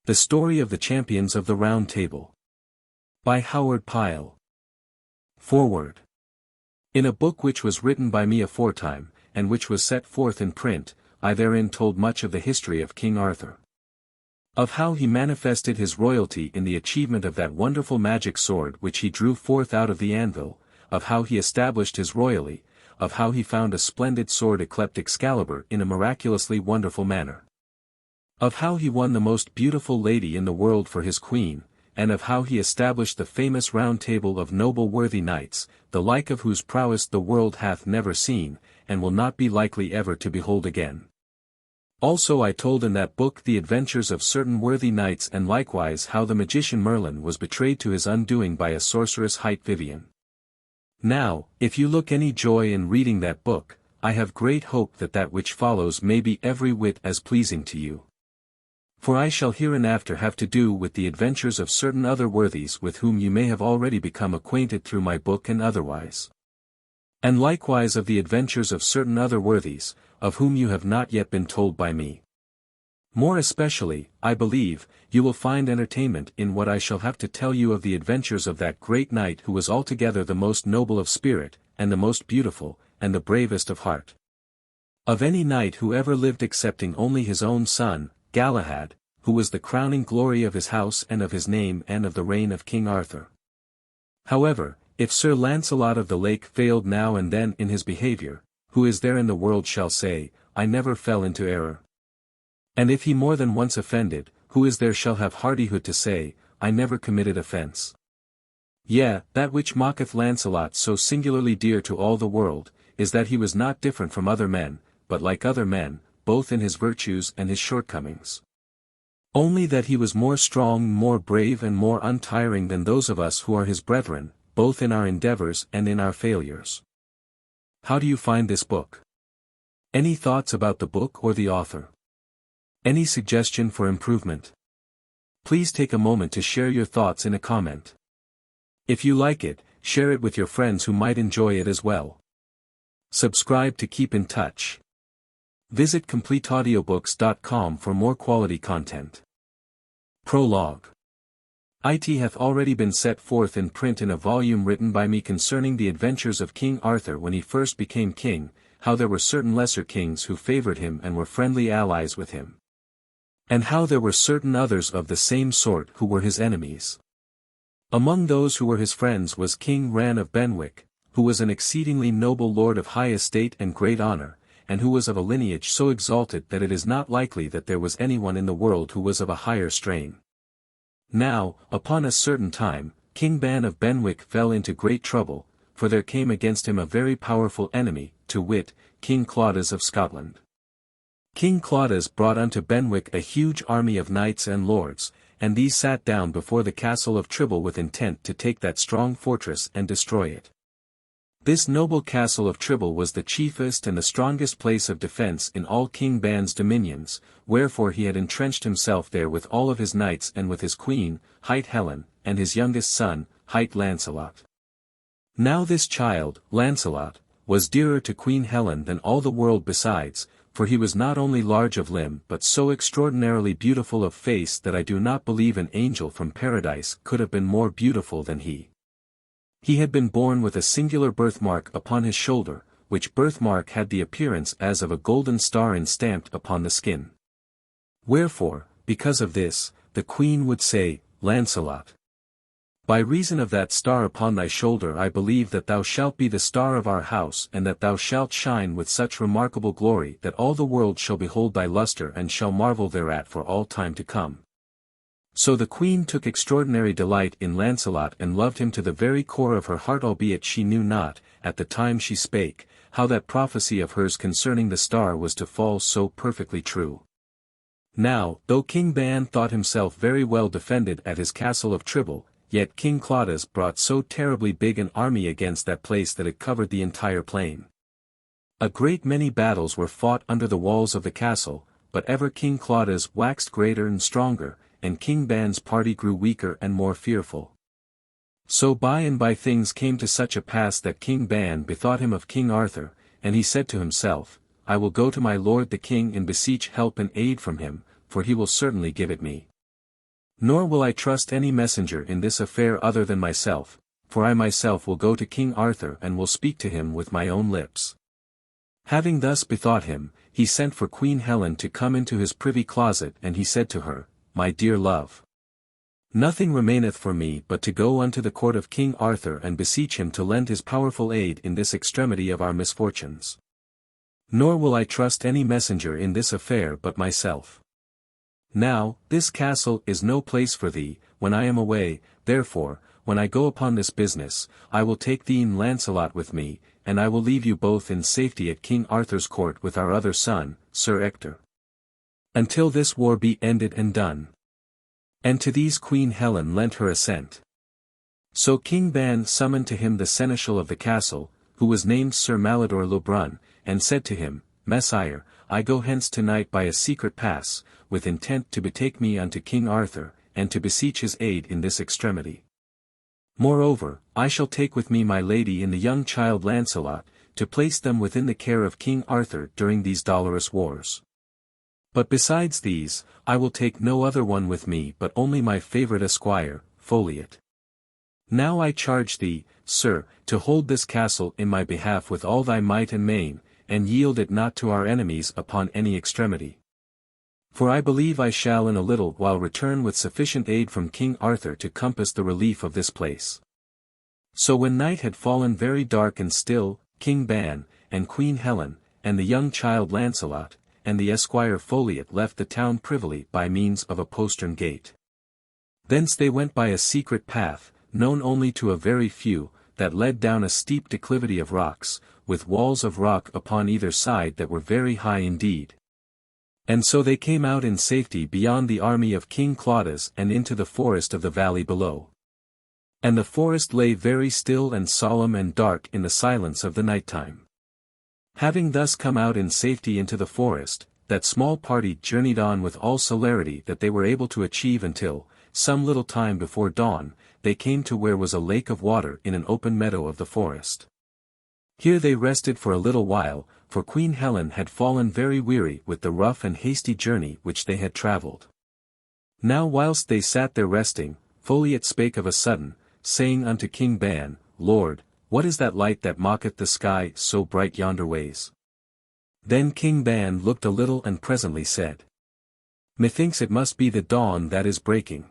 The Story of the Champions of the Round Table. By Howard Pyle. Foreword. In a book which was written by me aforetime, and which was set forth in print, I therein told much of the history of King Arthur. Of how he manifested his royalty in the achievement of that wonderful magic sword which he drew forth out of the anvil, of how he established his royalty, of how he found a splendid sword yclept Excalibur in a miraculously wonderful manner. Of how he won the most beautiful lady in the world for his queen, and of how he established the famous Round Table of noble worthy knights, the like of whose prowess the world hath never seen, and will not be likely ever to behold again. Also I told in that book the adventures of certain worthy knights, and likewise how the magician Merlin was betrayed to his undoing by a sorceress hight Vivian. Now, if you look any joy in reading that book, I have great hope that that which follows may be every whit as pleasing to you. For I shall hereinafter have to do with the adventures of certain other worthies with whom you may have already become acquainted through my book and otherwise. And likewise of the adventures of certain other worthies, of whom you have not yet been told by me. More especially, I believe, you will find entertainment in what I shall have to tell you of the adventures of that great knight who was altogether the most noble of spirit, and the most beautiful, and the bravest of heart. Of any knight who ever lived excepting only his own son, Galahad, who was the crowning glory of his house and of his name and of the reign of King Arthur. However, if Sir Launcelot of the Lake failed now and then in his behavior, who is there in the world shall say, I never fell into error? And if he more than once offended, who is there shall have hardihood to say, I never committed offence? Yea, that which mocketh Launcelot so singularly dear to all the world, is that he was not different from other men, but like other men, both in his virtues and his shortcomings. Only that he was more strong, more brave and more untiring than those of us who are his brethren, both in our endeavors and in our failures. How do you find this book? Any thoughts about the book or the author? Any suggestion for improvement? Please take a moment to share your thoughts in a comment. If you like it, share it with your friends who might enjoy it as well. Subscribe to keep in touch. Visit CompleteAudiobooks.com for more quality content. Prologue. It hath already been set forth in print in a volume written by me concerning the adventures of King Arthur when he first became king, how there were certain lesser kings who favoured him and were friendly allies with him. And how there were certain others of the same sort who were his enemies. Among those who were his friends was King Ran of Benwick, who was an exceedingly noble lord of high estate and great honour, and who was of a lineage so exalted that it is not likely that there was anyone in the world who was of a higher strain. Now, upon a certain time, King Ban of Benwick fell into great trouble, for there came against him a very powerful enemy, to wit, King Claudas of Scotland. King Claudas brought unto Benwick a huge army of knights and lords, and these sat down before the castle of Tribble with intent to take that strong fortress and destroy it. This noble castle of Tribble was the chiefest and the strongest place of defence in all King Ban's dominions, wherefore he had entrenched himself there with all of his knights and with his queen, hight Helen, and his youngest son, hight Launcelot. Now this child, Launcelot, was dearer to Queen Helen than all the world besides, for he was not only large of limb but so extraordinarily beautiful of face that I do not believe an angel from paradise could have been more beautiful than he. He had been born with a singular birthmark upon his shoulder, which birthmark had the appearance as of a golden star enstamped upon the skin. Wherefore, because of this, the queen would say, Launcelot, by reason of that star upon thy shoulder I believe that thou shalt be the star of our house and that thou shalt shine with such remarkable glory that all the world shall behold thy lustre and shall marvel thereat for all time to come. So the queen took extraordinary delight in Launcelot and loved him to the very core of her heart, albeit she knew not, at the time she spake, how that prophecy of hers concerning the star was to fall so perfectly true. Now, though King Ban thought himself very well defended at his castle of Tribble, yet King Claudas brought so terribly big an army against that place that it covered the entire plain. A great many battles were fought under the walls of the castle, but ever King Claudas waxed greater and stronger, and King Ban's party grew weaker and more fearful. So by and by things came to such a pass that King Ban bethought him of King Arthur, and he said to himself, I will go to my lord the king and beseech help and aid from him, for he will certainly give it me. Nor will I trust any messenger in this affair other than myself, for I myself will go to King Arthur and will speak to him with my own lips." Having thus bethought him, he sent for Queen Helen to come into his privy closet, and he said to her, "My dear love, nothing remaineth for me but to go unto the court of King Arthur and beseech him to lend his powerful aid in this extremity of our misfortunes. Nor will I trust any messenger in this affair but myself. Now, this castle is no place for thee, when I am away, therefore, when I go upon this business, I will take thee and Launcelot with me, and I will leave you both in safety at King Arthur's court with our other son, Sir Ector, until this war be ended and done." And to these Queen Helen lent her assent. So King Ban summoned to him the seneschal of the castle, who was named Sir Malidor le Brun, and said to him, "Messire, I go hence tonight by a secret pass, with intent to betake me unto King Arthur, and to beseech his aid in this extremity. Moreover, I shall take with me my lady and the young child Launcelot, to place them within the care of King Arthur during these dolorous wars. But besides these, I will take no other one with me but only my favourite esquire, Folliot. Now I charge thee, sir, to hold this castle in my behalf with all thy might and main, and yield it not to our enemies upon any extremity. For I believe I shall in a little while return with sufficient aid from King Arthur to compass the relief of this place." So when night had fallen very dark and still, King Ban, and Queen Helen, and the young child Launcelot, and the esquire Folliot left the town privily by means of a postern gate. Thence they went by a secret path, known only to a very few, that led down a steep declivity of rocks, with walls of rock upon either side that were very high indeed. And so they came out in safety beyond the army of King Claudas and into the forest of the valley below. And the forest lay very still and solemn and dark in the silence of the night time. Having thus come out in safety into the forest, that small party journeyed on with all celerity that they were able to achieve until, some little time before dawn, they came to where was a lake of water in an open meadow of the forest. Here they rested for a little while, for Queen Helen had fallen very weary with the rough and hasty journey which they had travelled. Now whilst they sat there resting, Folliot spake of a sudden, saying unto King Ban, "Lord, what is that light that mocketh the sky so bright yonder ways?" Then King Ban looked a little and presently said, "Methinks it must be the dawn that is breaking."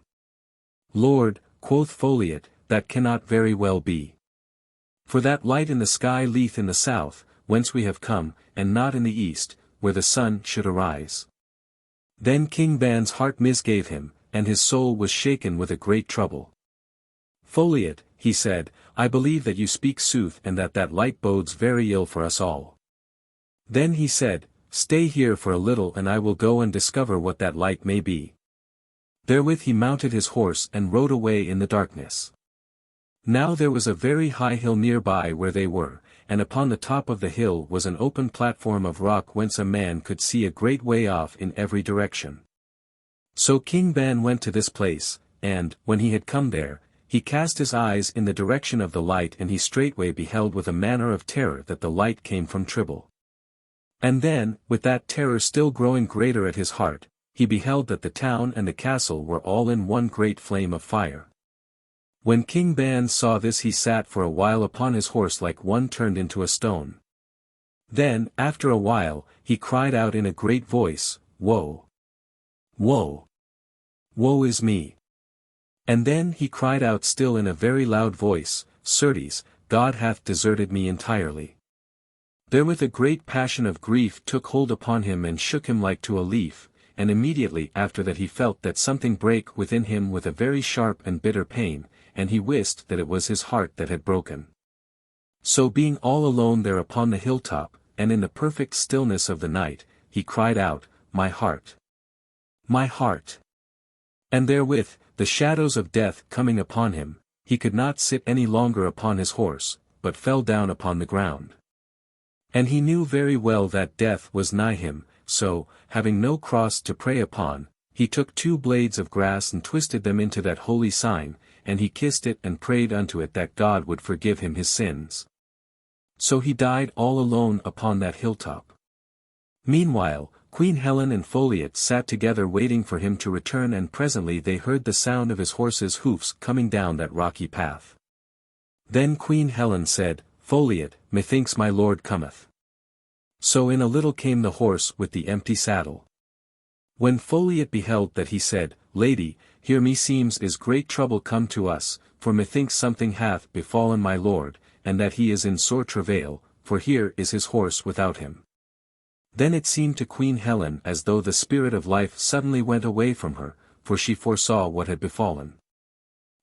"Lord," quoth Folliot, "that cannot very well be. For that light in the sky lieth in the south, whence we have come, and not in the east, where the sun should arise." Then King Ban's heart misgave him, and his soul was shaken with a great trouble. "Folliot," he said, "I believe that you speak sooth and that light bodes very ill for us all." Then he said, "Stay here for a little and I will go and discover what that light may be." Therewith he mounted his horse and rode away in the darkness. Now there was a very high hill near by where they were, and upon the top of the hill was an open platform of rock whence a man could see a great way off in every direction. So King Ban went to this place, and, when he had come there, he cast his eyes in the direction of the light and he straightway beheld with a manner of terror that the light came from Tribble. And then, with that terror still growing greater at his heart, he beheld that the town and the castle were all in one great flame of fire. When King Ban saw this he sat for a while upon his horse like one turned into a stone. Then, after a while, he cried out in a great voice, "Woe! Woe! Woe is me!" And then he cried out still in a very loud voice, "Certes, God hath deserted me entirely." Therewith a great passion of grief took hold upon him and shook him like to a leaf, and immediately after that he felt that something brake within him with a very sharp and bitter pain, and he wist that it was his heart that had broken. So being all alone there upon the hilltop, and in the perfect stillness of the night, he cried out, "My heart! My heart!" And therewith, the shadows of death coming upon him, he could not sit any longer upon his horse, but fell down upon the ground. And he knew very well that death was nigh him, so, having no cross to pray upon, he took 2 blades of grass and twisted them into that holy sign, and he kissed it and prayed unto it that God would forgive him his sins. So he died all alone upon that hilltop. Meanwhile, Queen Helen and Folliot sat together waiting for him to return, and presently they heard the sound of his horse's hoofs coming down that rocky path. Then Queen Helen said, "Folliot, methinks my lord cometh." So in a little came the horse with the empty saddle. When Folliot beheld that, he said, "Lady, here meseems is great trouble come to us, for methinks something hath befallen my lord, and that he is in sore travail, for here is his horse without him." Then it seemed to Queen Helen as though the spirit of life suddenly went away from her, for she foresaw what had befallen.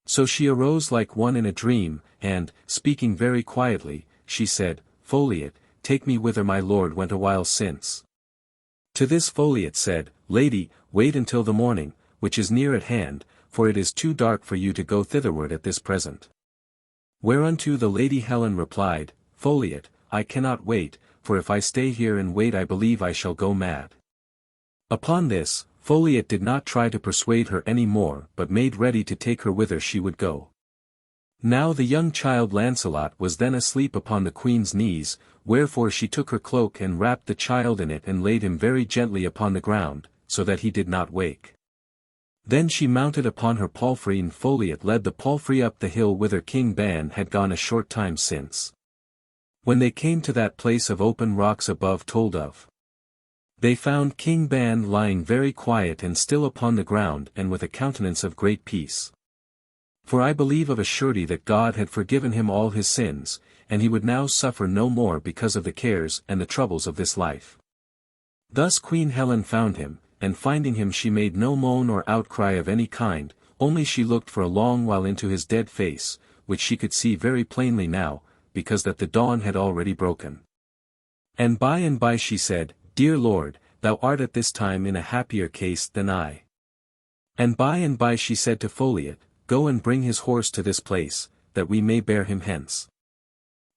So she arose like one in a dream, and, speaking very quietly, she said, "Folliot, take me whither my lord went a while since." To this Folliot said, "Lady, wait until the morning, which is near at hand, for it is too dark for you to go thitherward at this present." Whereunto the Lady Helen replied, "Folliot, I cannot wait, for if I stay here and wait I believe I shall go mad." Upon this, Folliot did not try to persuade her any more, but made ready to take her whither she would go. Now the young child Launcelot was then asleep upon the queen's knees, wherefore she took her cloak and wrapped the child in it and laid him very gently upon the ground, so that he did not wake. Then she mounted upon her palfrey, and Folliot led the palfrey up the hill whither King Ban had gone a short time since. When they came to that place of open rocks above told of, they found King Ban lying very quiet and still upon the ground, and with a countenance of great peace. For I believe of a surety that God had forgiven him all his sins, and he would now suffer no more because of the cares and the troubles of this life. Thus Queen Helen found him, and finding him she made no moan or outcry of any kind, only she looked for a long while into his dead face, which she could see very plainly now, because that the dawn had already broken. And by she said, "Dear Lord, thou art at this time in a happier case than I." And by she said to Folliot, "Go and bring his horse to this place, that we may bear him hence."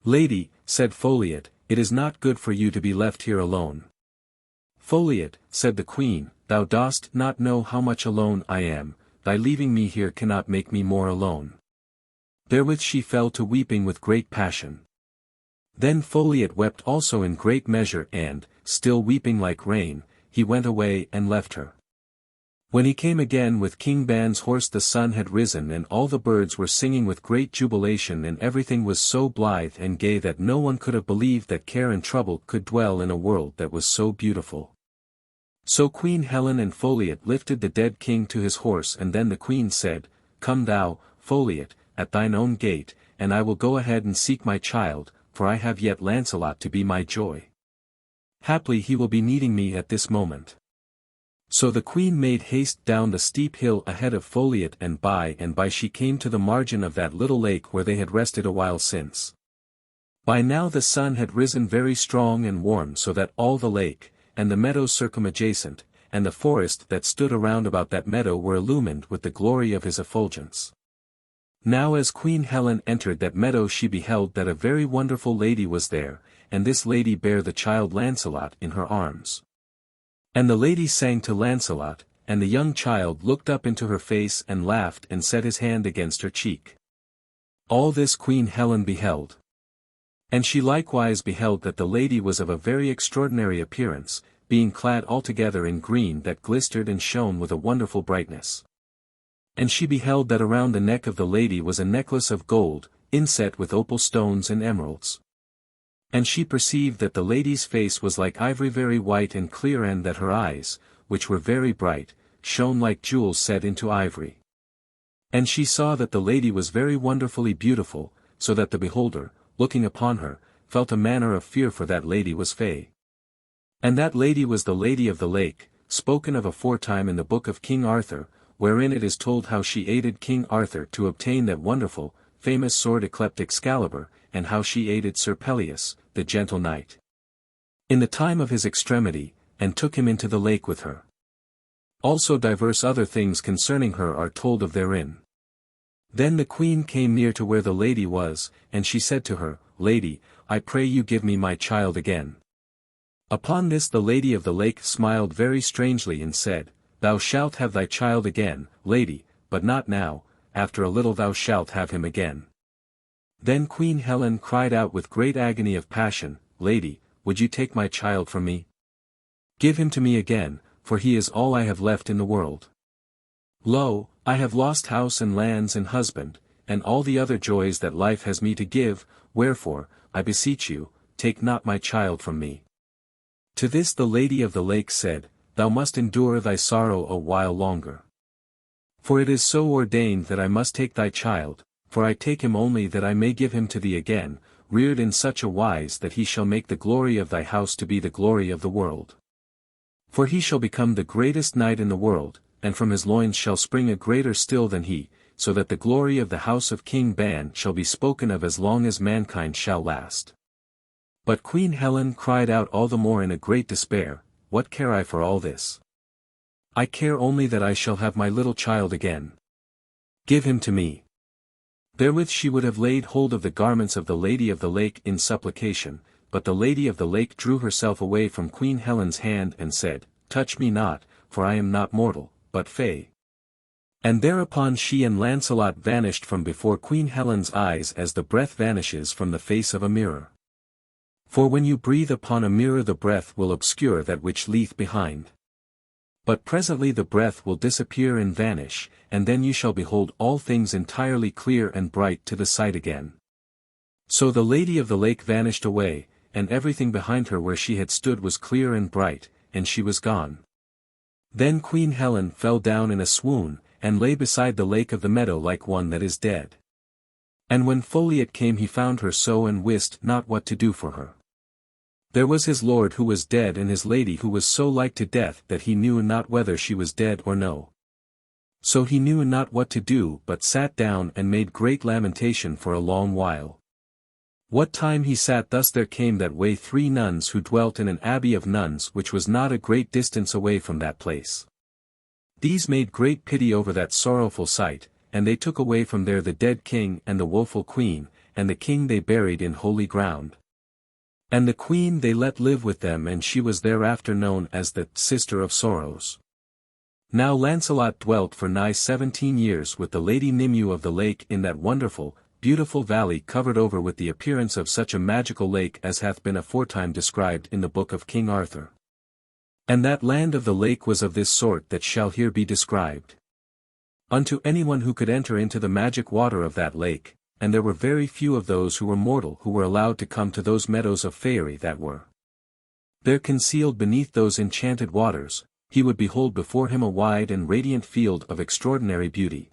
"Lady," said Folliot, "it is not good for you to be left here alone." "Folliot," said the queen, "thou dost not know how much alone I am, thy leaving me here cannot make me more alone." Therewith she fell to weeping with great passion. Then Folliot wept also in great measure, and, still weeping like rain, he went away and left her. When he came again with King Ban's horse, the sun had risen and all the birds were singing with great jubilation, and everything was so blithe and gay that no one could have believed that care and trouble could dwell in a world that was so beautiful. So Queen Helen and Folliot lifted the dead king to his horse, and then the queen said, "Come thou, Folliot, at thine own gate, and I will go ahead and seek my child, for I have yet Launcelot to be my joy. Haply he will be needing me at this moment." So the queen made haste down the steep hill ahead of Folliot, and by she came to the margin of that little lake where they had rested a while since. By now the sun had risen very strong and warm, so that all the lake, and the meadows circumadjacent, and the forest that stood around about that meadow were illumined with the glory of his effulgence. Now as Queen Helen entered that meadow she beheld that a very wonderful lady was there, and this lady bare the child Launcelot in her arms. And the lady sang to Launcelot, and the young child looked up into her face and laughed and set his hand against her cheek. All this Queen Helen beheld. And she likewise beheld that the lady was of a very extraordinary appearance, being clad altogether in green that glistered and shone with a wonderful brightness. And she beheld that around the neck of the lady was a necklace of gold, inset with opal stones and emeralds. And she perceived that the lady's face was like ivory, very white and clear, and that her eyes, which were very bright, shone like jewels set into ivory. And she saw that the lady was very wonderfully beautiful, so that the beholder, looking upon her, felt a manner of fear, for that lady was fay. And that lady was the Lady of the Lake, spoken of aforetime in the book of King Arthur, wherein it is told how she aided King Arthur to obtain that wonderful, famous sword yclept Excalibur, and how she aided Sir Perilous, the gentle knight, in the time of his extremity, and took him into the lake with her. Also divers other things concerning her are told of therein. Then the queen came near to where the lady was, and she said to her, "Lady, I pray you give me my child again." Upon this the Lady of the Lake smiled very strangely and said, "Thou shalt have thy child again, lady, but not now, after a little thou shalt have him again." Then Queen Helen cried out with great agony of passion, "Lady, would you take my child from me?" Give him to me again, for he is all I have left in the world. Lo, I have lost house and lands and husband, and all the other joys that life has me to give, wherefore, I beseech you, take not my child from me." To this the Lady of the Lake said, "Thou must endure thy sorrow a while longer. For it is so ordained that I must take thy child, for I take him only that I may give him to thee again, reared in such a wise that he shall make the glory of thy house to be the glory of the world. For he shall become the greatest knight in the world, and from his loins shall spring a greater still than he, so that the glory of the house of King Ban shall be spoken of as long as mankind shall last." But Queen Helen cried out all the more in a great despair, "What care I for all this? I care only that I shall have my little child again. Give him to me." Therewith she would have laid hold of the garments of the Lady of the Lake in supplication, but the Lady of the Lake drew herself away from Queen Helen's hand and said, "Touch me not, for I am not mortal, but fey." And thereupon she and Launcelot vanished from before Queen Helen's eyes as the breath vanishes from the face of a mirror. For when you breathe upon a mirror the breath will obscure that which lieth behind. But presently the breath will disappear and vanish, and then you shall behold all things entirely clear and bright to the sight again. So the Lady of the Lake vanished away, and everything behind her where she had stood was clear and bright, and she was gone. Then Queen Helen fell down in a swoon, and lay beside the lake of the meadow like one that is dead. And when Folliot came he found her so and wist not what to do for her. There was his lord who was dead and his lady who was so like to death that he knew not whether she was dead or no. So he knew not what to do but sat down and made great lamentation for a long while. What time he sat thus there came that way 3 nuns who dwelt in an abbey of nuns which was not a great distance away from that place. These made great pity over that sorrowful sight, and they took away from there the dead king and the woeful queen, and the king they buried in holy ground. And the queen they let live with them, and she was thereafter known as the Sister of Sorrows. Now Launcelot dwelt for nigh 17 years with the Lady Nimue of the Lake in that wonderful, beautiful valley covered over with the appearance of such a magical lake as hath been aforetime described in the book of King Arthur. And that land of the lake was of this sort that shall here be described. Unto anyone who could enter into the magic water of that lake, and there were very few of those who were mortal who were allowed to come to those meadows of faery that were there concealed beneath those enchanted waters, he would behold before him a wide and radiant field of extraordinary beauty.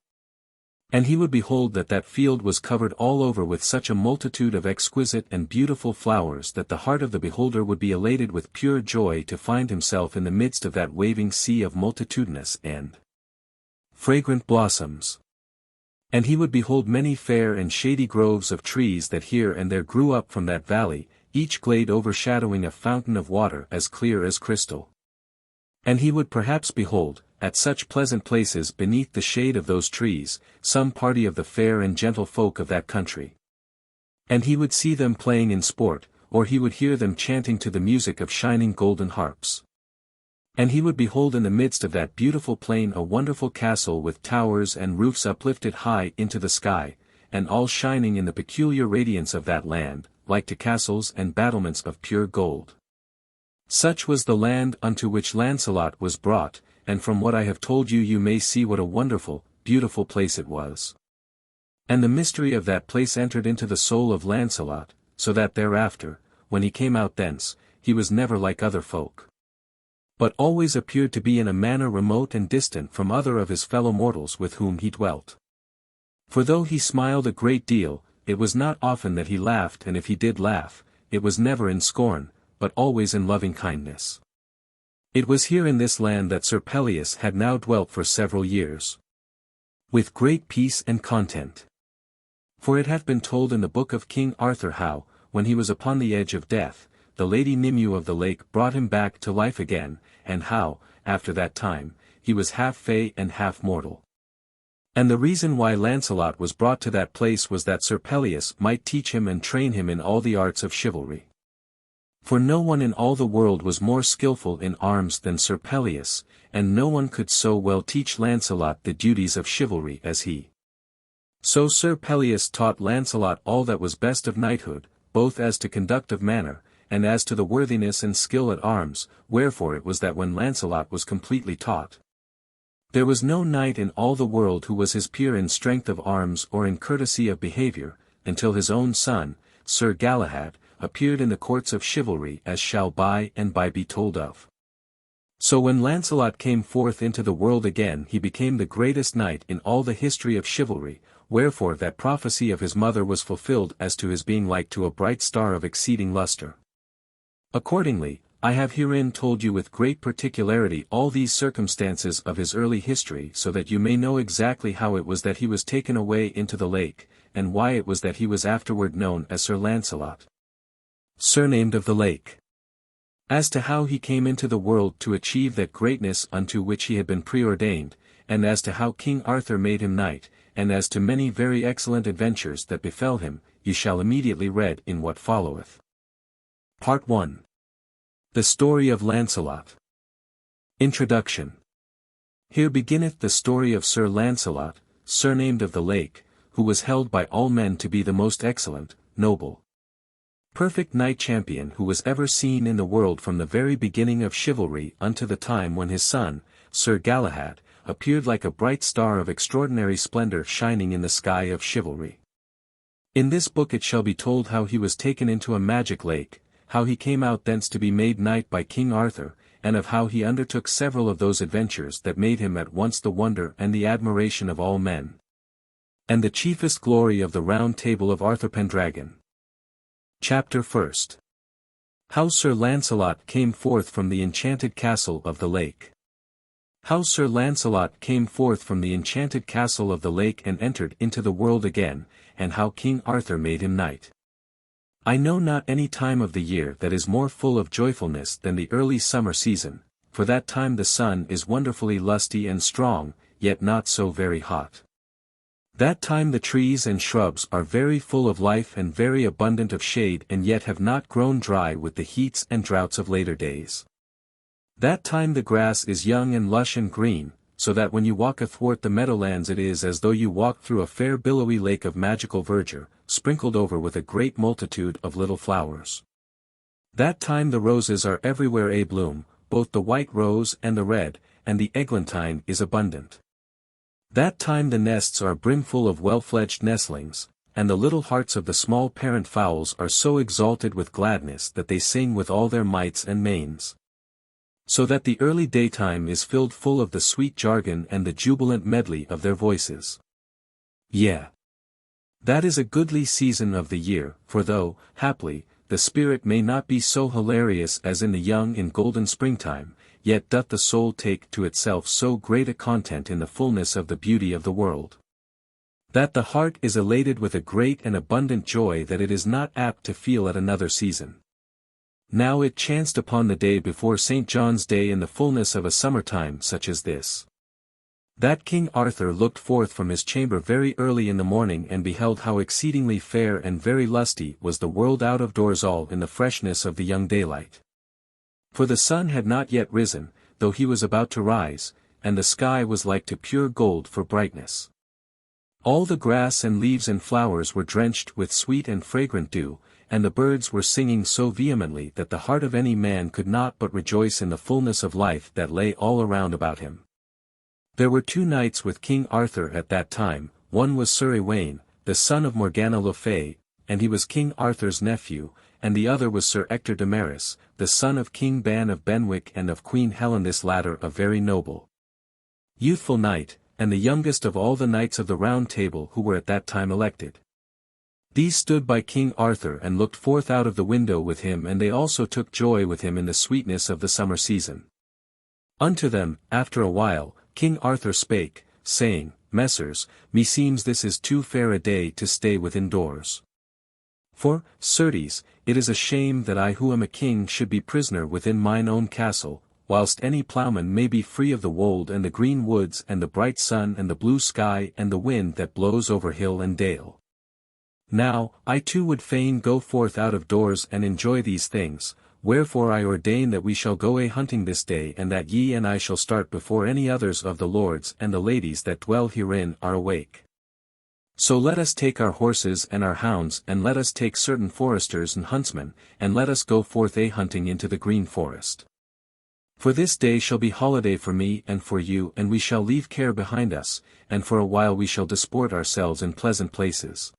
And he would behold that that field was covered all over with such a multitude of exquisite and beautiful flowers that the heart of the beholder would be elated with pure joy to find himself in the midst of that waving sea of multitudinous and fragrant blossoms. And he would behold many fair and shady groves of trees that here and there grew up from that valley, each glade overshadowing a fountain of water as clear as crystal. And he would perhaps behold, at such pleasant places beneath the shade of those trees, some party of the fair and gentle folk of that country. And he would see them playing in sport, or he would hear them chanting to the music of shining golden harps. And he would behold in the midst of that beautiful plain a wonderful castle with towers and roofs uplifted high into the sky, and all shining in the peculiar radiance of that land, like to castles and battlements of pure gold. Such was the land unto which Launcelot was brought, and from what I have told you you may see what a wonderful, beautiful place it was. And the mystery of that place entered into the soul of Launcelot, so that thereafter, when he came out thence, he was never like other folk, but always appeared to be in a manner remote and distant from other of his fellow mortals with whom he dwelt. For though he smiled a great deal, it was not often that he laughed, and if he did laugh, it was never in scorn, but always in loving kindness. It was here in this land that Sir Perilous had now dwelt for several years, with great peace and content. For it hath been told in the book of King Arthur how, when he was upon the edge of death, the Lady Nimue of the Lake brought him back to life again, and how, after that time, he was half fey and half mortal. And the reason why Launcelot was brought to that place was that Sir Perilous might teach him and train him in all the arts of chivalry. For no one in all the world was more skillful in arms than Sir Perilous, and no one could so well teach Launcelot the duties of chivalry as he. So Sir Perilous taught Launcelot all that was best of knighthood, both as to conduct of manner, and as to the worthiness and skill at arms, wherefore it was that when Launcelot was completely taught, there was no knight in all the world who was his peer in strength of arms or in courtesy of behaviour, until his own son, Sir Galahad, appeared in the courts of chivalry as shall by and by be told of. So when Launcelot came forth into the world again he became the greatest knight in all the history of chivalry, wherefore that prophecy of his mother was fulfilled as to his being like to a bright star of exceeding lustre. Accordingly, I have herein told you with great particularity all these circumstances of his early history so that you may know exactly how it was that he was taken away into the lake, and why it was that he was afterward known as Sir Launcelot, surnamed of the Lake. As to how he came into the world to achieve that greatness unto which he had been preordained, and as to how King Arthur made him knight, and as to many very excellent adventures that befell him, you shall immediately read in what followeth. Part 1. The Story of Launcelot. Introduction. Here beginneth the story of Sir Launcelot, surnamed of the Lake, who was held by all men to be the most excellent, noble, perfect knight-champion who was ever seen in the world from the very beginning of chivalry unto the time when his son, Sir Galahad, appeared like a bright star of extraordinary splendour shining in the sky of chivalry. In this book it shall be told how he was taken into a magic lake, how he came out thence to be made knight by King Arthur, and of how he undertook several of those adventures that made him at once the wonder and the admiration of all men, and the chiefest glory of the Round Table of Arthur Pendragon. Chapter 1. How Sir Launcelot came forth from the enchanted castle of the lake. How Sir Launcelot came forth from the enchanted castle of the lake and entered into the world again, and how King Arthur made him knight. I know not any time of the year that is more full of joyfulness than the early summer season, for that time the sun is wonderfully lusty and strong, yet not so very hot. That time the trees and shrubs are very full of life and very abundant of shade and yet have not grown dry with the heats and droughts of later days. That time the grass is young and lush and green, so that when you walk athwart the meadowlands it is as though you walked through a fair billowy lake of magical verdure, sprinkled over with a great multitude of little flowers. That time the roses are everywhere a-bloom, both the white rose and the red, and the eglantine is abundant. That time the nests are brimful of well-fledged nestlings, and the little hearts of the small parent fowls are so exalted with gladness that they sing with all their mights and mains. So that the early daytime is filled full of the sweet jargon and the jubilant medley of their voices. Yea, that is a goodly season of the year, for though, haply, the spirit may not be so hilarious as in the young and golden springtime, yet doth the soul take to itself so great a content in the fullness of the beauty of the world, that the heart is elated with a great and abundant joy that it is not apt to feel at another season. Now it chanced upon the day before St. John's Day in the fullness of a summer-time such as this, that King Arthur looked forth from his chamber very early in the morning and beheld how exceedingly fair and very lusty was the world out of doors all in the freshness of the young daylight. For the sun had not yet risen, though he was about to rise, and the sky was like to pure gold for brightness. All the grass and leaves and flowers were drenched with sweet and fragrant dew, and the birds were singing so vehemently that the heart of any man could not but rejoice in the fullness of life that lay all around about him. There were 2 knights with King Arthur at that time, one was Sir Iwaine, the son of Morgana le Fay, and he was King Arthur's nephew, and the other was Sir Ector de Maris, the son of King Ban of Benwick and of Queen Helen, this latter a very noble, youthful knight, and the youngest of all the knights of the Round Table who were at that time elected. These stood by King Arthur and looked forth out of the window with him, and they also took joy with him in the sweetness of the summer season. Unto them, after a while, King Arthur spake, saying, Messers, meseems this is too fair a day to stay within doors. For, certes, it is a shame that I who am a king should be prisoner within mine own castle, whilst any ploughman may be free of the wold and the green woods and the bright sun and the blue sky and the wind that blows over hill and dale. Now, I too would fain go forth out of doors and enjoy these things, wherefore I ordain that we shall go a-hunting this day, and that ye and I shall start before any others of the lords and the ladies that dwell herein are awake. So let us take our horses and our hounds, and let us take certain foresters and huntsmen, and let us go forth a-hunting into the green forest. For this day shall be holiday for me and for you, and we shall leave care behind us, and for a while we shall disport ourselves in pleasant places.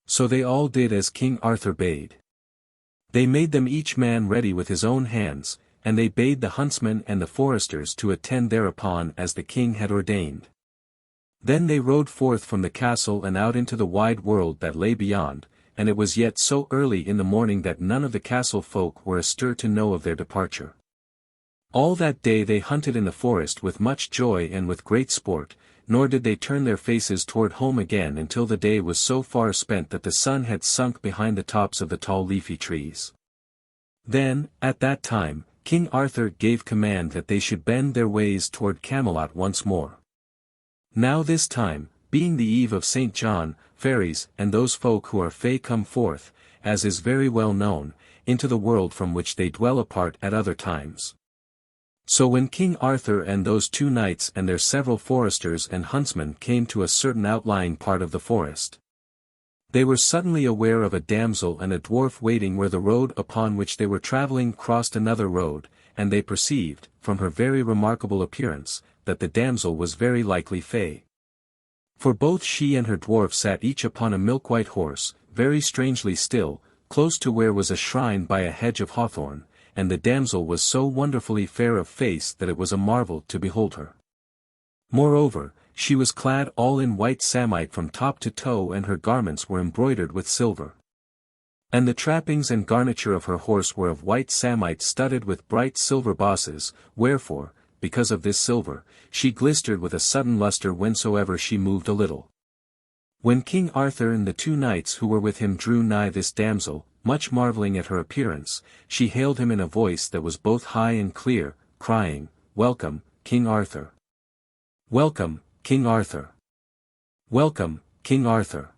So they all did as King Arthur bade. They made them each man ready with his own hands, and they bade the huntsmen and the foresters to attend thereupon as the king had ordained. Then they rode forth from the castle and out into the wide world that lay beyond, and it was yet so early in the morning that none of the castle folk were astir to know of their departure. All that day they hunted in the forest with much joy and with great sport, nor did they turn their faces toward home again until the day was so far spent that the sun had sunk behind the tops of the tall leafy trees. Then, at that time, King Arthur gave command that they should bend their ways toward Camelot once more. Now this time, being the eve of St. John, fairies and those folk who are fey come forth, as is very well known, into the world from which they dwell apart at other times. So when King Arthur and those 2 knights and their several foresters and huntsmen came to a certain outlying part of the forest, they were suddenly aware of a damsel and a dwarf waiting where the road upon which they were travelling crossed another road, and they perceived, from her very remarkable appearance, that the damsel was very likely fey. For both she and her dwarf sat each upon a milk-white horse, very strangely still, close to where was a shrine by a hedge of hawthorn, and the damsel was so wonderfully fair of face that it was a marvel to behold her. Moreover, she was clad all in white samite from top to toe, and her garments were embroidered with silver. And the trappings and garniture of her horse were of white samite studded with bright silver bosses, wherefore, because of this silver, she glistered with a sudden lustre whensoever she moved a little. When King Arthur and the 2 knights who were with him drew nigh this damsel, much marvelling at her appearance, she hailed him in a voice that was both high and clear, crying, "Welcome, King Arthur! Welcome, King Arthur! Welcome, King Arthur!"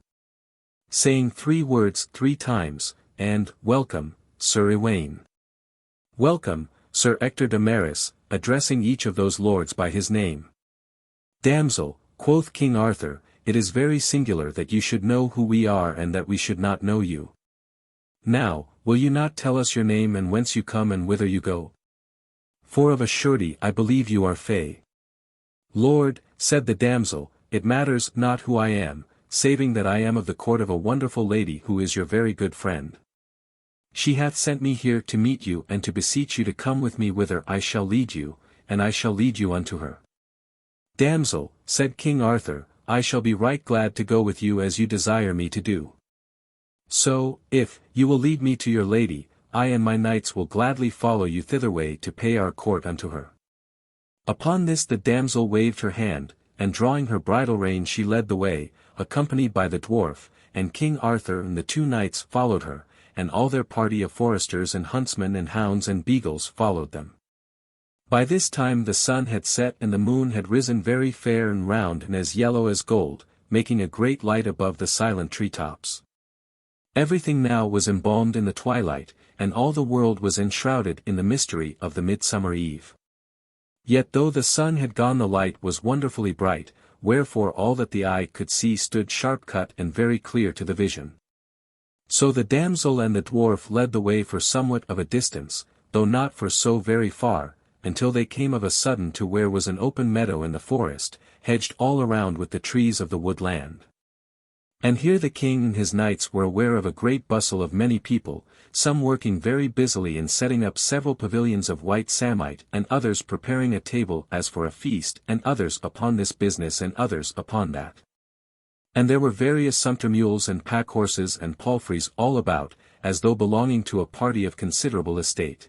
Saying 3 words 3 times, and, "Welcome, Sir Iwaine! Welcome, Sir Ector de Maris," addressing each of those lords by his name. "Damsel," quoth King Arthur, "it is very singular that you should know who we are and that we should not know you. Now, will you not tell us your name and whence you come and whither you go? For of a surety I believe you are fey." "Lord," said the damsel, "it matters not who I am, saving that I am of the court of a wonderful lady who is your very good friend. She hath sent me here to meet you and to beseech you to come with me whither I shall lead you, and I shall lead you unto her." "Damsel," said King Arthur, "I shall be right glad to go with you as you desire me to do. So, if you will lead me to your lady, I and my knights will gladly follow you thitherway to pay our court unto her." Upon this the damsel waved her hand, and drawing her bridle rein she led the way, accompanied by the dwarf, and King Arthur and the 2 knights followed her, and all their party of foresters and huntsmen and hounds and beagles followed them. By this time the sun had set and the moon had risen very fair and round and as yellow as gold, making a great light above the silent tree-tops. Everything now was embalmed in the twilight, and all the world was enshrouded in the mystery of the midsummer eve. Yet though the sun had gone the light was wonderfully bright, wherefore all that the eye could see stood sharp-cut and very clear to the vision. So the damsel and the dwarf led the way for somewhat of a distance, though not for so very far, until they came of a sudden to where was an open meadow in the forest, hedged all around with the trees of the woodland. And here the king and his knights were aware of a great bustle of many people, some working very busily in setting up several pavilions of white samite, and others preparing a table as for a feast, and others upon this business and others upon that. And there were various sumpter mules and pack horses and palfreys all about, as though belonging to a party of considerable estate.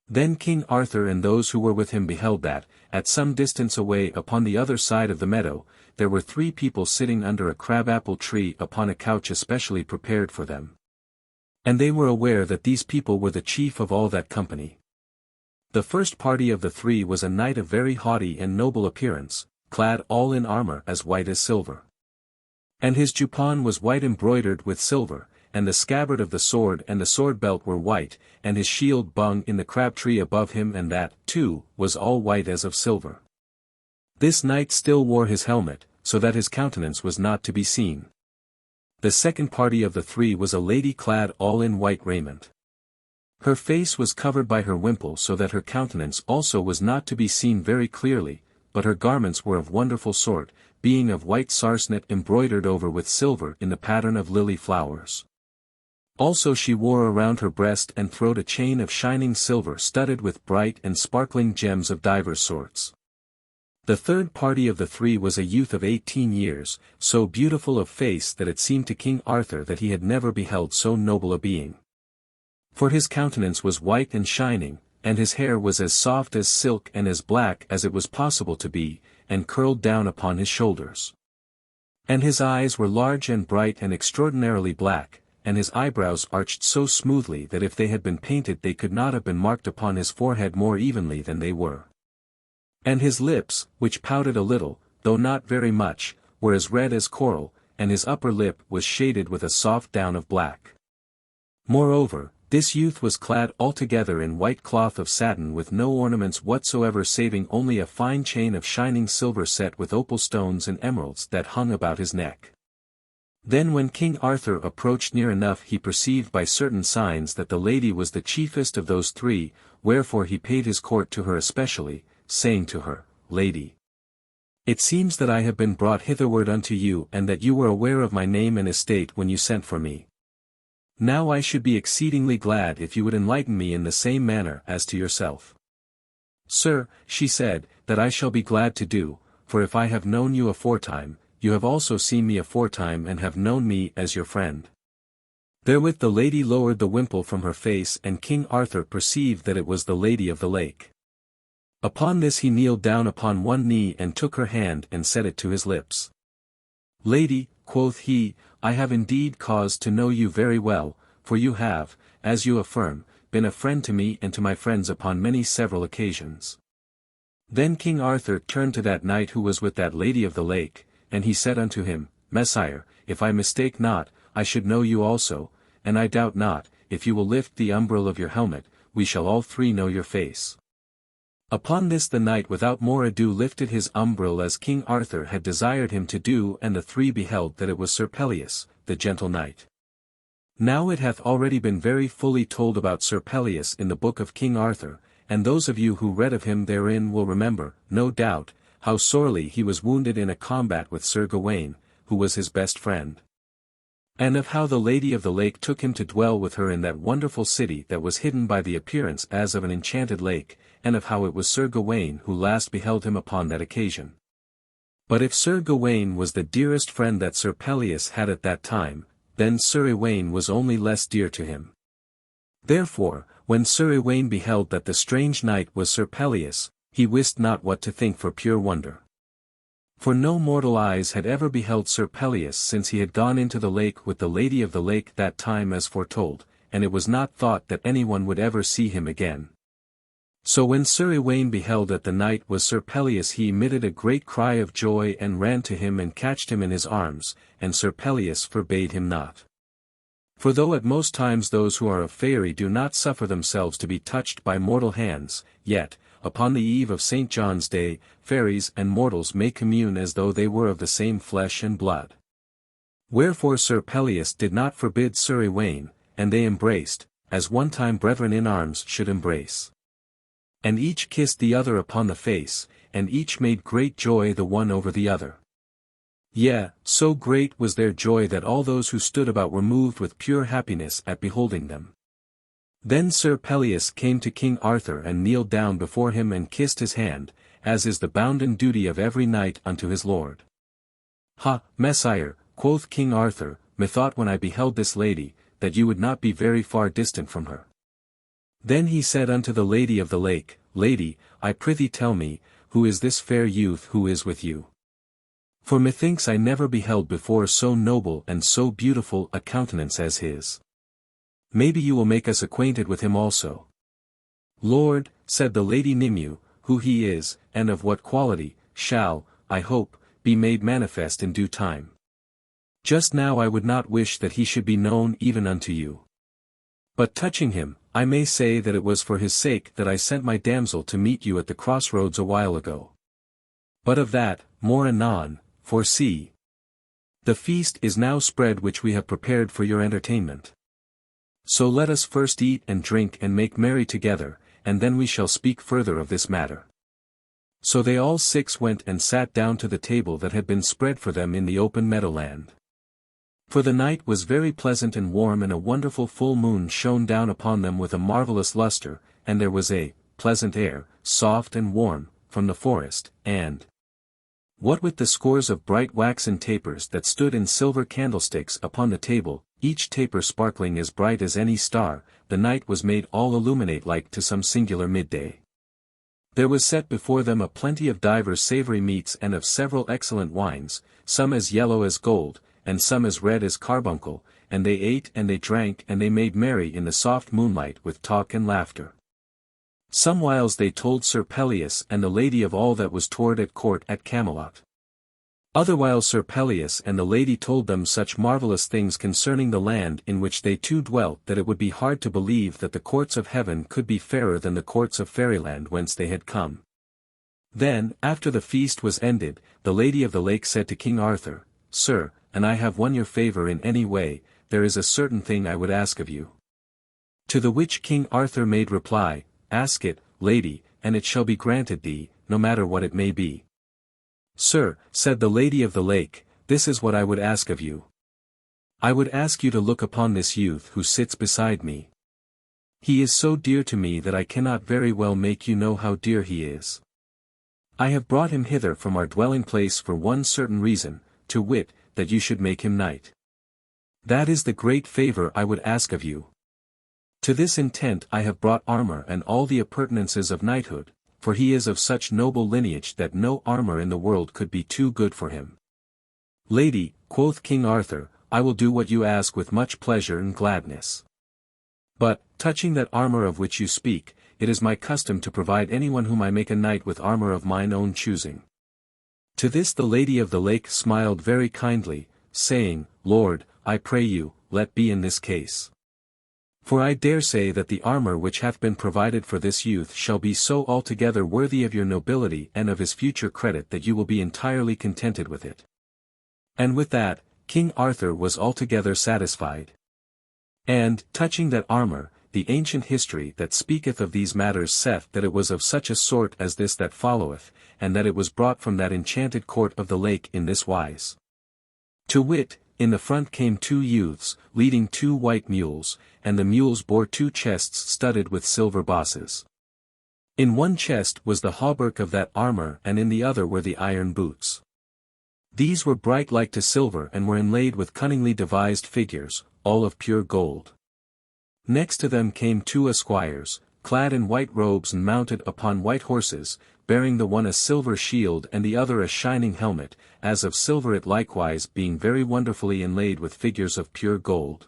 Then King Arthur and those who were with him beheld that, at some distance away upon the other side of the meadow, there were 3 people sitting under a crab-apple tree upon a couch especially prepared for them. And they were aware that these people were the chief of all that company. The first party of the 3 was a knight of very haughty and noble appearance, clad all in armor as white as silver. And his juppon was white embroidered with silver, and the scabbard of the sword and the sword belt were white, and his shield bung in the crab tree above him, and that, too, was all white as of silver. This knight still wore his helmet, so that his countenance was not to be seen. The second party of the three was a lady clad all in white raiment. Her face was covered by her wimple so that her countenance also was not to be seen very clearly, but her garments were of wonderful sort, being of white sarcenet embroidered over with silver in the pattern of lily flowers. Also she wore around her breast and throat a chain of shining silver studded with bright and sparkling gems of divers sorts. The third party of the three was a youth of 18 years, so beautiful of face that it seemed to King Arthur that he had never beheld so noble a being. For his countenance was white and shining, and his hair was as soft as silk and as black as it was possible to be, and curled down upon his shoulders. And his eyes were large and bright and extraordinarily black, and his eyebrows arched so smoothly that if they had been painted they could not have been marked upon his forehead more evenly than they were. And his lips, which pouted a little, though not very much, were as red as coral, and his upper lip was shaded with a soft down of black. Moreover, this youth was clad altogether in white cloth of satin with no ornaments whatsoever saving only a fine chain of shining silver set with opal stones and emeralds that hung about his neck. Then when King Arthur approached near enough he perceived by certain signs that the lady was the chiefest of those three, wherefore he paid his court to her especially, saying to her, Lady, it seems that I have been brought hitherward unto you and that you were aware of my name and estate when you sent for me. Now I should be exceedingly glad if you would enlighten me in the same manner as to yourself. Sir, she said, that I shall be glad to do, for if I have known you aforetime, you have also seen me aforetime and have known me as your friend. Therewith the lady lowered the wimple from her face and King Arthur perceived that it was the Lady of the Lake. Upon this he kneeled down upon one knee and took her hand and set it to his lips. Lady, quoth he, I have indeed cause to know you very well, for you have, as you affirm, been a friend to me and to my friends upon many several occasions. Then King Arthur turned to that knight who was with that Lady of the Lake, and he said unto him, Messire, if I mistake not, I should know you also, and I doubt not, if you will lift the umbril of your helmet, we shall all three know your face. Upon this the knight without more ado lifted his umbril as King Arthur had desired him to do and the three beheld that it was Sir Perilous, the gentle knight. Now it hath already been very fully told about Sir Perilous in the book of King Arthur, and those of you who read of him therein will remember, no doubt, how sorely he was wounded in a combat with Sir Gawain, who was his best friend. And of how the Lady of the Lake took him to dwell with her in that wonderful city that was hidden by the appearance as of an enchanted lake, and of how it was Sir Gawain who last beheld him upon that occasion. But if Sir Gawain was the dearest friend that Sir Perilous had at that time, then Sir Iwain was only less dear to him. Therefore, when Sir Iwain beheld that the strange knight was Sir Perilous, he wist not what to think for pure wonder. For no mortal eyes had ever beheld Sir Perilous since he had gone into the lake with the Lady of the Lake that time as foretold, and it was not thought that anyone would ever see him again. So when Sir Iwain beheld that the knight was Sir Perilous he emitted a great cry of joy and ran to him and catched him in his arms, and Sir Perilous forbade him not. For though at most times those who are of faerie do not suffer themselves to be touched by mortal hands, yet, upon the eve of St. John's Day, fairies and mortals may commune as though they were of the same flesh and blood. Wherefore Sir Perilous did not forbid Sir Iwain, and they embraced, as one time brethren in arms should embrace. And each kissed the other upon the face, and each made great joy the one over the other. Yea, so great was their joy that all those who stood about were moved with pure happiness at beholding them. Then Sir Perilous came to King Arthur and kneeled down before him and kissed his hand, as is the bounden duty of every knight unto his lord. Ha, Messire, quoth King Arthur, methought when I beheld this lady, that you would not be very far distant from her. Then he said unto the Lady of the Lake, Lady, I prithee tell me, who is this fair youth who is with you? For methinks I never beheld before so noble and so beautiful a countenance as his. Maybe you will make us acquainted with him also. Lord, said the Lady Nimue, who he is, and of what quality, shall, I hope, be made manifest in due time. Just now I would not wish that he should be known even unto you. But touching him, I may say that it was for his sake that I sent my damsel to meet you at the crossroads a while ago. But of that, more anon, for see. The feast is now spread which we have prepared for your entertainment. So let us first eat and drink and make merry together, and then we shall speak further of this matter. So they all six went and sat down to the table that had been spread for them in the open meadowland. For the night was very pleasant and warm, and a wonderful full moon shone down upon them with a marvellous lustre, and there was a pleasant air, soft and warm, from the forest, and what with the scores of bright waxen tapers that stood in silver candlesticks upon the table, each taper sparkling as bright as any star, the night was made all illuminate like to some singular midday. There was set before them a plenty of divers savoury meats and of several excellent wines, some as yellow as gold, and some as red as carbuncle, and they ate and they drank and they made merry in the soft moonlight with talk and laughter. Somewhiles they told Sir Perilous and the lady of all that was toward at court at Camelot. Otherwhiles Sir Perilous and the lady told them such marvellous things concerning the land in which they two dwelt that it would be hard to believe that the courts of heaven could be fairer than the courts of fairyland whence they had come. Then, after the feast was ended, the Lady of the Lake said to King Arthur, Sir, and I have won your favour in any way, there is a certain thing I would ask of you. To the which King Arthur made reply, Ask it, lady, and it shall be granted thee, no matter what it may be. Sir, said the Lady of the Lake, this is what I would ask of you. I would ask you to look upon this youth who sits beside me. He is so dear to me that I cannot very well make you know how dear he is. I have brought him hither from our dwelling place for one certain reason, to wit, that you should make him knight. That is the great favour I would ask of you. To this intent I have brought armour and all the appurtenances of knighthood, for he is of such noble lineage that no armour in the world could be too good for him. Lady, quoth King Arthur, I will do what you ask with much pleasure and gladness. But, touching that armour of which you speak, it is my custom to provide anyone whom I make a knight with armour of mine own choosing. To this the Lady of the Lake smiled very kindly, saying, Lord, I pray you, let be in this case. For I dare say that the armour which hath been provided for this youth shall be so altogether worthy of your nobility and of his future credit that you will be entirely contented with it. And with that, King Arthur was altogether satisfied. And, touching that armour, the ancient history that speaketh of these matters saith that it was of such a sort as this that followeth, and that it was brought from that enchanted court of the lake in this wise. To wit, in the front came two youths, leading two white mules, and the mules bore two chests studded with silver bosses. In one chest was the hauberk of that armour, and in the other were the iron boots. These were bright like to silver and were inlaid with cunningly devised figures, all of pure gold. Next to them came two esquires, clad in white robes and mounted upon white horses, bearing the one a silver shield and the other a shining helmet, as of silver it likewise being very wonderfully inlaid with figures of pure gold.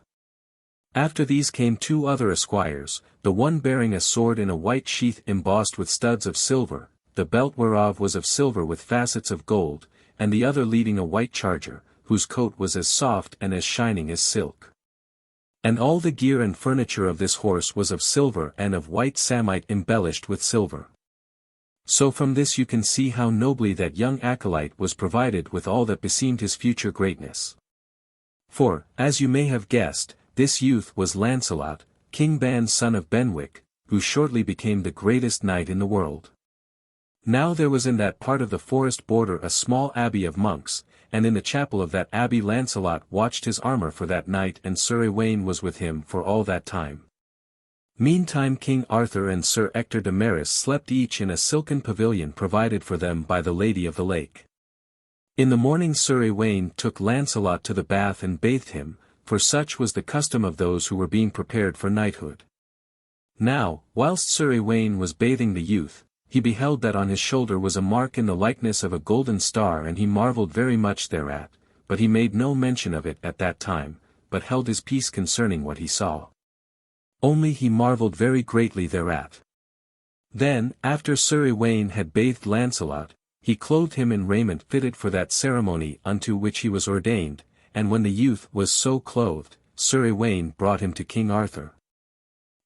After these came two other esquires, the one bearing a sword in a white sheath embossed with studs of silver, the belt whereof was of silver with facets of gold, and the other leading a white charger, whose coat was as soft and as shining as silk. And all the gear and furniture of this horse was of silver and of white samite embellished with silver. So from this you can see how nobly that young acolyte was provided with all that beseemed his future greatness. For, as you may have guessed, this youth was Launcelot, King Ban's son of Benwick, who shortly became the greatest knight in the world. Now there was in that part of the forest border a small abbey of monks, and in the chapel of that abbey Launcelot watched his armour for that night, and Sir Ewaine was with him for all that time. Meantime King Arthur and Sir Ector de Maris slept each in a silken pavilion provided for them by the Lady of the Lake. In the morning Sir Ewaine took Launcelot to the bath and bathed him, for such was the custom of those who were being prepared for knighthood. Now, whilst Sir Ewaine was bathing the youth, he beheld that on his shoulder was a mark in the likeness of a golden star, and he marvelled very much thereat, but he made no mention of it at that time, but held his peace concerning what he saw. Only he marvelled very greatly thereat. Then, after Sir Ewaine had bathed Launcelot, he clothed him in raiment fitted for that ceremony unto which he was ordained, and when the youth was so clothed, Sir Ewaine brought him to King Arthur.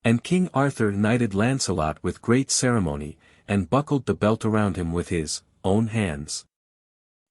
And King Arthur knighted Launcelot with great ceremony, and buckled the belt around him with his own hands.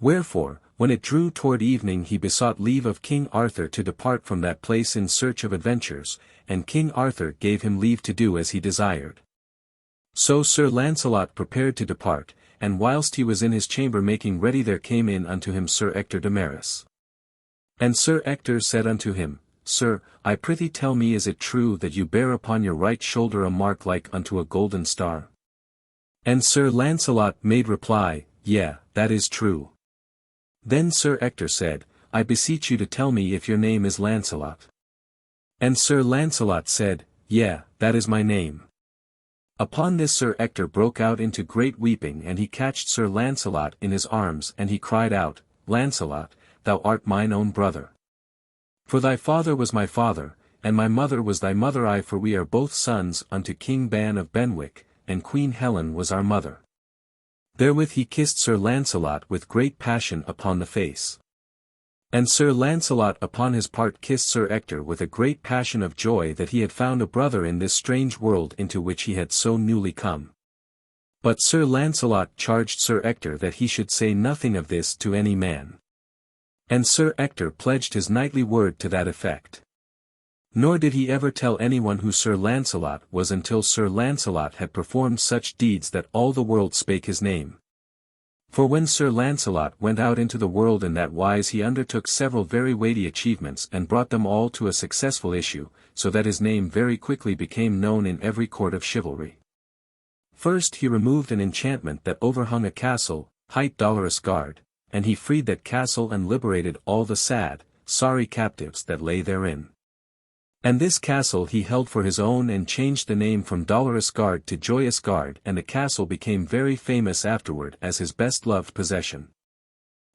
Wherefore, when it drew toward evening he besought leave of King Arthur to depart from that place in search of adventures, and King Arthur gave him leave to do as he desired. So Sir Launcelot prepared to depart, and whilst he was in his chamber making ready there came in unto him Sir Ector de Maris. And Sir Ector said unto him, Sir, I prithee tell me is it true that you bear upon your right shoulder a mark like unto a golden star? And Sir Launcelot made reply, Yea, that is true. Then Sir Ector said, I beseech you to tell me if your name is Launcelot. And Sir Launcelot said, Yea, that is my name. Upon this Sir Ector broke out into great weeping and he catched Sir Launcelot in his arms and he cried out, Launcelot, thou art mine own brother. For thy father was my father, and my mother was thy mother for we are both sons unto King Ban of Benwick, and Queen Helen was our mother. Therewith he kissed Sir Launcelot with great passion upon the face. And Sir Launcelot upon his part kissed Sir Ector with a great passion of joy that he had found a brother in this strange world into which he had so newly come. But Sir Launcelot charged Sir Ector that he should say nothing of this to any man. And Sir Ector pledged his knightly word to that effect. Nor did he ever tell anyone who Sir Launcelot was until Sir Launcelot had performed such deeds that all the world spake his name. For when Sir Launcelot went out into the world in that wise he undertook several very weighty achievements and brought them all to a successful issue, so that his name very quickly became known in every court of chivalry. First he removed an enchantment that overhung a castle, hight Dolorous Guard, and he freed that castle and liberated all the sad, sorry captives that lay therein. And this castle he held for his own and changed the name from Dolorous Guard to Joyous Guard and the castle became very famous afterward as his best loved possession.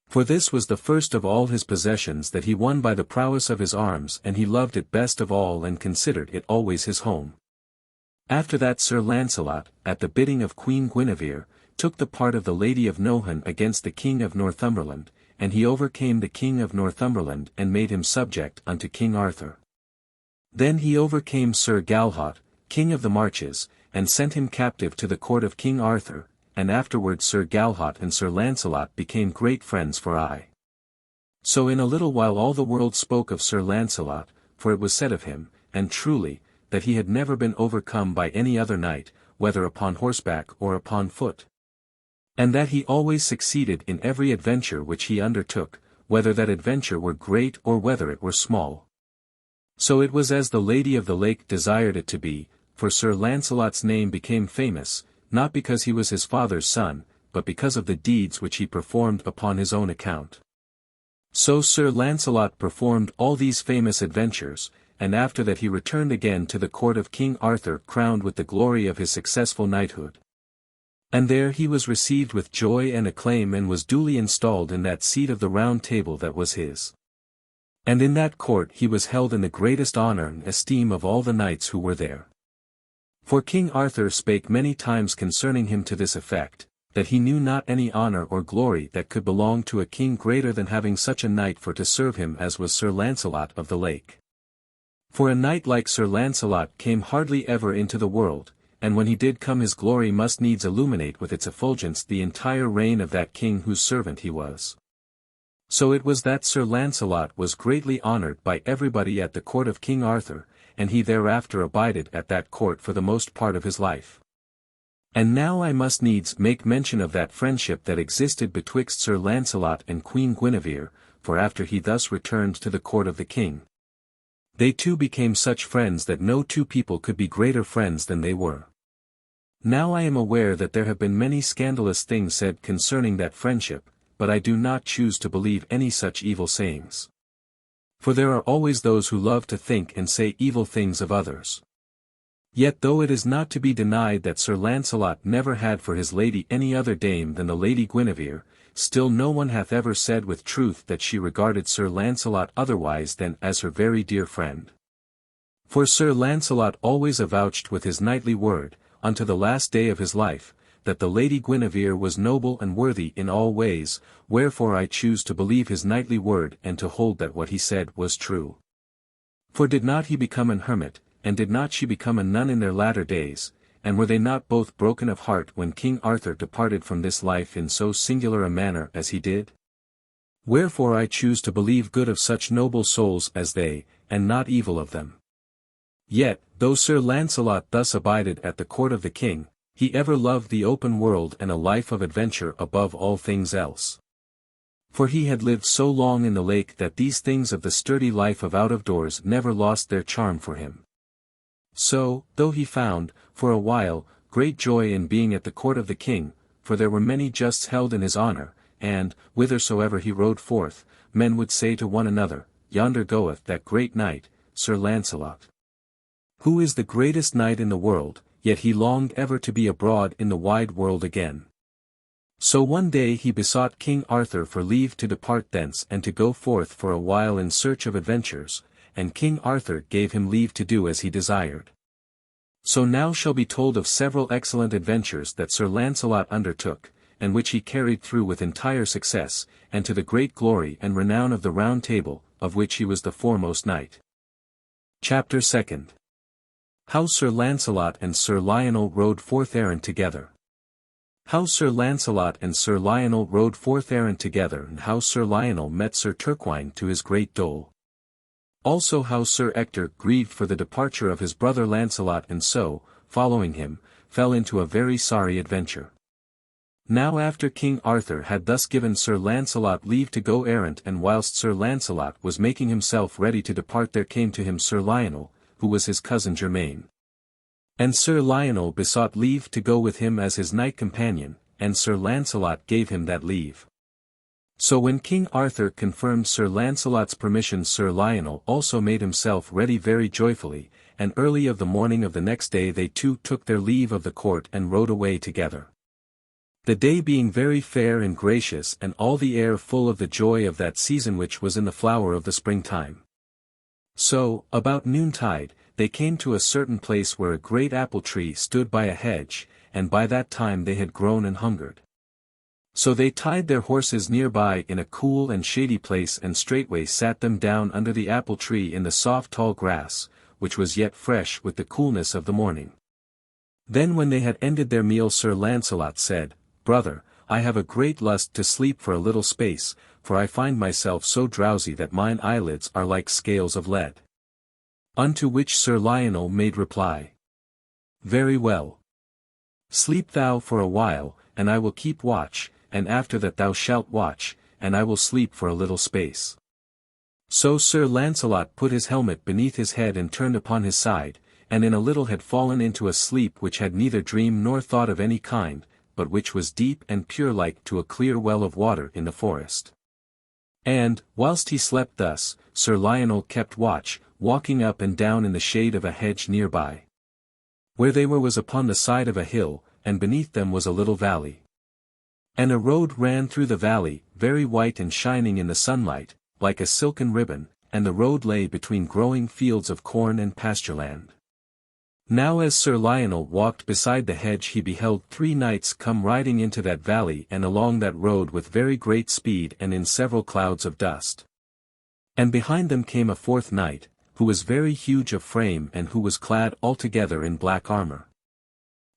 For this was the first of all his possessions that he won by the prowess of his arms and he loved it best of all and considered it always his home. After that Sir Launcelot, at the bidding of Queen Guinevere, took the part of the Lady of Nohan against the King of Northumberland, and he overcame the King of Northumberland and made him subject unto King Arthur. Then he overcame Sir Galahad, King of the Marches, and sent him captive to the court of King Arthur, and afterward Sir Galahad and Sir Launcelot became great friends for aye. So in a little while all the world spoke of Sir Launcelot, for it was said of him, and truly, that he had never been overcome by any other knight, whether upon horseback or upon foot. And that he always succeeded in every adventure which he undertook, whether that adventure were great or whether it were small. So it was as the Lady of the Lake desired it to be, for Sir Launcelot's name became famous, not because he was his father's son, but because of the deeds which he performed upon his own account. So Sir Launcelot performed all these famous adventures, and after that he returned again to the court of King Arthur crowned with the glory of his successful knighthood. And there he was received with joy and acclaim and was duly installed in that seat of the Round Table that was his. And in that court he was held in the greatest honour and esteem of all the knights who were there. For King Arthur spake many times concerning him to this effect, that he knew not any honour or glory that could belong to a king greater than having such a knight for to serve him as was Sir Launcelot of the Lake. For a knight like Sir Launcelot came hardly ever into the world, and when he did come his glory must needs illuminate with its effulgence the entire reign of that king whose servant he was. So it was that Sir Launcelot was greatly honoured by everybody at the court of King Arthur, and he thereafter abided at that court for the most part of his life. And now I must needs make mention of that friendship that existed betwixt Sir Launcelot and Queen Guinevere, for after he thus returned to the court of the king, they two became such friends that no two people could be greater friends than they were. Now I am aware that there have been many scandalous things said concerning that friendship, but I do not choose to believe any such evil sayings. For there are always those who love to think and say evil things of others. Yet though it is not to be denied that Sir Launcelot never had for his lady any other dame than the Lady Guinevere, still no one hath ever said with truth that she regarded Sir Launcelot otherwise than as her very dear friend. For Sir Launcelot always avouched with his knightly word, unto the last day of his life, that the Lady Guinevere was noble and worthy in all ways, wherefore I choose to believe his knightly word and to hold that what he said was true. For did not he become an hermit, and did not she become a nun in their latter days, and were they not both broken of heart when King Arthur departed from this life in so singular a manner as he did? Wherefore I choose to believe good of such noble souls as they, and not evil of them. Yet, though Sir Launcelot thus abided at the court of the king, he ever loved the open world and a life of adventure above all things else. For he had lived so long in the lake that these things of the sturdy life of out-of-doors never lost their charm for him. So, though he found, for a while, great joy in being at the court of the king, for there were many justs held in his honour, and, whithersoever he rode forth, men would say to one another, Yonder goeth that great knight, Sir Launcelot. Who is the greatest knight in the world, yet he longed ever to be abroad in the wide world again. So one day he besought King Arthur for leave to depart thence and to go forth for a while in search of adventures, and King Arthur gave him leave to do as he desired. So now shall be told of several excellent adventures that Sir Launcelot undertook, and which he carried through with entire success, and to the great glory and renown of the Round Table, of which he was the foremost knight. Chapter 2. How Sir Launcelot and Sir Lionel rode forth errant together. How Sir Launcelot and Sir Lionel rode forth errant together, and how Sir Lionel met Sir Turquine to his great dole. Also how Sir Ector grieved for the departure of his brother Launcelot and so, following him, fell into a very sorry adventure. Now after King Arthur had thus given Sir Launcelot leave to go errant, and whilst Sir Launcelot was making himself ready to depart, there came to him Sir Lionel, who was his cousin germain. And Sir Lionel besought leave to go with him as his knight companion, and Sir Launcelot gave him that leave. So when King Arthur confirmed Sir Launcelot's permission, Sir Lionel also made himself ready very joyfully, and early of the morning of the next day they two took their leave of the court and rode away together. The day being very fair and gracious, and all the air full of the joy of that season which was in the flower of the springtime. So, about noontide, they came to a certain place where a great apple tree stood by a hedge, and by that time they had grown and hungered. So they tied their horses nearby in a cool and shady place, and straightway sat them down under the apple tree in the soft tall grass, which was yet fresh with the coolness of the morning. Then when they had ended their meal, Sir Launcelot said, Brother, I have a great lust to sleep for a little space, for I find myself so drowsy that mine eyelids are like scales of lead. Unto which Sir Lionel made reply. Very well. Sleep thou for a while, and I will keep watch, and after that thou shalt watch, and I will sleep for a little space. So Sir Launcelot put his helmet beneath his head and turned upon his side, and in a little had fallen into a sleep which had neither dream nor thought of any kind, but which was deep and pure like to a clear well of water in the forest. And, whilst he slept thus, Sir Lionel kept watch, walking up and down in the shade of a hedge nearby. Where they were was upon the side of a hill, and beneath them was a little valley. And a road ran through the valley, very white and shining in the sunlight, like a silken ribbon, and the road lay between growing fields of corn and pastureland. Now as Sir Lionel walked beside the hedge, he beheld 3 knights come riding into that valley and along that road with very great speed and in several clouds of dust. And behind them came a 4th knight, who was very huge of frame and who was clad altogether in black armour.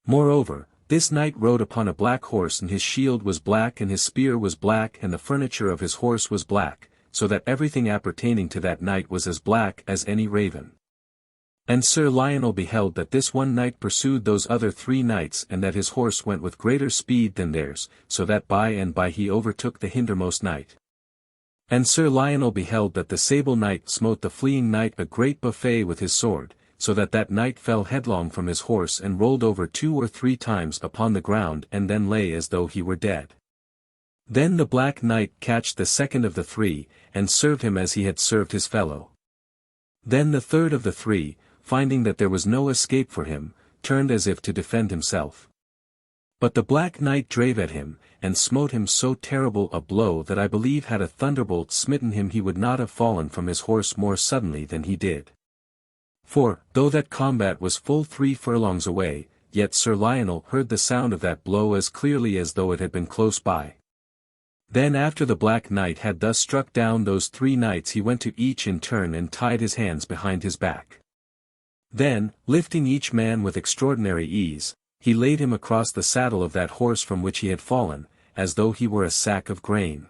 Moreover, this knight rode upon a black horse, and his shield was black and his spear was black and the furniture of his horse was black, so that everything appertaining to that knight was as black as any raven. And Sir Lionel beheld that this one knight pursued those other 3 knights, and that his horse went with greater speed than theirs, so that by and by he overtook the hindermost knight. And Sir Lionel beheld that the sable knight smote the fleeing knight a great buffet with his sword, so that that knight fell headlong from his horse and rolled over 2 or 3 times upon the ground, and then lay as though he were dead. Then the black knight catched the second of the 3, and served him as he had served his fellow. Then the third of the 3, finding that there was no escape for him, turned as if to defend himself. But the black knight drave at him, and smote him so terrible a blow that I believe had a thunderbolt smitten him he would not have fallen from his horse more suddenly than he did. For, though that combat was full 3 furlongs away, yet Sir Lionel heard the sound of that blow as clearly as though it had been close by. Then after the black knight had thus struck down those 3 knights, he went to each in turn and tied his hands behind his back. Then, lifting each man with extraordinary ease, he laid him across the saddle of that horse from which he had fallen, as though he were a sack of grain.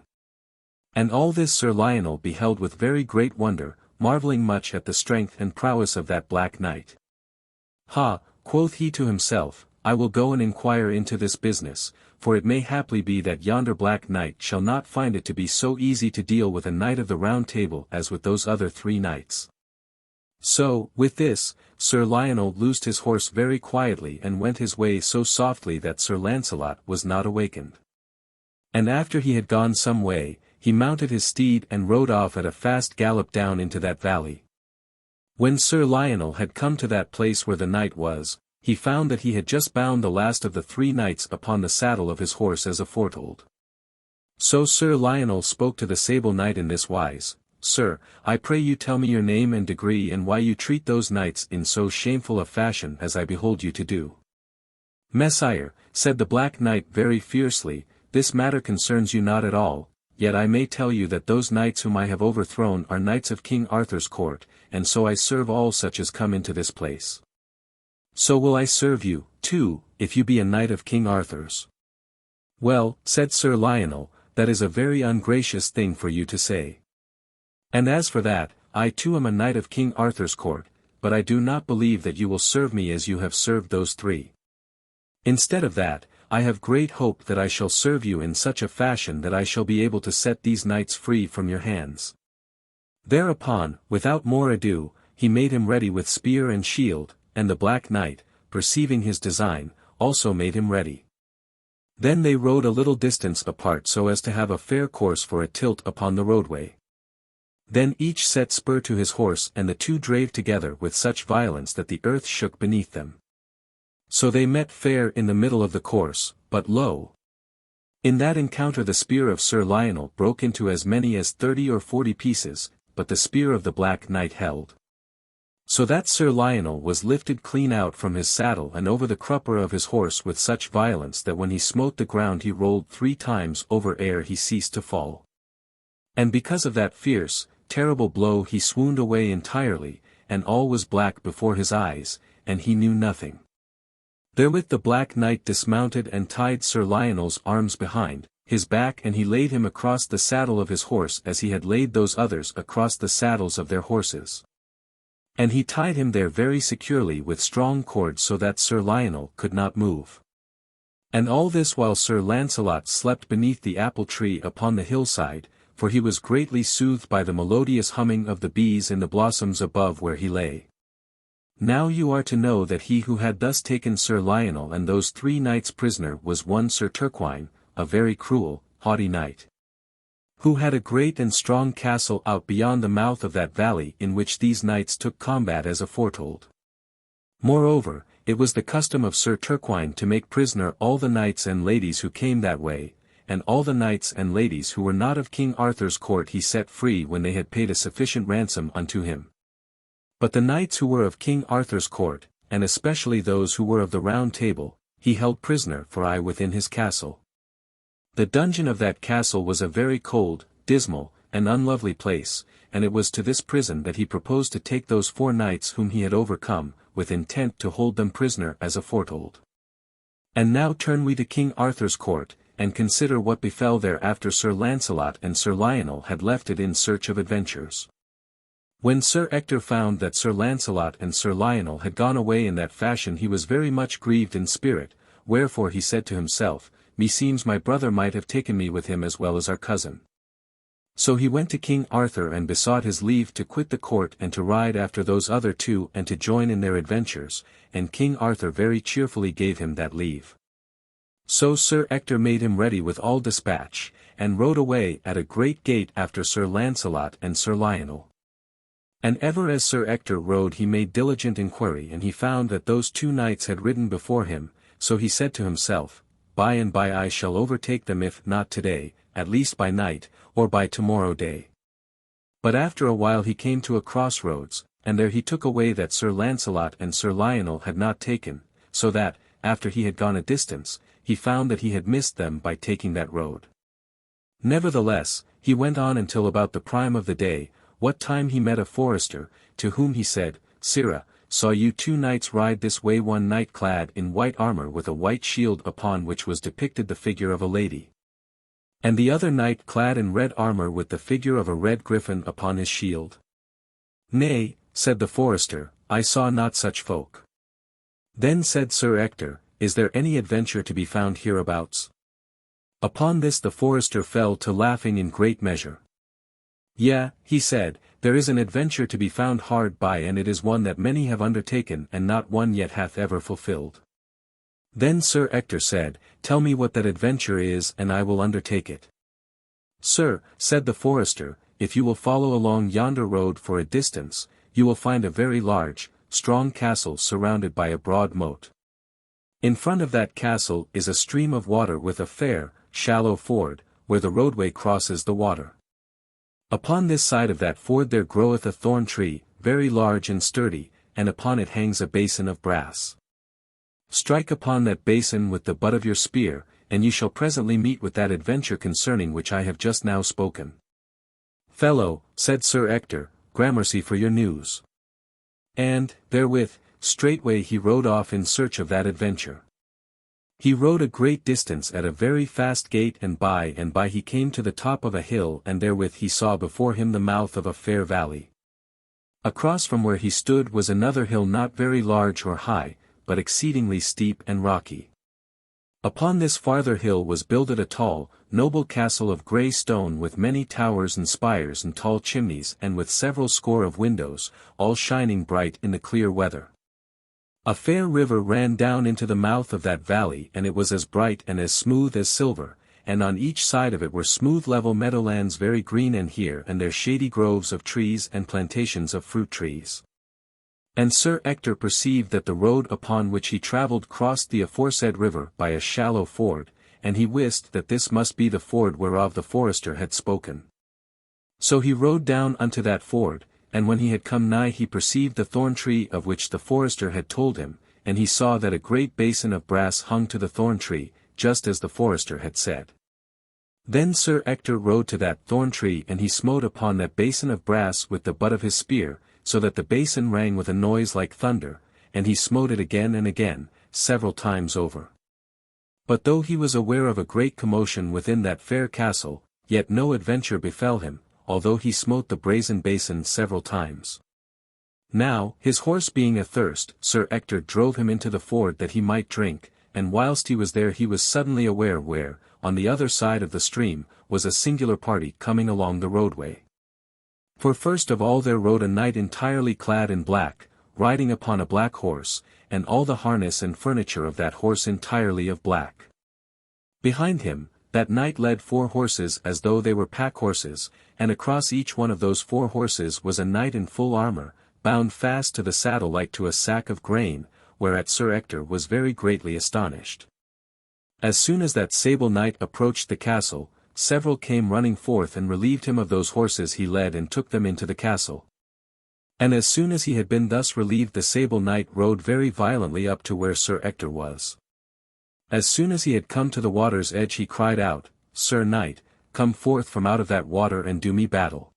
And all this Sir Lionel beheld with very great wonder, marvelling much at the strength and prowess of that black knight. Ha, quoth he to himself, I will go and inquire into this business, for it may haply be that yonder black knight shall not find it to be so easy to deal with a knight of the Round Table as with those other 3 knights. So, with this, Sir Lionel loosed his horse very quietly and went his way so softly that Sir Launcelot was not awakened. And after he had gone some way, he mounted his steed and rode off at a fast gallop down into that valley. When Sir Lionel had come to that place where the knight was, he found that he had just bound the last of the 3 knights upon the saddle of his horse as aforetold. So Sir Lionel spoke to the Sable Knight in this wise, Sir, I pray you tell me your name and degree and why you treat those knights in so shameful a fashion as I behold you to do. Messire, said the Black Knight very fiercely, this matter concerns you not at all, yet I may tell you that those knights whom I have overthrown are knights of King Arthur's court, and so I serve all such as come into this place. So will I serve you, too, if you be a knight of King Arthur's. Well, said Sir Lionel, that is a very ungracious thing for you to say. And as for that, I too am a knight of King Arthur's court, but I do not believe that you will serve me as you have served those 3. Instead of that, I have great hope that I shall serve you in such a fashion that I shall be able to set these knights free from your hands. Thereupon, without more ado, he made him ready with spear and shield, and the Black Knight, perceiving his design, also made him ready. Then they rode a little distance apart so as to have a fair course for a tilt upon the roadway. Then each set spur to his horse and the 2 drave together with such violence that the earth shook beneath them. So they met fair in the middle of the course, but lo! In that encounter the spear of Sir Lionel broke into as many as 30 or 40 pieces, but the spear of the Black Knight held. So that Sir Lionel was lifted clean out from his saddle and over the crupper of his horse with such violence that when he smote the ground he rolled 3 times over ere he ceased to fall. And because of that fierce, terrible blow he swooned away entirely, and all was black before his eyes, and he knew nothing. Therewith the Black Knight dismounted and tied Sir Lionel's arms behind his back and he laid him across the saddle of his horse as he had laid those others across the saddles of their horses. And he tied him there very securely with strong cords so that Sir Lionel could not move. And all this while Sir Launcelot slept beneath the apple tree upon the hillside, for he was greatly soothed by the melodious humming of the bees in the blossoms above where he lay. Now you are to know that he who had thus taken Sir Lionel and those 3 knights prisoner was one Sir Turquine, a very cruel, haughty knight, who had a great and strong castle out beyond the mouth of that valley in which these knights took combat as aforetold. Moreover, it was the custom of Sir Turquine to make prisoner all the knights and ladies who came that way, and all the knights and ladies who were not of King Arthur's court he set free when they had paid a sufficient ransom unto him. But the knights who were of King Arthur's court, and especially those who were of the Round Table, he held prisoner for aye within his castle. The dungeon of that castle was a very cold, dismal, and unlovely place, and it was to this prison that he proposed to take those 4 knights whom he had overcome, with intent to hold them prisoner as aforetold. And now turn we to King Arthur's court, and consider what befell there after Sir Launcelot and Sir Lionel had left it in search of adventures. When Sir Ector found that Sir Launcelot and Sir Lionel had gone away in that fashion he was very much grieved in spirit, wherefore he said to himself, Meseems my brother might have taken me with him as well as our cousin. So he went to King Arthur and besought his leave to quit the court and to ride after those other 2 and to join in their adventures, and King Arthur very cheerfully gave him that leave. So Sir Ector made him ready with all dispatch, and rode away at a great gait after Sir Launcelot and Sir Lionel. And ever as Sir Ector rode he made diligent inquiry and he found that those 2 knights had ridden before him, so he said to himself, By and by I shall overtake them if not today, at least by night, or by tomorrow day. But after a while he came to a crossroads, and there he took a way that Sir Launcelot and Sir Lionel had not taken, so that, after he had gone a distance, he found that he had missed them by taking that road. Nevertheless, he went on until about the prime of the day, what time he met a forester, to whom he said, Sirrah, saw you 2 knights ride this way, one knight clad in white armor with a white shield upon which was depicted the figure of a lady. And the other knight clad in red armour with the figure of a red griffin upon his shield. Nay, said the forester, I saw not such folk. Then said Sir Ector, is there any adventure to be found hereabouts? Upon this the forester fell to laughing in great measure. Yea, he said, there is an adventure to be found hard by, and it is one that many have undertaken and not one yet hath ever fulfilled. Then Sir Ector said, tell me what that adventure is and I will undertake it. Sir, said the forester, if you will follow along yonder road for a distance, you will find a very large, strong castle surrounded by a broad moat. In front of that castle is a stream of water with a fair, shallow ford, where the roadway crosses the water. Upon this side of that ford there groweth a thorn tree, very large and sturdy, and upon it hangs a basin of brass. Strike upon that basin with the butt of your spear, and you shall presently meet with that adventure concerning which I have just now spoken. Fellow, said Sir Ector, gramercy for your news. And, therewith, straightway he rode off in search of that adventure. He rode a great distance at a very fast gait, and by he came to the top of a hill, and therewith he saw before him the mouth of a fair valley. Across from where he stood was another hill not very large or high, but exceedingly steep and rocky. Upon this farther hill was builded a tall, noble castle of grey stone with many towers and spires and tall chimneys and with several score of windows, all shining bright in the clear weather. A fair river ran down into the mouth of that valley, and it was as bright and as smooth as silver, and on each side of it were smooth level meadowlands very green, and here and there shady groves of trees and plantations of fruit trees. And Sir Ector perceived that the road upon which he travelled crossed the aforesaid river by a shallow ford, and he wist that this must be the ford whereof the forester had spoken. So he rode down unto that ford, and when he had come nigh he perceived the thorn tree of which the forester had told him, and he saw that a great basin of brass hung to the thorn tree, just as the forester had said. Then Sir Ector rode to that thorn tree, and he smote upon that basin of brass with the butt of his spear, so that the basin rang with a noise like thunder, and he smote it again and again, several times over. But though he was aware of a great commotion within that fair castle, yet no adventure befell him, although he smote the brazen basin several times. Now, his horse being athirst, Sir Ector drove him into the ford that he might drink, and whilst he was there he was suddenly aware where, on the other side of the stream, was a singular party coming along the roadway. For first of all there rode a knight entirely clad in black, riding upon a black horse, and all the harness and furniture of that horse entirely of black. Behind him, that knight led 4 horses as though they were pack horses, and across each one of those 4 horses was a knight in full armour, bound fast to the saddle like to a sack of grain, whereat Sir Ector was very greatly astonished. As soon as that sable knight approached the castle, several came running forth and relieved him of those horses he led and took them into the castle. And as soon as he had been thus relieved the sable knight rode very violently up to where Sir Ector was. As soon as he had come to the water's edge he cried out, Sir Knight, come forth from out of that water and do me battle.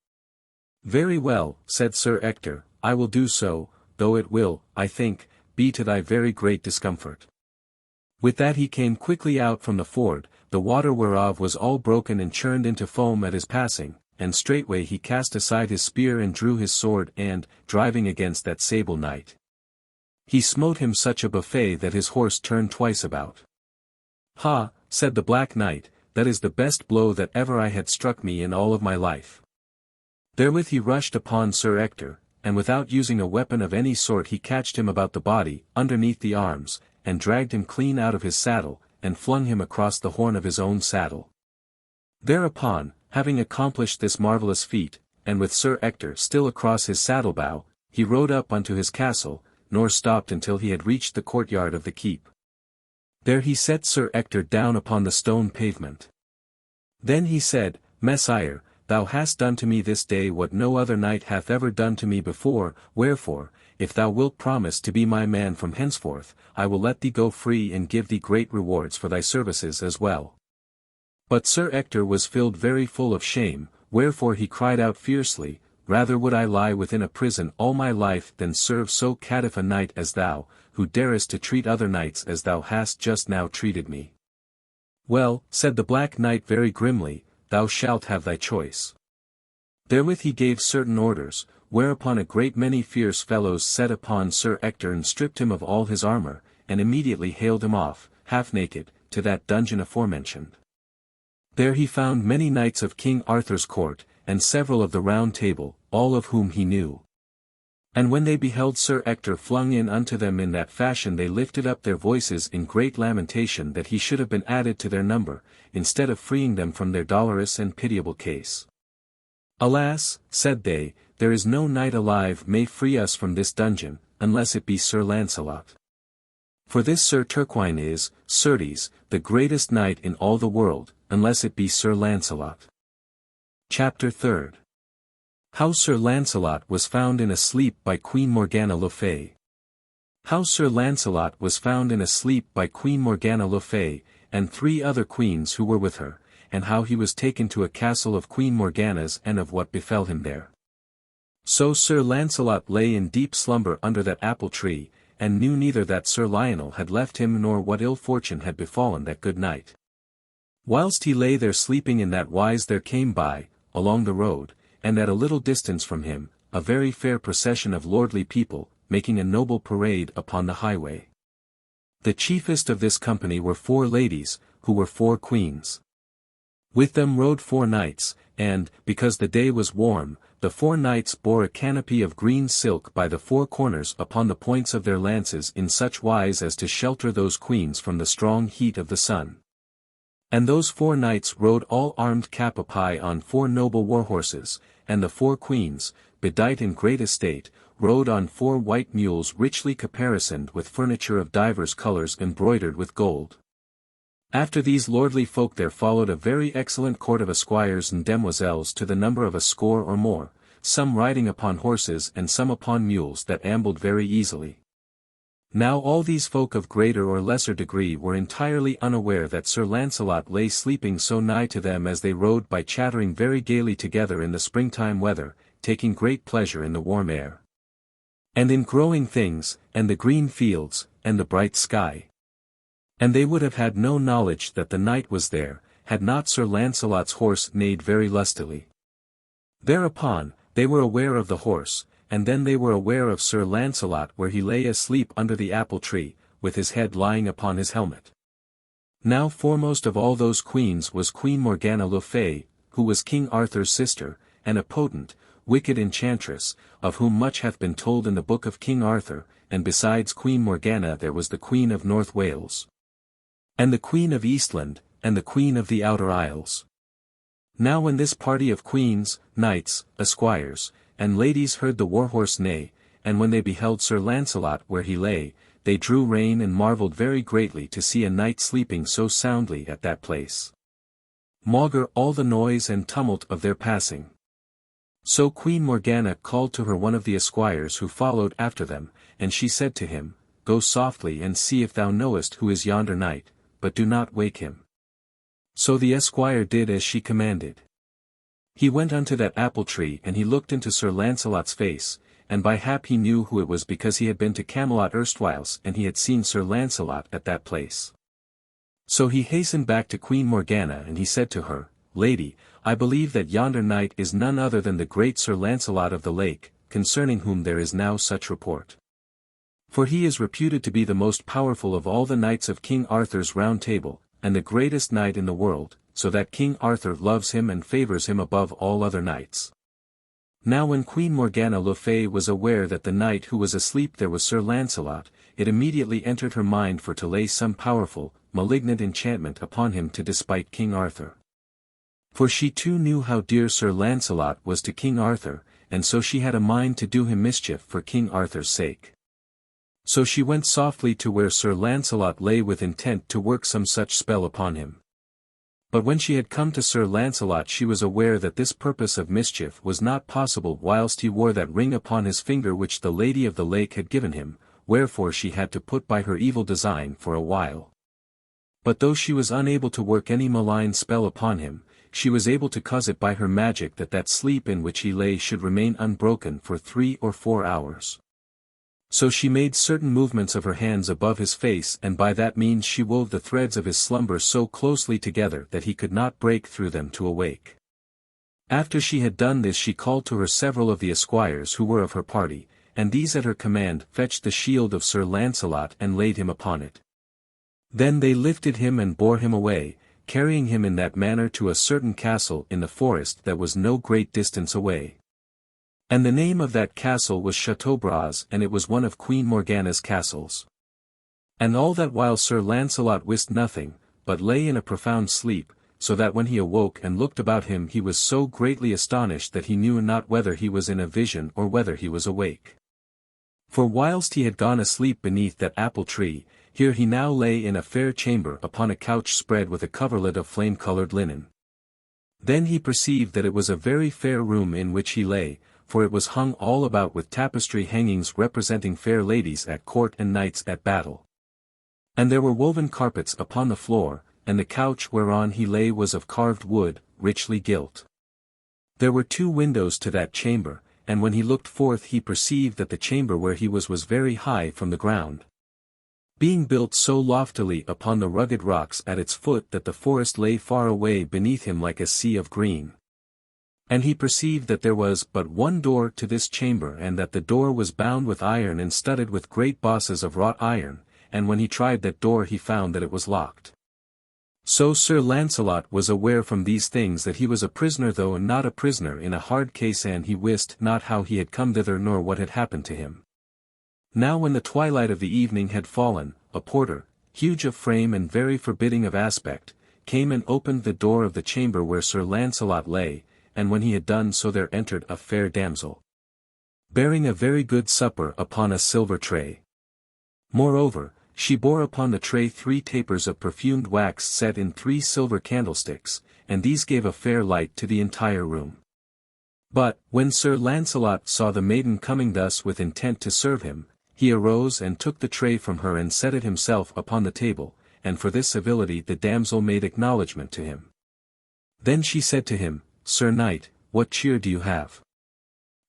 Very well, said Sir Ector, I will do so, though it will, I think, be to thy very great discomfort. With that he came quickly out from the ford, the water whereof was all broken and churned into foam at his passing, and straightway he cast aside his spear and drew his sword and, driving against that sable knight, he smote him such a buffet that his horse turned twice about. Ha, said the Black Knight, that is the best blow that ever I had struck me in all of my life. Therewith he rushed upon Sir Ector, and without using a weapon of any sort he catched him about the body, underneath the arms, and dragged him clean out of his saddle, and flung him across the horn of his own saddle. Thereupon, having accomplished this marvellous feat, and with Sir Ector still across his saddle-bow, he rode up unto his castle, nor stopped until he had reached the courtyard of the keep. There he set Sir Ector down upon the stone pavement. Then he said, Messire, thou hast done to me this day what no other knight hath ever done to me before, wherefore, if thou wilt promise to be my man from henceforth, I will let thee go free and give thee great rewards for thy services as well. But Sir Ector was filled very full of shame, wherefore he cried out fiercely, Rather would I lie within a prison all my life than serve so caitiff a knight as thou, who darest to treat other knights as thou hast just now treated me. "Well," said the Black Knight very grimly, "thou shalt have thy choice." Therewith he gave certain orders, whereupon a great many fierce fellows set upon Sir Ector and stripped him of all his armour, and immediately haled him off, half naked, to that dungeon aforementioned. There he found many knights of King Arthur's court, and several of the Round Table, all of whom he knew. And when they beheld Sir Ector flung in unto them in that fashion, they lifted up their voices in great lamentation that he should have been added to their number, instead of freeing them from their dolorous and pitiable case. "Alas," said they, "there is no knight alive may free us from this dungeon, unless it be Sir Launcelot. For this Sir Turquine is, certes, the greatest knight in all the world, unless it be Sir Launcelot." Chapter 3. How Sir Launcelot was found in a sleep by Queen Morgana le Fay. How Sir Launcelot was found in a sleep by Queen Morgana le Fay, and 3 other queens who were with her, and how he was taken to a castle of Queen Morgana's, and of what befell him there. So Sir Launcelot lay in deep slumber under that apple tree, and knew neither that Sir Lionel had left him nor what ill fortune had befallen that good knight. Whilst he lay there sleeping in that wise, there came by, along the road, and at a little distance from him, a very fair procession of lordly people, making a noble parade upon the highway. The chiefest of this company were 4 ladies, who were 4 queens. With them rode 4 knights, and, because the day was warm, the 4 knights bore a canopy of green silk by the 4 corners upon the points of their lances in such wise as to shelter those queens from the strong heat of the sun. And those 4 knights rode all armed cap a pie on 4 noble war horses, and the 4 queens, bedight in great estate, rode on 4 white mules richly caparisoned with furniture of divers colours embroidered with gold. After these lordly folk there followed a very excellent court of esquires and demoiselles to the number of a score or more, some riding upon horses and some upon mules that ambled very easily. Now all these folk of greater or lesser degree were entirely unaware that Sir Launcelot lay sleeping so nigh to them as they rode by, chattering very gaily together in the springtime weather, taking great pleasure in the warm air, and in growing things, and the green fields, and the bright sky. And they would have had no knowledge that the knight was there, had not Sir Launcelot's horse neighed very lustily. Thereupon, they were aware of the horse, and then they were aware of Sir Launcelot where he lay asleep under the apple tree, with his head lying upon his helmet. Now foremost of all those queens was Queen Morgana le Fay, who was King Arthur's sister, and a potent, wicked enchantress, of whom much hath been told in the book of King Arthur, and besides Queen Morgana there was the Queen of North Wales, and the Queen of Eastland, and the Queen of the Outer Isles. Now when this party of queens, knights, esquires, and ladies heard the warhorse neigh, and when they beheld Sir Launcelot where he lay, they drew rein and marvelled very greatly to see a knight sleeping so soundly at that place, maugre all the noise and tumult of their passing. So Queen Morgana called to her one of the esquires who followed after them, and she said to him, "Go softly and see if thou knowest who is yonder knight, but do not wake him." So the esquire did as she commanded. He went unto that apple tree and he looked into Sir Launcelot's face, and by hap he knew who it was because he had been to Camelot erstwhiles and he had seen Sir Launcelot at that place. So he hastened back to Queen Morgana and he said to her, "Lady, I believe that yonder knight is none other than the great Sir Launcelot of the Lake, concerning whom there is now such report. For he is reputed to be the most powerful of all the knights of King Arthur's Round Table, and the greatest knight in the world, so that King Arthur loves him and favours him above all other knights." Now when Queen Morgana le Fay was aware that the knight who was asleep there was Sir Launcelot, it immediately entered her mind for to lay some powerful, malignant enchantment upon him to despite King Arthur. For she too knew how dear Sir Launcelot was to King Arthur, and so she had a mind to do him mischief for King Arthur's sake. So she went softly to where Sir Launcelot lay with intent to work some such spell upon him. But when she had come to Sir Launcelot she was aware that this purpose of mischief was not possible whilst he wore that ring upon his finger which the Lady of the Lake had given him, wherefore she had to put by her evil design for a while. But though she was unable to work any malign spell upon him, she was able to cause it by her magic that sleep in which he lay should remain unbroken for 3 or 4 hours. So she made certain movements of her hands above his face, and by that means she wove the threads of his slumber so closely together that he could not break through them to awake. After she had done this she called to her several of the esquires who were of her party, and these at her command fetched the shield of Sir Launcelot and laid him upon it. Then they lifted him and bore him away, carrying him in that manner to a certain castle in the forest that was no great distance away. And the name of that castle was Chateaubras, and it was one of Queen Morgana's castles. And all that while Sir Launcelot wist nothing, but lay in a profound sleep, so that when he awoke and looked about him he was so greatly astonished that he knew not whether he was in a vision or whether he was awake. For whilst he had gone asleep beneath that apple tree, here he now lay in a fair chamber upon a couch spread with a coverlet of flame-coloured linen. Then he perceived that it was a very fair room in which he lay, for it was hung all about with tapestry hangings representing fair ladies at court and knights at battle. And there were woven carpets upon the floor, and the couch whereon he lay was of carved wood, richly gilt. There were 2 windows to that chamber, and when he looked forth he perceived that the chamber where he was very high from the ground, being built so loftily upon the rugged rocks at its foot that the forest lay far away beneath him like a sea of green. And he perceived that there was but one door to this chamber, and that the door was bound with iron and studded with great bosses of wrought iron, and when he tried that door he found that it was locked. So Sir Launcelot was aware from these things that he was a prisoner, though not a prisoner in a hard case, and he wist not how he had come thither nor what had happened to him. Now when the twilight of the evening had fallen, a porter, huge of frame and very forbidding of aspect, came and opened the door of the chamber where Sir Launcelot lay, and when he had done so there entered a fair damsel, bearing a very good supper upon a silver tray. Moreover, she bore upon the tray 3 tapers of perfumed wax set in 3 silver candlesticks, and these gave a fair light to the entire room. But, when Sir Launcelot saw the maiden coming thus with intent to serve him, he arose and took the tray from her and set it himself upon the table, and for this civility the damsel made acknowledgment to him. Then she said to him, "Sir Knight, what cheer do you have?"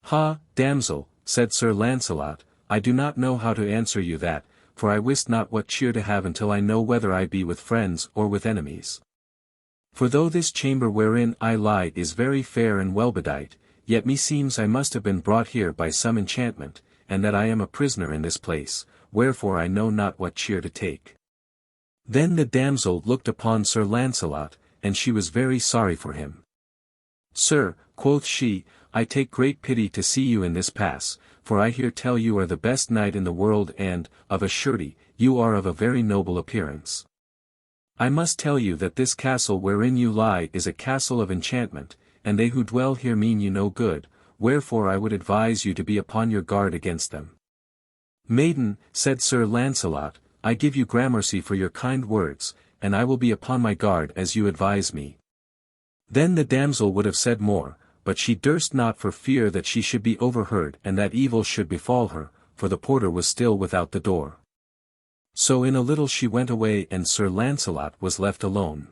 "Ha, damsel," said Sir Launcelot, "I do not know how to answer you that, for I wist not what cheer to have until I know whether I be with friends or with enemies. For though this chamber wherein I lie is very fair and well bedight, yet meseems I must have been brought here by some enchantment, and that I am a prisoner in this place, wherefore I know not what cheer to take." Then the damsel looked upon Sir Launcelot, and she was very sorry for him. "Sir," quoth she, "I take great pity to see you in this pass, for I hear tell you are the best knight in the world, and, of a surety, you are of a very noble appearance. I must tell you that this castle wherein you lie is a castle of enchantment, and they who dwell here mean you no good, wherefore I would advise you to be upon your guard against them." "Maiden," said Sir Launcelot, "I give you gramercy for your kind words, and I will be upon my guard as you advise me." Then the damsel would have said more, but she durst not for fear that she should be overheard and that evil should befall her, for the porter was still without the door. So in a little she went away and Sir Launcelot was left alone.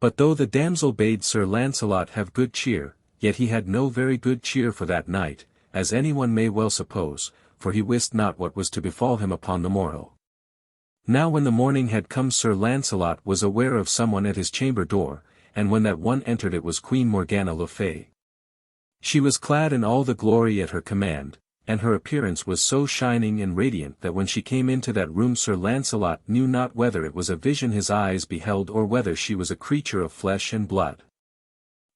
But though the damsel bade Sir Launcelot have good cheer, yet he had no very good cheer for that night, as anyone may well suppose, for he wist not what was to befall him upon the morrow. Now when the morning had come Sir Launcelot was aware of someone at his chamber door, and when that one entered it was Queen Morgana le Fay. She was clad in all the glory at her command, and her appearance was so shining and radiant that when she came into that room Sir Launcelot knew not whether it was a vision his eyes beheld or whether she was a creature of flesh and blood.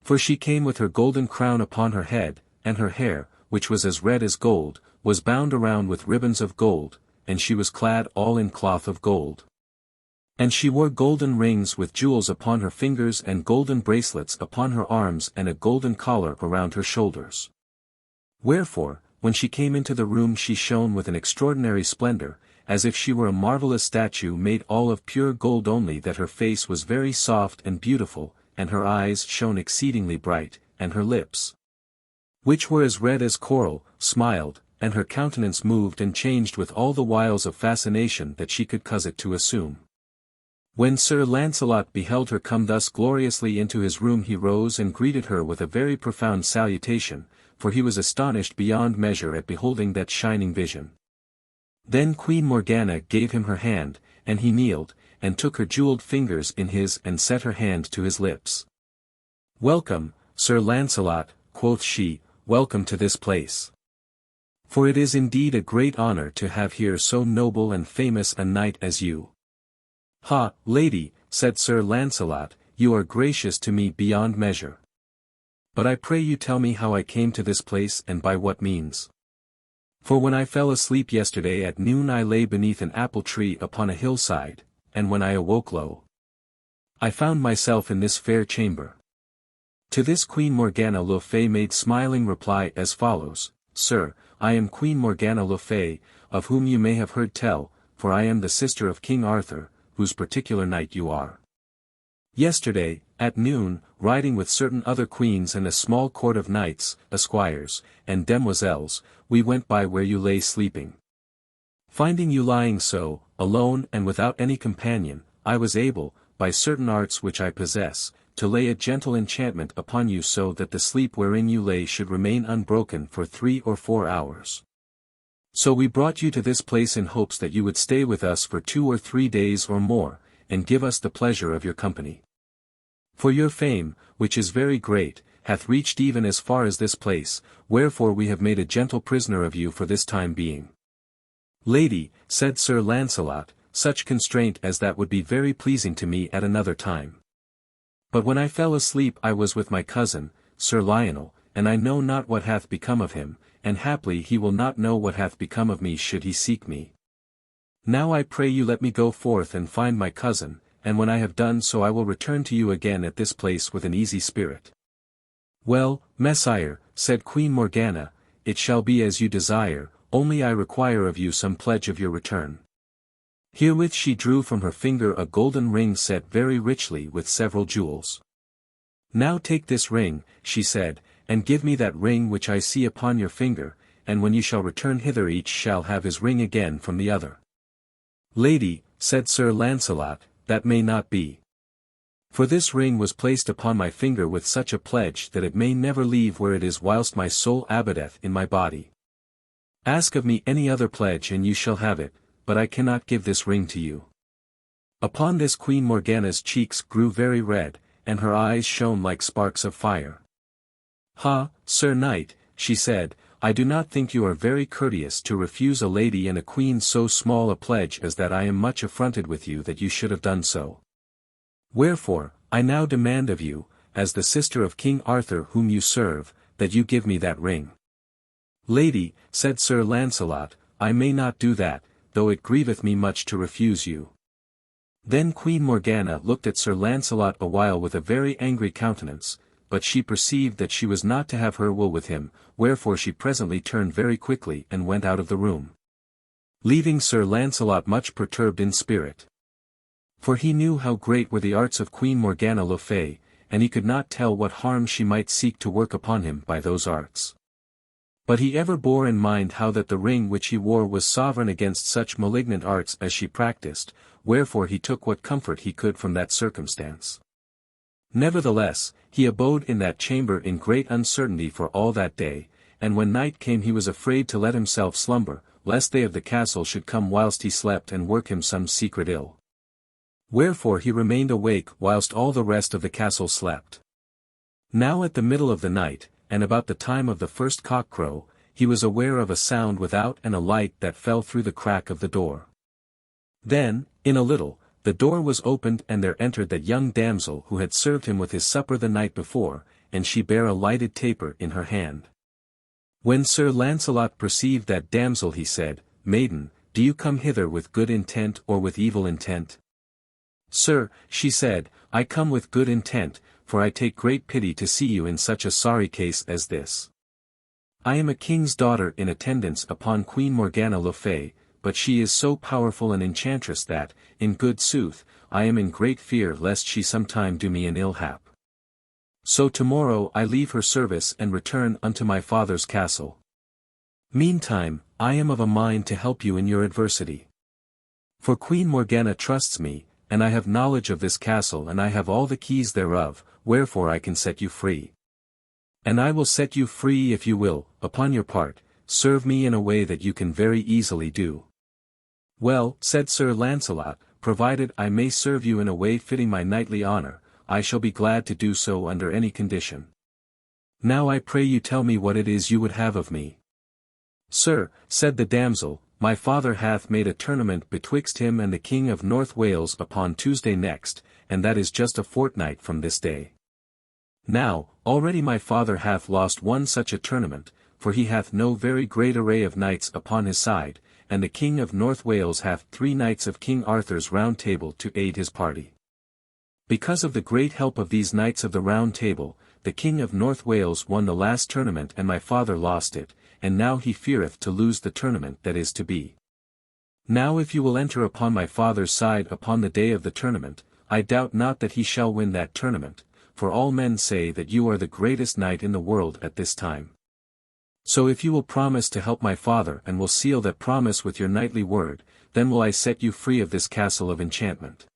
For she came with her golden crown upon her head, and her hair, which was as red as gold, was bound around with ribbons of gold, and she was clad all in cloth of gold. And she wore golden rings with jewels upon her fingers and golden bracelets upon her arms and a golden collar around her shoulders. Wherefore, when she came into the room she shone with an extraordinary splendor, as if she were a marvelous statue made all of pure gold, only that her face was very soft and beautiful, and her eyes shone exceedingly bright, and her lips, which were as red as coral, smiled, and her countenance moved and changed with all the wiles of fascination that she could cause it to assume. When Sir Launcelot beheld her come thus gloriously into his room he rose and greeted her with a very profound salutation, for he was astonished beyond measure at beholding that shining vision. Then Queen Morgana gave him her hand, and he kneeled, and took her jewelled fingers in his and set her hand to his lips. "Welcome, Sir Launcelot," quoth she, "welcome to this place. For it is indeed a great honour to have here so noble and famous a knight as you." "Ha, lady," said Sir Launcelot, "you are gracious to me beyond measure. But I pray you tell me how I came to this place and by what means. For when I fell asleep yesterday at noon I lay beneath an apple tree upon a hillside, and when I awoke lo! I found myself in this fair chamber." To this Queen Morgana le Fay made smiling reply as follows: "Sir, I am Queen Morgana le Fay, of whom you may have heard tell, for I am the sister of King Arthur, whose particular knight you are. Yesterday, at noon, riding with certain other queens and a small court of knights, esquires, and demoiselles, we went by where you lay sleeping. Finding you lying so, alone and without any companion, I was able, by certain arts which I possess, to lay a gentle enchantment upon you so that the sleep wherein you lay should remain unbroken for 3 or 4 hours. So we brought you to this place in hopes that you would stay with us for 2 or 3 days or more, and give us the pleasure of your company. For your fame, which is very great, hath reached even as far as this place, wherefore we have made a gentle prisoner of you for this time being." "Lady," said Sir Launcelot, "such constraint as that would be very pleasing to me at another time. But when I fell asleep I was with my cousin, Sir Lionel, and I know not what hath become of him, and haply he will not know what hath become of me should he seek me. Now I pray you let me go forth and find my cousin, and when I have done so I will return to you again at this place with an easy spirit." "Well, Messire," said Queen Morgana, "it shall be as you desire, only I require of you some pledge of your return." Herewith she drew from her finger a golden ring set very richly with several jewels. "Now take this ring," she said, "and give me that ring which I see upon your finger, and when you shall return hither each shall have his ring again from the other." "Lady," said Sir Launcelot, "that may not be. For this ring was placed upon my finger with such a pledge that it may never leave where it is whilst my soul abideth in my body. Ask of me any other pledge and you shall have it, but I cannot give this ring to you." Upon this Queen Morgana's cheeks grew very red, and her eyes shone like sparks of fire. "Ha, Sir Knight," she said, "I do not think you are very courteous to refuse a lady and a queen so small a pledge as that. I am much affronted with you that you should have done so. Wherefore, I now demand of you, as the sister of King Arthur whom you serve, that you give me that ring." "Lady," said Sir Launcelot, "I may not do that, though it grieveth me much to refuse you." Then Queen Morgana looked at Sir Launcelot a while with a very angry countenance, but she perceived that she was not to have her will with him, wherefore she presently turned very quickly and went out of the room, leaving Sir Launcelot much perturbed in spirit. For he knew how great were the arts of Queen Morgana le Fay, and he could not tell what harm she might seek to work upon him by those arts. But he ever bore in mind how that the ring which he wore was sovereign against such malignant arts as she practised, wherefore he took what comfort he could from that circumstance. Nevertheless, he abode in that chamber in great uncertainty for all that day, and when night came he was afraid to let himself slumber, lest they of the castle should come whilst he slept and work him some secret ill. Wherefore he remained awake whilst all the rest of the castle slept. Now at the middle of the night, and about the time of the first cock-crow, he was aware of a sound without and a light that fell through the crack of the door. Then, in a little, the door was opened and there entered that young damsel who had served him with his supper the night before, and she bare a lighted taper in her hand. When Sir Launcelot perceived that damsel he said, "Maiden, do you come hither with good intent or with evil intent?" "Sir," she said, "I come with good intent, for I take great pity to see you in such a sorry case as this. I am a king's daughter in attendance upon Queen Morgana le Fay, but she is so powerful an enchantress that, in good sooth, I am in great fear lest she sometime do me an ill hap. So tomorrow I leave her service and return unto my father's castle. Meantime, I am of a mind to help you in your adversity. For Queen Morgana trusts me, and I have knowledge of this castle and I have all the keys thereof, wherefore I can set you free. And I will set you free if you will, upon your part, serve me in a way that you can very easily do." Well, said Sir Launcelot, provided I may serve you in a way fitting my knightly honour, I shall be glad to do so under any condition. Now I pray you tell me what it is you would have of me. Sir, said the damsel, my father hath made a tournament betwixt him and the King of North Wales upon Tuesday next, and that is just a fortnight from this day. Now, already my father hath lost one such a tournament, for he hath no very great array of knights upon his side, and the King of North Wales hath 3 knights of King Arthur's Round Table to aid his party. Because of the great help of these knights of the Round Table, the King of North Wales won the last tournament and my father lost it, and now he feareth to lose the tournament that is to be. Now if you will enter upon my father's side upon the day of the tournament, I doubt not that he shall win that tournament, for all men say that you are the greatest knight in the world at this time. So if you will promise to help my father and will seal that promise with your knightly word, then will I set you free of this castle of enchantment.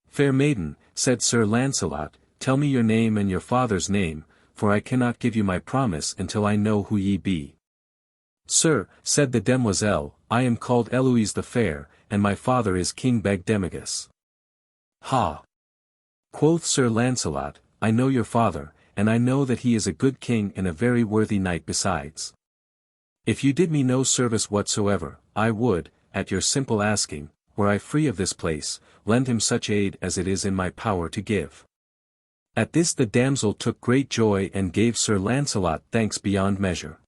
Fair maiden, said Sir Launcelot, tell me your name and your father's name, for I cannot give you my promise until I know who ye be. Sir, said the demoiselle, I am called Eloise the Fair, and my father is King Bagdemagus. Ha! Quoth Sir Launcelot, I know your father, and I know that he is a good king and a very worthy knight besides. If you did me no service whatsoever, I would, at your simple asking, were I free of this place, lend him such aid as it is in my power to give. At this the damsel took great joy and gave Sir Launcelot thanks beyond measure.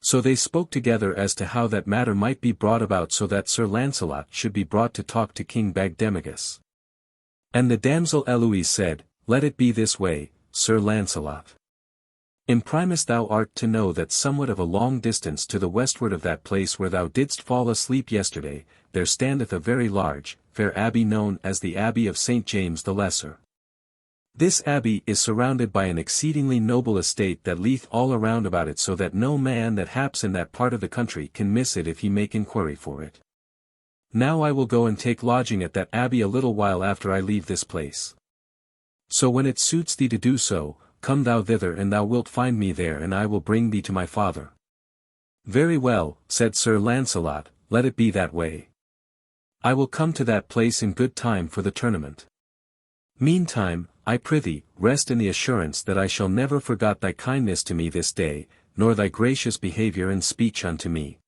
So they spoke together as to how that matter might be brought about so that Sir Launcelot should be brought to talk to King Bagdemagus. And the damsel Eloise said, Let it be this way, Sir Launcelot. Imprimis thou art to know that somewhat of a long distance to the westward of that place where thou didst fall asleep yesterday, there standeth a very large, fair abbey known as the Abbey of St. James the Lesser. This abbey is surrounded by an exceedingly noble estate that leath all around about it so that no man that haps in that part of the country can miss it if he make inquiry for it. Now I will go and take lodging at that abbey a little while after I leave this place. So when it suits thee to do so, come thou thither and thou wilt find me there and I will bring thee to my father. Very well, said Sir Launcelot, let it be that way. I will come to that place in good time for the tournament. Meantime, I prithee, rest in the assurance that I shall never forget thy kindness to me this day, nor thy gracious behaviour and speech unto me.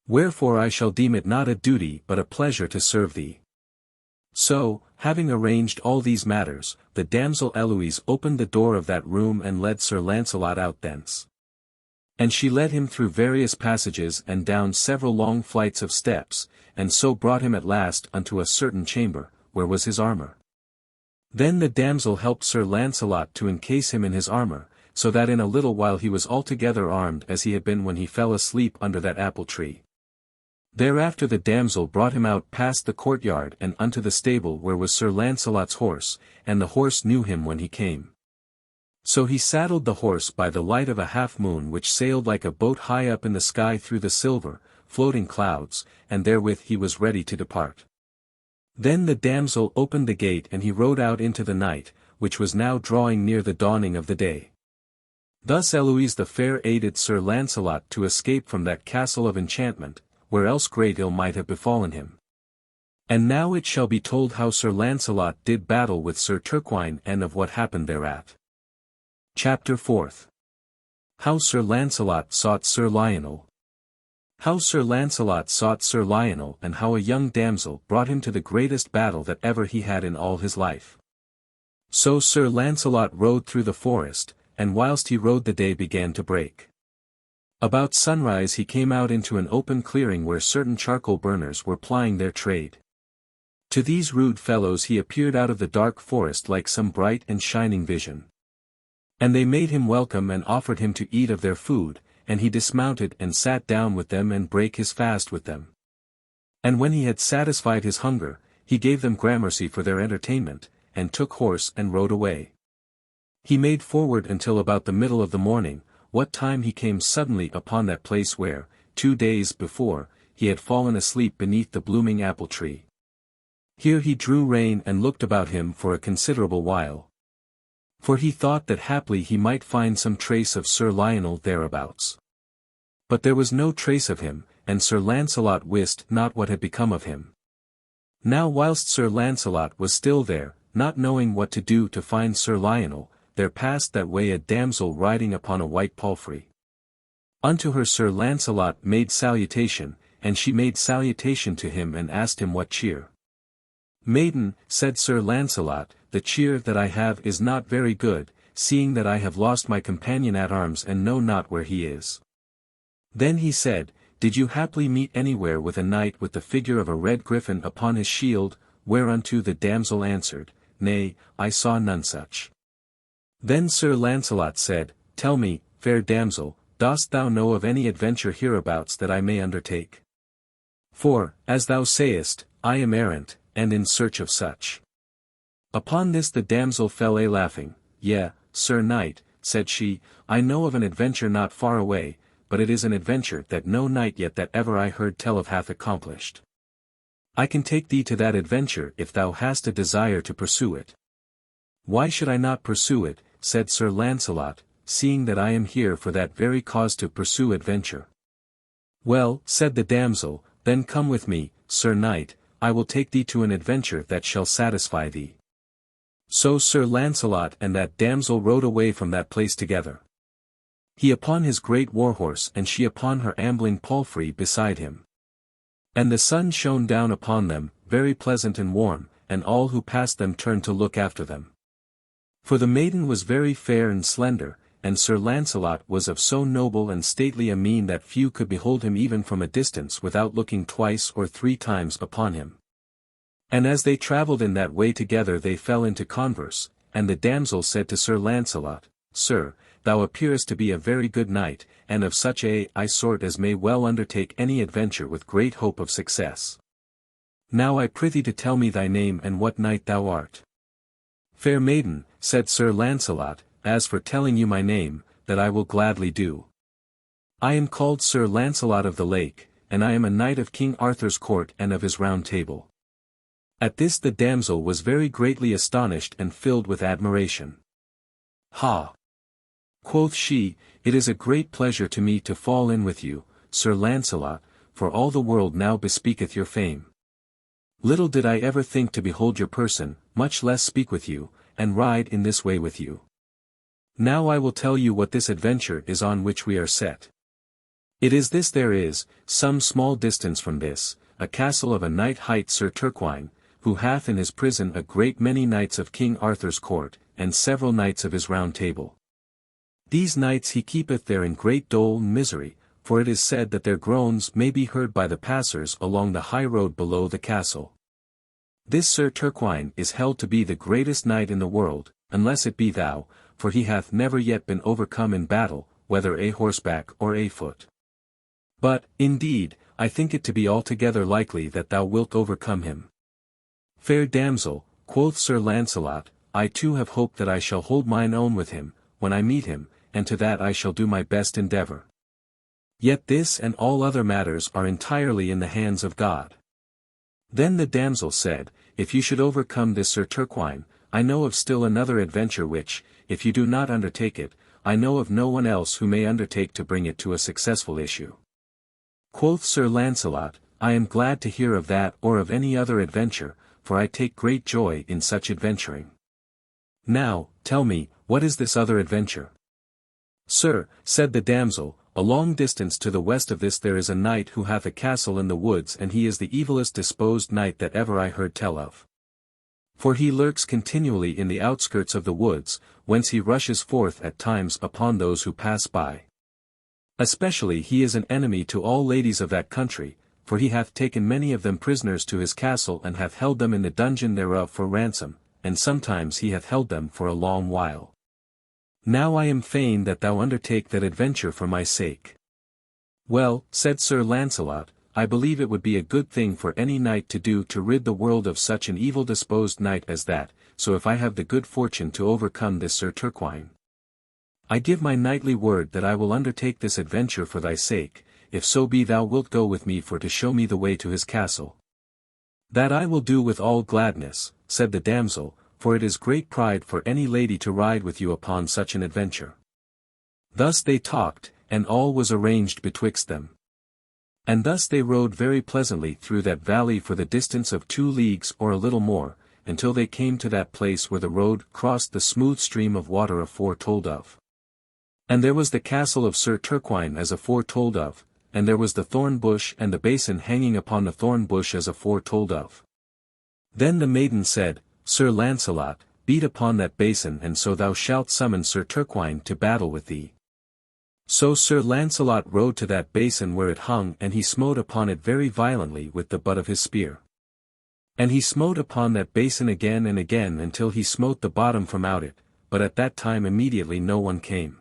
Wherefore I shall deem it not a duty but a pleasure to serve thee. So, having arranged all these matters, the damsel Eloise opened the door of that room and led Sir Launcelot out thence. And she led him through various passages and down several long flights of steps, and so brought him at last unto a certain chamber, where was his armour. Then the damsel helped Sir Launcelot to encase him in his armour, so that in a little while he was altogether armed as he had been when he fell asleep under that apple tree. Thereafter the damsel brought him out past the courtyard and unto the stable where was Sir Launcelot's horse, and the horse knew him when he came. So he saddled the horse by the light of a half-moon which sailed like a boat high up in the sky through the silver, floating clouds, and therewith he was ready to depart. Then the damsel opened the gate and he rode out into the night, which was now drawing near the dawning of the day. Thus Eloise the Fair aided Sir Launcelot to escape from that castle of enchantment, where else great ill might have befallen him. And now it shall be told how Sir Launcelot did battle with Sir Turquine and of what happened thereat. Chapter 4th. How Sir Launcelot sought Sir Lionel. How Sir Launcelot sought Sir Lionel and how a young damsel brought him to the greatest battle that ever he had in all his life. So Sir Launcelot rode through the forest, and whilst he rode the day began to break. About sunrise he came out into an open clearing where certain charcoal burners were plying their trade. To these rude fellows he appeared out of the dark forest like some bright and shining vision. And they made him welcome and offered him to eat of their food, and he dismounted and sat down with them and brake his fast with them. And when he had satisfied his hunger, he gave them gramercy for their entertainment, and took horse and rode away. He made forward until about the middle of the morning, what time he came suddenly upon that place where, 2 days before, he had fallen asleep beneath the blooming apple tree. Here he drew rein and looked about him for a considerable while. For he thought that haply he might find some trace of Sir Lionel thereabouts. But there was no trace of him, and Sir Launcelot wist not what had become of him. Now whilst Sir Launcelot was still there, not knowing what to do to find Sir Lionel, there passed that way a damsel riding upon a white palfrey. Unto her Sir Launcelot made salutation, and she made salutation to him and asked him what cheer. Maiden, said Sir Launcelot, the cheer that I have is not very good, seeing that I have lost my companion at arms and know not where he is. Then he said, Did you haply meet anywhere with a knight with the figure of a red griffin upon his shield? Whereunto the damsel answered, Nay, I saw none such. Then Sir Launcelot said, Tell me, fair damsel, dost thou know of any adventure hereabouts that I may undertake? For, as thou sayest, I am errant, and in search of such. Upon this the damsel fell a-laughing. Yea, Sir Knight, said she, I know of an adventure not far away, but it is an adventure that no knight yet that ever I heard tell of hath accomplished. I can take thee to that adventure if thou hast a desire to pursue it. Why should I not pursue it, said Sir Launcelot, seeing that I am here for that very cause to pursue adventure. Well, said the damsel, then come with me, Sir Knight, I will take thee to an adventure that shall satisfy thee. So Sir Launcelot and that damsel rode away from that place together. He upon his great war-horse and she upon her ambling palfrey beside him. And the sun shone down upon them, very pleasant and warm, and all who passed them turned to look after them. For the maiden was very fair and slender, and Sir Launcelot was of so noble and stately a mien that few could behold him even from a distance without looking twice or three times upon him. And as they travelled in that way together they fell into converse, and the damsel said to Sir Launcelot, Sir, thou appearest to be a very good knight, and of such a sort as may well undertake any adventure with great hope of success. Now I prithee to tell me thy name and what knight thou art. Fair maiden, said Sir Launcelot, as for telling you my name, that I will gladly do. I am called Sir Launcelot of the Lake, and I am a knight of King Arthur's court and of his Round Table. At this the damsel was very greatly astonished and filled with admiration. Ha! Quoth she, it is a great pleasure to me to fall in with you, Sir Launcelot, for all the world now bespeaketh your fame. Little did I ever think to behold your person, much less speak with you, and ride in this way with you. Now I will tell you what this adventure is on which we are set. It is this: there is, some small distance from this, a castle of a knight hight Sir Turquine, who hath in his prison a great many knights of King Arthur's court, and several knights of his Round Table. These knights he keepeth there in great dole and misery, for it is said that their groans may be heard by the passers along the high road below the castle. This Sir Turquine is held to be the greatest knight in the world, unless it be thou, for he hath never yet been overcome in battle, whether a horseback or a foot. But, indeed, I think it to be altogether likely that thou wilt overcome him. Fair damsel, quoth Sir Launcelot, I too have hope that I shall hold mine own with him, when I meet him, and to that I shall do my best endeavour. Yet this and all other matters are entirely in the hands of God. Then the damsel said, If you should overcome this Sir Turquine, I know of still another adventure which, if you do not undertake it, I know of no one else who may undertake to bring it to a successful issue. Quoth Sir Launcelot, I am glad to hear of that or of any other adventure, for I take great joy in such adventuring. Now, tell me, what is this other adventure? Sir, said the damsel, a long distance to the west of this there is a knight who hath a castle in the woods, and he is the evilest disposed knight that ever I heard tell of. For he lurks continually in the outskirts of the woods, whence he rushes forth at times upon those who pass by. Especially he is an enemy to all ladies of that country, for he hath taken many of them prisoners to his castle and hath held them in the dungeon thereof for ransom, and sometimes he hath held them for a long while. Now I am fain that thou undertake that adventure for my sake. Well, said Sir Launcelot, I believe it would be a good thing for any knight to do to rid the world of such an evil-disposed knight as that, so if I have the good fortune to overcome this Sir Turquine, I give my knightly word that I will undertake this adventure for thy sake, if so be thou wilt go with me for to show me the way to his castle. That I will do with all gladness, said the damsel, for it is great pride for any lady to ride with you upon such an adventure. Thus they talked, and all was arranged betwixt them. And thus they rode very pleasantly through that valley for the distance of 2 leagues or a little more, until they came to that place where the road crossed the smooth stream of water aforetold of. And there was the castle of Sir Turquine as aforetold of, and there was the thorn bush and the basin hanging upon the thorn bush as aforetold of. Then the maiden said, Sir Launcelot, beat upon that basin and so thou shalt summon Sir Turquine to battle with thee. So Sir Launcelot rode to that basin where it hung and he smote upon it very violently with the butt of his spear. And he smote upon that basin again and again until he smote the bottom from out it, but at that time immediately no one came.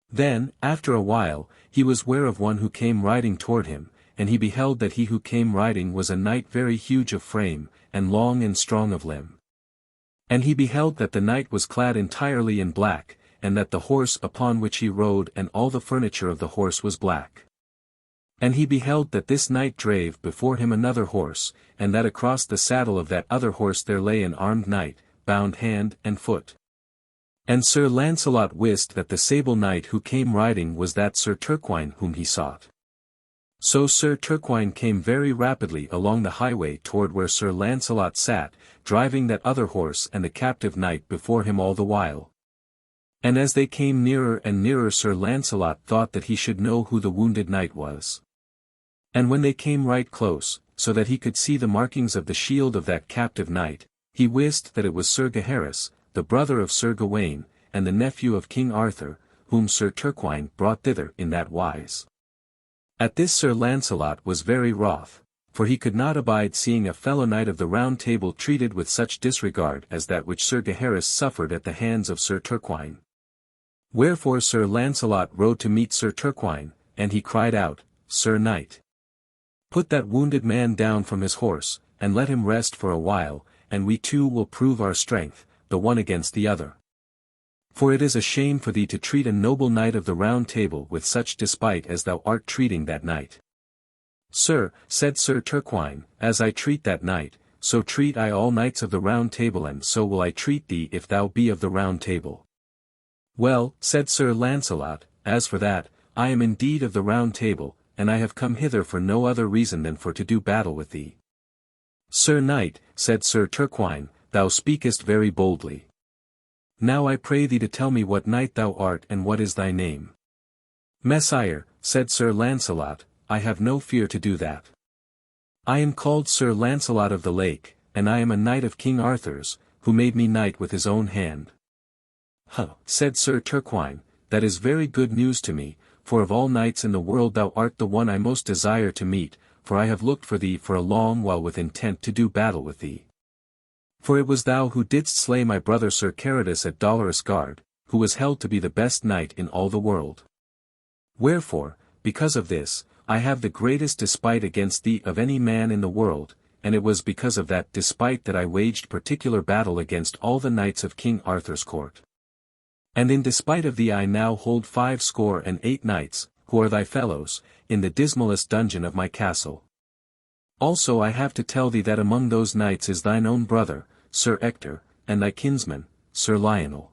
Then, after a while, he was ware of one who came riding toward him, and he beheld that he who came riding was a knight very huge of frame, and long and strong of limb. And he beheld that the knight was clad entirely in black, and that the horse upon which he rode and all the furniture of the horse was black. And he beheld that this knight drave before him another horse, and that across the saddle of that other horse there lay an armed knight, bound hand and foot. And Sir Launcelot wist that the sable knight who came riding was that Sir Turquine whom he sought. So Sir Turquine came very rapidly along the highway toward where Sir Launcelot sat, driving that other horse and the captive knight before him all the while. And as they came nearer and nearer Sir Launcelot thought that he should know who the wounded knight was. And when they came right close, so that he could see the markings of the shield of that captive knight, he wist that it was Sir Gaheris, the brother of Sir Gawain, and the nephew of King Arthur, whom Sir Turquine brought thither in that wise. At this Sir Launcelot was very wroth, for he could not abide seeing a fellow knight of the Round Table treated with such disregard as that which Sir Gaheris suffered at the hands of Sir Turquine. Wherefore Sir Launcelot rode to meet Sir Turquine, and he cried out, Sir Knight, put that wounded man down from his horse, and let him rest for a while, and we two will prove our strength, the one against the other. For it is a shame for thee to treat a noble knight of the Round Table with such despite as thou art treating that knight. Sir, said Sir Turquine, as I treat that knight, so treat I all knights of the Round Table and so will I treat thee if thou be of the Round Table. Well, said Sir Launcelot, as for that, I am indeed of the Round Table, and I have come hither for no other reason than for to do battle with thee. Sir Knight, said Sir Turquine, thou speakest very boldly. Now I pray thee to tell me what knight thou art and what is thy name. Messire, said Sir Launcelot, I have no fear to do that. I am called Sir Launcelot of the Lake, and I am a knight of King Arthur's, who made me knight with his own hand. Huh, said Sir Turquine, that is very good news to me, for of all knights in the world thou art the one I most desire to meet, for I have looked for thee for a long while with intent to do battle with thee. For it was thou who didst slay my brother Sir Caradus at Dolorous Gard, who was held to be the best knight in all the world. Wherefore, because of this, I have the greatest despite against thee of any man in the world, and it was because of that despite that I waged particular battle against all the knights of King Arthur's court. And in despite of thee I now hold 68 knights, who are thy fellows, in the dismalest dungeon of my castle. Also I have to tell thee that among those knights is thine own brother, Sir Ector, and thy kinsman, Sir Lionel.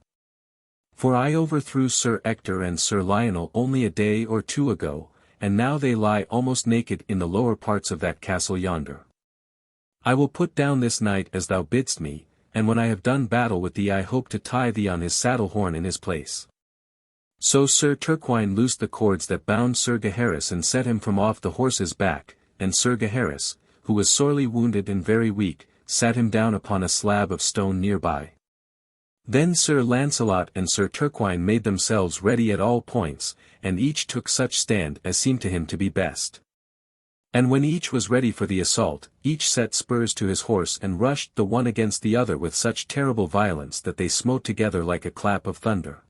For I overthrew Sir Ector and Sir Lionel only a day or two ago, and now they lie almost naked in the lower parts of that castle yonder. I will put down this knight as thou bidst me, and when I have done battle with thee I hope to tie thee on his saddle horn in his place. So Sir Turquine loosed the cords that bound Sir Gaheris and set him from off the horse's back, and Sir Gaheris, who was sorely wounded and very weak, sat him down upon a slab of stone near by. Then Sir Launcelot and Sir Turquine made themselves ready at all points, and each took such stand as seemed to him to be best. And when each was ready for the assault, each set spurs to his horse and rushed the one against the other with such terrible violence that they smote together like a clap of thunder.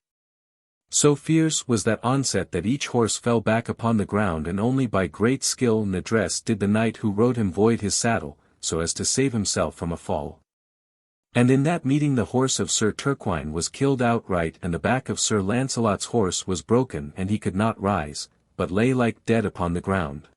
So fierce was that onset that each horse fell back upon the ground, and only by great skill and address did the knight who rode him void his saddle, so as to save himself from a fall. And in that meeting the horse of Sir Turquine was killed outright, and the back of Sir Launcelot's horse was broken and he could not rise, but lay like dead upon the ground.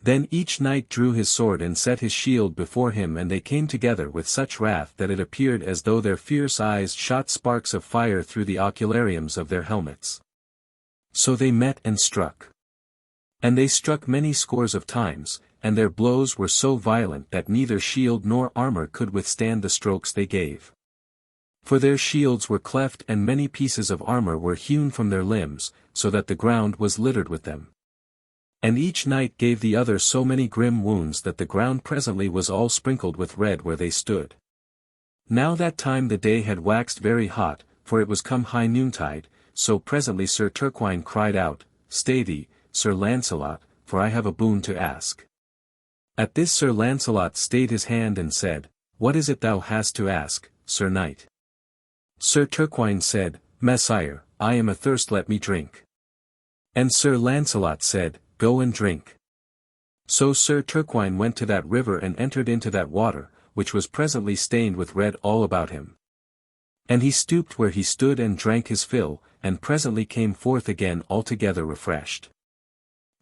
Then each knight drew his sword and set his shield before him, and they came together with such wrath that it appeared as though their fierce eyes shot sparks of fire through the oculariums of their helmets. So they met and struck. And they struck many scores of times, and their blows were so violent that neither shield nor armor could withstand the strokes they gave. For their shields were cleft and many pieces of armor were hewn from their limbs, so that the ground was littered with them. And each knight gave the other so many grim wounds that the ground presently was all sprinkled with red where they stood. Now that time the day had waxed very hot, for it was come high noontide, so presently Sir Turquine cried out, "Stay thee, Sir Launcelot, for I have a boon to ask." At this Sir Launcelot stayed his hand and said, "What is it thou hast to ask, Sir Knight?" Sir Turquine said, "Messire, I am athirst, let me drink." And Sir Launcelot said, "Go and drink." So Sir Turquine went to that river and entered into that water, which was presently stained with red all about him. And he stooped where he stood and drank his fill, and presently came forth again altogether refreshed.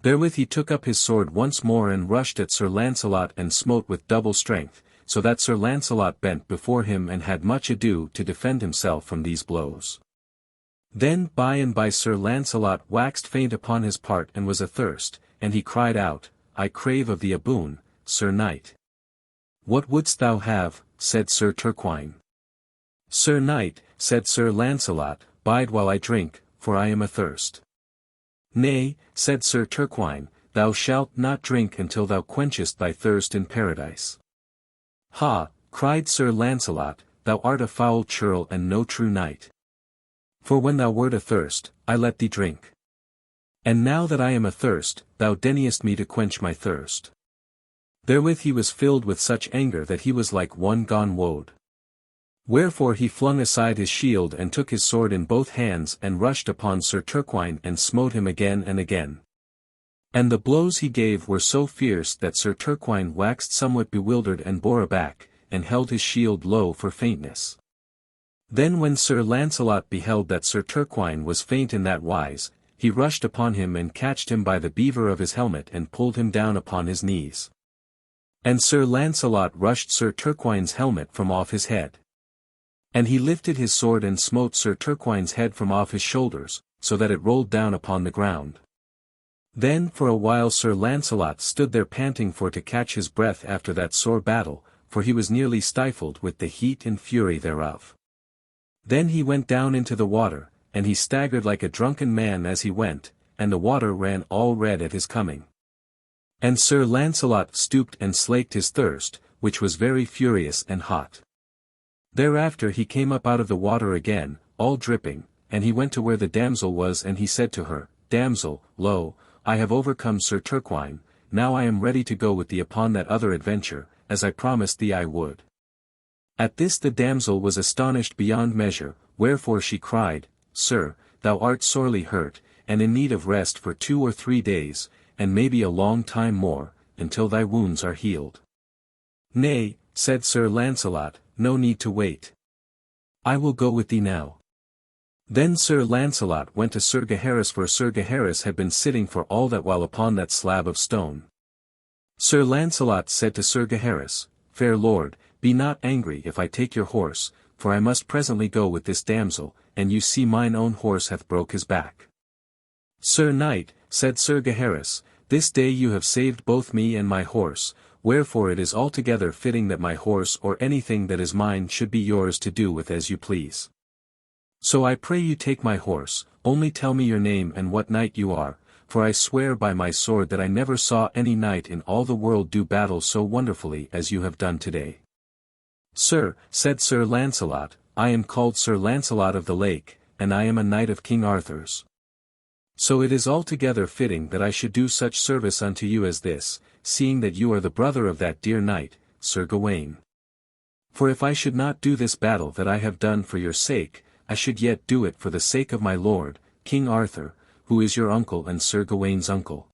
Therewith he took up his sword once more and rushed at Sir Launcelot and smote with double strength, so that Sir Launcelot bent before him and had much ado to defend himself from these blows. Then by and by Sir Launcelot waxed faint upon his part and was athirst, and he cried out, "I crave of thee a boon, Sir Knight." "What wouldst thou have?" said Sir Turquine. "Sir Knight," said Sir Launcelot, "bide while I drink, for I am athirst." "Nay," said Sir Turquine, "thou shalt not drink until thou quenchest thy thirst in paradise." "Ha!" cried Sir Launcelot, "thou art a foul churl and no true knight. For when thou wert athirst, I let thee drink. And now that I am athirst, thou deniest me to quench my thirst." Therewith he was filled with such anger that he was like one gone woad. Wherefore he flung aside his shield and took his sword in both hands and rushed upon Sir Turquine and smote him again and again. And the blows he gave were so fierce that Sir Turquine waxed somewhat bewildered and bore aback, and held his shield low for faintness. Then when Sir Launcelot beheld that Sir Turquine was faint in that wise, he rushed upon him and catched him by the beaver of his helmet and pulled him down upon his knees. And Sir Launcelot rushed Sir Turquine's helmet from off his head. And he lifted his sword and smote Sir Turquine's head from off his shoulders, so that it rolled down upon the ground. Then for a while Sir Launcelot stood there panting for to catch his breath after that sore battle, for he was nearly stifled with the heat and fury thereof. Then he went down into the water, and he staggered like a drunken man as he went, and the water ran all red at his coming. And Sir Launcelot stooped and slaked his thirst, which was very furious and hot. Thereafter he came up out of the water again, all dripping, and he went to where the damsel was and he said to her, "Damsel, lo, I have overcome Sir Turquine, now I am ready to go with thee upon that other adventure, as I promised thee I would." At this the damsel was astonished beyond measure, wherefore she cried, "Sir, thou art sorely hurt, and in need of rest for 2 or 3 days, and maybe a long time more, until thy wounds are healed." "Nay," said Sir Launcelot, "no need to wait. I will go with thee now." Then Sir Launcelot went to Sir Gaheris, for Sir Gaheris had been sitting for all that while upon that slab of stone. Sir Launcelot said to Sir Gaheris, "Fair lord, be not angry if I take your horse, for I must presently go with this damsel, and you see mine own horse hath broke his back." "Sir Knight," said Sir Gaheris, "this day you have saved both me and my horse, wherefore it is altogether fitting that my horse or anything that is mine should be yours to do with as you please. So I pray you take my horse, only tell me your name and what knight you are, for I swear by my sword that I never saw any knight in all the world do battle so wonderfully as you have done today." "Sir," said Sir Launcelot, "I am called Sir Launcelot of the Lake, and I am a knight of King Arthur's. So it is altogether fitting that I should do such service unto you as this, seeing that you are the brother of that dear knight, Sir Gawain. For if I should not do this battle that I have done for your sake, I should yet do it for the sake of my lord, King Arthur, who is your uncle and Sir Gawain's uncle."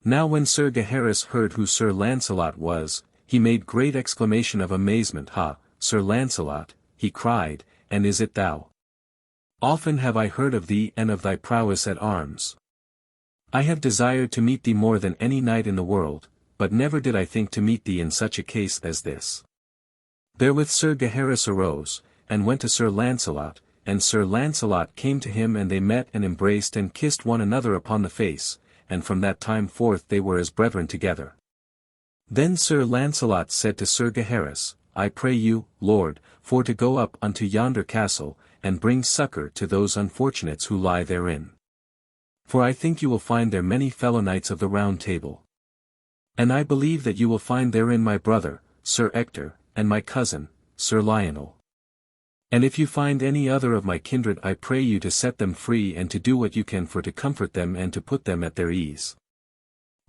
Now when Sir Gaheris heard who Sir Launcelot was, he made great exclamation of amazement. "Ha, Sir Launcelot," he cried, "and is it thou? Often have I heard of thee and of thy prowess at arms. I have desired to meet thee more than any knight in the world, but never did I think to meet thee in such a case as this." Therewith Sir Gaheris arose, and went to Sir Launcelot, and Sir Launcelot came to him and they met and embraced and kissed one another upon the face, and from that time forth they were as brethren together. Then Sir Launcelot said to Sir Gaheris, I pray you, Lord, for to go up unto yonder castle, and bring succour to those unfortunates who lie therein. For I think you will find there many fellow knights of the Round Table. And I believe that you will find therein my brother, Sir Ector, and my cousin, Sir Lionel. And if you find any other of my kindred I pray you to set them free and to do what you can for to comfort them and to put them at their ease.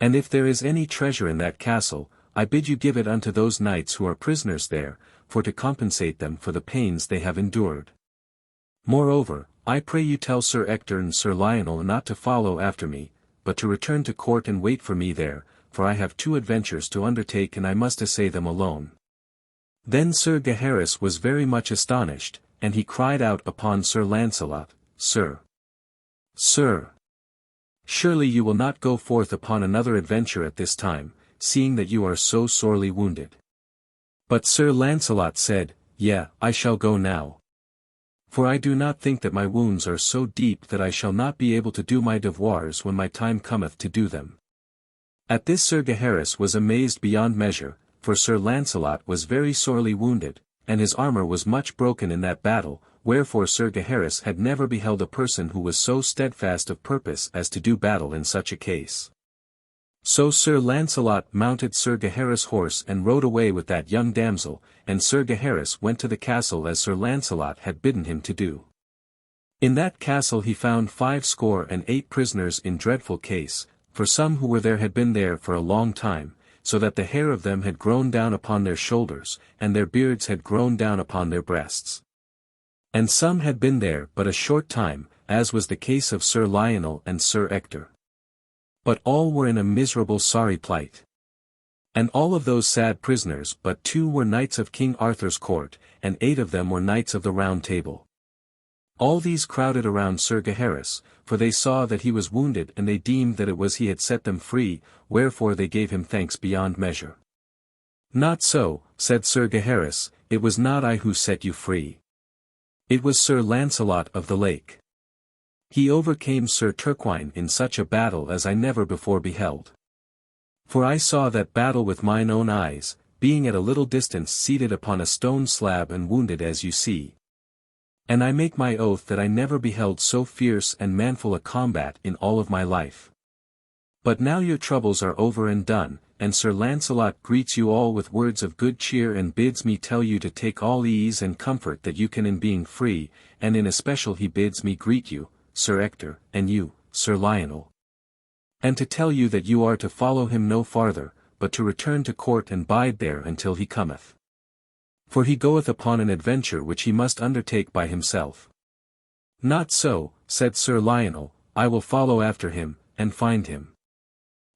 And if there is any treasure in that castle, I bid you give it unto those knights who are prisoners there, for to compensate them for the pains they have endured. Moreover, I pray you tell Sir Ector and Sir Lionel not to follow after me, but to return to court and wait for me there, for I have 2 adventures to undertake and I must essay them alone. Then Sir Gaheris was very much astonished, and he cried out upon Sir Launcelot, Sir! Sir! Surely you will not go forth upon another adventure at this time, seeing that you are so sorely wounded. But Sir Launcelot said, Yea, I shall go now. For I do not think that my wounds are so deep that I shall not be able to do my devoirs when my time cometh to do them. At this Sir Gaheris was amazed beyond measure, for Sir Launcelot was very sorely wounded, and his armour was much broken in that battle, wherefore Sir Gaheris had never beheld a person who was so steadfast of purpose as to do battle in such a case. So Sir Launcelot mounted Sir Gaheris' horse and rode away with that young damsel, and Sir Gaheris went to the castle as Sir Launcelot had bidden him to do. In that castle he found 68 prisoners in dreadful case, for some who were there had been there for a long time, so that the hair of them had grown down upon their shoulders, and their beards had grown down upon their breasts. And some had been there but a short time, as was the case of Sir Lionel and Sir Ector. But all were in a miserable sorry plight. And all of those sad prisoners but 2 were knights of King Arthur's court, and 8 of them were knights of the Round Table. All these crowded around Sir Gaheris, for they saw that he was wounded and they deemed that it was he had set them free, wherefore they gave him thanks beyond measure. Not so, said Sir Gaheris, it was not I who set you free. It was Sir Launcelot of the Lake. He overcame Sir Turquine in such a battle as I never before beheld. For I saw that battle with mine own eyes, being at a little distance seated upon a stone slab and wounded as you see. And I make my oath that I never beheld so fierce and manful a combat in all of my life. But now your troubles are over and done, and Sir Launcelot greets you all with words of good cheer and bids me tell you to take all ease and comfort that you can in being free, and in especial he bids me greet you, Sir Ector, and you, Sir Lionel. And to tell you that you are to follow him no farther, but to return to court and bide there until he cometh. For he goeth upon an adventure which he must undertake by himself. Not so, said Sir Lionel, I will follow after him, and find him.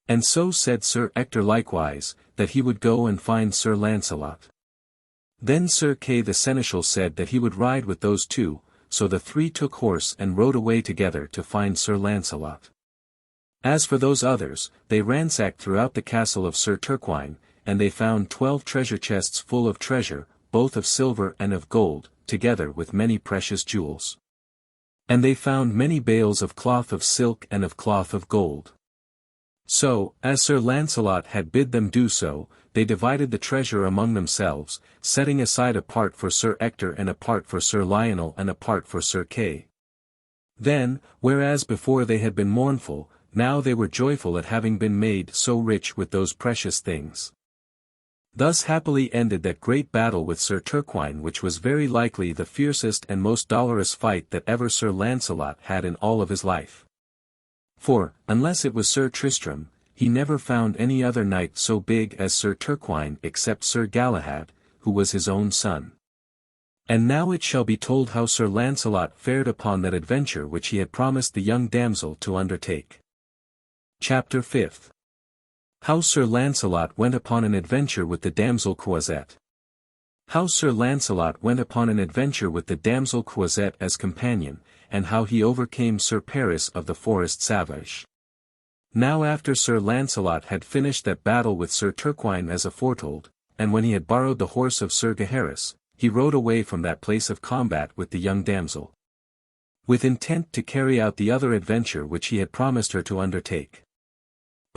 And so said Sir Ector likewise, that he would go and find Sir Launcelot. Then Sir Kay the Seneschal said that he would ride with those 2, so the 3 took horse and rode away together to find Sir Launcelot. As for those others, they ransacked throughout the castle of Sir Turquine, and they found 12 treasure chests full of treasure, both of silver and of gold, together with many precious jewels. And they found many bales of cloth of silk and of cloth of gold. So, as Sir Launcelot had bid them do so, they divided the treasure among themselves, setting aside a part for Sir Ector and a part for Sir Lionel and a part for Sir Kay. Then, whereas before they had been mournful, now they were joyful at having been made so rich with those precious things. Thus happily ended that great battle with Sir Turquine, which was very likely the fiercest and most dolorous fight that ever Sir Launcelot had in all of his life. For, unless it was Sir Tristram, he never found any other knight so big as Sir Turquine except Sir Galahad, who was his own son. And now it shall be told how Sir Launcelot fared upon that adventure which he had promised the young damsel to undertake. Chapter 5. How Sir Launcelot went upon an adventure with the damsel Croisette. How Sir Launcelot went upon an adventure with the damsel Croisette as companion, and how he overcame Sir Perilous of the Forest Savage. Now after Sir Launcelot had finished that battle with Sir Turquine as aforetold, and when he had borrowed the horse of Sir Gaheris, he rode away from that place of combat with the young damsel, with intent to carry out the other adventure which he had promised her to undertake.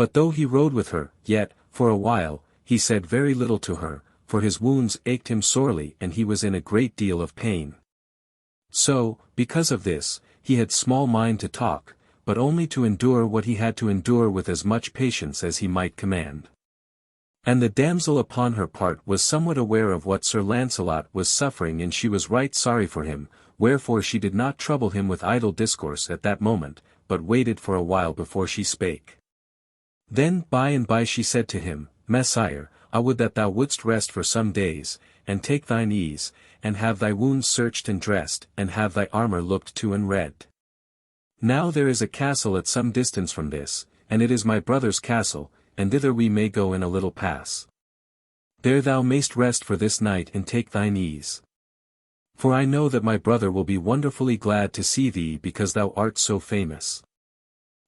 But though he rode with her, yet, for a while, he said very little to her, for his wounds ached him sorely and he was in a great deal of pain. So, because of this, he had small mind to talk, but only to endure what he had to endure with as much patience as he might command. And the damsel upon her part was somewhat aware of what Sir Launcelot was suffering and she was right sorry for him, wherefore she did not trouble him with idle discourse at that moment, but waited for a while before she spake. Then by and by she said to him, Messire, I would that thou wouldst rest for some days, and take thine ease, and have thy wounds searched and dressed, and have thy armor looked to and read. Now there is a castle at some distance from this, and it is my brother's castle, and thither we may go in a little pass. There thou mayst rest for this night and take thine ease. For I know that my brother will be wonderfully glad to see thee because thou art so famous.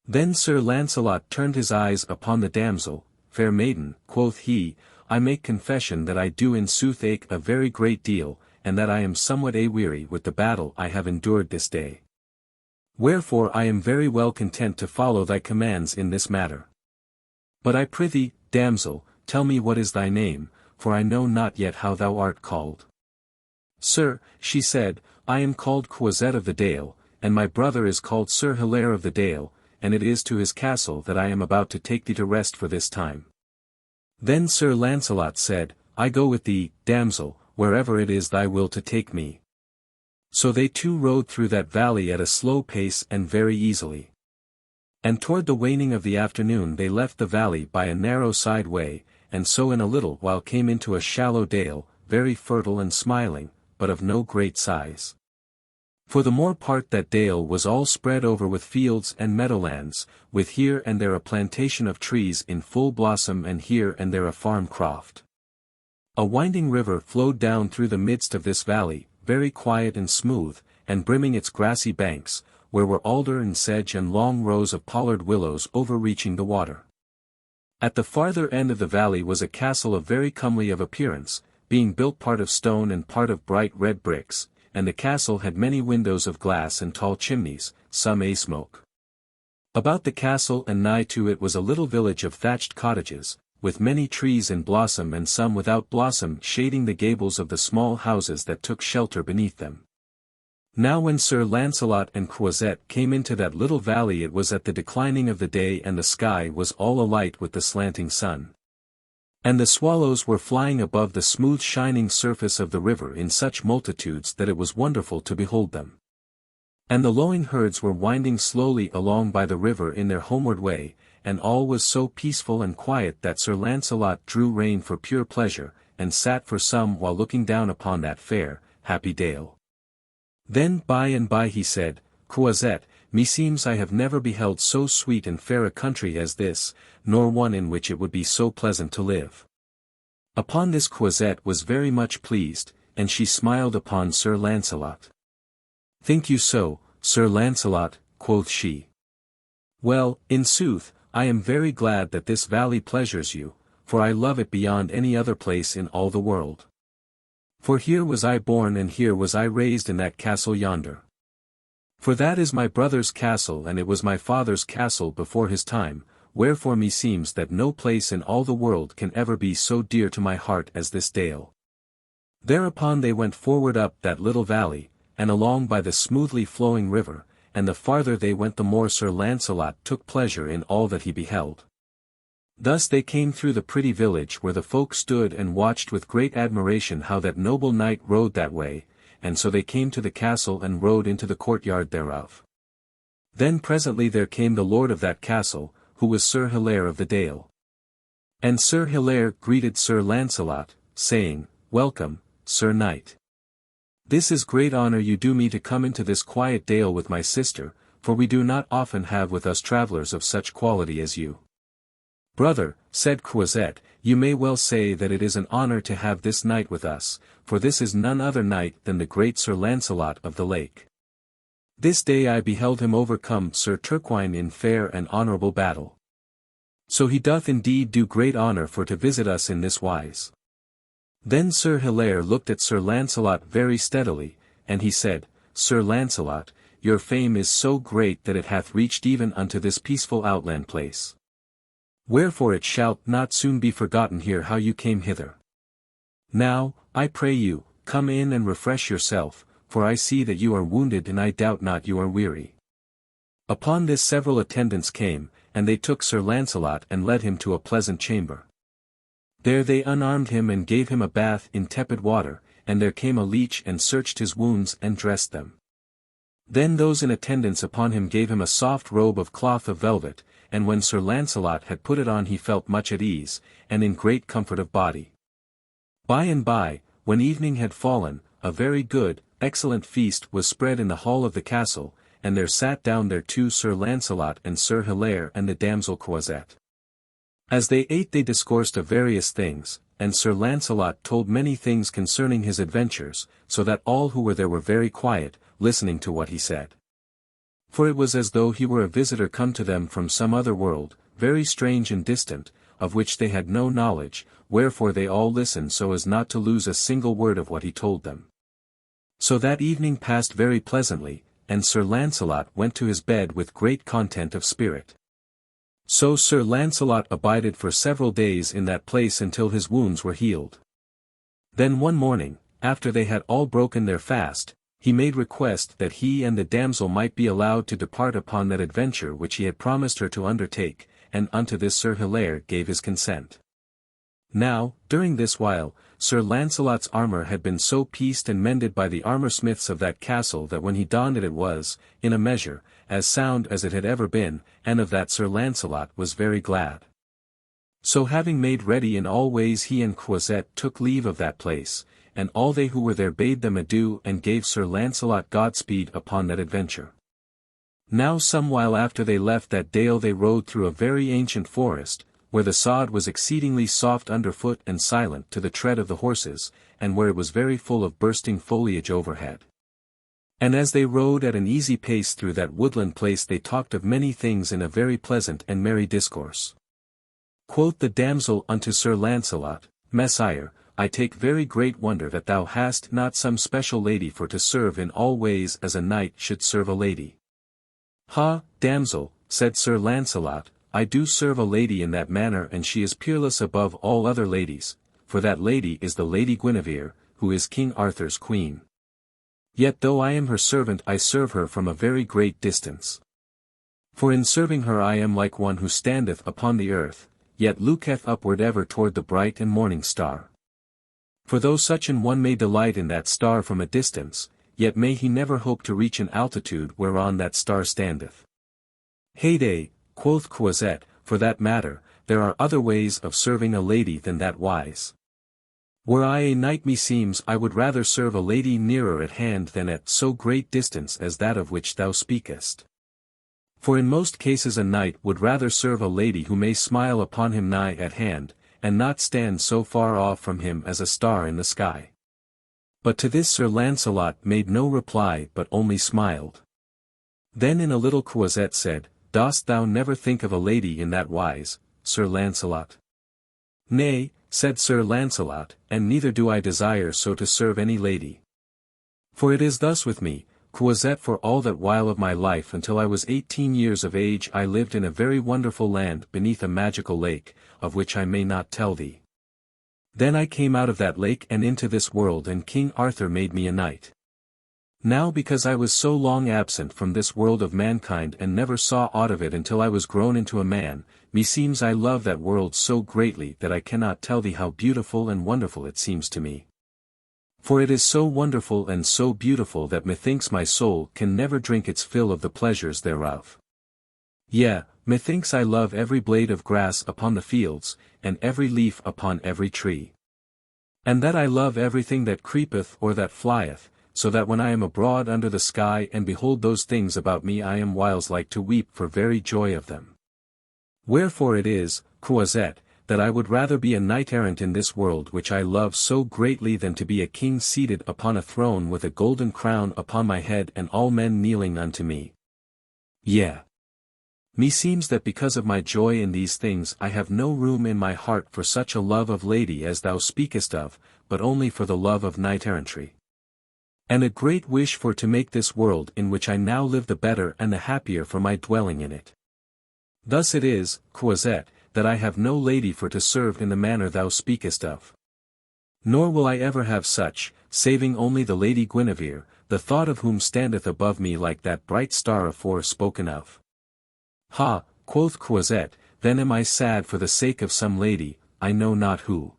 Then Sir Launcelot turned his eyes upon the damsel, Fair maiden, quoth he, I make confession that I do in sooth ache a very great deal, and that I am somewhat weary with the battle I have endured this day. Wherefore I am very well content to follow thy commands in this matter. But I prithee, damsel, tell me what is thy name, for I know not yet how thou art called. Sir, she said, I am called Croisette of the Dale, and my brother is called Sir Hilaire of the Dale, and it is to his castle that I am about to take thee to rest for this time. Then Sir Launcelot said, I go with thee, damsel, wherever it is thy will to take me. So they two rode through that valley at a slow pace and very easily. And toward the waning of the afternoon they left the valley by a narrow side way, and so in a little while came into a shallow dale, very fertile and smiling, but of no great size. For the more part that dale was all spread over with fields and meadowlands, with here and there a plantation of trees in full blossom and here and there a farm croft. A winding river flowed down through the midst of this valley, very quiet and smooth, and brimming its grassy banks, where were alder and sedge and long rows of pollard willows overreaching the water. At the farther end of the valley was a castle of very comely of appearance, being built part of stone and part of bright red bricks, and the castle had many windows of glass and tall chimneys, some smoke. About the castle and nigh to it was a little village of thatched cottages, with many trees in blossom and some without blossom shading the gables of the small houses that took shelter beneath them. Now when Sir Launcelot and Croisette came into that little valley it was at the declining of the day and the sky was all alight with the slanting sun. And the swallows were flying above the smooth shining surface of the river in such multitudes that it was wonderful to behold them. And the lowing herds were winding slowly along by the river in their homeward way, and all was so peaceful and quiet that Sir Launcelot drew rein for pure pleasure, and sat for some while looking down upon that fair, happy dale. Then by and by he said, Croisette, meseems I have never beheld so sweet and fair a country as this, nor one in which it would be so pleasant to live. Upon this Croisette was very much pleased, and she smiled upon Sir Launcelot. Think you so, Sir Launcelot, quoth she. Well, in sooth, I am very glad that this valley pleasures you, for I love it beyond any other place in all the world. For here was I born and here was I raised in that castle yonder. For that is my brother's castle and it was my father's castle before his time, wherefore meseems that no place in all the world can ever be so dear to my heart as this dale. Thereupon they went forward up that little valley, and along by the smoothly flowing river, and the farther they went the more Sir Launcelot took pleasure in all that he beheld. Thus they came through the pretty village where the folk stood and watched with great admiration how that noble knight rode that way, and so they came to the castle and rode into the courtyard thereof. Then presently there came the lord of that castle, who was Sir Hilaire of the Dale. And Sir Hilaire greeted Sir Launcelot, saying, Welcome, Sir Knight. This is great honor you do me to come into this quiet dale with my sister, for we do not often have with us travellers of such quality as you. Brother, said Croisette, you may well say that it is an honor to have this knight with us, for this is none other knight than the great Sir Launcelot of the Lake. This day I beheld him overcome Sir Turquine in fair and honourable battle. So he doth indeed do great honour for to visit us in this wise. Then Sir Hilaire looked at Sir Launcelot very steadily, and he said, Sir Launcelot, your fame is so great that it hath reached even unto this peaceful outland place. Wherefore it shall not soon be forgotten here how you came hither. Now, I pray you, come in and refresh yourself, for I see that you are wounded and I doubt not you are weary. Upon this several attendants came, and they took Sir Launcelot and led him to a pleasant chamber. There they unarmed him and gave him a bath in tepid water, and there came a leech and searched his wounds and dressed them. Then those in attendance upon him gave him a soft robe of cloth of velvet, and when Sir Launcelot had put it on he felt much at ease, and in great comfort of body. By and by, when evening had fallen, a very good, excellent feast was spread in the hall of the castle, and there sat down thereto Sir Launcelot and Sir Hilaire and the damsel Croisette. As they ate they discoursed of various things, and Sir Launcelot told many things concerning his adventures, so that all who were there were very quiet, listening to what he said. For it was as though he were a visitor come to them from some other world, very strange and distant, of which they had no knowledge, wherefore they all listened so as not to lose a single word of what he told them. So that evening passed very pleasantly, and Sir Launcelot went to his bed with great content of spirit. So Sir Launcelot abided for several days in that place until his wounds were healed. Then one morning, after they had all broken their fast, he made request that he and the damsel might be allowed to depart upon that adventure which he had promised her to undertake, and unto this Sir Hilaire gave his consent. Now, during this while, Sir Launcelot's armour had been so pieced and mended by the armour-smiths of that castle that when he donned it was, in a measure, as sound as it had ever been, and of that Sir Launcelot was very glad. So having made ready in all ways he and Croisette took leave of that place, and all they who were there bade them adieu and gave Sir Launcelot Godspeed upon that adventure. Now some while after they left that dale they rode through a very ancient forest, where the sod was exceedingly soft underfoot and silent to the tread of the horses, and where it was very full of bursting foliage overhead. And as they rode at an easy pace through that woodland place they talked of many things in a very pleasant and merry discourse. Quoth the damsel unto Sir Launcelot, Messire, I take very great wonder that thou hast not some special lady for to serve in all ways as a knight should serve a lady. Ha, damsel, said Sir Launcelot, I do serve a lady in that manner and she is peerless above all other ladies, for that lady is the Lady Guinevere, who is King Arthur's queen. Yet though I am her servant I serve her from a very great distance. For in serving her I am like one who standeth upon the earth, yet looketh upward ever toward the bright and morning star. For though such an one may delight in that star from a distance, yet may he never hope to reach an altitude whereon that star standeth. Heyday, quoth Croisette, for that matter, there are other ways of serving a lady than that wise. Were I a knight meseems I would rather serve a lady nearer at hand than at so great distance as that of which thou speakest. For in most cases a knight would rather serve a lady who may smile upon him nigh at hand, and not stand so far off from him as a star in the sky. But to this Sir Launcelot made no reply but only smiled. Then in a little Croisette said, Dost thou never think of a lady in that wise, Sir Launcelot? Nay, said Sir Launcelot, and neither do I desire so to serve any lady. For it is thus with me, Croisette, for all that while of my life until I was 18 years of age I lived in a very wonderful land beneath a magical lake, of which I may not tell thee. Then I came out of that lake and into this world and King Arthur made me a knight. Now because I was so long absent from this world of mankind and never saw aught of it until I was grown into a man, meseems I love that world so greatly that I cannot tell thee how beautiful and wonderful it seems to me. For it is so wonderful and so beautiful that methinks my soul can never drink its fill of the pleasures thereof. Yea, methinks I love every blade of grass upon the fields, and every leaf upon every tree. And that I love everything that creepeth or that flieth, so that when I am abroad under the sky and behold those things about me I am whiles like to weep for very joy of them. Wherefore it is, Croisette, that I would rather be a knight-errant in this world which I love so greatly than to be a king seated upon a throne with a golden crown upon my head and all men kneeling unto me. Yea. Meseems that because of my joy in these things I have no room in my heart for such a love of lady as thou speakest of, but only for the love of knight-errantry. And a great wish for to make this world in which I now live the better and the happier for my dwelling in it. Thus it is, Croisette, that I have no lady for to serve in the manner thou speakest of. Nor will I ever have such, saving only the Lady Guinevere, the thought of whom standeth above me like that bright star afore spoken of. Ha, quoth Croisette, then am I sad for the sake of some lady, I know not who.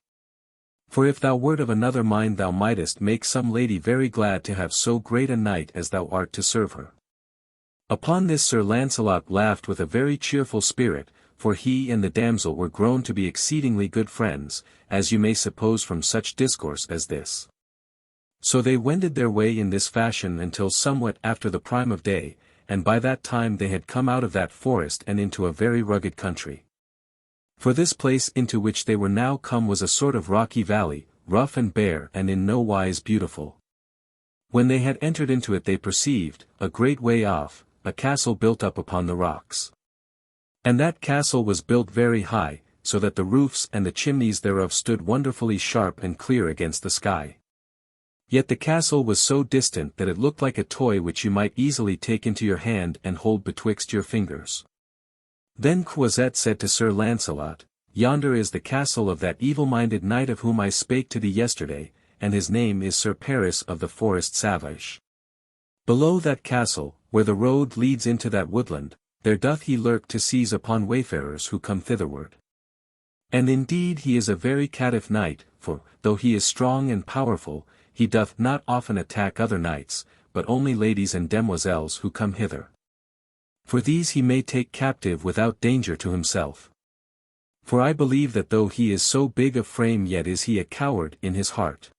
For if thou wert of another mind thou mightest make some lady very glad to have so great a knight as thou art to serve her. Upon this Sir Launcelot laughed with a very cheerful spirit, for he and the damsel were grown to be exceedingly good friends, as you may suppose from such discourse as this. So they wended their way in this fashion until somewhat after the prime of day, and by that time they had come out of that forest and into a very rugged country. For this place into which they were now come was a sort of rocky valley, rough and bare and in no wise beautiful. When they had entered into it they perceived, a great way off, a castle built up upon the rocks. And that castle was built very high, so that the roofs and the chimneys thereof stood wonderfully sharp and clear against the sky. Yet the castle was so distant that it looked like a toy which you might easily take into your hand and hold betwixt your fingers. Then Croisette said to Sir Launcelot, Yonder is the castle of that evil-minded knight of whom I spake to thee yesterday, and his name is Sir Paris of the Forest Savage. Below that castle, where the road leads into that woodland, there doth he lurk to seize upon wayfarers who come thitherward. And indeed he is a very caitiff knight, for, though he is strong and powerful, he doth not often attack other knights, but only ladies and demoiselles who come hither. For these he may take captive without danger to himself. For I believe that though he is so big of frame yet is he a coward in his heart.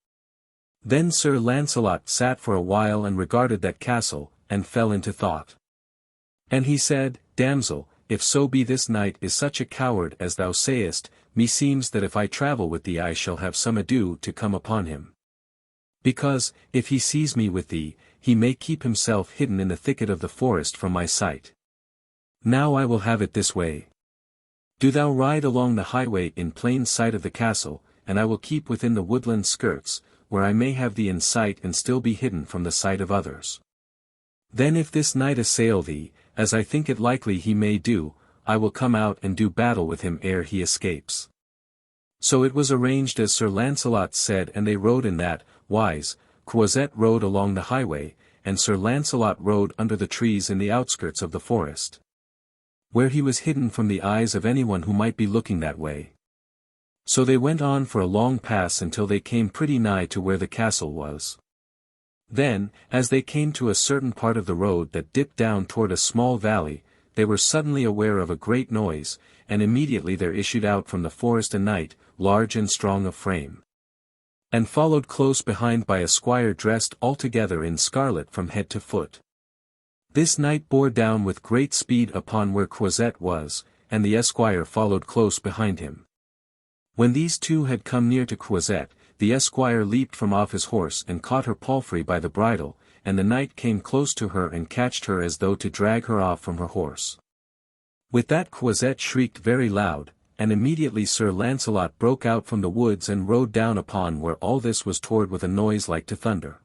Then Sir Launcelot sat for a while and regarded that castle, and fell into thought. And he said, Damsel, if so be this knight is such a coward as thou sayest, meseems that if I travel with thee I shall have some ado to come upon him. Because, if he sees me with thee, he may keep himself hidden in the thicket of the forest from my sight. Now I will have it this way. Do thou ride along the highway in plain sight of the castle, and I will keep within the woodland skirts, where I may have thee in sight and still be hidden from the sight of others. Then if this knight assail thee, as I think it likely he may do, I will come out and do battle with him ere he escapes. So it was arranged as Sir Launcelot said, and they rode in that wise. Croisette rode along the highway, and Sir Launcelot rode under the trees in the outskirts of the forest, where he was hidden from the eyes of anyone who might be looking that way. So they went on for a long pass until they came pretty nigh to where the castle was. Then, as they came to a certain part of the road that dipped down toward a small valley, they were suddenly aware of a great noise, and immediately there issued out from the forest a knight, large and strong of frame, and followed close behind by a squire dressed altogether in scarlet from head to foot. This knight bore down with great speed upon where Croisette was, and the esquire followed close behind him. When these two had come near to Croisette, the esquire leaped from off his horse and caught her palfrey by the bridle, and the knight came close to her and catched her as though to drag her off from her horse. With that Croisette shrieked very loud, and immediately Sir Launcelot broke out from the woods and rode down upon where all this was toward with a noise like to thunder.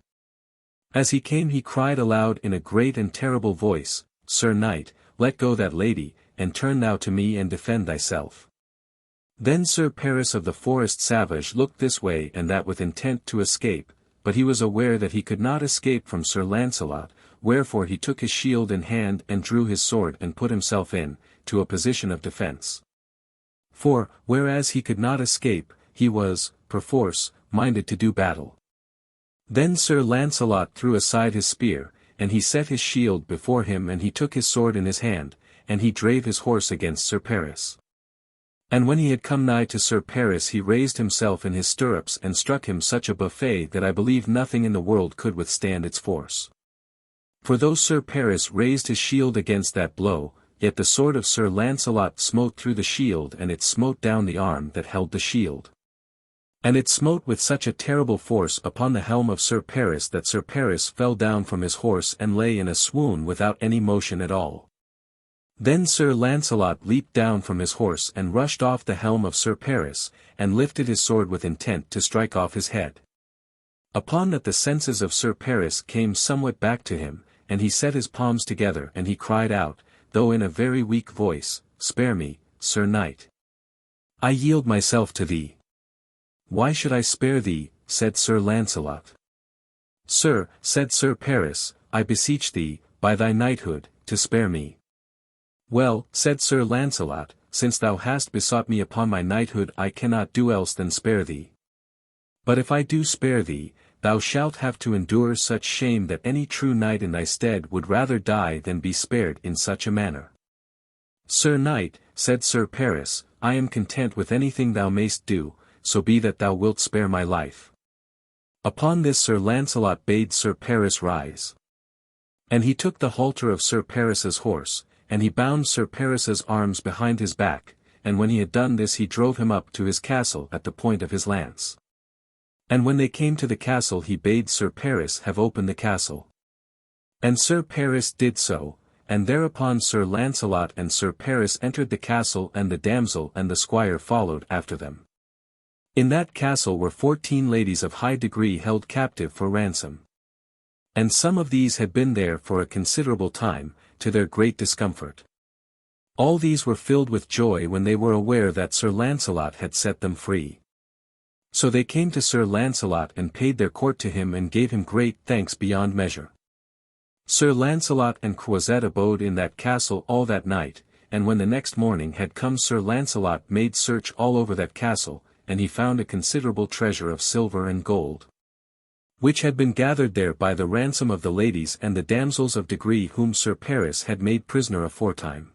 As he came he cried aloud in a great and terrible voice, Sir Knight, let go that lady, and turn thou to me and defend thyself. Then Sir Paris of the Forest Savage looked this way and that with intent to escape, but he was aware that he could not escape from Sir Launcelot, wherefore he took his shield in hand and drew his sword and put himself to a position of defense. For, whereas he could not escape, he was, perforce, minded to do battle. Then Sir Launcelot threw aside his spear, and he set his shield before him and he took his sword in his hand, and he drave his horse against Sir Paris. And when he had come nigh to Sir Paris he raised himself in his stirrups and struck him such a buffet that I believe nothing in the world could withstand its force. For though Sir Paris raised his shield against that blow, yet the sword of Sir Launcelot smote through the shield and it smote down the arm that held the shield. And it smote with such a terrible force upon the helm of Sir Paris that Sir Paris fell down from his horse and lay in a swoon without any motion at all. Then Sir Launcelot leaped down from his horse and rushed off the helm of Sir Paris, and lifted his sword with intent to strike off his head. Upon that the senses of Sir Paris came somewhat back to him, and he set his palms together and he cried out, though in a very weak voice, Spare me, Sir Knight. I yield myself to thee. Why should I spare thee, said Sir Launcelot. Sir, said Sir Paris, I beseech thee, by thy knighthood, to spare me. Well, said Sir Launcelot, since thou hast besought me upon my knighthood I cannot do else than spare thee. But if I do spare thee, thou shalt have to endure such shame that any true knight in thy stead would rather die than be spared in such a manner. Sir Knight, said Sir Paris, I am content with anything thou mayst do, so be that thou wilt spare my life. Upon this Sir Launcelot bade Sir Paris rise. And he took the halter of Sir Paris's horse, and he bound Sir Paris's arms behind his back, and when he had done this he drove him up to his castle at the point of his lance. And when they came to the castle he bade Sir Paris have opened the castle. And Sir Paris did so, and thereupon Sir Launcelot and Sir Paris entered the castle and the damsel and the squire followed after them. In that castle were 14 ladies of high degree held captive for ransom. And some of these had been there for a considerable time, to their great discomfort. All these were filled with joy when they were aware that Sir Launcelot had set them free. So they came to Sir Launcelot and paid their court to him and gave him great thanks beyond measure. Sir Launcelot and Croisette abode in that castle all that night, and when the next morning had come Sir Launcelot made search all over that castle, and he found a considerable treasure of silver and gold, which had been gathered there by the ransom of the ladies and the damsels of degree whom Sir Paris had made prisoner aforetime.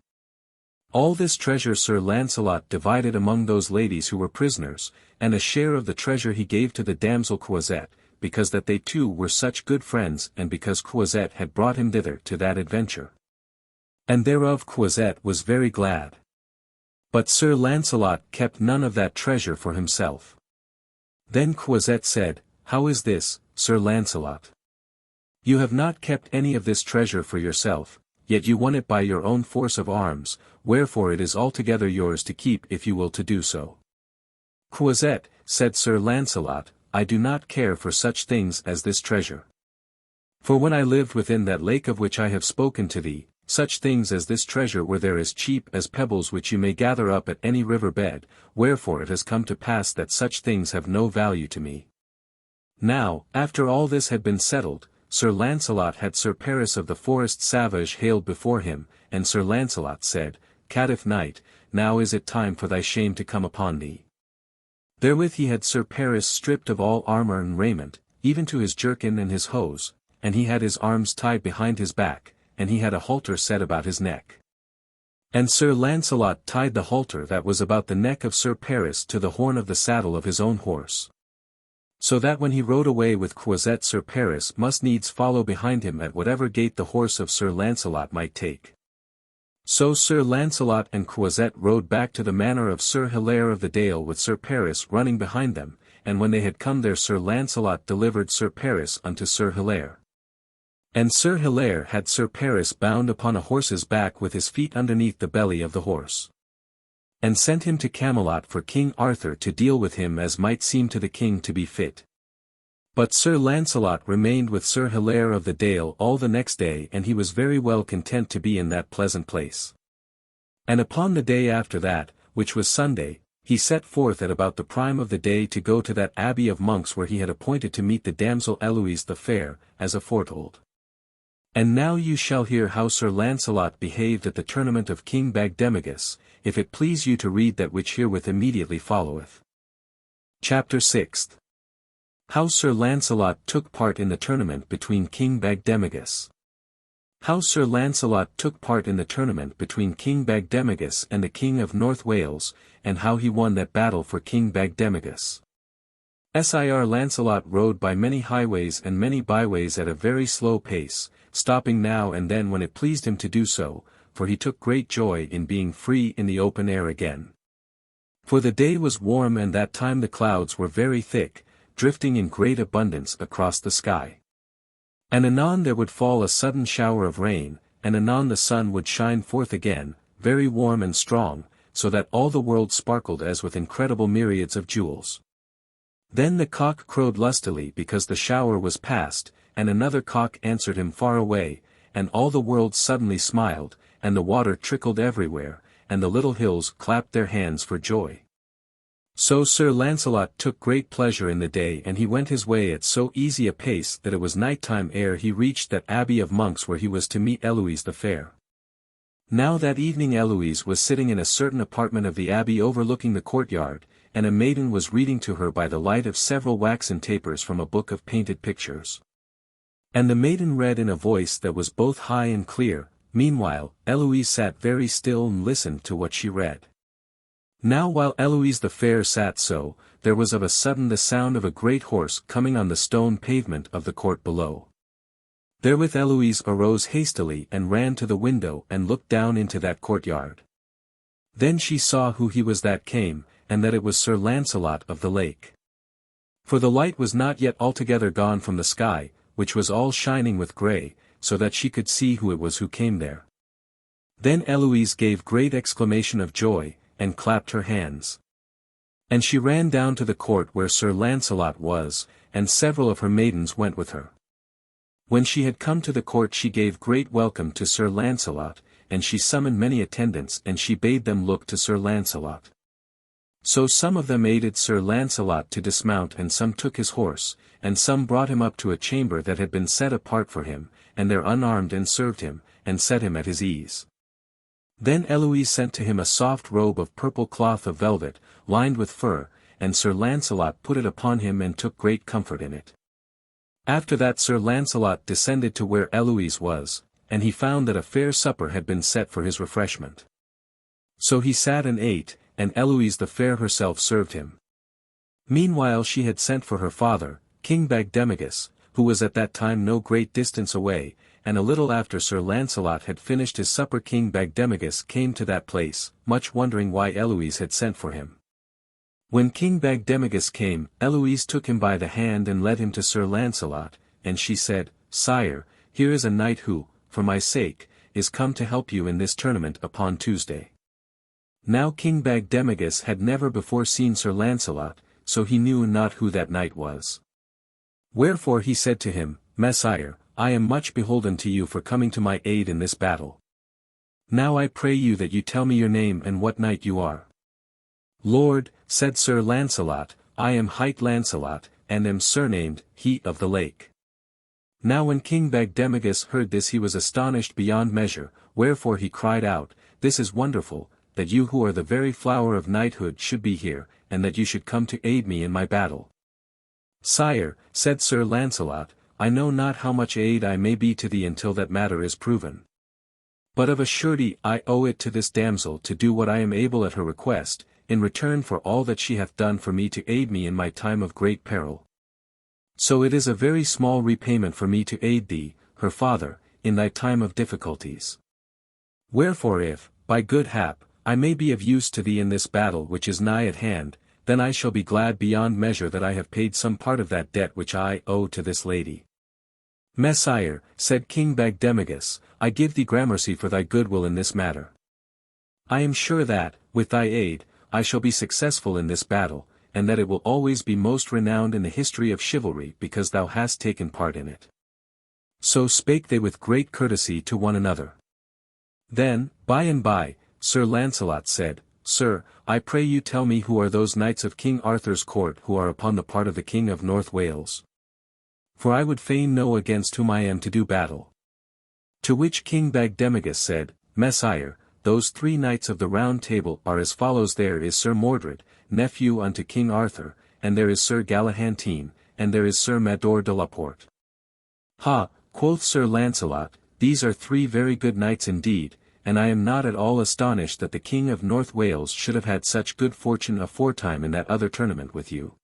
All this treasure Sir Launcelot divided among those ladies who were prisoners, and a share of the treasure he gave to the damsel Croisette, because that they two were such good friends and because Croisette had brought him thither to that adventure. And thereof Croisette was very glad. But Sir Launcelot kept none of that treasure for himself. Then Croisette said, How is this, Sir Launcelot? You have not kept any of this treasure for yourself, yet you won it by your own force of arms, wherefore it is altogether yours to keep if you will to do so. Croisette, said Sir Launcelot, I do not care for such things as this treasure. For when I lived within that lake of which I have spoken to thee, such things as this treasure were there as cheap as pebbles which you may gather up at any river bed, wherefore it has come to pass that such things have no value to me. Now, after all this had been settled, Sir Launcelot had Sir Paris of the Forest Savage hailed before him, and Sir Launcelot said, Caitiff knight, now is it time for thy shame to come upon thee. Therewith he had Sir Paris stripped of all armor and raiment, even to his jerkin and his hose, and he had his arms tied behind his back, and he had a halter set about his neck. And Sir Launcelot tied the halter that was about the neck of Sir Paris to the horn of the saddle of his own horse. So that when he rode away with Croisette Sir Paris must needs follow behind him at whatever gait the horse of Sir Launcelot might take. So Sir Launcelot and Croisette rode back to the manor of Sir Hilaire of the Dale with Sir Paris running behind them, and when they had come there Sir Launcelot delivered Sir Paris unto Sir Hilaire. And Sir Hilaire had Sir Paris bound upon a horse's back with his feet underneath the belly of the horse, and sent him to Camelot for King Arthur to deal with him as might seem to the king to be fit. But Sir Launcelot remained with Sir Hilaire of the Dale all the next day and he was very well content to be in that pleasant place. And upon the day after that, which was Sunday, he set forth at about the prime of the day to go to that abbey of monks where he had appointed to meet the damsel Eloise the Fair, as aforetold. And now you shall hear how Sir Launcelot behaved at the tournament of King Bagdemagus, if it please you to read that which herewith immediately followeth. Chapter 6. How Sir Launcelot took part in the tournament between King Bagdemagus. How Sir Launcelot took part in the tournament between King Bagdemagus and the King of North Wales, and how he won that battle for King Bagdemagus. Sir Launcelot rode by many highways and many byways at a very slow pace, stopping now and then when it pleased him to do so, for he took great joy in being free in the open air again. For the day was warm and that time the clouds were very thick, drifting in great abundance across the sky. And anon there would fall a sudden shower of rain, and anon the sun would shine forth again, very warm and strong, so that all the world sparkled as with incredible myriads of jewels. Then the cock crowed lustily because the shower was past, and another cock answered him far away, and all the world suddenly smiled, and the water trickled everywhere, and the little hills clapped their hands for joy. So Sir Launcelot took great pleasure in the day, and he went his way at so easy a pace that it was night time ere he reached that abbey of monks where he was to meet Eloise the Fair. Now that evening Eloise was sitting in a certain apartment of the abbey overlooking the courtyard, and a maiden was reading to her by the light of several waxen tapers from a book of painted pictures. And the maiden read in a voice that was both high and clear. Meanwhile, Eloise sat very still and listened to what she read. Now while Eloise the Fair sat so, there was of a sudden the sound of a great horse coming on the stone pavement of the court below. Therewith Eloise arose hastily and ran to the window and looked down into that courtyard. Then she saw who he was that came, and that it was Sir Launcelot of the Lake. For the light was not yet altogether gone from the sky, which was all shining with grey, so that she could see who it was who came there. Then Eloise gave great exclamation of joy, and clapped her hands. And she ran down to the court where Sir Launcelot was, and several of her maidens went with her. When she had come to the court she gave great welcome to Sir Launcelot, and she summoned many attendants and she bade them look to Sir Launcelot. So some of them aided Sir Launcelot to dismount, and some took his horse, and some brought him up to a chamber that had been set apart for him, and there unarmed and served him, and set him at his ease. Then Eloise sent to him a soft robe of purple cloth of velvet, lined with fur, and Sir Launcelot put it upon him and took great comfort in it. After that Sir Launcelot descended to where Eloise was, and he found that a fair supper had been set for his refreshment. So he sat and ate, and Eloise the Fair herself served him. Meanwhile she had sent for her father, King Bagdemagus, who was at that time no great distance away, and a little after Sir Launcelot had finished his supper King Bagdemagus came to that place, much wondering why Eloise had sent for him. When King Bagdemagus came, Eloise took him by the hand and led him to Sir Launcelot, and she said, "Sire, here is a knight who, for my sake, is come to help you in this tournament upon Tuesday." Now King Bagdemagus had never before seen Sir Launcelot, so he knew not who that knight was. Wherefore he said to him, "Messire, I am much beholden to you for coming to my aid in this battle. Now I pray you that you tell me your name and what knight you are." "Lord," said Sir Launcelot, "I am hight Launcelot, and am surnamed, He of the Lake." Now when King Bagdemagus heard this he was astonished beyond measure, wherefore he cried out, "This is wonderful, that you who are the very flower of knighthood should be here, and that you should come to aid me in my battle." "Sire," said Sir Launcelot, "I know not how much aid I may be to thee until that matter is proven. But of a surety I owe it to this damsel to do what I am able at her request, in return for all that she hath done for me to aid me in my time of great peril. So it is a very small repayment for me to aid thee, her father, in thy time of difficulties. Wherefore if, by good hap, I may be of use to thee in this battle which is nigh at hand, then I shall be glad beyond measure that I have paid some part of that debt which I owe to this lady." "Messire," said King Bagdemagus, "I give thee gramercy for thy goodwill in this matter. I am sure that, with thy aid, I shall be successful in this battle, and that it will always be most renowned in the history of chivalry because thou hast taken part in it." So spake they with great courtesy to one another. Then, by and by, Sir Launcelot said, "Sir, I pray you tell me who are those knights of King Arthur's court who are upon the part of the King of North Wales. For I would fain know against whom I am to do battle." To which King Bagdemagus said, "Messire, those 3 knights of the Round Table are as follows: there is Sir Mordred, nephew unto King Arthur, and there is Sir Galahantine, and there is Sir Mador de la Porte." "Ha," quoth Sir Launcelot, "these are 3 very good knights indeed, and I am not at all astonished that the King of North Wales should have had such good fortune aforetime in that other tournament with you,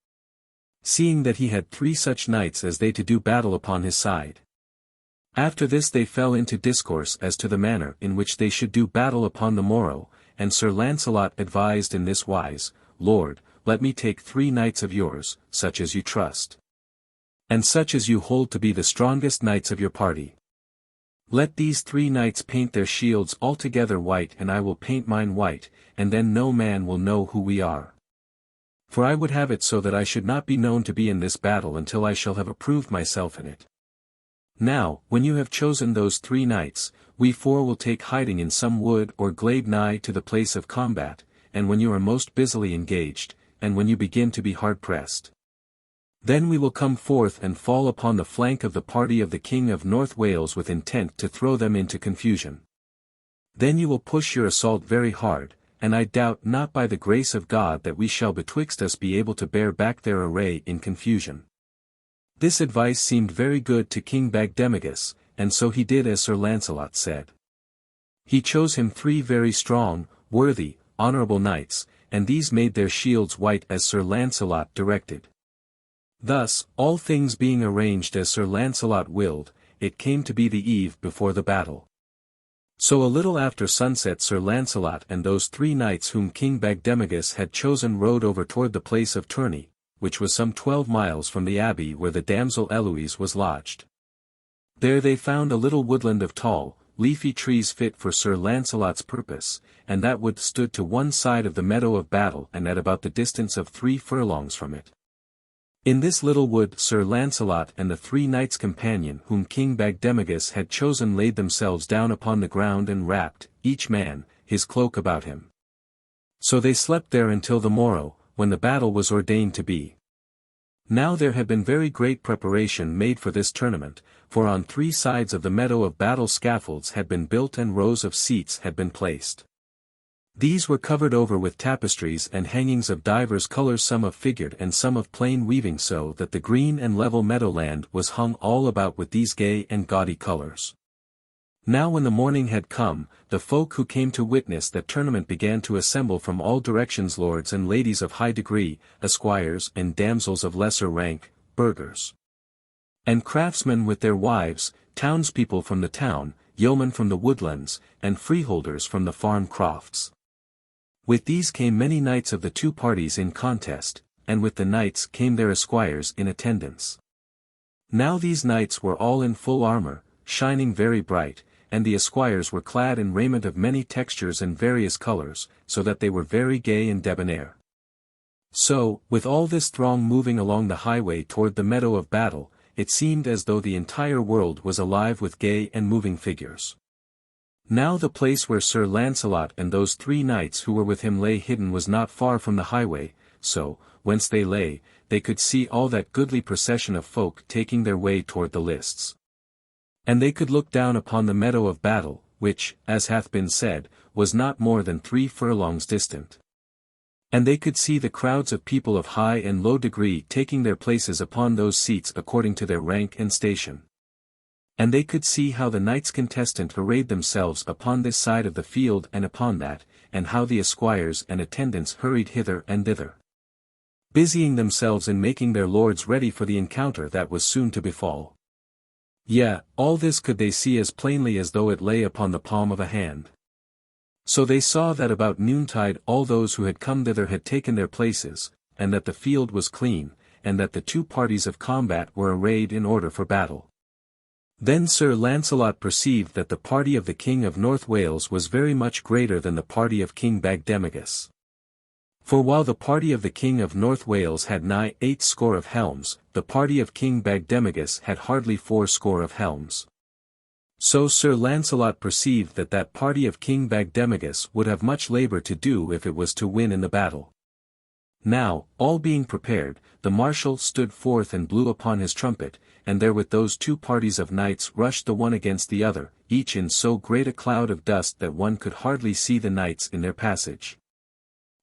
seeing that he had 3 such knights as they to do battle upon his side." After this they fell into discourse as to the manner in which they should do battle upon the morrow, and Sir Launcelot advised in this wise, "Lord, let me take 3 knights of yours, such as you trust, and such as you hold to be the strongest knights of your party. Let these 3 knights paint their shields altogether white, and I will paint mine white, and then no man will know who we are. For I would have it so that I should not be known to be in this battle until I shall have approved myself in it. Now, when you have chosen those 3 knights, we 4 will take hiding in some wood or glade nigh to the place of combat, and when you are most busily engaged, and when you begin to be hard-pressed. Then we will come forth and fall upon the flank of the party of the King of North Wales with intent to throw them into confusion. Then you will push your assault very hard, and I doubt not by the grace of God that we shall betwixt us be able to bear back their array in confusion. This advice seemed very good to King Bagdemagus, and so he did as Sir Launcelot said. He chose him 3 very strong, worthy, honourable knights, and these made their shields white as Sir Launcelot directed. Thus, all things being arranged as Sir Launcelot willed, it came to be the eve before the battle. So a little after sunset Sir Launcelot and those 3 knights whom King Bagdemagus had chosen rode over toward the place of tourney, which was some 12 miles from the abbey where the damsel Eloise was lodged. There they found a little woodland of tall, leafy trees fit for Sir Launcelot's purpose, and that wood stood to one side of the meadow of battle and at about the distance of 3 furlongs from it. In this little wood Sir Launcelot and the 3 knights companion whom King Bagdemagus had chosen laid themselves down upon the ground and wrapped, each man, his cloak about him. So they slept there until the morrow, when the battle was ordained to be. Now there had been very great preparation made for this tournament, for on 3 sides of the meadow of battle scaffolds had been built and rows of seats had been placed. These were covered over with tapestries and hangings of divers colours, some of figured and some of plain weaving, so that the green and level meadowland was hung all about with these gay and gaudy colours. Now when the morning had come, the folk who came to witness that tournament began to assemble from all directions, lords and ladies of high degree, esquires and damsels of lesser rank, burghers and craftsmen with their wives, townspeople from the town, yeomen from the woodlands, and freeholders from the farm crofts. With these came many knights of the 2 parties in contest, and with the knights came their esquires in attendance. Now these knights were all in full armour, shining very bright, and the esquires were clad in raiment of many textures and various colours, so that they were very gay and debonair. So, with all this throng moving along the highway toward the meadow of battle, it seemed as though the entire world was alive with gay and moving figures. Now the place where Sir Launcelot and those 3 knights who were with him lay hidden was not far from the highway, so, whence they lay, they could see all that goodly procession of folk taking their way toward the lists. And they could look down upon the meadow of battle, which, as hath been said, was not more than 3 furlongs distant. And they could see the crowds of people of high and low degree taking their places upon those seats according to their rank and station. And they could see how the knights contestant arrayed themselves upon this side of the field and upon that, and how the esquires and attendants hurried hither and thither, busying themselves in making their lords ready for the encounter that was soon to befall. Yea, all this could they see as plainly as though it lay upon the palm of a hand. So they saw that about noontide all those who had come thither had taken their places, and that the field was clean, and that the 2 parties of combat were arrayed in order for battle. Then Sir Launcelot perceived that the party of the King of North Wales was very much greater than the party of King Bagdemagus. For while the party of the King of North Wales had nigh 80 of helms, the party of King Bagdemagus had hardly 40 of helms. So Sir Launcelot perceived that that party of King Bagdemagus would have much labour to do if it was to win in the battle. Now, all being prepared, the marshal stood forth and blew upon his trumpet, and therewith those 2 parties of knights rushed the one against the other, each in so great a cloud of dust that one could hardly see the knights in their passage.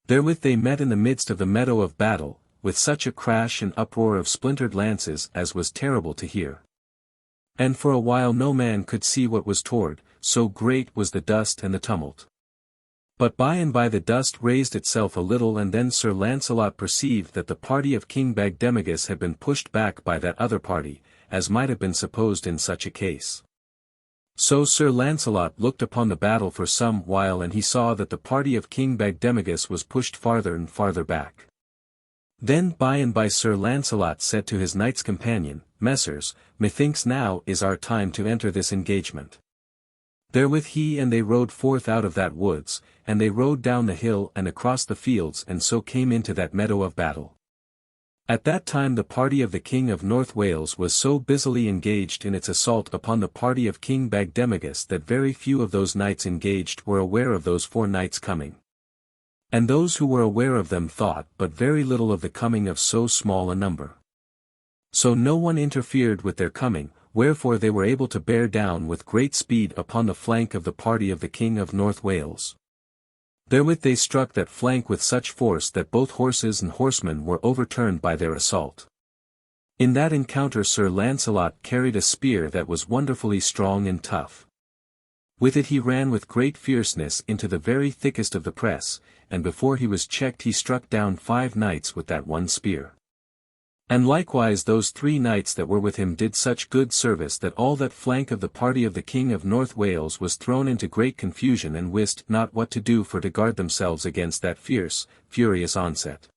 Therewith they met in the midst of the meadow of battle, with such a crash and uproar of splintered lances as was terrible to hear. And for a while no man could see what was toward, so great was the dust and the tumult. But by and by the dust raised itself a little, and then Sir Launcelot perceived that the party of King Bagdemagus had been pushed back by that other party, as might have been supposed in such a case. So Sir Launcelot looked upon the battle for some while, and he saw that the party of King Bagdemagus was pushed farther and farther back. Then by and by Sir Launcelot said to his knights companion, Messers, methinks now is our time to enter this engagement. Therewith he and they rode forth out of that woods, and they rode down the hill and across the fields, and so came into that meadow of battle. At that time the party of the King of North Wales was so busily engaged in its assault upon the party of King Bagdemagus that very few of those knights engaged were aware of those 4 knights coming. And those who were aware of them thought but very little of the coming of so small a number. So no one interfered with their coming, wherefore they were able to bear down with great speed upon the flank of the party of the King of North Wales. Therewith they struck that flank with such force that both horses and horsemen were overturned by their assault. In that encounter Sir Launcelot carried a spear that was wonderfully strong and tough. With it he ran with great fierceness into the very thickest of the press, and before he was checked he struck down 5 knights with that one spear. And likewise those 3 knights that were with him did such good service that all that flank of the party of the King of North Wales was thrown into great confusion and wist not what to do for to guard themselves against that furious onset.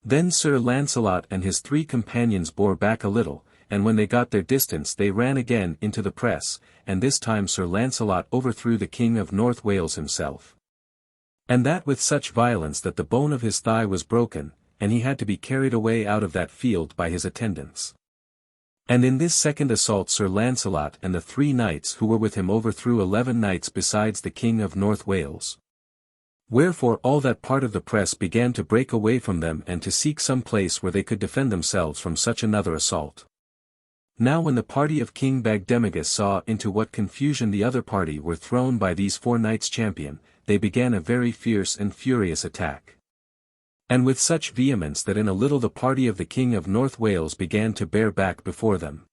Then Sir Launcelot and his 3 companions bore back a little, and when they got their distance they ran again into the press, and this time Sir Launcelot overthrew the King of North Wales himself. And that with such violence that the bone of his thigh was broken, and he had to be carried away out of that field by his attendants. And in this second assault Sir Launcelot and the 3 knights who were with him overthrew 11 knights besides the King of North Wales. Wherefore all that part of the press began to break away from them and to seek some place where they could defend themselves from such another assault. Now when the party of King Bagdemagus saw into what confusion the other party were thrown by these 4 knights champion, they began a very fierce and furious attack. And with such vehemence that in a little the party of the King of North Wales began to bear back before them.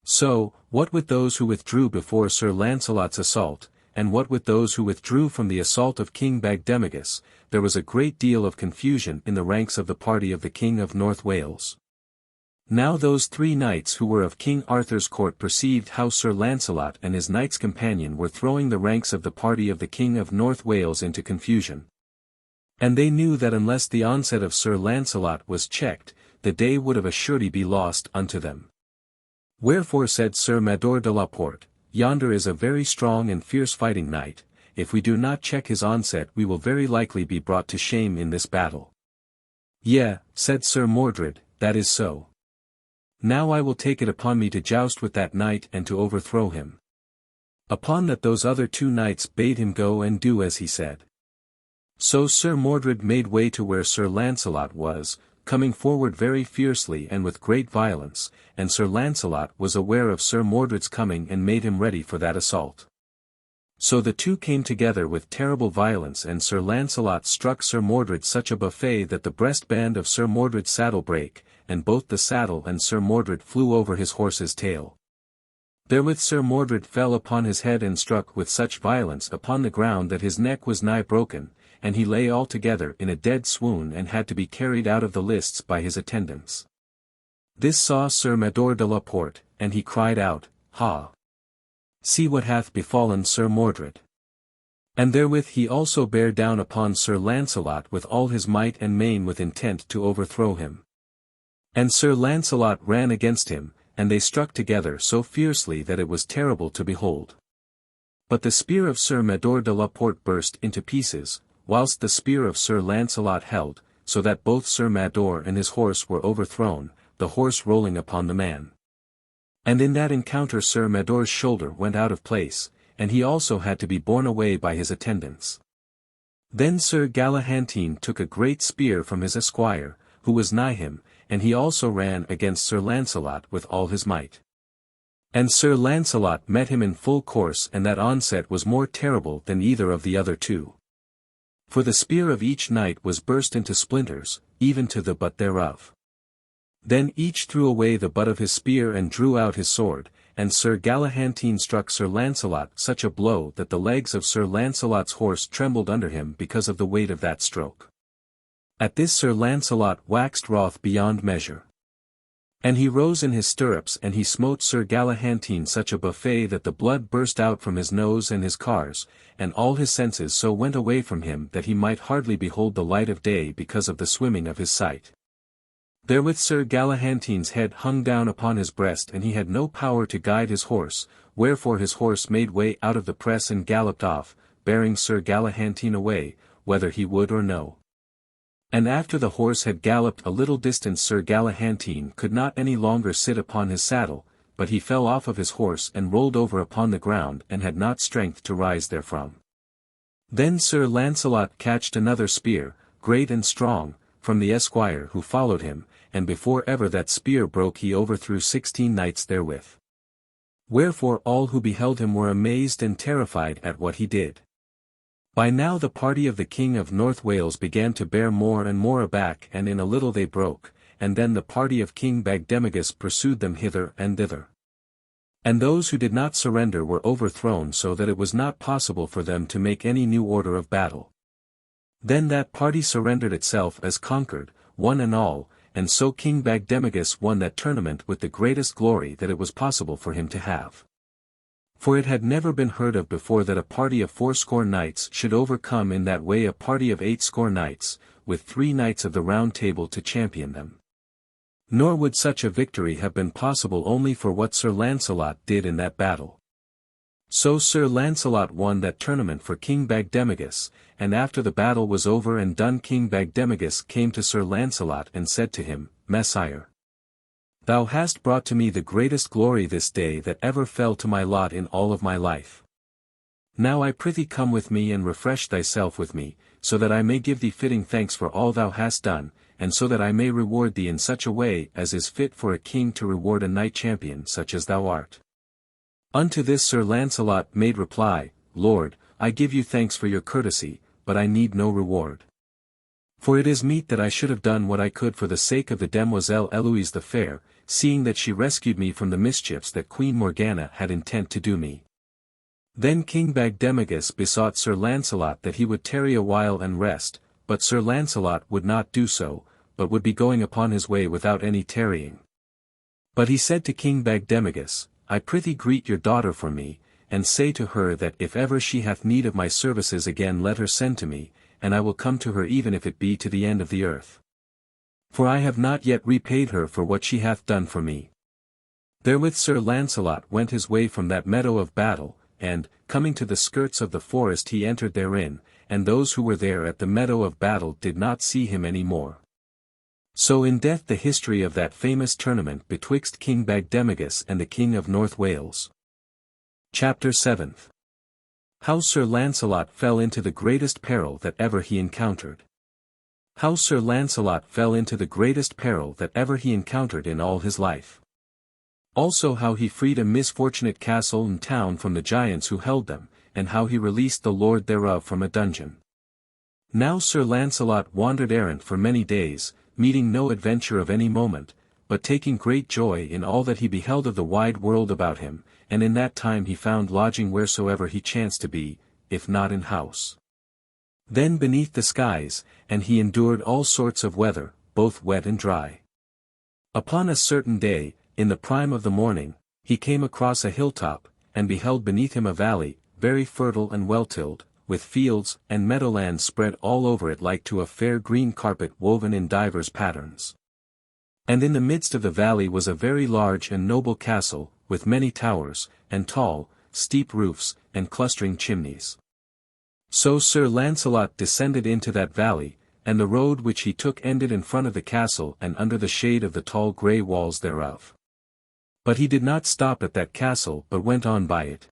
So, what with those who withdrew before Sir Launcelot's assault, and what with those who withdrew from the assault of King Bagdemagus, there was a great deal of confusion in the ranks of the party of the King of North Wales. Now those 3 knights who were of King Arthur's court perceived how Sir Launcelot and his knight's companion were throwing the ranks of the party of the King of North Wales into confusion. And they knew that unless the onset of Sir Launcelot was checked, the day would of a surety be lost unto them. Wherefore said Sir Mador de la Porte, "Yonder is a very strong and fierce fighting knight, if we do not check his onset we will very likely be brought to shame in this battle." "Yea," said Sir Mordred, "that is so. Now I will take it upon me to joust with that knight and to overthrow him." Upon that those other 2 knights bade him go and do as he said. So Sir Mordred made way to where Sir Launcelot was, coming forward very fiercely and with great violence, and Sir Launcelot was aware of Sir Mordred's coming and made him ready for that assault. So the 2 came together with terrible violence and Sir Launcelot struck Sir Mordred such a buffet that the breastband of Sir Mordred's saddle brake, and both the saddle and Sir Mordred flew over his horse's tail. Therewith Sir Mordred fell upon his head and struck with such violence upon the ground that his neck was nigh broken, and he lay altogether in a dead swoon and had to be carried out of the lists by his attendants. This saw Sir Mador de la Porte, and he cried out, "Ha! See what hath befallen Sir Mordred." And therewith he also bare down upon Sir Launcelot with all his might and main with intent to overthrow him. And Sir Launcelot ran against him, and they struck together so fiercely that it was terrible to behold. But the spear of Sir Mador de la Porte burst into pieces, whilst the spear of Sir Launcelot held, so that both Sir Mador and his horse were overthrown, the horse rolling upon the man. And in that encounter Sir Mador's shoulder went out of place, and he also had to be borne away by his attendants. Then Sir Galahantine took a great spear from his esquire, who was nigh him, and he also ran against Sir Launcelot with all his might. And Sir Launcelot met him in full course, and that onset was more terrible than either of the other 2. For the spear of each knight was burst into splinters, even to the butt thereof. Then each threw away the butt of his spear and drew out his sword, and Sir Galahantine struck Sir Launcelot such a blow that the legs of Sir Launcelot's horse trembled under him because of the weight of that stroke. At this Sir Launcelot waxed wroth beyond measure. And he rose in his stirrups and he smote Sir Galahantine such a buffet that the blood burst out from his nose and his cars, and all his senses so went away from him that he might hardly behold the light of day because of the swimming of his sight. Therewith Sir Galahantine's head hung down upon his breast and he had no power to guide his horse, wherefore his horse made way out of the press and galloped off, bearing Sir Galahantine away, whether he would or no. And after the horse had galloped a little distance Sir Galahantine could not any longer sit upon his saddle, but he fell off of his horse and rolled over upon the ground and had not strength to rise therefrom. Then Sir Launcelot catched another spear, great and strong, from the esquire who followed him, and before ever that spear broke he overthrew 16 knights therewith. Wherefore all who beheld him were amazed and terrified at what he did. By now the party of the King of North Wales began to bear more and more aback, and in a little they broke, and then the party of King Bagdemagus pursued them hither and thither. And those who did not surrender were overthrown so that it was not possible for them to make any new order of battle. Then that party surrendered itself as conquered, one and all, and so King Bagdemagus won that tournament with the greatest glory that it was possible for him to have. For it had never been heard of before that a party of 80 knights should overcome in that way a party of 80 knights, with 3 knights of the Round Table to champion them. Nor would such a victory have been possible only for what Sir Launcelot did in that battle. So Sir Launcelot won that tournament for King Bagdemagus, and after the battle was over and done King Bagdemagus came to Sir Launcelot and said to him, Messire, thou hast brought to me the greatest glory this day that ever fell to my lot in all of my life. Now I prithee come with me and refresh thyself with me, so that I may give thee fitting thanks for all thou hast done, and so that I may reward thee in such a way as is fit for a king to reward a knight champion such as thou art. Unto this Sir Launcelot made reply, Lord, I give you thanks for your courtesy, but I need no reward. For it is meet that I should have done what I could for the sake of the Demoiselle Eloise the Fair, seeing that she rescued me from the mischiefs that Queen Morgana had intent to do me. Then King Bagdemagus besought Sir Launcelot that he would tarry a while and rest, but Sir Launcelot would not do so, but would be going upon his way without any tarrying. But he said to King Bagdemagus, I prithee greet your daughter for me, and say to her that if ever she hath need of my services again let her send to me, and I will come to her even if it be to the end of the earth. For I have not yet repaid her for what she hath done for me. Therewith Sir Launcelot went his way from that meadow of battle, and, coming to the skirts of the forest he entered therein, and those who were there at the meadow of battle did not see him any more. So endeth the history of that famous tournament betwixt King Bagdemagus and the King of North Wales. Chapter 7. How Sir Launcelot fell into the greatest peril that ever he encountered. How Sir Launcelot fell into the greatest peril that ever he encountered in all his life. Also how he freed a misfortunate castle and town from the giants who held them, and how he released the lord thereof from a dungeon. Now Sir Launcelot wandered errant for many days, meeting no adventure of any moment, but taking great joy in all that he beheld of the wide world about him, and in that time he found lodging wheresoever he chanced to be, if not in house, then beneath the skies, and he endured all sorts of weather, both wet and dry. Upon a certain day, in the prime of the morning, he came across a hilltop, and beheld beneath him a valley, very fertile and well-tilled, with fields and meadowlands spread all over it like to a fair green carpet woven in divers patterns. And in the midst of the valley was a very large and noble castle, with many towers, and tall, steep roofs, and clustering chimneys. So Sir Launcelot descended into that valley, and the road which he took ended in front of the castle and under the shade of the tall grey walls thereof. But he did not stop at that castle but went on by it.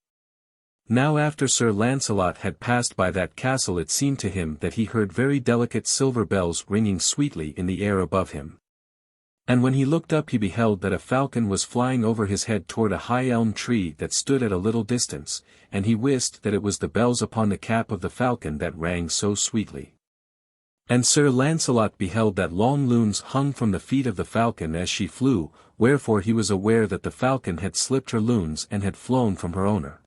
Now after Sir Launcelot had passed by that castle it seemed to him that he heard very delicate silver bells ringing sweetly in the air above him. And when he looked up he beheld that a falcon was flying over his head toward a high elm tree that stood at a little distance, and he wist that it was the bells upon the cap of the falcon that rang so sweetly. And Sir Launcelot beheld that long lunes hung from the feet of the falcon as she flew, wherefore he was aware that the falcon had slipped her lunes and had flown from her owner.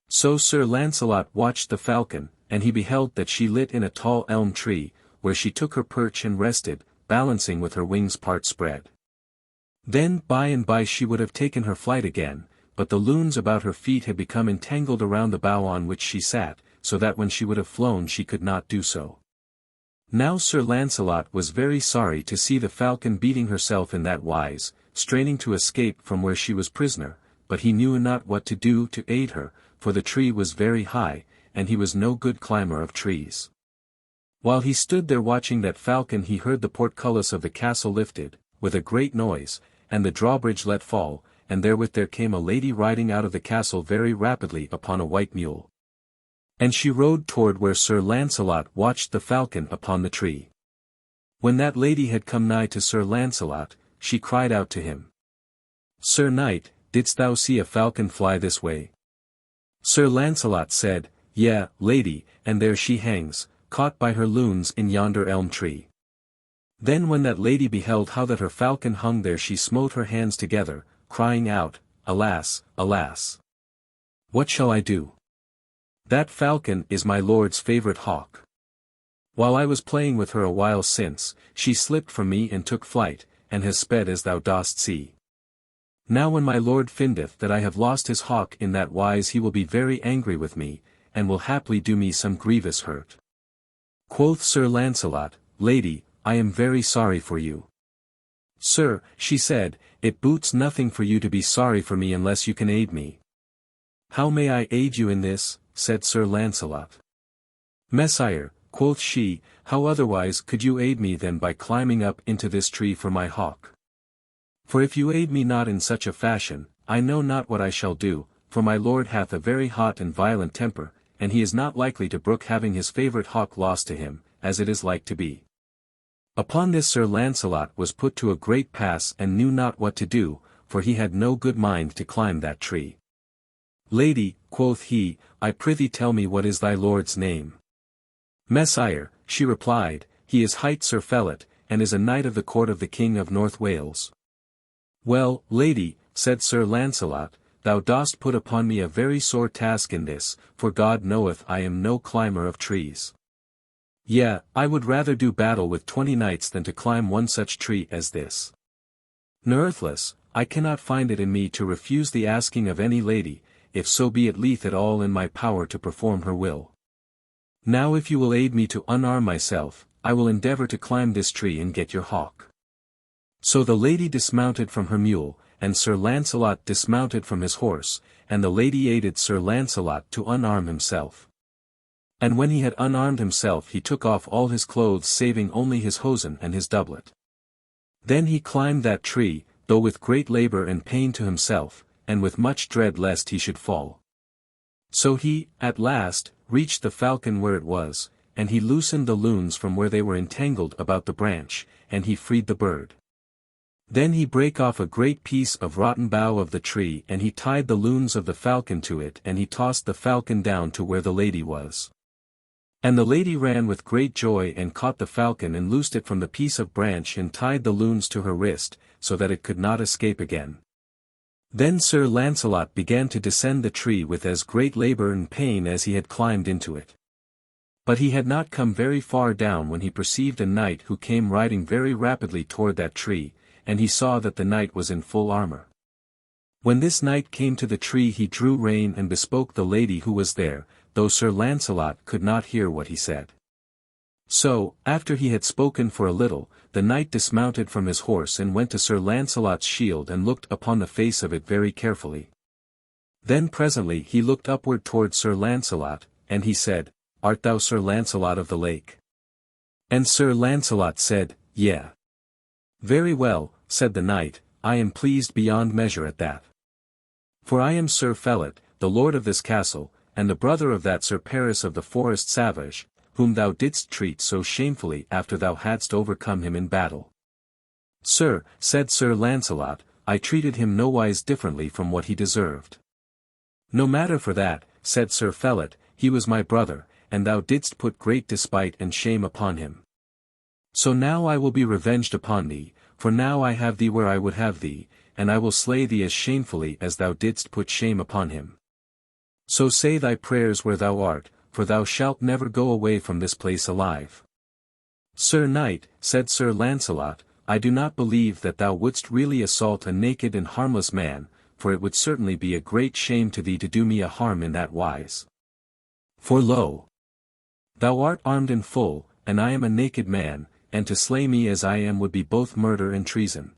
So Sir Launcelot watched the falcon, and he beheld that she lit in a tall elm tree, where she took her perch and rested, balancing with her wings part spread. Then by and by she would have taken her flight again, but the lunes about her feet had become entangled around the bough on which she sat, so that when she would have flown she could not do so. Now Sir Launcelot was very sorry to see the falcon beating herself in that wise, straining to escape from where she was prisoner, but he knew not what to do to aid her, for the tree was very high, and he was no good climber of trees. While he stood there watching that falcon he heard the portcullis of the castle lifted, with a great noise, and the drawbridge let fall, and therewith there came a lady riding out of the castle very rapidly upon a white mule. And she rode toward where Sir Launcelot watched the falcon upon the tree. When that lady had come nigh to Sir Launcelot, she cried out to him. Sir Knight, didst thou see a falcon fly this way? Sir Launcelot said, Yea, lady, and there she hangs, caught by her lunes in yonder elm tree. Then when that lady beheld how that her falcon hung there, she smote her hands together, crying out, Alas, alas! What shall I do? That falcon is my lord's favourite hawk. While I was playing with her a while since, she slipped from me and took flight, and has sped as thou dost see. Now when my lord findeth that I have lost his hawk in that wise, he will be very angry with me, and will haply do me some grievous hurt. Quoth Sir Launcelot, Lady, I am very sorry for you. Sir, she said, it boots nothing for you to be sorry for me unless you can aid me. How may I aid you in this? Said Sir Launcelot. Messire, quoth she, how otherwise could you aid me than by climbing up into this tree for my hawk? For if you aid me not in such a fashion, I know not what I shall do, for my lord hath a very hot and violent temper, and he is not likely to brook having his favourite hawk lost to him, as it is like to be. Upon this Sir Launcelot was put to a great pass and knew not what to do, for he had no good mind to climb that tree. Lady, quoth he, I prithee tell me what is thy lord's name. Messire, she replied, he is hight Sir Felot, and is a knight of the court of the King of North Wales. Well, lady, said Sir Launcelot, thou dost put upon me a very sore task in this, for God knoweth I am no climber of trees. Yea, I would rather do battle with 20 knights than to climb one such tree as this. Nerthless, I cannot find it in me to refuse the asking of any lady, if so be it lieth at all in my power to perform her will. Now if you will aid me to unarm myself, I will endeavour to climb this tree and get your hawk. So the lady dismounted from her mule, and Sir Launcelot dismounted from his horse, and the lady aided Sir Launcelot to unarm himself. And when he had unarmed himself he took off all his clothes saving only his hosen and his doublet. Then he climbed that tree, though with great labour and pain to himself, and with much dread lest he should fall. So he, at last, reached the falcon where it was, and he loosened the lunes from where they were entangled about the branch, and he freed the bird. Then he brake off a great piece of rotten bough of the tree, and he tied the lunes of the falcon to it, and he tossed the falcon down to where the lady was. And the lady ran with great joy and caught the falcon and loosed it from the piece of branch and tied the lunes to her wrist, so that it could not escape again. Then Sir Launcelot began to descend the tree with as great labour and pain as he had climbed into it. But he had not come very far down when he perceived a knight who came riding very rapidly toward that tree, and he saw that the knight was in full armour. When this knight came to the tree he drew rein and bespoke the lady who was there, though Sir Launcelot could not hear what he said. So, after he had spoken for a little, the knight dismounted from his horse and went to Sir Launcelot's shield and looked upon the face of it very carefully. Then presently he looked upward toward Sir Launcelot, and he said, Art thou Sir Launcelot of the Lake? And Sir Launcelot said, Yea. Very well, said the knight, I am pleased beyond measure at that. For I am Sir Felot, the lord of this castle, and the brother of that Sir Paris of the Forest Savage, whom thou didst treat so shamefully after thou hadst overcome him in battle. Sir, said Sir Launcelot, I treated him nowise differently from what he deserved. No matter for that, said Sir Felot, he was my brother, and thou didst put great despite and shame upon him. So now I will be revenged upon thee, for now I have thee where I would have thee, and I will slay thee as shamefully as thou didst put shame upon him. So say thy prayers where thou art, for thou shalt never go away from this place alive. Sir Knight, said Sir Launcelot, I do not believe that thou wouldst really assault a naked and harmless man, for it would certainly be a great shame to thee to do me a harm in that wise. For lo! Thou art armed in full, and I am a naked man, and to slay me as I am would be both murder and treason.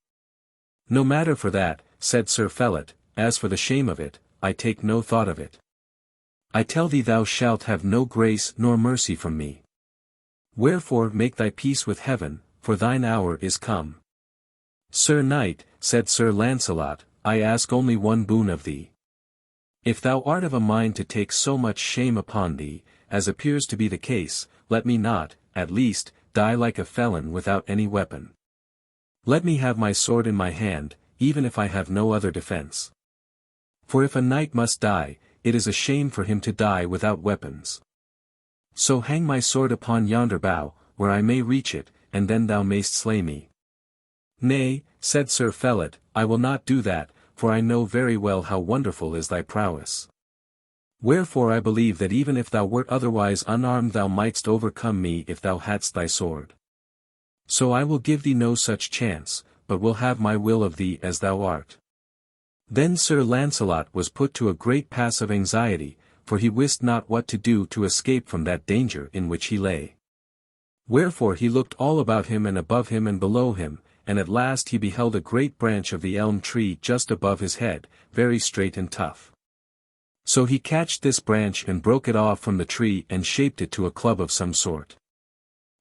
No matter for that, said Sir Felot, as for the shame of it, I take no thought of it. I tell thee thou shalt have no grace nor mercy from me. Wherefore make thy peace with heaven, for thine hour is come. Sir Knight, said Sir Launcelot, I ask only one boon of thee. If thou art of a mind to take so much shame upon thee, as appears to be the case, let me not, at least, die like a felon without any weapon. Let me have my sword in my hand, even if I have no other defense. For if a knight must die, it is a shame for him to die without weapons. So hang my sword upon yonder bough, where I may reach it, and then thou mayst slay me. Nay, said Sir Felot, I will not do that, for I know very well how wonderful is thy prowess. Wherefore I believe that even if thou wert otherwise unarmed thou mightst overcome me if thou hadst thy sword. So I will give thee no such chance, but will have my will of thee as thou art. Then Sir Launcelot was put to a great pass of anxiety, for he wist not what to do to escape from that danger in which he lay. Wherefore he looked all about him and above him and below him, and at last he beheld a great branch of the elm tree just above his head, very straight and tough. So he catched this branch and broke it off from the tree and shaped it to a club of some sort.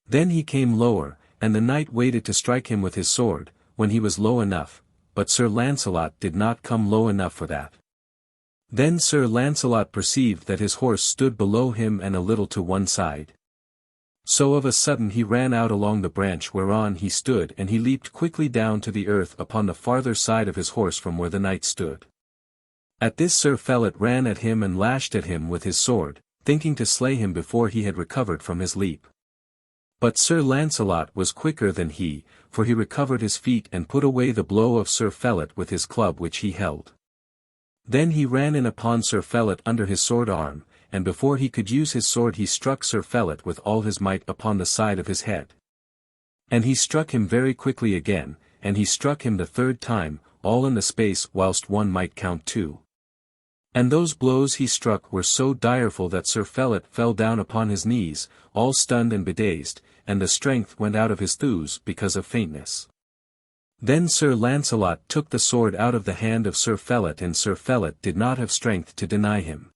Then he came lower, and the knight waited to strike him with his sword, when he was low enough, but Sir Launcelot did not come low enough for that. Then Sir Launcelot perceived that his horse stood below him and a little to one side. So of a sudden he ran out along the branch whereon he stood and he leaped quickly down to the earth upon the farther side of his horse from where the knight stood. At this Sir Felot ran at him and lashed at him with his sword, thinking to slay him before he had recovered from his leap. But Sir Launcelot was quicker than he, for he recovered his feet and put away the blow of Sir Felot with his club which he held. Then he ran in upon Sir Felot under his sword arm, and before he could use his sword he struck Sir Felot with all his might upon the side of his head. And he struck him very quickly again, and he struck him the third time, all in the space whilst one might count two. And those blows he struck were so direful that Sir Felot fell down upon his knees, all stunned and bedazed, and the strength went out of his thews because of faintness. Then Sir Launcelot took the sword out of the hand of Sir Felot and Sir Felot did not have strength to deny him.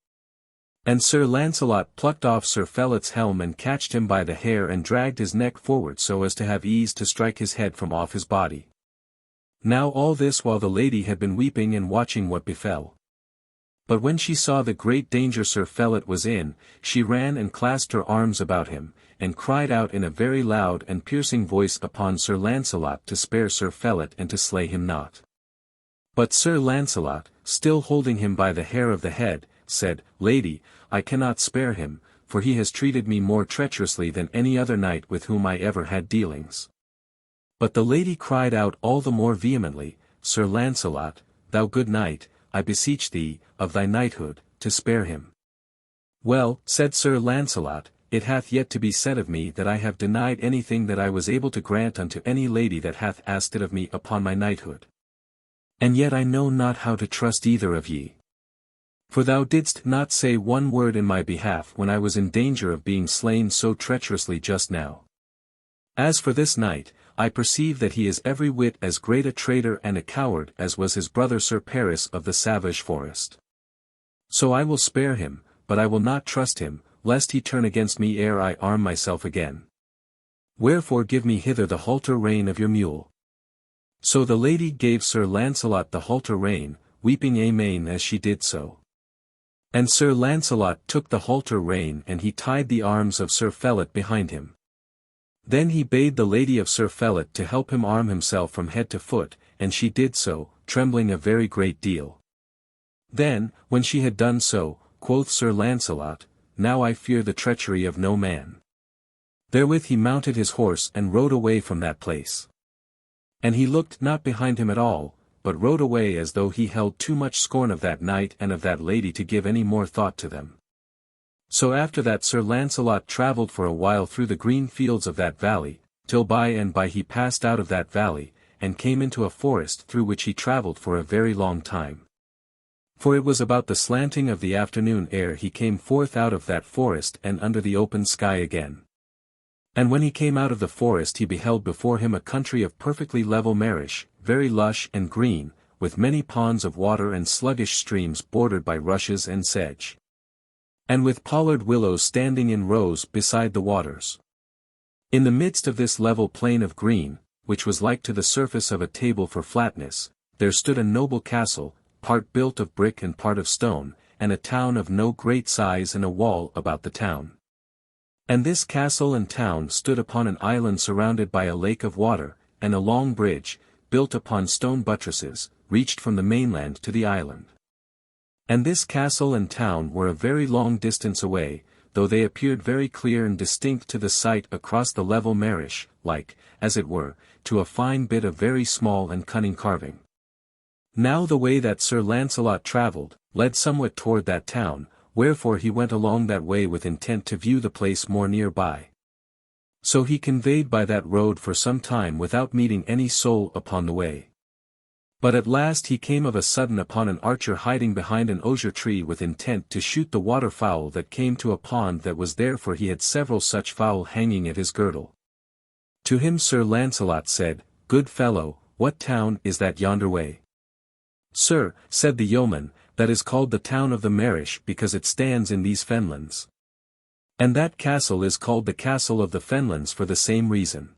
And Sir Launcelot plucked off Sir Felot's helm and catched him by the hair and dragged his neck forward so as to have ease to strike his head from off his body. Now all this while the lady had been weeping and watching what befell. But when she saw the great danger Sir Felot was in, she ran and clasped her arms about him, and cried out in a very loud and piercing voice upon Sir Launcelot to spare Sir Felot and to slay him not. But Sir Launcelot, still holding him by the hair of the head, said, Lady, I cannot spare him, for he has treated me more treacherously than any other knight with whom I ever had dealings. But the lady cried out all the more vehemently, Sir Launcelot, thou good knight, I beseech thee, of thy knighthood, to spare him. Well, said Sir Launcelot, it hath yet to be said of me that I have denied anything that I was able to grant unto any lady that hath asked it of me upon my knighthood. And yet I know not how to trust either of ye. For thou didst not say one word in my behalf when I was in danger of being slain so treacherously just now. As for this knight, I perceive that he is every whit as great a traitor and a coward as was his brother Sir Paris of the Savage Forest. So I will spare him, but I will not trust him, lest he turn against me ere I arm myself again. Wherefore give me hither the halter rein of your mule. So the lady gave Sir Launcelot the halter rein, weeping amain as she did so. And Sir Launcelot took the halter rein and he tied the arms of Sir Felot behind him. Then he bade the lady of Sir Felot to help him arm himself from head to foot, and she did so, trembling a very great deal. Then, when she had done so, quoth Sir Launcelot, Now I fear the treachery of no man. Therewith he mounted his horse and rode away from that place. And he looked not behind him at all, but rode away as though he held too much scorn of that knight and of that lady to give any more thought to them. So after that Sir Launcelot travelled for a while through the green fields of that valley, till by and by he passed out of that valley, and came into a forest through which he travelled for a very long time. For it was about the slanting of the afternoon ere he came forth out of that forest and under the open sky again. And when he came out of the forest he beheld before him a country of perfectly level marish, very lush and green, with many ponds of water and sluggish streams bordered by rushes and sedge. And with pollard willows standing in rows beside the waters. In the midst of this level plain of green, which was like to the surface of a table for flatness, there stood a noble castle, part built of brick and part of stone, and a town of no great size and a wall about the town. And this castle and town stood upon an island surrounded by a lake of water, and a long bridge, built upon stone buttresses, reached from the mainland to the island. And this castle and town were a very long distance away, though they appeared very clear and distinct to the sight across the level marish, like, as it were, to a fine bit of very small and cunning carving. Now the way that Sir Launcelot travelled, led somewhat toward that town, wherefore he went along that way with intent to view the place more near by. So he conveyed by that road for some time without meeting any soul upon the way. But at last he came of a sudden upon an archer hiding behind an osier tree with intent to shoot the waterfowl that came to a pond that was there, for he had several such fowl hanging at his girdle. To him Sir Launcelot said, "Good fellow, what town is that yonder way?" "Sir," said the yeoman, "that is called the town of the Marish because it stands in these fenlands. And that castle is called the Castle of the Fenlands for the same reason."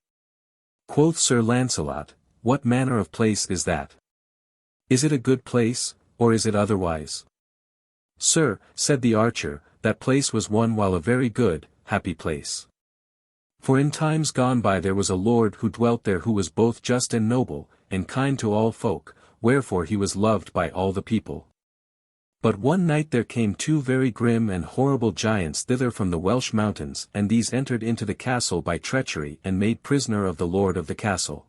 Quoth Sir Launcelot, "What manner of place is that? Is it a good place, or is it otherwise?" "Sir," said the archer, "that place was one while a very good, happy place. For in times gone by there was a lord who dwelt there who was both just and noble, and kind to all folk, wherefore he was loved by all the people. But one night there came two very grim and horrible giants thither from the Welsh mountains, and these entered into the castle by treachery and made prisoner of the lord of the castle.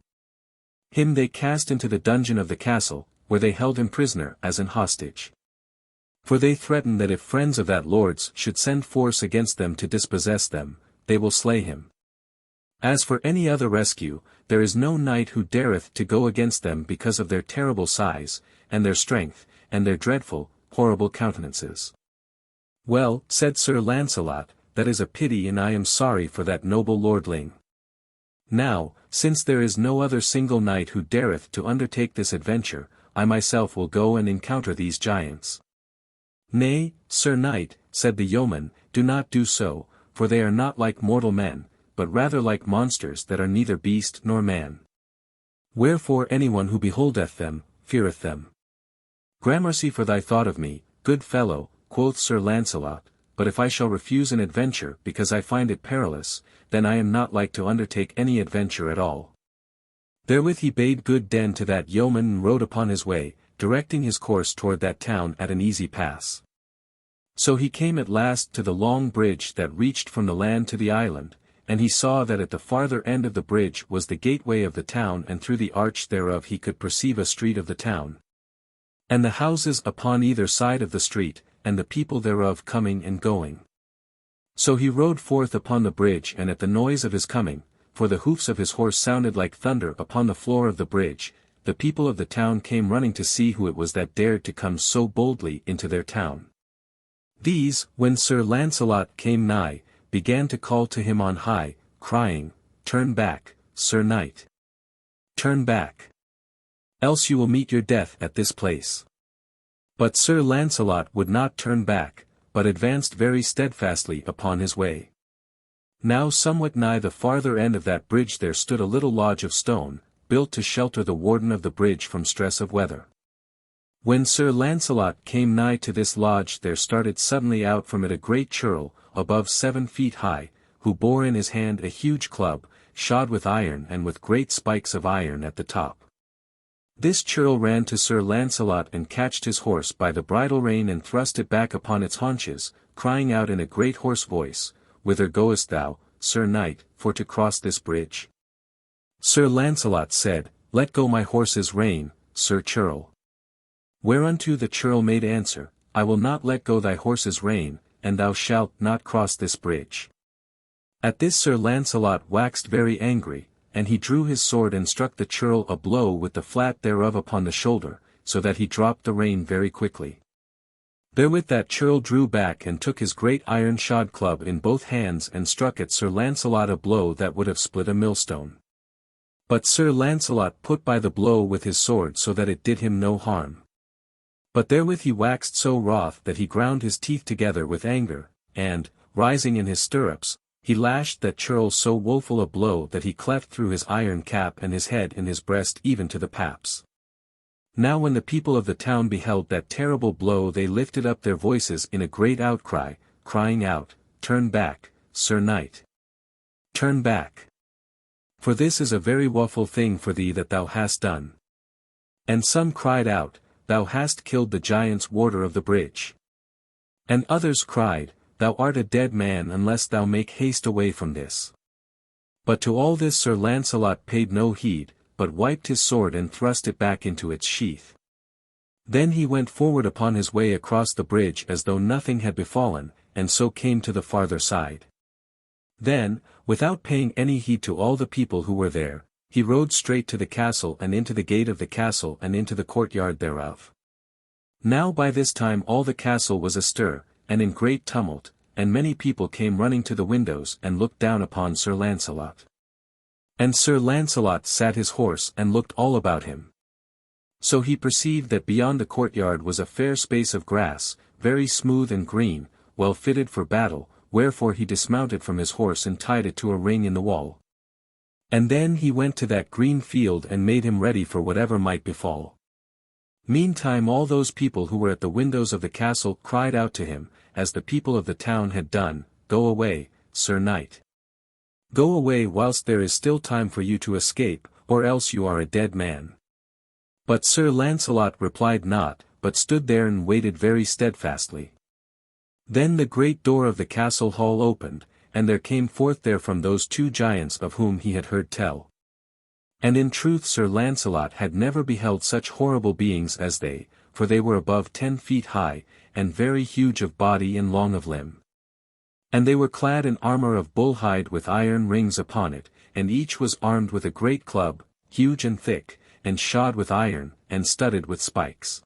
Him they cast into the dungeon of the castle, where they held him prisoner as an hostage. For they threatened that if friends of that lord's should send force against them to dispossess them, they will slay him. As for any other rescue, there is no knight who dareth to go against them because of their terrible size, and their strength, and their dreadful, horrible countenances." "Well," said Sir Launcelot, "that is a pity, and I am sorry for that noble lordling. Now, since there is no other single knight who dareth to undertake this adventure, I myself will go and encounter these giants." "Nay, Sir Knight," said the yeoman, "do not do so, for they are not like mortal men, but rather like monsters that are neither beast nor man. Wherefore anyone who beholdeth them, feareth them." "Gramercy for thy thought of me, good fellow," quoth Sir Launcelot, "but if I shall refuse an adventure because I find it perilous, then I am not like to undertake any adventure at all." Therewith he bade good den to that yeoman and rode upon his way, directing his course toward that town at an easy pass. So he came at last to the long bridge that reached from the land to the island, and he saw that at the farther end of the bridge was the gateway of the town, and through the arch thereof he could perceive a street of the town, and the houses upon either side of the street, and the people thereof coming and going. So he rode forth upon the bridge, and at the noise of his coming, for the hoofs of his horse sounded like thunder upon the floor of the bridge, the people of the town came running to see who it was that dared to come so boldly into their town. These, when Sir Launcelot came nigh, began to call to him on high, crying, "Turn back, Sir Knight! Turn back! Else you will meet your death at this place." But Sir Launcelot would not turn back, but advanced very steadfastly upon his way. Now somewhat nigh the farther end of that bridge there stood a little lodge of stone, built to shelter the warden of the bridge from stress of weather. When Sir Launcelot came nigh to this lodge there started suddenly out from it a great churl, above 7 feet high, who bore in his hand a huge club, shod with iron and with great spikes of iron at the top. This churl ran to Sir Launcelot and catched his horse by the bridle rein and thrust it back upon its haunches, crying out in a great hoarse voice, "Whither goest thou, Sir Knight, for to cross this bridge?" Sir Launcelot said, "Let go my horse's rein, Sir Churl." Whereunto the churl made answer, "I will not let go thy horse's rein, and thou shalt not cross this bridge." At this Sir Launcelot waxed very angry, and he drew his sword and struck the churl a blow with the flat thereof upon the shoulder, so that he dropped the rein very quickly. Therewith that churl drew back and took his great iron-shod club in both hands and struck at Sir Launcelot a blow that would have split a millstone. But Sir Launcelot put by the blow with his sword so that it did him no harm. But therewith he waxed so wroth that he ground his teeth together with anger, and, rising in his stirrups, he lashed that churl so woeful a blow that he cleft through his iron cap and his head and his breast even to the paps. Now when the people of the town beheld that terrible blow they lifted up their voices in a great outcry, crying out, "Turn back, Sir Knight! Turn back! For this is a very woeful thing for thee that thou hast done." And some cried out, "Thou hast killed the giant's warder of the bridge." And others cried, "Thou art a dead man unless thou make haste away from this." But to all this Sir Launcelot paid no heed, but wiped his sword and thrust it back into its sheath. Then he went forward upon his way across the bridge as though nothing had befallen, and so came to the farther side. Then, without paying any heed to all the people who were there, he rode straight to the castle and into the gate of the castle and into the courtyard thereof. Now by this time all the castle was astir, and in great tumult, and many people came running to the windows and looked down upon Sir Launcelot. And Sir Launcelot sat his horse and looked all about him. So he perceived that beyond the courtyard was a fair space of grass, very smooth and green, well fitted for battle, wherefore he dismounted from his horse and tied it to a ring in the wall. And then he went to that green field and made him ready for whatever might befall. Meantime all those people who were at the windows of the castle cried out to him, as the people of the town had done, "Go away, Sir Knight. Go away whilst there is still time for you to escape, or else you are a dead man." But Sir Launcelot replied not, but stood there and waited very steadfastly. Then the great door of the castle hall opened, and there came forth therefrom those two giants of whom he had heard tell. And in truth Sir Launcelot had never beheld such horrible beings as they, for they were above 10 feet high, and very huge of body and long of limb. And they were clad in armor of bull hide with iron rings upon it, and each was armed with a great club, huge and thick, and shod with iron, and studded with spikes.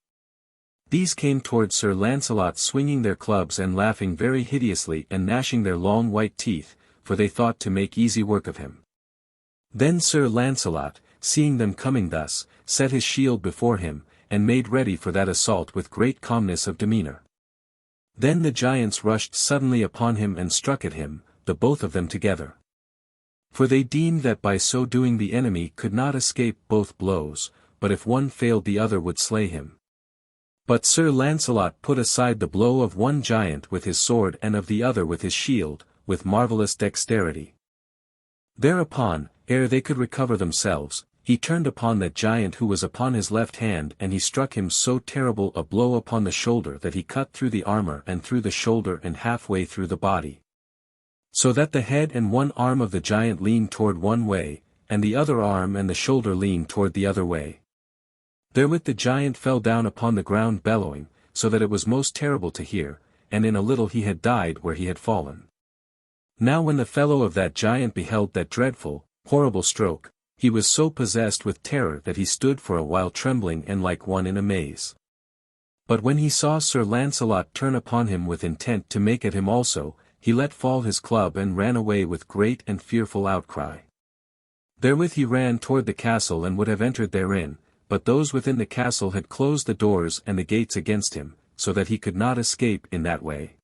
These came towards Sir Launcelot swinging their clubs and laughing very hideously and gnashing their long white teeth, for they thought to make easy work of him. Then Sir Launcelot, seeing them coming thus, set his shield before him, and made ready for that assault with great calmness of demeanor. Then the giants rushed suddenly upon him and struck at him, the both of them together. For they deemed that by so doing the enemy could not escape both blows, but if one failed the other would slay him. But Sir Launcelot put aside the blow of one giant with his sword and of the other with his shield, with marvellous dexterity. Thereupon, ere they could recover themselves, he turned upon that giant who was upon his left hand and he struck him so terrible a blow upon the shoulder that he cut through the armor and through the shoulder and halfway through the body. So that the head and one arm of the giant leaned toward one way, and the other arm and the shoulder leaned toward the other way. Therewith the giant fell down upon the ground bellowing, so that it was most terrible to hear, and in a little he had died where he had fallen. Now when the fellow of that giant beheld that dreadful, horrible stroke, he was so possessed with terror that he stood for a while trembling and like one in a maze. But when he saw Sir Launcelot turn upon him with intent to make at him also, he let fall his club and ran away with great and fearful outcry. Therewith he ran toward the castle and would have entered therein, but those within the castle had closed the doors and the gates against him, so that he could not escape in that way.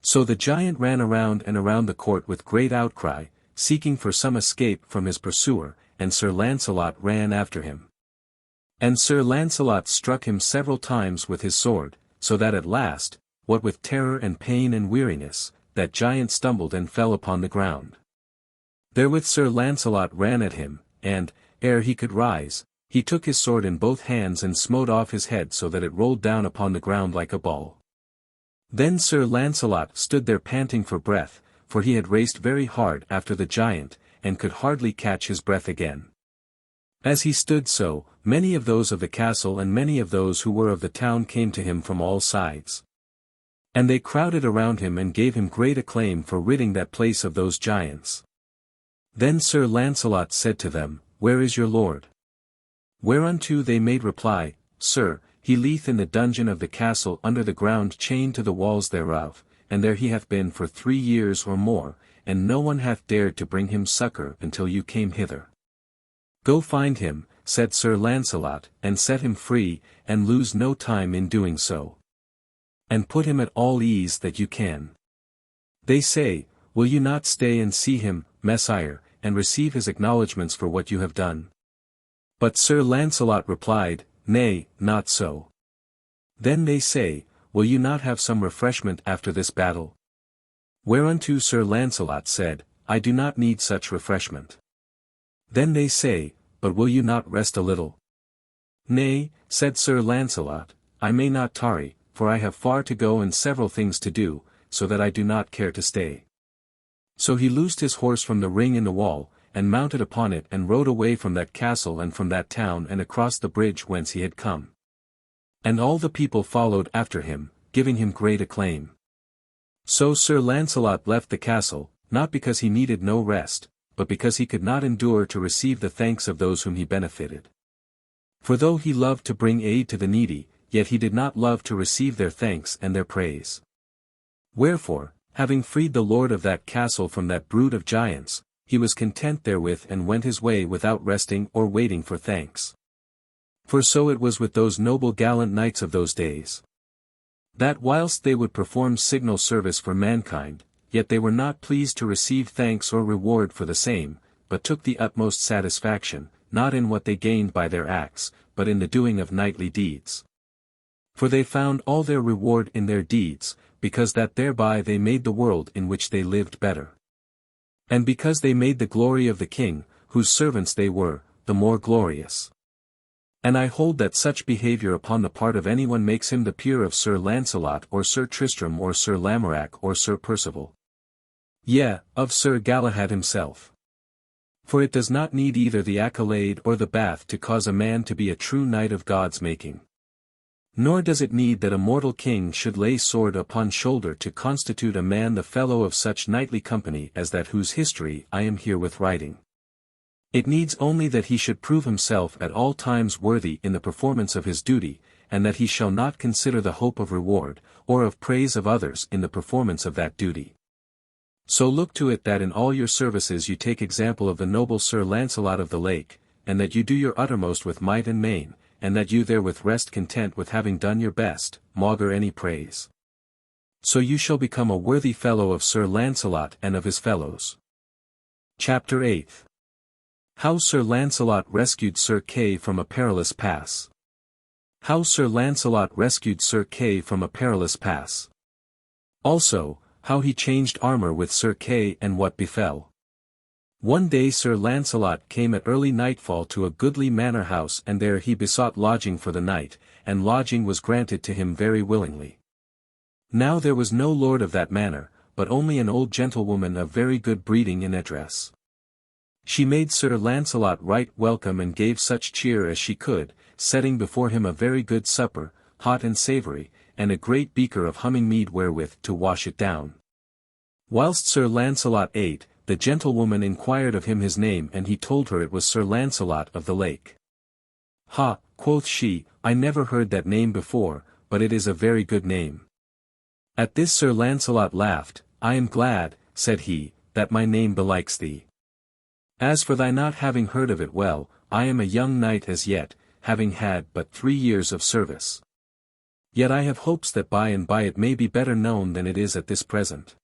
So the giant ran around and around the court with great outcry, seeking for some escape from his pursuer, and Sir Launcelot ran after him. And Sir Launcelot struck him several times with his sword, so that at last, what with terror and pain and weariness, that giant stumbled and fell upon the ground. Therewith Sir Launcelot ran at him, and, ere he could rise, he took his sword in both hands and smote off his head so that it rolled down upon the ground like a ball. Then Sir Launcelot stood there panting for breath, for he had raced very hard after the giant, and could hardly catch his breath again. As he stood so, many of those of the castle and many of those who were of the town came to him from all sides. And they crowded around him and gave him great acclaim for ridding that place of those giants. Then Sir Launcelot said to them, "Where is your lord?" Whereunto they made reply, "Sir, he lieth in the dungeon of the castle under the ground chained to the walls thereof, and there he hath been for 3 years or more, and no one hath dared to bring him succor until you came hither." "Go find him," said Sir Launcelot, "and set him free, and lose no time in doing so. And put him at all ease that you can." They say, "Will you not stay and see him, Messire, and receive his acknowledgments for what you have done?" But Sir Launcelot replied, Nay, not so. Then they say, will you not have some refreshment after this battle? Whereunto Sir Launcelot said, I do not need such refreshment. Then they say, but will you not rest a little? Nay, said Sir Launcelot, I may not tarry, for I have far to go and several things to do, so that I do not care to stay. So he loosed his horse from the ring in the wall, and mounted upon it and rode away from that castle and from that town and across the bridge whence he had come. And all the people followed after him, giving him great acclaim. So Sir Launcelot left the castle, not because he needed no rest, but because he could not endure to receive the thanks of those whom he benefited. For though he loved to bring aid to the needy, yet he did not love to receive their thanks and their praise. Wherefore, having freed the lord of that castle from that brood of giants, he was content therewith and went his way without resting or waiting for thanks. For so it was with those noble gallant knights of those days, that whilst they would perform signal service for mankind, yet they were not pleased to receive thanks or reward for the same, but took the utmost satisfaction, not in what they gained by their acts, but in the doing of knightly deeds. For they found all their reward in their deeds, because that thereby they made the world in which they lived better. And because they made the glory of the king, whose servants they were, the more glorious. And I hold that such behavior upon the part of anyone makes him the peer of Sir Launcelot or Sir Tristram or Sir Lamorack or Sir Percival. Yea, of Sir Galahad himself. For it does not need either the accolade or the bath to cause a man to be a true knight of God's making. Nor does it need that a mortal king should lay sword upon shoulder to constitute a man the fellow of such knightly company as that whose history I am herewith writing. It needs only that he should prove himself at all times worthy in the performance of his duty, and that he shall not consider the hope of reward, or of praise of others in the performance of that duty. So look to it that in all your services you take example of the noble Sir Launcelot of the Lake, and that you do your uttermost with might and main, and that you therewith rest content with having done your best, maugre any praise. So you shall become a worthy fellow of Sir Launcelot and of his fellows. Chapter 8. How Sir Launcelot rescued Sir Kay from a perilous pass. How Sir Launcelot rescued Sir Kay from a perilous pass. Also, how he changed armor with Sir Kay and what befell. One day Sir Launcelot came at early nightfall to a goodly manor house, and there he besought lodging for the night, and lodging was granted to him very willingly. Now there was no lord of that manor, but only an old gentlewoman of very good breeding and address. She made Sir Launcelot right welcome and gave such cheer as she could, setting before him a very good supper, hot and savoury, and a great beaker of humming mead wherewith to wash it down. Whilst Sir Launcelot ate, the gentlewoman inquired of him his name, and he told her it was Sir Launcelot of the Lake. Ha, quoth she, I never heard that name before, but it is a very good name. At this Sir Launcelot laughed. I am glad, said he, that my name belikes thee. As for thy not having heard of it, well, I am a young knight as yet, having had but 3 years of service. Yet I have hopes that by and by it may be better known than it is at this present.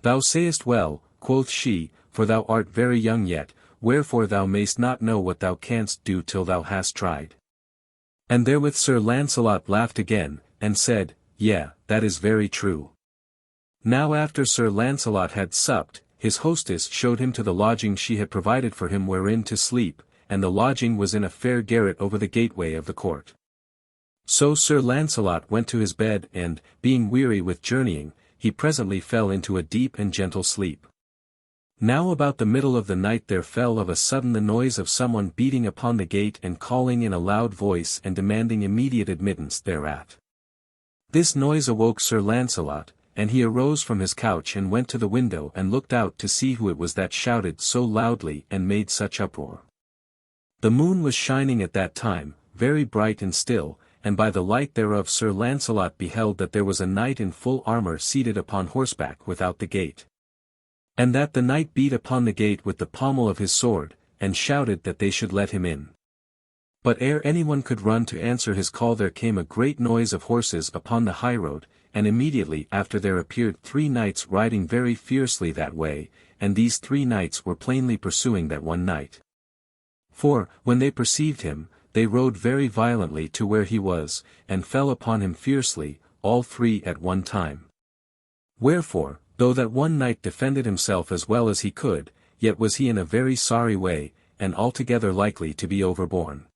Thou sayest well, quoth she, for thou art very young yet, wherefore thou mayst not know what thou canst do till thou hast tried. And therewith Sir Launcelot laughed again, and said, Yea, that is very true. Now after Sir Launcelot had supped, his hostess showed him to the lodging she had provided for him wherein to sleep, and the lodging was in a fair garret over the gateway of the court. So Sir Launcelot went to his bed and, being weary with journeying, he presently fell into a deep and gentle sleep. Now about the middle of the night there fell of a sudden the noise of someone beating upon the gate and calling in a loud voice and demanding immediate admittance thereat. This noise awoke Sir Launcelot, and he arose from his couch and went to the window and looked out to see who it was that shouted so loudly and made such uproar. The moon was shining at that time, very bright and still, and by the light thereof Sir Launcelot beheld that there was a knight in full armour seated upon horseback without the gate. And that the knight beat upon the gate with the pommel of his sword, and shouted that they should let him in. But ere anyone could run to answer his call there came a great noise of horses upon the highroad, and immediately after there appeared 3 knights riding very fiercely that way, and these 3 knights were plainly pursuing that one knight. For, when they perceived him, they rode very violently to where he was, and fell upon him fiercely, all three at one time. Wherefore, though that one knight defended himself as well as he could, yet was he in a very sorry way, and altogether likely to be overborne.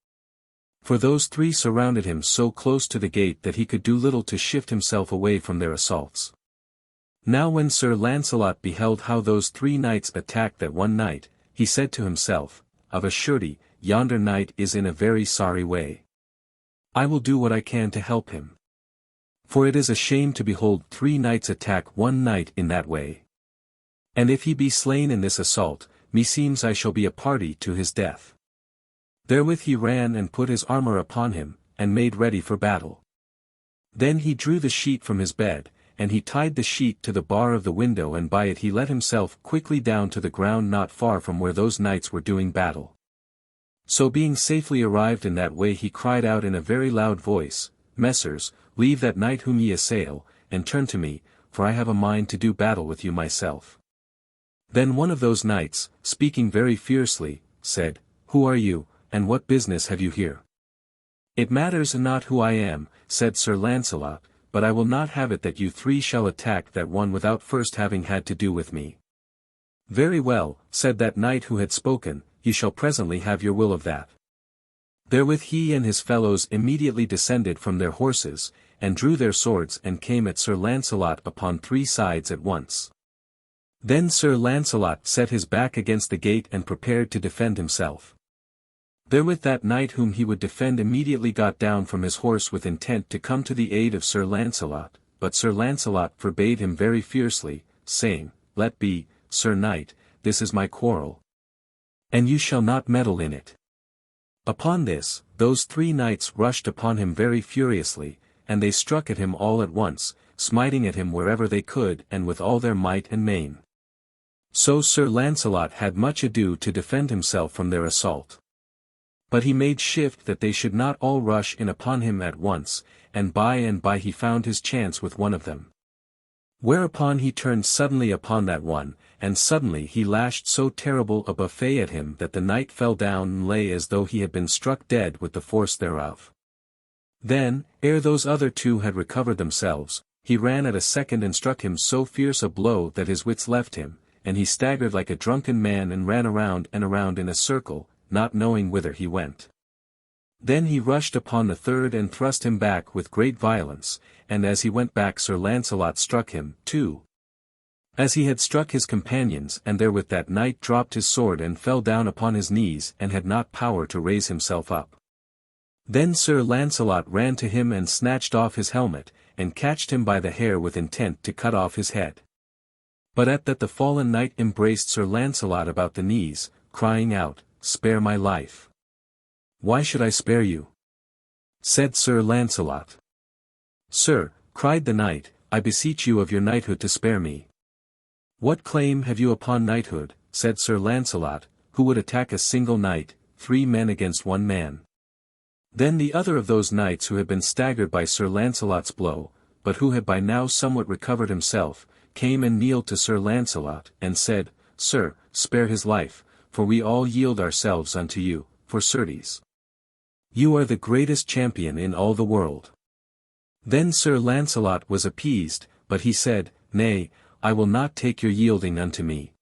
For those three surrounded him so close to the gate that he could do little to shift himself away from their assaults. Now when Sir Launcelot beheld how those three knights attacked that one knight, he said to himself, "Of a surety, yonder knight is in a very sorry way. I will do what I can to help him. For it is a shame to behold three knights attack one knight in that way. And if he be slain in this assault, meseems I shall be a party to his death." Therewith he ran and put his armor upon him, and made ready for battle. Then he drew the sheet from his bed, and he tied the sheet to the bar of the window, and by it he let himself quickly down to the ground not far from where those knights were doing battle. So being safely arrived in that way, he cried out in a very loud voice, "Messers, leave that knight whom ye assail, and turn to me, for I have a mind to do battle with you myself." Then one of those knights, speaking very fiercely, said, "Who are you, and what business have you here?" "It matters not who I am," said Sir Launcelot, "but I will not have it that you three shall attack that one without first having had to do with me." "Very well," said that knight who had spoken, "ye shall presently have your will of that." Therewith he and his fellows immediately descended from their horses, and drew their swords and came at Sir Launcelot upon three sides at once. Then Sir Launcelot set his back against the gate and prepared to defend himself. Therewith that knight whom he would defend immediately got down from his horse with intent to come to the aid of Sir Launcelot, but Sir Launcelot forbade him very fiercely, saying, "Let be, Sir Knight, this is my quarrel. And you shall not meddle in it." Upon this, those three knights rushed upon him very furiously, and they struck at him all at once, smiting at him wherever they could and with all their might and main. So Sir Launcelot had much ado to defend himself from their assault. But he made shift that they should not all rush in upon him at once, and by he found his chance with one of them. Whereupon he turned suddenly upon that one, and suddenly he lashed so terrible a buffet at him that the knight fell down and lay as though he had been struck dead with the force thereof. Then, ere those other two had recovered themselves, he ran at a second and struck him so fierce a blow that his wits left him, and he staggered like a drunken man and ran around and around in a circle, not knowing whither he went. Then he rushed upon the third and thrust him back with great violence, and as he went back Sir Launcelot struck him, too, as he had struck his companions, and therewith that knight dropped his sword and fell down upon his knees and had not power to raise himself up. Then Sir Launcelot ran to him and snatched off his helmet, and catched him by the hair with intent to cut off his head. But at that the fallen knight embraced Sir Launcelot about the knees, crying out, "Spare my life." "Why should I spare you?" said Sir Launcelot. "Sir," cried the knight, "I beseech you of your knighthood to spare me." "What claim have you upon knighthood," said Sir Launcelot, "who would attack a single knight, 3 men against 1 man? Then the other of those knights who had been staggered by Sir Launcelot's blow, but who had by now somewhat recovered himself, came and kneeled to Sir Launcelot, and said, "Sir, spare his life, for we all yield ourselves unto you, for certes, you are the greatest champion in all the world." Then Sir Launcelot was appeased, but he said, "Nay, I will not take your yielding unto me.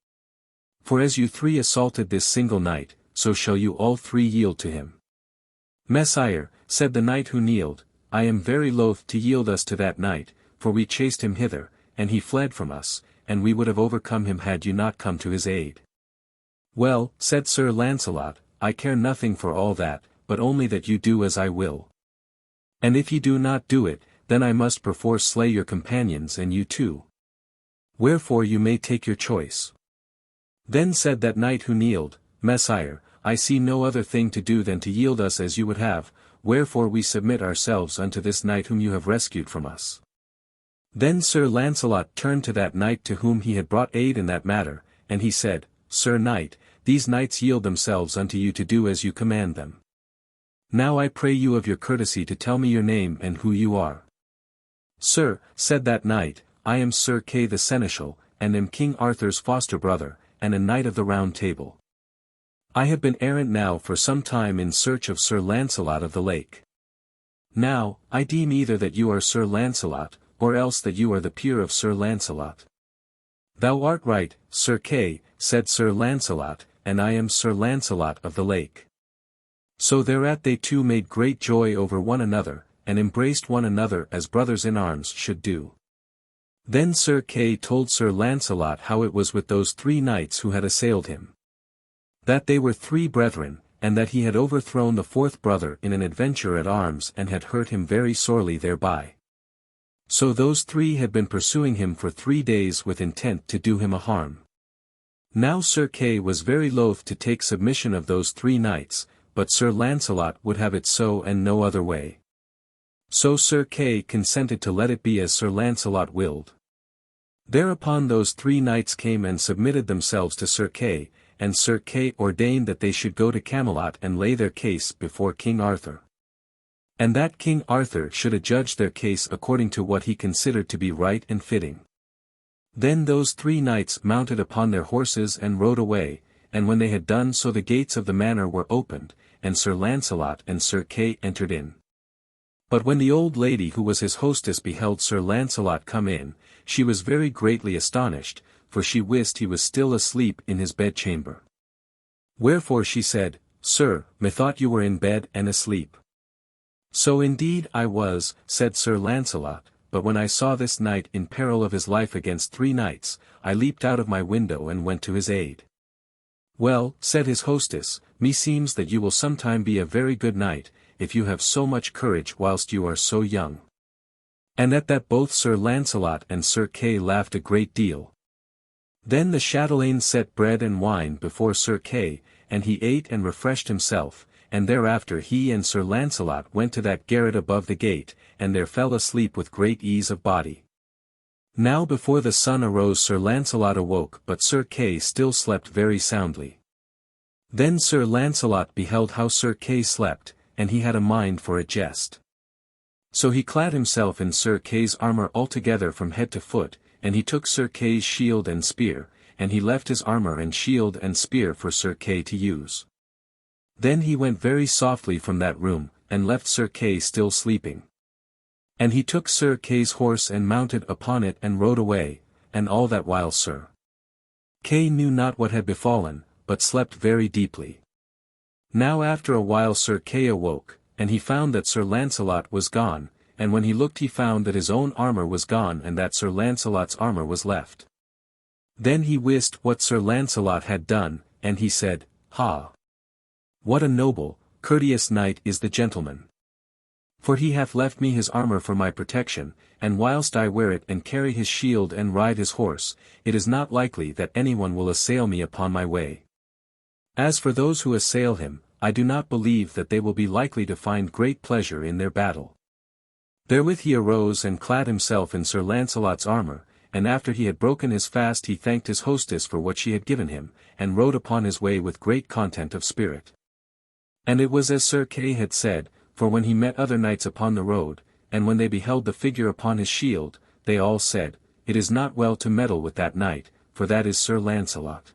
For as you 3 assaulted this single knight, so shall you all 3 yield to him." "Messire," said the knight who kneeled, "I am very loath to yield us to that knight, for we chased him hither, and he fled from us, and we would have overcome him had you not come to his aid." "Well," said Sir Launcelot, "I care nothing for all that, but only that you do as I will. And if ye do not do it, then I must perforce slay your companions and you too. Wherefore you may take your choice." Then said that knight who kneeled, "Messire, I see no other thing to do than to yield us as you would have, wherefore we submit ourselves unto this knight whom you have rescued from us." Then Sir Launcelot turned to that knight to whom he had brought aid in that matter, and he said, "Sir Knight, these knights yield themselves unto you to do as you command them. Now I pray you of your courtesy to tell me your name and who you are." "Sir," said that knight, "I am Sir Kay the Seneschal, and am King Arthur's foster brother, and a knight of the Round Table. I have been errant now for some time in search of Sir Launcelot of the Lake. Now, I deem either that you are Sir Launcelot, or else that you are the peer of Sir Launcelot. Thou art right, Sir Kay, said Sir Launcelot, and I am Sir Launcelot of the Lake. So thereat they two made great joy over one another, and embraced one another as brothers in arms should do. Then Sir Kay told Sir Launcelot how it was with those 3 knights who had assailed him. That they were 3 brethren, and that he had overthrown the 4th brother in an adventure at arms and had hurt him very sorely thereby. So those 3 had been pursuing him for 3 days with intent to do him a harm. Now Sir Kay was very loath to take submission of those 3 knights, but Sir Launcelot would have it so and no other way. So Sir Kay consented to let it be as Sir Launcelot willed. Thereupon those 3 knights came and submitted themselves to Sir Kay, and Sir Kay ordained that they should go to Camelot and lay their case before King Arthur. And that King Arthur should adjudge their case according to what he considered to be right and fitting. Then those 3 knights mounted upon their horses and rode away, and when they had done so the gates of the manor were opened, and Sir Launcelot and Sir Kay entered in. But when the old lady who was his hostess beheld Sir Launcelot come in, she was very greatly astonished, for she wist he was still asleep in his bedchamber. Wherefore she said, Sir, methought you were in bed and asleep. So indeed I was, said Sir Launcelot, but when I saw this knight in peril of his life against 3 knights, I leaped out of my window and went to his aid. Well, said his hostess, meseems that you will sometime be a very good knight, if you have so much courage whilst you are so young. And at that both Sir Launcelot and Sir Kay laughed a great deal. Then the chatelaine set bread and wine before Sir Kay, and he ate and refreshed himself, and thereafter he and Sir Launcelot went to that garret above the gate, and there fell asleep with great ease of body. Now before the sun arose Sir Launcelot awoke, but Sir Kay still slept very soundly. Then Sir Launcelot beheld how Sir Kay slept, and he had a mind for a jest. So he clad himself in Sir Kay's armor altogether from head to foot, and he took Sir Kay's shield and spear, and he left his armor and shield and spear for Sir Kay to use. Then he went very softly from that room, and left Sir Kay still sleeping. And he took Sir Kay's horse and mounted upon it and rode away, and all that while Sir Kay knew not what had befallen, but slept very deeply. Now after a while Sir Kay awoke, and he found that Sir Launcelot was gone, and when he looked he found that his own armor was gone and that Sir Launcelot's armor was left. Then he wist what Sir Launcelot had done, and he said, Ha! What a noble, courteous knight is the gentleman! For he hath left me his armor for my protection, and whilst I wear it and carry his shield and ride his horse, it is not likely that anyone will assail me upon my way. As for those who assail him, I do not believe that they will be likely to find great pleasure in their battle. Therewith he arose and clad himself in Sir Launcelot's armor, and after he had broken his fast he thanked his hostess for what she had given him, and rode upon his way with great content of spirit. And it was as Sir Kay had said, for when he met other knights upon the road, and when they beheld the figure upon his shield, they all said, It is not well to meddle with that knight, for that is Sir Launcelot.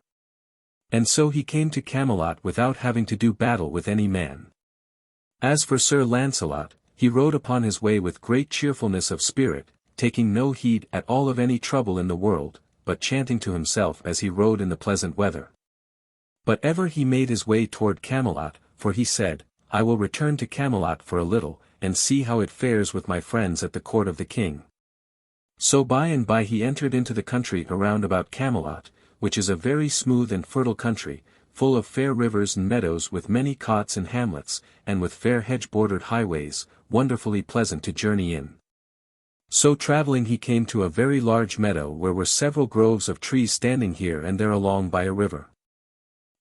And so he came to Camelot without having to do battle with any man. As for Sir Launcelot, he rode upon his way with great cheerfulness of spirit, taking no heed at all of any trouble in the world, but chanting to himself as he rode in the pleasant weather. But ever he made his way toward Camelot, for he said, I will return to Camelot for a little, and see how it fares with my friends at the court of the king. So by and by he entered into the country around about Camelot, which is a very smooth and fertile country, full of fair rivers and meadows with many cots and hamlets, and with fair hedge-bordered highways, wonderfully pleasant to journey in. So travelling he came to a very large meadow where were several groves of trees standing here and there along by a river.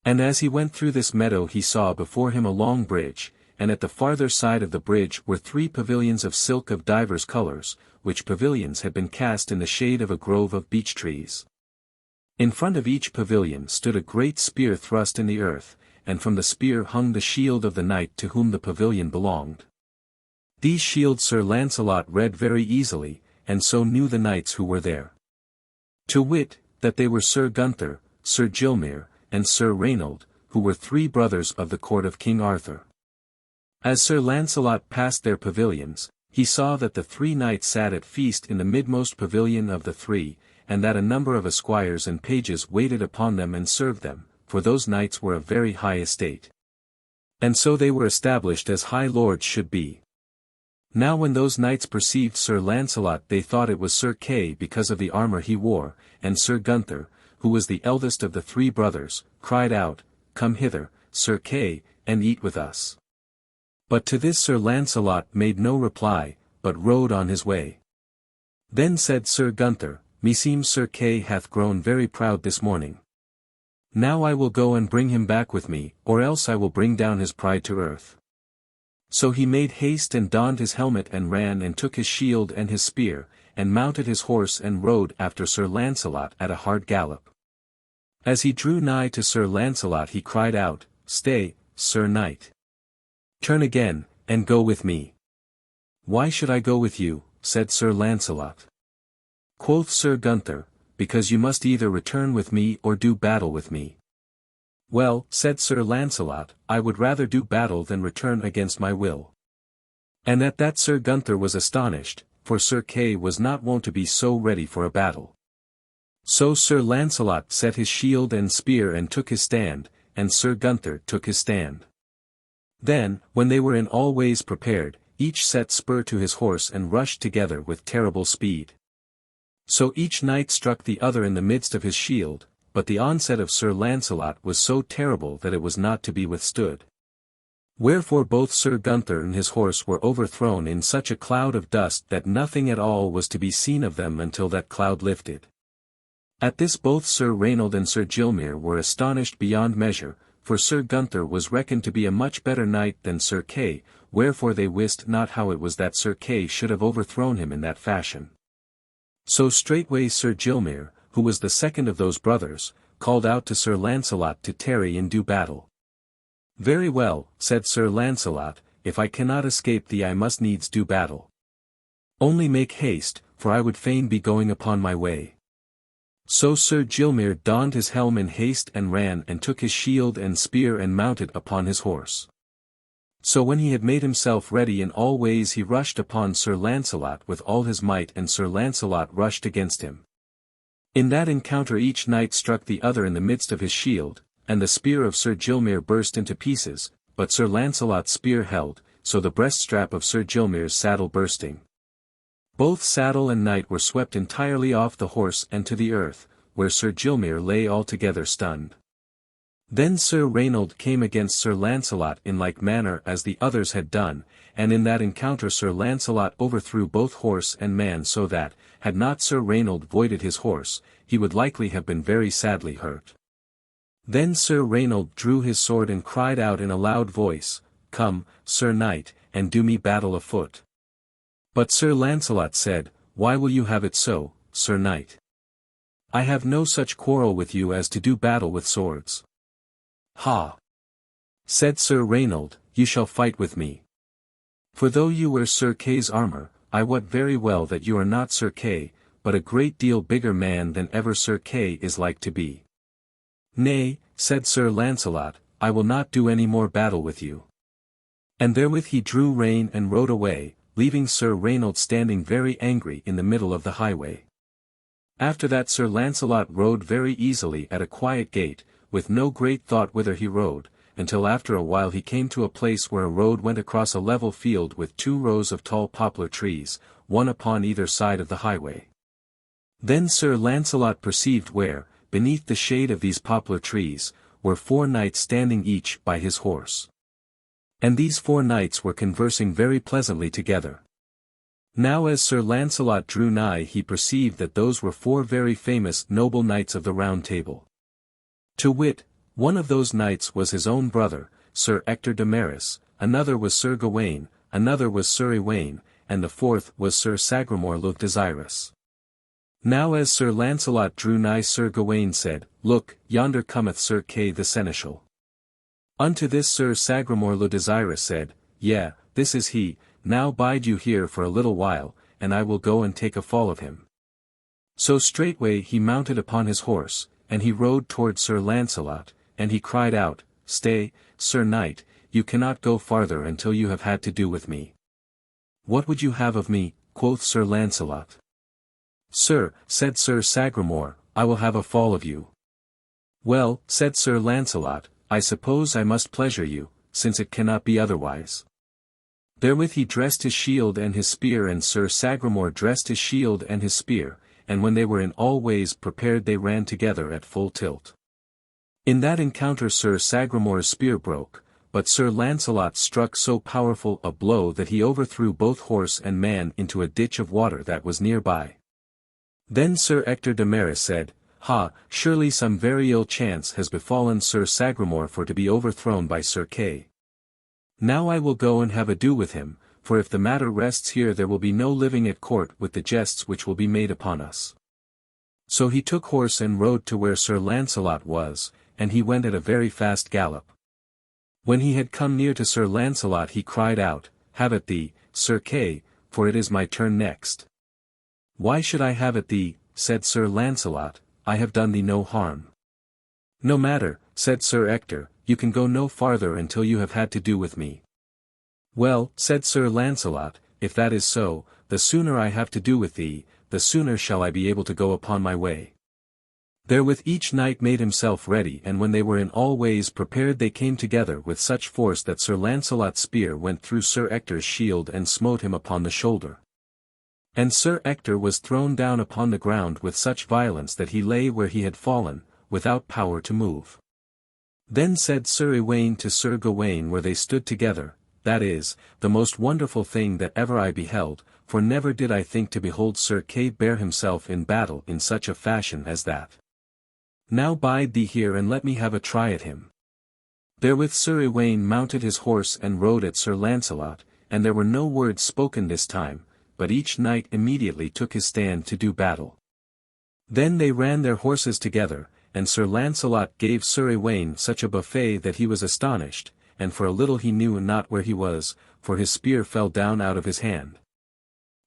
And as he went through this meadow he saw before him a long bridge, and at the farther side of the bridge were 3 pavilions of silk of divers colours, which pavilions had been cast in the shade of a grove of beech trees. In front of each pavilion stood a great spear thrust in the earth, and from the spear hung the shield of the knight to whom the pavilion belonged. These shields Sir Launcelot read very easily, and so knew the knights who were there. To wit, that they were Sir Gunther, Sir Gilmere, and Sir Reynold, who were 3 brothers of the court of King Arthur. As Sir Launcelot passed their pavilions, he saw that the 3 knights sat at feast in the midmost pavilion of the 3, and that a number of esquires and pages waited upon them and served them, for those knights were of very high estate. And so they were established as high lords should be. Now when those knights perceived Sir Launcelot they thought it was Sir Kay because of the armour he wore, and Sir Gunther, who was the eldest of the 3 brothers, cried out, "Come hither, Sir Kay, and eat with us." But to this Sir Launcelot made no reply, but rode on his way. Then said Sir Gunther, "Meseems Sir Kay hath grown very proud this morning. Now I will go and bring him back with me, or else I will bring down his pride to earth." So he made haste and donned his helmet and ran and took his shield and his spear, and mounted his horse and rode after Sir Launcelot at a hard gallop. As he drew nigh to Sir Launcelot he cried out, "Stay, Sir Knight. Turn again, and go with me." "Why should I go with you?" said Sir Launcelot. Quoth Sir Gunther, "Because you must either return with me or do battle with me." "Well," said Sir Launcelot, "I would rather do battle than return against my will." And at that Sir Gunther was astonished, for Sir Kay was not wont to be so ready for a battle. So Sir Launcelot set his shield and spear and took his stand, and Sir Gunther took his stand. Then, when they were in all ways prepared, each set spur to his horse and rushed together with terrible speed. So each knight struck the other in the midst of his shield, but the onset of Sir Launcelot was so terrible that it was not to be withstood. Wherefore both Sir Gunther and his horse were overthrown in such a cloud of dust that nothing at all was to be seen of them until that cloud lifted. At this both Sir Reynold and Sir Gilmere were astonished beyond measure, for Sir Gunther was reckoned to be a much better knight than Sir Kay, wherefore they wist not how it was that Sir Kay should have overthrown him in that fashion. So straightway Sir Gilmere, who was the second of those brothers, called out to Sir Launcelot to tarry and do battle. "Very well," said Sir Launcelot, "if I cannot escape thee I must needs do battle. Only make haste, for I would fain be going upon my way." So Sir Gilmere donned his helm in haste and ran and took his shield and spear and mounted upon his horse. So when he had made himself ready in all ways he rushed upon Sir Launcelot with all his might and Sir Launcelot rushed against him. In that encounter each knight struck the other in the midst of his shield, and the spear of Sir Gilmere burst into pieces, but Sir Launcelot's spear held, so the breaststrap of Sir Gilmere's saddle bursting. Both saddle and knight were swept entirely off the horse and to the earth, where Sir Gilmere lay altogether stunned. Then Sir Reynold came against Sir Launcelot in like manner as the others had done, and in that encounter Sir Launcelot overthrew both horse and man so that, had not Sir Reynold voided his horse, he would likely have been very sadly hurt. Then Sir Reynold drew his sword and cried out in a loud voice, "Come, Sir Knight, and do me battle afoot." But Sir Launcelot said, "Why will you have it so, Sir Knight? I have no such quarrel with you as to do battle with swords." "Ha!" said Sir Reynold, "you shall fight with me. For though you wear Sir Kay's armour, I wot very well that you are not Sir Kay, but a great deal bigger man than ever Sir Kay is like to be." "Nay," said Sir Launcelot, "I will not do any more battle with you." And therewith he drew rein and rode away, leaving Sir Reynold standing very angry in the middle of the highway. After that Sir Launcelot rode very easily at a quiet gait, with no great thought whither he rode, until after a while he came to a place where a road went across a level field with 2 rows of tall poplar trees, one upon either side of the highway. Then Sir Launcelot perceived where, beneath the shade of these poplar trees, were 4 knights standing each by his horse. And these 4 knights were conversing very pleasantly together. Now as Sir Launcelot drew nigh he perceived that those were 4 very famous noble knights of the Round Table. To wit, one of those knights was his own brother, Sir Ector de Maris, another was Sir Gawain, another was Sir Iwain, and the 4th was Sir Sagramore le Desirous. Now as Sir Launcelot drew nigh Sir Gawain said, "Look, yonder cometh Sir Kay the Seneschal." Unto this Sir Sagramore le Desirous said, "Yea, this is he, now bide you here for a little while, and I will go and take a fall of him." So straightway he mounted upon his horse, and he rode toward Sir Launcelot, and he cried out, "Stay, Sir Knight, you cannot go farther until you have had to do with me." "What would you have of me?" quoth Sir Launcelot. "Sir," said Sir Sagramore, "I will have a fall of you." "Well," said Sir Launcelot, "I suppose I must pleasure you, since it cannot be otherwise." Therewith he dressed his shield and his spear, and Sir Sagramore dressed his shield and his spear, and when they were in all ways prepared they ran together at full tilt. In that encounter Sir Sagramore's spear broke, but Sir Launcelot struck so powerful a blow that he overthrew both horse and man into a ditch of water that was near by. Then Sir Ector de Maris said, "Ha, surely some very ill chance has befallen Sir Sagramore for to be overthrown by Sir Kay. Now I will go and have ado with him, for if the matter rests here there will be no living at court with the jests which will be made upon us." So he took horse and rode to where Sir Launcelot was, and he went at a very fast gallop. When he had come near to Sir Launcelot he cried out, "Have at thee, Sir Kay, for it is my turn next." "Why should I have at thee?" said Sir Launcelot, "I have done thee no harm." "No matter," said Sir Ector, "you can go no farther until you have had to do with me." "Well," said Sir Launcelot, "if that is so, the sooner I have to do with thee, the sooner shall I be able to go upon my way." Therewith each knight made himself ready, and when they were in all ways prepared they came together with such force that Sir Launcelot's spear went through Sir Ector's shield and smote him upon the shoulder. And Sir Ector was thrown down upon the ground with such violence that he lay where he had fallen, without power to move. Then said Sir Iwaine to Sir Gawaine where they stood together, "That is, the most wonderful thing that ever I beheld, for never did I think to behold Sir Kay bear himself in battle in such a fashion as that. Now bide thee here and let me have a try at him." Therewith Sir Iwaine mounted his horse and rode at Sir Launcelot, and there were no words spoken this time, but each knight immediately took his stand to do battle. Then they ran their horses together, and Sir Launcelot gave Sir Iwaine such a buffet that he was astonished, and for a little he knew not where he was, for his spear fell down out of his hand.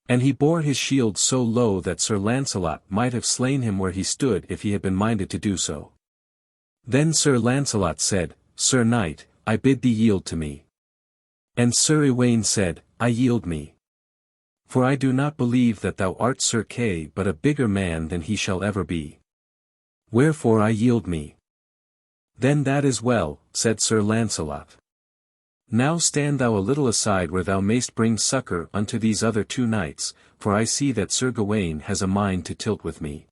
And he bore his shield so low that Sir Launcelot might have slain him where he stood if he had been minded to do so. Then Sir Launcelot said, "Sir Knight, I bid thee yield to me." And Sir Iwaine said, "I yield me. For I do not believe that thou art Sir Kay but a bigger man than he shall ever be. Wherefore I yield me." "Then that is well," said Sir Launcelot. "Now stand thou a little aside where thou mayst bring succor unto these other two knights, for I see that Sir Gawaine has a mind to tilt with me."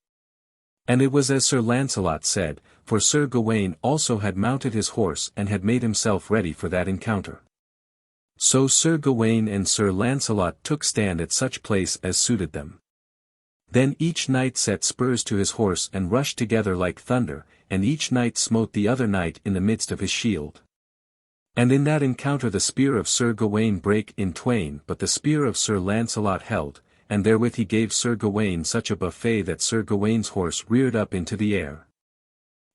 And it was as Sir Launcelot said, for Sir Gawaine also had mounted his horse and had made himself ready for that encounter. So Sir Gawaine and Sir Launcelot took stand at such place as suited them. Then each knight set spurs to his horse and rushed together like thunder, and each knight smote the other knight in the midst of his shield. And in that encounter the spear of Sir Gawaine brake in twain, but the spear of Sir Launcelot held, and therewith he gave Sir Gawaine such a buffet that Sir Gawaine's horse reared up into the air.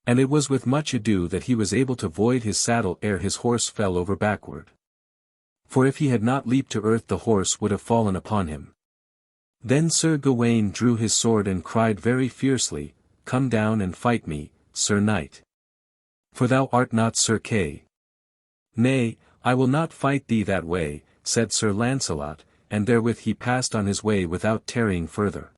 And it was with much ado that he was able to void his saddle ere his horse fell over backward. For if he had not leaped to earth the horse would have fallen upon him. Then Sir Gawaine drew his sword and cried very fiercely, "Come down and fight me, Sir Knight. For thou art not Sir Kay." "Nay, I will not fight thee that way," said Sir Launcelot, and therewith he passed on his way without tarrying further.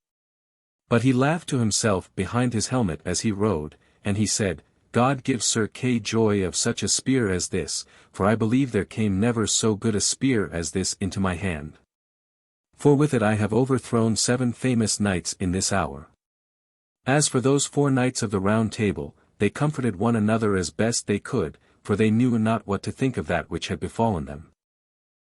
But he laughed to himself behind his helmet as he rode, and he said, "God give Sir Kay joy of such a spear as this, for I believe there came never so good a spear as this into my hand. For with it I have overthrown 7 famous knights in this hour." As for those 4 knights of the Round Table, they comforted one another as best they could, for they knew not what to think of that which had befallen them.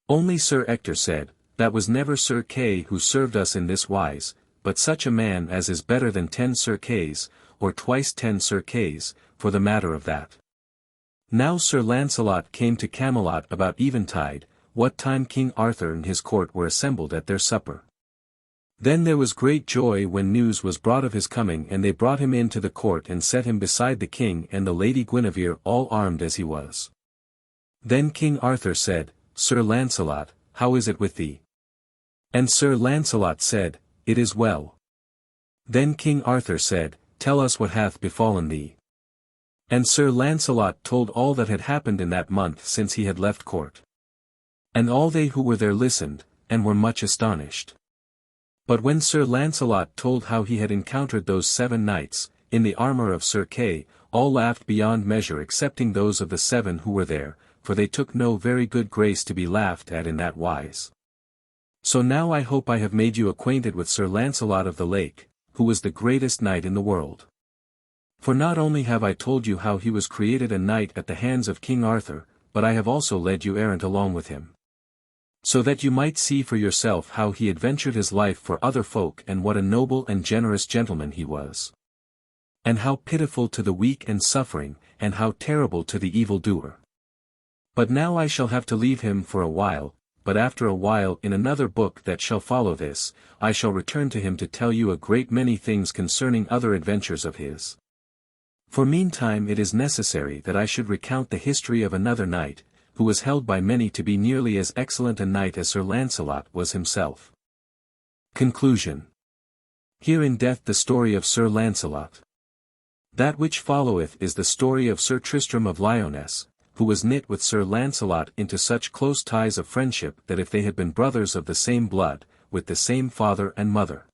Only Sir Ector said, "That was never Sir Kay who served us in this wise, but such a man as is better than 10 Sir Kays, or twice 10 Sir Kays, for the matter of that." Now Sir Launcelot came to Camelot about eventide, what time King Arthur and his court were assembled at their supper. Then there was great joy when news was brought of his coming, and they brought him into the court and set him beside the king and the Lady Guinevere all armed as he was. Then King Arthur said, "Sir Launcelot, how is it with thee?" And Sir Launcelot said, "It is well." Then King Arthur said, "Tell us what hath befallen thee." And Sir Launcelot told all that had happened in that month since he had left court. And all they who were there listened, and were much astonished. But when Sir Launcelot told how he had encountered those 7 knights, in the armour of Sir Kay, all laughed beyond measure excepting those of the 7 who were there, for they took no very good grace to be laughed at in that wise. So now I hope I have made you acquainted with Sir Launcelot of the Lake, who was the greatest knight in the world. For not only have I told you how he was created a knight at the hands of King Arthur, but I have also led you errant along with him. So that you might see for yourself how he adventured his life for other folk and what a noble and generous gentleman he was. And how pitiful to the weak and suffering, and how terrible to the evildoer. But now I shall have to leave him for a while, but after a while in another book that shall follow this, I shall return to him to tell you a great many things concerning other adventures of his. For meantime it is necessary that I should recount the history of another knight, who was held by many to be nearly as excellent a knight as Sir Launcelot was himself. Conclusion. Here endeth the story of Sir Launcelot. That which followeth is the story of Sir Tristram of Lyonesse, who was knit with Sir Launcelot into such close ties of friendship that if they had been brothers of the same blood, with the same father and mother,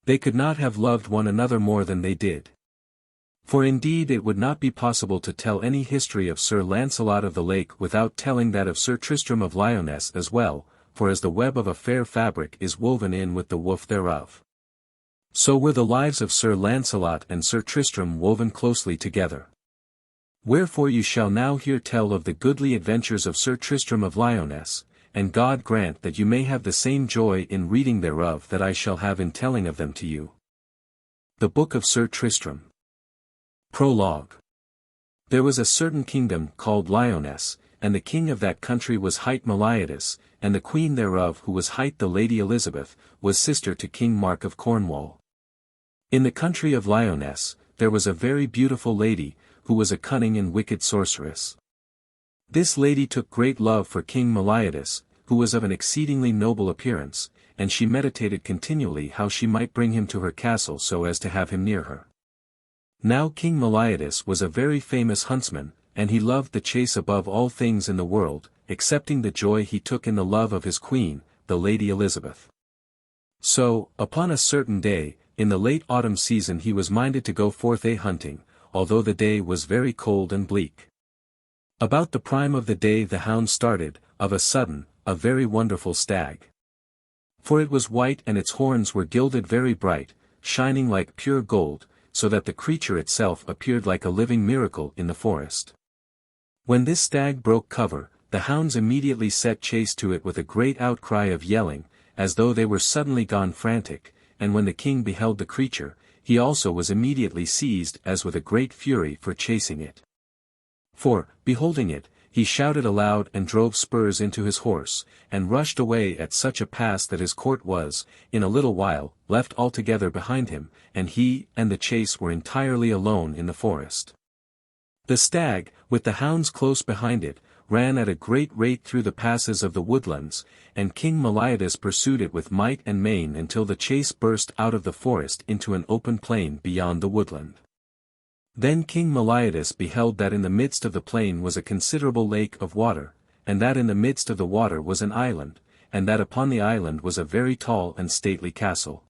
they could not have loved one another more than they did. For indeed it would not be possible to tell any history of Sir Launcelot of the Lake without telling that of Sir Tristram of Lyonesse as well, for as the web of a fair fabric is woven in with the woof thereof, so were the lives of Sir Launcelot and Sir Tristram woven closely together. Wherefore you shall now hear tell of the goodly adventures of Sir Tristram of Lyonesse, and God grant that you may have the same joy in reading thereof that I shall have in telling of them to you. The Book of Sir Tristram. Prologue. There was a certain kingdom called Lyonesse, and the king of that country was hight Palamydes, and the queen thereof who was hight the Lady Elizabeth, was sister to King Mark of Cornwall. In the country of Lyonesse, there was a very beautiful lady, who was a cunning and wicked sorceress. This lady took great love for King Palamydes, who was of an exceedingly noble appearance, and she meditated continually how she might bring him to her castle so as to have him near her. Now King Palamydes was a very famous huntsman, and he loved the chase above all things in the world, excepting the joy he took in the love of his queen, the Lady Elizabeth. So, upon a certain day, in the late autumn season he was minded to go forth a-hunting, although the day was very cold and bleak. About the prime of the day the hound started, of a sudden, a very wonderful stag. For it was white and its horns were gilded very bright, shining like pure gold, so that the creature itself appeared like a living miracle in the forest. When this stag broke cover, the hounds immediately set chase to it with a great outcry of yelling, as though they were suddenly gone frantic, and when the king beheld the creature, he also was immediately seized as with a great fury for chasing it. For, beholding it, he shouted aloud and drove spurs into his horse, and rushed away at such a pass that his court was, in a little while, left altogether behind him, and he and the chase were entirely alone in the forest. The stag, with the hounds close behind it, ran at a great rate through the passes of the woodlands, and King Palamydes pursued it with might and main until the chase burst out of the forest into an open plain beyond the woodland. Then King Palamydes beheld that in the midst of the plain was a considerable lake of water, and that in the midst of the water was an island, and that upon the island was a very tall and stately castle.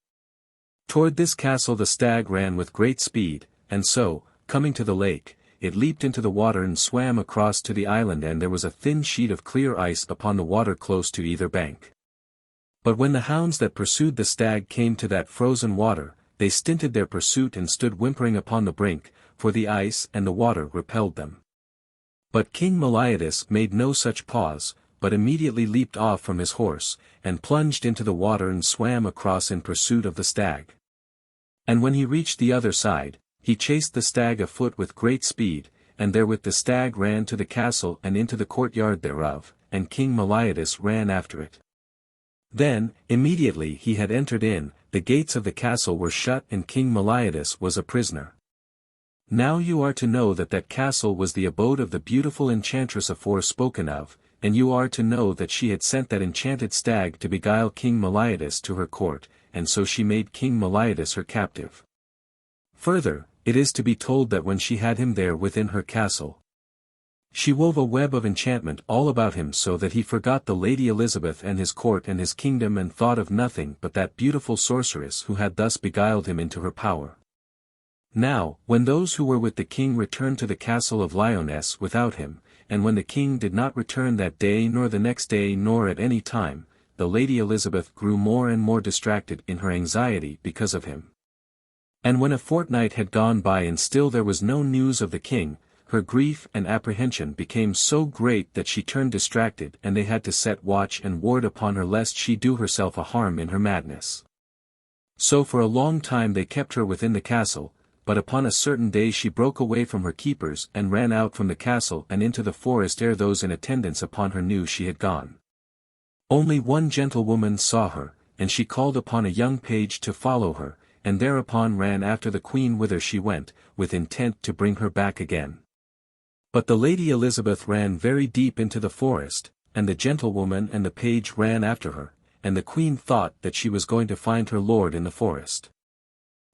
Toward this castle the stag ran with great speed, and so, coming to the lake, it leaped into the water and swam across to the island, and there was a thin sheet of clear ice upon the water close to either bank. But when the hounds that pursued the stag came to that frozen water, they stinted their pursuit and stood whimpering upon the brink, for the ice and the water repelled them. But King Palamydes made no such pause, but immediately leaped off from his horse, and plunged into the water and swam across in pursuit of the stag. And when he reached the other side, he chased the stag afoot with great speed, and therewith the stag ran to the castle and into the courtyard thereof, and King Palamydes ran after it. Then, immediately he had entered in, the gates of the castle were shut and King Palamydes was a prisoner. Now you are to know that that castle was the abode of the beautiful enchantress afore spoken of, and you are to know that she had sent that enchanted stag to beguile King Palamydes to her court, and so she made King Palamydes her captive. Further, it is to be told that when she had him there within her castle, she wove a web of enchantment all about him so that he forgot the Lady Elizabeth and his court and his kingdom and thought of nothing but that beautiful sorceress who had thus beguiled him into her power. Now, when those who were with the king returned to the castle of Lyonesse without him, and when the king did not return that day nor the next day nor at any time, the Lady Elizabeth grew more and more distracted in her anxiety because of him. And when a fortnight had gone by and still there was no news of the king, her grief and apprehension became so great that she turned distracted and they had to set watch and ward upon her lest she do herself a harm in her madness. So for a long time they kept her within the castle, but upon a certain day she broke away from her keepers and ran out from the castle and into the forest ere those in attendance upon her knew she had gone. Only one gentlewoman saw her, and she called upon a young page to follow her, and thereupon ran after the queen whither she went, with intent to bring her back again. But the Lady Elizabeth ran very deep into the forest, and the gentlewoman and the page ran after her, and the queen thought that she was going to find her lord in the forest.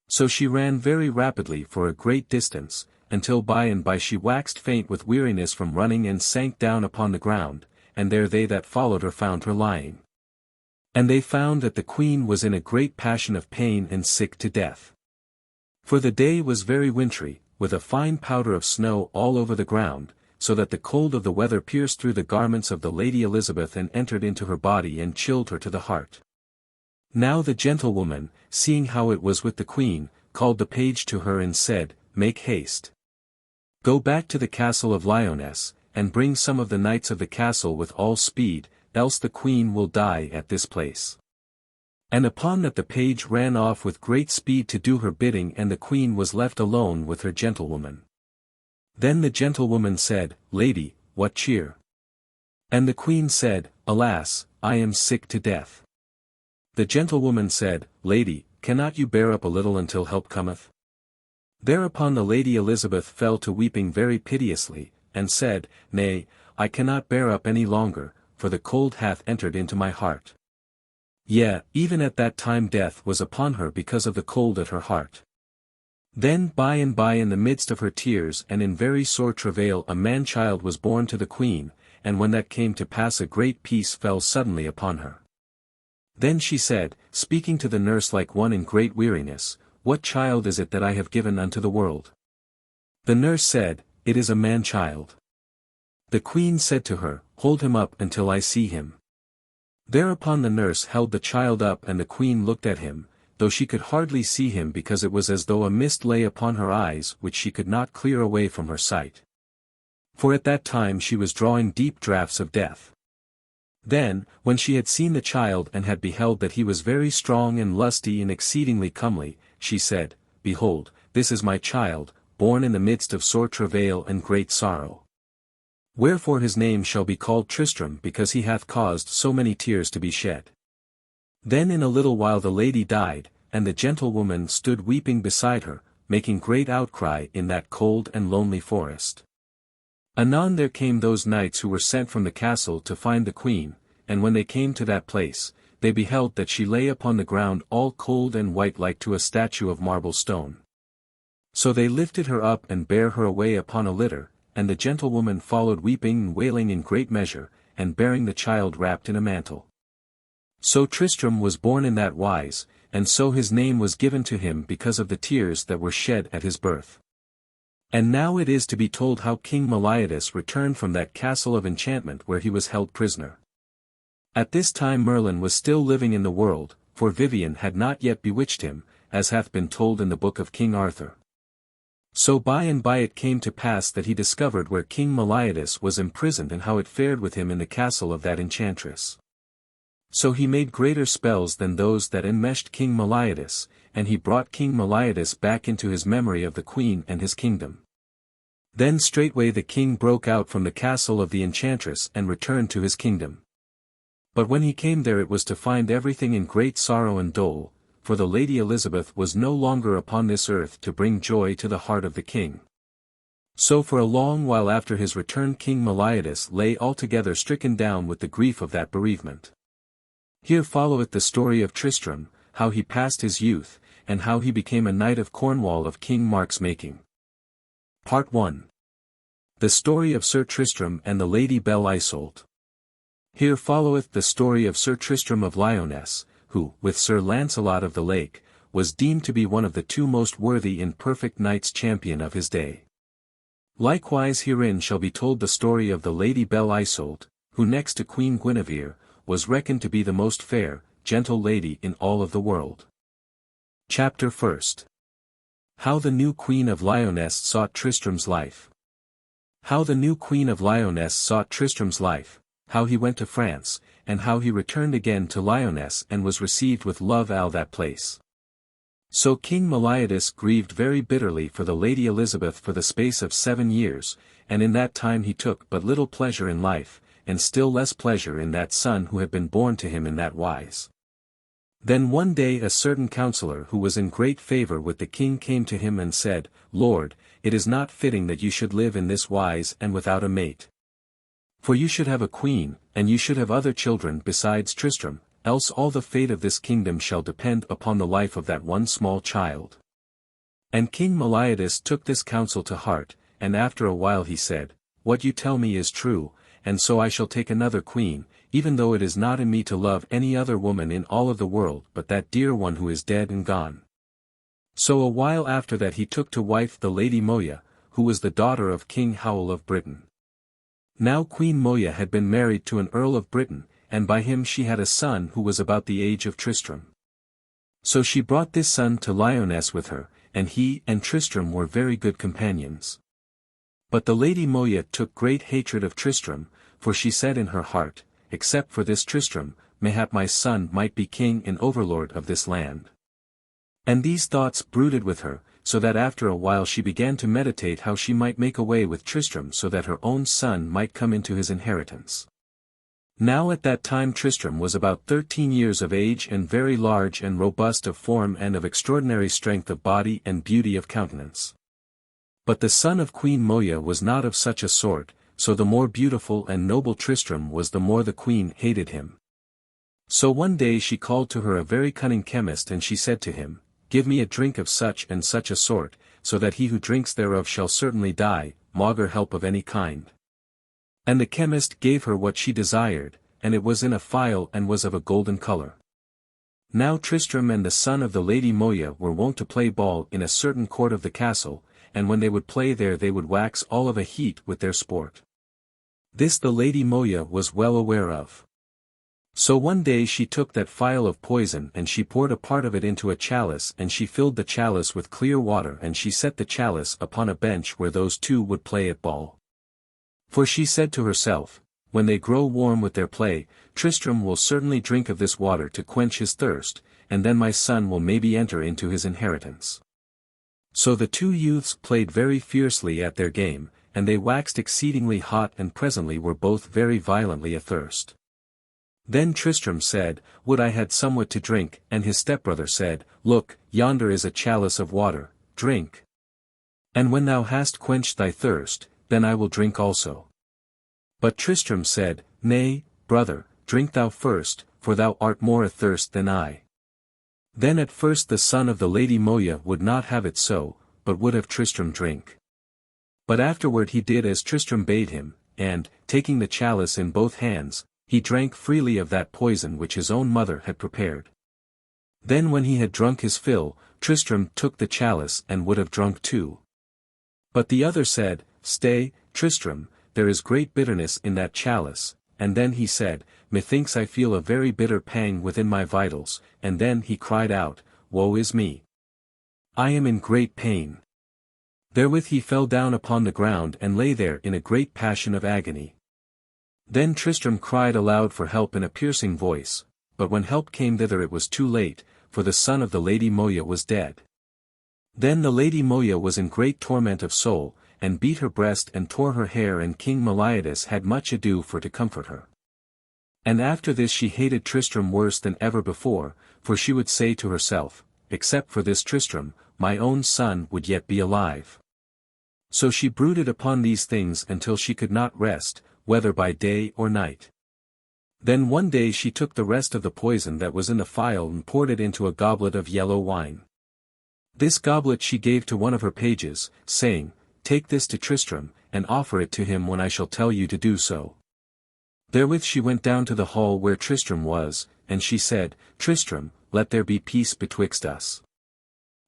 So she ran very rapidly for a great distance, until by and by she waxed faint with weariness from running and sank down upon the ground, and there they that followed her found her lying. And they found that the queen was in a great passion of pain and sick to death. For the day was very wintry, with a fine powder of snow all over the ground, so that the cold of the weather pierced through the garments of the Lady Elizabeth and entered into her body and chilled her to the heart. Now the gentlewoman, seeing how it was with the queen, called the page to her and said, "Make haste. Go back to the castle of Lyonesse, and bring some of the knights of the castle with all speed, else the queen will die at this place." And upon that the page ran off with great speed to do her bidding and the queen was left alone with her gentlewoman. Then the gentlewoman said, "Lady, what cheer?" And the queen said, "Alas, I am sick to death." The gentlewoman said, "Lady, cannot you bear up a little until help cometh?" Thereupon the Lady Elizabeth fell to weeping very piteously, and said, "Nay, I cannot bear up any longer, for the cold hath entered into my heart." Yea, even at that time death was upon her because of the cold at her heart. Then by and by in the midst of her tears and in very sore travail a man-child was born to the queen, and when that came to pass a great peace fell suddenly upon her. Then she said, speaking to the nurse like one in great weariness, "What child is it that I have given unto the world?" The nurse said, "It is a man-child." The queen said to her, "Hold him up until I see him." Thereupon the nurse held the child up and the queen looked at him, though she could hardly see him because it was as though a mist lay upon her eyes which she could not clear away from her sight. For at that time she was drawing deep draughts of death. Then, when she had seen the child and had beheld that he was very strong and lusty and exceedingly comely, she said, "Behold, this is my child, born in the midst of sore travail and great sorrow. Wherefore his name shall be called Tristram because he hath caused so many tears to be shed." Then in a little while the lady died, and the gentlewoman stood weeping beside her, making great outcry in that cold and lonely forest. Anon there came those knights who were sent from the castle to find the queen, and when they came to that place, they beheld that she lay upon the ground all cold and white like to a statue of marble stone. So they lifted her up and bare her away upon a litter, and the gentlewoman followed weeping and wailing in great measure, and bearing the child wrapped in a mantle. So Tristram was born in that wise, and so his name was given to him because of the tears that were shed at his birth. And now it is to be told how King Meliodas returned from that castle of enchantment where he was held prisoner. At this time Merlin was still living in the world, for Vivien had not yet bewitched him, as hath been told in the book of King Arthur. So by and by it came to pass that he discovered where King Meliodas was imprisoned and how it fared with him in the castle of that enchantress. So he made greater spells than those that enmeshed King Meliodas, and he brought King Meliodas back into his memory of the queen and his kingdom. Then straightway the king broke out from the castle of the enchantress and returned to his kingdom. But when he came there it was to find everything in great sorrow and dole, for the Lady Elizabeth was no longer upon this earth to bring joy to the heart of the king. So for a long while after his return King Meliodas lay altogether stricken down with the grief of that bereavement. Here followeth the story of Tristram, how he passed his youth, and how he became a knight of Cornwall of King Mark's making. Part 1. The Story of Sir Tristram and the Lady Belle Isoult. Here followeth the story of Sir Tristram of Lyonesse, who, with Sir Launcelot of the Lake, was deemed to be one of the two most worthy and perfect knights champion of his day. Likewise herein shall be told the story of the Lady Belle Isoult, who next to Queen Guinevere, was reckoned to be the most fair, gentle lady in all of the world. Chapter 1. How the new Queen of Lyonesse sought Tristram's life. How the new Queen of Lyonesse sought Tristram's life, how he went to France, and how he returned again to Lyonesse and was received with love at that place. So King Palamydes grieved very bitterly for the Lady Elizabeth for the space of 7 years, and in that time he took but little pleasure in life, and still less pleasure in that son who had been born to him in that wise. Then one day a certain counsellor who was in great favour with the king came to him and said, Lord, it is not fitting that you should live in this wise and without a mate. For you should have a queen, and you should have other children besides Tristram, else all the fate of this kingdom shall depend upon the life of that one small child. And King Palamydes took this counsel to heart, and after a while he said, What you tell me is true, and so I shall take another queen, even though it is not in me to love any other woman in all of the world but that dear one who is dead and gone. So a while after that he took to wife the Lady Moya, who was the daughter of King Howell of Britain. Now Queen Moya had been married to an Earl of Britain, and by him she had a son who was about the age of Tristram. So she brought this son to Lyonesse with her, and he and Tristram were very good companions. But the Lady Moya took great hatred of Tristram, for she said in her heart, Except for this Tristram, mayhap my son might be king and overlord of this land. And these thoughts brooded with her, so that after a while she began to meditate how she might make away with Tristram so that her own son might come into his inheritance. Now at that time Tristram was about 13 years of age and very large and robust of form and of extraordinary strength of body and beauty of countenance. But the son of Queen Moya was not of such a sort, so the more beautiful and noble Tristram was the more the queen hated him. So one day she called to her a very cunning chemist and she said to him, Give me a drink of such and such a sort, so that he who drinks thereof shall certainly die, maugre help of any kind. And the chemist gave her what she desired, and it was in a phial and was of a golden colour. Now Tristram and the son of the Lady Moya were wont to play ball in a certain court of the castle, and when they would play there they would wax all of a heat with their sport. This the Lady Moya was well aware of. So one day she took that phial of poison and she poured a part of it into a chalice and she filled the chalice with clear water and she set the chalice upon a bench where those two would play at ball. For she said to herself, When they grow warm with their play, Tristram will certainly drink of this water to quench his thirst, and then my son will maybe enter into his inheritance. So the two youths played very fiercely at their game, and they waxed exceedingly hot and presently were both very violently athirst. Then Tristram said, Would I had somewhat to drink, and his stepbrother said, Look, yonder is a chalice of water, drink. And when thou hast quenched thy thirst, then I will drink also. But Tristram said, Nay, brother, drink thou first, for thou art more athirst than I. Then at first the son of the Lady Moya would not have it so, but would have Tristram drink. But afterward he did as Tristram bade him, and, taking the chalice in both hands, he drank freely of that poison which his own mother had prepared. Then when he had drunk his fill, Tristram took the chalice and would have drunk too. But the other said, Stay, Tristram, there is great bitterness in that chalice, and then he said, Methinks I feel a very bitter pang within my vitals, and then he cried out, Woe is me! I am in great pain. Therewith he fell down upon the ground and lay there in a great passion of agony. Then Tristram cried aloud for help in a piercing voice, but when help came thither it was too late, for the son of the Lady Moya was dead. Then the Lady Moya was in great torment of soul, and beat her breast and tore her hair and King Palamydes had much ado for to comfort her. And after this she hated Tristram worse than ever before, for she would say to herself, Except for this Tristram, my own son would yet be alive. So she brooded upon these things until she could not rest, whether by day or night. Then one day she took the rest of the poison that was in the phial and poured it into a goblet of yellow wine. This goblet she gave to one of her pages, saying, "Take this to Tristram, and offer it to him when I shall tell you to do so." Therewith she went down to the hall where Tristram was, and she said, "Tristram, let there be peace betwixt us."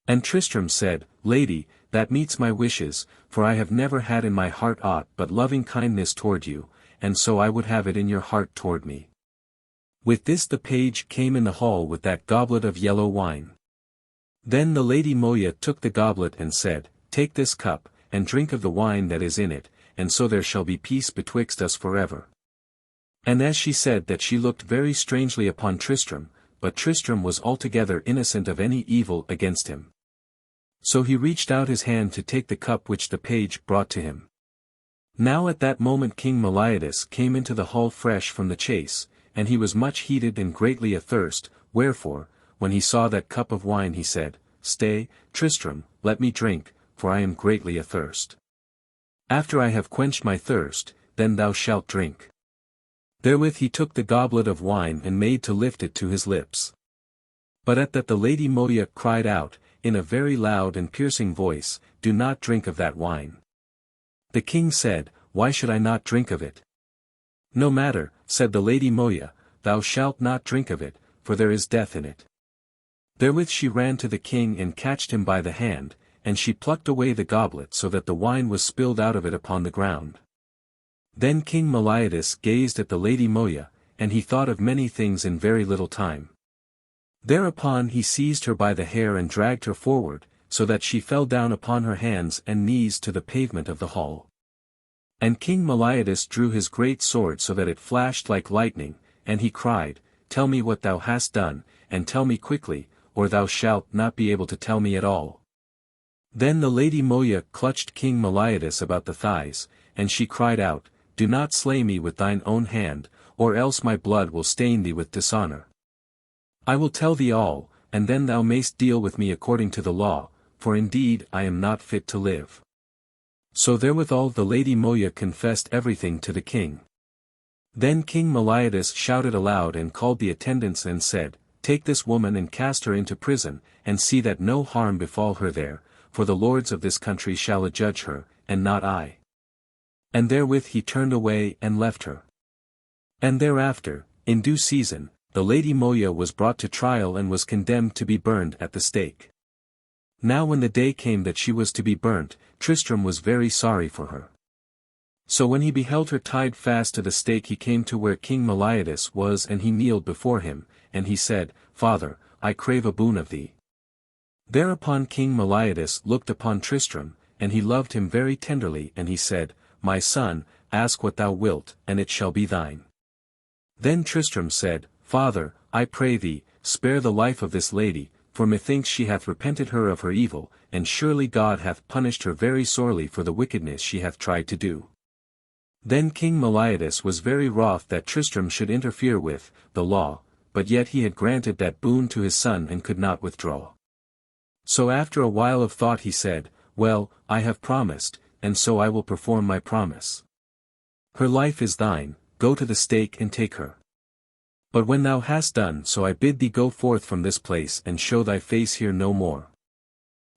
And Tristram said, "Lady, that meets my wishes, for I have never had in my heart aught but loving kindness toward you, and so I would have it in your heart toward me." With this the page came in the hall with that goblet of yellow wine. Then the Lady Moya took the goblet and said, "Take this cup, and drink of the wine that is in it, and so there shall be peace betwixt us forever." And as she said that she looked very strangely upon Tristram, but Tristram was altogether innocent of any evil against him. So he reached out his hand to take the cup which the page brought to him. Now at that moment King Meliodas came into the hall fresh from the chase, and he was much heated and greatly athirst, wherefore, when he saw that cup of wine he said, "Stay, Tristram, let me drink, for I am greatly athirst. After I have quenched my thirst, then thou shalt drink." Therewith he took the goblet of wine and made to lift it to his lips. But at that the Lady Moya cried out, in a very loud and piercing voice, "Do not drink of that wine." The king said, "Why should I not drink of it?" "No matter," said the Lady Moya, "thou shalt not drink of it, for there is death in it." Therewith she ran to the king and catched him by the hand, and she plucked away the goblet so that the wine was spilled out of it upon the ground. Then King Meliodas gazed at the Lady Moya, and he thought of many things in very little time. Thereupon he seized her by the hair and dragged her forward, so that she fell down upon her hands and knees to the pavement of the hall. And King Meliodas drew his great sword so that it flashed like lightning, and he cried, "Tell me what thou hast done, and tell me quickly, or thou shalt not be able to tell me at all." Then the Lady Moya clutched King Meliodas about the thighs, and she cried out, "Do not slay me with thine own hand, or else my blood will stain thee with dishonor. I will tell thee all, and then thou mayst deal with me according to the law, for indeed I am not fit to live." So therewithal the Lady Moya confessed everything to the king. Then King Meliodas shouted aloud and called the attendants and said, "Take this woman and cast her into prison, and see that no harm befall her there, for the lords of this country shall adjudge her, and not I." And therewith he turned away and left her. And thereafter, in due season, the Lady Moya was brought to trial and was condemned to be burned at the stake. Now when the day came that she was to be burnt, Tristram was very sorry for her. So when he beheld her tied fast to the stake he came to where King Meliodas was and he kneeled before him, and he said, "Father, I crave a boon of thee." Thereupon King Meliodas looked upon Tristram, and he loved him very tenderly and he said, "My son, ask what thou wilt, and it shall be thine." Then Tristram said, "Father, I pray thee, spare the life of this lady, for methinks she hath repented her of her evil, and surely God hath punished her very sorely for the wickedness she hath tried to do." Then King Meliodas was very wroth that Tristram should interfere with the law, but yet he had granted that boon to his son and could not withdraw. So after a while of thought he said, "Well, I have promised, and so I will perform my promise. Her life is thine, go to the stake and take her. But when thou hast done so I bid thee go forth from this place and show thy face here no more.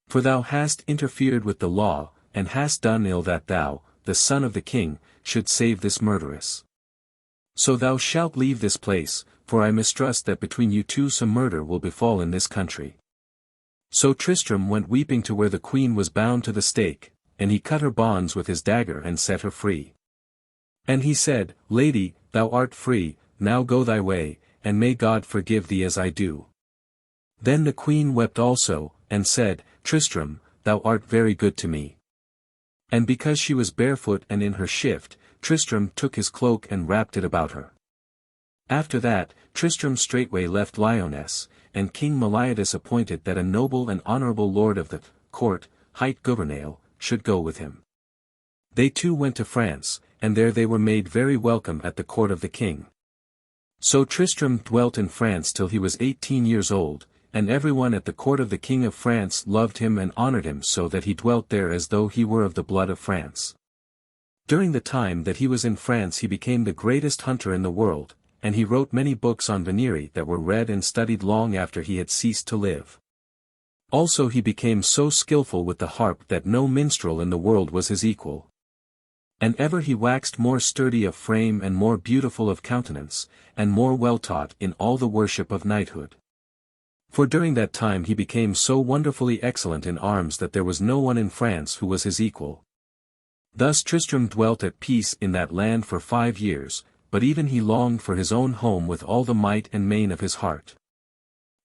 For thou hast interfered with the law, and hast done ill that thou, the son of the king, should save this murderess. So thou shalt leave this place, for I mistrust that between you two some murder will befall in this country." So Tristram went weeping to where the queen was bound to the stake, and he cut her bonds with his dagger and set her free. And he said, "Lady, thou art free, now go thy way, and may God forgive thee as I do." Then the queen wept also, and said, "Tristram, thou art very good to me." And because she was barefoot and in her shift, Tristram took his cloak and wrapped it about her. After that, Tristram straightway left Lyonesse, and King Meliodas appointed that a noble and honorable lord of the court, hight Gouvernail, should go with him. They too went to France, and there they were made very welcome at the court of the king. So Tristram dwelt in France till he was 18 years old, and everyone at the court of the king of France loved him and honored him so that he dwelt there as though he were of the blood of France. During the time that he was in France he became the greatest hunter in the world, and he wrote many books on venery that were read and studied long after he had ceased to live. Also he became so skillful with the harp that no minstrel in the world was his equal. And ever he waxed more sturdy of frame and more beautiful of countenance, and more well taught in all the worship of knighthood. For during that time he became so wonderfully excellent in arms that there was no one in France who was his equal. Thus Tristram dwelt at peace in that land for 5 years, but even he longed for his own home with all the might and main of his heart.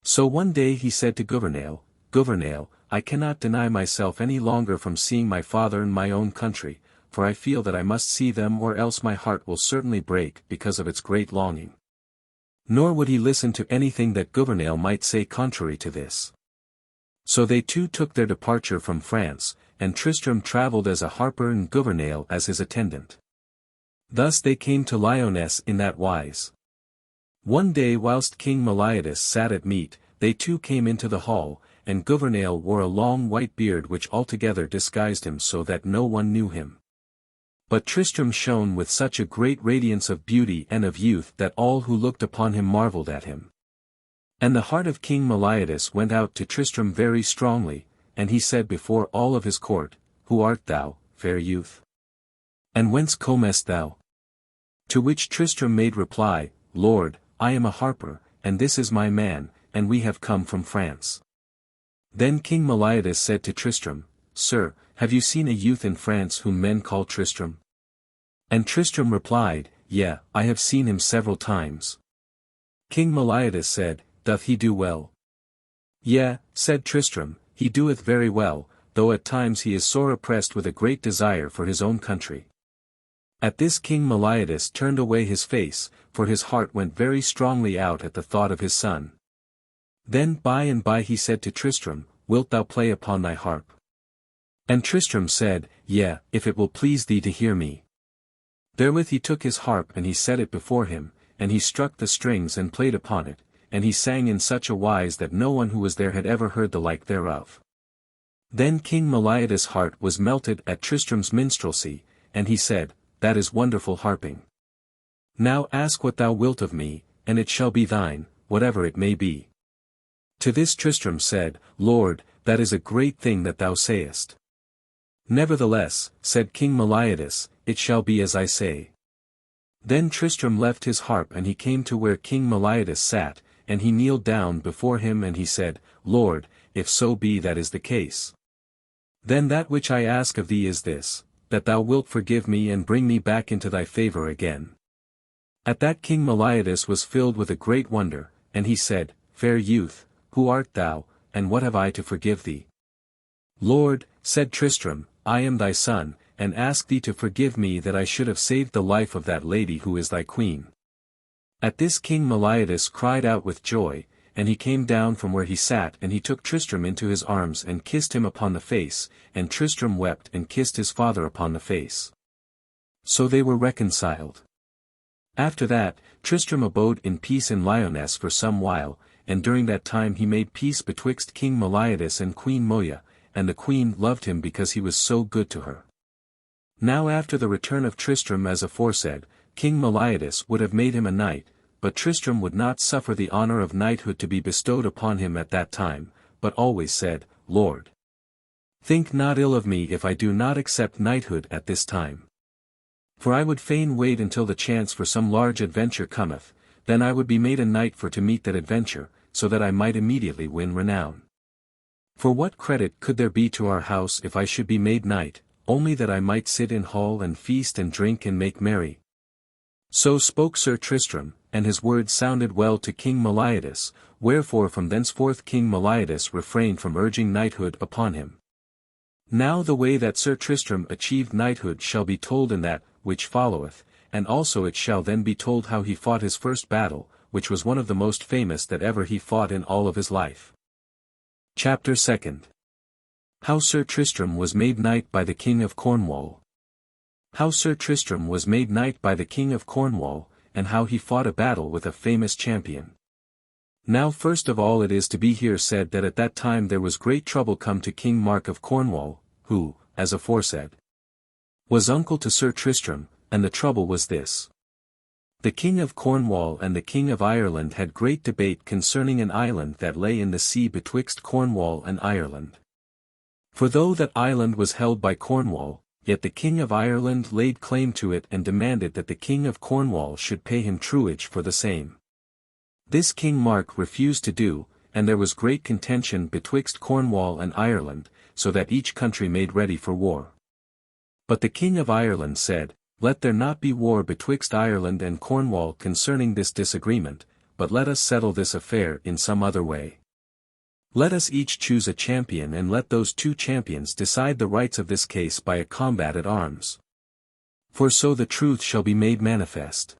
So one day he said to Gouvernail, "Gouvernail, I cannot deny myself any longer from seeing my father and my own country, for I feel that I must see them or else my heart will certainly break because of its great longing." Nor would he listen to anything that Gouvernail might say contrary to this. So they two took their departure from France, and Tristram travelled as a harper and Gouvernail as his attendant. Thus they came to Lyonesse in that wise. One day whilst King Palamydes sat at meat, they two came into the hall, and Gouvernail wore a long white beard which altogether disguised him so that no one knew him. But Tristram shone with such a great radiance of beauty and of youth that all who looked upon him marvelled at him. And the heart of King Palamydes went out to Tristram very strongly, and he said before all of his court, "Who art thou, fair youth? And whence comest thou?" To which Tristram made reply, "Lord, I am a harper, and this is my man, and we have come from France." Then King Palamydes said to Tristram, "Sir, have you seen a youth in France whom men call Tristram?" And Tristram replied, "Yea, I have seen him several times." King Palamydes said, "Doth he do well?" "Yea," said Tristram, "he doeth very well, though at times he is sore oppressed with a great desire for his own country." At this King Palamydes turned away his face, for his heart went very strongly out at the thought of his son. Then by and by he said to Tristram, "Wilt thou play upon thy harp?" And Tristram said, "Yea, if it will please thee to hear me." Therewith he took his harp and he set it before him, and he struck the strings and played upon it, and he sang in such a wise that no one who was there had ever heard the like thereof. Then King Palamydes' heart was melted at Tristram's minstrelsy, and he said, "That is wonderful harping. Now ask what thou wilt of me, and it shall be thine, whatever it may be." To this Tristram said, "Lord, that is a great thing that thou sayest." "Nevertheless," said King Palamydes, "it shall be as I say." Then Tristram left his harp and he came to where King Palamydes sat, and he kneeled down before him and he said, "Lord, if so be that is the case, then that which I ask of thee is this, that thou wilt forgive me and bring me back into thy favour again." At that King Palamydes was filled with a great wonder, and he said, "Fair youth, who art thou, and what have I to forgive thee?" "Lord," said Tristram, "I am thy son, and ask thee to forgive me that I should have saved the life of that lady who is thy queen." At this King Palamydes cried out with joy, and he came down from where he sat and he took Tristram into his arms and kissed him upon the face, and Tristram wept and kissed his father upon the face. So they were reconciled. After that, Tristram abode in peace in Lyonesse for some while, and during that time he made peace betwixt King Palamydes and Queen Moya, and the queen loved him because he was so good to her. Now after the return of Tristram as aforesaid, King Palamydes would have made him a knight, but Tristram would not suffer the honour of knighthood to be bestowed upon him at that time, but always said, "Lord, think not ill of me if I do not accept knighthood at this time. For I would fain wait until the chance for some large adventure cometh, then I would be made a knight for to meet that adventure, so that I might immediately win renown. For what credit could there be to our house if I should be made knight, only that I might sit in hall and feast and drink and make merry?" So spoke Sir Tristram, and his words sounded well to King Palamydes, wherefore from thenceforth King Palamydes refrained from urging knighthood upon him. Now the way that Sir Tristram achieved knighthood shall be told in that which followeth, and also it shall then be told how he fought his first battle, which was one of the most famous that ever he fought in all of his life. Chapter 2. How Sir Tristram was made knight by the King of Cornwall. How Sir Tristram was made knight by the King of Cornwall, and how he fought a battle with a famous champion. Now first of all it is to be here said that at that time there was great trouble come to King Mark of Cornwall, who, as aforesaid, was uncle to Sir Tristram, and the trouble was this. The king of Cornwall and the king of Ireland had great debate concerning an island that lay in the sea betwixt Cornwall and Ireland. For though that island was held by Cornwall, yet the king of Ireland laid claim to it and demanded that the king of Cornwall should pay him truage for the same. This King Mark refused to do, and there was great contention betwixt Cornwall and Ireland, so that each country made ready for war. But the king of Ireland said, Let there not be war betwixt Ireland and Cornwall concerning this disagreement, but let us settle this affair in some other way. Let us each choose a champion and let those two champions decide the rights of this case by a combat at arms. For so the truth shall be made manifest.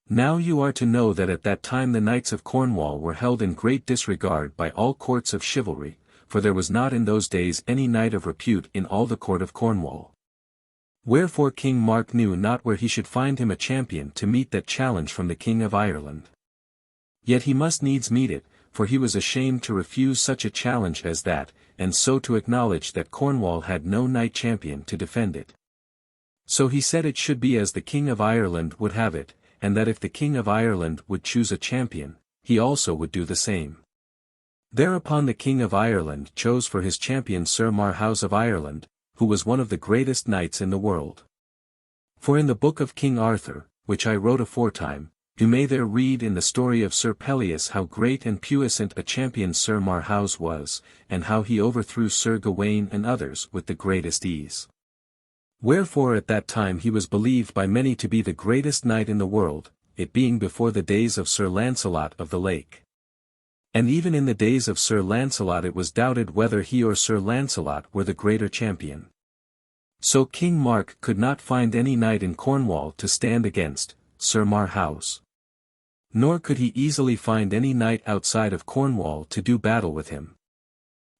Now you are to know that at that time the knights of Cornwall were held in great disregard by all courts of chivalry, for there was not in those days any knight of repute in all the court of Cornwall. Wherefore King Mark knew not where he should find him a champion to meet that challenge from the king of Ireland. Yet he must needs meet it, for he was ashamed to refuse such a challenge as that, and so to acknowledge that Cornwall had no knight champion to defend it. So he said it should be as the king of Ireland would have it, and that if the king of Ireland would choose a champion, he also would do the same. Thereupon the king of Ireland chose for his champion Sir Marhaus of Ireland, who was one of the greatest knights in the world. For in the book of King Arthur, which I wrote aforetime, you may there read in the story of Sir Perilous how great and puissant a champion Sir Marhaus was, and how he overthrew Sir Gawain and others with the greatest ease. Wherefore at that time he was believed by many to be the greatest knight in the world, it being before the days of Sir Launcelot of the Lake. And even in the days of Sir Launcelot it was doubted whether he or Sir Launcelot were the greater champion. So King Mark could not find any knight in Cornwall to stand against Sir Marhaus. Nor could he easily find any knight outside of Cornwall to do battle with him.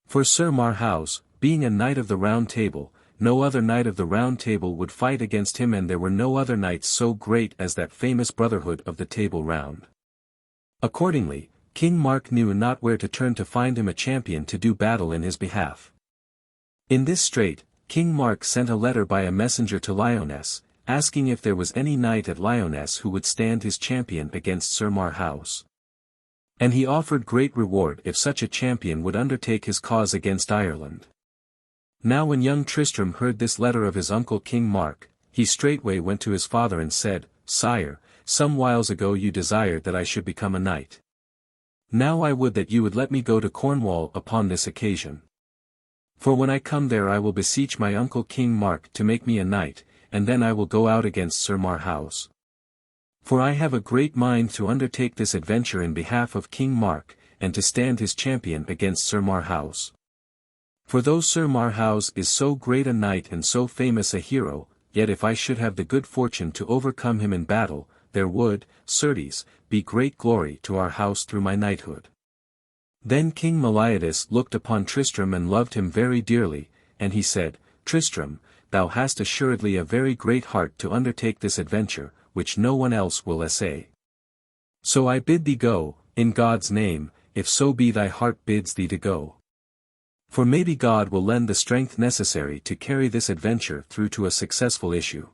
For Sir Marhaus, being a knight of the Round Table, no other knight of the Round Table would fight against him, and there were no other knights so great as that famous brotherhood of the Table Round. Accordingly, King Mark knew not where to turn to find him a champion to do battle in his behalf. In this strait, King Mark sent a letter by a messenger to Lyonesse, asking if there was any knight at Lyonesse who would stand his champion against Sir Marhaus. And he offered great reward if such a champion would undertake his cause against Ireland. Now when young Tristram heard this letter of his uncle King Mark, he straightway went to his father and said, Sire, some whiles ago you desired that I should become a knight. Now I would that you would let me go to Cornwall upon this occasion. For when I come there I will beseech my uncle King Mark to make me a knight, and then I will go out against Sir Marhaus. For I have a great mind to undertake this adventure in behalf of King Mark, and to stand his champion against Sir Marhaus. For though Sir Marhaus is so great a knight and so famous a hero, yet if I should have the good fortune to overcome him in battle, there would, certes, be great glory to our house through my knighthood. Then King Palamydes looked upon Tristram and loved him very dearly, and he said, Tristram, thou hast assuredly a very great heart to undertake this adventure, which no one else will essay. So I bid thee go, in God's name, if so be thy heart bids thee to go. For maybe God will lend the strength necessary to carry this adventure through to a successful issue.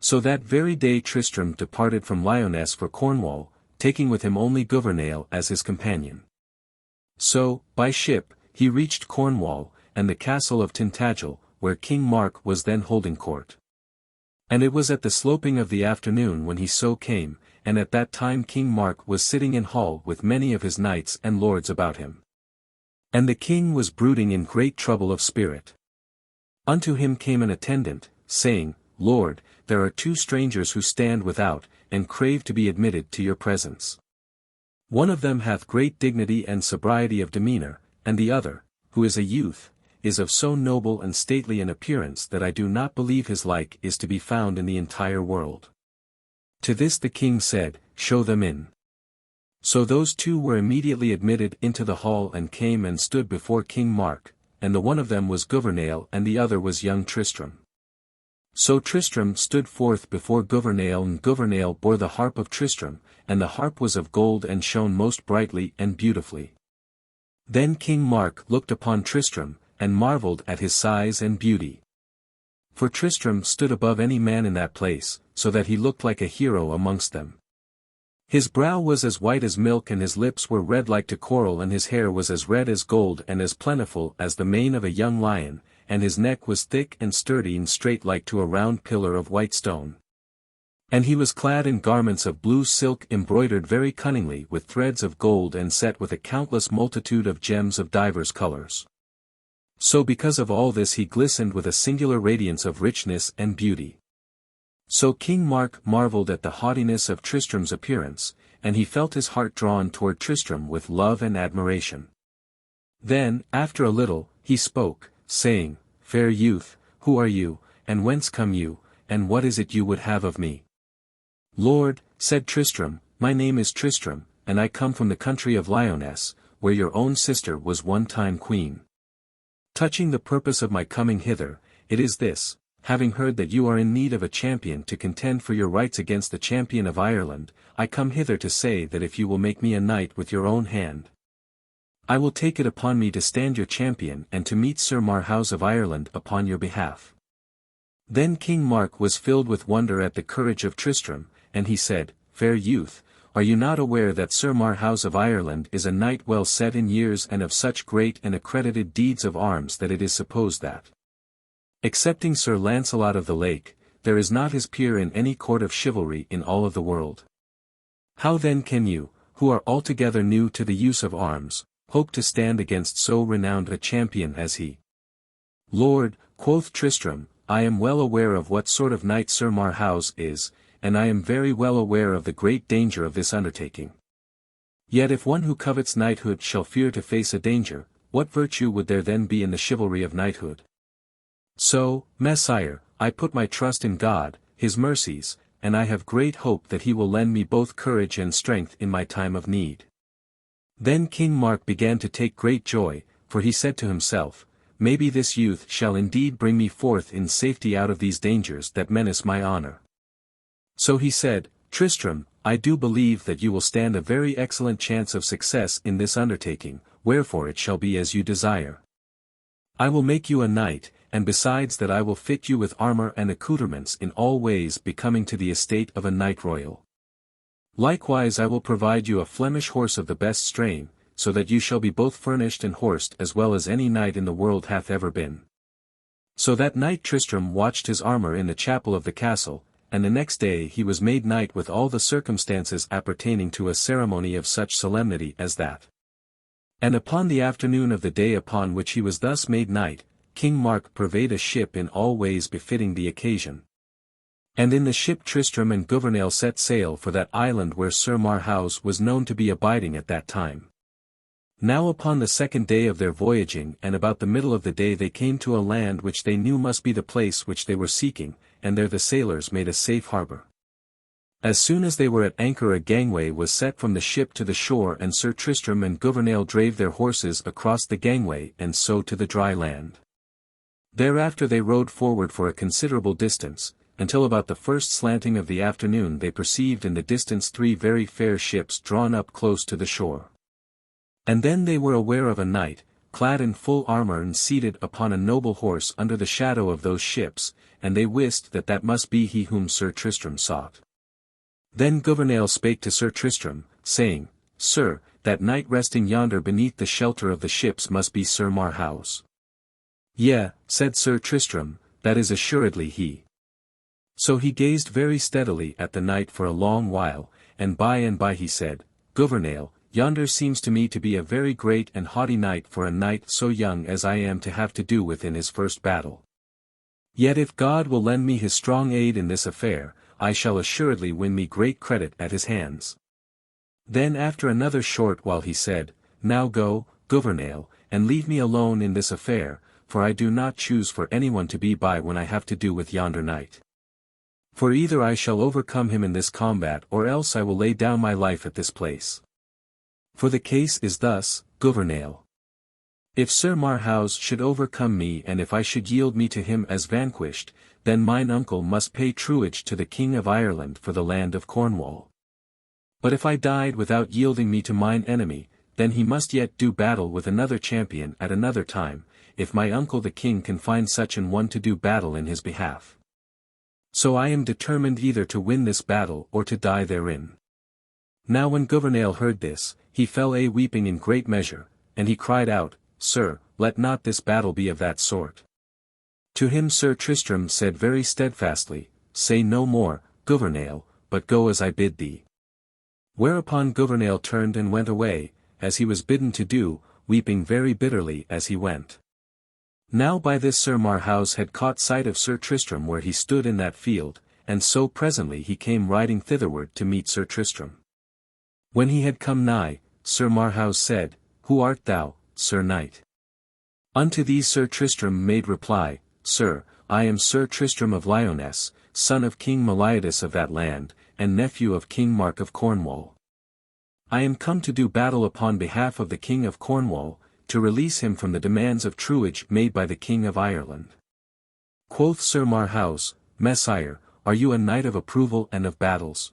So that very day Tristram departed from Lyonesse for Cornwall, taking with him only Gouvernail as his companion. So, by ship, he reached Cornwall, and the castle of Tintagel, where King Mark was then holding court. And it was at the sloping of the afternoon when he so came, and at that time King Mark was sitting in hall with many of his knights and lords about him. And the king was brooding in great trouble of spirit. Unto him came an attendant, saying, Lord, there are two strangers who stand without, and crave to be admitted to your presence. One of them hath great dignity and sobriety of demeanor, and the other, who is a youth, is of so noble and stately an appearance that I do not believe his like is to be found in the entire world. To this the king said, Show them in. So those two were immediately admitted into the hall and came and stood before King Mark, and the one of them was Gouvernail and the other was young Tristram. So Tristram stood forth before Gouvernail, and Gouvernail bore the harp of Tristram, and the harp was of gold and shone most brightly and beautifully. Then King Mark looked upon Tristram, and marvelled at his size and beauty. For Tristram stood above any man in that place, so that he looked like a hero amongst them. His brow was as white as milk and his lips were red like to coral and his hair was as red as gold and as plentiful as the mane of a young lion, and his neck was thick and sturdy and straight like to a round pillar of white stone. And he was clad in garments of blue silk embroidered very cunningly with threads of gold and set with a countless multitude of gems of divers colors. So because of all this he glistened with a singular radiance of richness and beauty. So King Mark marvelled at the haughtiness of Tristram's appearance, and he felt his heart drawn toward Tristram with love and admiration. Then, after a little, he spoke, saying, "Fair youth, who are you, and whence come you, and what is it you would have of me?" "Lord," said Tristram, "my name is Tristram, and I come from the country of Lyonesse, where your own sister was one time queen. Touching the purpose of my coming hither, it is this, having heard that you are in need of a champion to contend for your rights against the champion of Ireland, I come hither to say that if you will make me a knight with your own hand, I will take it upon me to stand your champion and to meet Sir Marhaus of Ireland upon your behalf." Then King Mark was filled with wonder at the courage of Tristram, and he said, "Fair youth, are you not aware that Sir Marhaus of Ireland is a knight well set in years and of such great and accredited deeds of arms that it is supposed that, excepting Sir Launcelot of the Lake, there is not his peer in any court of chivalry in all of the world? How then can you, who are altogether new to the use of arms, hope to stand against so renowned a champion as he?" "Lord," quoth Tristram, "I am well aware of what sort of knight Sir Marhaus is, and I am very well aware of the great danger of this undertaking. Yet if one who covets knighthood shall fear to face a danger, what virtue would there then be in the chivalry of knighthood? So, Messire, I put my trust in God, his mercies, and I have great hope that he will lend me both courage and strength in my time of need." Then King Mark began to take great joy, for he said to himself, "Maybe this youth shall indeed bring me forth in safety out of these dangers that menace my honor." So he said, "Tristram, I do believe that you will stand a very excellent chance of success in this undertaking, wherefore it shall be as you desire. I will make you a knight, and besides that I will fit you with armor and accoutrements in all ways becoming to the estate of a knight royal. Likewise I will provide you a Flemish horse of the best strain, so that you shall be both furnished and horsed as well as any knight in the world hath ever been." So that night Tristram watched his armor in the chapel of the castle, and the next day he was made knight with all the circumstances appertaining to a ceremony of such solemnity as that. And upon the afternoon of the day upon which he was thus made knight, King Mark purveyed a ship in all ways befitting the occasion. And in the ship Tristram and Gouvernail set sail for that island where Sir Marhaus was known to be abiding at that time. Now upon the second day of their voyaging and about the middle of the day they came to a land which they knew must be the place which they were seeking, and there the sailors made a safe harbor. As soon as they were at anchor a gangway was set from the ship to the shore and Sir Tristram and Gouvernail drave their horses across the gangway and so to the dry land. Thereafter they rode forward for a considerable distance, until about the first slanting of the afternoon they perceived in the distance 3 very fair ships drawn up close to the shore. And then they were aware of a knight, clad in full armor and seated upon a noble horse under the shadow of those ships, and they wist that that must be he whom Sir Tristram sought. Then Gouvernail spake to Sir Tristram, saying, "Sir, that knight resting yonder beneath the shelter of the ships must be Sir Marhaus." "Yea," said Sir Tristram, "that is assuredly he." So he gazed very steadily at the knight for a long while, and by he said, "Gouvernail, yonder seems to me to be a very great and haughty knight for a knight so young as I am to have to do with in his first battle. Yet if God will lend me his strong aid in this affair, I shall assuredly win me great credit at his hands." Then after another short while he said, "Now go, Gouvernail, and leave me alone in this affair, for I do not choose for anyone to be by when I have to do with yonder knight. For either I shall overcome him in this combat or else I will lay down my life at this place. For the case is thus, Gouvernail. If Sir Marhaus should overcome me and if I should yield me to him as vanquished, then mine uncle must pay truage to the King of Ireland for the land of Cornwall. But if I died without yielding me to mine enemy, then he must yet do battle with another champion at another time, if my uncle the king can find such an one to do battle in his behalf. So I am determined either to win this battle or to die therein. Now when Gouvernail heard this, he fell a weeping in great measure, and he cried out, Sir, let not this battle be of that sort. To him Sir Tristram said very steadfastly, Say no more, Gouvernail, but go as I bid thee. Whereupon Gouvernail turned and went away, as he was bidden to do, weeping very bitterly as he went. Now by this Sir Marhaus had caught sight of Sir Tristram where he stood in that field, and so presently he came riding thitherward to meet Sir Tristram. When he had come nigh, Sir Marhaus said, Who art thou, Sir Knight? Unto these Sir Tristram made reply, Sir, I am Sir Tristram of Lyonesse, son of King Palamydes of that land, and nephew of King Mark of Cornwall. I am come to do battle upon behalf of the King of Cornwall, to release him from the demands of truage made by the King of Ireland. Quoth Sir Marhaus, Messire, are you a knight of approval and of battles?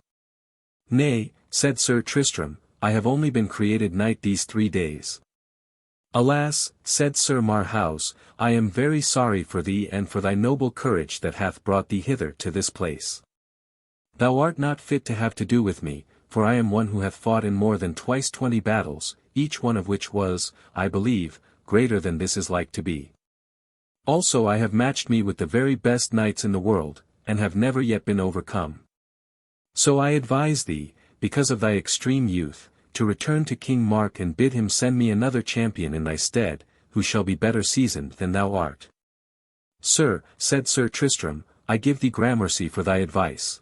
Nay, said Sir Tristram, I have only been created knight these 3 days. Alas, said Sir Marhaus, I am very sorry for thee and for thy noble courage that hath brought thee hither to this place. Thou art not fit to have to do with me, for I am one who hath fought in more than 20 battles, each one of which was, I believe, greater than this is like to be. Also I have matched me with the very best knights in the world, and have never yet been overcome. So I advise thee, because of thy extreme youth, to return to King Mark and bid him send me another champion in thy stead, who shall be better seasoned than thou art. Sir, said Sir Tristram, I give thee gramercy for thy advice.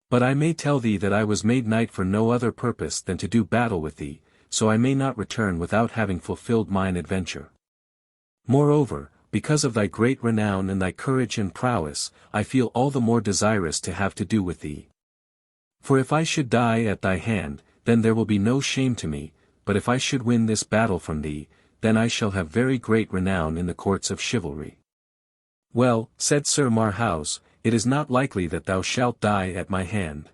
But I may tell thee that I was made knight for no other purpose than to do battle with thee, so I may not return without having fulfilled mine adventure. Moreover, because of thy great renown and thy courage and prowess, I feel all the more desirous to have to do with thee. For if I should die at thy hand, then there will be no shame to me, but if I should win this battle from thee, then I shall have very great renown in the courts of chivalry. Well, said Sir Marhaus, it is not likely that thou shalt die at my hand.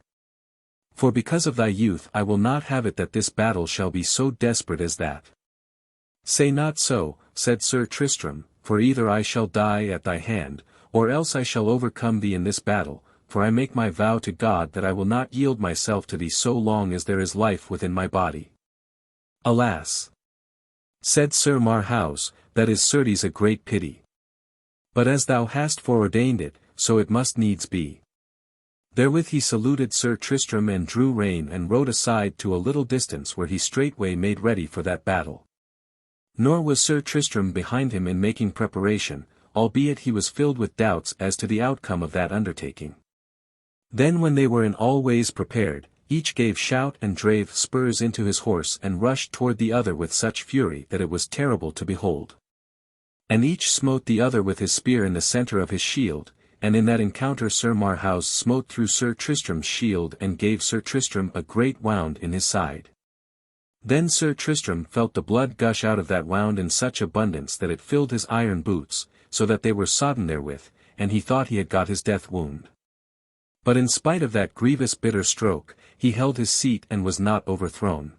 For because of thy youth I will not have it that this battle shall be so desperate as that. Say not so, said Sir Tristram, for either I shall die at thy hand, or else I shall overcome thee in this battle, for I make my vow to God that I will not yield myself to thee so long as there is life within my body. Alas! Said Sir Marhaus, that is certes a great pity. But as thou hast foreordained it, so it must needs be. Therewith he saluted Sir Tristram and drew rein and rode aside to a little distance where he straightway made ready for that battle. Nor was Sir Tristram behind him in making preparation, albeit he was filled with doubts as to the outcome of that undertaking. Then when they were in all ways prepared, each gave shout and drave spurs into his horse and rushed toward the other with such fury that it was terrible to behold. And each smote the other with his spear in the centre of his shield, and in that encounter Sir Marhaus smote through Sir Tristram's shield and gave Sir Tristram a great wound in his side. Then Sir Tristram felt the blood gush out of that wound in such abundance that it filled his iron boots, so that they were sodden therewith, and he thought he had got his death wound. But in spite of that grievous bitter stroke, he held his seat and was not overthrown.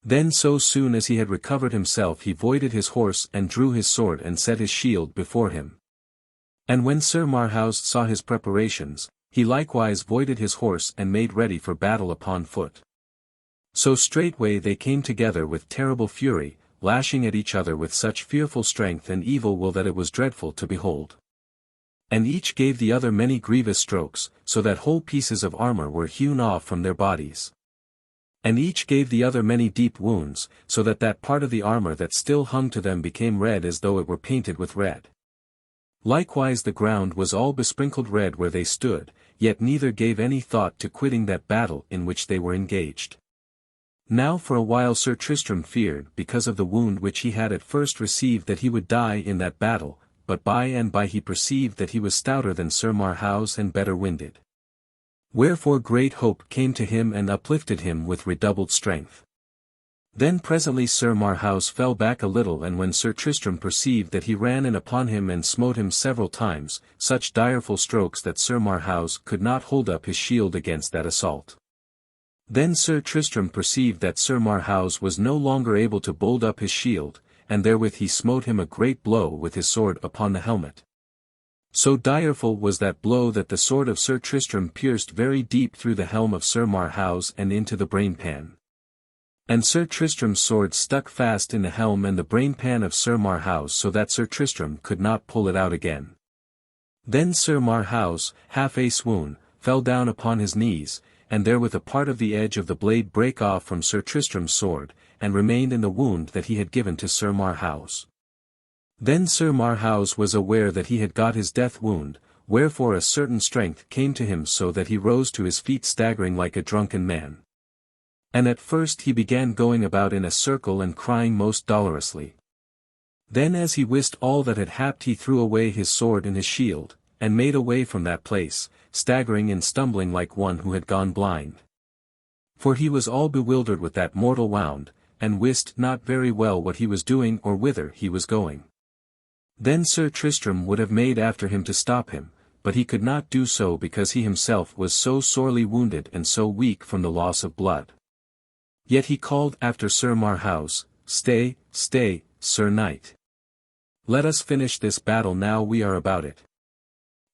Then so soon as he had recovered himself he voided his horse and drew his sword and set his shield before him. And when Sir Marhaus saw his preparations, he likewise voided his horse and made ready for battle upon foot. So straightway they came together with terrible fury, lashing at each other with such fearful strength and evil will that it was dreadful to behold. And each gave the other many grievous strokes, so that whole pieces of armor were hewn off from their bodies. And each gave the other many deep wounds, so that that part of the armor that still hung to them became red as though it were painted with red. Likewise the ground was all besprinkled red where they stood, yet neither gave any thought to quitting that battle in which they were engaged. Now for a while Sir Tristram feared because of the wound which he had at first received that he would die in that battle, but by and by he perceived that he was stouter than Sir Marhaus and better winded. Wherefore great hope came to him and uplifted him with redoubled strength. Then presently Sir Marhaus fell back a little, and when Sir Tristram perceived that he ran in upon him and smote him several times, such direful strokes that Sir Marhaus could not hold up his shield against that assault. Then Sir Tristram perceived that Sir Marhaus was no longer able to bold up his shield, and therewith he smote him a great blow with his sword upon the helmet. So direful was that blow that the sword of Sir Tristram pierced very deep through the helm of Sir Marhaus and into the brainpan. And Sir Tristram's sword stuck fast in the helm and the brainpan of Sir Marhaus so that Sir Tristram could not pull it out again. Then Sir Marhaus, half a swoon, fell down upon his knees, and therewith a part of the edge of the blade brake off from Sir Tristram's sword, and remained in the wound that he had given to Sir Marhaus. Then Sir Marhaus was aware that he had got his death wound, wherefore a certain strength came to him so that he rose to his feet staggering like a drunken man. And at first he began going about in a circle and crying most dolorously. Then as he wist all that had happed he threw away his sword and his shield, and made away from that place, staggering and stumbling like one who had gone blind. For he was all bewildered with that mortal wound, and wist not very well what he was doing or whither he was going. Then Sir Tristram would have made after him to stop him, but he could not do so because he himself was so sorely wounded and so weak from the loss of blood. Yet he called after Sir Marhaus, "Stay, stay, Sir Knight. Let us finish this battle now we are about it."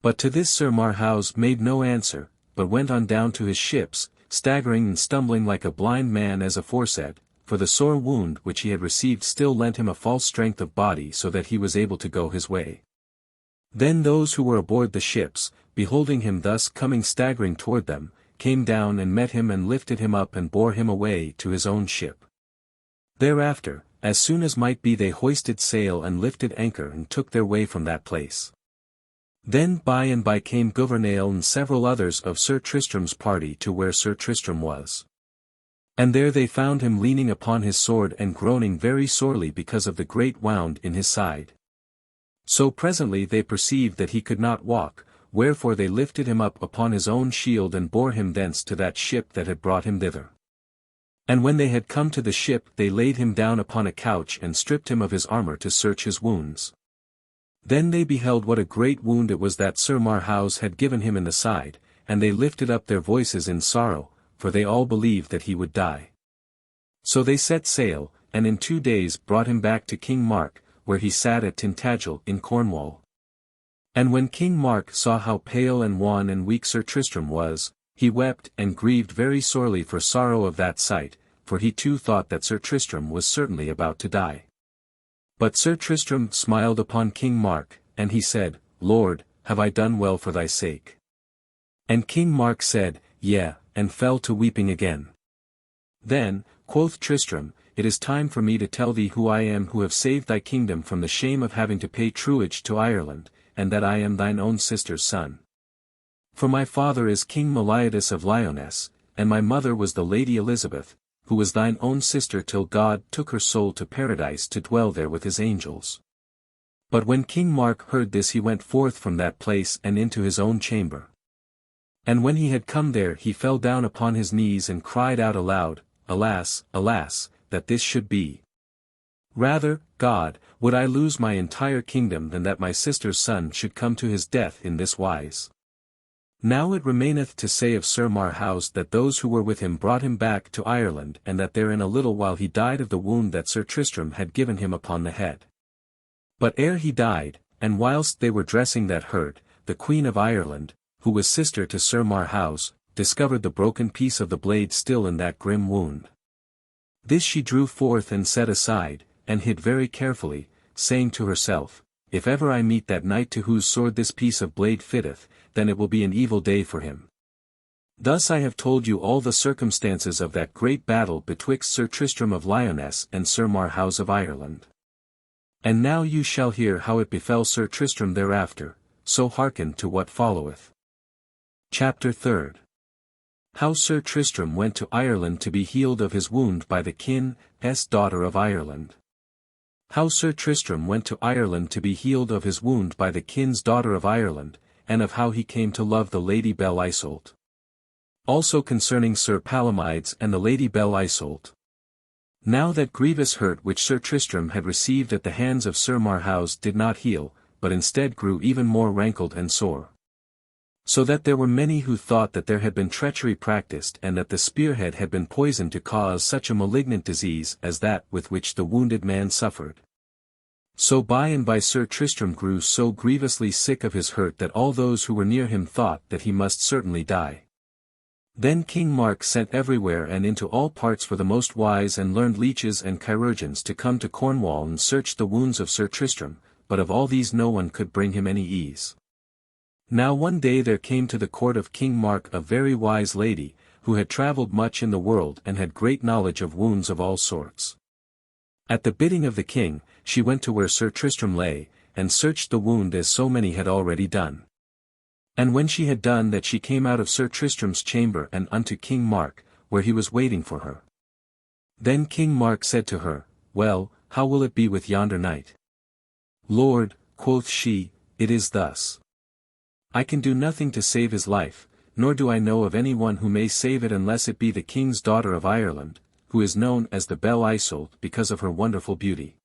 But to this Sir Marhaus made no answer, but went on down to his ships, staggering and stumbling like a blind man as aforesaid, for the sore wound which he had received still lent him a false strength of body so that he was able to go his way. Then those who were aboard the ships, beholding him thus coming staggering toward them, came down and met him and lifted him up and bore him away to his own ship. Thereafter, as soon as might be they hoisted sail and lifted anchor and took their way from that place. Then by and by came Gouvernail and several others of Sir Tristram's party to where Sir Tristram was. And there they found him leaning upon his sword and groaning very sorely because of the great wound in his side. So presently they perceived that he could not walk, wherefore they lifted him up upon his own shield and bore him thence to that ship that had brought him thither. And when they had come to the ship they laid him down upon a couch and stripped him of his armor to search his wounds. Then they beheld what a great wound it was that Sir Marhaus had given him in the side, and they lifted up their voices in sorrow, for they all believed that he would die. So they set sail, and in 2 days brought him back to King Mark, where he sat at Tintagel in Cornwall. And when King Mark saw how pale and wan and weak Sir Tristram was, he wept and grieved very sorely for sorrow of that sight, for he too thought that Sir Tristram was certainly about to die. But Sir Tristram smiled upon King Mark, and he said, "Lord, have I done well for thy sake?" And King Mark said, "Yea," and fell to weeping again. Then, quoth Tristram, "It is time for me to tell thee who I am who have saved thy kingdom from the shame of having to pay truage to Ireland, and that I am thine own sister's son. For my father is King Palamydes of Lyonesse, and my mother was the Lady Elizabeth, who was thine own sister till God took her soul to paradise to dwell there with his angels." But when King Mark heard this he went forth from that place and into his own chamber. And when he had come there he fell down upon his knees and cried out aloud, "Alas, alas, that this should be! Rather, God, would I lose my entire kingdom than that my sister's son should come to his death in this wise." Now it remaineth to say of Sir Marhaus that those who were with him brought him back to Ireland and that there in a little while he died of the wound that Sir Tristram had given him upon the head. But ere he died, and whilst they were dressing that hurt, the Queen of Ireland, who was sister to Sir Marhaus, discovered the broken piece of the blade still in that grim wound. This she drew forth and set aside, and hid very carefully, saying to herself, "If ever I meet that knight to whose sword this piece of blade fitteth, then it will be an evil day for him." Thus I have told you all the circumstances of that great battle betwixt Sir Tristram of Lyonesse and Sir Marhaus of Ireland. And now you shall hear how it befell Sir Tristram thereafter, so hearken to what followeth. Chapter 3. How Sir Tristram went to Ireland to be healed of his wound by the King's daughter of Ireland. How Sir Tristram went to Ireland to be healed of his wound by the King's daughter of Ireland, and of how he came to love the Lady Belle Isoult. Also concerning Sir Palamydes and the Lady Belle Isoult. Now that grievous hurt which Sir Tristram had received at the hands of Sir Marhaus did not heal, but instead grew even more rankled and sore. So that there were many who thought that there had been treachery practiced and that the spearhead had been poisoned to cause such a malignant disease as that with which the wounded man suffered. So by and by Sir Tristram grew so grievously sick of his hurt that all those who were near him thought that he must certainly die. Then King Mark sent everywhere and into all parts for the most wise and learned leeches and chirurgeons to come to Cornwall and search the wounds of Sir Tristram, but of all these no one could bring him any ease. Now one day there came to the court of King Mark a very wise lady, who had travelled much in the world and had great knowledge of wounds of all sorts. At the bidding of the king, she went to where Sir Tristram lay, and searched the wound as so many had already done. And when she had done that she came out of Sir Tristram's chamber and unto King Mark, where he was waiting for her. Then King Mark said to her, Well, how will it be with yonder knight? Lord, quoth she, it is thus. I can do nothing to save his life, nor do I know of any one who may save it unless it be the king's daughter of Ireland, who is known as the Belle Isoult because of her wonderful beauty.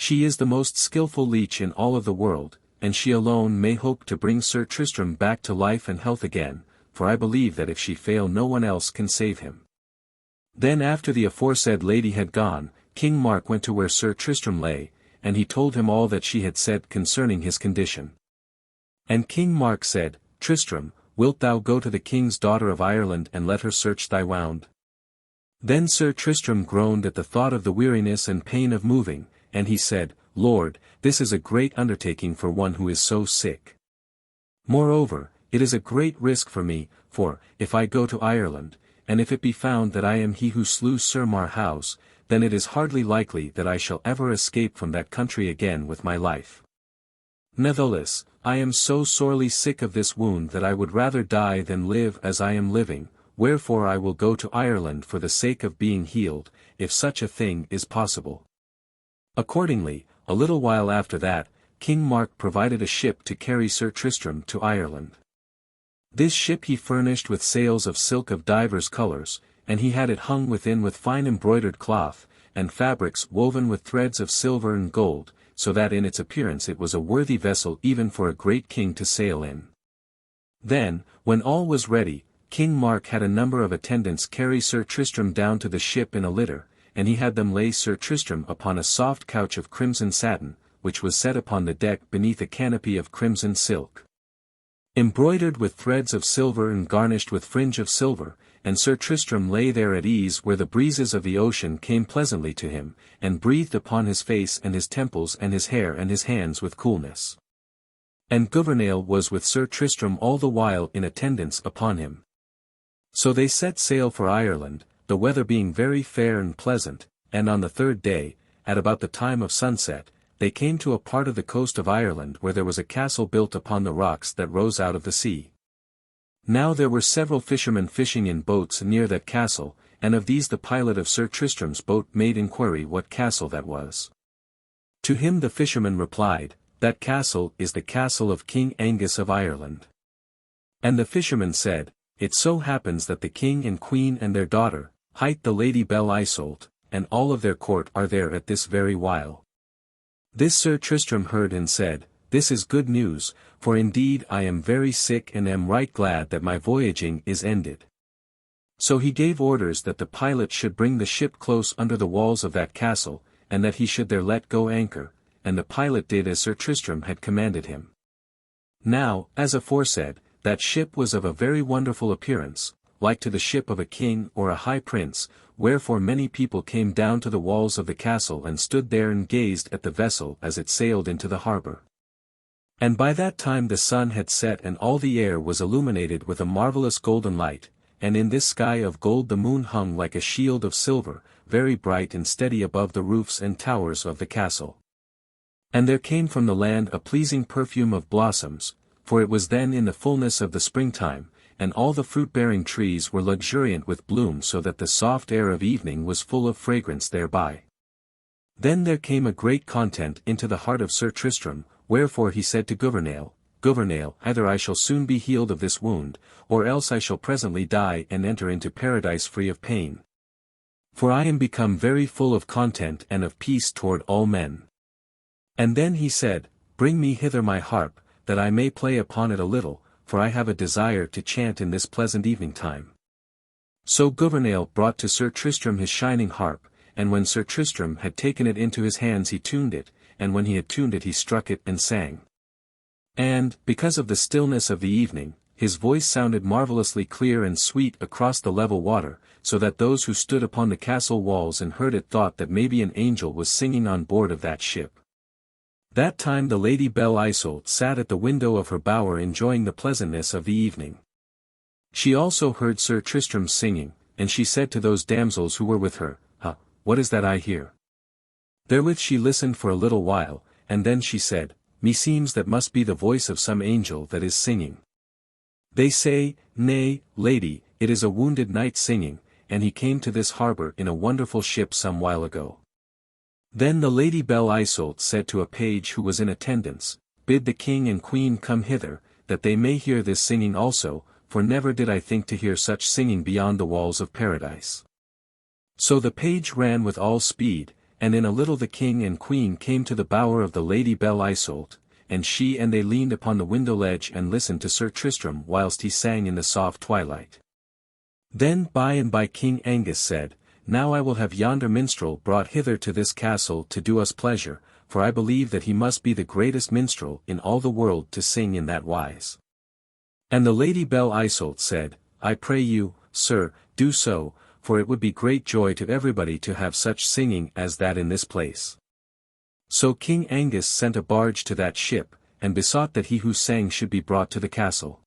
She is the most skilful leech in all of the world, and she alone may hope to bring Sir Tristram back to life and health again, for I believe that if she fail no one else can save him. Then after the aforesaid lady had gone, King Mark went to where Sir Tristram lay, and he told him all that she had said concerning his condition. And King Mark said, Tristram, wilt thou go to the king's daughter of Ireland and let her search thy wound? Then Sir Tristram groaned at the thought of the weariness and pain of moving, and he said, Lord, this is a great undertaking for one who is so sick. Moreover, it is a great risk for me, for, if I go to Ireland, and if it be found that I am he who slew Sir Marhaus, then it is hardly likely that I shall ever escape from that country again with my life. Nevertheless, I am so sorely sick of this wound that I would rather die than live as I am living, wherefore I will go to Ireland for the sake of being healed, if such a thing is possible. Accordingly, a little while after that, King Mark provided a ship to carry Sir Tristram to Ireland. This ship he furnished with sails of silk of divers colours, and he had it hung within with fine embroidered cloth, and fabrics woven with threads of silver and gold, so that in its appearance it was a worthy vessel even for a great king to sail in. Then, when all was ready, King Mark had a number of attendants carry Sir Tristram down to the ship in a litter, and he had them lay Sir Tristram upon a soft couch of crimson satin, which was set upon the deck beneath a canopy of crimson silk, embroidered with threads of silver and garnished with fringe of silver, and Sir Tristram lay there at ease where the breezes of the ocean came pleasantly to him, and breathed upon his face and his temples and his hair and his hands with coolness. And Gouvernail was with Sir Tristram all the while in attendance upon him. So they set sail for Ireland, the weather being very fair and pleasant, and on the third day, at about the time of sunset, they came to a part of the coast of Ireland where there was a castle built upon the rocks that rose out of the sea. Now there were several fishermen fishing in boats near that castle, and of these the pilot of Sir Tristram's boat made inquiry what castle that was. To him the fisherman replied, That castle is the castle of King Angus of Ireland. And the fisherman said, It so happens that the king and queen and their daughter, hight the Lady Belle Isoult, and all of their court are there at this very while. This Sir Tristram heard and said, This is good news, for indeed I am very sick and am right glad that my voyaging is ended. So he gave orders that the pilot should bring the ship close under the walls of that castle, and that he should there let go anchor, and the pilot did as Sir Tristram had commanded him. Now, as aforesaid, that ship was of a very wonderful appearance, like to the ship of a king or a high prince, wherefore many people came down to the walls of the castle and stood there and gazed at the vessel as it sailed into the harbour. And by that time the sun had set and all the air was illuminated with a marvellous golden light, and in this sky of gold the moon hung like a shield of silver, very bright and steady above the roofs and towers of the castle. And there came from the land a pleasing perfume of blossoms, for it was then in the fullness of the springtime, and all the fruit-bearing trees were luxuriant with bloom so that the soft air of evening was full of fragrance thereby. Then there came a great content into the heart of Sir Tristram, wherefore he said to Gouvernail, Gouvernail, either I shall soon be healed of this wound, or else I shall presently die and enter into paradise free of pain. For I am become very full of content and of peace toward all men. And then he said, Bring me hither my harp, that I may play upon it a little, for I have a desire to chant in this pleasant evening time. So Gouvernail brought to Sir Tristram his shining harp, and when Sir Tristram had taken it into his hands he tuned it, and when he had tuned it he struck it and sang. And, because of the stillness of the evening, his voice sounded marvellously clear and sweet across the level water, so that those who stood upon the castle walls and heard it thought that maybe an angel was singing on board of that ship. That time the Lady Belle Isoult sat at the window of her bower enjoying the pleasantness of the evening. She also heard Sir Tristram singing, and she said to those damsels who were with her, what is that I hear? Therewith she listened for a little while, and then she said, Meseems that must be the voice of some angel that is singing. They say, Nay, lady, it is a wounded knight singing, and he came to this harbour in a wonderful ship some while ago. Then the Lady Belle Isoult said to a page who was in attendance, Bid the king and queen come hither, that they may hear this singing also, for never did I think to hear such singing beyond the walls of paradise. So the page ran with all speed, and in a little the king and queen came to the bower of the Lady Belle Isoult, and she and they leaned upon the window ledge and listened to Sir Tristram whilst he sang in the soft twilight. Then by and by King Angus said, Now I will have yonder minstrel brought hither to this castle to do us pleasure, for I believe that he must be the greatest minstrel in all the world to sing in that wise. And the Lady Belle Isoult said, I pray you, sir, do so, for it would be great joy to everybody to have such singing as that in this place. So King Angus sent a barge to that ship, and besought that he who sang should be brought to the castle.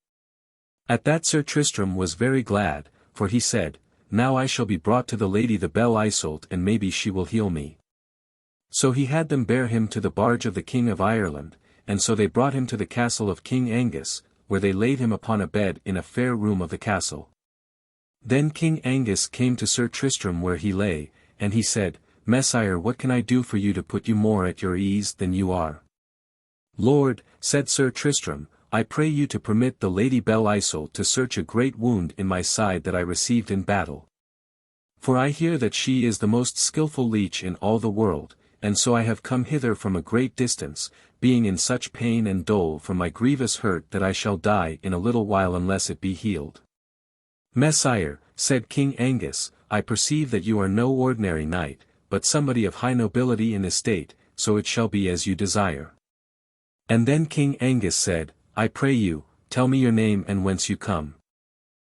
At that Sir Tristram was very glad, for he said, Now I shall be brought to the Lady the Belle Isoult and maybe she will heal me. So he had them bear him to the barge of the King of Ireland, and so they brought him to the castle of King Angus, where they laid him upon a bed in a fair room of the castle. Then King Angus came to Sir Tristram where he lay, and he said, Messire, what can I do for you to put you more at your ease than you are? Lord, said Sir Tristram, I pray you to permit the Lady Belle Isoult to search a great wound in my side that I received in battle. For I hear that she is the most skilful leech in all the world, and so I have come hither from a great distance, being in such pain and dole from my grievous hurt that I shall die in a little while unless it be healed. Messire, said King Angus, I perceive that you are no ordinary knight, but somebody of high nobility in estate, so it shall be as you desire. And then King Angus said, I pray you, tell me your name and whence you come.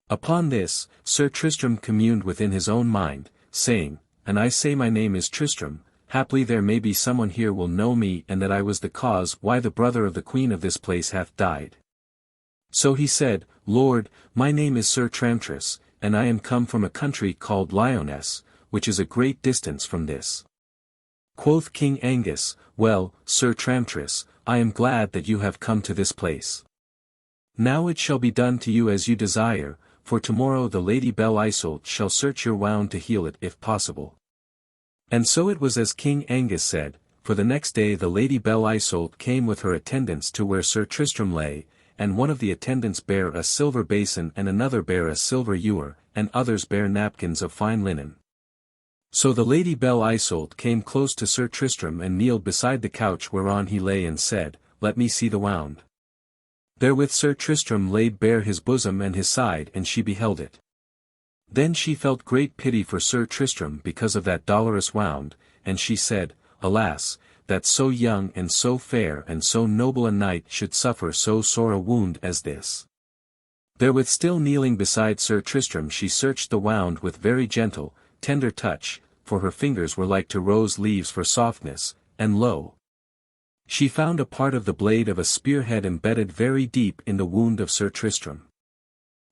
Upon this, Sir Tristram communed within his own mind, saying, And I say my name is Tristram, haply there may be someone here will know me and that I was the cause why the brother of the queen of this place hath died. So he said, Lord, my name is Sir Tramtris, and I am come from a country called Lyonesse, which is a great distance from this. Quoth King Angus, Well, Sir Tramtris, I am glad that you have come to this place. Now it shall be done to you as you desire, for tomorrow the Lady Belle Isoult shall search your wound to heal it if possible. And so it was as King Angus said, for the next day the Lady Belle Isoult came with her attendants to where Sir Tristram lay, and one of the attendants bare a silver basin and another bare a silver ewer, and others bare napkins of fine linen. So the Lady Belle Isoult came close to Sir Tristram and kneeled beside the couch whereon he lay and said, Let me see the wound. Therewith Sir Tristram laid bare his bosom and his side and she beheld it. Then she felt great pity for Sir Tristram because of that dolorous wound, and she said, Alas, that so young and so fair and so noble a knight should suffer so sore a wound as this. Therewith still kneeling beside Sir Tristram she searched the wound with very gentle, tender touch, for her fingers were like to rose leaves for softness, and lo! She found a part of the blade of a spearhead embedded very deep in the wound of Sir Tristram.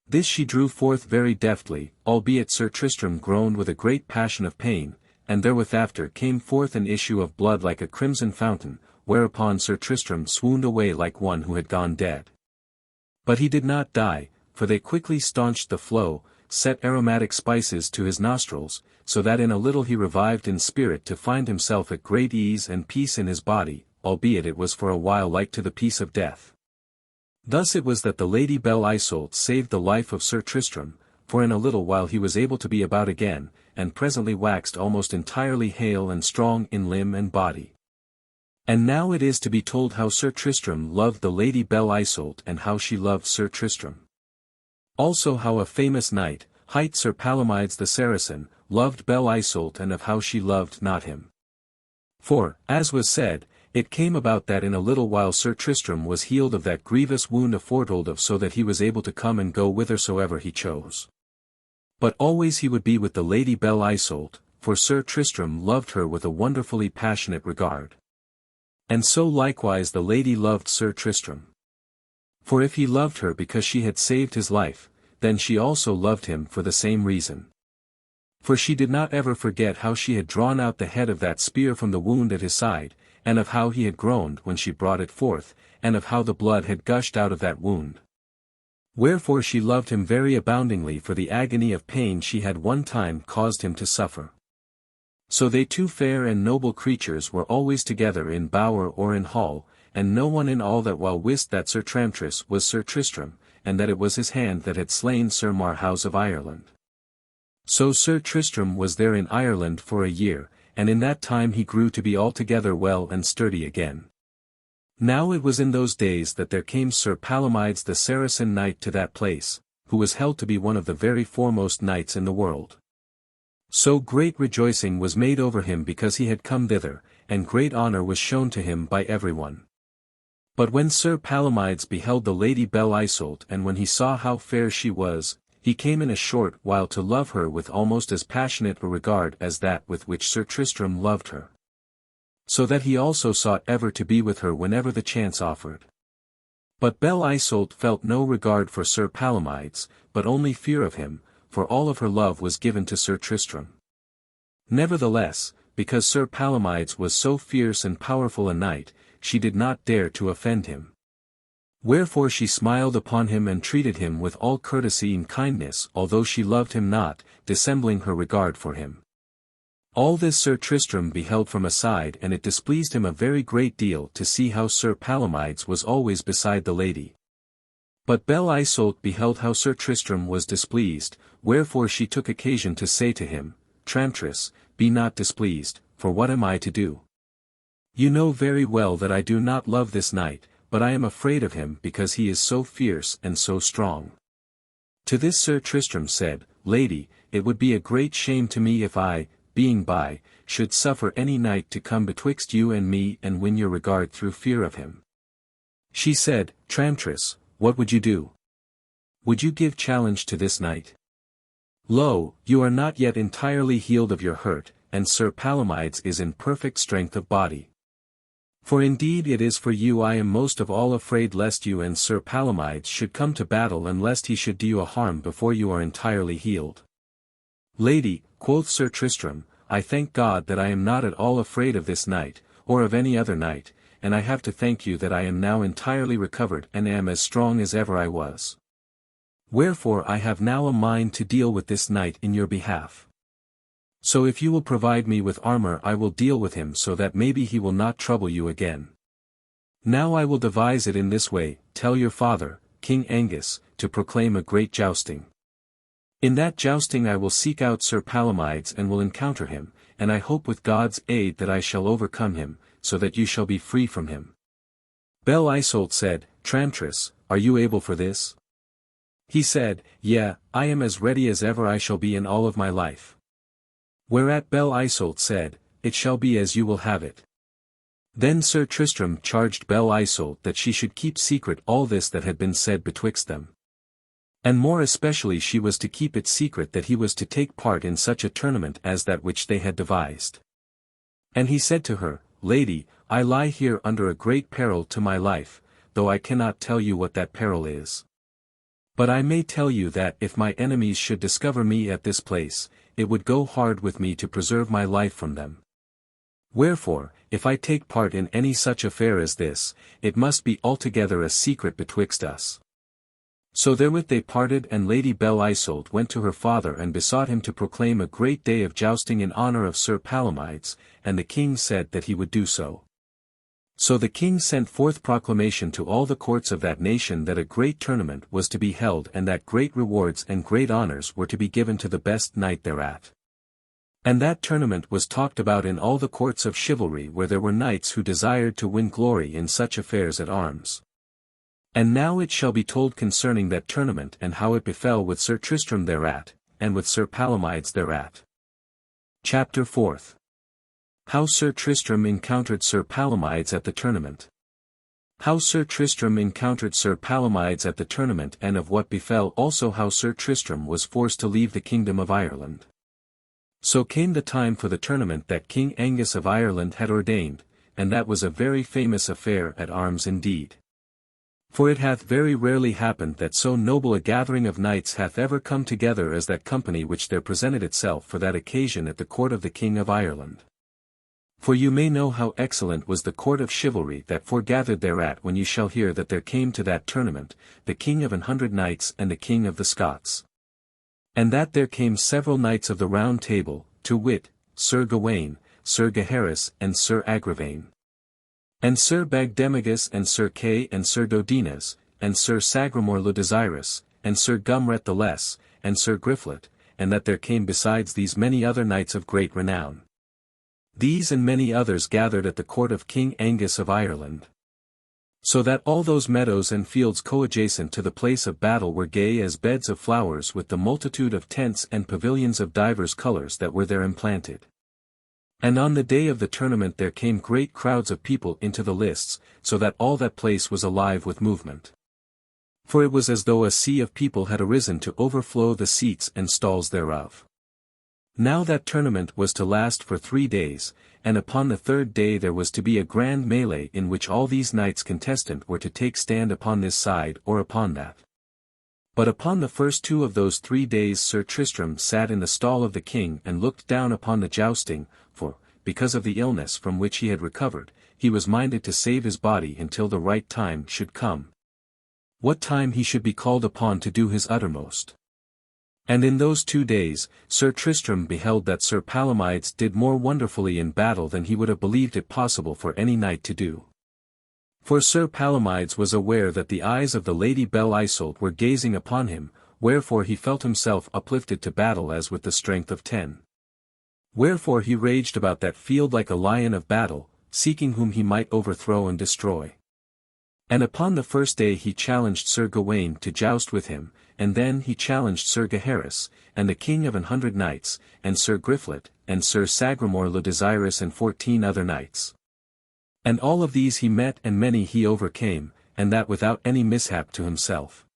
This she drew forth very deftly, albeit Sir Tristram groaned with a great passion of pain, and therewith after came forth an issue of blood like a crimson fountain, whereupon Sir Tristram swooned away like one who had gone dead. But he did not die, for they quickly staunched the flow, set aromatic spices to his nostrils, so that in a little he revived in spirit to find himself at great ease and peace in his body, albeit it was for a while like to the peace of death. Thus it was that the Lady Belle Isoult saved the life of Sir Tristram, for in a little while he was able to be about again, and presently waxed almost entirely hale and strong in limb and body. And now it is to be told how Sir Tristram loved the Lady Belle Isoult and how she loved Sir Tristram. Also how a famous knight, hight Sir Palamydes the Saracen, loved Belle Isoult and of how she loved not him. For, as was said, It came about that in a little while Sir Tristram was healed of that grievous wound aforetold of, so that he was able to come and go whithersoever he chose. But always he would be with the Lady Belle Isoult, for Sir Tristram loved her with a wonderfully passionate regard. And so likewise the lady loved Sir Tristram. For if he loved her because she had saved his life, then she also loved him for the same reason. For she did not ever forget how she had drawn out the head of that spear from the wound at his side, and of how he had groaned when she brought it forth, and of how the blood had gushed out of that wound. Wherefore she loved him very aboundingly for the agony of pain she had one time caused him to suffer. So they two fair and noble creatures were always together in bower or in hall, and no one in all that while wist that Sir Tramtris was Sir Tristram, and that it was his hand that had slain Sir Marhaus of Ireland. So Sir Tristram was there in Ireland for a year, and in that time he grew to be altogether well and sturdy again. Now it was in those days that there came Sir Palamydes the Saracen knight to that place, who was held to be one of the very foremost knights in the world. So great rejoicing was made over him because he had come thither, and great honour was shown to him by everyone. But when Sir Palamydes beheld the Lady Belle Isoult, and when he saw how fair she was, he came in a short while to love her with almost as passionate a regard as that with which Sir Tristram loved her. So that he also sought ever to be with her whenever the chance offered. But Belle Isoult felt no regard for Sir Palamydes, but only fear of him, for all of her love was given to Sir Tristram. Nevertheless, because Sir Palamydes was so fierce and powerful a knight, she did not dare to offend him. Wherefore she smiled upon him and treated him with all courtesy and kindness, although she loved him not, dissembling her regard for him. All this Sir Tristram beheld from aside, and it displeased him a very great deal to see how Sir Palamydes was always beside the lady. But Belle Isoult beheld how Sir Tristram was displeased, wherefore she took occasion to say to him, Tramtris, be not displeased, for what am I to do? You know very well that I do not love this knight, but I am afraid of him because he is so fierce and so strong. To this Sir Tristram said, Lady, it would be a great shame to me if I, being by, should suffer any knight to come betwixt you and me and win your regard through fear of him. She said, Tramtris, what would you do? Would you give challenge to this knight? Lo, you are not yet entirely healed of your hurt, and Sir Palamydes is in perfect strength of body. For indeed it is for you I am most of all afraid lest you and Sir Palamydes should come to battle and lest he should do you a harm before you are entirely healed. Lady, quoth Sir Tristram, I thank God that I am not at all afraid of this knight, or of any other knight, and I have to thank you that I am now entirely recovered and am as strong as ever I was. Wherefore I have now a mind to deal with this knight in your behalf. So if you will provide me with armor I will deal with him so that maybe he will not trouble you again. Now I will devise it in this way, tell your father, King Angus, to proclaim a great jousting. In that jousting I will seek out Sir Palamydes and will encounter him, and I hope with God's aid that I shall overcome him, so that you shall be free from him. Belle Isoult said, Tramtris, are you able for this? He said, Yea, I am as ready as ever I shall be in all of my life. Whereat Belle Isoult said, It shall be as you will have it. Then Sir Tristram charged Belle Isoult that she should keep secret all this that had been said betwixt them. And more especially she was to keep it secret that he was to take part in such a tournament as that which they had devised. And he said to her, Lady, I lie here under a great peril to my life, though I cannot tell you what that peril is. But I may tell you that if my enemies should discover me at this place, it would go hard with me to preserve my life from them. Wherefore, if I take part in any such affair as this, it must be altogether a secret betwixt us. So therewith they parted, and Lady Belle Isoult went to her father and besought him to proclaim a great day of jousting in honour of Sir Palamydes, and the king said that he would do so. So the king sent forth proclamation to all the courts of that nation that a great tournament was to be held and that great rewards and great honours were to be given to the best knight thereat. And that tournament was talked about in all the courts of chivalry where there were knights who desired to win glory in such affairs at arms. And now it shall be told concerning that tournament and how it befell with Sir Tristram thereat, and with Sir Palamydes thereat. Chapter 4. How Sir Tristram encountered Sir Palamydes at the tournament. How Sir Tristram encountered Sir Palamydes at the tournament, and of what befell, also how Sir Tristram was forced to leave the kingdom of Ireland. So came the time for the tournament that King Angus of Ireland had ordained, and that was a very famous affair at arms indeed. For it hath very rarely happened that so noble a gathering of knights hath ever come together as that company which there presented itself for that occasion at the court of the King of Ireland. For you may know how excellent was the court of chivalry that foregathered thereat, when you shall hear that there came to that tournament, the King of 100 knights and the King of the Scots. And that there came several knights of the Round Table, to wit, Sir Gawain, Sir Gaheris and Sir Agravaine. And Sir Bagdemagus and Sir Kay and Sir Dodinas, and Sir Sagramore le Desirous, and Sir Gumret the Less, and Sir Griflet, and that there came besides these many other knights of great renown. These and many others gathered at the court of King Angus of Ireland. So that all those meadows and fields coadjacent to the place of battle were gay as beds of flowers with the multitude of tents and pavilions of divers colours that were there implanted. And on the day of the tournament there came great crowds of people into the lists, so that all that place was alive with movement. For it was as though a sea of people had arisen to overflow the seats and stalls thereof. Now that tournament was to last for 3 days, and upon the 3rd day there was to be a grand melee in which all these knights contestant were to take stand upon this side or upon that. But upon the first 2 of those 3 days Sir Tristram sat in the stall of the king and looked down upon the jousting, for, because of the illness from which he had recovered, he was minded to save his body until the right time should come. What time he should be called upon to do his uttermost. And in those 2 days, Sir Tristram beheld that Sir Palamydes did more wonderfully in battle than he would have believed it possible for any knight to do. For Sir Palamydes was aware that the eyes of the Lady Belle Isoult were gazing upon him, wherefore he felt himself uplifted to battle as with the strength of 10. Wherefore he raged about that field like a lion of battle, seeking whom he might overthrow and destroy. And upon the first day he challenged Sir Gawain to joust with him, and then he challenged Sir Gaheris, and the King of 100 knights, and Sir Griflet, and Sir Sagramore le Desirous and 14 other knights. And all of these he met and many he overcame, and that without any mishap to himself.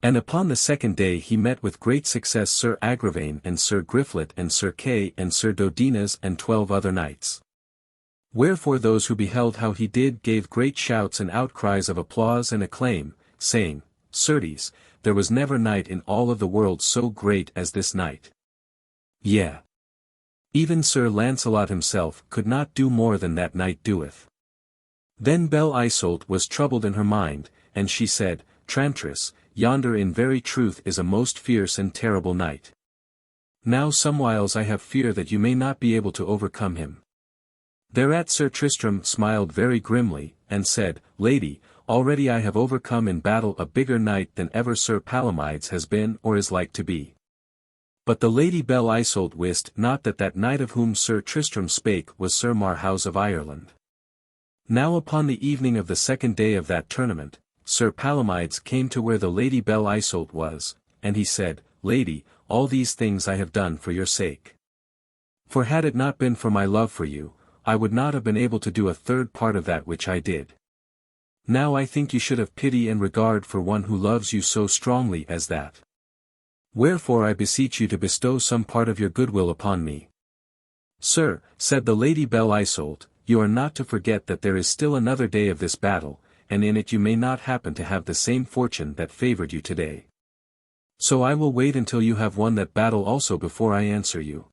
And upon the 2nd day he met with great success Sir Agravaine and Sir Griflet and Sir Kay and Sir Dodinas and 12 other knights. Wherefore those who beheld how he did gave great shouts and outcries of applause and acclaim, saying, Certes, there was never knight in all of the world so great as this knight. Yea. Even Sir Launcelot himself could not do more than that knight doeth. Then Belle Isoult was troubled in her mind, and she said, Tramtris, yonder in very truth is a most fierce and terrible knight. Now somewhiles I have fear that you may not be able to overcome him. Thereat Sir Tristram smiled very grimly, and said, Lady, already I have overcome in battle a bigger knight than ever Sir Palamydes has been or is like to be. But the Lady Belle Isoult wist not that that knight of whom Sir Tristram spake was Sir Marhaus of Ireland. Now upon the evening of the 2nd day of that tournament, Sir Palamydes came to where the Lady Belle Isoult was, and he said, Lady, all these things I have done for your sake. For had it not been for my love for you, I would not have been able to do a 3rd part of that which I did. Now I think you should have pity and regard for one who loves you so strongly as that. Wherefore I beseech you to bestow some part of your goodwill upon me. Sir, said the Lady Belle Isoult, you are not to forget that there is still another day of this battle, and in it you may not happen to have the same fortune that favored you today. So I will wait until you have won that battle also before I answer you.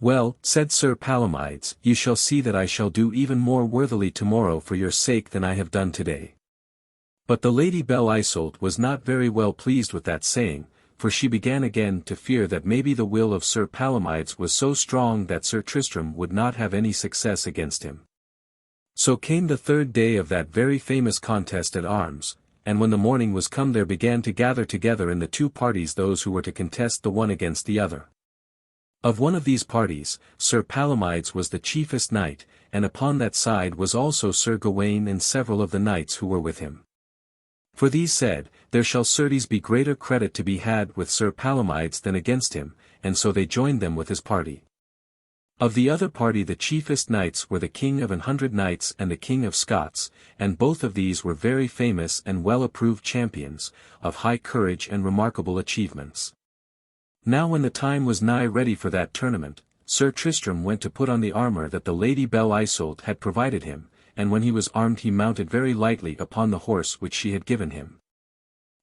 Well, said Sir Palamydes, you shall see that I shall do even more worthily tomorrow for your sake than I have done today. But the Lady Belle Isoult was not very well pleased with that saying, for she began again to fear that maybe the will of Sir Palamydes was so strong that Sir Tristram would not have any success against him. So came the 3rd day of that very famous contest at arms, and when the morning was come there began to gather together in the 2 parties those who were to contest the one against the other. Of one of these parties, Sir Palamydes was the chiefest knight, and upon that side was also Sir Gawain and several of the knights who were with him. For these said, there shall certes be greater credit to be had with Sir Palamydes than against him, and so they joined them with his party. Of the other party the chiefest knights were the King of 100 Knights and the King of Scots, and both of these were very famous and well-approved champions, of high courage and remarkable achievements. Now when the time was nigh ready for that tournament, Sir Tristram went to put on the armour that the Lady Belle Isoult had provided him, and when he was armed he mounted very lightly upon the horse which she had given him.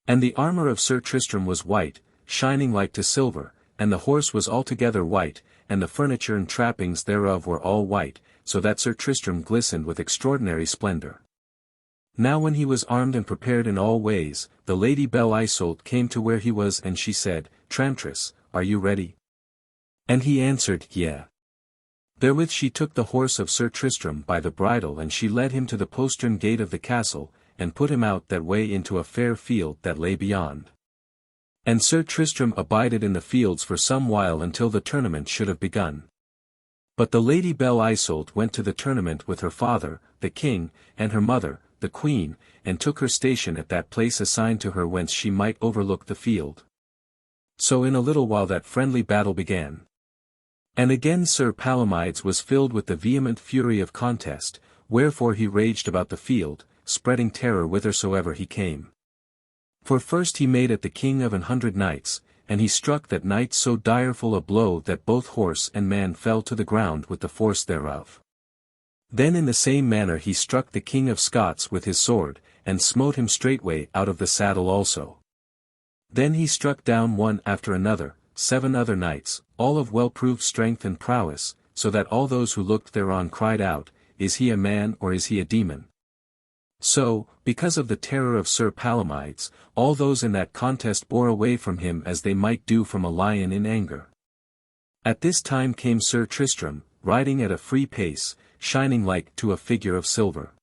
And the armour of Sir Tristram was white, shining like to silver, and the horse was altogether white, and the furniture and trappings thereof were all white, so that Sir Tristram glistened with extraordinary splendour. Now when he was armed and prepared in all ways, the Lady Belle Isoult came to where he was and she said, "Tramtris, are you ready?" And he answered, "Yea." Therewith she took the horse of Sir Tristram by the bridle and she led him to the postern gate of the castle, and put him out that way into a fair field that lay beyond. And Sir Tristram abided in the fields for some while until the tournament should have begun. But the Lady Belle Isoult went to the tournament with her father, the king, and her mother, the queen, and took her station at that place assigned to her whence she might overlook the field. So in a little while that friendly battle began. And again Sir Palamydes was filled with the vehement fury of contest, wherefore he raged about the field, spreading terror whithersoever he came. For first he made at the King of 100 Knights, and he struck that knight so direful a blow that both horse and man fell to the ground with the force thereof. Then in the same manner he struck the King of Scots with his sword, and smote him straightway out of the saddle also. Then he struck down one after another, 7 other knights, all of well-proved strength and prowess, so that all those who looked thereon cried out, "Is he a man or is he a demon?" So, because of the terror of Sir Palamydes, all those in that contest bore away from him as they might do from a lion in anger. At this time came Sir Tristram, riding at a free pace, shining like to a figure of silver.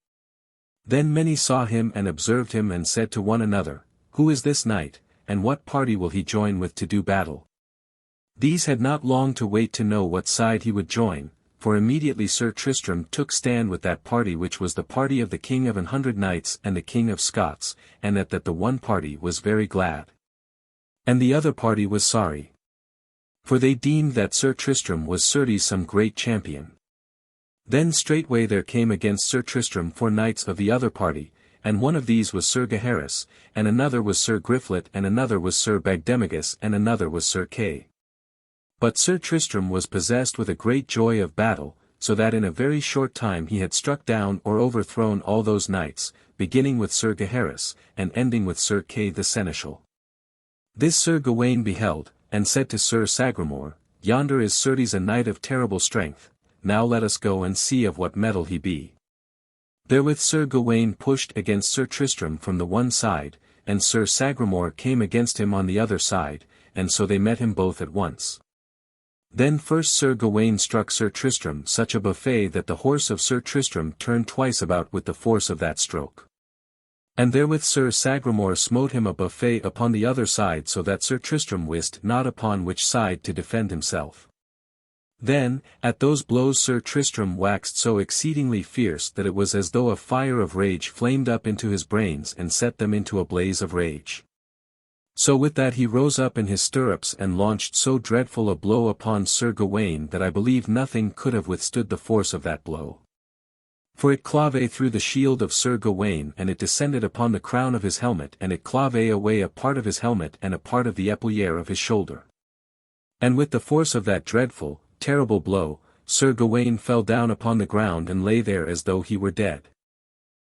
Then many saw him and observed him and said to one another, "Who is this knight, and what party will he join with to do battle?" These had not long to wait to know what side he would join, for immediately Sir Tristram took stand with that party which was the party of the King of 100 Knights and the King of Scots, and that the one party was very glad. And the other party was sorry. For they deemed that Sir Tristram was certes some great champion. Then straightway there came against Sir Tristram 4 knights of the other party, and one of these was Sir Gaheris, and another was Sir Griflet and another was Sir Bagdemagus and another was Sir Kay. But Sir Tristram was possessed with a great joy of battle, so that in a very short time he had struck down or overthrown all those knights, beginning with Sir Gaheris, and ending with Sir Kay the seneschal. This Sir Gawain beheld, and said to Sir Sagramore, "Yonder is certes a knight of terrible strength, now let us go and see of what mettle he be." Therewith Sir Gawain pushed against Sir Tristram from the one side, and Sir Sagramore came against him on the other side, and so they met him both at once. Then first Sir Gawain struck Sir Tristram such a buffet that the horse of Sir Tristram turned twice about with the force of that stroke. And therewith Sir Sagramore smote him a buffet upon the other side so that Sir Tristram wist not upon which side to defend himself. Then, at those blows Sir Tristram waxed so exceedingly fierce that it was as though a fire of rage flamed up into his brains and set them into a blaze of rage. So with that he rose up in his stirrups and launched so dreadful a blow upon Sir Gawain that I believe nothing could have withstood the force of that blow. For it clave through the shield of Sir Gawain and it descended upon the crown of his helmet and it clave away a part of his helmet and a part of the epauliere of his shoulder. And with the force of that dreadful, terrible blow, Sir Gawain fell down upon the ground and lay there as though he were dead.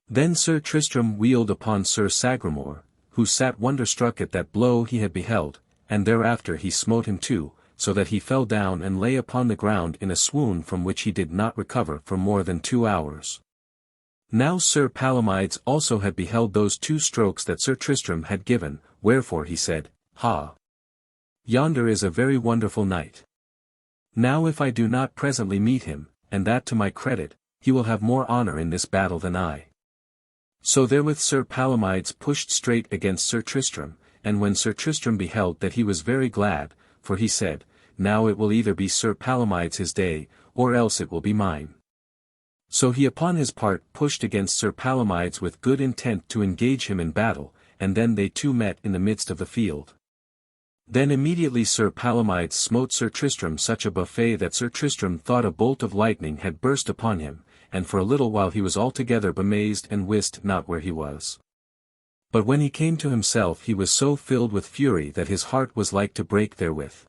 Then Sir Tristram wheeled upon Sir Sagramore, who sat wonderstruck at that blow he had beheld, and thereafter he smote him too, so that he fell down and lay upon the ground in a swoon from which he did not recover for more than 2 hours. Now Sir Palamydes also had beheld those 2 strokes that Sir Tristram had given, wherefore he said, "Ha! Yonder is a very wonderful knight. Now if I do not presently meet him, and that to my credit, he will have more honour in this battle than I." So therewith Sir Palamydes pushed straight against Sir Tristram, and when Sir Tristram beheld that he was very glad, for he said, "Now it will either be Sir Palamydes his day, or else it will be mine." So he upon his part pushed against Sir Palamydes with good intent to engage him in battle, and then they two met in the midst of the field. Then immediately Sir Palamydes smote Sir Tristram such a buffet that Sir Tristram thought a bolt of lightning had burst upon him, and for a little while he was altogether bemazed and wist not where he was. But when he came to himself he was so filled with fury that his heart was like to break therewith.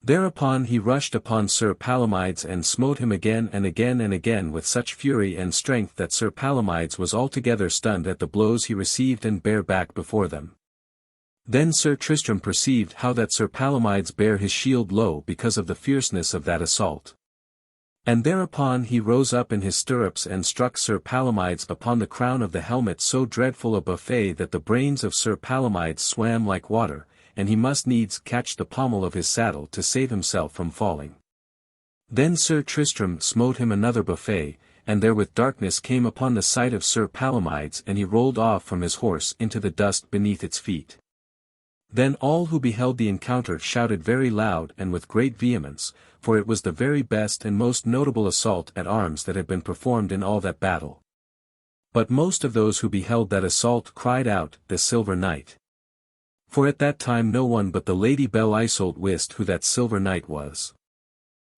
Thereupon he rushed upon Sir Palamydes and smote him again and again and again with such fury and strength that Sir Palamydes was altogether stunned at the blows he received and bare back before them. Then Sir Tristram perceived how that Sir Palamydes bare his shield low because of the fierceness of that assault. And thereupon he rose up in his stirrups and struck Sir Palamydes upon the crown of the helmet so dreadful a buffet that the brains of Sir Palamydes swam like water, and he must needs catch the pommel of his saddle to save himself from falling. Then Sir Tristram smote him another buffet, and therewith darkness came upon the sight of Sir Palamydes and he rolled off from his horse into the dust beneath its feet. Then all who beheld the encounter shouted very loud and with great vehemence, for it was the very best and most notable assault at arms that had been performed in all that battle. But most of those who beheld that assault cried out, "The Silver Knight." For at that time no one but the Lady Belle Isoult wist who that Silver Knight was.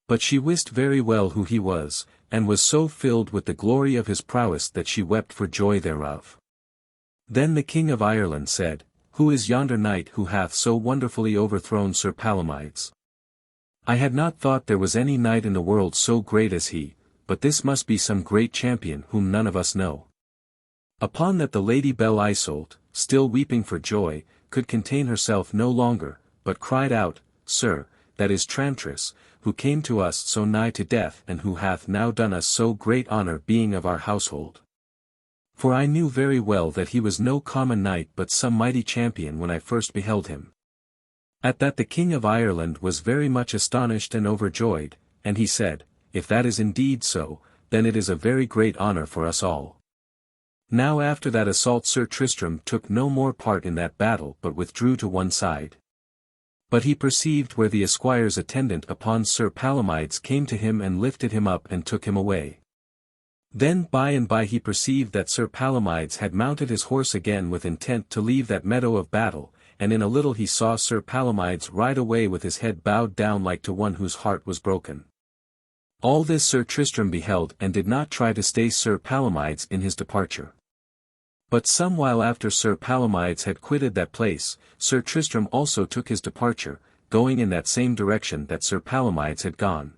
But she wist very well who he was, and was so filled with the glory of his prowess that she wept for joy thereof. Then the King of Ireland said, "Who is yonder knight who hath so wonderfully overthrown Sir Palamydes? I had not thought there was any knight in the world so great as he, but this must be some great champion whom none of us know." Upon that the Lady Belle Isoult, still weeping for joy, could contain herself no longer, but cried out, "Sir, that is Tramtris, who came to us so nigh to death and who hath now done us so great honour being of our household. For I knew very well that he was no common knight but some mighty champion when I first beheld him." At that the King of Ireland was very much astonished and overjoyed, and he said, "If that is indeed so, then it is a very great honour for us all." Now after that assault Sir Tristram took no more part in that battle but withdrew to one side. But he perceived where the esquires attendant upon Sir Palamydes came to him and lifted him up and took him away. Then by and by he perceived that Sir Palamydes had mounted his horse again with intent to leave that meadow of battle, and in a little he saw Sir Palamydes ride away with his head bowed down like to one whose heart was broken. All this Sir Tristram beheld and did not try to stay Sir Palamydes in his departure. But some while after Sir Palamydes had quitted that place, Sir Tristram also took his departure, going in that same direction that Sir Palamydes had gone.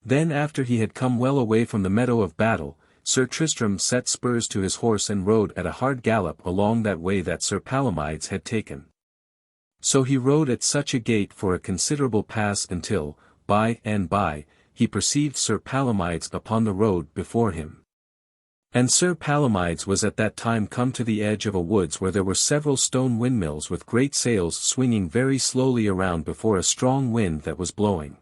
Then after he had come well away from the meadow of battle, Sir Tristram set spurs to his horse and rode at a hard gallop along that way that Sir Palamydes had taken. So he rode at such a gait for a considerable pass until, by and by, he perceived Sir Palamydes upon the road before him. And Sir Palamydes was at that time come to the edge of a woods where there were several stone windmills with great sails swinging very slowly around before a strong wind that was blowing.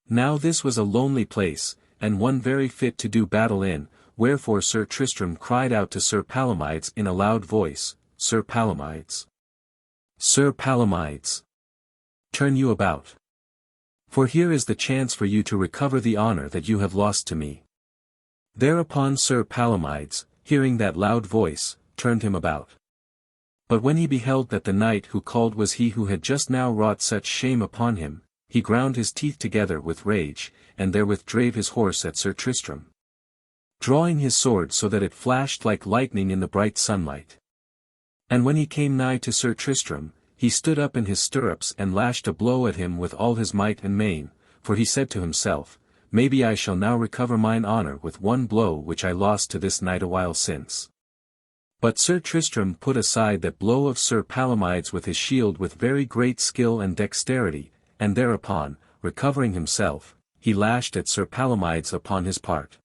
Now this was a lonely place, and one very fit to do battle in, wherefore Sir Tristram cried out to Sir Palamydes in a loud voice, "Sir Palamydes! Sir Palamydes! Turn you about! For here is the chance for you to recover the honour that you have lost to me." Thereupon Sir Palamydes, hearing that loud voice, turned him about. But when he beheld that the knight who called was he who had just now wrought such shame upon him, he ground his teeth together with rage, and therewith drave his horse at Sir Tristram, drawing his sword so that it flashed like lightning in the bright sunlight. And when he came nigh to Sir Tristram, he stood up in his stirrups and lashed a blow at him with all his might and main, for he said to himself, "Maybe I shall now recover mine honour with one blow which I lost to this knight a while since." But Sir Tristram put aside that blow of Sir Palamydes with his shield with very great skill and dexterity, and thereupon, recovering himself, he lashed at Sir Palamydes upon his part.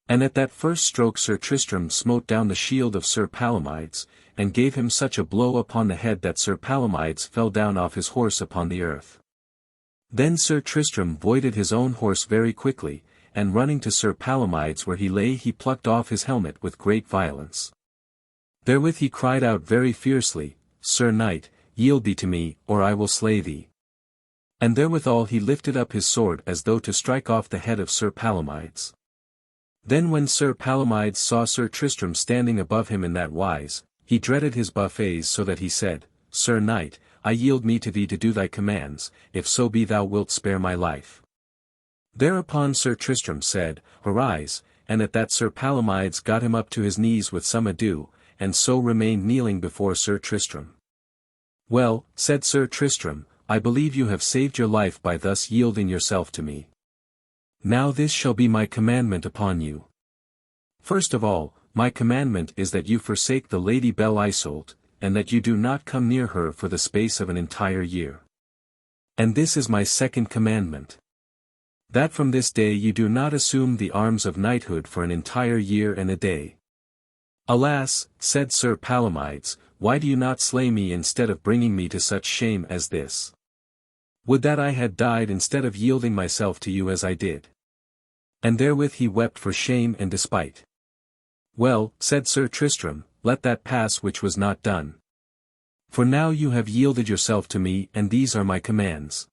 And at that first stroke Sir Tristram smote down the shield of Sir Palamydes, and gave him such a blow upon the head that Sir Palamydes fell down off his horse upon the earth. Then Sir Tristram voided his own horse very quickly, and running to Sir Palamydes where he lay he plucked off his helmet with great violence. Therewith he cried out very fiercely, "Sir Knight, yield thee to me, or I will slay thee." And therewithal he lifted up his sword as though to strike off the head of Sir Palamydes. Then when Sir Palamydes saw Sir Tristram standing above him in that wise, he dreaded his buffets so that he said, "Sir Knight, I yield me to thee to do thy commands, if so be thou wilt spare my life. Thereupon Sir Tristram said, Arise, and at that Sir Palamydes got him up to his knees with some ado, and so remained kneeling before Sir Tristram. Well, said Sir Tristram, I believe you have saved your life by thus yielding yourself to me. Now this shall be my commandment upon you. First of all, my commandment is that you forsake the Lady Belle Isoult, and that you do not come near her for the space of an entire year. And this is my second commandment. That from this day you do not assume the arms of knighthood for an entire year and a day. Alas, said Sir Palamydes, why do you not slay me instead of bringing me to such shame as this? Would that I had died instead of yielding myself to you as I did. And therewith he wept for shame and despite. Well, said Sir Tristram, let that pass which was not done. For now you have yielded yourself to me and these are my commands.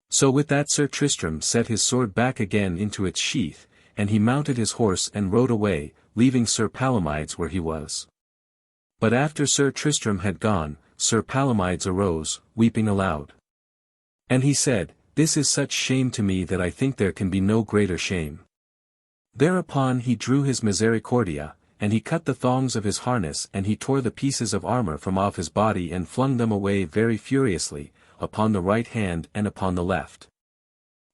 So with that Sir Tristram set his sword back again into its sheath, and he mounted his horse and rode away, leaving Sir Palamydes where he was. But after Sir Tristram had gone, Sir Palamydes arose, weeping aloud. And he said, This is such shame to me that I think there can be no greater shame. Thereupon he drew his misericordia, and he cut the thongs of his harness and he tore the pieces of armor from off his body and flung them away very furiously, upon the right hand and upon the left.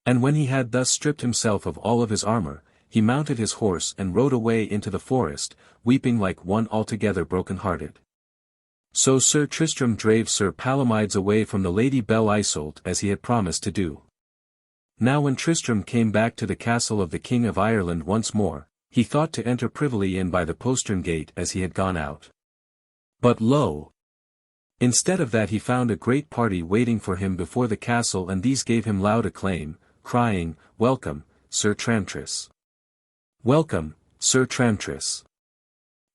And when he had thus stripped himself of all of his armor, he mounted his horse and rode away into the forest, weeping like one altogether broken-hearted. So Sir Tristram drave Sir Palamydes away from the Lady Belle Isoult as he had promised to do. Now when Tristram came back to the castle of the King of Ireland once more, he thought to enter privily in by the postern gate as he had gone out. But lo! Instead of that he found a great party waiting for him before the castle and these gave him loud acclaim, crying, Welcome, Sir Tramtris. Welcome, Sir Tramtris.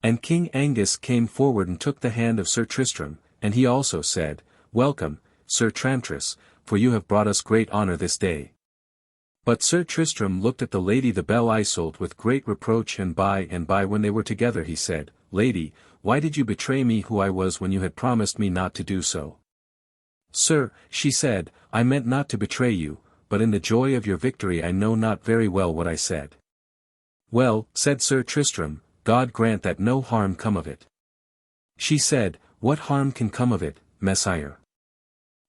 And King Angus came forward and took the hand of Sir Tristram, and he also said, Welcome, Sir Tramtris, for you have brought us great honour this day. But Sir Tristram looked at the Lady the Belle Isoult with great reproach and by when they were together he said, Lady, why did you betray me who I was when you had promised me not to do so? Sir, she said, I meant not to betray you, but in the joy of your victory I know not very well what I said. Well, said Sir Tristram, God grant that no harm come of it. She said, What harm can come of it, Messire?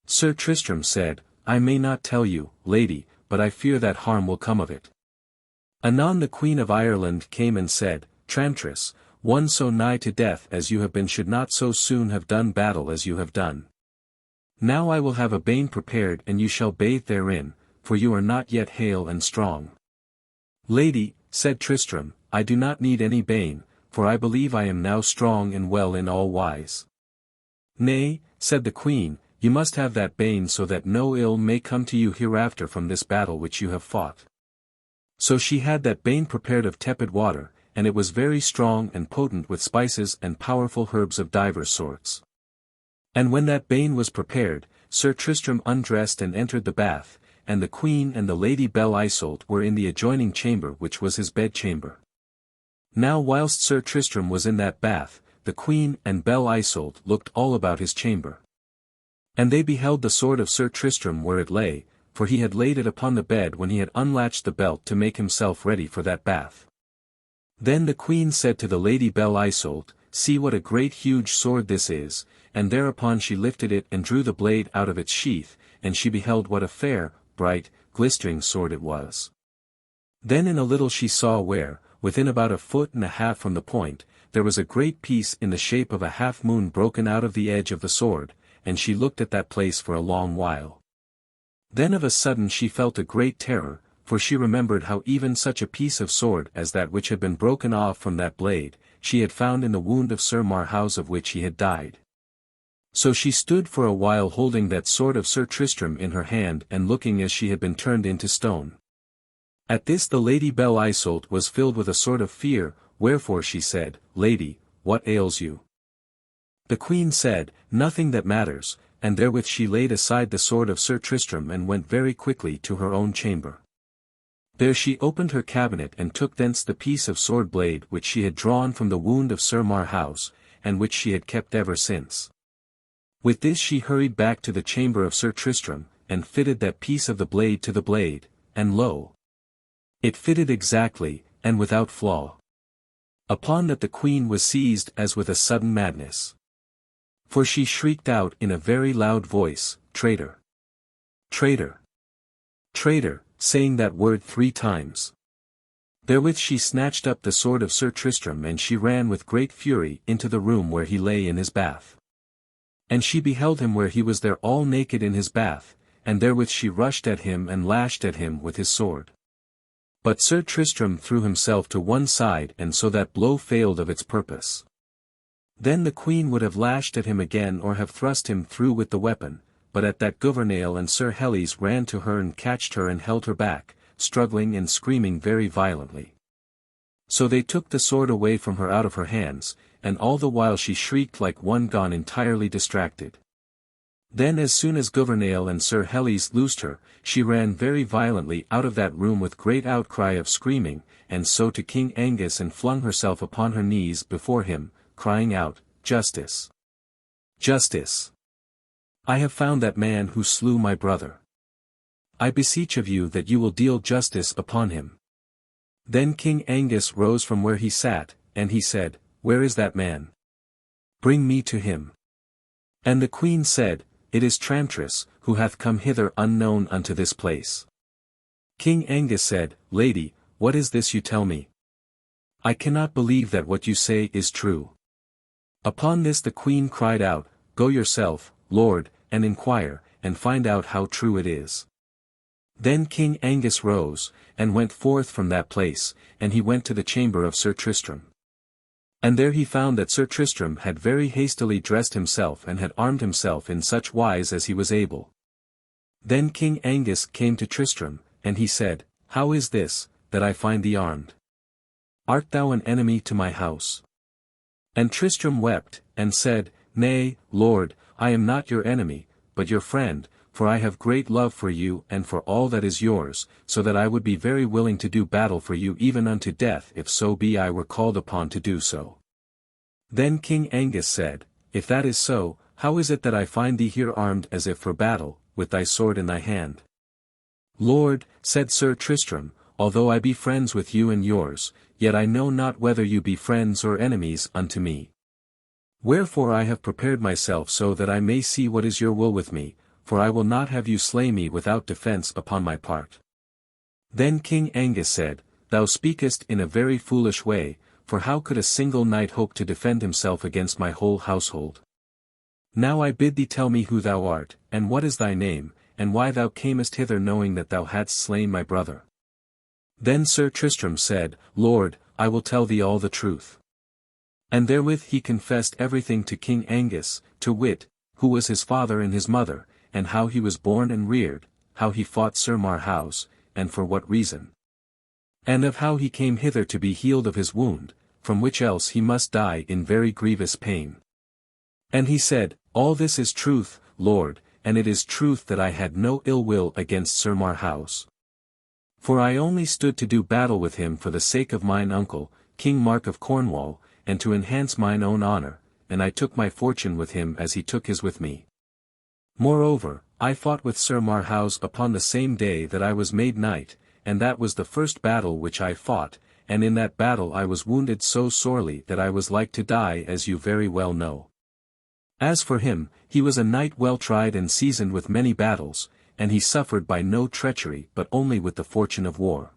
Sir Tristram said, I may not tell you, lady, but I fear that harm will come of it. Anon the Queen of Ireland came and said, Tramtris, one so nigh to death as you have been should not so soon have done battle as you have done. Now I will have a bain prepared and you shall bathe therein, for you are not yet hale and strong. Lady, said Tristram, I do not need any bain, for I believe I am now strong and well in all wise. Nay, said the Queen, you must have that bain so that no ill may come to you hereafter from this battle which you have fought. So she had that bain prepared of tepid water, and it was very strong and potent with spices and powerful herbs of divers sorts. And when that bain was prepared, Sir Tristram undressed and entered the bath, and the Queen and the Lady Belle Isoult were in the adjoining chamber which was his bedchamber. Now whilst Sir Tristram was in that bath, the Queen and Belle Isoult looked all about his chamber. And they beheld the sword of Sir Tristram where it lay, for he had laid it upon the bed when he had unlatched the belt to make himself ready for that bath. Then the Queen said to the Lady Belle Isoult, See what a great huge sword this is, and thereupon she lifted it and drew the blade out of its sheath, and she beheld what a fair, bright, glistering sword it was. Then in a little she saw where, within about 1.5 feet from the point, there was a great piece in the shape of a half-moon broken out of the edge of the sword, and she looked at that place for a long while. Then of a sudden she felt a great terror, for she remembered how even such a piece of sword as that which had been broken off from that blade, she had found in the wound of Sir Marhaus of which he had died. So she stood for a while holding that sword of Sir Tristram in her hand and looking as she had been turned into stone. At this the Lady Belle Isoult was filled with a sort of fear, wherefore she said, Lady, what ails you? The Queen said, Nothing that matters, and therewith she laid aside the sword of Sir Tristram and went very quickly to her own chamber. There she opened her cabinet and took thence the piece of sword blade which she had drawn from the wound of Sir Marhaus, and which she had kept ever since. With this she hurried back to the chamber of Sir Tristram, and fitted that piece of the blade to the blade, and lo! It fitted exactly, and without flaw. Upon that the queen was seized as with a sudden madness. For she shrieked out in a very loud voice, "Traitor! Traitor! Traitor!" saying that word 3 times. Therewith she snatched up the sword of Sir Tristram and she ran with great fury into the room where he lay in his bath. And she beheld him where he was there all naked in his bath, and therewith she rushed at him and lashed at him with his sword. But Sir Tristram threw himself to one side and so that blow failed of its purpose. Then the queen would have lashed at him again or have thrust him through with the weapon, but at that Gouvernail and Sir Helles ran to her and catched her and held her back, struggling and screaming very violently. So they took the sword away from her out of her hands, and all the while she shrieked like one gone entirely distracted. Then as soon as Gouvernail and Sir Helles loosed her, she ran very violently out of that room with great outcry of screaming, and so to King Angus and flung herself upon her knees before him, crying out, "Justice! Justice! I have found that man who slew my brother. I beseech of you that you will deal justice upon him." Then King Angus rose from where he sat, and he said, "Where is that man? Bring me to him." And the queen said, "It is Tramtris, who hath come hither unknown unto this place." King Angus said, "Lady, what is this you tell me? I cannot believe that what you say is true." Upon this the queen cried out, "Go yourself, Lord, and inquire, and find out how true it is." Then King Angus rose, and went forth from that place, and he went to the chamber of Sir Tristram. And there he found that Sir Tristram had very hastily dressed himself and had armed himself in such wise as he was able. Then King Angus came to Tristram, and he said, "How is this, that I find thee armed? Art thou an enemy to my house?" And Tristram wept, and said, "Nay, Lord, I am not your enemy, but your friend, for I have great love for you and for all that is yours, so that I would be very willing to do battle for you even unto death if so be I were called upon to do so." Then King Angus said, "If that is so, how is it that I find thee here armed as if for battle, with thy sword in thy hand?" "Lord," said Sir Tristram, "although I be friends with you and yours, yet I know not whether you be friends or enemies unto me. Wherefore I have prepared myself so that I may see what is your will with me, for I will not have you slay me without defense upon my part." Then King Angus said, "Thou speakest in a very foolish way, for how could a single knight hope to defend himself against my whole household? Now I bid thee tell me who thou art, and what is thy name, and why thou camest hither knowing that thou hadst slain my brother." Then Sir Tristram said, "Lord, I will tell thee all the truth." And therewith he confessed everything to King Angus, to wit, who was his father and his mother, and how he was born and reared, how he fought Sir Marhaus, and for what reason. And of how he came hither to be healed of his wound, from which else he must die in very grievous pain. And he said, "All this is truth, Lord, and it is truth that I had no ill will against Sir Marhaus. For I only stood to do battle with him for the sake of mine uncle, King Mark of Cornwall, and to enhance mine own honour, and I took my fortune with him as he took his with me. Moreover, I fought with Sir Marhaus upon the same day that I was made knight, and that was the first battle which I fought, and in that battle I was wounded so sorely that I was like to die as you very well know. As for him, he was a knight well tried and seasoned with many battles, and he suffered by no treachery but only with the fortune of war."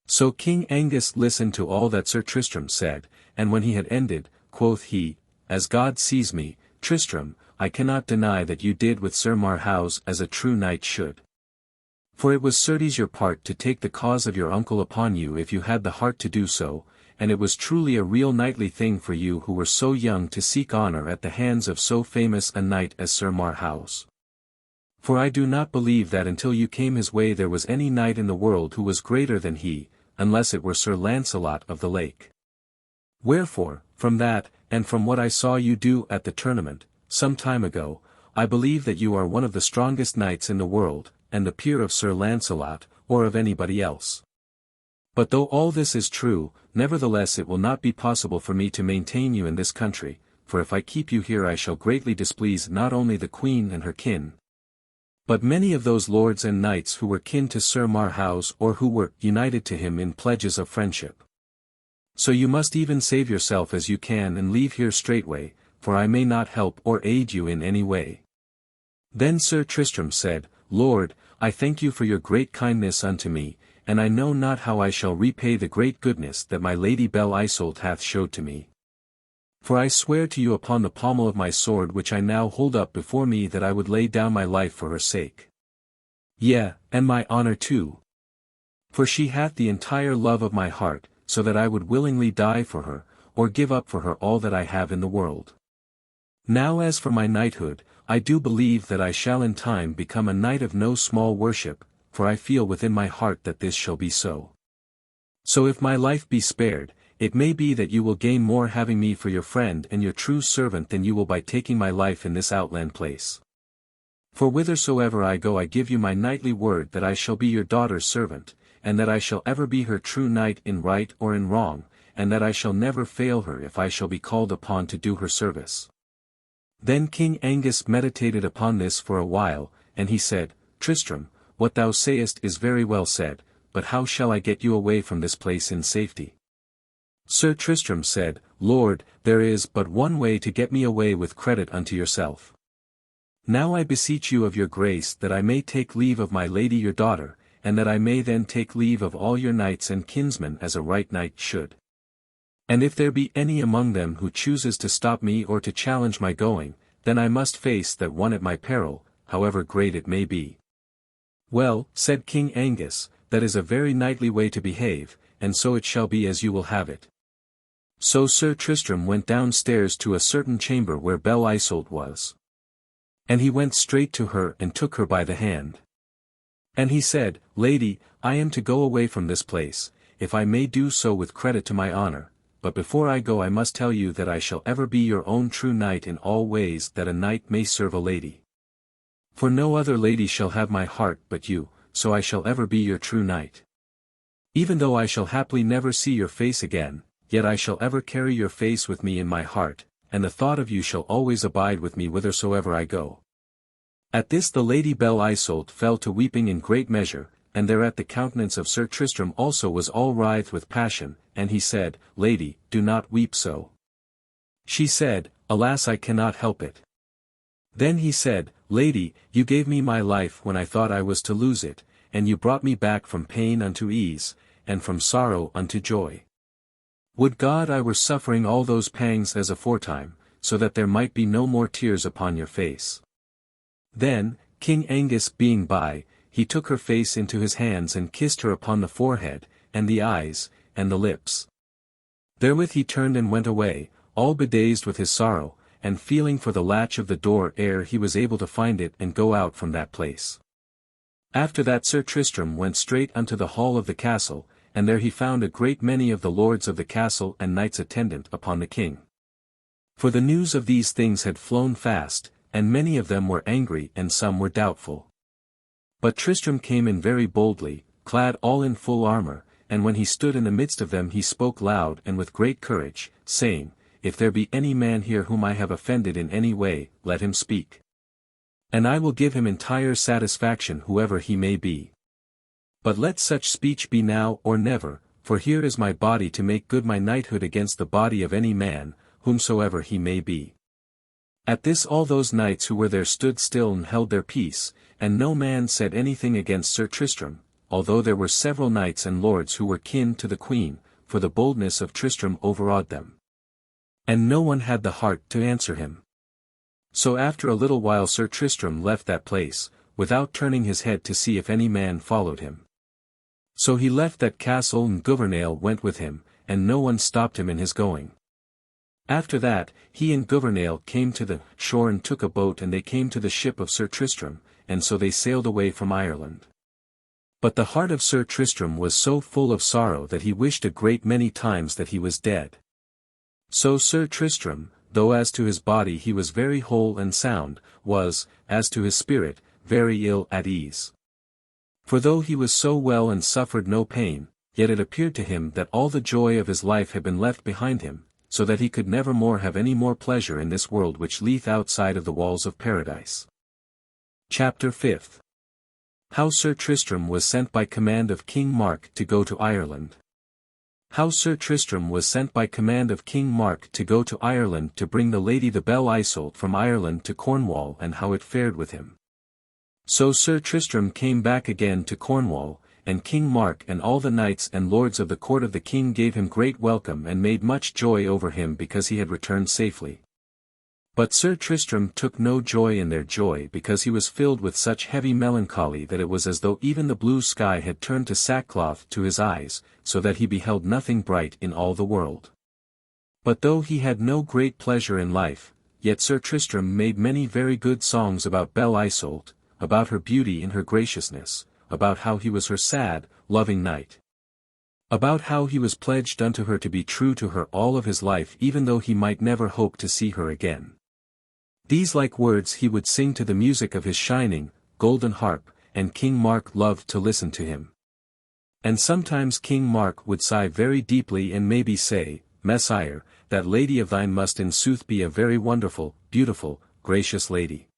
So King Angus listened to all that Sir Tristram said, and when he had ended, quoth he, "As God sees me, Tristram, I cannot deny that you did with Sir Marhaus as a true knight should. For it was certes your part to take the cause of your uncle upon you if you had the heart to do so, and it was truly a real knightly thing for you who were so young to seek honour at the hands of so famous a knight as Sir Marhaus. For I do not believe that until you came his way there was any knight in the world who was greater than he, unless it were Sir Launcelot of the Lake. Wherefore, from that, and from what I saw you do at the tournament, some time ago, I believe that you are one of the strongest knights in the world, and the peer of Sir Launcelot, or of anybody else. But though all this is true, nevertheless it will not be possible for me to maintain you in this country, for if I keep you here I shall greatly displease not only the queen and her kin, but many of those lords and knights who were kin to Sir Marhaus or who were united to him in pledges of friendship. So you must even save yourself as you can and leave here straightway, for I may not help or aid you in any way." Then Sir Tristram said, "Lord, I thank you for your great kindness unto me, and I know not how I shall repay the great goodness that my lady Belle Isoult hath showed to me. For I swear to you upon the pommel of my sword which I now hold up before me that I would lay down my life for her sake. Yea, and my honor too. For she hath the entire love of my heart, so that I would willingly die for her, or give up for her all that I have in the world. Now as for my knighthood, I do believe that I shall in time become a knight of no small worship, for I feel within my heart that this shall be so. So if my life be spared, it may be that you will gain more having me for your friend and your true servant than you will by taking my life in this outland place. For whithersoever I go I give you my knightly word that I shall be your daughter's servant, and that I shall ever be her true knight in right or in wrong, and that I shall never fail her if I shall be called upon to do her service." Then King Angus meditated upon this for a while, and he said, "Tristram, what thou sayest is very well said, but how shall I get you away from this place in safety?" Sir Tristram said, "Lord, there is but one way to get me away with credit unto yourself. Now I beseech you of your grace that I may take leave of my lady your daughter, and that I may then take leave of all your knights and kinsmen as a right knight should. And if there be any among them who chooses to stop me or to challenge my going, then I must face that one at my peril, however great it may be." "Well," said King Angus, "that is a very knightly way to behave, and so it shall be as you will have it." So Sir Tristram went downstairs to a certain chamber where Belle Isoult was. And he went straight to her and took her by the hand. And he said, "Lady, I am to go away from this place, if I may do so with credit to my honor, but before I go I must tell you that I shall ever be your own true knight in all ways that a knight may serve a lady. For no other lady shall have my heart but you, so I shall ever be your true knight. Even though I shall haply never see your face again, yet I shall ever carry your face with me in my heart, and the thought of you shall always abide with me whithersoever I go." At this the Lady Belle Isoult fell to weeping in great measure, and thereat the countenance of Sir Tristram also was all writhed with passion, and he said, "Lady, do not weep so." She said, "Alas, I cannot help it." Then he said, "Lady, you gave me my life when I thought I was to lose it, and you brought me back from pain unto ease, and from sorrow unto joy. Would God I were suffering all those pangs as aforetime, so that there might be no more tears upon your face." Then, King Angus being by, he took her face into his hands and kissed her upon the forehead, and the eyes, and the lips. Therewith he turned and went away, all bedazed with his sorrow, and feeling for the latch of the door ere he was able to find it and go out from that place. After that Sir Tristram went straight unto the hall of the castle, and there he found a great many of the lords of the castle and knights attendant upon the king. For the news of these things had flown fast, and many of them were angry and some were doubtful. But Tristram came in very boldly, clad all in full armor, and when he stood in the midst of them he spoke loud and with great courage, saying, "If there be any man here whom I have offended in any way, let him speak. And I will give him entire satisfaction whoever he may be. But let such speech be now or never, for here is my body to make good my knighthood against the body of any man, whomsoever he may be." At this all those knights who were there stood still and held their peace, and no man said anything against Sir Tristram, although there were several knights and lords who were kin to the queen, for the boldness of Tristram overawed them. And no one had the heart to answer him. So after a little while Sir Tristram left that place, without turning his head to see if any man followed him. So he left that castle and Gouvernail went with him, and no one stopped him in his going. After that, he and Gouvernail came to the shore and took a boat and they came to the ship of Sir Tristram, and so they sailed away from Ireland. But the heart of Sir Tristram was so full of sorrow that he wished a great many times that he was dead. So Sir Tristram, though as to his body he was very whole and sound, was, as to his spirit, very ill at ease. For though he was so well and suffered no pain, yet it appeared to him that all the joy of his life had been left behind him, so that he could never more have any more pleasure in this world which lieth outside of the walls of paradise. Chapter 5. How Sir Tristram was sent by command of King Mark to go to Ireland. How Sir Tristram was sent by command of King Mark to go to Ireland to bring the lady the Belle Isoult from Ireland to Cornwall, and how it fared with him. So Sir Tristram came back again to Cornwall, and King Mark and all the knights and lords of the court of the king gave him great welcome and made much joy over him because he had returned safely. But Sir Tristram took no joy in their joy, because he was filled with such heavy melancholy that it was as though even the blue sky had turned to sackcloth to his eyes, so that he beheld nothing bright in all the world. But though he had no great pleasure in life, yet Sir Tristram made many very good songs about Belle Isoult, about her beauty and her graciousness, about how he was her sad, loving knight. About how he was pledged unto her to be true to her all of his life, even though he might never hope to see her again. These like words he would sing to the music of his shining, golden harp, and King Mark loved to listen to him. And sometimes King Mark would sigh very deeply and maybe say, "Messire, that lady of thine must in sooth be a very wonderful, beautiful, gracious lady."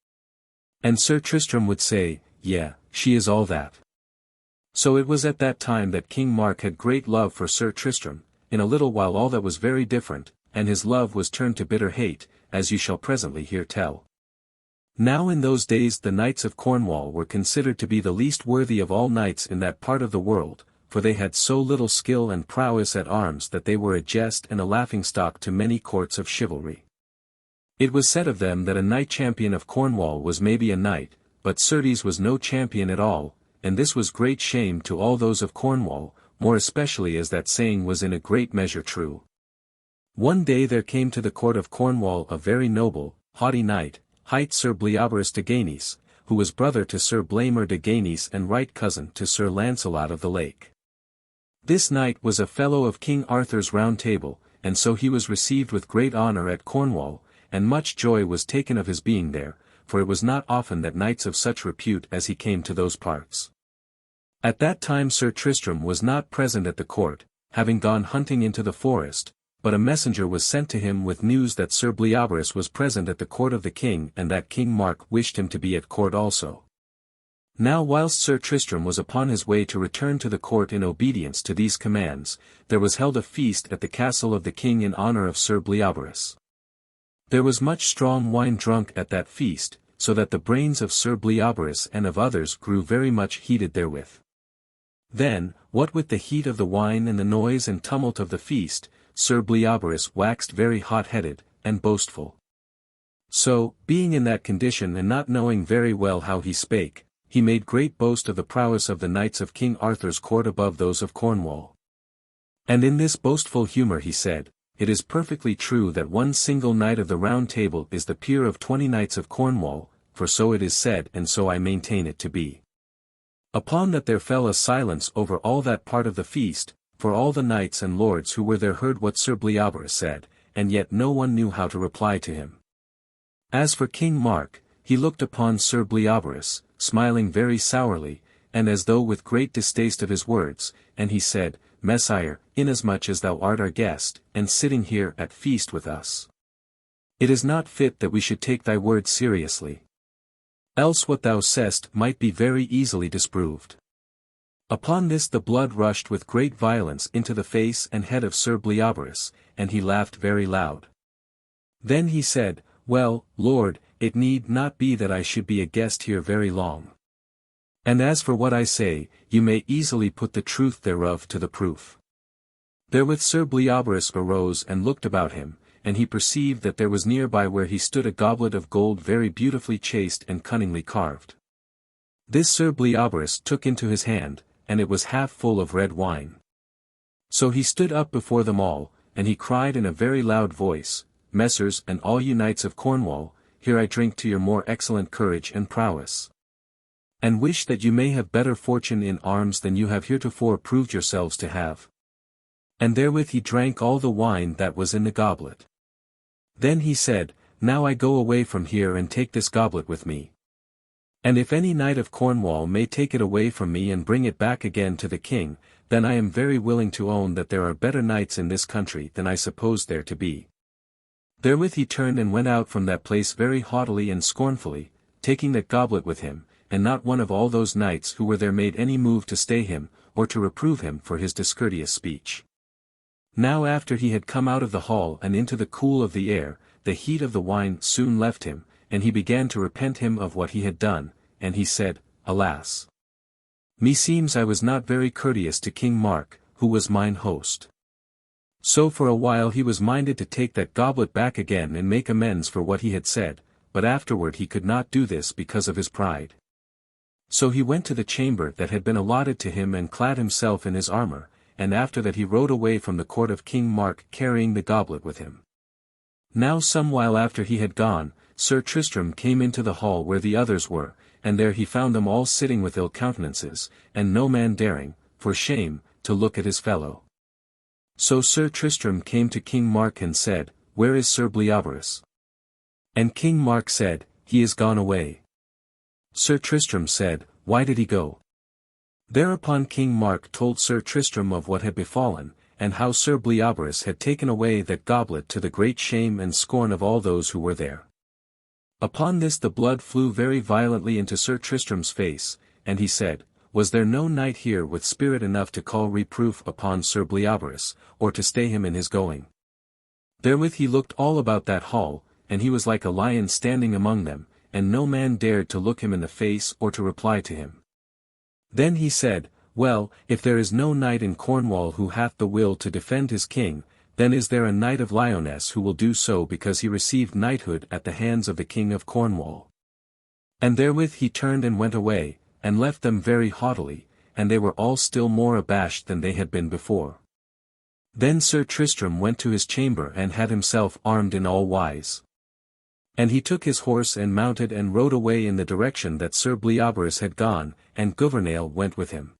And Sir Tristram would say, "Yea, she is all that." So it was at that time that King Mark had great love for Sir Tristram. In a little while all that was very different, and his love was turned to bitter hate, as you shall presently hear tell. Now in those days the knights of Cornwall were considered to be the least worthy of all knights in that part of the world, for they had so little skill and prowess at arms that they were a jest and a laughingstock to many courts of chivalry. It was said of them that a knight champion of Cornwall was maybe a knight, but certes was no champion at all, and this was great shame to all those of Cornwall, more especially as that saying was in a great measure true. One day there came to the court of Cornwall a very noble, haughty knight, hight Sir Bleoberis de Ganis, who was brother to Sir Blamor de Ganis and right cousin to Sir Launcelot of the Lake. This knight was a fellow of King Arthur's Round Table, and so he was received with great honour at Cornwall, and much joy was taken of his being there, for it was not often that knights of such repute as he came to those parts. At that time Sir Tristram was not present at the court, having gone hunting into the forest, but a messenger was sent to him with news that Sir Bleoberis was present at the court of the king and that King Mark wished him to be at court also. Now whilst Sir Tristram was upon his way to return to the court in obedience to these commands, there was held a feast at the castle of the king in honour of Sir Bleoberis. There was much strong wine drunk at that feast, so that the brains of Sir Bleoberis and of others grew very much heated therewith. Then, what with the heat of the wine and the noise and tumult of the feast, Sir Bleoberis waxed very hot-headed, and boastful. So, being in that condition and not knowing very well how he spake, he made great boast of the prowess of the knights of King Arthur's court above those of Cornwall. And in this boastful humour he said, "It is perfectly true that one single knight of the Round Table is the peer of 20 knights of Cornwall, for so it is said and so I maintain it to be." Upon that there fell a silence over all that part of the feast, for all the knights and lords who were there heard what Sir Bleoberis said, and yet no one knew how to reply to him. As for King Mark, he looked upon Sir Bleoberis, smiling very sourly, and as though with great distaste of his words, and he said, "Messire, inasmuch as thou art our guest, and sitting here at feast with us, it is not fit that we should take thy words seriously. Else what thou sayest might be very easily disproved." Upon this the blood rushed with great violence into the face and head of Sir Bleoberis, and he laughed very loud. Then he said, "Well, Lord, it need not be that I should be a guest here very long. And as for what I say, you may easily put the truth thereof to the proof." Therewith Sir Bleoberis arose and looked about him, and he perceived that there was near by where he stood a goblet of gold very beautifully chased and cunningly carved. This Sir Bleoberis took into his hand, and it was half full of red wine. So he stood up before them all, and he cried in a very loud voice, "Messers and all you knights of Cornwall, here I drink to your more excellent courage and prowess, and wish that you may have better fortune in arms than you have heretofore proved yourselves to have." And therewith he drank all the wine that was in the goblet. Then he said, "Now I go away from here and take this goblet with me. And if any knight of Cornwall may take it away from me and bring it back again to the king, then I am very willing to own that there are better knights in this country than I supposed there to be. Therewith he turned and went out from that place very haughtily and scornfully, taking that goblet with him, and not one of all those knights who were there made any move to stay him, or to reprove him for his discourteous speech. Now after he had come out of the hall and into the cool of the air, the heat of the wine soon left him, and he began to repent him of what he had done, and he said, Alas! Meseems I was not very courteous to King Mark, who was mine host. So for a while he was minded to take that goblet back again and make amends for what he had said, but afterward he could not do this because of his pride. So he went to the chamber that had been allotted to him and clad himself in his armor, and after that he rode away from the court of King Mark carrying the goblet with him. Now some while after he had gone, Sir Tristram came into the hall where the others were, and there he found them all sitting with ill countenances, and no man daring, for shame, to look at his fellow. So Sir Tristram came to King Mark and said, Where is Sir Bleoberis? And King Mark said, He is gone away. Sir Tristram said, Why did he go? Thereupon King Mark told Sir Tristram of what had befallen, and how Sir Bleoberis had taken away that goblet to the great shame and scorn of all those who were there. Upon this the blood flew very violently into Sir Tristram's face, and he said, Was there no knight here with spirit enough to call reproof upon Sir Bleoberis, or to stay him in his going? Therewith he looked all about that hall, and he was like a lion standing among them, and no man dared to look him in the face or to reply to him. Then he said, Well, if there is no knight in Cornwall who hath the will to defend his king, then is there a knight of Lyonesse who will do so because he received knighthood at the hands of the king of Cornwall. And therewith he turned and went away, and left them very haughtily, and they were all still more abashed than they had been before. Then Sir Tristram went to his chamber and had himself armed in all wise. And he took his horse and mounted and rode away in the direction that Sir Bleoberis had gone, and Gouvernail went with him.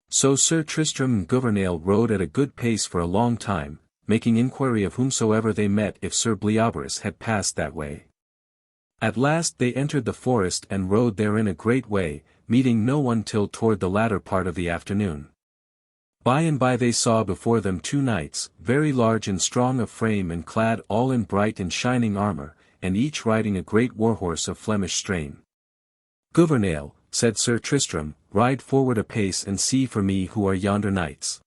So Sir Tristram and Gouvernail rode at a good pace for a long time, making inquiry of whomsoever they met if Sir Bleoberis had passed that way. At last they entered the forest and rode therein a great way, meeting no one till toward the latter part of the afternoon. By and by they saw before them two knights, very large and strong of frame and clad all in bright and shining armor, and each riding a great warhorse of Flemish strain. Gouvernail, said Sir Tristram, ride forward apace and see for me who are yonder knights.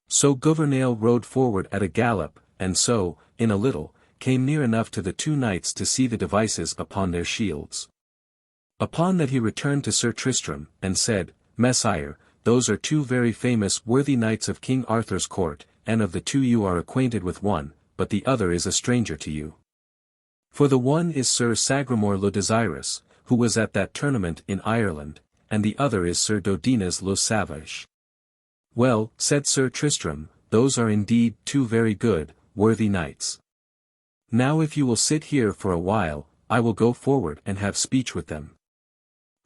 So Gouvernail rode forward at a gallop, and so, in a little, came near enough to the two knights to see the devices upon their shields. Upon that he returned to Sir Tristram, and said, Messire, those are two very famous worthy knights of King Arthur's court, and of the two you are acquainted with one, but the other is a stranger to you. For the one is Sir Sagramore le Desirous, who was at that tournament in Ireland, and the other is Sir Dodinas le Savage. Well, said Sir Tristram, those are indeed two very good, worthy knights. Now if you will sit here for a while, I will go forward and have speech with them.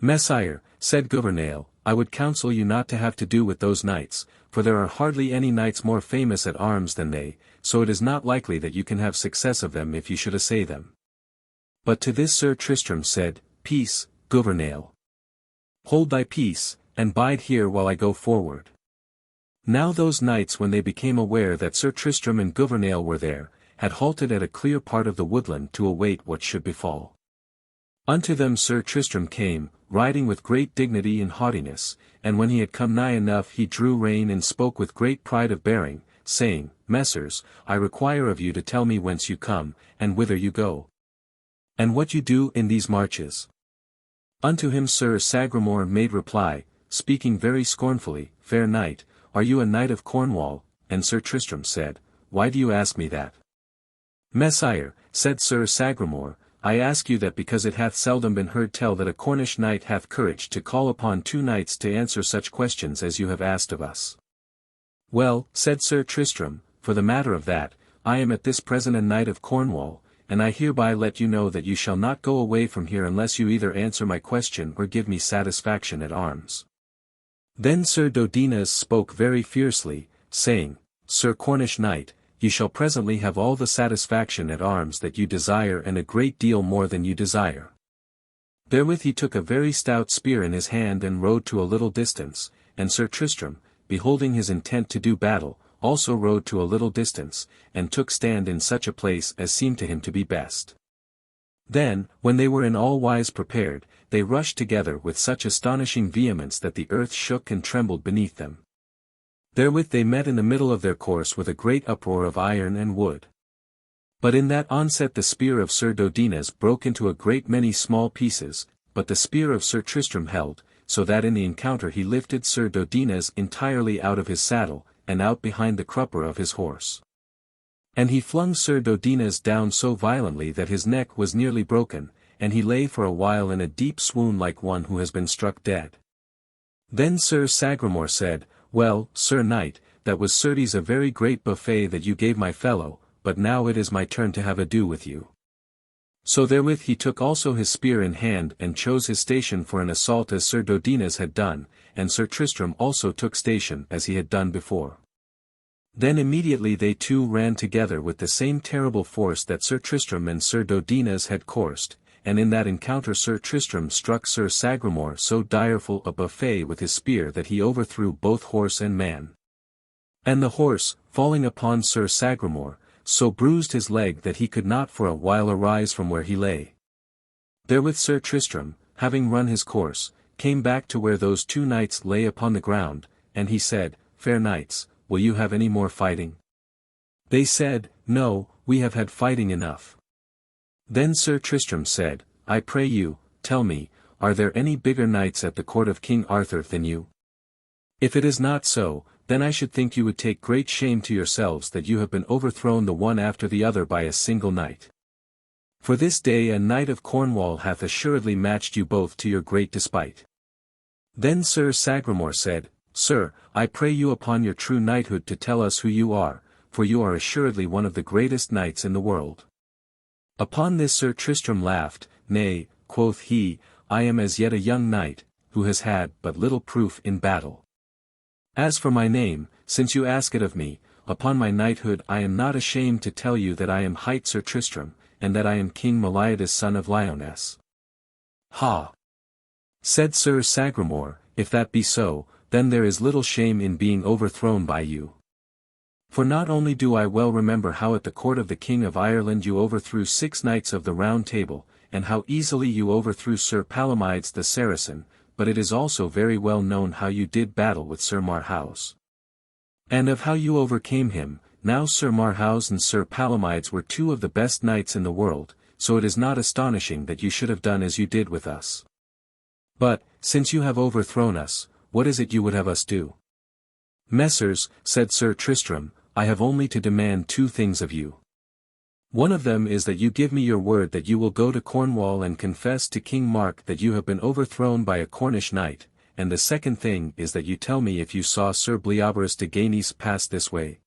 Messire, said Gouvernail, I would counsel you not to have to do with those knights, for there are hardly any knights more famous at arms than they, so it is not likely that you can have success of them if you should essay them. But to this Sir Tristram said, Peace, Gouvernail. Hold thy peace, and bide here while I go forward. Now those knights when they became aware that Sir Tristram and Gouvernail were there, had halted at a clear part of the woodland to await what should befall. Unto them Sir Tristram came, riding with great dignity and haughtiness, and when he had come nigh enough he drew rein and spoke with great pride of bearing, saying, Messers, I require of you to tell me whence you come, and whither you go, and what you do in these marches. Unto him Sir Sagramore made reply, speaking very scornfully, Fair knight, are you a knight of Cornwall? And Sir Tristram said, Why do you ask me that? Messire, said Sir Sagramore, I ask you that because it hath seldom been heard tell that a Cornish knight hath courage to call upon two knights to answer such questions as you have asked of us. Well, said Sir Tristram, for the matter of that, I am at this present a knight of Cornwall, and I hereby let you know that you shall not go away from here unless you either answer my question or give me satisfaction at arms. Then Sir Dodinas spoke very fiercely, saying, Sir Cornish knight, you shall presently have all the satisfaction at arms that you desire and a great deal more than you desire. Therewith he took a very stout spear in his hand and rode to a little distance, and Sir Tristram, beholding his intent to do battle, also rode to a little distance, and took stand in such a place as seemed to him to be best. Then, when they were in all wise prepared, they rushed together with such astonishing vehemence that the earth shook and trembled beneath them. Therewith they met in the middle of their course with a great uproar of iron and wood. But in that onset the spear of Sir Dodinas broke into a great many small pieces, but the spear of Sir Tristram held, so that in the encounter he lifted Sir Dodinas entirely out of his saddle, and out behind the crupper of his horse. And he flung Sir Dodinas down so violently that his neck was nearly broken, and he lay for a while in a deep swoon like one who has been struck dead. Then Sir Sagramore said, "Well, Sir Knight, that was certes a very great buffet that you gave my fellow, but now it is my turn to have ado with you." So therewith he took also his spear in hand and chose his station for an assault as Sir Dodinas had done, and Sir Tristram also took station as he had done before. Then immediately they two ran together with the same terrible force that Sir Tristram and Sir Dodinas had coursed, and in that encounter Sir Tristram struck Sir Sagramore so direful a buffet with his spear that he overthrew both horse and man. And the horse, falling upon Sir Sagramore, so bruised his leg that he could not for a while arise from where he lay. Therewith Sir Tristram, having run his course, came back to where those two knights lay upon the ground, and he said, "Fair knights, will you have any more fighting?" They said, "No, we have had fighting enough." Then Sir Tristram said, "I pray you, tell me, are there any bigger knights at the court of King Arthur than you? If it is not so, then I should think you would take great shame to yourselves that you have been overthrown the one after the other by a single knight. For this day a knight of Cornwall hath assuredly matched you both to your great despite." Then Sir Sagramore said, "Sir, I pray you upon your true knighthood to tell us who you are, for you are assuredly one of the greatest knights in the world." Upon this Sir Tristram laughed. "Nay," quoth he, "I am as yet a young knight, who has had but little proof in battle. As for my name, since you ask it of me, upon my knighthood I am not ashamed to tell you that I am hight Sir Tristram, and that I am King Palamydes son of Lyonesse." "Ha!" said Sir Sagramore, "if that be so, then there is little shame in being overthrown by you. For not only do I well remember how at the court of the King of Ireland you overthrew 6 knights of the Round Table, and how easily you overthrew Sir Palamydes the Saracen, but it is also very well known how you did battle with Sir Marhaus. And of how you overcame him. Now Sir Marhaus and Sir Palamydes were 2 of the best knights in the world, so it is not astonishing that you should have done as you did with us. But, since you have overthrown us, what is it you would have us do?" "Messers," said Sir Tristram, "I have only to demand 2 things of you. One of them is that you give me your word that you will go to Cornwall and confess to King Mark that you have been overthrown by a Cornish knight, and the second thing is that you tell me if you saw Sir Bleoberis de Ganis pass this way.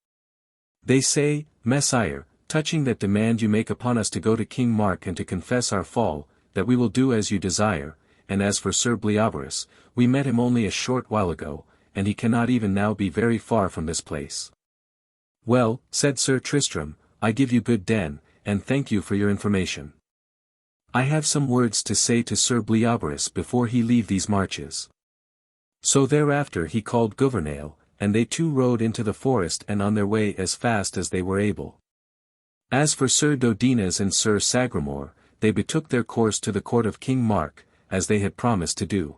They say, Messire, touching that demand you make upon us to go to King Mark and to confess our fall, that we will do as you desire, and as for Sir Bleoberis, we met him only a short while ago, and he cannot even now be very far from this place." "Well," said Sir Tristram, "I give you good den, and thank you for your information. I have some words to say to Sir Bleoberis before he leave these marches." So thereafter he called Gouvernail, and they two rode into the forest and on their way as fast as they were able. As for Sir Dodinas and Sir Sagramore, they betook their course to the court of King Mark, as they had promised to do.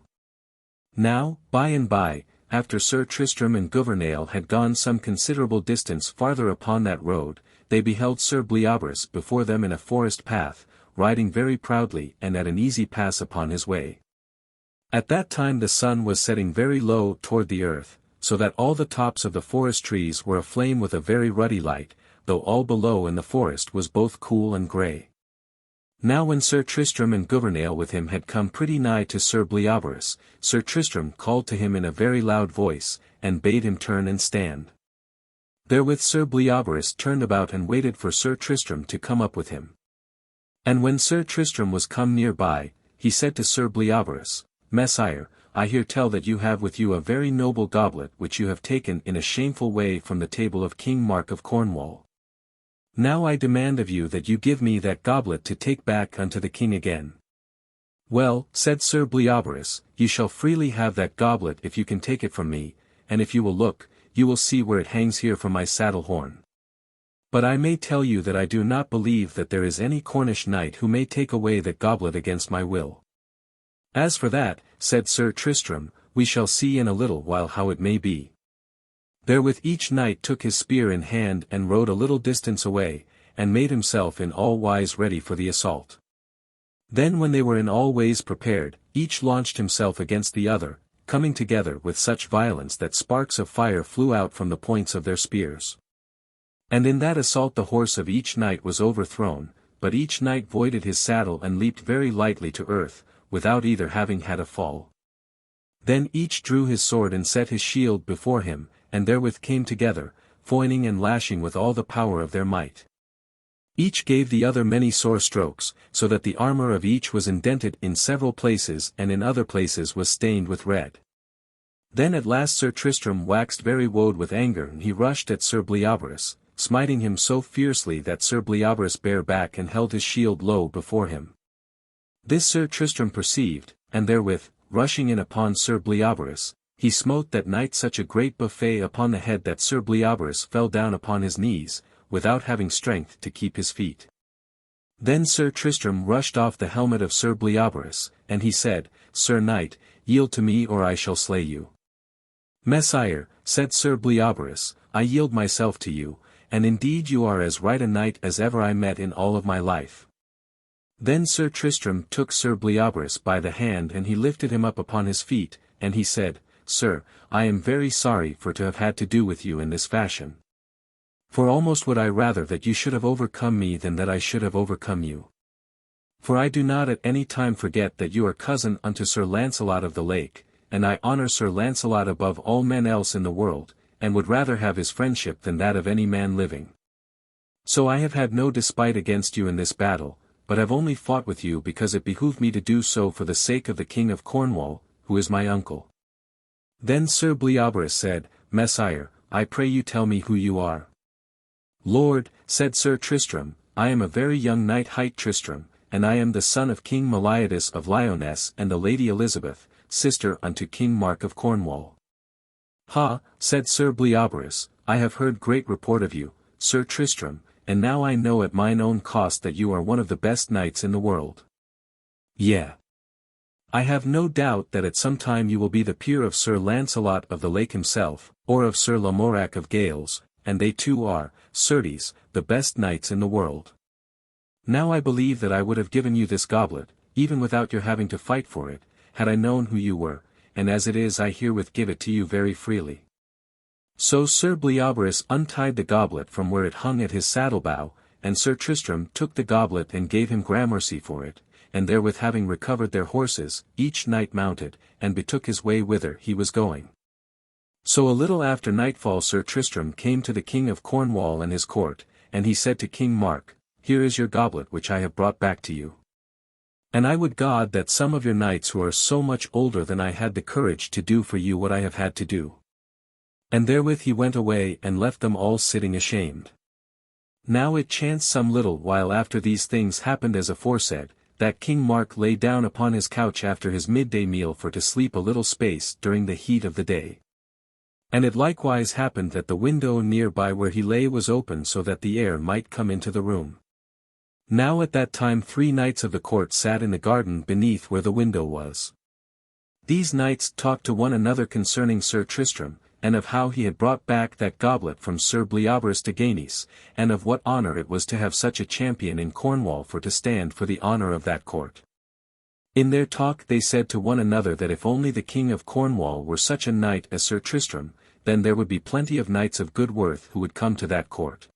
Now, by and by, after Sir Tristram and Gouvernail had gone some considerable distance farther upon that road, they beheld Sir Bleoberis before them in a forest path, riding very proudly and at an easy pass upon his way. At that time the sun was setting very low toward the earth, so that all the tops of the forest trees were aflame with a very ruddy light, though all below in the forest was both cool and grey. Now when Sir Tristram and Gouvernail with him had come pretty nigh to Sir Bleoberis, Sir Tristram called to him in a very loud voice, and bade him turn and stand. Therewith Sir Bleoberis turned about and waited for Sir Tristram to come up with him. And when Sir Tristram was come near by, he said to Sir Bleoberis, "Messire, I hear tell that you have with you a very noble goblet which you have taken in a shameful way from the table of King Mark of Cornwall. Now I demand of you that you give me that goblet to take back unto the king again." "Well," said Sir Bleoberis, "you shall freely have that goblet if you can take it from me, and if you will look, you will see where it hangs here from my saddle horn. But I may tell you that I do not believe that there is any Cornish knight who may take away that goblet against my will. As for that, said Sir Tristram, we shall see in a little while how it may be. Therewith each knight took his spear in hand and rode a little distance away, and made himself in all wise ready for the assault. Then when they were in all ways prepared, each launched himself against the other, coming together with such violence that sparks of fire flew out from the points of their spears. And in that assault the horse of each knight was overthrown, but each knight voided his saddle and leaped very lightly to earth, without either having had a fall. Then each drew his sword and set his shield before him, and therewith came together, foining and lashing with all the power of their might. Each gave the other many sore strokes, so that the armor of each was indented in several places and in other places was stained with red. Then at last Sir Tristram waxed very woed with anger and he rushed at Sir Bleoberis, smiting him so fiercely that Sir Bleoberis bare back and held his shield low before him. This Sir Tristram perceived, and therewith, rushing in upon Sir Bleoberis, he smote that knight such a great buffet upon the head that Sir Bleoberis fell down upon his knees, without having strength to keep his feet. Then Sir Tristram rushed off the helmet of Sir Bleoberis, and he said, Sir knight, yield to me or I shall slay you. Messire, said Sir Bleoberis, I yield myself to you, and indeed you are as right a knight as ever I met in all of my life. Then Sir Tristram took Sir Bleoberis by the hand and he lifted him up upon his feet, and he said, Sir, I am very sorry for to have had to do with you in this fashion. For almost would I rather that you should have overcome me than that I should have overcome you. For I do not at any time forget that you are cousin unto Sir Launcelot of the Lake, and I honor Sir Launcelot above all men else in the world, and would rather have his friendship than that of any man living. So I have had no despite against you in this battle, but have only fought with you because it behooved me to do so for the sake of the King of Cornwall, who is my uncle. Then Sir Bleoberis said, Messire, I pray you tell me who you are. Lord, said Sir Tristram, I am a very young knight hight Tristram, and I am the son of King Palamydes of Lyonesse and the Lady Elizabeth, sister unto King Mark of Cornwall. Ha, said Sir Bleoberis, I have heard great report of you, Sir Tristram, and now I know at mine own cost that you are one of the best knights in the world. Yea. I have no doubt that at some time you will be the peer of Sir Launcelot of the Lake himself, or of Sir Lamorack of Gales, and they too are, certes, the best knights in the world. Now I believe that I would have given you this goblet, even without your having to fight for it, had I known who you were, and as it is I herewith give it to you very freely. So Sir Bleoberis untied the goblet from where it hung at his saddle-bow, and Sir Tristram took the goblet and gave him gramercy for it, and therewith having recovered their horses, each knight mounted, and betook his way whither he was going. So a little after nightfall Sir Tristram came to the King of Cornwall and his court, and he said to King Mark, Here is your goblet which I have brought back to you. And I would God that some of your knights who are so much older than I had the courage to do for you what I have had to do. And therewith he went away and left them all sitting ashamed. Now it chanced some little while after these things happened as aforesaid, that King Mark lay down upon his couch after his midday meal for to sleep a little space during the heat of the day. And it likewise happened that the window near by where he lay was open so that the air might come into the room. Now at that time 3 knights of the court sat in the garden beneath where the window was. These knights talked to one another concerning Sir Tristram, and of how he had brought back that goblet from Sir Bleoberis de Ganis, and of what honour it was to have such a champion in Cornwall for to stand for the honour of that court. In their talk they said to one another that if only the King of Cornwall were such a knight as Sir Tristram, then there would be plenty of knights of good worth who would come to that court.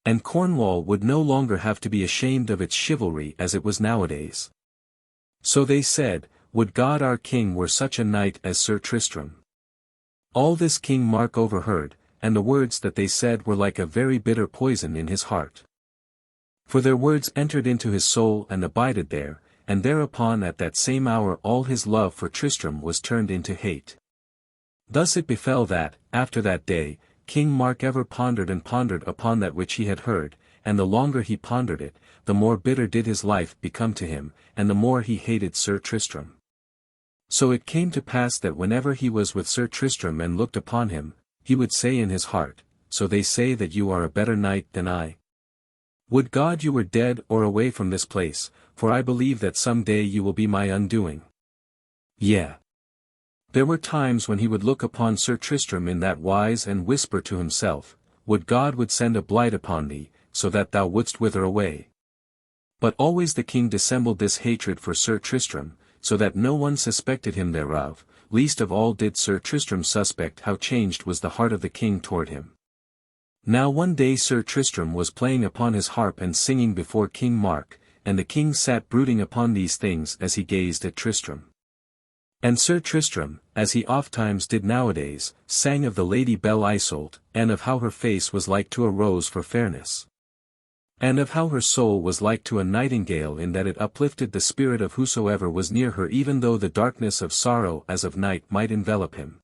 And Cornwall would no longer have to be ashamed of its chivalry as it was nowadays. So they said, Would God our king were such a knight as Sir Tristram. All this King Mark overheard, and the words that they said were like a very bitter poison in his heart. For their words entered into his soul and abided there, and thereupon at that same hour all his love for Tristram was turned into hate. Thus it befell that, after that day, King Mark ever pondered and pondered upon that which he had heard, and the longer he pondered it, the more bitter did his life become to him, and the more he hated Sir Tristram. So it came to pass that whenever he was with Sir Tristram and looked upon him, he would say in his heart, "So they say that you are a better knight than I. Would God you were dead or away from this place, for I believe that some day you will be my undoing." Yea. There were times when he would look upon Sir Tristram in that wise and whisper to himself, "Would God would send a blight upon thee, so that thou wouldst wither away." But always the king dissembled this hatred for Sir Tristram, so that no one suspected him thereof, least of all did Sir Tristram suspect how changed was the heart of the king toward him. Now one day Sir Tristram was playing upon his harp and singing before King Mark, and the king sat brooding upon these things as he gazed at Tristram. And Sir Tristram, as he ofttimes did nowadays, sang of the lady Belle Isoult, and of how her face was like to a rose for fairness. And of how her soul was like to a nightingale in that it uplifted the spirit of whosoever was near her even though the darkness of sorrow as of night might envelop him.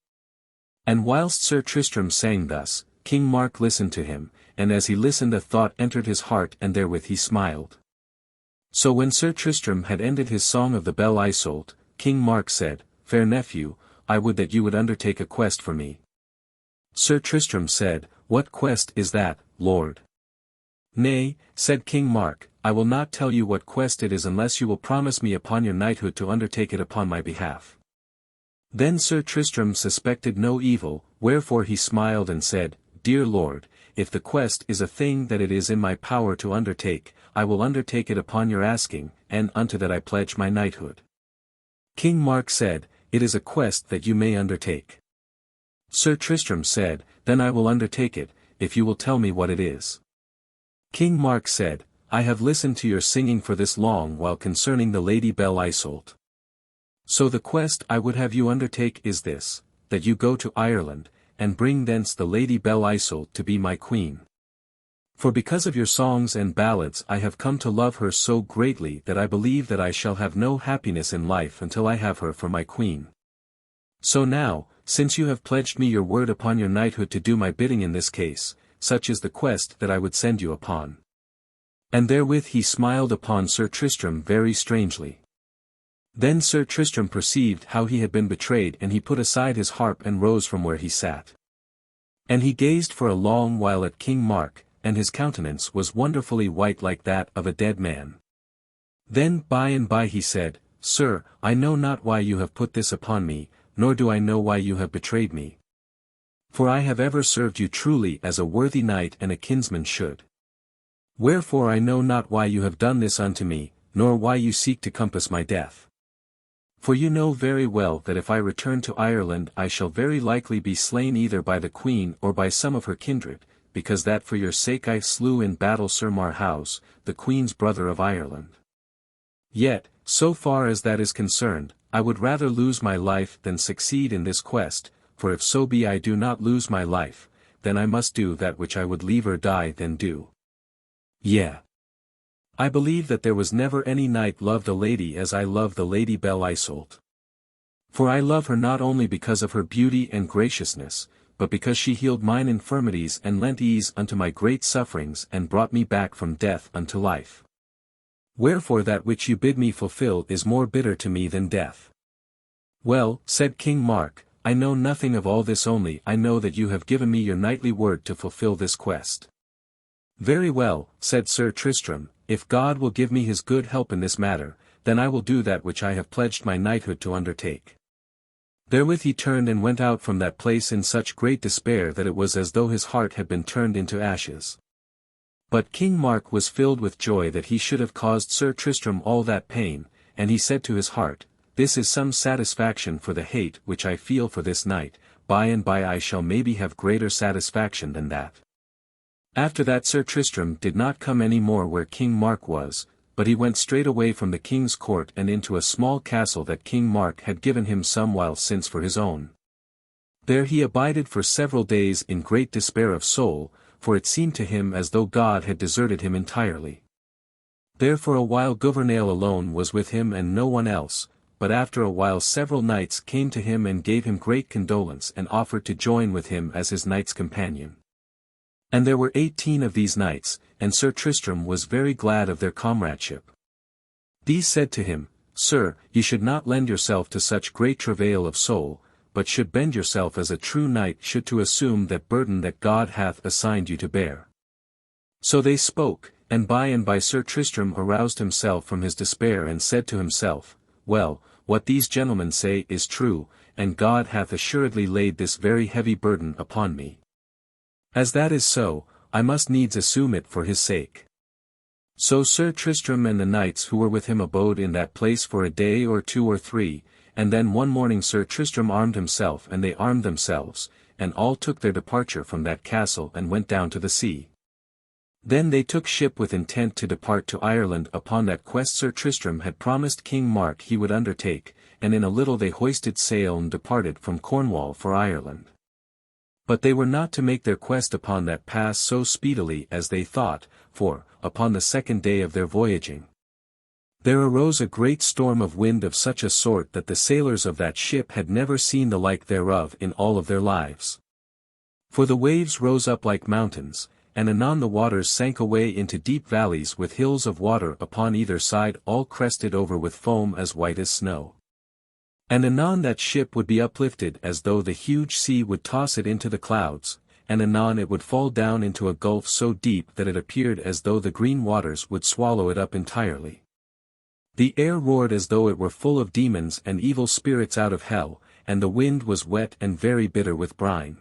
And whilst Sir Tristram sang thus, King Mark listened to him, and as he listened a thought entered his heart and therewith he smiled. So when Sir Tristram had ended his song of the Belle Isoult, King Mark said, "Fair nephew, I would that you would undertake a quest for me." Sir Tristram said, "What quest is that, lord?" "Nay," said King Mark, "I will not tell you what quest it is unless you will promise me upon your knighthood to undertake it upon my behalf." Then Sir Tristram suspected no evil, wherefore he smiled and said, "Dear lord, if the quest is a thing that it is in my power to undertake, I will undertake it upon your asking, and unto that I pledge my knighthood." King Mark said, "It is a quest that you may undertake." Sir Tristram said, "Then I will undertake it, if you will tell me what it is." King Mark said, "I have listened to your singing for this long while concerning the lady Belle Isoult. So the quest I would have you undertake is this, that you go to Ireland, and bring thence the lady Belle Isoult to be my queen. For because of your songs and ballads I have come to love her so greatly that I believe that I shall have no happiness in life until I have her for my queen. So now, since you have pledged me your word upon your knighthood to do my bidding in this case, such is the quest that I would send you upon." And therewith he smiled upon Sir Tristram very strangely. Then Sir Tristram perceived how he had been betrayed and he put aside his harp and rose from where he sat. And he gazed for a long while at King Mark, and his countenance was wonderfully white like that of a dead man. Then by and by he said, "Sir, I know not why you have put this upon me, nor do I know why you have betrayed me. For I have ever served you truly as a worthy knight and a kinsman should. Wherefore I know not why you have done this unto me, nor why you seek to compass my death. For you know very well that if I return to Ireland I shall very likely be slain either by the Queen or by some of her kindred, because that for your sake I slew in battle Sir Marhaus, the Queen's brother of Ireland. Yet, so far as that is concerned, I would rather lose my life than succeed in this quest, for if so be I do not lose my life, then I must do that which I would liever die than do. Yea. I believe that there was never any knight loved a lady as I love the lady Belle Isoult. For I love her not only because of her beauty and graciousness, but because she healed mine infirmities and lent ease unto my great sufferings and brought me back from death unto life. Wherefore that which you bid me fulfill is more bitter to me than death." "Well," said King Mark, "I know nothing of all this, only I know that you have given me your knightly word to fulfill this quest." "Very well," said Sir Tristram, "if God will give me his good help in this matter, then I will do that which I have pledged my knighthood to undertake." Therewith he turned and went out from that place in such great despair that it was as though his heart had been turned into ashes. But King Mark was filled with joy that he should have caused Sir Tristram all that pain, and he said to his heart, "This is some satisfaction for the hate which I feel for this knight, by and by I shall maybe have greater satisfaction than that." After that Sir Tristram did not come any more where King Mark was, but he went straight away from the king's court and into a small castle that King Mark had given him some while since for his own. There he abided for several days in great despair of soul, for it seemed to him as though God had deserted him entirely. There for a while Gouvernail alone was with him and no one else, but after a while several knights came to him and gave him great condolence and offered to join with him as his knight's companion. And there were 18 of these knights, and Sir Tristram was very glad of their comradeship. These said to him, Sir, ye should not lend yourself to such great travail of soul, but should bend yourself as a true knight should to assume that burden that God hath assigned you to bear. So they spoke, and by Sir Tristram aroused himself from his despair and said to himself, Well, what these gentlemen say is true, and God hath assuredly laid this very heavy burden upon me. As that is so, I must needs assume it for his sake. So Sir Tristram and the knights who were with him abode in that place for a day or 2 or 3, and then one morning Sir Tristram armed himself and they armed themselves, and all took their departure from that castle and went down to the sea. Then they took ship with intent to depart to Ireland upon that quest Sir Tristram had promised King Mark he would undertake, and in a little they hoisted sail and departed from Cornwall for Ireland. But they were not to make their quest upon that pass so speedily as they thought, for, upon the 2nd day of their voyaging, there arose a great storm of wind of such a sort that the sailors of that ship had never seen the like thereof in all of their lives. For the waves rose up like mountains, and anon the waters sank away into deep valleys with hills of water upon either side all crested over with foam as white as snow. And anon that ship would be uplifted as though the huge sea would toss it into the clouds, and anon it would fall down into a gulf so deep that it appeared as though the green waters would swallow it up entirely. The air roared as though it were full of demons and evil spirits out of hell, and the wind was wet and very bitter with brine.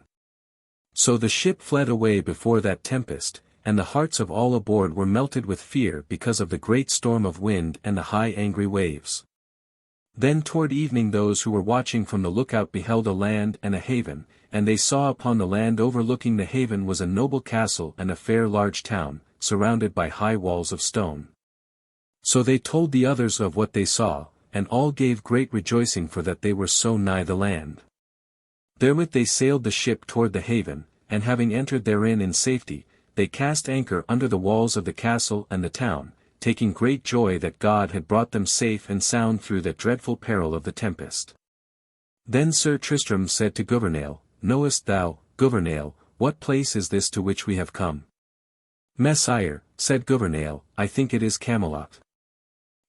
So the ship fled away before that tempest, and the hearts of all aboard were melted with fear because of the great storm of wind and the high angry waves. Then toward evening those who were watching from the lookout beheld a land and a haven, and they saw upon the land overlooking the haven was a noble castle and a fair large town, surrounded by high walls of stone. So they told the others of what they saw, and all gave great rejoicing for that they were so nigh the land. Therewith they sailed the ship toward the haven, and having entered therein in safety, they cast anchor under the walls of the castle and the town, taking great joy that God had brought them safe and sound through that dreadful peril of the tempest. Then Sir Tristram said to Gouvernail, Knowest thou, Gouvernail, what place is this to which we have come? Messire, said Gouvernail, I think it is Camelot.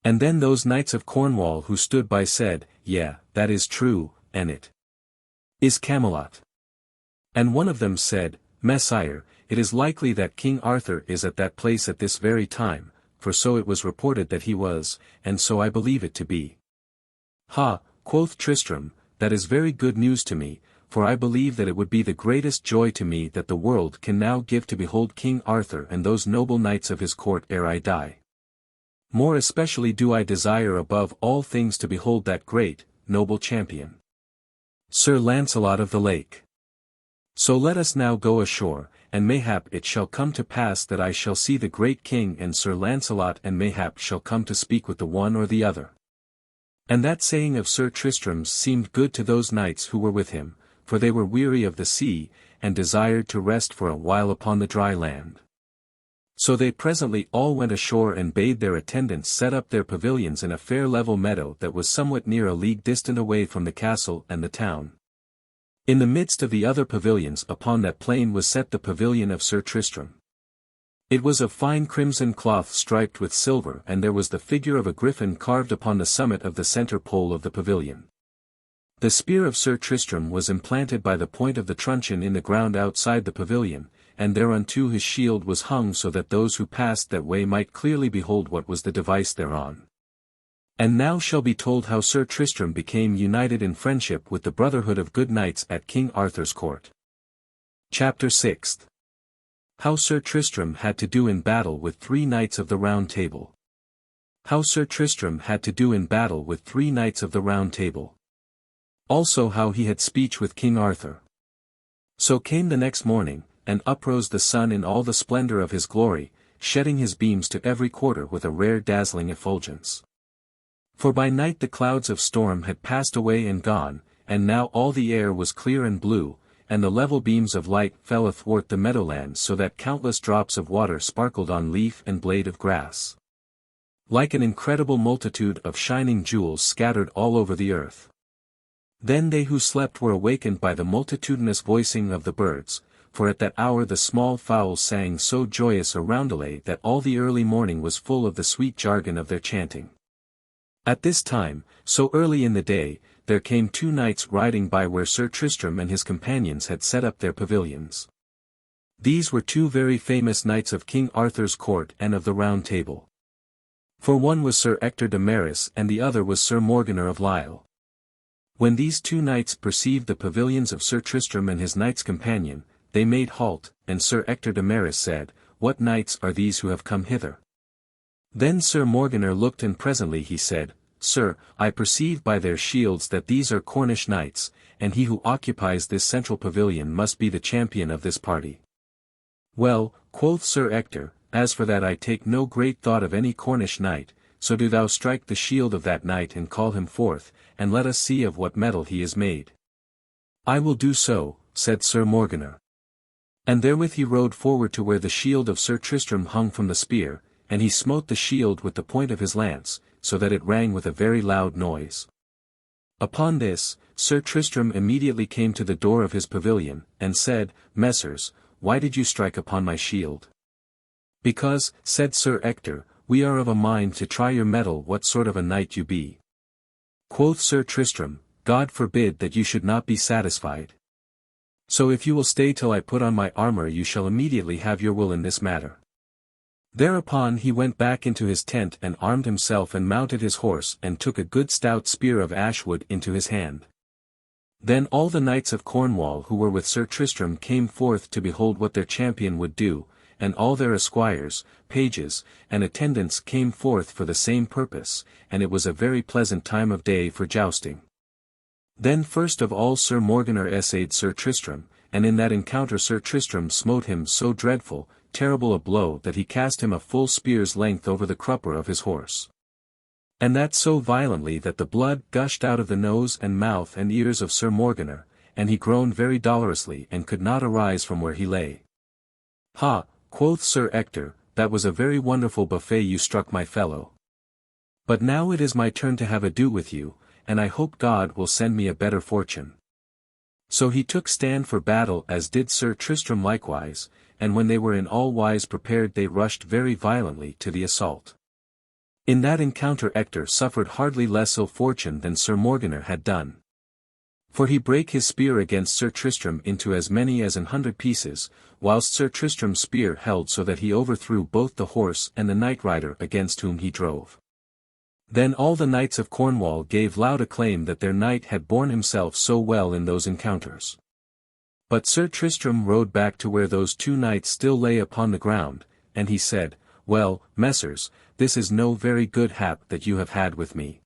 And then those knights of Cornwall who stood by said, Yea, that is true, and it is Camelot. And one of them said, Messire, it is likely that King Arthur is at that place at this very time, for so it was reported that he was, and so I believe it to be. Ha, quoth Tristram, that is very good news to me, for I believe that it would be the greatest joy to me that the world can now give to behold King Arthur and those noble knights of his court ere I die. More especially do I desire above all things to behold that great, noble champion, Sir Launcelot of the Lake. So let us now go ashore, and mayhap it shall come to pass that I shall see the great king and Sir Launcelot, and mayhap shall come to speak with the one or the other. And that saying of Sir Tristram's seemed good to those knights who were with him, for they were weary of the sea, and desired to rest for a while upon the dry land. So they presently all went ashore and bade their attendants set up their pavilions in a fair level meadow that was somewhat near a league distant away from the castle and the town. In the midst of the other pavilions upon that plain was set the pavilion of Sir Tristram. It was of fine crimson cloth striped with silver, and there was the figure of a griffin carved upon the summit of the center pole of the pavilion. The spear of Sir Tristram was implanted by the point of the truncheon in the ground outside the pavilion, and thereunto his shield was hung so that those who passed that way might clearly behold what was the device thereon. And now shall be told how Sir Tristram became united in friendship with the brotherhood of good knights at King Arthur's court. Chapter 6. How Sir Tristram had to do in battle with 3 knights of the Round Table. How Sir Tristram had to do in battle with 3 knights of the Round Table. Also how he had speech with King Arthur. So came the next morning, and uprose the sun in all the splendor of his glory, shedding his beams to every quarter with a rare dazzling effulgence. For by night the clouds of storm had passed away and gone, and now all the air was clear and blue, and the level beams of light fell athwart the meadowland so that countless drops of water sparkled on leaf and blade of grass, like an incredible multitude of shining jewels scattered all over the earth. Then they who slept were awakened by the multitudinous voicing of the birds, for at that hour the small fowls sang so joyous a roundelay that all the early morning was full of the sweet jargon of their chanting. At this time, so early in the day, there came two knights riding by where Sir Tristram and his companions had set up their pavilions. These were two very famous knights of King Arthur's court and of the Round Table. For one was Sir Ector de Maris and the other was Sir Morgana of Lisle. When these two knights perceived the pavilions of Sir Tristram and his knight's companion, they made halt, and Sir Ector de Maris said, "What knights are these who have come hither?" Then Sir Morgana looked and presently he said, "Sir, I perceive by their shields that these are Cornish knights, and he who occupies this central pavilion must be the champion of this party." "Well," quoth Sir Ector, "as for that I take no great thought of any Cornish knight, so do thou strike the shield of that knight and call him forth, and let us see of what metal he is made." "I will do so," said Sir Morgana. And therewith he rode forward to where the shield of Sir Tristram hung from the spear, and he smote the shield with the point of his lance, so that it rang with a very loud noise. Upon this, Sir Tristram immediately came to the door of his pavilion, and said, "Messers, why did you strike upon my shield?" "Because," said Sir Ector, "we are of a mind to try your mettle what sort of a knight you be." Quoth Sir Tristram, "God forbid that you should not be satisfied. So if you will stay till I put on my armor you shall immediately have your will in this matter." Thereupon he went back into his tent and armed himself and mounted his horse and took a good stout spear of ashwood into his hand. Then all the knights of Cornwall who were with Sir Tristram came forth to behold what their champion would do, and all their esquires, pages, and attendants came forth for the same purpose, and it was a very pleasant time of day for jousting. Then first of all Sir Morgana essayed Sir Tristram, and in that encounter Sir Tristram smote him so dreadful, terrible a blow that he cast him a full spear's length over the crupper of his horse. And that so violently that the blood gushed out of the nose and mouth and ears of Sir Morgana, and he groaned very dolorously and could not arise from where he lay. "Ha," quoth Sir Ector, "that was a very wonderful buffet you struck my fellow. But now it is my turn to have ado with you, and I hope God will send me a better fortune." So he took stand for battle as did Sir Tristram likewise, and when they were in all wise prepared they rushed very violently to the assault. In that encounter Ector suffered hardly less ill fortune than Sir Morgana had done. For he brake his spear against Sir Tristram into as many as 100 pieces, whilst Sir Tristram's spear held so that he overthrew both the horse and the knight rider against whom he drove. Then all the knights of Cornwall gave loud acclaim that their knight had borne himself so well in those encounters. But Sir Tristram rode back to where those two knights still lay upon the ground, and he said, "Well, messers, this is no very good hap that you have had with me."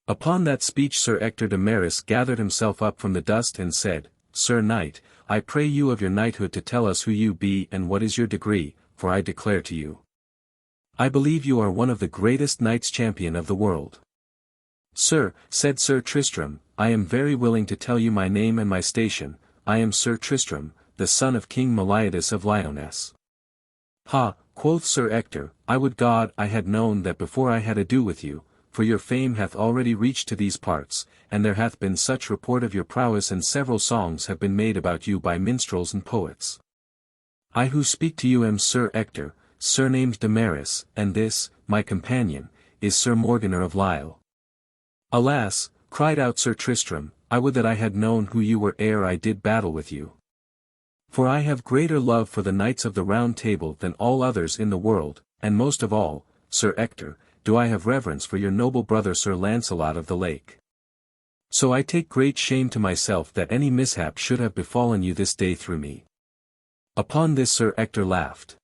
Upon that speech Sir Ector de Maris gathered himself up from the dust and said, "Sir Knight, I pray you of your knighthood to tell us who you be and what is your degree, for I declare to you, I believe you are one of the greatest knights champion of the world." "Sir," said Sir Tristram, "I am very willing to tell you my name and my station. I am Sir Tristram, the son of King Palamydes of Lyonesse." "Ha," quoth Sir Ector, "I would God I had known that before I had ado with you, for your fame hath already reached to these parts, and there hath been such report of your prowess and several songs have been made about you by minstrels and poets. I who speak to you am Sir Ector, surnamed de Maris, and this, my companion, is Sir Morgana of Lisle." "Alas," cried out Sir Tristram, "I would that I had known who you were ere I did battle with you. For I have greater love for the knights of the Round Table than all others in the world, and most of all, Sir Ector, do I have reverence for your noble brother Sir Launcelot of the Lake. So I take great shame to myself that any mishap should have befallen you this day through me." Upon this Sir Ector laughed.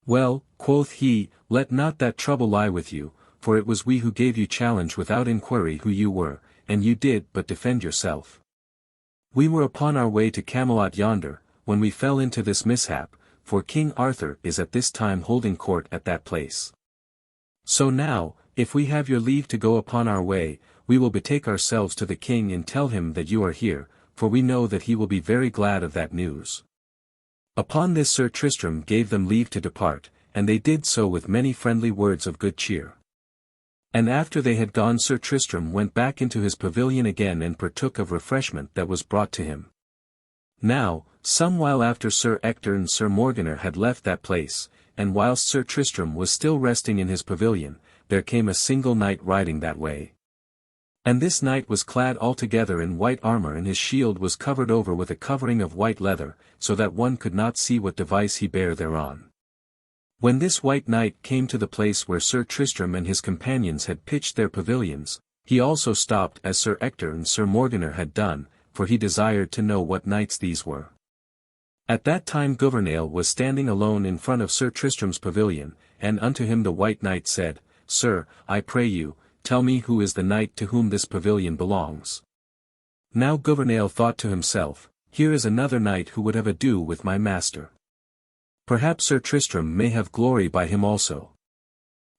"Well," quoth he, "let not that trouble lie with you, for it was we who gave you challenge without inquiry who you were, and you did but defend yourself. We were upon our way to Camelot yonder, when we fell into this mishap, for King Arthur is at this time holding court at that place. So now, if we have your leave to go upon our way, we will betake ourselves to the king and tell him that you are here, for we know that he will be very glad of that news." Upon this Sir Tristram gave them leave to depart, and they did so with many friendly words of good cheer. And after they had gone Sir Tristram went back into his pavilion again and partook of refreshment that was brought to him. Now, some while after Sir Ector and Sir Morgana had left that place, and whilst Sir Tristram was still resting in his pavilion, there came a single knight riding that way. And this knight was clad altogether in white armor, and his shield was covered over with a covering of white leather, so that one could not see what device he bare thereon. When this white knight came to the place where Sir Tristram and his companions had pitched their pavilions, he also stopped as Sir Ector and Sir Morgana had done, for he desired to know what knights these were. At that time Gouvernail was standing alone in front of Sir Tristram's pavilion, and unto him the white knight said, Sir, I pray you, tell me who is the knight to whom this pavilion belongs. Now Gouvernail thought to himself, here is another knight who would have ado with my master. Perhaps Sir Tristram may have glory by him also.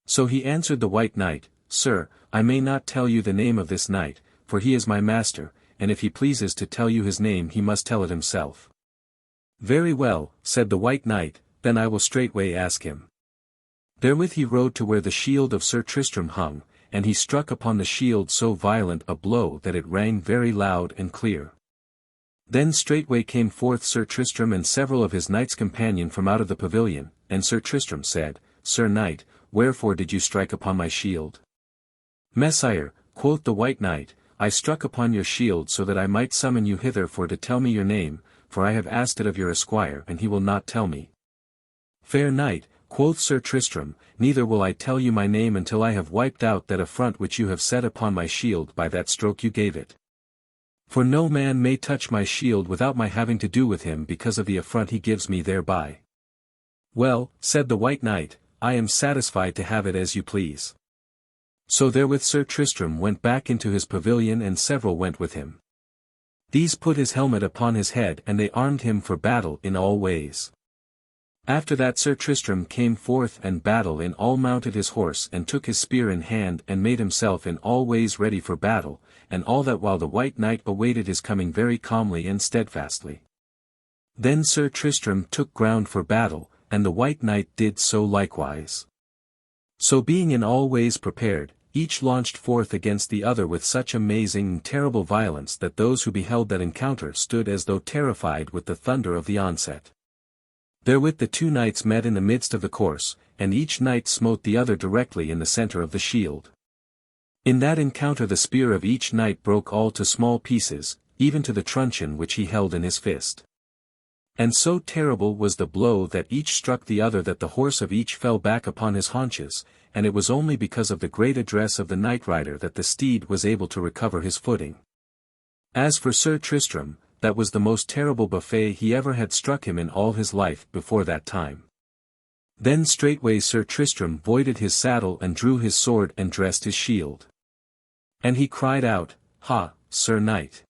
So he answered the white knight, Sir, I may not tell you the name of this knight, for he is my master, and if he pleases to tell you his name he must tell it himself. Very well, said the white knight, then I will straightway ask him. Therewith he rode to where the shield of Sir Tristram hung, and he struck upon the shield so violent a blow that it rang very loud and clear. Then straightway came forth Sir Tristram and several of his knights companion from out of the pavilion, and Sir Tristram said, Sir knight, wherefore did you strike upon my shield? Messire, quoth the white knight, I struck upon your shield so that I might summon you hither for to tell me your name, for I have asked it of your esquire and he will not tell me. Fair knight, quoth Sir Tristram, neither will I tell you my name until I have wiped out that affront which you have set upon my shield by that stroke you gave it. For no man may touch my shield without my having to do with him because of the affront he gives me thereby. Well, said the white knight, I am satisfied to have it as you please. So therewith Sir Tristram went back into his pavilion and several went with him. These put his helmet upon his head and they armed him for battle in all ways. After that Sir Tristram came forth and battle in all mounted his horse and took his spear in hand and made himself in all ways ready for battle, and all that while the white knight awaited his coming very calmly and steadfastly. Then Sir Tristram took ground for battle, and the white knight did so likewise. So being in all ways prepared, each launched forth against the other with such amazing and terrible violence that those who beheld that encounter stood as though terrified with the thunder of the onset. Therewith the two knights met in the midst of the course, and each knight smote the other directly in the center of the shield. In that encounter the spear of each knight broke all to small pieces, even to the truncheon which he held in his fist. And so terrible was the blow that each struck the other that the horse of each fell back upon his haunches, and it was only because of the great address of the knight rider that the steed was able to recover his footing. As for Sir Tristram, that was the most terrible buffet he ever had struck him in all his life before that time. Then straightway Sir Tristram voided his saddle and drew his sword and dressed his shield. And he cried out, Ha, Sir Knight!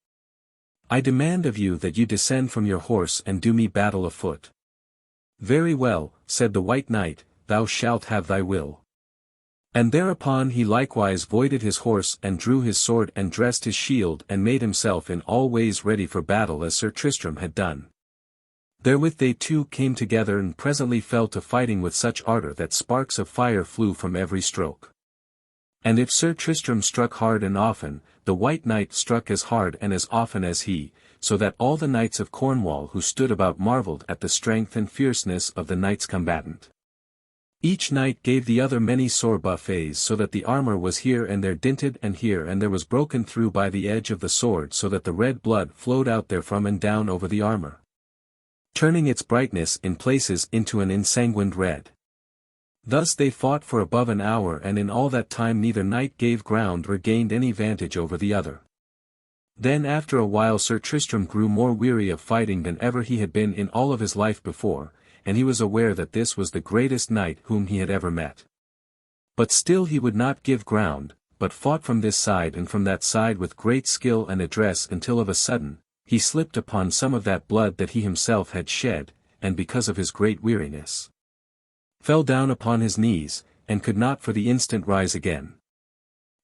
I demand of you that you descend from your horse and do me battle afoot. Very well, said the white knight, thou shalt have thy will. And thereupon he likewise voided his horse and drew his sword and dressed his shield and made himself in all ways ready for battle as Sir Tristram had done. Therewith they two came together and presently fell to fighting with such ardor that sparks of fire flew from every stroke. And if Sir Tristram struck hard and often, the white knight struck as hard and as often as he, so that all the knights of Cornwall who stood about marvelled at the strength and fierceness of the knights combatant. Each knight gave the other many sore buffets so that the armor was here and there dinted and here and there was broken through by the edge of the sword so that the red blood flowed out therefrom and down over the armor, turning its brightness in places into an ensanguined red. Thus they fought for above an hour and in all that time neither knight gave ground or gained any vantage over the other. Then after a while Sir Tristram grew more weary of fighting than ever he had been in all of his life before, and he was aware that this was the greatest knight whom he had ever met. But still he would not give ground, but fought from this side and from that side with great skill and address until of a sudden, he slipped upon some of that blood that he himself had shed, and because of his great weariness, fell down upon his knees, and could not for the instant rise again.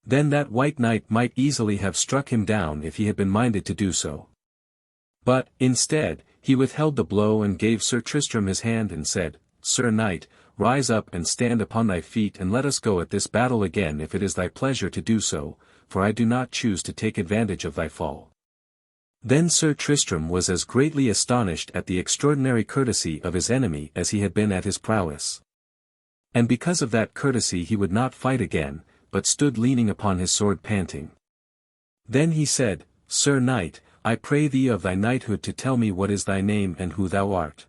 Then that white knight might easily have struck him down if he had been minded to do so. But, instead, he withheld the blow and gave Sir Tristram his hand and said, Sir Knight, rise up and stand upon thy feet and let us go at this battle again if it is thy pleasure to do so, for I do not choose to take advantage of thy fall. Then Sir Tristram was as greatly astonished at the extraordinary courtesy of his enemy as he had been at his prowess. And because of that courtesy he would not fight again, but stood leaning upon his sword panting. Then he said, Sir Knight, I pray thee of thy knighthood to tell me what is thy name and who thou art.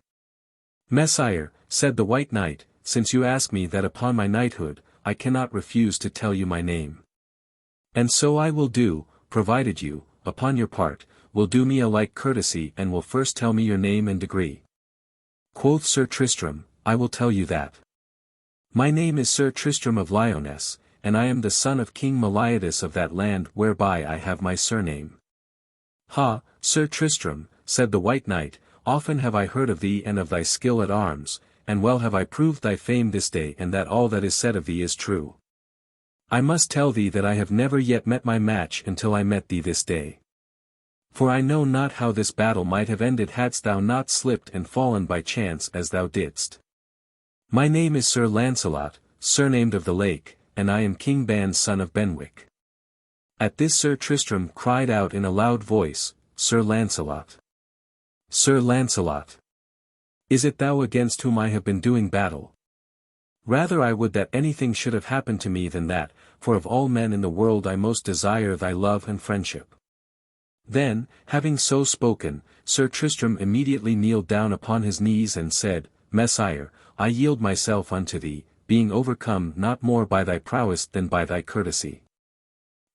Messire, said the White Knight, since you ask me that upon my knighthood, I cannot refuse to tell you my name. And so I will do, provided you, upon your part, will do me a like courtesy and will first tell me your name and degree. Quoth Sir Tristram, I will tell you that. My name is Sir Tristram of Lyonesse, and I am the son of King Palamydes of that land whereby I have my surname. Ha, Sir Tristram, said the White Knight, often have I heard of thee and of thy skill at arms, and well have I proved thy fame this day and that all that is said of thee is true. I must tell thee that I have never yet met my match until I met thee this day. For I know not how this battle might have ended hadst thou not slipped and fallen by chance as thou didst. My name is Sir Launcelot, surnamed of the Lake, and I am King Ban's son of Benwick. At this Sir Tristram cried out in a loud voice, Sir Launcelot! Sir Launcelot! Is it thou against whom I have been doing battle? Rather I would that anything should have happened to me than that, for of all men in the world I most desire thy love and friendship. Then, having so spoken, Sir Tristram immediately kneeled down upon his knees and said, Messire, I yield myself unto thee, being overcome not more by thy prowess than by thy courtesy.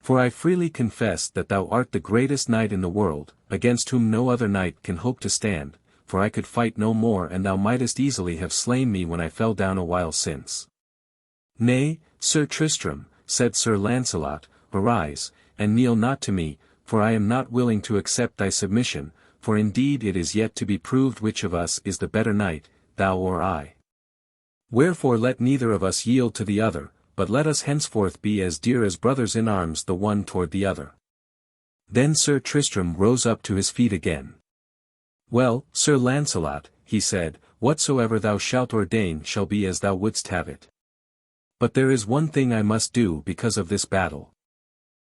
For I freely confess that thou art the greatest knight in the world, against whom no other knight can hope to stand, for I could fight no more and thou mightest easily have slain me when I fell down a while since. Nay, Sir Tristram, said Sir Launcelot, arise, and kneel not to me, for I am not willing to accept thy submission, for indeed it is yet to be proved which of us is the better knight, thou or I. Wherefore let neither of us yield to the other, but let us henceforth be as dear as brothers in arms the one toward the other. Then Sir Tristram rose up to his feet again. Well, Sir Launcelot, he said, whatsoever thou shalt ordain shall be as thou wouldst have it. But there is one thing I must do because of this battle.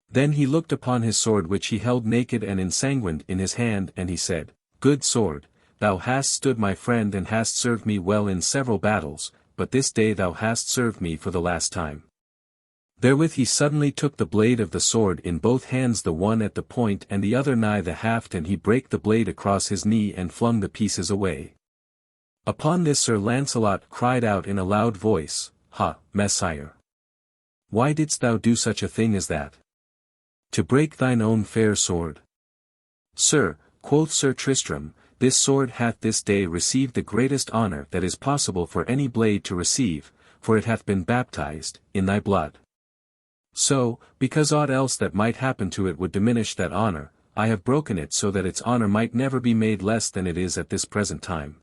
Then he looked upon his sword which he held naked and ensanguined in his hand and he said, Good sword, thou hast stood my friend and hast served me well in several battles, but this day thou hast served me for the last time. Therewith he suddenly took the blade of the sword in both hands, the one at the point and the other nigh the haft, and he brake the blade across his knee and flung the pieces away. Upon this Sir Launcelot cried out in a loud voice, Ha, Messire! Why didst thou do such a thing as that? To break thine own fair sword? Sir, quoth Sir Tristram, this sword hath this day received the greatest honour that is possible for any blade to receive, for it hath been baptized in thy blood. So, because aught else that might happen to it would diminish that honour, I have broken it so that its honour might never be made less than it is at this present time.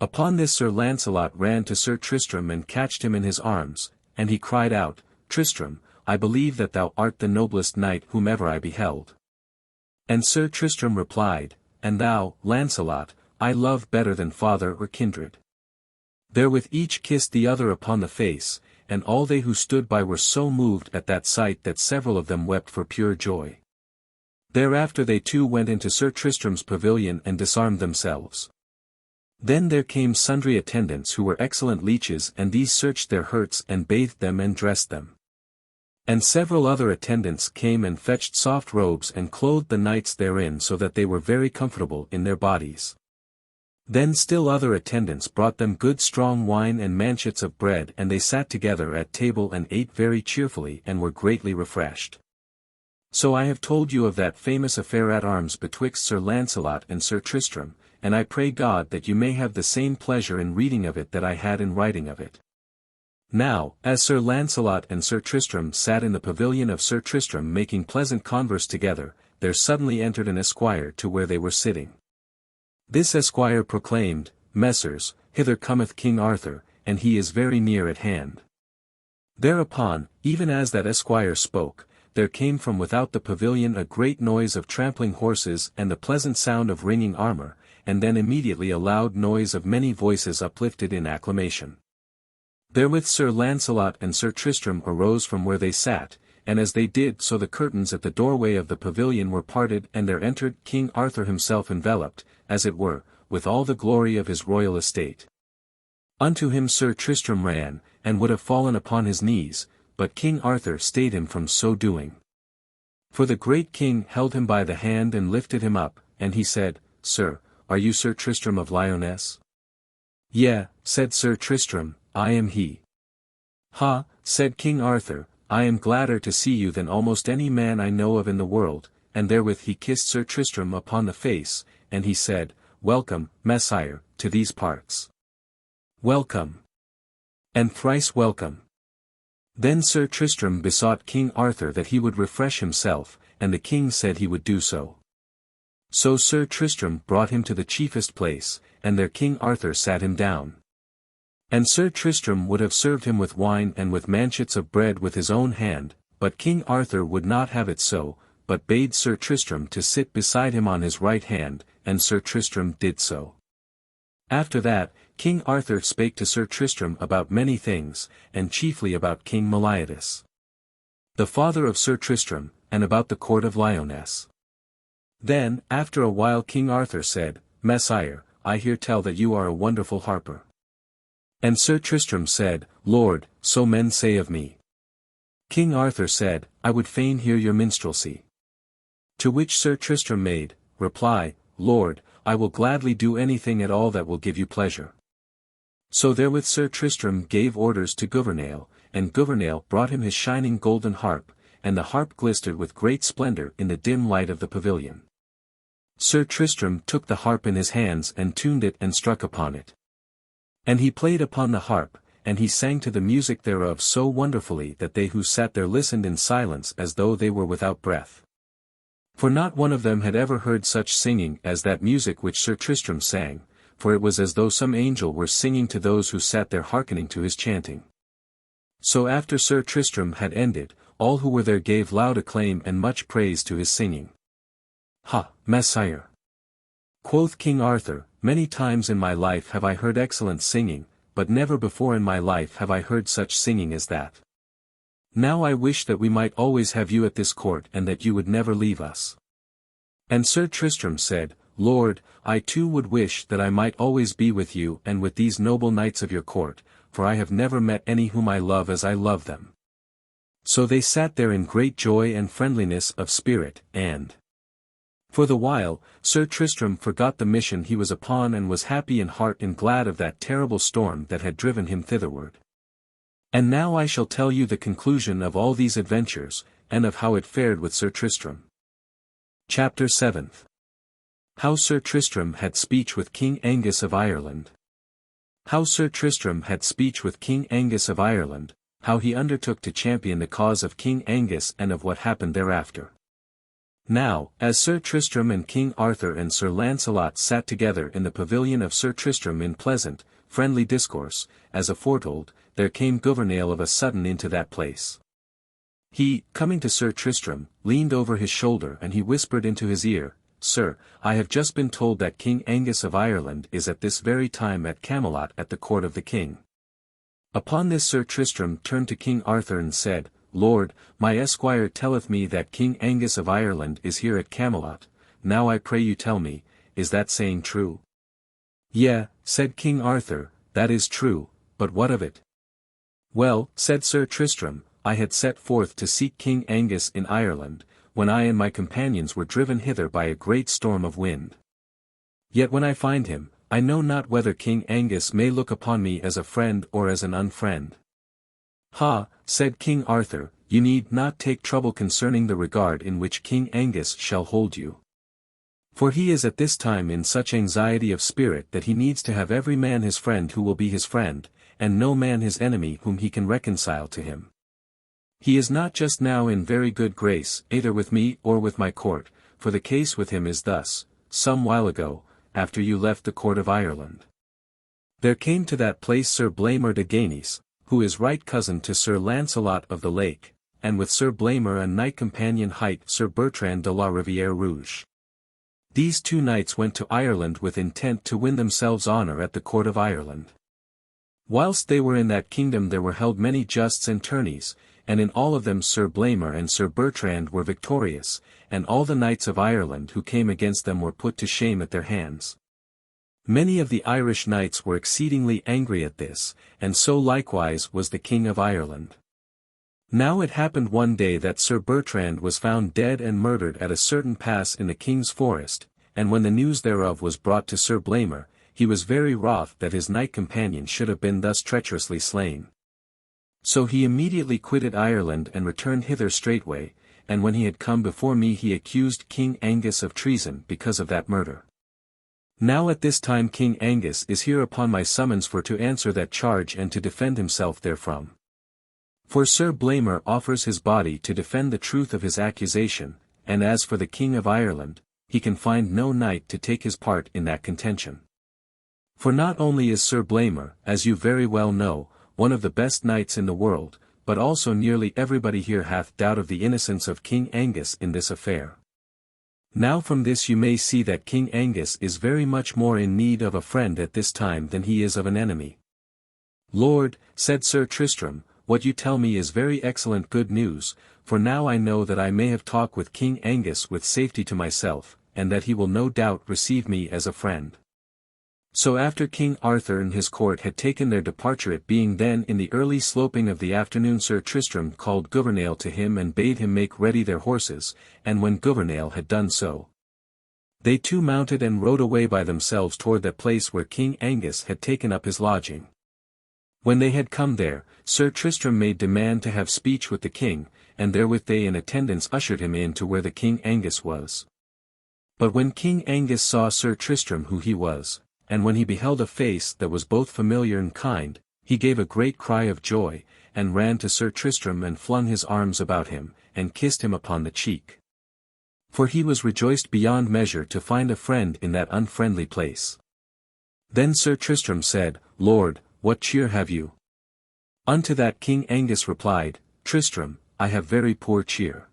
Upon this Sir Launcelot ran to Sir Tristram and catched him in his arms, and he cried out, Tristram, I believe that thou art the noblest knight whom ever I beheld. And Sir Tristram replied, And thou, Launcelot, I love better than father or kindred. Therewith each kissed the other upon the face, and all they who stood by were so moved at that sight that several of them wept for pure joy. Thereafter they too went into Sir Tristram's pavilion and disarmed themselves. Then there came sundry attendants who were excellent leeches, and these searched their hurts and bathed them and dressed them. And several other attendants came and fetched soft robes and clothed the knights therein so that they were very comfortable in their bodies. Then still other attendants brought them good strong wine and manchets of bread, and they sat together at table and ate very cheerfully and were greatly refreshed. So I have told you of that famous affair at arms betwixt Sir Launcelot and Sir Tristram, and I pray God that you may have the same pleasure in reading of it that I had in writing of it. Now, as Sir Launcelot and Sir Tristram sat in the pavilion of Sir Tristram making pleasant converse together, there suddenly entered an esquire to where they were sitting. This esquire proclaimed, Messers, hither cometh King Arthur, and he is very near at hand. Thereupon, even as that esquire spoke, there came from without the pavilion a great noise of trampling horses and the pleasant sound of ringing armour, and then immediately a loud noise of many voices uplifted in acclamation. Therewith Sir Launcelot and Sir Tristram arose from where they sat, and as they did so the curtains at the doorway of the pavilion were parted, and there entered King Arthur himself enveloped, as it were, with all the glory of his royal estate. Unto him Sir Tristram ran, and would have fallen upon his knees, but King Arthur stayed him from so doing. For the great king held him by the hand and lifted him up, and he said, Sir, are you Sir Tristram of Lyonesse? Yea, said Sir Tristram, I am he. Ha, said King Arthur, I am gladder to see you than almost any man I know of in the world, and therewith he kissed Sir Tristram upon the face, and he said, Welcome, Messire, to these parts. Welcome. And thrice welcome. Then Sir Tristram besought King Arthur that he would refresh himself, and the king said he would do so. So Sir Tristram brought him to the chiefest place, and there King Arthur sat him down. And Sir Tristram would have served him with wine and with manchets of bread with his own hand, but King Arthur would not have it so, but bade Sir Tristram to sit beside him on his right hand, and Sir Tristram did so. After that, King Arthur spake to Sir Tristram about many things, and chiefly about King Palamydes, the father of Sir Tristram, and about the court of Lyonesse. Then, after a while King Arthur said, Messire, I hear tell that you are a wonderful harper. And Sir Tristram said, Lord, so men say of me. King Arthur said, I would fain hear your minstrelsy. To which Sir Tristram made reply, Lord, I will gladly do anything at all that will give you pleasure. So therewith Sir Tristram gave orders to Gouvernail, and Gouvernail brought him his shining golden harp, and the harp glistered with great splendor in the dim light of the pavilion. Sir Tristram took the harp in his hands and tuned it and struck upon it. And he played upon the harp, and he sang to the music thereof so wonderfully that they who sat there listened in silence as though they were without breath. For not one of them had ever heard such singing as that music which Sir Tristram sang, for it was as though some angel were singing to those who sat there hearkening to his chanting. So after Sir Tristram had ended, all who were there gave loud acclaim and much praise to his singing. Ha, Messire! Quoth King Arthur, many times in my life have I heard excellent singing, but never before in my life have I heard such singing as that. Now I wish that we might always have you at this court and that you would never leave us. And Sir Tristram said, Lord, I too would wish that I might always be with you and with these noble knights of your court, for I have never met any whom I love as I love them. So they sat there in great joy and friendliness of spirit, and for the while, Sir Tristram forgot the mission he was upon and was happy in heart and glad of that terrible storm that had driven him thitherward. And now I shall tell you the conclusion of all these adventures, and of how it fared with Sir Tristram. Chapter 7. How Sir Tristram had speech with King Angus of Ireland. How Sir Tristram had speech with King Angus of Ireland, how he undertook to champion the cause of King Angus and of what happened thereafter. Now, as Sir Tristram and King Arthur and Sir Launcelot sat together in the pavilion of Sir Tristram in pleasant, friendly discourse, as aforetold, there came Gouvernail of a sudden into that place. He, coming to Sir Tristram, leaned over his shoulder and he whispered into his ear, Sir, I have just been told that King Angus of Ireland is at this very time at Camelot at the court of the king. Upon this Sir Tristram turned to King Arthur and said, Lord, my esquire telleth me that King Angus of Ireland is here at Camelot, now I pray you tell me, is that saying true? Yea, said King Arthur, that is true, but what of it? Well, said Sir Tristram, I had set forth to seek King Angus in Ireland, when I and my companions were driven hither by a great storm of wind. Yet when I find him, I know not whether King Angus may look upon me as a friend or as an unfriend. Ha, said King Arthur, you need not take trouble concerning the regard in which King Angus shall hold you. For he is at this time in such anxiety of spirit that he needs to have every man his friend who will be his friend, and no man his enemy whom he can reconcile to him. He is not just now in very good grace either with me or with my court, for the case with him is thus, some while ago, after you left the court of Ireland, there came to that place Sir Blamor de Gainis, who is right cousin to Sir Launcelot of the Lake, and with Sir Blamor a knight companion hight Sir Bertrand de la Rivière Rouge. These two knights went to Ireland with intent to win themselves honour at the court of Ireland. Whilst they were in that kingdom there were held many justs and tourneys, and in all of them Sir Blamor and Sir Bertrand were victorious, and all the knights of Ireland who came against them were put to shame at their hands. Many of the Irish knights were exceedingly angry at this, and so likewise was the King of Ireland. Now it happened one day that Sir Bertrand was found dead and murdered at a certain pass in the king's forest, and when the news thereof was brought to Sir Blamor, he was very wroth that his knight companion should have been thus treacherously slain. So he immediately quitted Ireland and returned hither straightway, and when he had come before me he accused King Angus of treason because of that murder. Now at this time King Angus is here upon my summons for to answer that charge and to defend himself therefrom. For Sir Blamor offers his body to defend the truth of his accusation, and as for the King of Ireland, he can find no knight to take his part in that contention. For not only is Sir Blamor, as you very well know, one of the best knights in the world, but also nearly everybody here hath doubt of the innocence of King Angus in this affair. Now from this you may see that King Angus is very much more in need of a friend at this time than he is of an enemy. Lord, said Sir Tristram, what you tell me is very excellent good news, for now I know that I may have talk with King Angus with safety to myself, and that he will no doubt receive me as a friend. So after King Arthur and his court had taken their departure, it being then in the early sloping of the afternoon, Sir Tristram called Gouvernail to him and bade him make ready their horses, and when Gouvernail had done so, they too mounted and rode away by themselves toward that place where King Angus had taken up his lodging. When they had come there, Sir Tristram made demand to have speech with the king, and therewith they in attendance ushered him in to where the King Angus was. But when King Angus saw Sir Tristram who he was, and when he beheld a face that was both familiar and kind, he gave a great cry of joy, and ran to Sir Tristram and flung his arms about him, and kissed him upon the cheek. For he was rejoiced beyond measure to find a friend in that unfriendly place. Then Sir Tristram said, Lord, what cheer have you? Unto that King Angus replied, Tristram, I have very poor cheer.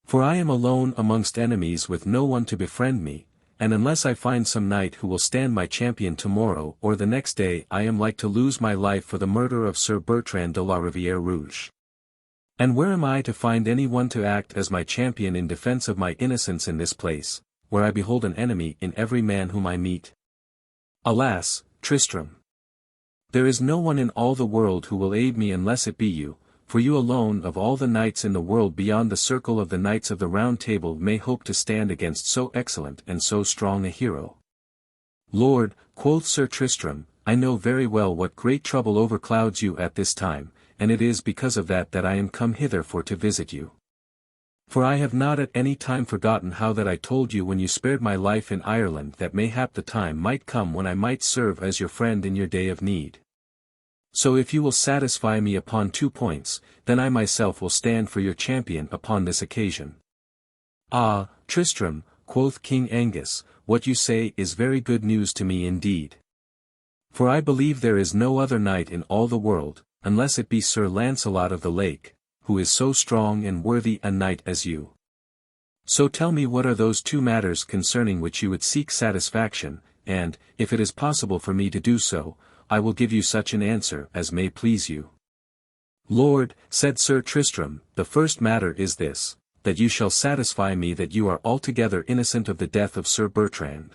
For I am alone amongst enemies with no one to befriend me, and unless I find some knight who will stand my champion tomorrow or the next day, I am like to lose my life for the murder of Sir Bertrand de la Rivière Rouge. And where am I to find any one to act as my champion in defense of my innocence in this place, where I behold an enemy in every man whom I meet? Alas, Tristram! There is no one in all the world who will aid me unless it be you, for you alone of all the knights in the world beyond the circle of the knights of the Round Table may hope to stand against so excellent and so strong a hero. Lord, quoth Sir Tristram, I know very well what great trouble overclouds you at this time, and it is because of that that I am come hither for to visit you. For I have not at any time forgotten how that I told you when you spared my life in Ireland that mayhap the time might come when I might serve as your friend in your day of need. So if you will satisfy me upon 2 points, then I myself will stand for your champion upon this occasion. Ah, Tristram, quoth King Angus, what you say is very good news to me indeed. For I believe there is no other knight in all the world, unless it be Sir Launcelot of the Lake, who is so strong and worthy a knight as you. So tell me what are those 2 matters concerning which you would seek satisfaction, and, if it is possible for me to do so, I will give you such an answer as may please you. Lord, said Sir Tristram, the first matter is this, that you shall satisfy me that you are altogether innocent of the death of Sir Bertrand.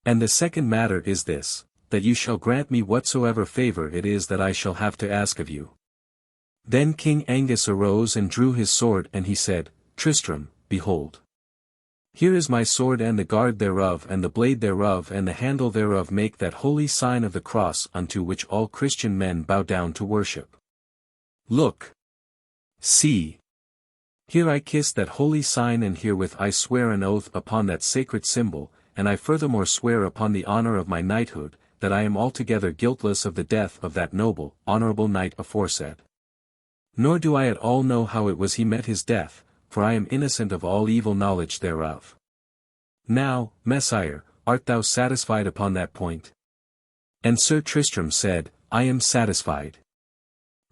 And the second matter is this, that you shall grant me whatsoever favour it is that I shall have to ask of you. Then King Angus arose and drew his sword, and he said, Tristram, behold. Here is my sword and the guard thereof and the blade thereof and the handle thereof make that holy sign of the cross unto which all Christian men bow down to worship. Look. See. Here I kiss that holy sign, and herewith I swear an oath upon that sacred symbol, and I furthermore swear upon the honour of my knighthood, that I am altogether guiltless of the death of that noble, honourable knight aforesaid. Nor do I at all know how it was he met his death, for I am innocent of all evil knowledge thereof. Now, Messire, art thou satisfied upon that point? And Sir Tristram said, I am satisfied.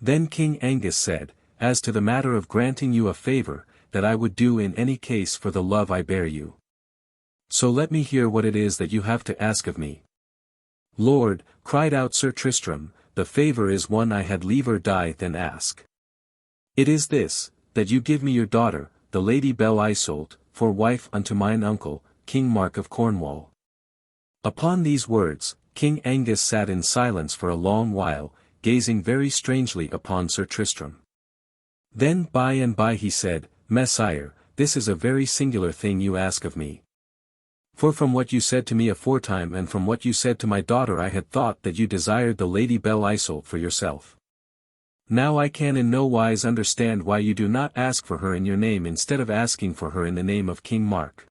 Then King Angus said, As to the matter of granting you a favour, that I would do in any case for the love I bear you. So let me hear what it is that you have to ask of me. Lord, cried out Sir Tristram, the favour is one I had liever die than ask. It is this, that you give me your daughter, the Lady Belle Isoult, for wife unto mine uncle, King Mark of Cornwall. Upon these words, King Angus sat in silence for a long while, gazing very strangely upon Sir Tristram. Then by and by he said, Messire, this is a very singular thing you ask of me. For from what you said to me aforetime and from what you said to my daughter I had thought that you desired the Lady Belle Isoult for yourself. Now I can in no wise understand why you do not ask for her in your name instead of asking for her in the name of King Mark.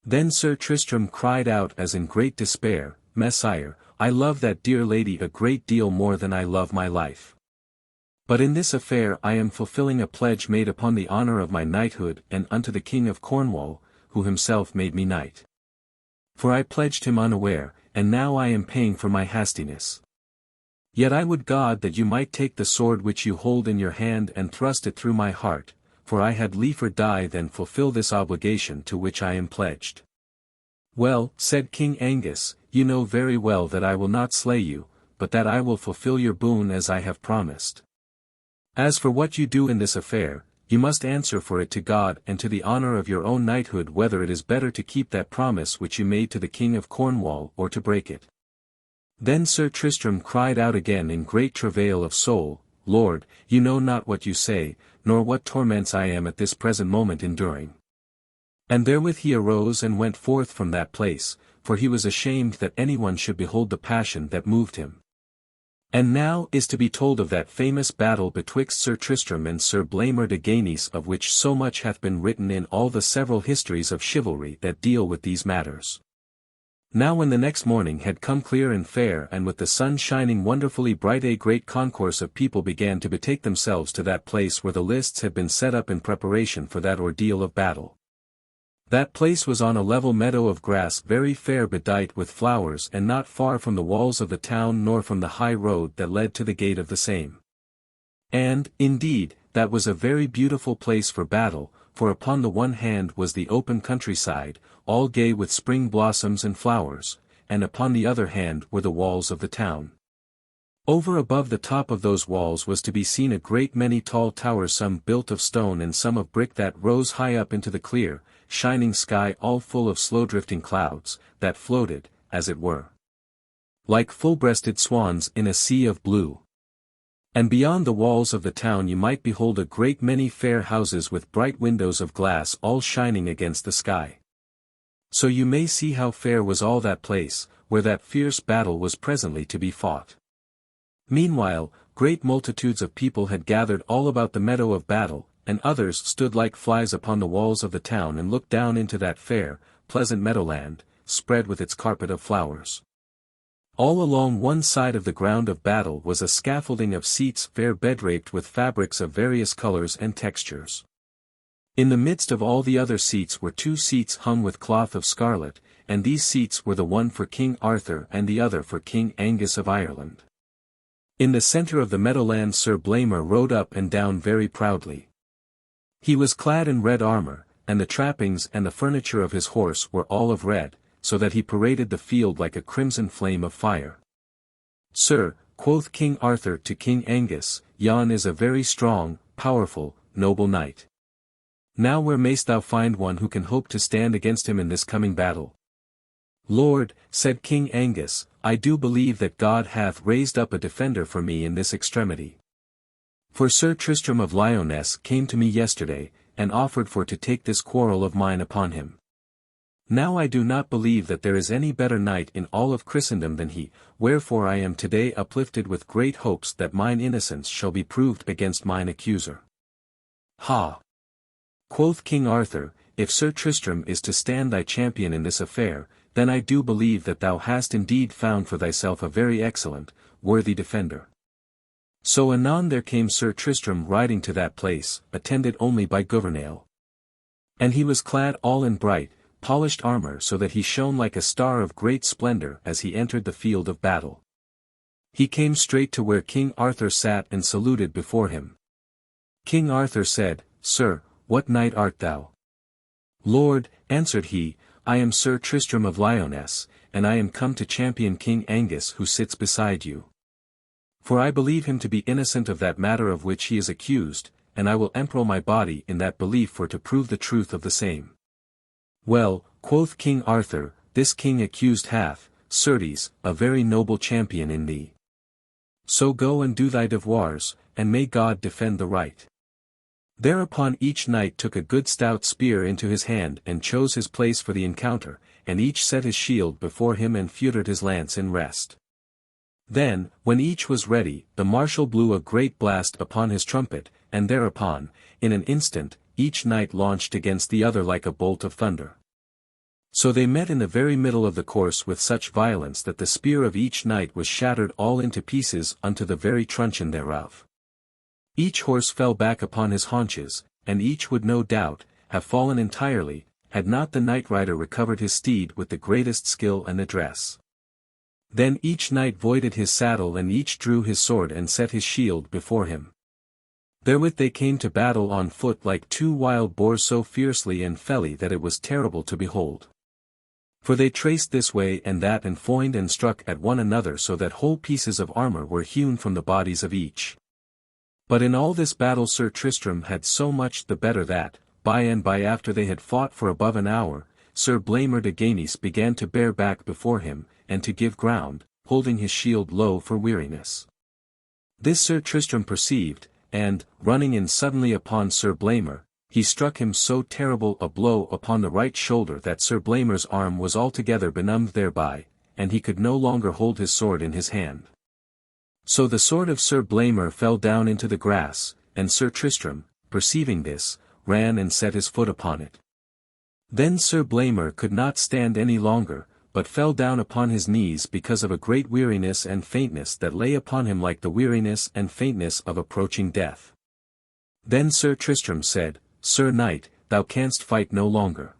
Then Sir Tristram cried out as in great despair, Messire, I love that dear lady a great deal more than I love my life. But in this affair I am fulfilling a pledge made upon the honour of my knighthood and unto the King of Cornwall, who himself made me knight. For I pledged him unaware, and now I am paying for my hastiness. Yet I would God that you might take the sword which you hold in your hand and thrust it through my heart, for I had liefer die than fulfill this obligation to which I am pledged. Well, said King Angus, you know very well that I will not slay you, but that I will fulfill your boon as I have promised. As for what you do in this affair, you must answer for it to God and to the honour of your own knighthood whether it is better to keep that promise which you made to the King of Cornwall or to break it. Then Sir Tristram cried out again in great travail of soul, Lord, you know not what you say, nor what torments I am at this present moment enduring. And therewith he arose and went forth from that place, for he was ashamed that anyone should behold the passion that moved him. And now is to be told of that famous battle betwixt Sir Tristram and Sir Blamor de Gainis, of which so much hath been written in all the several histories of chivalry that deal with these matters. Now when the next morning had come clear and fair and with the sun shining wonderfully bright a great concourse of people began to betake themselves to that place where the lists had been set up in preparation for that ordeal of battle. That place was on a level meadow of grass very fair bedight with flowers and not far from the walls of the town nor from the high road that led to the gate of the same. And, indeed, that was a very beautiful place for battle, for upon the one hand was the open countryside, all gay with spring blossoms and flowers, and upon the other hand were the walls of the town. Over above the top of those walls was to be seen a great many tall towers, some built of stone and some of brick, that rose high up into the clear, shining sky, all full of slow-drifting clouds, that floated, as it were, like full-breasted swans in a sea of blue. And beyond the walls of the town you might behold a great many fair houses with bright windows of glass all shining against the sky. So you may see how fair was all that place, where that fierce battle was presently to be fought. Meanwhile, great multitudes of people had gathered all about the meadow of battle, and others stood like flies upon the walls of the town and looked down into that fair, pleasant meadowland, spread with its carpet of flowers. All along one side of the ground of battle was a scaffolding of seats fair bedraped with fabrics of various colours and textures. In the midst of all the other seats were 2 seats hung with cloth of scarlet, and these seats were the one for King Arthur and the other for King Angus of Ireland. In the centre of the meadowland Sir Blamor rode up and down very proudly. He was clad in red armour, and the trappings and the furniture of his horse were all of red, so that he paraded the field like a crimson flame of fire. Sir, quoth King Arthur to King Angus, yon is a very strong, powerful, noble knight. Now where mayst thou find one who can hope to stand against him in this coming battle? Lord, said King Angus, I do believe that God hath raised up a defender for me in this extremity. For Sir Tristram of Lyonesse came to me yesterday, and offered for to take this quarrel of mine upon him. Now I do not believe that there is any better knight in all of Christendom than he, wherefore I am today uplifted with great hopes that mine innocence shall be proved against mine accuser. Ha! Quoth King Arthur, if Sir Tristram is to stand thy champion in this affair, then I do believe that thou hast indeed found for thyself a very excellent, worthy defender. So anon there came Sir Tristram riding to that place, attended only by Gouvernail. And he was clad all in bright, polished armour so that he shone like a star of great splendour as he entered the field of battle. He came straight to where King Arthur sat and saluted before him. King Arthur said, Sir, what knight art thou? Lord, answered he, I am Sir Tristram of Lyonesse, and I am come to champion King Angus who sits beside you. For I believe him to be innocent of that matter of which he is accused, and I will emperil my body in that belief for to prove the truth of the same. Well, quoth King Arthur, this king accused hath, certes, a very noble champion in thee. So go and do thy devoirs, and may God defend the right. Thereupon each knight took a good stout spear into his hand and chose his place for the encounter, and each set his shield before him and feutred his lance in rest. Then, when each was ready, the marshal blew a great blast upon his trumpet, and thereupon, in an instant, each knight launched against the other like a bolt of thunder. So they met in the very middle of the course with such violence that the spear of each knight was shattered all into pieces unto the very truncheon thereof. Each horse fell back upon his haunches, and each would no doubt have fallen entirely, had not the knight rider recovered his steed with the greatest skill and address. Then each knight voided his saddle and each drew his sword and set his shield before him. Therewith they came to battle on foot like two wild boars so fiercely and felly that it was terrible to behold. For they traced this way and that and foined and struck at one another so that whole pieces of armor were hewn from the bodies of each. But in all this battle Sir Tristram had so much the better that, by and by after they had fought for above an hour, Sir Blamor de Ganys began to bear back before him, and to give ground, holding his shield low for weariness. This Sir Tristram perceived, and, running in suddenly upon Sir Blamor, he struck him so terrible a blow upon the right shoulder that Sir Blamor's arm was altogether benumbed thereby, and he could no longer hold his sword in his hand. So the sword of Sir Blamor fell down into the grass, and Sir Tristram, perceiving this, ran and set his foot upon it. Then Sir Blamor could not stand any longer, but fell down upon his knees because of a great weariness and faintness that lay upon him like the weariness and faintness of approaching death. Then Sir Tristram said, Sir Knight, thou canst fight no longer.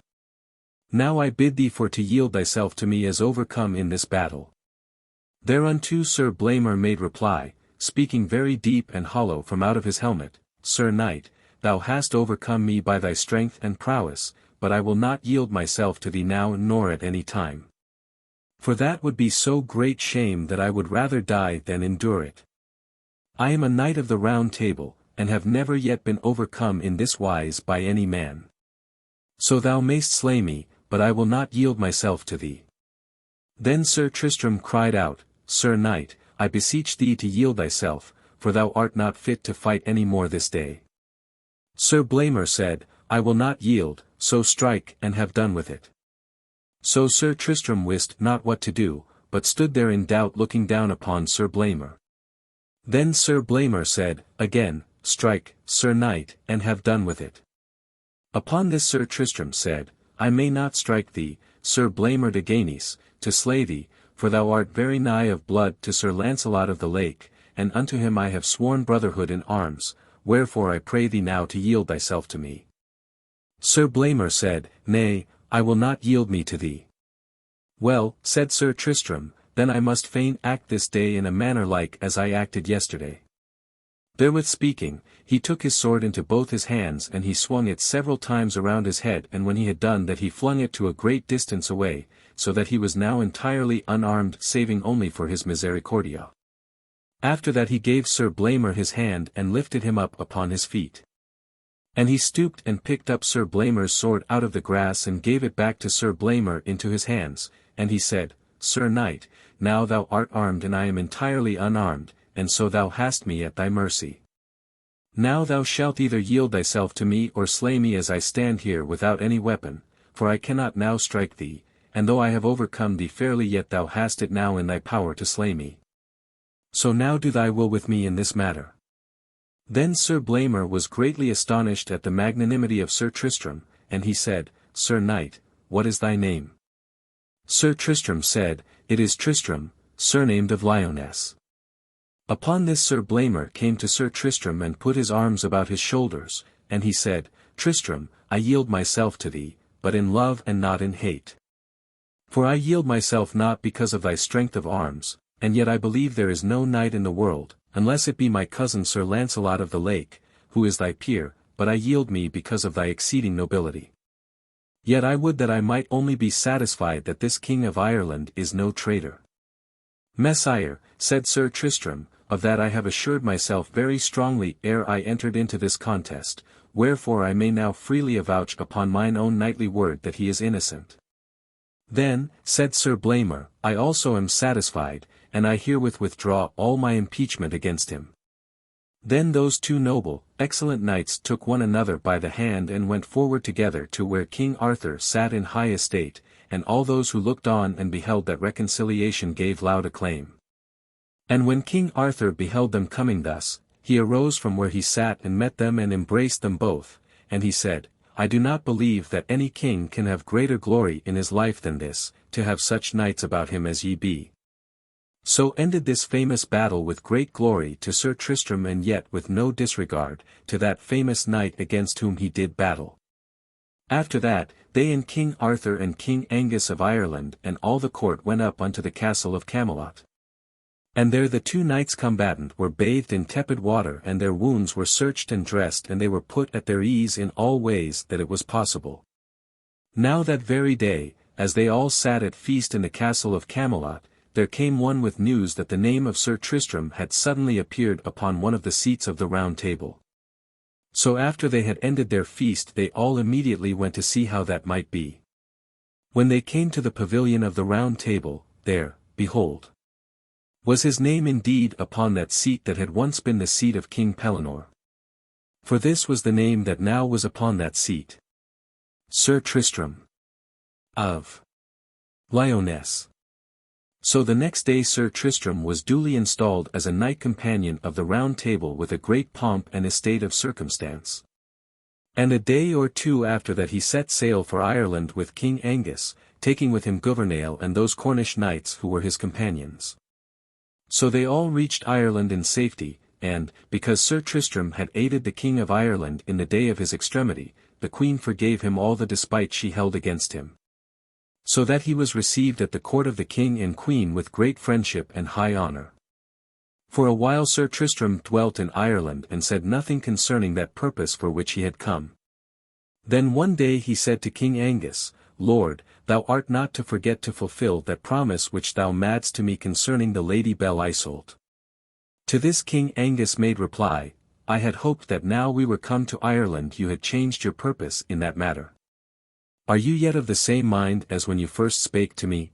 Now I bid thee for to yield thyself to me as overcome in this battle. Thereunto Sir Blamor made reply, speaking very deep and hollow from out of his helmet, Sir Knight, thou hast overcome me by thy strength and prowess, but I will not yield myself to thee now nor at any time. For that would be so great shame that I would rather die than endure it. I am a knight of the Round Table, and have never yet been overcome in this wise by any man. So thou mayst slay me, but I will not yield myself to thee. Then Sir Tristram cried out, Sir Knight, I beseech thee to yield thyself, for thou art not fit to fight any more this day. Sir Blamor said, I will not yield, so strike and have done with it. So Sir Tristram wist not what to do, but stood there in doubt looking down upon Sir Blamor. Then Sir Blamor said, again, strike, Sir Knight, and have done with it. Upon this Sir Tristram said, I may not strike thee, Sir Blamor de Ganys, to slay thee, for thou art very nigh of blood to Sir Launcelot of the Lake, and unto him I have sworn brotherhood in arms, wherefore I pray thee now to yield thyself to me. Sir Blamor said, Nay, I will not yield me to thee. Well, said Sir Tristram, then I must fain act this day in a manner like as I acted yesterday. Therewith speaking, he took his sword into both his hands and he swung it several times around his head, and when he had done that he flung it to a great distance away, so that he was now entirely unarmed saving only for his misericordia. After that he gave Sir Blamor his hand and lifted him up upon his feet. And he stooped and picked up Sir Blamor's sword out of the grass and gave it back to Sir Blamor into his hands, and he said, Sir Knight, now thou art armed and I am entirely unarmed, and so thou hast me at thy mercy. Now thou shalt either yield thyself to me or slay me as I stand here without any weapon, for I cannot now strike thee, and though I have overcome thee fairly yet thou hast it now in thy power to slay me. So now do thy will with me in this matter. Then Sir Blamor was greatly astonished at the magnanimity of Sir Tristram, and he said, Sir Knight, what is thy name? Sir Tristram said, It is Tristram, surnamed of Lyonesse. Upon this Sir Blamor came to Sir Tristram and put his arms about his shoulders, and he said, Tristram, I yield myself to thee, but in love and not in hate. For I yield myself not because of thy strength of arms, and yet I believe there is no knight in the world, unless it be my cousin Sir Launcelot of the Lake, who is thy peer, but I yield me because of thy exceeding nobility. Yet I would that I might only be satisfied that this King of Ireland is no traitor. Messire, said Sir Tristram, of that I have assured myself very strongly ere I entered into this contest, wherefore I may now freely avouch upon mine own knightly word that he is innocent. Then, said Sir Blamor, I also am satisfied, and I herewith withdraw all my impeachment against him. Then those two noble, excellent knights took one another by the hand and went forward together to where King Arthur sat in high estate, and all those who looked on and beheld that reconciliation gave loud acclaim. And when King Arthur beheld them coming thus, he arose from where he sat and met them and embraced them both, and he said, I do not believe that any king can have greater glory in his life than this, to have such knights about him as ye be. So ended this famous battle with great glory to Sir Tristram, and yet with no disregard to that famous knight against whom he did battle. After that, they and King Arthur and King Angus of Ireland and all the court went up unto the castle of Camelot. And there the two knights combatant were bathed in tepid water, and their wounds were searched and dressed, and they were put at their ease in all ways that it was possible. Now that very day, as they all sat at feast in the castle of Camelot, there came one with news that the name of Sir Tristram had suddenly appeared upon one of the seats of the Round Table. So after they had ended their feast they all immediately went to see how that might be. When they came to the pavilion of the Round Table, there, behold, was his name indeed upon that seat that had once been the seat of King Pellinore. For this was the name that now was upon that seat: Sir Tristram of Lyonesse. So the next day Sir Tristram was duly installed as a knight companion of the Round Table with a great pomp and estate of circumstance. And a day or two after that he set sail for Ireland with King Angus, taking with him Gouvernail and those Cornish knights who were his companions. So they all reached Ireland in safety, and, because Sir Tristram had aided the King of Ireland in the day of his extremity, the Queen forgave him all the despite she held against him. So that he was received at the court of the King and Queen with great friendship and high honour. For a while Sir Tristram dwelt in Ireland and said nothing concerning that purpose for which he had come. Then one day he said to King Angus, Lord, thou art not to forget to fulfil that promise which thou madst to me concerning the Lady Belle Isoult. To this King Angus made reply, I had hoped that now we were come to Ireland you had changed your purpose in that matter. Are you yet of the same mind as when you first spake to me?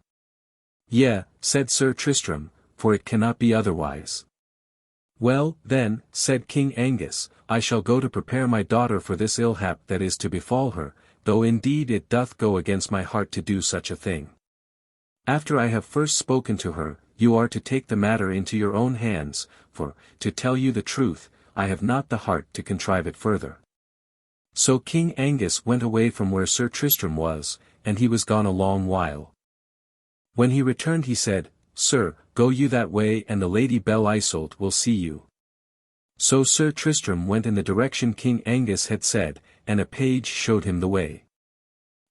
Yea, said Sir Tristram, for it cannot be otherwise. Well, then, said King Angus, I shall go to prepare my daughter for this ill hap that is to befall her, though indeed it doth go against my heart to do such a thing. After I have first spoken to her, you are to take the matter into your own hands, for, to tell you the truth, I have not the heart to contrive it further. So King Angus went away from where Sir Tristram was, and he was gone a long while. When he returned he said, Sir, go you that way and the Lady Belle Isoult will see you. So Sir Tristram went in the direction King Angus had said, and a page showed him the way.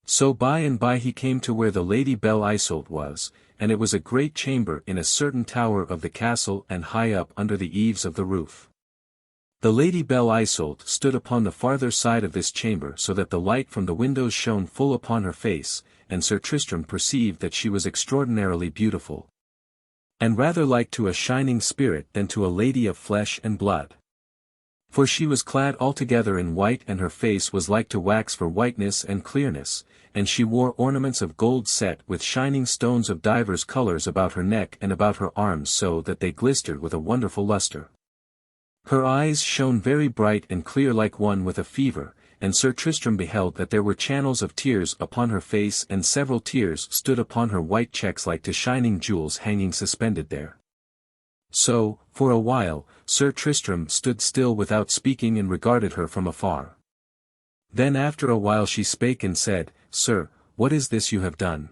So by and by he came to where the Lady Belle Isoult was, and it was a great chamber in a certain tower of the castle and high up under the eaves of the roof. The Lady Belle Isoult stood upon the farther side of this chamber so that the light from the windows shone full upon her face, and Sir Tristram perceived that she was extraordinarily beautiful, and rather like to a shining spirit than to a lady of flesh and blood. For she was clad altogether in white, and her face was like to wax for whiteness and clearness, and she wore ornaments of gold set with shining stones of divers colours about her neck and about her arms so that they glistered with a wonderful lustre. Her eyes shone very bright and clear like one with a fever, and Sir Tristram beheld that there were channels of tears upon her face, and several tears stood upon her white checks like to shining jewels hanging suspended there. So, for a while, Sir Tristram stood still without speaking and regarded her from afar. Then after a while she spake and said, Sir, what is this you have done?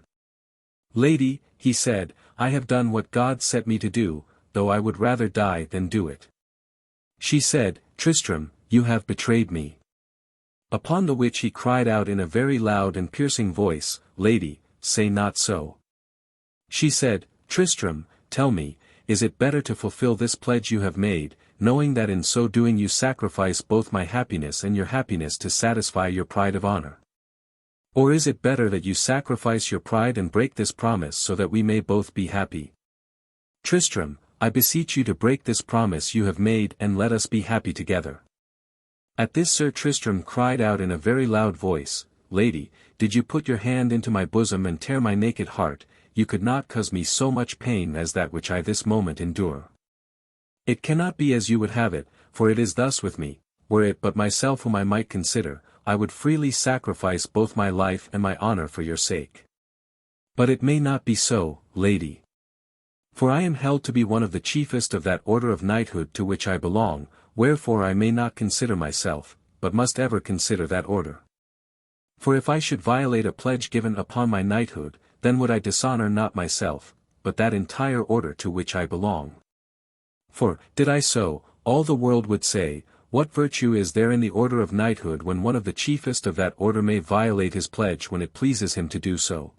Lady, he said, I have done what God set me to do, though I would rather die than do it. She said, Tristram, you have betrayed me. Upon the which he cried out in a very loud and piercing voice, Lady, say not so. She said, Tristram, tell me, is it better to fulfill this pledge you have made, knowing that in so doing you sacrifice both my happiness and your happiness to satisfy your pride of honor? Or is it better that you sacrifice your pride and break this promise so that we may both be happy? Tristram, I beseech you to break this promise you have made and let us be happy together. At this Sir Tristram cried out in a very loud voice, Lady, did you put your hand into my bosom and tear my naked heart, you could not cause me so much pain as that which I this moment endure. It cannot be as you would have it, for it is thus with me, were it but myself whom I might consider, I would freely sacrifice both my life and my honor for your sake. But it may not be so, lady. For I am held to be one of the chiefest of that order of knighthood to which I belong, wherefore I may not consider myself, but must ever consider that order. For if I should violate a pledge given upon my knighthood, then would I dishonor not myself, but that entire order to which I belong. For, did I so, all the world would say, what virtue is there in the order of knighthood when one of the chiefest of that order may violate his pledge when it pleases him to do so?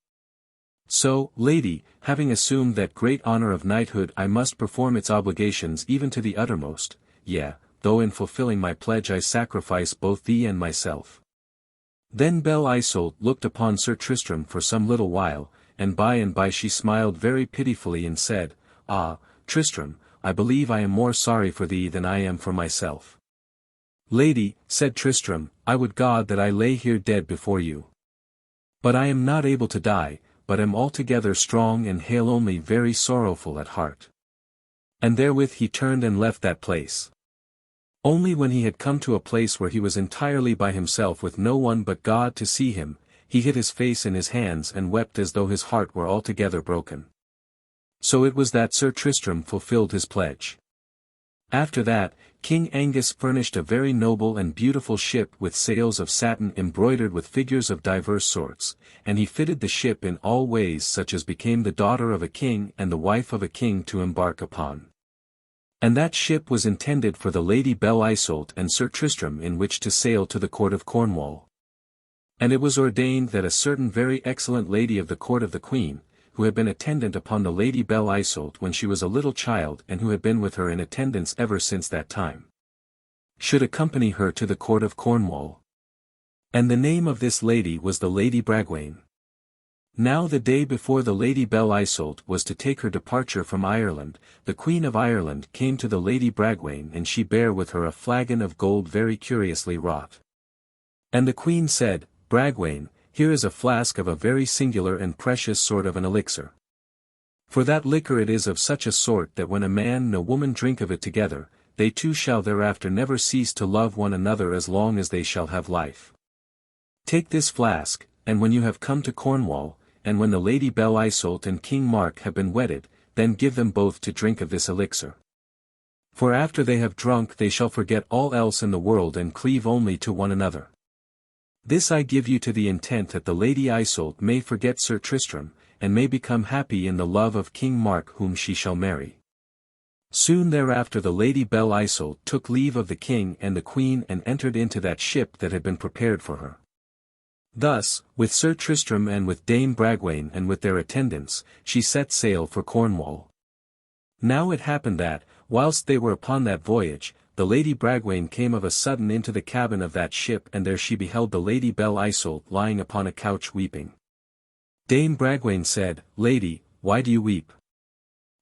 So, lady, having assumed that great honor of knighthood, I must perform its obligations even to the uttermost, yea, though in fulfilling my pledge I sacrifice both thee and myself. Then Belle Isoult looked upon Sir Tristram for some little while, and by she smiled very pitifully and said, Ah, Tristram, I believe I am more sorry for thee than I am for myself. Lady, said Tristram, I would God that I lay here dead before you. But I am not able to die, but am altogether strong and hale only very sorrowful at heart. And therewith he turned and left that place. Only when he had come to a place where he was entirely by himself with no one but God to see him, he hid his face in his hands and wept as though his heart were altogether broken. So it was that Sir Tristram fulfilled his pledge. After that, King Angus furnished a very noble and beautiful ship with sails of satin embroidered with figures of divers sorts, and he fitted the ship in all ways such as became the daughter of a king and the wife of a king to embark upon. And that ship was intended for the Lady Belle Isoult and Sir Tristram in which to sail to the court of Cornwall. And it was ordained that a certain very excellent lady of the court of the Queen, who had been attendant upon the Lady Belle Isoult when she was a little child and who had been with her in attendance ever since that time, should accompany her to the court of Cornwall. And the name of this lady was the Lady Bragwaine. Now the day before the Lady Belle Isoult was to take her departure from Ireland, the Queen of Ireland came to the Lady Bragwaine and she bare with her a flagon of gold very curiously wrought. And the Queen said, Bragwaine, here is a flask of a very singular and precious sort of an elixir. For that liquor it is of such a sort that when a man and a woman drink of it together, they two shall thereafter never cease to love one another as long as they shall have life. Take this flask, and when you have come to Cornwall, and when the Lady Belle Isoult and King Mark have been wedded, then give them both to drink of this elixir. For after they have drunk they shall forget all else in the world and cleave only to one another. This I give you to the intent that the Lady Isoult may forget Sir Tristram, and may become happy in the love of King Mark whom she shall marry. Soon thereafter the Lady Belle Isoult took leave of the king and the queen and entered into that ship that had been prepared for her. Thus, with Sir Tristram and with Dame Bragwaine and with their attendants, she set sail for Cornwall. Now it happened that, whilst they were upon that voyage, the Lady Bragwaine came of a sudden into the cabin of that ship and there she beheld the Lady Belle Isoult lying upon a couch weeping. Dame Bragwaine said, Lady, why do you weep?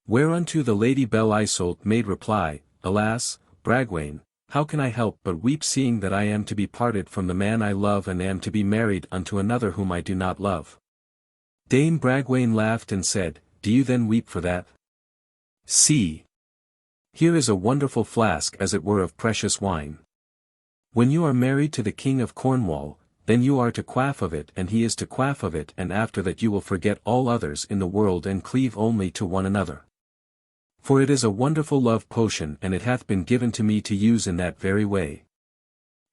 Whereunto the Lady Belle Isoult made reply, Alas, Bragwaine, how can I help but weep seeing that I am to be parted from the man I love and am to be married unto another whom I do not love? Dame Bragwaine laughed and said, Do you then weep for that? See! Here is a wonderful flask as it were of precious wine. When you are married to the King of Cornwall, then you are to quaff of it and he is to quaff of it and after that you will forget all others in the world and cleave only to one another. For it is a wonderful love potion and it hath been given to me to use in that very way.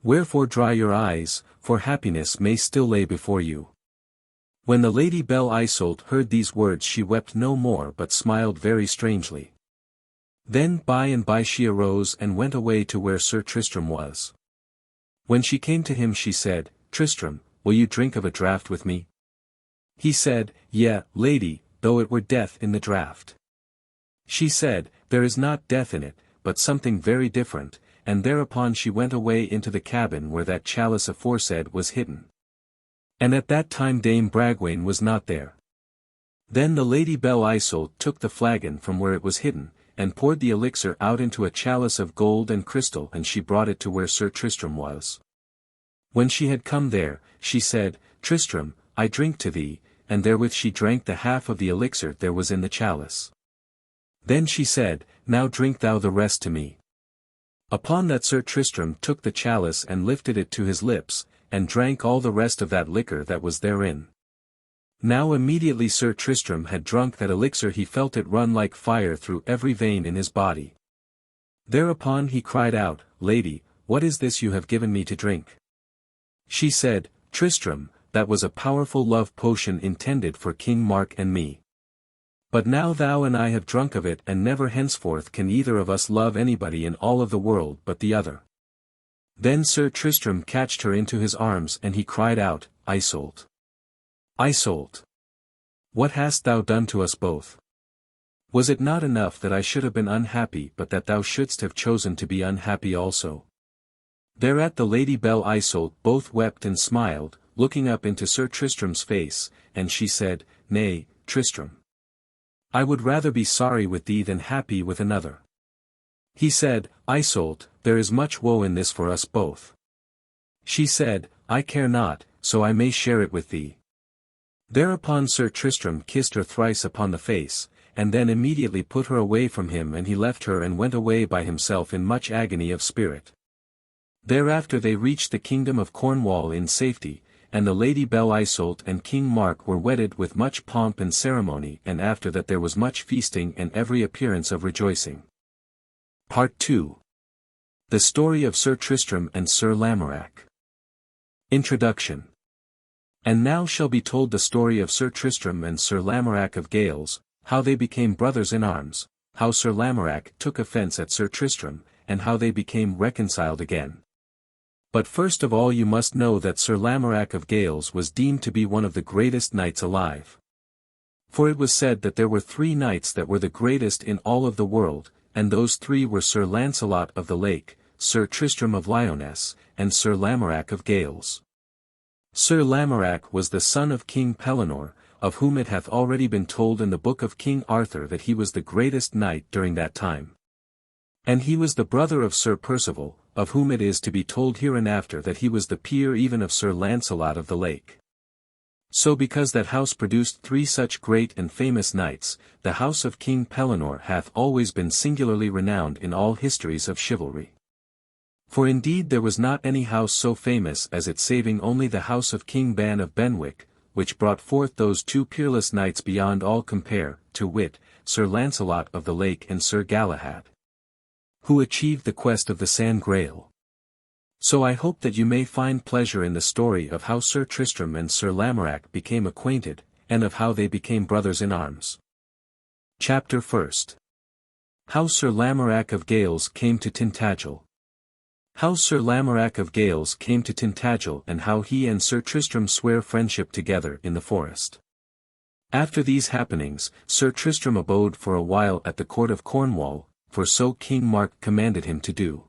Wherefore dry your eyes, for happiness may still lay before you. When the Lady Belle Isoult heard these words she wept no more but smiled very strangely. Then by and by she arose and went away to where Sir Tristram was. When she came to him she said, Tristram, will you drink of a draught with me? He said, Yea, lady, though it were death in the draught. She said, There is not death in it, but something very different, and thereupon she went away into the cabin where that chalice aforesaid was hidden. And at that time Dame Bragwaine was not there. Then the Lady Belle Isoult took the flagon from where it was hidden, and poured the elixir out into a chalice of gold and crystal and she brought it to where Sir Tristram was. When she had come there, she said, Tristram, I drink to thee, and therewith she drank the half of the elixir there was in the chalice. Then she said, Now drink thou the rest to me. Upon that Sir Tristram took the chalice and lifted it to his lips, and drank all the rest of that liquor that was therein. Now immediately Sir Tristram had drunk that elixir he felt it run like fire through every vein in his body. Thereupon he cried out, Lady, what is this you have given me to drink? She said, Tristram, that was a powerful love potion intended for King Mark and me. But now thou and I have drunk of it and never henceforth can either of us love anybody in all of the world but the other. Then Sir Tristram catched her into his arms and he cried out, Isoult! Isoult! What hast thou done to us both? Was it not enough that I should have been unhappy but that thou shouldst have chosen to be unhappy also? Thereat the Lady Belle Isoult both wept and smiled, looking up into Sir Tristram's face, and she said, Nay, Tristram. I would rather be sorry with thee than happy with another. He said, Isoult, there is much woe in this for us both. She said, I care not, so I may share it with thee. Thereupon Sir Tristram kissed her thrice upon the face, and then immediately put her away from him and he left her and went away by himself in much agony of spirit. Thereafter they reached the kingdom of Cornwall in safety, and the Lady Belle Isoult and King Mark were wedded with much pomp and ceremony, and after that there was much feasting and every appearance of rejoicing. Part 2. The Story of Sir Tristram and Sir Lamorack. Introduction. And now shall be told the story of Sir Tristram and Sir Lamorack of Gales, how they became brothers in arms, how Sir Lamorack took offence at Sir Tristram, and how they became reconciled again. But first of all you must know that Sir Lamorack of Gales was deemed to be one of the greatest knights alive. For it was said that there were 3 knights that were the greatest in all of the world, and those 3 were Sir Launcelot of the Lake, Sir Tristram of Lyonesse, and Sir Lamorack of Gales. Sir Lamorack was the son of King Pellinore, of whom it hath already been told in the book of King Arthur that he was the greatest knight during that time. And he was the brother of Sir Percival, of whom it is to be told hereinafter that he was the peer even of Sir Launcelot of the Lake. So because that house produced 3 such great and famous knights, the house of King Pellinore hath always been singularly renowned in all histories of chivalry. For indeed there was not any house so famous as it saving only the house of King Ban of Benwick, which brought forth those 2 peerless knights beyond all compare, to wit, Sir Launcelot of the Lake and Sir Galahad, who achieved the quest of the San Grail. So I hope that you may find pleasure in the story of how Sir Tristram and Sir Lamorack became acquainted, and of how they became brothers in arms. Chapter 1. How Sir Lamorack of Gales came to Tintagel. How Sir Lamorack of Gales came to Tintagel and how he and Sir Tristram swear friendship together in the forest. After these happenings, Sir Tristram abode for a while at the court of Cornwall, for so King Mark commanded him to do.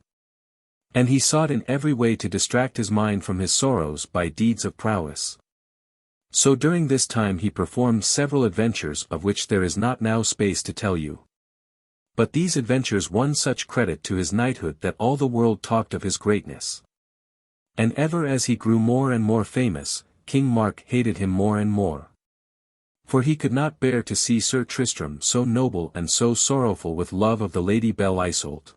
And he sought in every way to distract his mind from his sorrows by deeds of prowess. So during this time he performed several adventures of which there is not now space to tell you. But these adventures won such credit to his knighthood that all the world talked of his greatness. And ever as he grew more and more famous, King Mark hated him more and more. For he could not bear to see Sir Tristram so noble and so sorrowful with love of the Lady Belle Isoult.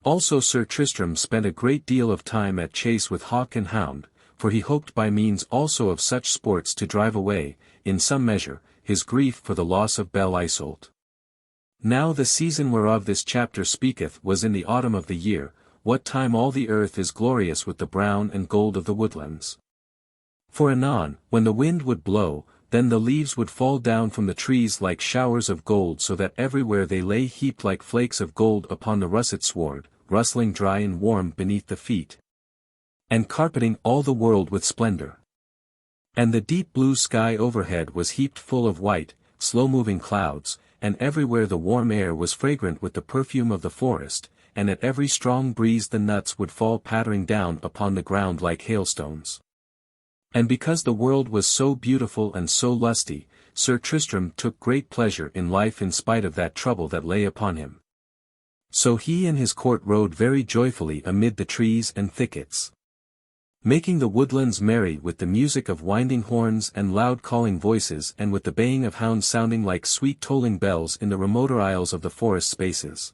Also Sir Tristram spent a great deal of time at chase with hawk and hound, for he hoped by means also of such sports to drive away, in some measure, his grief for the loss of Belle Isoult. Now the season whereof this chapter speaketh was in the autumn of the year, what time all the earth is glorious with the brown and gold of the woodlands. For anon, when the wind would blow, then the leaves would fall down from the trees like showers of gold so that everywhere they lay heaped like flakes of gold upon the russet sward, rustling dry and warm beneath the feet, and carpeting all the world with splendor. And the deep blue sky overhead was heaped full of white, slow-moving clouds, and everywhere the warm air was fragrant with the perfume of the forest, and at every strong breeze the nuts would fall pattering down upon the ground like hailstones. And because the world was so beautiful and so lusty, Sir Tristram took great pleasure in life in spite of that trouble that lay upon him. So he and his court rode very joyfully amid the trees and thickets. making the woodlands merry with the music of winding horns and loud calling voices and with the baying of hounds sounding like sweet tolling bells in the remoter aisles of the forest spaces.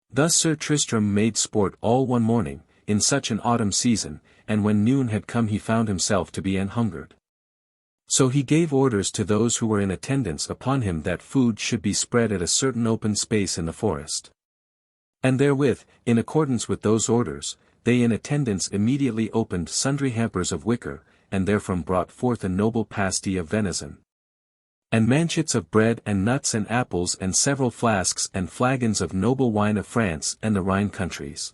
Thus Sir Tristram made sport all one morning, in such an autumn season, and when noon had come he found himself to be an-hungered. So he gave orders to those who were in attendance upon him that food should be spread at a certain open space in the forest. And therewith, in accordance with those orders, they in attendance immediately opened sundry hampers of wicker, and therefrom brought forth a noble pasty of venison, and manchets of bread and nuts and apples and several flasks and flagons of noble wine of France and the Rhine countries.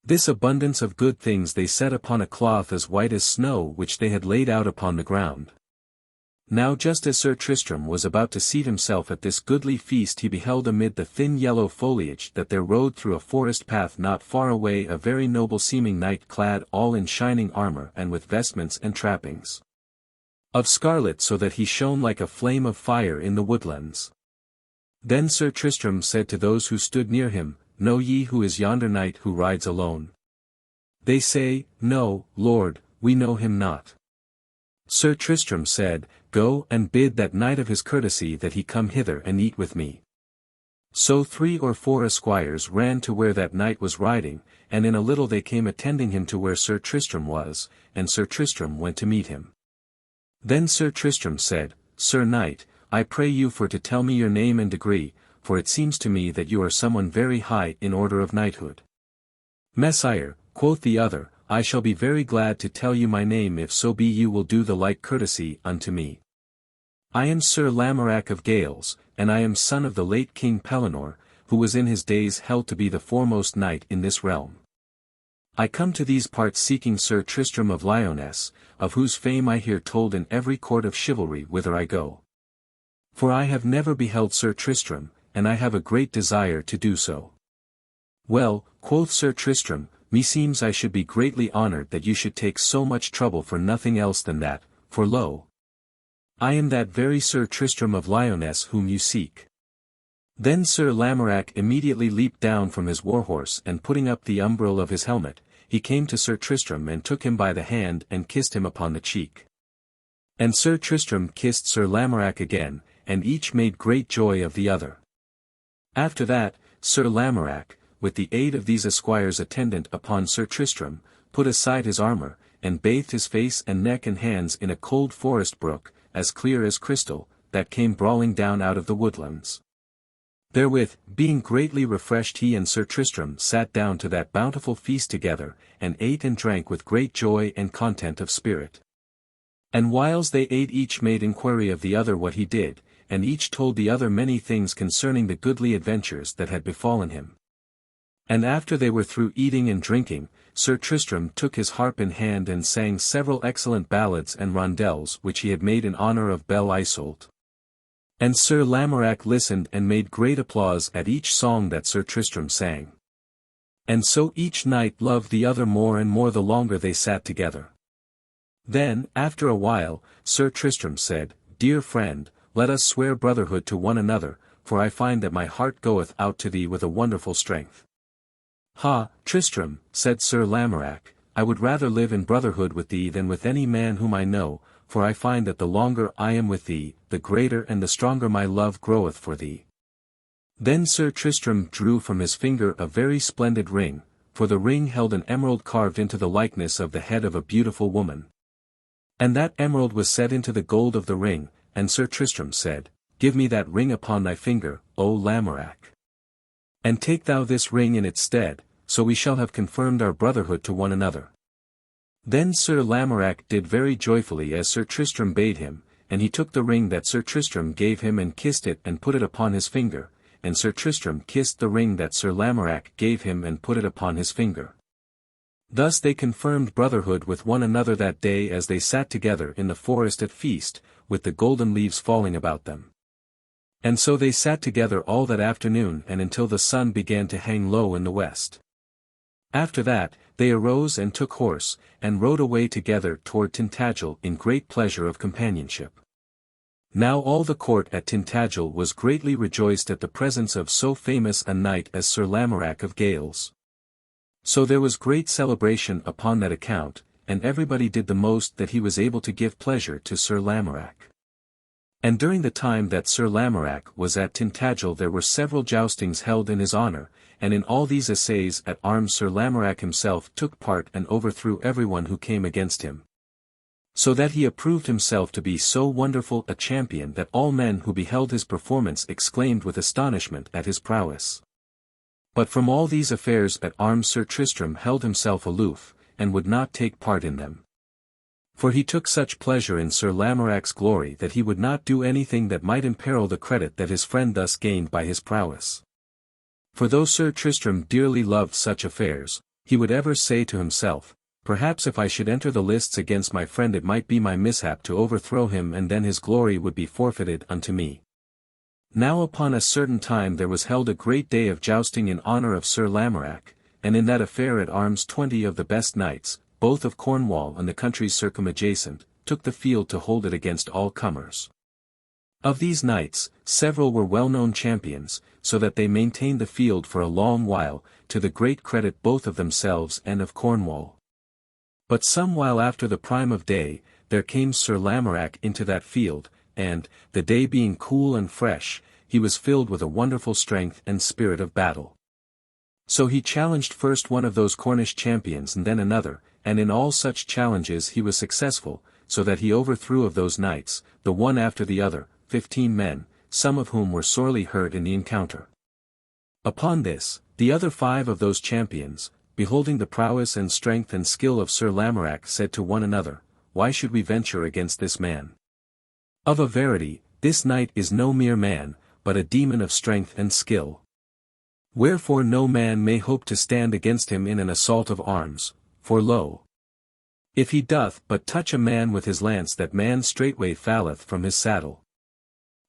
This abundance of good things they set upon a cloth as white as snow which they had laid out upon the ground. Now just as Sir Tristram was about to seat himself at this goodly feast he beheld amid the thin yellow foliage that there rode through a forest path not far away a very noble seeming knight clad all in shining armour and with vestments and trappings of scarlet so that he shone like a flame of fire in the woodlands. Then Sir Tristram said to those who stood near him, Know ye who is yonder knight who rides alone? They say, No, Lord, we know him not. Sir Tristram said, Go and bid that knight of his courtesy that he come hither and eat with me. So 3 or 4 esquires ran to where that knight was riding, and in a little they came attending him to where Sir Tristram was, and Sir Tristram went to meet him. Then Sir Tristram said, Sir knight, I pray you for to tell me your name and degree, for it seems to me that you are someone very high in order of knighthood. Messire, quoth the other, I shall be very glad to tell you my name if so be you will do the like courtesy unto me. I am Sir Lamorack of Gales, and I am son of the late King Pellinore, who was in his days held to be the foremost knight in this realm. I come to these parts seeking Sir Tristram of Lyonesse, of whose fame I hear told in every court of chivalry whither I go. For I have never beheld Sir Tristram, and I have a great desire to do so. Well, quoth Sir Tristram, meseems I should be greatly honoured that you should take so much trouble for nothing else than that, for lo! I am that very Sir Tristram of Lyonesse whom you seek. Then Sir Lamorack immediately leaped down from his war-horse and putting up the umbril of his helmet, he came to Sir Tristram and took him by the hand and kissed him upon the cheek. And Sir Tristram kissed Sir Lamorack again, and each made great joy of the other. After that, Sir Lamorack, with the aid of these esquires attendant upon Sir Tristram, put aside his armour, and bathed his face and neck and hands in a cold forest brook, as clear as crystal, that came brawling down out of the woodlands. Therewith, being greatly refreshed he and Sir Tristram sat down to that bountiful feast together, and ate and drank with great joy and content of spirit. And whiles they ate each made inquiry of the other what he did, and each told the other many things concerning the goodly adventures that had befallen him. And after they were through eating and drinking, Sir Tristram took his harp in hand and sang several excellent ballads and rondels which he had made in honour of Belle Isoult. And Sir Lamorack listened and made great applause at each song that Sir Tristram sang. And so each knight loved the other more and more the longer they sat together. Then, after a while, Sir Tristram said, Dear friend, let us swear brotherhood to one another, for I find that my heart goeth out to thee with a wonderful strength. Ha, Tristram, said Sir Lamorack, I would rather live in brotherhood with thee than with any man whom I know, for I find that the longer I am with thee, the greater and the stronger my love groweth for thee. Then Sir Tristram drew from his finger a very splendid ring, for the ring held an emerald carved into the likeness of the head of a beautiful woman. And that emerald was set into the gold of the ring, and Sir Tristram said, Give me that ring upon thy finger, O Lamorack. And take thou this ring in its stead, so we shall have confirmed our brotherhood to one another. Then Sir Lamorack did very joyfully as Sir Tristram bade him, and he took the ring that Sir Tristram gave him and kissed it and put it upon his finger, and Sir Tristram kissed the ring that Sir Lamorack gave him and put it upon his finger. Thus they confirmed brotherhood with one another that day as they sat together in the forest at feast, with the golden leaves falling about them. And so they sat together all that afternoon and until the sun began to hang low in the west. After that, they arose and took horse, and rode away together toward Tintagel in great pleasure of companionship. Now all the court at Tintagel was greatly rejoiced at the presence of so famous a knight as Sir Lamorack of Gales. So there was great celebration upon that account, and everybody did the most that he was able to give pleasure to Sir Lamorack. And during the time that Sir Lamorack was at Tintagel there were several joustings held in his honour, and in all these essays at arms Sir Lamorack himself took part and overthrew everyone who came against him. So that he approved himself to be so wonderful a champion that all men who beheld his performance exclaimed with astonishment at his prowess. But from all these affairs at arms Sir Tristram held himself aloof, and would not take part in them. For he took such pleasure in Sir Lamorack's glory that he would not do anything that might imperil the credit that his friend thus gained by his prowess. For though Sir Tristram dearly loved such affairs, he would ever say to himself, perhaps if I should enter the lists against my friend it might be my mishap to overthrow him and then his glory would be forfeited unto me. Now upon a certain time there was held a great day of jousting in honour of Sir Lamorack, and in that affair at arms 20 of the best knights, both of Cornwall and the countries circumadjacent, took the field to hold it against all comers. Of these knights, several were well-known champions, so that they maintained the field for a long while, to the great credit both of themselves and of Cornwall. But some while after the prime of day, there came Sir Lamorack into that field, and, the day being cool and fresh, he was filled with a wonderful strength and spirit of battle. So he challenged first one of those Cornish champions and then another, and in all such challenges he was successful, so that he overthrew of those knights, the one after the other, 15 men, some of whom were sorely hurt in the encounter. Upon this, the other 5 of those champions, beholding the prowess and strength and skill of Sir Lamorack said to one another, why should we venture against this man? Of a verity, this knight is no mere man, but a demon of strength and skill. Wherefore no man may hope to stand against him in an assault of arms, for lo! If he doth but touch a man with his lance that man straightway falleth from his saddle.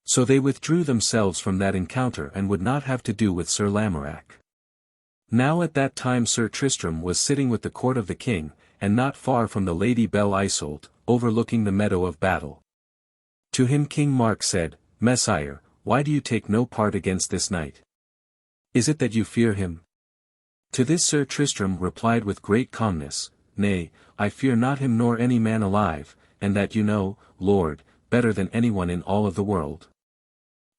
So they withdrew themselves from that encounter and would not have to do with Sir Lamorack. Now at that time Sir Tristram was sitting with the court of the king, and not far from the lady Belle Isoult, overlooking the meadow of battle. To him King Mark said, Messire, why do you take no part against this knight? Is it that you fear him? To this Sir Tristram replied with great calmness, Nay, I fear not him nor any man alive, and that you know, Lord, better than anyone in all of the world.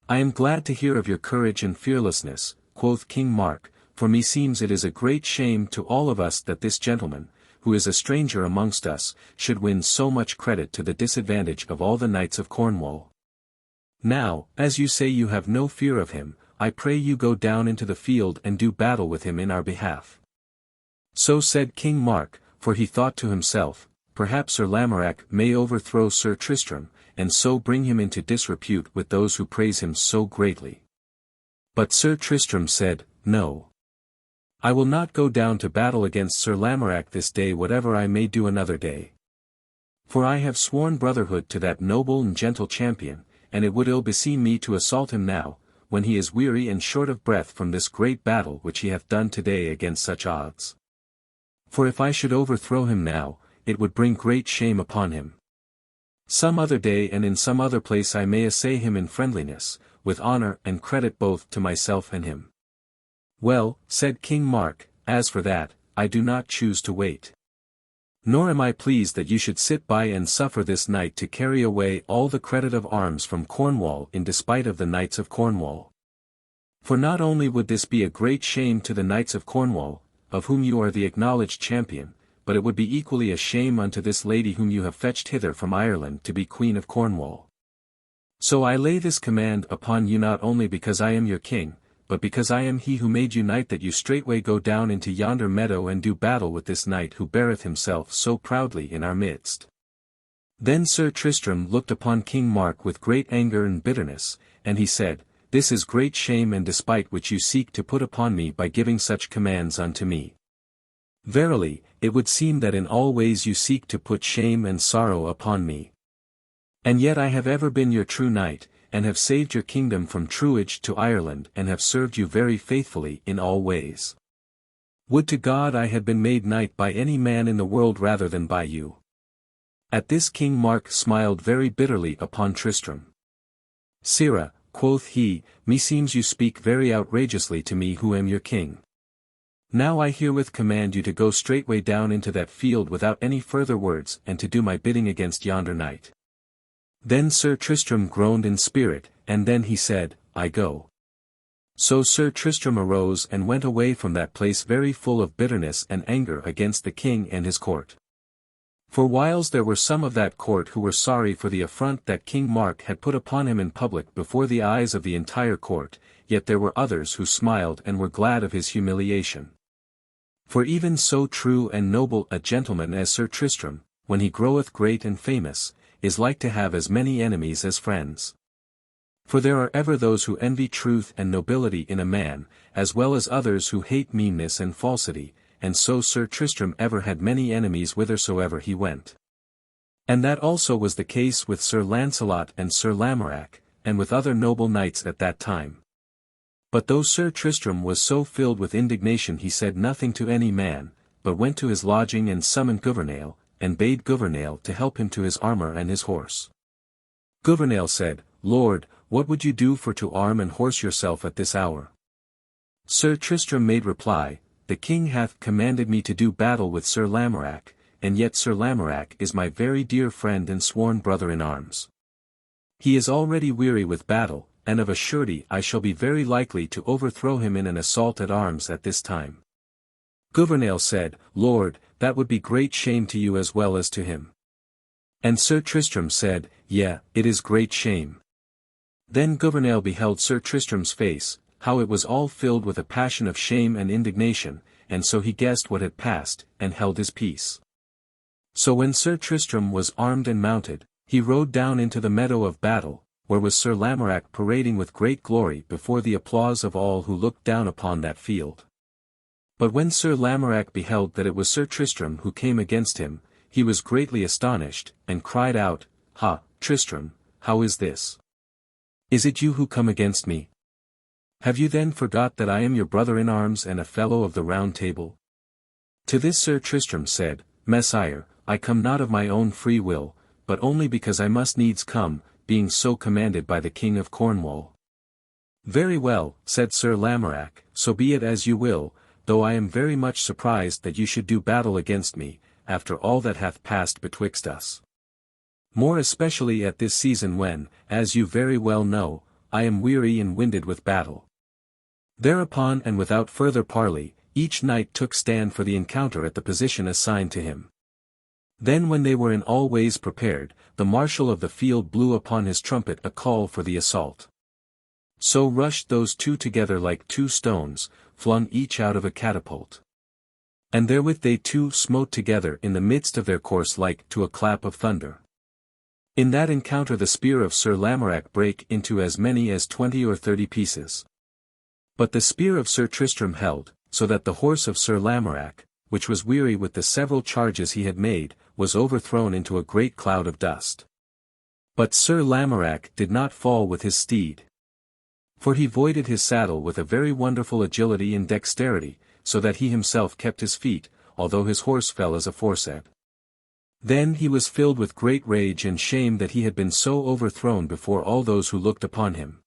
I am glad to hear of your courage and fearlessness, quoth King Mark, for meseems it is a great shame to all of us that this gentleman, who is a stranger amongst us, should win so much credit to the disadvantage of all the knights of Cornwall. Now, as you say you have no fear of him, I pray you go down into the field and do battle with him in our behalf. So said King Mark, for he thought to himself, perhaps Sir Lamorack may overthrow Sir Tristram, and so bring him into disrepute with those who praise him so greatly. But Sir Tristram said, No. I will not go down to battle against Sir Lamorack this day whatever I may do another day. For I have sworn brotherhood to that noble and gentle champion, and it would ill beseem me to assault him now, when he is weary and short of breath from this great battle which he hath done today against such odds. For if I should overthrow him now, it would bring great shame upon him. Some other day and in some other place I may essay him in friendliness, with honour and credit both to myself and him. Well, said King Mark, as for that, I do not choose to wait. Nor am I pleased that you should sit by and suffer this knight to carry away all the credit of arms from Cornwall in despite of the knights of Cornwall. For not only would this be a great shame to the knights of Cornwall, of whom you are the acknowledged champion, but it would be equally a shame unto this lady whom you have fetched hither from Ireland to be Queen of Cornwall. So I lay this command upon you not only because I am your king, but because I am he who made you knight that you straightway go down into yonder meadow and do battle with this knight who beareth himself so proudly in our midst. Then Sir Tristram looked upon King Mark with great anger and bitterness, and he said, This is great shame and despite which you seek to put upon me by giving such commands unto me. Verily, it would seem that in all ways you seek to put shame and sorrow upon me. And yet I have ever been your true knight, and have saved your kingdom from truage to Ireland and have served you very faithfully in all ways. Would to God I had been made knight by any man in the world rather than by you. At this King Mark smiled very bitterly upon Tristram. Sirrah, quoth he, meseems you speak very outrageously to me who am your king. Now I herewith command you to go straightway down into that field without any further words and to do my bidding against yonder knight. Then Sir Tristram groaned in spirit, and then he said, I go. So Sir Tristram arose and went away from that place very full of bitterness and anger against the king and his court. For whiles there were some of that court who were sorry for the affront that King Mark had put upon him in public before the eyes of the entire court, yet there were others who smiled and were glad of his humiliation. For even so true and noble a gentleman as Sir Tristram, when he groweth great and famous, is like to have as many enemies as friends. For there are ever those who envy truth and nobility in a man, as well as others who hate meanness and falsity, and so Sir Tristram ever had many enemies whithersoever he went. And that also was the case with Sir Launcelot and Sir Lamorack, and with other noble knights at that time. But though Sir Tristram was so filled with indignation he said nothing to any man, but went to his lodging and summoned Gouvernail, and bade Gouvernail to help him to his armour and his horse. Gouvernail said, Lord, what would you do for to arm and horse yourself at this hour? Sir Tristram made reply, The king hath commanded me to do battle with Sir Lamorack, and yet Sir Lamorack is my very dear friend and sworn brother in arms. He is already weary with battle, and of a surety I shall be very likely to overthrow him in an assault at arms at this time. Gouvernail said, Lord, that would be great shame to you as well as to him. And Sir Tristram said, Yea, it is great shame. Then Gouvernail beheld Sir Tristram's face, how it was all filled with a passion of shame and indignation, and so he guessed what had passed, and held his peace. So when Sir Tristram was armed and mounted, he rode down into the meadow of battle, where was Sir Lamorack parading with great glory before the applause of all who looked down upon that field. But when Sir Lamorack beheld that it was Sir Tristram who came against him, he was greatly astonished, and cried out, Ha, Tristram, how is this? Is it you who come against me? Have you then forgot that I am your brother in arms and a fellow of the Round Table? To this Sir Tristram said, Messire, I come not of my own free will, but only because I must needs come, being so commanded by the King of Cornwall. Very well, said Sir Lamorack, so be it as you will, though I am very much surprised that you should do battle against me, after all that hath passed betwixt us. More especially at this season when, as you very well know, I am weary and winded with battle. Thereupon and without further parley, each knight took stand for the encounter at the position assigned to him. Then when they were in all ways prepared, the marshal of the field blew upon his trumpet a call for the assault. So rushed those two together like two stones, flung each out of a catapult. And therewith they two smote together in the midst of their course like to a clap of thunder. In that encounter the spear of Sir Lamorack brake into as many as 20 or 30 pieces. But the spear of Sir Tristram held, so that the horse of Sir Lamorack, which was weary with the several charges he had made, was overthrown into a great cloud of dust. But Sir Lamorack did not fall with his steed. For he voided his saddle with a very wonderful agility and dexterity, so that he himself kept his feet, although his horse fell as aforesaid. Then he was filled with great rage and shame that he had been so overthrown before all those who looked upon him.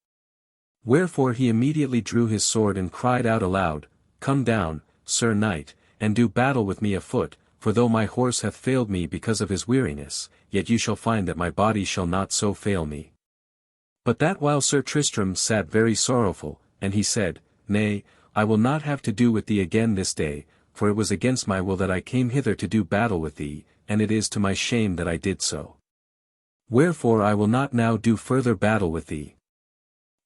Wherefore he immediately drew his sword and cried out aloud, Come down, Sir Knight, and do battle with me afoot, for though my horse hath failed me because of his weariness, yet you shall find that my body shall not so fail me. But that while Sir Tristram sat very sorrowful, and he said, Nay, I will not have to do with thee again this day, for it was against my will that I came hither to do battle with thee, and it is to my shame that I did so. Wherefore I will not now do further battle with thee.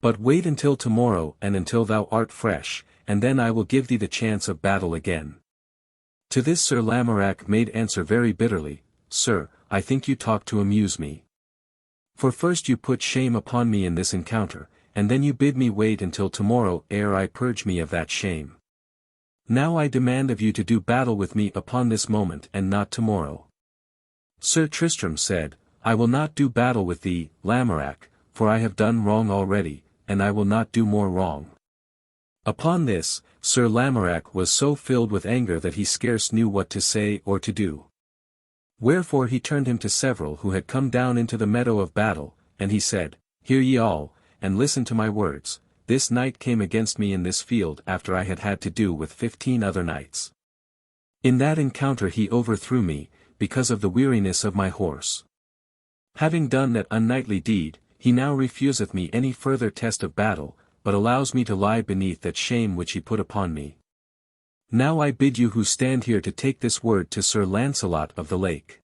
But wait until tomorrow and until thou art fresh, and then I will give thee the chance of battle again. To this Sir Lamorack made answer very bitterly, Sir, I think you talk to amuse me. For first you put shame upon me in this encounter, and then you bid me wait until tomorrow ere I purge me of that shame. Now I demand of you to do battle with me upon this moment and not tomorrow. Sir Tristram said, I will not do battle with thee, Lamorack, for I have done wrong already, and I will not do more wrong. Upon this, Sir Lamorack was so filled with anger that he scarce knew what to say or to do. Wherefore he turned him to several who had come down into the meadow of battle, and he said, Hear ye all, and listen to my words, this knight came against me in this field after I had had to do with 15 other knights. In that encounter he overthrew me, because of the weariness of my horse. Having done that unknightly deed, he now refuseth me any further test of battle, but allows me to lie beneath that shame which he put upon me. Now I bid you who stand here to take this word to Sir Launcelot of the Lake.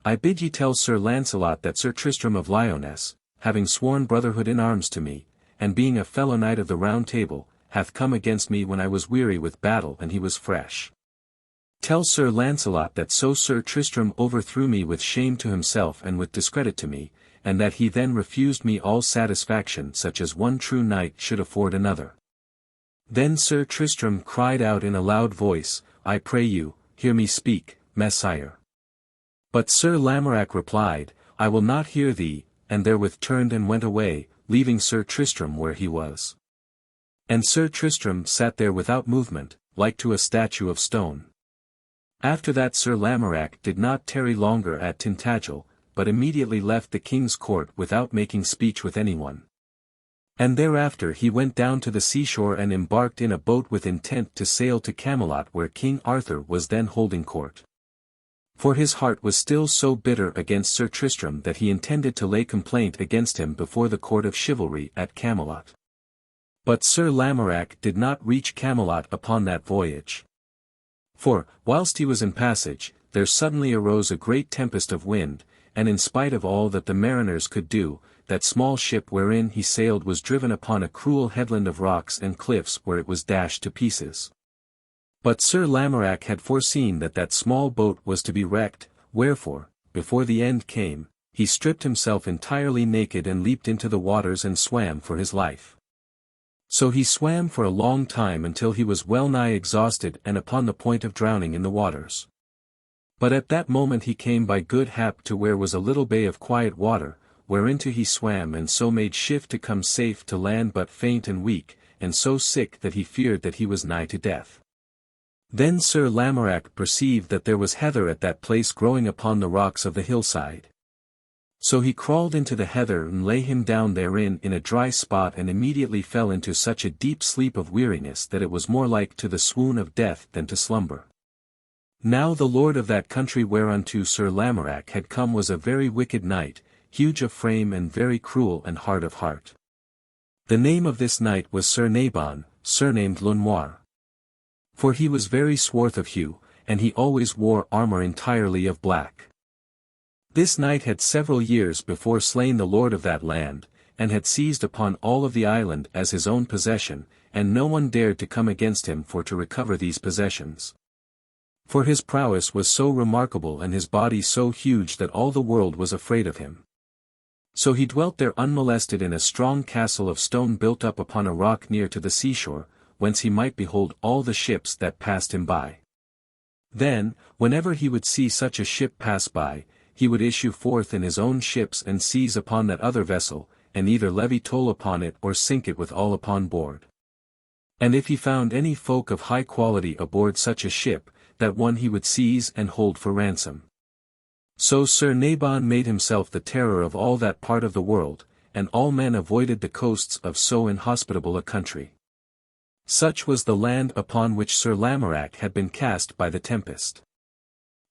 I bid ye tell Sir Launcelot that Sir Tristram of Lyonesse, having sworn brotherhood in arms to me, and being a fellow knight of the Round Table, hath come against me when I was weary with battle and he was fresh. Tell Sir Launcelot that so Sir Tristram overthrew me with shame to himself and with discredit to me, and that he then refused me all satisfaction such as one true knight should afford another. Then Sir Tristram cried out in a loud voice, I pray you, hear me speak, Messire. But Sir Lamorack replied, I will not hear thee, and therewith turned and went away, leaving Sir Tristram where he was. And Sir Tristram sat there without movement, like to a statue of stone. After that Sir Lamorack did not tarry longer at Tintagel, but immediately left the king's court without making speech with anyone. And thereafter he went down to the seashore and embarked in a boat with intent to sail to Camelot where King Arthur was then holding court. For his heart was still so bitter against Sir Tristram that he intended to lay complaint against him before the court of chivalry at Camelot. But Sir Lamorack did not reach Camelot upon that voyage. For, whilst he was in passage, there suddenly arose a great tempest of wind, and in spite of all that the mariners could do, that small ship wherein he sailed was driven upon a cruel headland of rocks and cliffs where it was dashed to pieces. But Sir Lamorack had foreseen that that small boat was to be wrecked, wherefore, before the end came, he stripped himself entirely naked and leaped into the waters and swam for his life. So he swam for a long time until he was well nigh exhausted and upon the point of drowning in the waters. But at that moment he came by good hap to where was a little bay of quiet water, whereinto he swam and so made shift to come safe to land but faint and weak, and so sick that he feared that he was nigh to death. Then Sir Lamorack perceived that there was heather at that place growing upon the rocks of the hillside. So he crawled into the heather and lay him down therein in a dry spot and immediately fell into such a deep sleep of weariness that it was more like to the swoon of death than to slumber. Now the lord of that country whereunto Sir Lamorack had come was a very wicked knight, huge of frame and very cruel and hard of heart. The name of this knight was Sir Nabon, surnamed Lenoir. For he was very swarth of hue, and he always wore armor entirely of black. This knight had several years before slain the lord of that land, and had seized upon all of the island as his own possession, and no one dared to come against him for to recover these possessions. For his prowess was so remarkable and his body so huge that all the world was afraid of him. So he dwelt there unmolested in a strong castle of stone built up upon a rock near to the seashore, whence he might behold all the ships that passed him by. Then, whenever he would see such a ship pass by, he would issue forth in his own ships and seize upon that other vessel, and either levy toll upon it or sink it with all upon board. And if he found any folk of high quality aboard such a ship, that one he would seize and hold for ransom. So Sir Nabon made himself the terror of all that part of the world, and all men avoided the coasts of so inhospitable a country. Such was the land upon which Sir Lamorack had been cast by the tempest.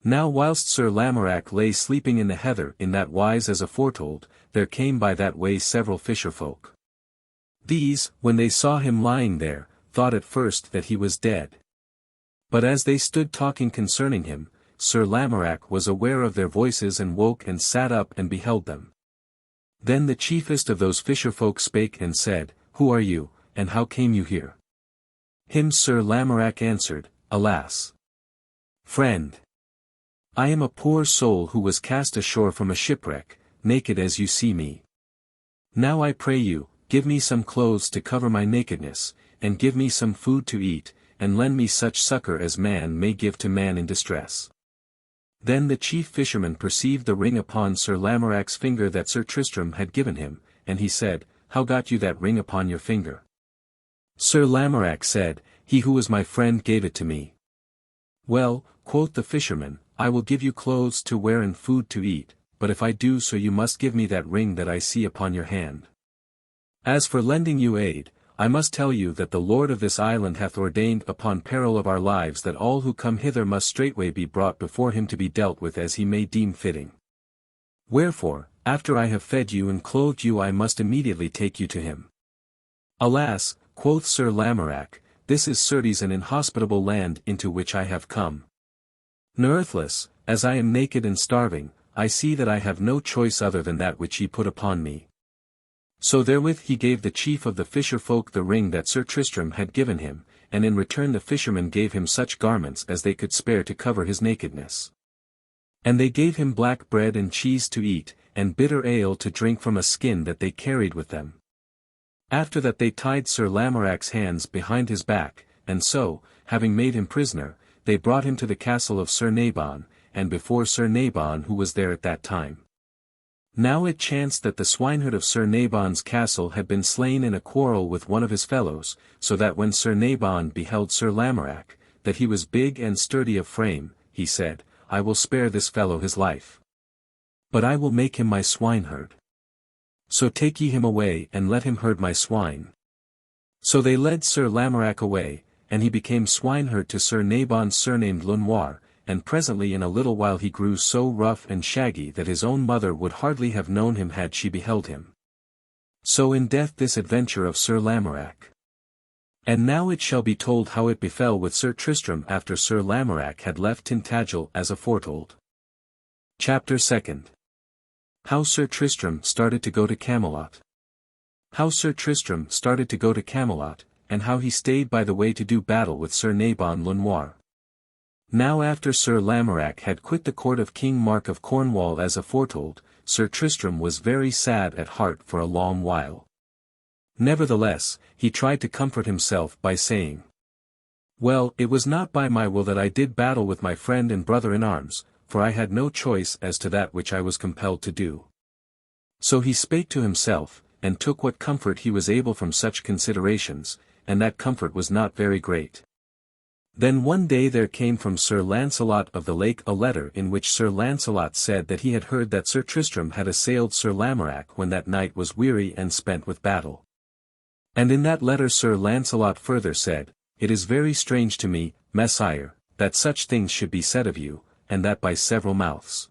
Now whilst Sir Lamorack lay sleeping in the heather in that wise as aforetold, there came by that way several fisher folk. These, when they saw him lying there, thought at first that he was dead. But as they stood talking concerning him, Sir Lamorack was aware of their voices and woke and sat up and beheld them. Then the chiefest of those fisher folk spake and said, Who are you, and how came you here? Him Sir Lamorack answered, Alas! Friend! I am a poor soul who was cast ashore from a shipwreck, naked as you see me. Now I pray you, give me some clothes to cover my nakedness, and give me some food to eat, and lend me such succor as man may give to man in distress. Then the chief fisherman perceived the ring upon Sir Lamorack's finger that Sir Tristram had given him, and he said, How got you that ring upon your finger? Sir Lamorack said, He who was my friend gave it to me. Well, quoth the fisherman, I will give you clothes to wear and food to eat, but if I do so you must give me that ring that I see upon your hand. As for lending you aid, I must tell you that the lord of this island hath ordained upon peril of our lives that all who come hither must straightway be brought before him to be dealt with as he may deem fitting. Wherefore, after I have fed you and clothed you I must immediately take you to him. Alas, quoth Sir Lamorack, this is certes an inhospitable land into which I have come. Earthless, as I am naked and starving, I see that I have no choice other than that which ye put upon me. So therewith he gave the chief of the fisher folk the ring that Sir Tristram had given him, and in return the fishermen gave him such garments as they could spare to cover his nakedness. And they gave him black bread and cheese to eat, and bitter ale to drink from a skin that they carried with them. After that they tied Sir Lamorack's hands behind his back, and so, having made him prisoner, they brought him to the castle of Sir Nabon, and before Sir Nabon who was there at that time. Now it chanced that the swineherd of Sir Nabon's castle had been slain in a quarrel with one of his fellows, so that when Sir Nabon beheld Sir Lamorack, that he was big and sturdy of frame, he said, I will spare this fellow his life. But I will make him my swineherd. So take ye him away and let him herd my swine. So they led Sir Lamorack away, and he became swineherd to Sir Nabon surnamed Lenoir, and presently in a little while he grew so rough and shaggy that his own mother would hardly have known him had she beheld him. So in death this adventure of Sir Lamorack. And now it shall be told how it befell with Sir Tristram after Sir Lamorack had left Tintagel as aforetold. Chapter 2. How Sir Tristram started to go to Camelot. How Sir Tristram started to go to Camelot, and how he stayed by the way to do battle with Sir Nabon le Noir. Now after Sir Lamorack had quit the court of King Mark of Cornwall as aforetold, Sir Tristram was very sad at heart for a long while. Nevertheless, he tried to comfort himself by saying, Well, it was not by my will that I did battle with my friend and brother in arms, for I had no choice as to that which I was compelled to do. So he spake to himself, and took what comfort he was able from such considerations, and that comfort was not very great. Then one day there came from Sir Launcelot of the Lake a letter in which Sir Launcelot said that he had heard that Sir Tristram had assailed Sir Lamorack when that knight was weary and spent with battle. And in that letter Sir Launcelot further said, It is very strange to me, Messire, that such things should be said of you, and that by several mouths.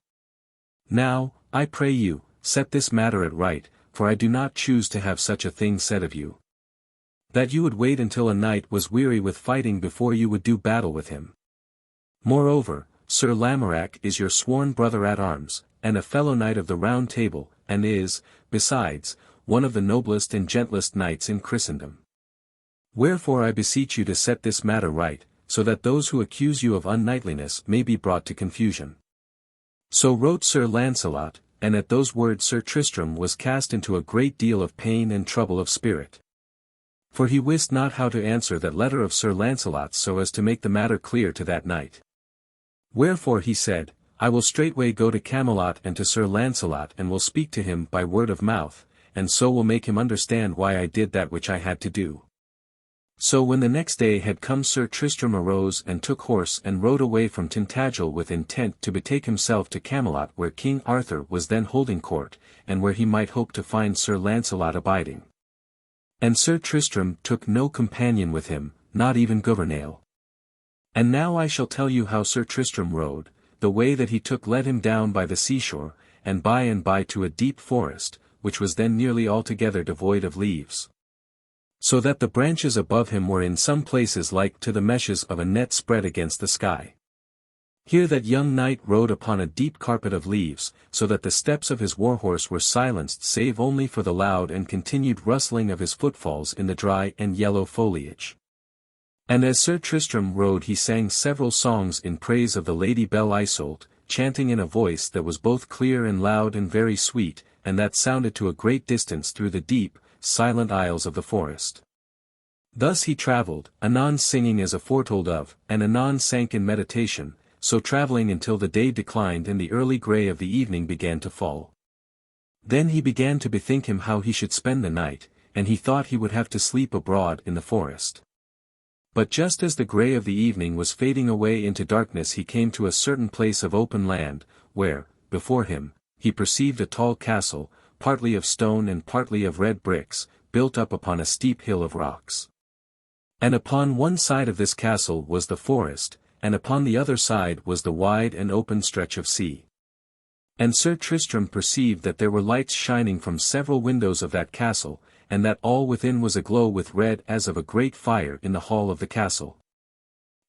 Now, I pray you, set this matter at right, for I do not choose to have such a thing said of you. That you would wait until a knight was weary with fighting before you would do battle with him. Moreover, Sir Lamorack is your sworn brother at arms, and a fellow knight of the Round Table, and is, besides, one of the noblest and gentlest knights in Christendom. Wherefore I beseech you to set this matter right, so that those who accuse you of unknightliness may be brought to confusion. So wrote Sir Launcelot, and at those words Sir Tristram was cast into a great deal of pain and trouble of spirit. For he wist not how to answer that letter of Sir Launcelot's so as to make the matter clear to that knight. Wherefore he said, I will straightway go to Camelot and to Sir Launcelot and will speak to him by word of mouth, and so will make him understand why I did that which I had to do. So when the next day had come Sir Tristram arose and took horse and rode away from Tintagel with intent to betake himself to Camelot where King Arthur was then holding court, and where he might hope to find Sir Launcelot abiding. And Sir Tristram took no companion with him, not even Gouvernail. And now I shall tell you how Sir Tristram rode. The way that he took led him down by the seashore, and by to a deep forest, which was then nearly altogether devoid of leaves. So that the branches above him were in some places like to the meshes of a net spread against the sky. Here that young knight rode upon a deep carpet of leaves, so that the steps of his warhorse were silenced save only for the loud and continued rustling of his footfalls in the dry and yellow foliage. And as Sir Tristram rode he sang several songs in praise of the Lady Belle Isoult, chanting in a voice that was both clear and loud and very sweet, and that sounded to a great distance through the deep, silent aisles of the forest. Thus he travelled, anon singing as aforetold of, and anon sank in meditation, so travelling until the day declined and the early grey of the evening began to fall. Then he began to bethink him how he should spend the night, and he thought he would have to sleep abroad in the forest. But just as the grey of the evening was fading away into darkness he came to a certain place of open land, where, before him, he perceived a tall castle, partly of stone and partly of red bricks, built up upon a steep hill of rocks. And upon one side of this castle was the forest, and upon the other side was the wide and open stretch of sea. And Sir Tristram perceived that there were lights shining from several windows of that castle, and that all within was aglow with red as of a great fire in the hall of the castle.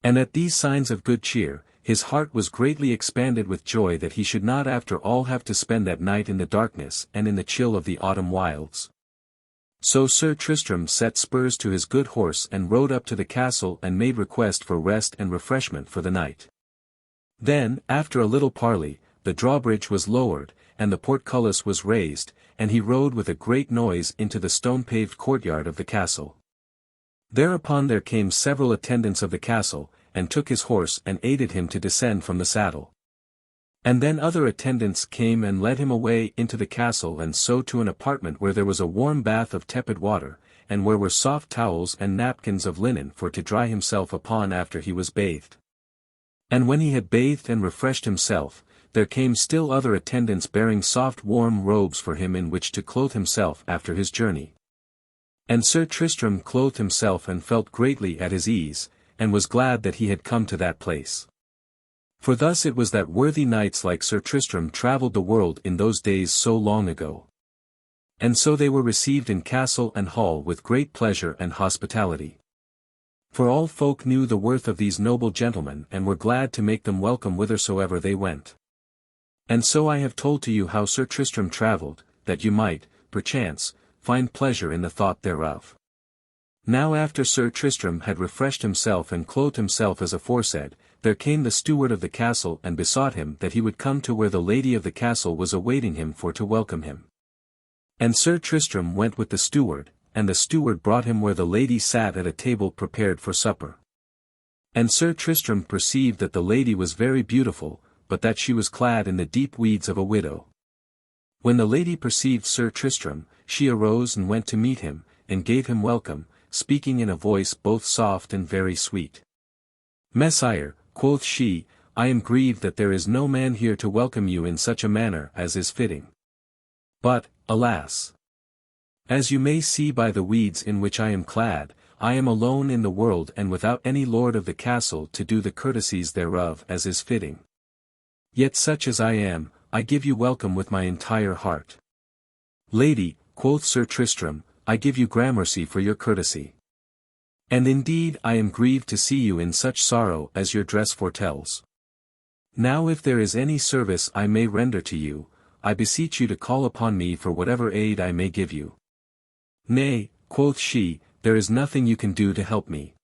And at these signs of good cheer, his heart was greatly expanded with joy that he should not after all have to spend that night in the darkness and in the chill of the autumn wilds. So Sir Tristram set spurs to his good horse and rode up to the castle and made request for rest and refreshment for the night. Then, after a little parley, the drawbridge was lowered, and the portcullis was raised, and he rode with a great noise into the stone-paved courtyard of the castle. Thereupon there came several attendants of the castle, and took his horse and aided him to descend from the saddle. And then other attendants came and led him away into the castle and so to an apartment where there was a warm bath of tepid water, and where were soft towels and napkins of linen for to dry himself upon after he was bathed. And when he had bathed and refreshed himself, there came still other attendants bearing soft warm robes for him in which to clothe himself after his journey. And Sir Tristram clothed himself and felt greatly at his ease, and was glad that he had come to that place. For thus it was that worthy knights like Sir Tristram travelled the world in those days so long ago. And so they were received in castle and hall with great pleasure and hospitality. For all folk knew the worth of these noble gentlemen and were glad to make them welcome whithersoever they went. And so I have told to you how Sir Tristram travelled, that you might, perchance, find pleasure in the thought thereof. Now after Sir Tristram had refreshed himself and clothed himself as aforesaid, there came the steward of the castle and besought him that he would come to where the lady of the castle was awaiting him for to welcome him. And Sir Tristram went with the steward, and the steward brought him where the lady sat at a table prepared for supper. And Sir Tristram perceived that the lady was very beautiful, but that she was clad in the deep weeds of a widow. When the lady perceived Sir Tristram, she arose and went to meet him, and gave him welcome, speaking in a voice both soft and very sweet. "Messire," quoth she, "I am grieved that there is no man here to welcome you in such a manner as is fitting. But, alas! As you may see by the weeds in which I am clad, I am alone in the world and without any lord of the castle to do the courtesies thereof as is fitting. Yet such as I am, I give you welcome with my entire heart." "Lady," quoth Sir Tristram, "I give you gramercy for your courtesy. And indeed I am grieved to see you in such sorrow as your dress foretells. Now if there is any service I may render to you, I beseech you to call upon me for whatever aid I may give you." "Nay," quoth she, "there is nothing you can do to help me."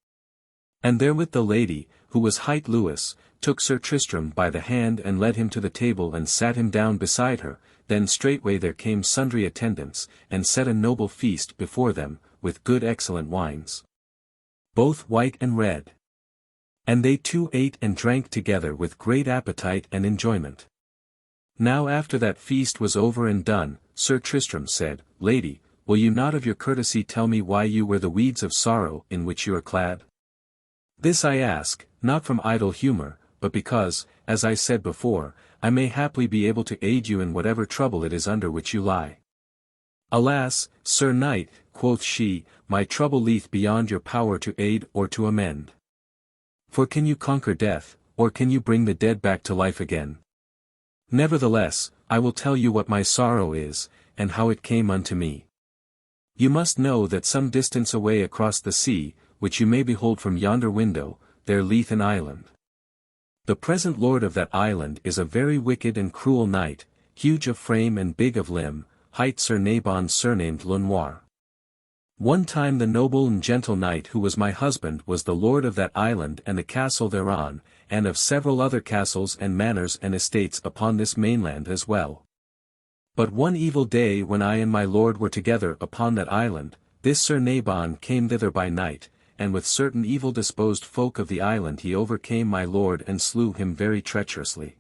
And therewith the lady, who was hight Lewis, took Sir Tristram by the hand and led him to the table and sat him down beside her, then straightway there came sundry attendants, and set a noble feast before them, with good excellent wines, both white and red. And they too ate and drank together with great appetite and enjoyment. Now after that feast was over and done, Sir Tristram said, "Lady, will you not of your courtesy tell me why you wear the weeds of sorrow in which you are clad? This I ask, not from idle humour, but because, as I said before, I may haply be able to aid you in whatever trouble it is under which you lie." "Alas, Sir Knight," quoth she, "my trouble lieth beyond your power to aid or to amend. For can you conquer death, or can you bring the dead back to life again? Nevertheless, I will tell you what my sorrow is, and how it came unto me. You must know that some distance away across the sea, which you may behold from yonder window, there lieth an island. The present lord of that island is a very wicked and cruel knight, huge of frame and big of limb, hight Sir Nabon surnamed Lenoir. One time the noble and gentle knight who was my husband was the lord of that island and the castle thereon, and of several other castles and manors and estates upon this mainland as well. But one evil day when I and my lord were together upon that island, this Sir Nabon came thither by night, and with certain evil-disposed folk of the island he overcame my lord and slew him very treacherously.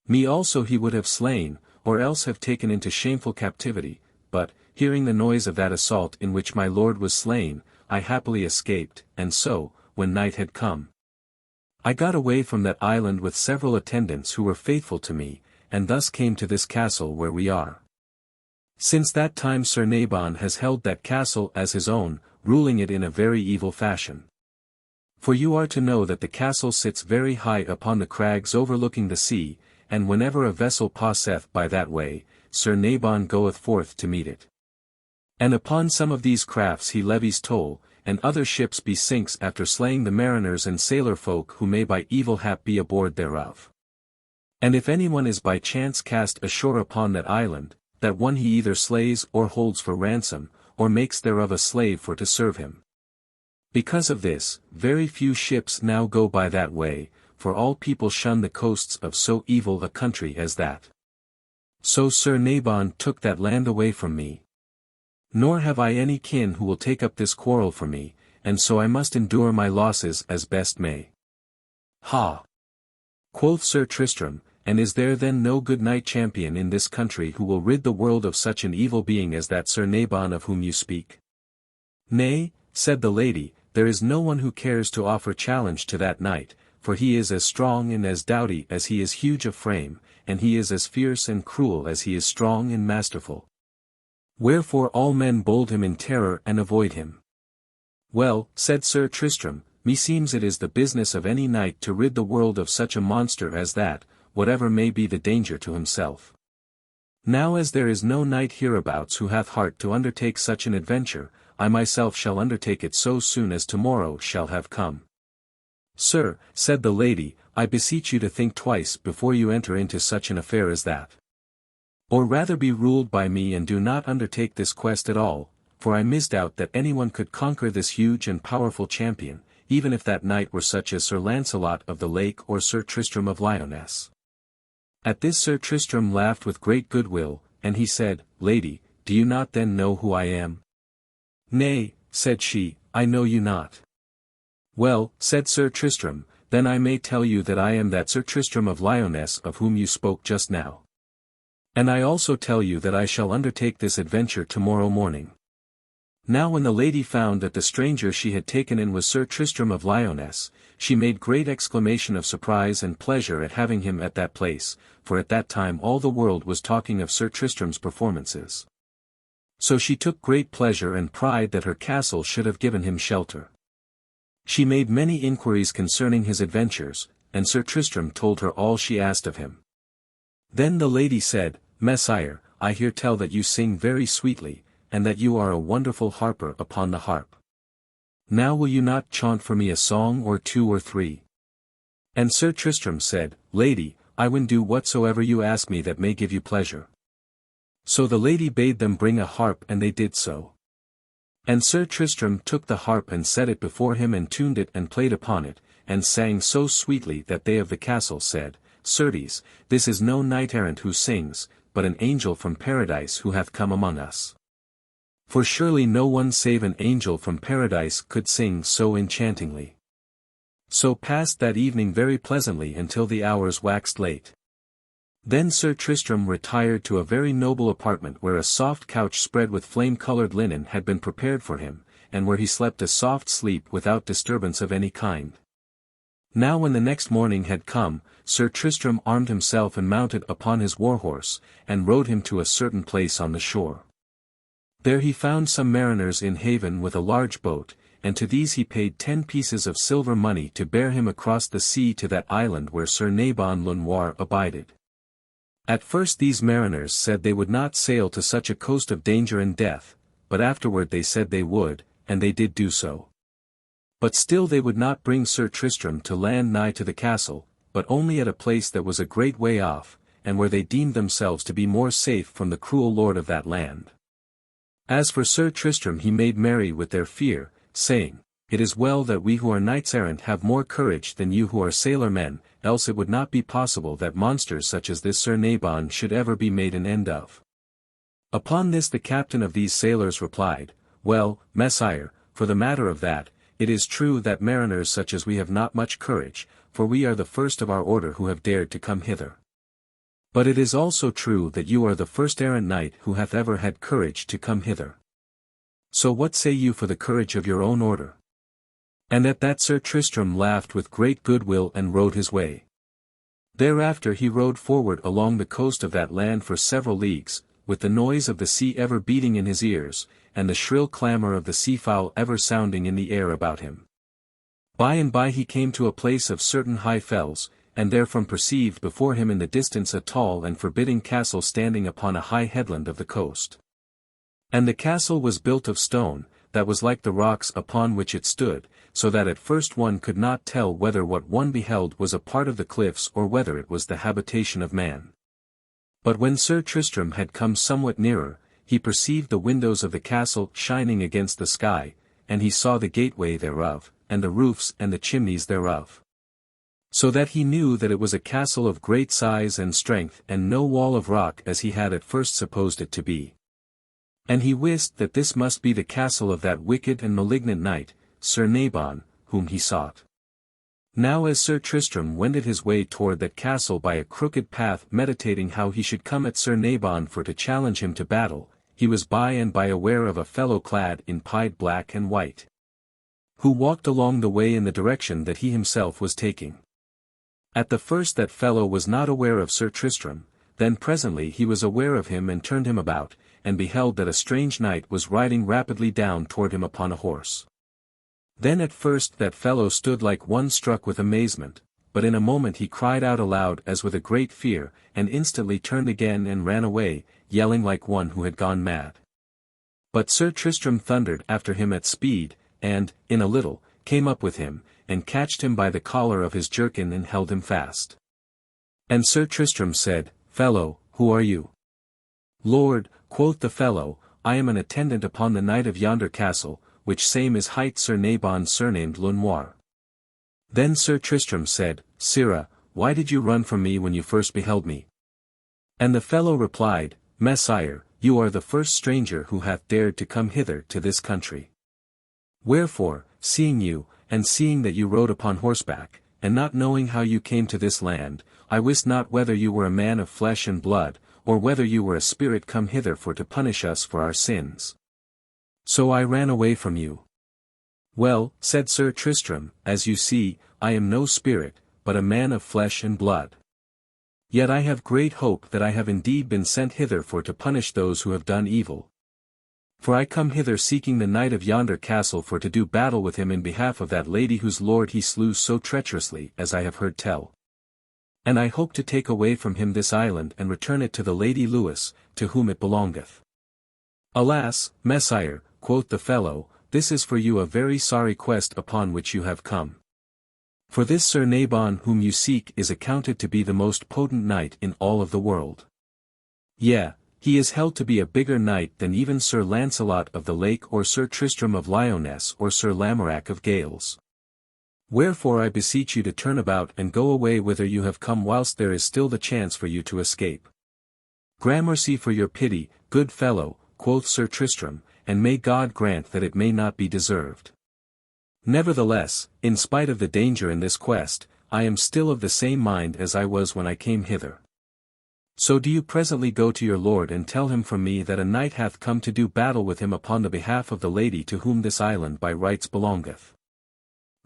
Me also he would have slain, or else have taken into shameful captivity, but, hearing the noise of that assault in which my lord was slain, I happily escaped, and so, when night had come, I got away from that island with several attendants who were faithful to me, and thus came to this castle where we are. Since that time Sir Nabon has held that castle as his own, ruling it in a very evil fashion. For you are to know that the castle sits very high upon the crags overlooking the sea, and whenever a vessel passeth by that way, Sir Nabon goeth forth to meet it. And upon some of these crafts he levies toll, and other ships besinks after slaying the mariners and sailor folk who may by evil hap be aboard thereof. And if anyone is by chance cast ashore upon that island, that one he either slays or holds for ransom, or makes thereof a slave for to serve him. Because of this, very few ships now go by that way, for all people shun the coasts of so evil a country as that. So Sir Nabon took that land away from me. Nor have I any kin who will take up this quarrel for me, and so I must endure my losses as best may. Ha! Quoth Sir Tristram, and is there then no good knight-champion in this country who will rid the world of such an evil being as that Sir Nabon of whom you speak? Nay, said the lady, there is no one who cares to offer challenge to that knight, for he is as strong and as doughty as he is huge of frame, and he is as fierce and cruel as he is strong and masterful. Wherefore all men bold him in terror and avoid him. Well, said Sir Tristram, meseems it is the business of any knight to rid the world of such a monster as that, whatever may be the danger to himself. Now as there is no knight hereabouts who hath heart to undertake such an adventure, I myself shall undertake it so soon as tomorrow shall have come. Sir, said the lady, I beseech you to think twice before you enter into such an affair as that. Or rather be ruled by me and do not undertake this quest at all, for I misdoubt that anyone could conquer this huge and powerful champion, even if that knight were such as Sir Launcelot of the Lake or Sir Tristram of Lyonesse. At this Sir Tristram laughed with great goodwill, and he said, Lady, do you not then know who I am? Nay, said she, I know you not. Well, said Sir Tristram, then I may tell you that I am that Sir Tristram of Lyonesse of whom you spoke just now. And I also tell you that I shall undertake this adventure tomorrow morning. Now when the lady found that the stranger she had taken in was Sir Tristram of Lyonesse, she made great exclamation of surprise and pleasure at having him at that place, for at that time all the world was talking of Sir Tristram's performances. So she took great pleasure and pride that her castle should have given him shelter. She made many inquiries concerning his adventures, and Sir Tristram told her all she asked of him. Then the lady said, Messire, I hear tell that you sing very sweetly, and that you are a wonderful harper upon the harp. Now will you not chaunt for me a song or two or three? And Sir Tristram said, Lady, I will do whatsoever you ask me that may give you pleasure. So the lady bade them bring a harp and they did so. And Sir Tristram took the harp and set it before him and tuned it and played upon it, and sang so sweetly that they of the castle said, Certes, this is no knight-errant who sings, but an angel from paradise who hath come among us. For surely no one save an angel from paradise could sing so enchantingly. So passed that evening very pleasantly until the hours waxed late. Then Sir Tristram retired to a very noble apartment where a soft couch spread with flame-coloured linen had been prepared for him, and where he slept a soft sleep without disturbance of any kind. Now when the next morning had come, Sir Tristram armed himself and mounted upon his war-horse, and rode him to a certain place on the shore. There he found some mariners in haven with a large boat, and to these he paid 10 pieces of silver money to bear him across the sea to that island where Sir Nabon le Noir abided. At first these mariners said they would not sail to such a coast of danger and death, but afterward they said they would, and they did do so. But still they would not bring Sir Tristram to land nigh to the castle, but only at a place that was a great way off, and where they deemed themselves to be more safe from the cruel lord of that land. As for Sir Tristram he made merry with their fear, saying, It is well that we who are knights-errant have more courage than you who are sailor-men, else it would not be possible that monsters such as this Sir Nabon should ever be made an end of. Upon this the captain of these sailors replied, Well, Messire, for the matter of that, it is true that mariners such as we have not much courage, for we are the first of our order who have dared to come hither. But it is also true that you are the first errant knight who hath ever had courage to come hither. So what say you for the courage of your own order? And at that Sir Tristram laughed with great goodwill and rode his way. Thereafter he rode forward along the coast of that land for several leagues, with the noise of the sea ever beating in his ears, and the shrill clamour of the seafowl ever sounding in the air about him. By and by he came to a place of certain high fells, and therefrom perceived before him in the distance a tall and forbidding castle standing upon a high headland of the coast. And the castle was built of stone, that was like the rocks upon which it stood, so that at first one could not tell whether what one beheld was a part of the cliffs or whether it was the habitation of man. But when Sir Tristram had come somewhat nearer, he perceived the windows of the castle shining against the sky, and he saw the gateway thereof, and the roofs and the chimneys thereof. So that he knew that it was a castle of great size and strength and no wall of rock as he had at first supposed it to be. And he wist that this must be the castle of that wicked and malignant knight, Sir Nabon, whom he sought. Now as Sir Tristram wended his way toward that castle by a crooked path meditating how he should come at Sir Nabon for to challenge him to battle, he was by and by aware of a fellow clad in pied black and white, who walked along the way in the direction that he himself was taking. At the first that fellow was not aware of Sir Tristram, then presently he was aware of him and turned him about, and beheld that a strange knight was riding rapidly down toward him upon a horse. Then at first that fellow stood like one struck with amazement, but in a moment he cried out aloud as with a great fear, and instantly turned again and ran away, yelling like one who had gone mad. But Sir Tristram thundered after him at speed, and, in a little, came up with him, and catched him by the collar of his jerkin and held him fast. And Sir Tristram said, "Fellow, who are you?" "Lord," quoth the fellow, "I am an attendant upon the knight of yonder castle, which same is hight Sir Nabon surnamed Le Noir." Then Sir Tristram said, "Sirrah, why did you run from me when you first beheld me?" And the fellow replied, "Messire, you are the first stranger who hath dared to come hither to this country. Wherefore, seeing you, and seeing that you rode upon horseback, and not knowing how you came to this land, I wist not whether you were a man of flesh and blood, or whether you were a spirit come hither for to punish us for our sins. So I ran away from you." "Well," said Sir Tristram, "as you see, I am no spirit, but a man of flesh and blood. Yet I have great hope that I have indeed been sent hither for to punish those who have done evil. For I come hither seeking the knight of yonder castle for to do battle with him in behalf of that lady whose lord he slew so treacherously as I have heard tell. And I hope to take away from him this island and return it to the Lady Lewis, to whom it belongeth." "Alas, Messire," quoth the fellow, "this is for you a very sorry quest upon which you have come. For this Sir Nabon whom you seek is accounted to be the most potent knight in all of the world. Yea, he is held to be a bigger knight than even Sir Launcelot of the Lake or Sir Tristram of Lyonesse or Sir Lamorack of Gales. Wherefore I beseech you to turn about and go away whither you have come whilst there is still the chance for you to escape." "Gramercy for your pity, good fellow," quoth Sir Tristram, "and may God grant that it may not be deserved. Nevertheless, in spite of the danger in this quest, I am still of the same mind as I was when I came hither. So do you presently go to your lord and tell him from me that a knight hath come to do battle with him upon the behalf of the lady to whom this island by rights belongeth."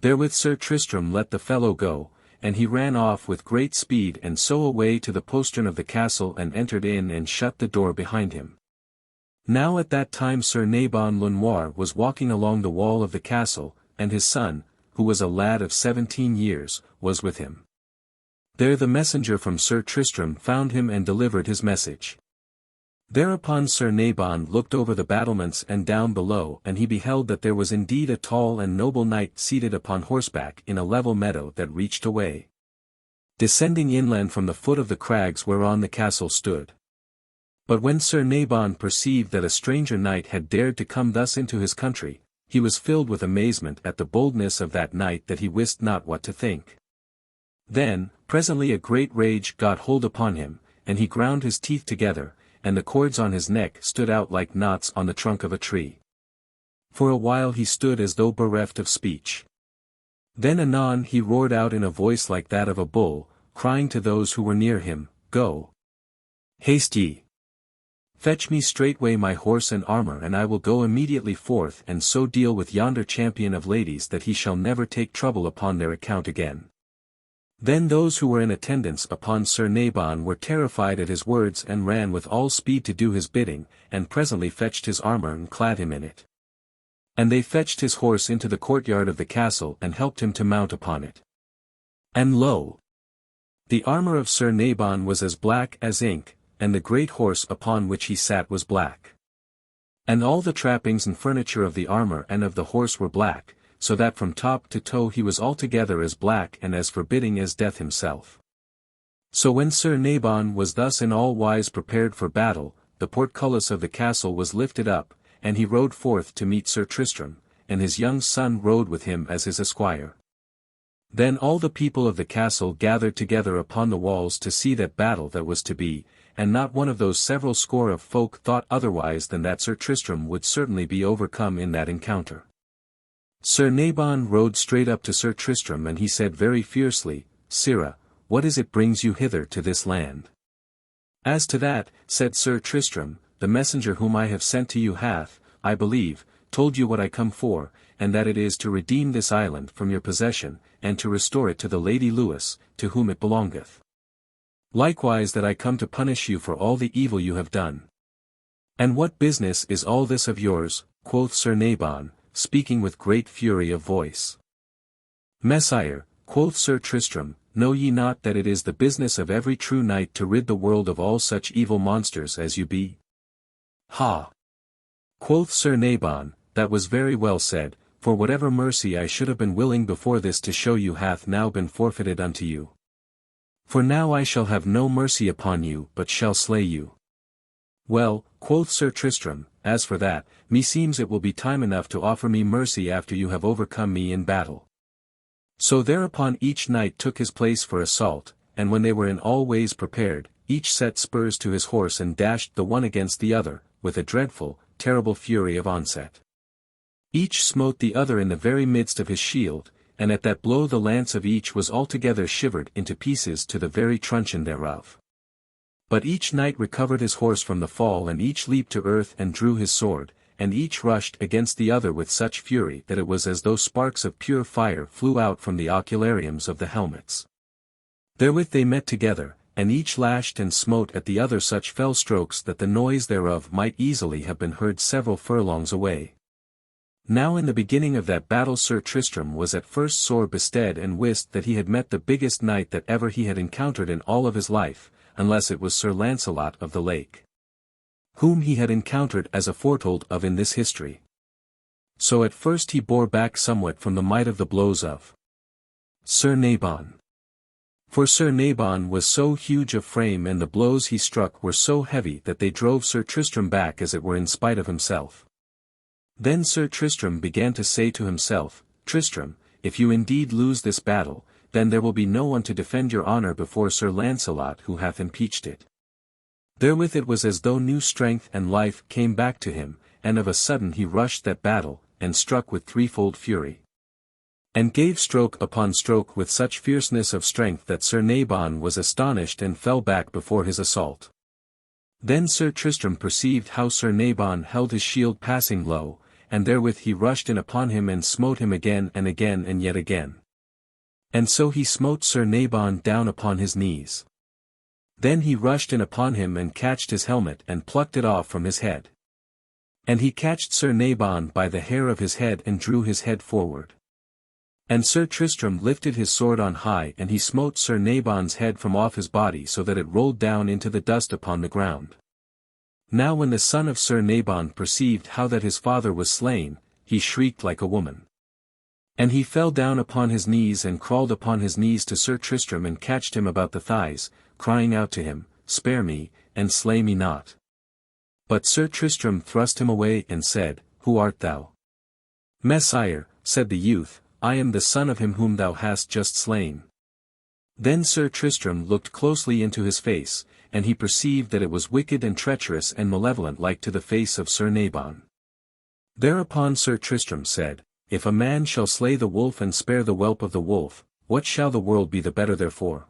Therewith Sir Tristram let the fellow go, and he ran off with great speed and so away to the postern of the castle and entered in and shut the door behind him. Now at that time Sir Nabon Le Noir was walking along the wall of the castle, and his son, who was a lad of 17 years, was with him. There the messenger from Sir Tristram found him and delivered his message. Thereupon Sir Nabon looked over the battlements and down below, and he beheld that there was indeed a tall and noble knight seated upon horseback in a level meadow that reached away, descending inland from the foot of the crags whereon the castle stood. But when Sir Nabon perceived that a stranger knight had dared to come thus into his country, he was filled with amazement at the boldness of that knight that he wist not what to think. Then, presently a great rage got hold upon him, and he ground his teeth together, and the cords on his neck stood out like knots on the trunk of a tree. For a while he stood as though bereft of speech. Then anon he roared out in a voice like that of a bull, crying to those who were near him, "Go! Haste ye! Fetch me straightway my horse and armor, and I will go immediately forth and so deal with yonder champion of ladies that he shall never take trouble upon their account again." Then those who were in attendance upon Sir Nabon were terrified at his words and ran with all speed to do his bidding, and presently fetched his armour and clad him in it. And they fetched his horse into the courtyard of the castle and helped him to mount upon it. And lo! The armour of Sir Nabon was as black as ink, and the great horse upon which he sat was black. And all the trappings and furniture of the armour and of the horse were black, so that from top to toe he was altogether as black and as forbidding as death himself. So when Sir Nabon was thus in all wise prepared for battle, the portcullis of the castle was lifted up, and he rode forth to meet Sir Tristram, and his young son rode with him as his esquire. Then all the people of the castle gathered together upon the walls to see that battle that was to be, and not one of those several score of folk thought otherwise than that Sir Tristram would certainly be overcome in that encounter. Sir Nabon rode straight up to Sir Tristram and he said very fiercely, "Sirrah, what is it brings you hither to this land?" "As to that," said Sir Tristram, "the messenger whom I have sent to you hath, I believe, told you what I come for, and that it is to redeem this island from your possession, and to restore it to the Lady Lyonesse, to whom it belongeth. Likewise that I come to punish you for all the evil you have done." "And what business is all this of yours?" quoth Sir Nabon, speaking with great fury of voice. "Messire," quoth Sir Tristram, "know ye not that it is the business of every true knight to rid the world of all such evil monsters as you be?" "Ha!" quoth Sir Nabon, "that was very well said, for whatever mercy I should have been willing before this to show you hath now been forfeited unto you. For now I shall have no mercy upon you but shall slay you." "Well," quoth Sir Tristram, "as for that, meseems it will be time enough to offer me mercy after you have overcome me in battle." So thereupon each knight took his place for assault, and when they were in all ways prepared, each set spurs to his horse and dashed the one against the other, with a dreadful, terrible fury of onset. Each smote the other in the very midst of his shield, and at that blow the lance of each was altogether shivered into pieces to the very truncheon thereof. But each knight recovered his horse from the fall and each leaped to earth and drew his sword, and each rushed against the other with such fury that it was as though sparks of pure fire flew out from the oculariums of the helmets. Therewith they met together, and each lashed and smote at the other such fell strokes that the noise thereof might easily have been heard several furlongs away. Now in the beginning of that battle Sir Tristram was at first sore bestead and wist that he had met the biggest knight that ever he had encountered in all of his life, unless it was Sir Launcelot of the Lake, whom he had encountered as aforetold of in this history. So at first he bore back somewhat from the might of the blows of Sir Nabon. For Sir Nabon was so huge of frame and the blows he struck were so heavy that they drove Sir Tristram back as it were in spite of himself. Then Sir Tristram began to say to himself, "Tristram, if you indeed lose this battle, then there will be no one to defend your honour before Sir Launcelot who hath impeached it." Therewith it was as though new strength and life came back to him, and of a sudden he rushed that battle, and struck with threefold fury. And gave stroke upon stroke with such fierceness of strength that Sir Nabon was astonished and fell back before his assault. Then Sir Tristram perceived how Sir Nabon held his shield passing low, and therewith he rushed in upon him and smote him again and yet again. And so he smote Sir Nabon down upon his knees. Then he rushed in upon him and catched his helmet and plucked it off from his head. And he catched Sir Nabon by the hair of his head and drew his head forward. And Sir Tristram lifted his sword on high and he smote Sir Nabon's head from off his body so that it rolled down into the dust upon the ground. Now when the son of Sir Nabon perceived how that his father was slain, he shrieked like a woman. And he fell down upon his knees and crawled upon his knees to Sir Tristram and catched him about the thighs, crying out to him, "Spare me, and slay me not." But Sir Tristram thrust him away and said, "Who art thou?" "Messire," said the youth, "I am the son of him whom thou hast just slain." Then Sir Tristram looked closely into his face, and he perceived that it was wicked and treacherous and malevolent like to the face of Sir Nabon. Thereupon Sir Tristram said, "If a man shall slay the wolf and spare the whelp of the wolf, what shall the world be the better therefore?"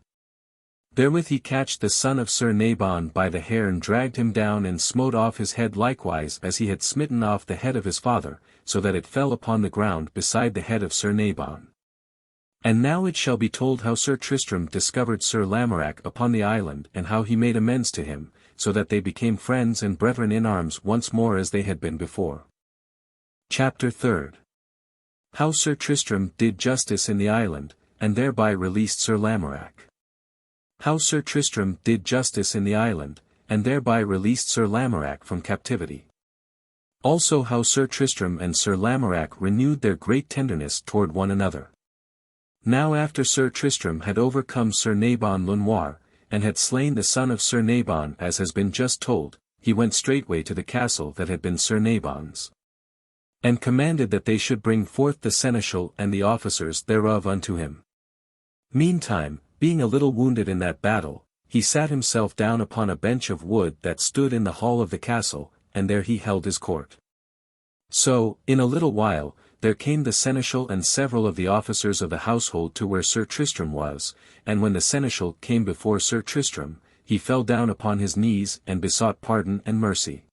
Therewith he catched the son of Sir Nabon by the hair and dragged him down and smote off his head likewise as he had smitten off the head of his father, so that it fell upon the ground beside the head of Sir Nabon. And now it shall be told how Sir Tristram discovered Sir Lamorack upon the island and how he made amends to him, so that they became friends and brethren in arms once more as they had been before. Chapter 3. How Sir Tristram did justice in the island, and thereby released Sir Lamorack. How Sir Tristram did justice in the island, and thereby released Sir Lamorack from captivity. Also how Sir Tristram and Sir Lamorack renewed their great tenderness toward one another. Now after Sir Tristram had overcome Sir Nabon le Noir, and had slain the son of Sir Nabon as has been just told, he went straightway to the castle that had been Sir Nabon's. And commanded that they should bring forth the seneschal and the officers thereof unto him. Meantime, being a little wounded in that battle, he sat himself down upon a bench of wood that stood in the hall of the castle, and there he held his court. So, in a little while, there came the seneschal and several of the officers of the household to where Sir Tristram was, and when the seneschal came before Sir Tristram, he fell down upon his knees and besought pardon and mercy.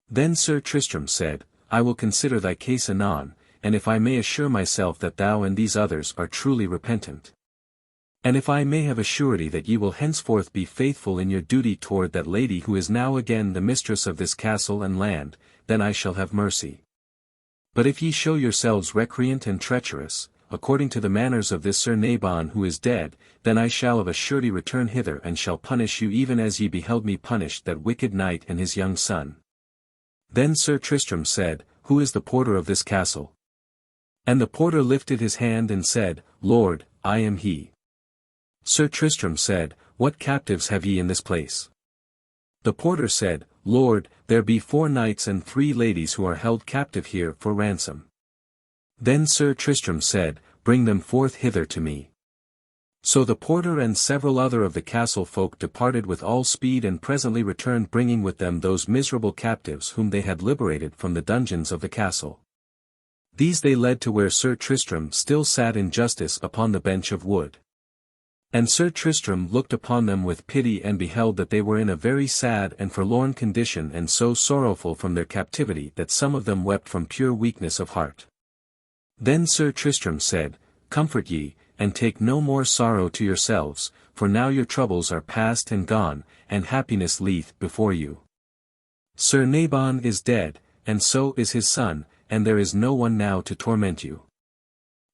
Then Sir Tristram said, I will consider thy case anon, and if I may assure myself that thou and these others are truly repentant. And if I may have a surety that ye will henceforth be faithful in your duty toward that lady who is now again the mistress of this castle and land, then I shall have mercy. But if ye show yourselves recreant and treacherous, according to the manners of this Sir Nabon who is dead, then I shall of a surety return hither and shall punish you even as ye beheld me punish that wicked knight and his young son. Then Sir Tristram said, Who is the porter of this castle? And the porter lifted his hand and said, Lord, I am he. Sir Tristram said, What captives have ye in this place? The porter said, Lord, there be 4 knights and 3 ladies who are held captive here for ransom. Then Sir Tristram said, Bring them forth hither to me. So the porter and several other of the castle folk departed with all speed and presently returned bringing with them those miserable captives whom they had liberated from the dungeons of the castle. These they led to where Sir Tristram still sat in justice upon the bench of wood. And Sir Tristram looked upon them with pity and beheld that they were in a very sad and forlorn condition and so sorrowful from their captivity that some of them wept from pure weakness of heart. Then Sir Tristram said, Comfort ye, and take no more sorrow to yourselves, for now your troubles are past and gone, and happiness lieth before you. Sir Nabon is dead, and so is his son, and there is no one now to torment you.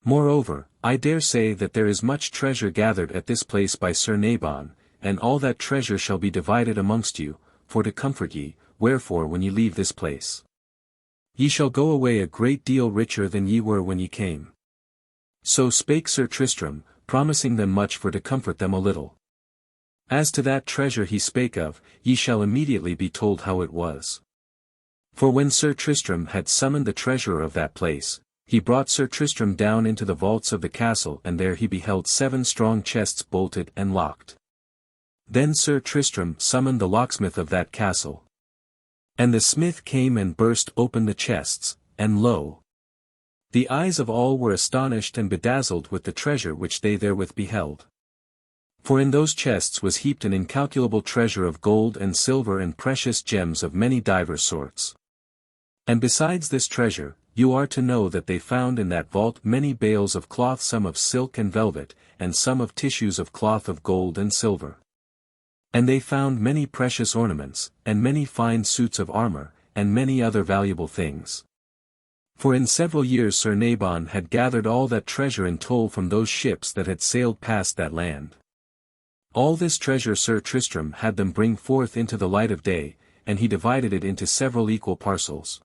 Moreover, I dare say that there is much treasure gathered at this place by Sir Nabon, and all that treasure shall be divided amongst you, for to comfort ye, wherefore when ye leave this place, ye shall go away a great deal richer than ye were when ye came. So spake Sir Tristram, promising them much for to comfort them a little. As to that treasure he spake of, ye shall immediately be told how it was. For when Sir Tristram had summoned the treasurer of that place, he brought Sir Tristram down into the vaults of the castle and there he beheld 7 strong chests bolted and locked. Then Sir Tristram summoned the locksmith of that castle. And the smith came and burst open the chests, and lo! The eyes of all were astonished and bedazzled with the treasure which they therewith beheld. For in those chests was heaped an incalculable treasure of gold and silver and precious gems of many divers sorts. And besides this treasure, you are to know that they found in that vault many bales of cloth, some of silk and velvet, and some of tissues of cloth of gold and silver. And they found many precious ornaments, and many fine suits of armor, and many other valuable things. For in several years Sir Nabon had gathered all that treasure in toll from those ships that had sailed past that land. All this treasure Sir Tristram had them bring forth into the light of day, and he divided it into several equal parcels.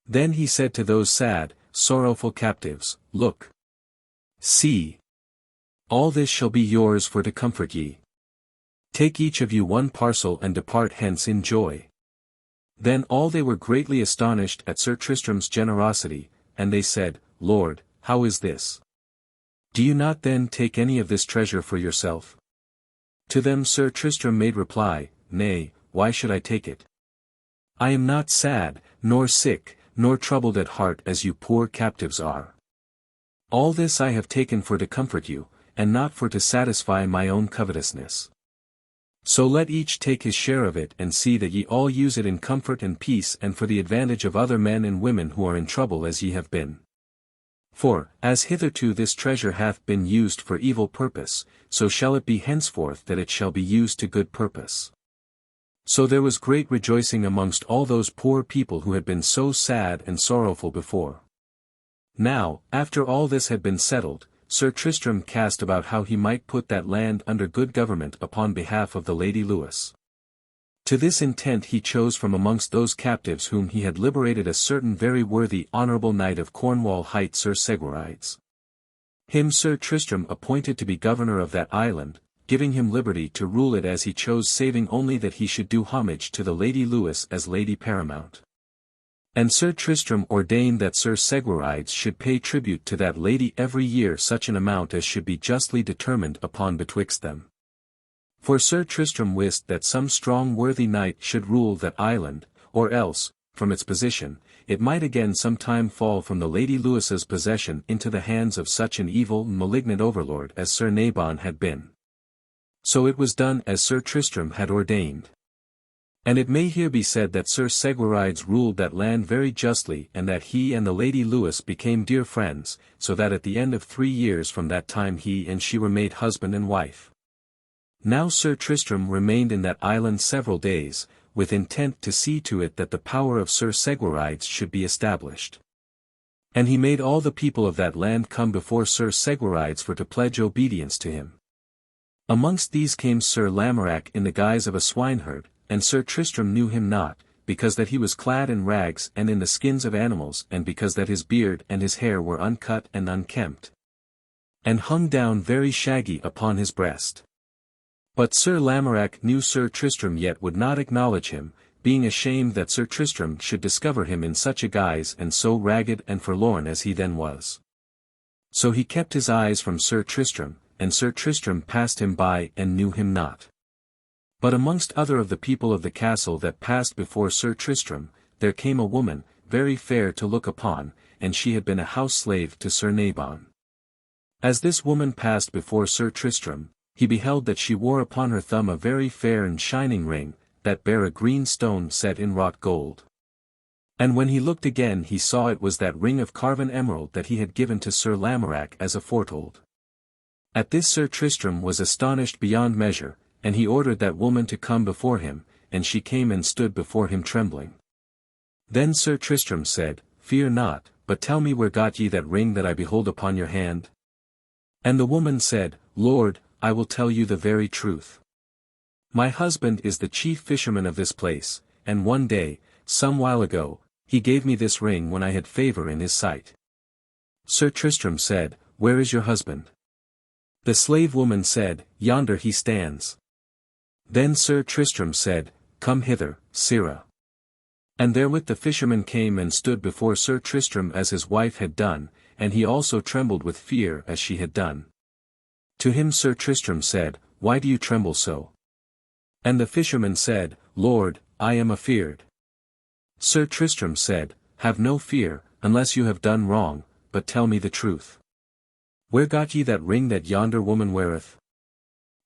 Then he said to those sad, sorrowful captives, Look! See! All this shall be yours for to comfort ye. Take each of you 1 parcel and depart hence in joy. Then all they were greatly astonished at Sir Tristram's generosity, and they said, Lord, how is this? Do you not then take any of this treasure for yourself? To them Sir Tristram made reply, Nay, why should I take it? I am not sad, nor sick, nor troubled at heart as you poor captives are. All this I have taken for to comfort you, and not for to satisfy my own covetousness. So let each take his share of it and see that ye all use it in comfort and peace and for the advantage of other men and women who are in trouble as ye have been. For, as hitherto this treasure hath been used for evil purpose, so shall it be henceforth that it shall be used to good purpose. So there was great rejoicing amongst all those poor people who had been so sad and sorrowful before. Now, after all this had been settled, Sir Tristram cast about how he might put that land under good government upon behalf of the Lady Lyonesse. To this intent he chose from amongst those captives whom he had liberated a certain very worthy honourable knight of Cornwall hight Sir Segwarides. Him Sir Tristram appointed to be governor of that island, giving him liberty to rule it as he chose, saving only that he should do homage to the Lady Lyonesse as Lady Paramount. And Sir Tristram ordained that Sir Segwarides should pay tribute to that lady every year such an amount as should be justly determined upon betwixt them. For Sir Tristram wist that some strong worthy knight should rule that island, or else, from its position, it might again some time fall from the Lady Lyonnesse's possession into the hands of such an evil and malignant overlord as Sir Nabon had been. So it was done as Sir Tristram had ordained. And it may here be said that Sir Segwarides ruled that land very justly, and that he and the Lady Lyonesse became dear friends, so that at the end of 3 years from that time he and she were made husband and wife. Now Sir Tristram remained in that island several days, with intent to see to it that the power of Sir Segwarides should be established. And he made all the people of that land come before Sir Segwarides for to pledge obedience to him. Amongst these came Sir Lamorack in the guise of a swineherd, and Sir Tristram knew him not, because that he was clad in rags and in the skins of animals, and because that his beard and his hair were uncut and unkempt, and hung down very shaggy upon his breast. But Sir Lamorack knew Sir Tristram yet would not acknowledge him, being ashamed that Sir Tristram should discover him in such a guise and so ragged and forlorn as he then was. So he kept his eyes from Sir Tristram, and Sir Tristram passed him by and knew him not. But amongst other of the people of the castle that passed before Sir Tristram, there came a woman, very fair to look upon, and she had been a house slave to Sir Nabon. As this woman passed before Sir Tristram, he beheld that she wore upon her thumb a very fair and shining ring, that bare a green stone set in wrought gold. And when he looked again he saw it was that ring of carven emerald that he had given to Sir Lamorack as aforetold. At this Sir Tristram was astonished beyond measure, and he ordered that woman to come before him, and she came and stood before him trembling. Then Sir Tristram said, "Fear not, but tell me where got ye that ring that I behold upon your hand?" And the woman said, "Lord, I will tell you the very truth. My husband is the chief fisherman of this place, and one day, some while ago, he gave me this ring when I had favour in his sight." Sir Tristram said, "Where is your husband?" The slave woman said, "Yonder he stands." Then Sir Tristram said, "Come hither, sirrah." And therewith the fisherman came and stood before Sir Tristram as his wife had done, and he also trembled with fear as she had done. To him Sir Tristram said, "Why do you tremble so?" And the fisherman said, "Lord, I am afeard." Sir Tristram said, "Have no fear, unless you have done wrong, but tell me the truth. Where got ye that ring that yonder woman weareth?"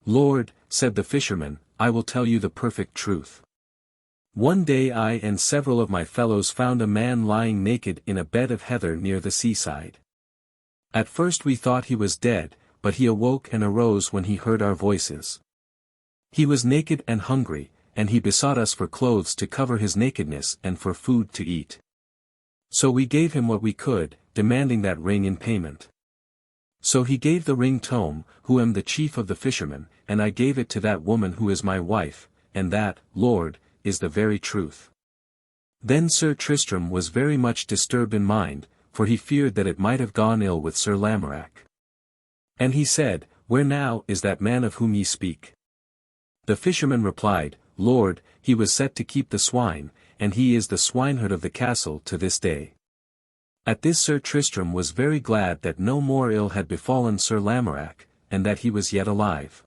"Lord," said the fisherman, "I will tell you the perfect truth. One day I and several of my fellows found a man lying naked in a bed of heather near the seaside. At first we thought he was dead, but he awoke and arose when he heard our voices. He was naked and hungry, and he besought us for clothes to cover his nakedness and for food to eat. So we gave him what we could, demanding that ring in payment. So he gave the ring Tom, who am the chief of the fishermen, and I gave it to that woman who is my wife, and that, Lord, is the very truth." Then Sir Tristram was very much disturbed in mind, for he feared that it might have gone ill with Sir Lamorack. And he said, "Where now is that man of whom ye speak?" The fisherman replied, "Lord, he was set to keep the swine, and he is the swineherd of the castle to this day." At this Sir Tristram was very glad that no more ill had befallen Sir Lamorack, and that he was yet alive.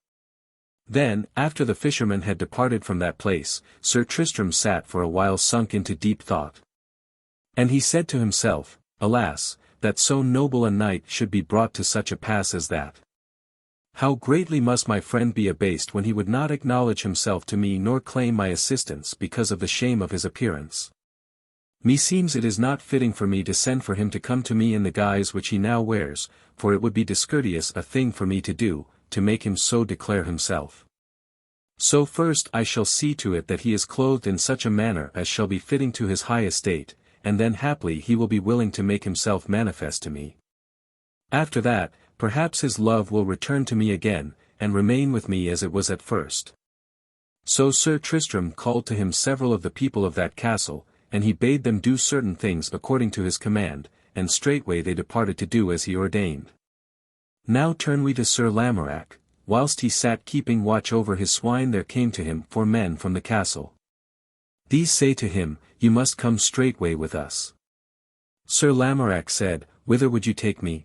Then, after the fisherman had departed from that place, Sir Tristram sat for a while sunk into deep thought. And he said to himself, "Alas, that so noble a knight should be brought to such a pass as that. How greatly must my friend be abased when he would not acknowledge himself to me nor claim my assistance because of the shame of his appearance. Meseems it is not fitting for me to send for him to come to me in the guise which he now wears, for it would be discourteous a thing for me to do, to make him so declare himself. So first I shall see to it that he is clothed in such a manner as shall be fitting to his high estate, and then haply he will be willing to make himself manifest to me. After that, perhaps his love will return to me again, and remain with me as it was at first. So Sir Tristram called to him several of the people of that castle, and he bade them do certain things according to his command, and straightway they departed to do as he ordained. Now turn we to Sir Lamorack. Whilst he sat keeping watch over his swine there came to him 4 men from the castle. These say to him, You must come straightway with us. Sir Lamorack said, Whither would you take me?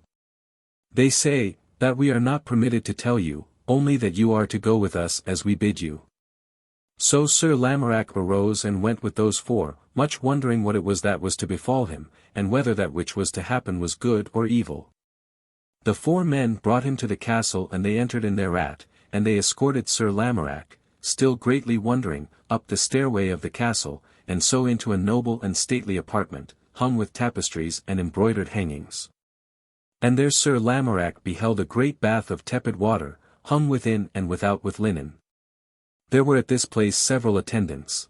They say, That we are not permitted to tell you, only that you are to go with us as we bid you. So Sir Lamorack arose and went with those 4, much wondering what it was that was to befall him, and whether that which was to happen was good or evil. The 4 men brought him to the castle and they entered in thereat, and they escorted Sir Lamorack, still greatly wondering, up the stairway of the castle, and so into a noble and stately apartment, hung with tapestries and embroidered hangings. And there Sir Lamorack beheld a great bath of tepid water, hung within and without with linen. There were at this place several attendants.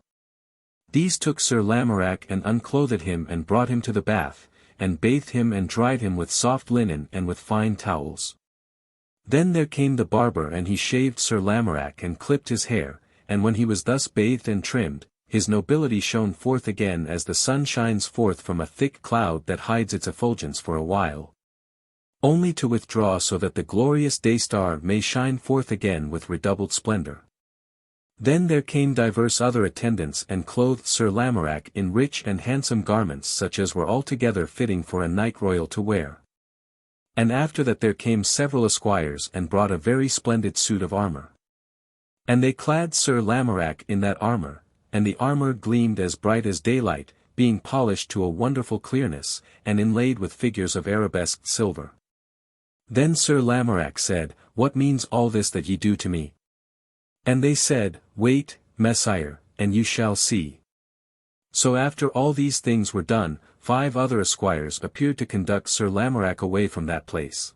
These took Sir Lamorack and unclothed him and brought him to the bath, and bathed him and dried him with soft linen and with fine towels. Then there came the barber and he shaved Sir Lamorack and clipped his hair, and when he was thus bathed and trimmed, his nobility shone forth again as the sun shines forth from a thick cloud that hides its effulgence for a while, only to withdraw so that the glorious day-star may shine forth again with redoubled splendor. Then there came divers other attendants and clothed Sir Lamorack in rich and handsome garments such as were altogether fitting for a knight royal to wear. And after that there came several esquires and brought a very splendid suit of armor. And they clad Sir Lamorack in that armor, and the armor gleamed as bright as daylight, being polished to a wonderful clearness, and inlaid with figures of arabesqued silver. Then Sir Lamorack said, What means all this that ye do to me? And they said, Wait, Messire, and you shall see. So after all these things were done, 5 other esquires appeared to conduct Sir Lamorack away from that place.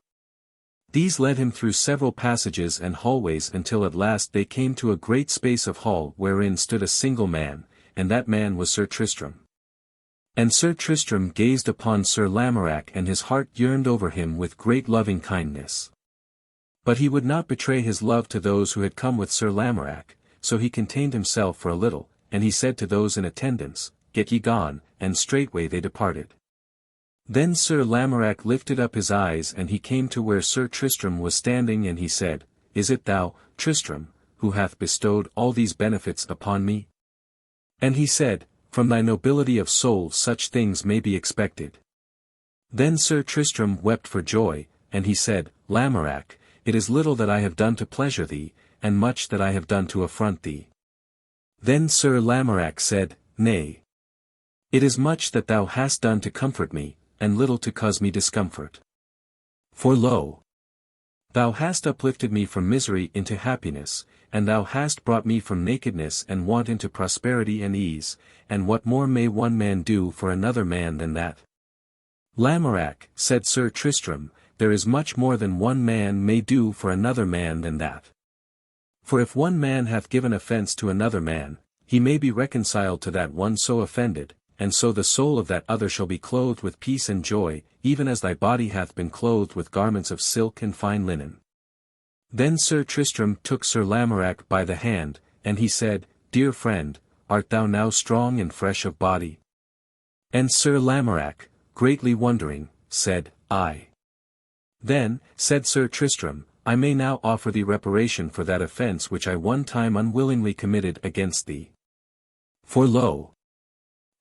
These led him through several passages and hallways until at last they came to a great space of hall wherein stood a single man, and that man was Sir Tristram. And Sir Tristram gazed upon Sir Lamorack and his heart yearned over him with great loving kindness. But he would not betray his love to those who had come with Sir Lamorack, so he contained himself for a little, and he said to those in attendance, Get ye gone, and straightway they departed. Then Sir Lamorack lifted up his eyes and he came to where Sir Tristram was standing and he said, Is it thou, Tristram, who hath bestowed all these benefits upon me? And he said, From thy nobility of soul such things may be expected. Then Sir Tristram wept for joy, and he said, Lamorack, it is little that I have done to pleasure thee, and much that I have done to affront thee. Then Sir Lamorack said, Nay. It is much that thou hast done to comfort me, and little to cause me discomfort. For lo! Thou hast uplifted me from misery into happiness, and thou hast brought me from nakedness and want into prosperity and ease, and what more may one man do for another man than that? Lamorack, said Sir Tristram, there is much more than one man may do for another man than that. For if one man hath given offence to another man, he may be reconciled to that one so offended, and so the soul of that other shall be clothed with peace and joy, even as thy body hath been clothed with garments of silk and fine linen. Then Sir Tristram took Sir Lamorack by the hand, and he said, Dear friend, art thou now strong and fresh of body? And Sir Lamorack, greatly wondering, said, Aye. Then, said Sir Tristram, I may now offer thee reparation for that offence which I one time unwillingly committed against thee. For lo!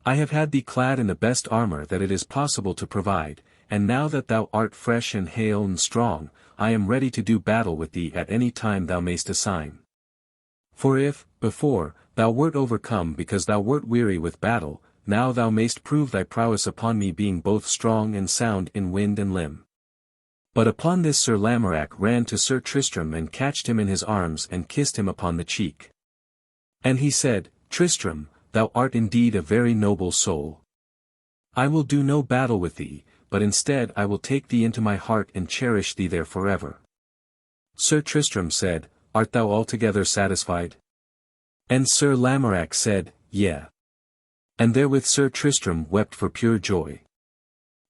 I have had thee clad in the best armor that it is possible to provide, and now that thou art fresh and hale and strong, I am ready to do battle with thee at any time thou mayst assign. For if, before, thou wert overcome because thou wert weary with battle, now thou mayst prove thy prowess upon me being both strong and sound in wind and limb. But upon this Sir Lamorack ran to Sir Tristram and catched him in his arms and kissed him upon the cheek. And he said, Tristram, thou art indeed a very noble soul. I will do no battle with thee, but instead I will take thee into my heart and cherish thee there forever. Sir Tristram said, Art thou altogether satisfied? And Sir Lamorack said, Yea. And therewith Sir Tristram wept for pure joy.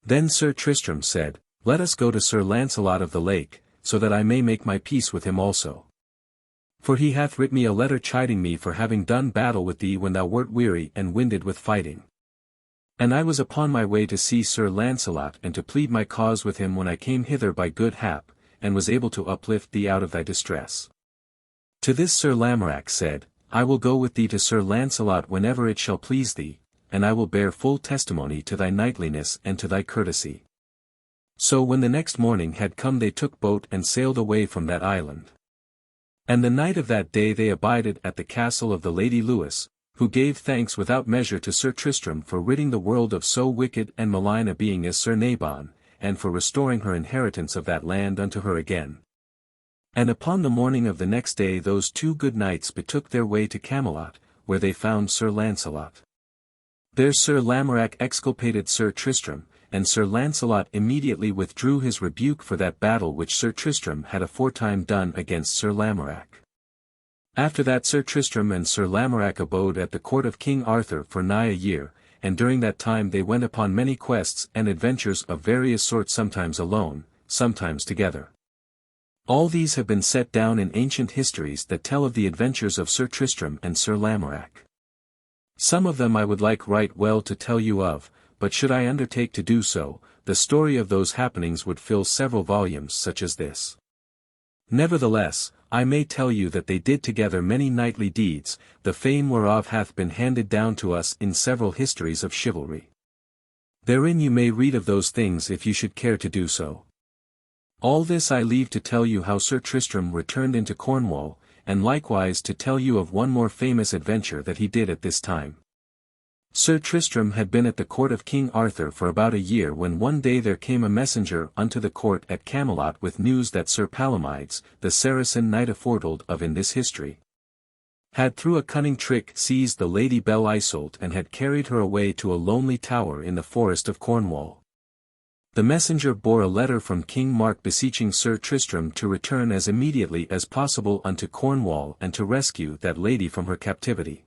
Then Sir Tristram said, Let us go to Sir Launcelot of the Lake, so that I may make my peace with him also. For he hath writ me a letter chiding me for having done battle with thee when thou wert weary and winded with fighting. And I was upon my way to see Sir Launcelot and to plead my cause with him when I came hither by good hap, and was able to uplift thee out of thy distress. To this Sir Lamorack said, I will go with thee to Sir Launcelot whenever it shall please thee, and I will bear full testimony to thy knightliness and to thy courtesy. So when the next morning had come they took boat and sailed away from that island. And the night of that day they abided at the castle of the Lady Lyonesse, who gave thanks without measure to Sir Tristram for ridding the world of so wicked and malign a being as Sir Nabon, and for restoring her inheritance of that land unto her again. And upon the morning of the next day those two good knights betook their way to Camelot, where they found Sir Launcelot. There Sir Lamorack exculpated Sir Tristram, and Sir Launcelot immediately withdrew his rebuke for that battle which Sir Tristram had aforetime done against Sir Lamorack. After that Sir Tristram and Sir Lamorack abode at the court of King Arthur for nigh a year, and during that time they went upon many quests and adventures of various sorts, sometimes alone, sometimes together. All these have been set down in ancient histories that tell of the adventures of Sir Tristram and Sir Lamorack. Some of them I would like right well to tell you of, but should I undertake to do so, the story of those happenings would fill several volumes such as this. Nevertheless, I may tell you that they did together many knightly deeds, the fame whereof hath been handed down to us in several histories of chivalry. Therein you may read of those things if you should care to do so. All this I leave to tell you how Sir Tristram returned into Cornwall, and likewise to tell you of one more famous adventure that he did at this time. Sir Tristram had been at the court of King Arthur for about a year when one day there came a messenger unto the court at Camelot with news that Sir Palamydes, the Saracen knight aforetold of in this history, had through a cunning trick seized the Lady Belle Isoult and had carried her away to a lonely tower in the forest of Cornwall. The messenger bore a letter from King Mark beseeching Sir Tristram to return as immediately as possible unto Cornwall and to rescue that lady from her captivity.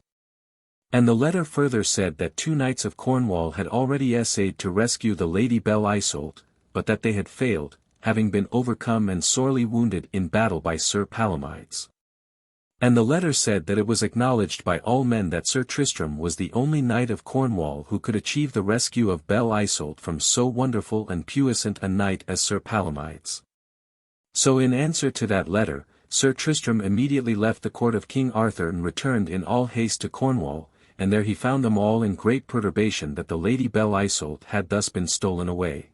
And the letter further said that 2 knights of Cornwall had already essayed to rescue the Lady Belle Isoult, but that they had failed, having been overcome and sorely wounded in battle by Sir Palamydes. And the letter said that it was acknowledged by all men that Sir Tristram was the only knight of Cornwall who could achieve the rescue of Belle Isoult from so wonderful and puissant a knight as Sir Palamydes. So in answer to that letter, Sir Tristram immediately left the court of King Arthur and returned in all haste to Cornwall, and there he found them all in great perturbation that the Lady Belle Isoult had thus been stolen away.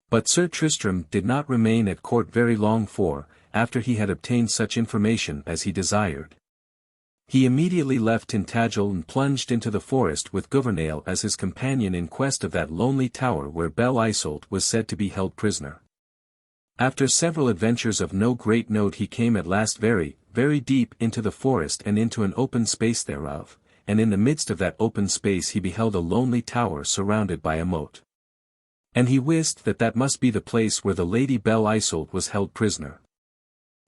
But Sir Tristram did not remain at court very long, for, after he had obtained such information as he desired, he immediately left Tintagel and plunged into the forest with Gouvernail as his companion in quest of that lonely tower where Belle Isoult was said to be held prisoner. After several adventures of no great note he came at last very, very deep into the forest and into an open space thereof, and in the midst of that open space he beheld a lonely tower surrounded by a moat. And he wist that that must be the place where the Lady Belle Isoult was held prisoner.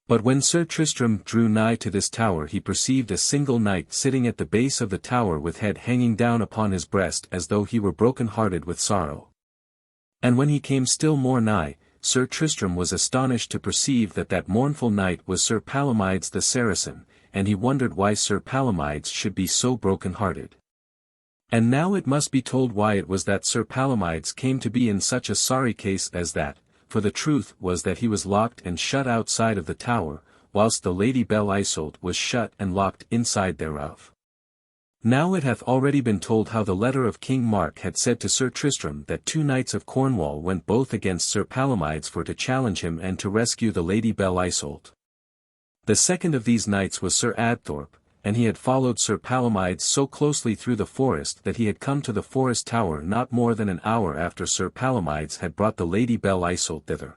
But when Sir Tristram drew nigh to this tower he perceived a single knight sitting at the base of the tower with head hanging down upon his breast as though he were broken-hearted with sorrow. And when he came still more nigh, Sir Tristram was astonished to perceive that that mournful knight was Sir Palamydes the Saracen, and he wondered why Sir Palamydes should be so broken-hearted. And now it must be told why it was that Sir Palamydes came to be in such a sorry case as that, for the truth was that he was locked and shut outside of the tower, whilst the Lady Belle Isoult was shut and locked inside thereof. Now it hath already been told how the letter of King Mark had said to Sir Tristram that 2 knights of Cornwall went both against Sir Palamydes for to challenge him and to rescue the Lady Belle Isoult. The second of these knights was Sir Adthorp, and he had followed Sir Palamydes so closely through the forest that he had come to the forest tower not more than an hour after Sir Palamydes had brought the Lady Belle Isoult thither.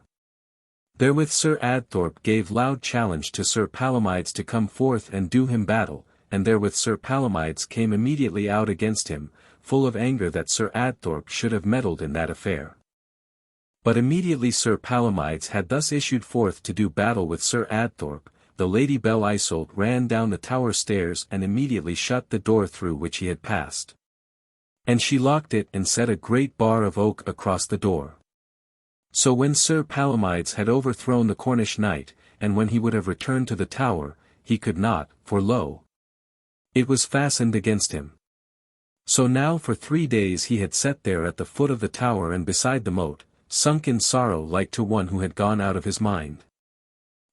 Therewith Sir Adthorp gave loud challenge to Sir Palamydes to come forth and do him battle, and therewith Sir Palamydes came immediately out against him, full of anger that Sir Adthorp should have meddled in that affair. But immediately Sir Palamydes had thus issued forth to do battle with Sir Adthorp, the Lady Belle Isoult ran down the tower stairs and immediately shut the door through which he had passed. And she locked it and set a great bar of oak across the door. So when Sir Palamydes had overthrown the Cornish knight, and when he would have returned to the tower, he could not, for lo! It was fastened against him. So now for 3 days he had sat there at the foot of the tower and beside the moat, sunk in sorrow like to one who had gone out of his mind.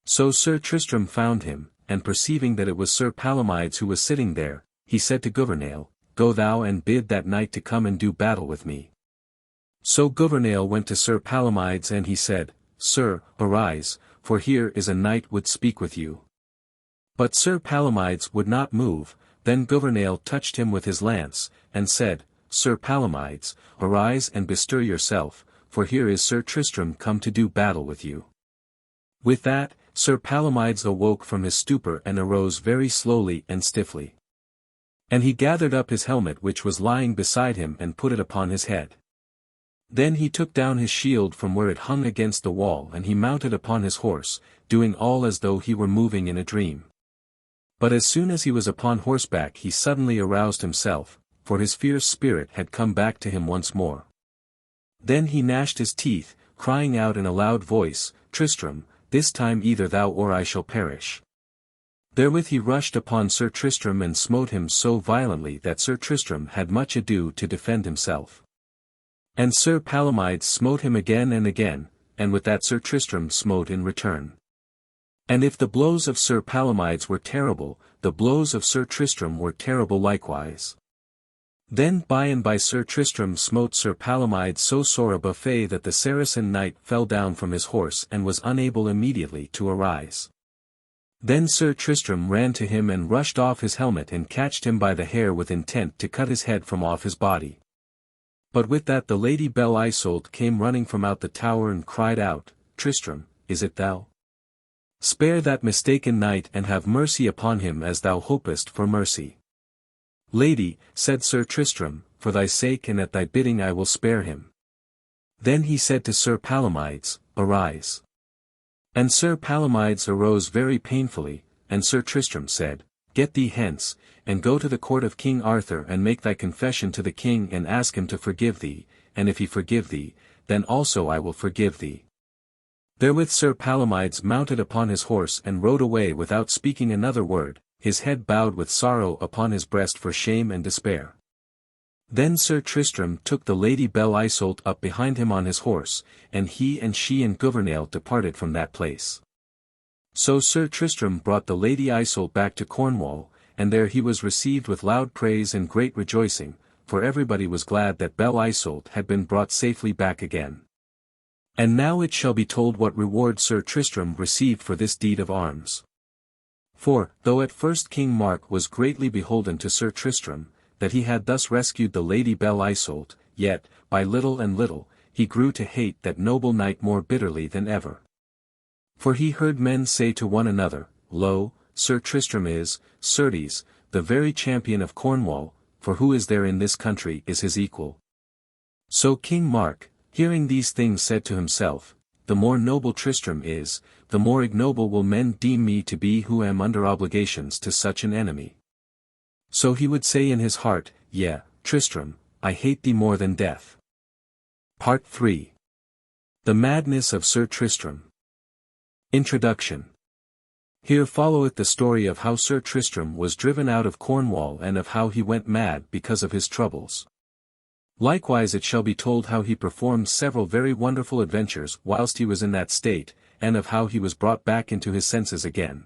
So Sir Tristram found him, and perceiving that it was Sir Palamydes who was sitting there, he said to Gouvernail, Go thou and bid that knight to come and do battle with me. So Gouvernail went to Sir Palamydes and he said, Sir, arise, for here is a knight would speak with you. But Sir Palamydes would not move. Then Gouvernail touched him with his lance, and said, Sir Palamydes, arise and bestir yourself, for here is Sir Tristram come to do battle with you. With that, Sir Palamydes awoke from his stupor and arose very slowly and stiffly. And he gathered up his helmet which was lying beside him and put it upon his head. Then he took down his shield from where it hung against the wall and he mounted upon his horse, doing all as though he were moving in a dream. But as soon as he was upon horseback he suddenly aroused himself, for his fierce spirit had come back to him once more. Then he gnashed his teeth, crying out in a loud voice, Tristram, this time either thou or I shall perish. Therewith he rushed upon Sir Tristram and smote him so violently that Sir Tristram had much ado to defend himself. And Sir Palamydes smote him again, and with that Sir Tristram smote in return. And if the blows of Sir Palamydes were terrible, the blows of Sir Tristram were terrible likewise. Then by and by Sir Tristram smote Sir Palamydes so sore a buffet that the Saracen knight fell down from his horse and was unable immediately to arise. Then Sir Tristram ran to him and rushed off his helmet and catched him by the hair with intent to cut his head from off his body. But with that the Lady Belle Isoult came running from out the tower and cried out, Tristram, is it thou? Spare that mistaken knight and have mercy upon him as thou hopest for mercy. Lady, said Sir Tristram, for thy sake and at thy bidding I will spare him. Then he said to Sir Palamydes, Arise. And Sir Palamydes arose very painfully, and Sir Tristram said, Get thee hence, and go to the court of King Arthur and make thy confession to the king and ask him to forgive thee, and if he forgive thee, then also I will forgive thee. Therewith Sir Palamydes mounted upon his horse and rode away without speaking another word, his head bowed with sorrow upon his breast for shame and despair. Then Sir Tristram took the Lady Belle Isoult up behind him on his horse, and he and she and Gouvernail departed from that place. So Sir Tristram brought the Lady Isoult back to Cornwall, and there he was received with loud praise and great rejoicing, for everybody was glad that Belle Isoult had been brought safely back again. And now it shall be told what reward Sir Tristram received for this deed of arms. For, though at first King Mark was greatly beholden to Sir Tristram, that he had thus rescued the Lady Belle Isoult, yet, by little and little, he grew to hate that noble knight more bitterly than ever. For he heard men say to one another, Lo, Sir Tristram is, certes, the very champion of Cornwall, for who is there in this country is his equal. So King Mark, hearing these things said to himself, The more noble Tristram is, the more ignoble will men deem me to be who am under obligations to such an enemy. So he would say in his heart, Yea, Tristram, I hate thee more than death. Part 3. The Madness of Sir Tristram. Introduction. Here followeth the story of how Sir Tristram was driven out of Cornwall and of how he went mad because of his troubles. Likewise it shall be told how he performed several very wonderful adventures whilst he was in that state, and of how he was brought back into his senses again.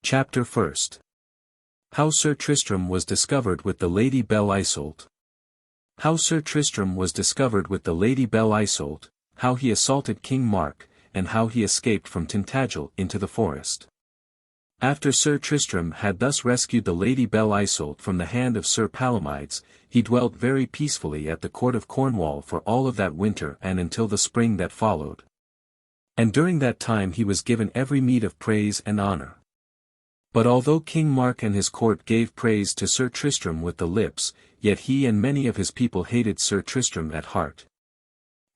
Chapter 1. How Sir Tristram was discovered with the Lady Belle Isoult. How Sir Tristram was discovered with the Lady Belle Isoult, how he assaulted King Mark, and how he escaped from Tintagel into the forest. After Sir Tristram had thus rescued the Lady Belle Isoult from the hand of Sir Palamydes, he dwelt very peacefully at the court of Cornwall for all of that winter and until the spring that followed. And during that time he was given every meed of praise and honor. But although King Mark and his court gave praise to Sir Tristram with the lips, yet he and many of his people hated Sir Tristram at heart.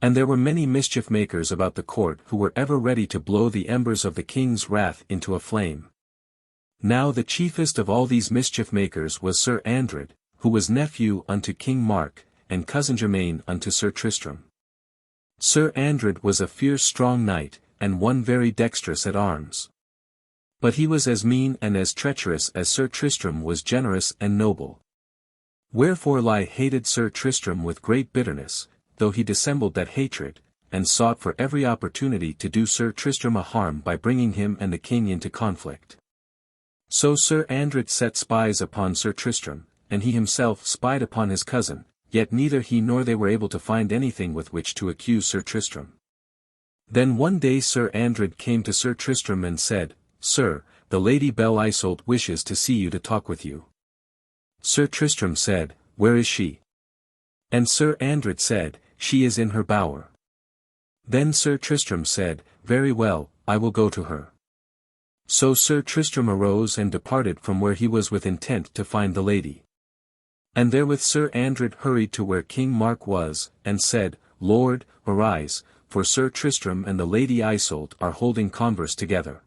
And there were many mischief-makers about the court who were ever ready to blow the embers of the king's wrath into a flame. Now the chiefest of all these mischief-makers was Sir Andred, who was nephew unto King Mark, and cousin germain unto Sir Tristram. Sir Andred was a fierce strong knight, and one very dexterous at arms. But he was as mean and as treacherous as Sir Tristram was generous and noble. Wherefore Ly hated Sir Tristram with great bitterness, though he dissembled that hatred, and sought for every opportunity to do Sir Tristram a harm by bringing him and the king into conflict. So Sir Andred set spies upon Sir Tristram, and he himself spied upon his cousin, yet neither he nor they were able to find anything with which to accuse Sir Tristram. Then one day Sir Andred came to Sir Tristram and said, "Sir, the Lady Belle Isoult wishes to see you to talk with you." Sir Tristram said, "Where is she?" And Sir Andred said, "She is in her bower." Then Sir Tristram said, "Very well, I will go to her." So Sir Tristram arose and departed from where he was with intent to find the lady. And therewith Sir Andred hurried to where King Mark was, and said, "Lord, arise, for Sir Tristram and the Lady Isoult are holding converse together."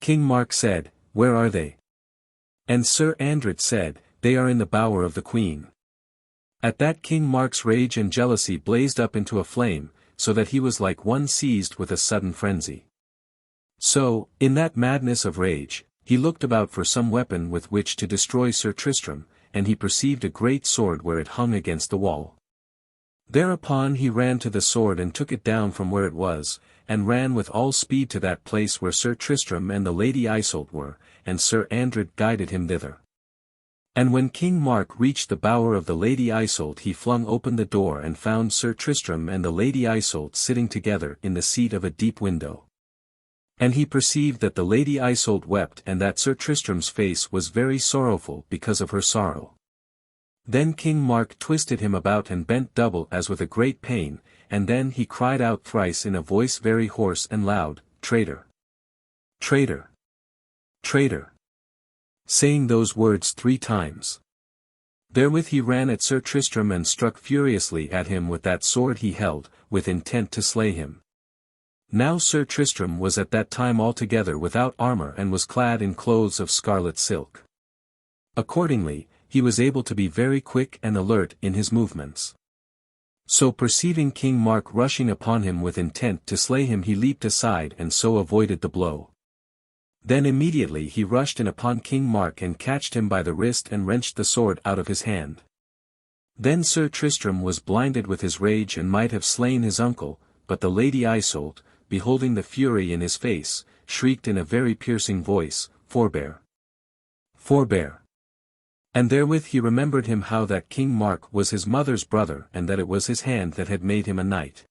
King Mark said, "Where are they?" And Sir Andred said, "They are in the bower of the queen." At that King Mark's rage and jealousy blazed up into a flame, so that he was like one seized with a sudden frenzy. So, in that madness of rage, he looked about for some weapon with which to destroy Sir Tristram, and he perceived a great sword where it hung against the wall. Thereupon he ran to the sword and took it down from where it was, and ran with all speed to that place where Sir Tristram and the Lady Isoult were, and Sir Andred guided him thither. And when King Mark reached the bower of the Lady Isoult he flung open the door and found Sir Tristram and the Lady Isoult sitting together in the seat of a deep window. And he perceived that the Lady Isoult wept and that Sir Tristram's face was very sorrowful because of her sorrow. Then King Mark twisted him about and bent double as with a great pain, and then he cried out thrice in a voice very hoarse and loud, "Traitor! Traitor! Traitor!" saying those words 3 times. Therewith he ran at Sir Tristram and struck furiously at him with that sword he held, with intent to slay him. Now Sir Tristram was at that time altogether without armor and was clad in clothes of scarlet silk. Accordingly, he was able to be very quick and alert in his movements. So perceiving King Mark rushing upon him with intent to slay him he leaped aside and so avoided the blow. Then immediately he rushed in upon King Mark and catched him by the wrist and wrenched the sword out of his hand. Then Sir Tristram was blinded with his rage and might have slain his uncle, but the Lady Isoult, beholding the fury in his face, shrieked in a very piercing voice, "Forbear! Forbear!" And therewith he remembered him how that King Mark was his mother's brother and that it was his hand that had made him a knight.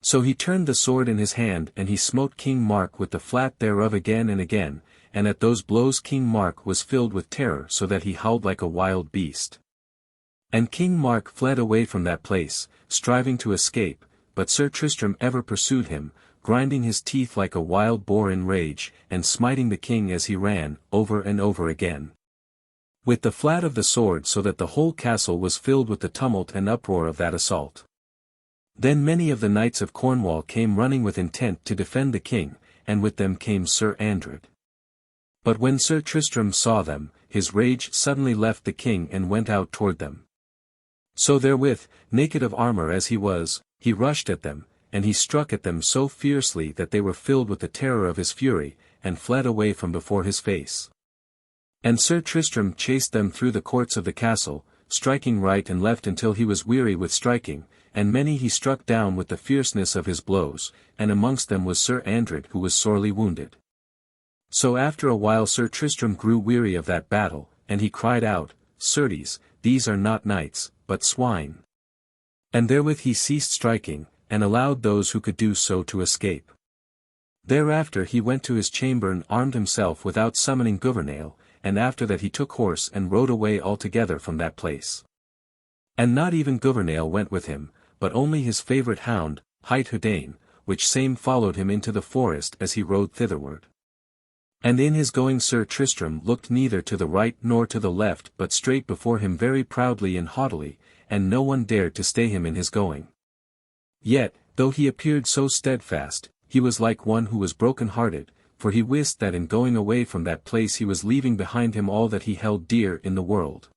So he turned the sword in his hand and he smote King Mark with the flat thereof again and again, and at those blows King Mark was filled with terror so that he howled like a wild beast. And King Mark fled away from that place, striving to escape, but Sir Tristram ever pursued him, grinding his teeth like a wild boar in rage, and smiting the king as he ran, over and over again, with the flat of the sword so that the whole castle was filled with the tumult and uproar of that assault. Then many of the knights of Cornwall came running with intent to defend the king, and with them came Sir Andred. But when Sir Tristram saw them, his rage suddenly left the king and went out toward them. So therewith, naked of armor as he was, he rushed at them, and he struck at them so fiercely that they were filled with the terror of his fury, and fled away from before his face. And Sir Tristram chased them through the courts of the castle, striking right and left until he was weary with striking, and many he struck down with the fierceness of his blows, and amongst them was Sir Andred who was sorely wounded. So after a while Sir Tristram grew weary of that battle, and he cried out, "Certes, these are not knights, but swine." And therewith he ceased striking, and allowed those who could do so to escape. Thereafter he went to his chamber and armed himself without summoning Gouvernail, and after that he took horse and rode away altogether from that place. And not even Gouvernail went with him, but only his favourite hound, Hight Houdain, which same followed him into the forest as he rode thitherward. And in his going Sir Tristram looked neither to the right nor to the left but straight before him very proudly and haughtily, and no one dared to stay him in his going. Yet, though he appeared so steadfast, he was like one who was broken-hearted, for he wist that in going away from that place he was leaving behind him all that he held dear in the world.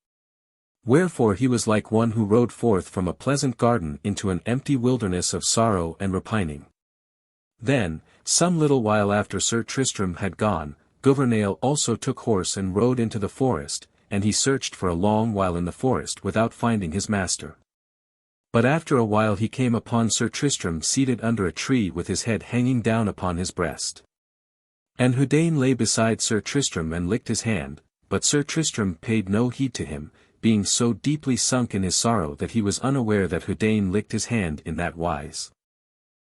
Wherefore he was like one who rode forth from a pleasant garden into an empty wilderness of sorrow and repining. Then, some little while after Sir Tristram had gone, Gouvernail also took horse and rode into the forest, and he searched for a long while in the forest without finding his master. But after a while he came upon Sir Tristram seated under a tree with his head hanging down upon his breast. And Houdaine lay beside Sir Tristram and licked his hand, but Sir Tristram paid no heed to him, being so deeply sunk in his sorrow that he was unaware that Houdaine licked his hand in that wise.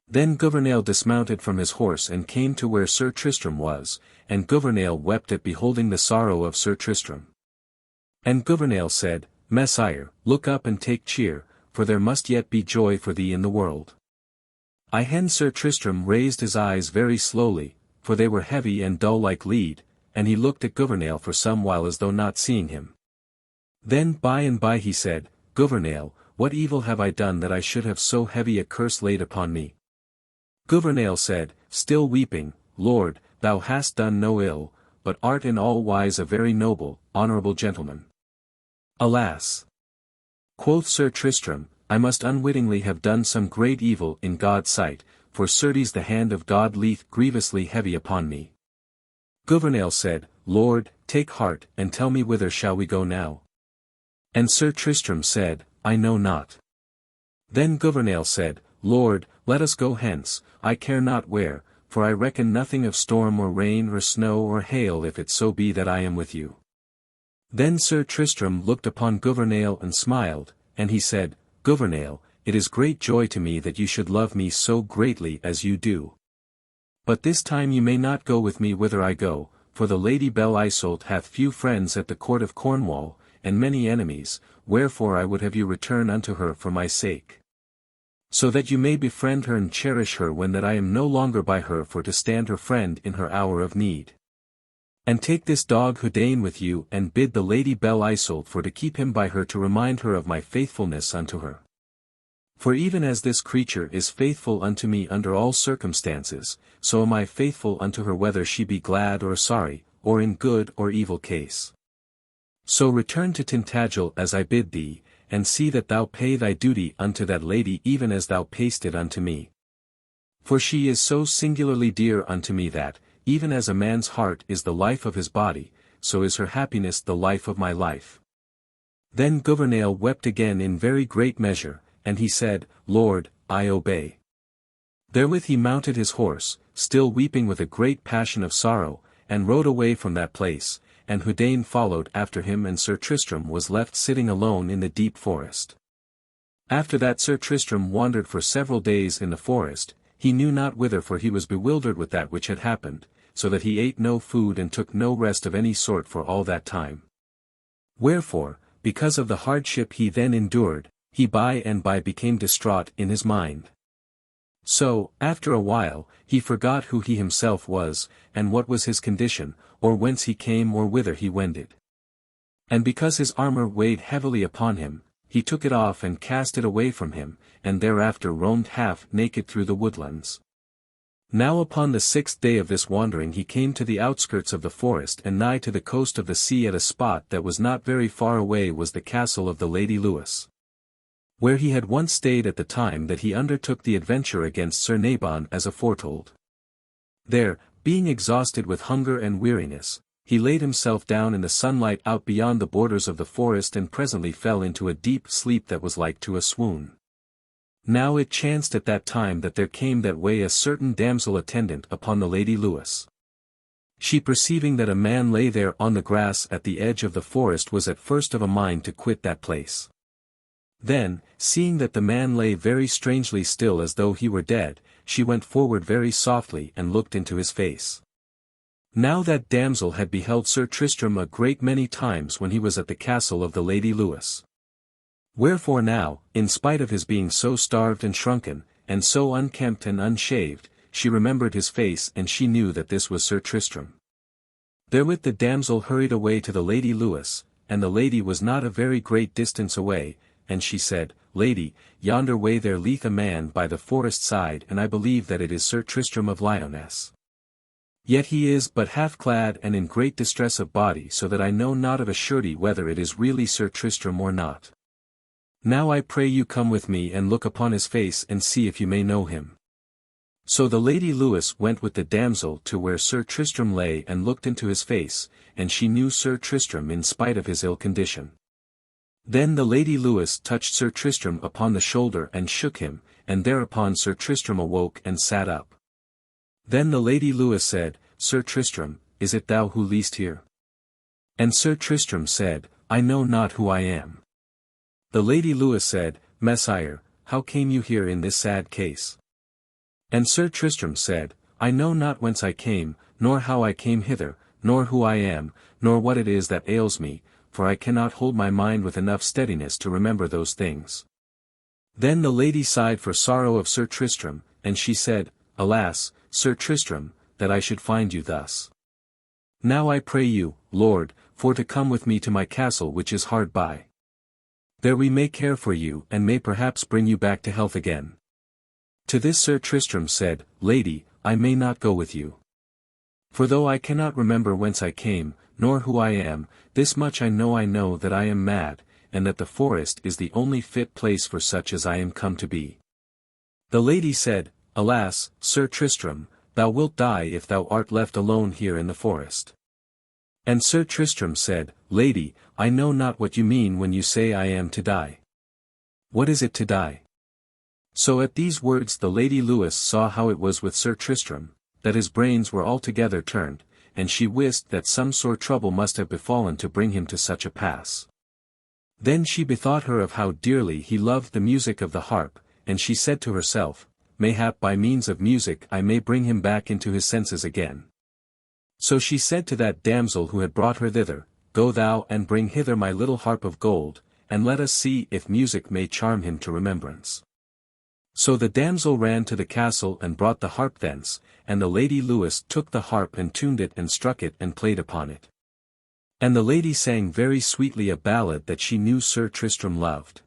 Then Gouvernail dismounted from his horse and came to where Sir Tristram was, and Gouvernail wept at beholding the sorrow of Sir Tristram. And Gouvernail said, Messire, look up and take cheer, for there must yet be joy for thee in the world. Sir Tristram raised his eyes very slowly, for they were heavy and dull like lead, and he looked at Gouvernail for some while as though not seeing him. Then by and by he said, Gouvernail, what evil have I done that I should have so heavy a curse laid upon me? Gouvernail said, still weeping, Lord, thou hast done no ill, but art in all wise a very noble, honourable gentleman. Alas! Quoth Sir Tristram, I must unwittingly have done some great evil in God's sight, for certes the hand of God lieth grievously heavy upon me. Gouvernail said, Lord, take heart, and tell me whither shall we go now? And Sir Tristram said, I know not. Then Gouvernail said, Lord, let us go hence, I care not where, for I reckon nothing of storm or rain or snow or hail if it so be that I am with you. Then Sir Tristram looked upon Gouvernail and smiled, and he said, Gouvernail, it is great joy to me that you should love me so greatly as you do. But this time you may not go with me whither I go, for the Lady Belle Isoult hath few friends at the court of Cornwall, and many enemies, wherefore I would have you return unto her for my sake. So that you may befriend her and cherish her when that I am no longer by her for to stand her friend in her hour of need. And take this dog Houdaine with you and bid the Lady Belle Isoult for to keep him by her to remind her of my faithfulness unto her. For even as this creature is faithful unto me under all circumstances, so am I faithful unto her whether she be glad or sorry, or in good or evil case. So return to Tintagel as I bid thee, and see that thou pay thy duty unto that lady even as thou pay'st it unto me. For she is so singularly dear unto me that, even as a man's heart is the life of his body, so is her happiness the life of my life. Then Gouvernail wept again in very great measure, and he said, Lord, I obey. Therewith he mounted his horse, still weeping with a great passion of sorrow, and rode away from that place, and Houdaine followed after him and Sir Tristram was left sitting alone in the deep forest. After that Sir Tristram wandered for several days in the forest, he knew not whither for he was bewildered with that which had happened, so that he ate no food and took no rest of any sort for all that time. Wherefore, because of the hardship he then endured, he by and by became distraught in his mind. So, after a while, he forgot who he himself was, and what was his condition, or whence he came or whither he wended. And because his armour weighed heavily upon him, he took it off and cast it away from him, and thereafter roamed half naked through the woodlands. Now upon the 6th day of this wandering he came to the outskirts of the forest and nigh to the coast of the sea at a spot that was not very far away was the castle of the Lady Lyonesse, where he had once stayed at the time that he undertook the adventure against Sir Nabon as aforetold. There, being exhausted with hunger and weariness, he laid himself down in the sunlight out beyond the borders of the forest and presently fell into a deep sleep that was like to a swoon. Now it chanced at that time that there came that way a certain damsel attendant upon the Lady Lyonesse. She perceiving that a man lay there on the grass at the edge of the forest was at first of a mind to quit that place. Then, seeing that the man lay very strangely still as though he were dead, she went forward very softly and looked into his face. Now that damsel had beheld Sir Tristram a great many times when he was at the castle of the Lady Lyonesse. Wherefore now, in spite of his being so starved and shrunken, and so unkempt and unshaved, she remembered his face and she knew that this was Sir Tristram. Therewith the damsel hurried away to the Lady Lyonesse, and the lady was not a very great distance away, and she said, Lady, yonder way there lieth a man by the forest side, and I believe that it is Sir Tristram of Lyonesse. Yet he is but half clad and in great distress of body, so that I know not of a surety whether it is really Sir Tristram or not. Now I pray you come with me and look upon his face and see if you may know him. So the Lady Lyonesse went with the damsel to where Sir Tristram lay and looked into his face, and she knew Sir Tristram in spite of his ill condition. Then the Lady Lyonesse touched Sir Tristram upon the shoulder and shook him, and thereupon Sir Tristram awoke and sat up. Then the Lady Lyonesse said, Sir Tristram, is it thou who liest here? And Sir Tristram said, I know not who I am. The Lady Lyonesse said, Messire, how came you here in this sad case? And Sir Tristram said, I know not whence I came, nor how I came hither, nor who I am, nor what it is that ails me, for I cannot hold my mind with enough steadiness to remember those things. Then the lady sighed for sorrow of Sir Tristram, and she said, Alas, Sir Tristram, that I should find you thus. Now I pray you, Lord, for to come with me to my castle which is hard by. There we may care for you and may perhaps bring you back to health again. To this Sir Tristram said, Lady, I may not go with you. For though I cannot remember whence I came, nor who I am, this much I know that I am mad, and that the forest is the only fit place for such as I am come to be. The lady said, Alas, Sir Tristram, thou wilt die if thou art left alone here in the forest. And Sir Tristram said, Lady, I know not what you mean when you say I am to die. What is it to die? So at these words the Lady Lyonesse saw how it was with Sir Tristram, that his brains were altogether turned, and she wist that some sore trouble must have befallen to bring him to such a pass. Then she bethought her of how dearly he loved the music of the harp, and she said to herself, Mayhap by means of music I may bring him back into his senses again. So she said to that damsel who had brought her thither, Go thou and bring hither my little harp of gold, and let us see if music may charm him to remembrance. So the damsel ran to the castle and brought the harp thence, and the Lady Lyonesse took the harp and tuned it and struck it and played upon it. And the lady sang very sweetly a ballad that she knew Sir Tristram loved.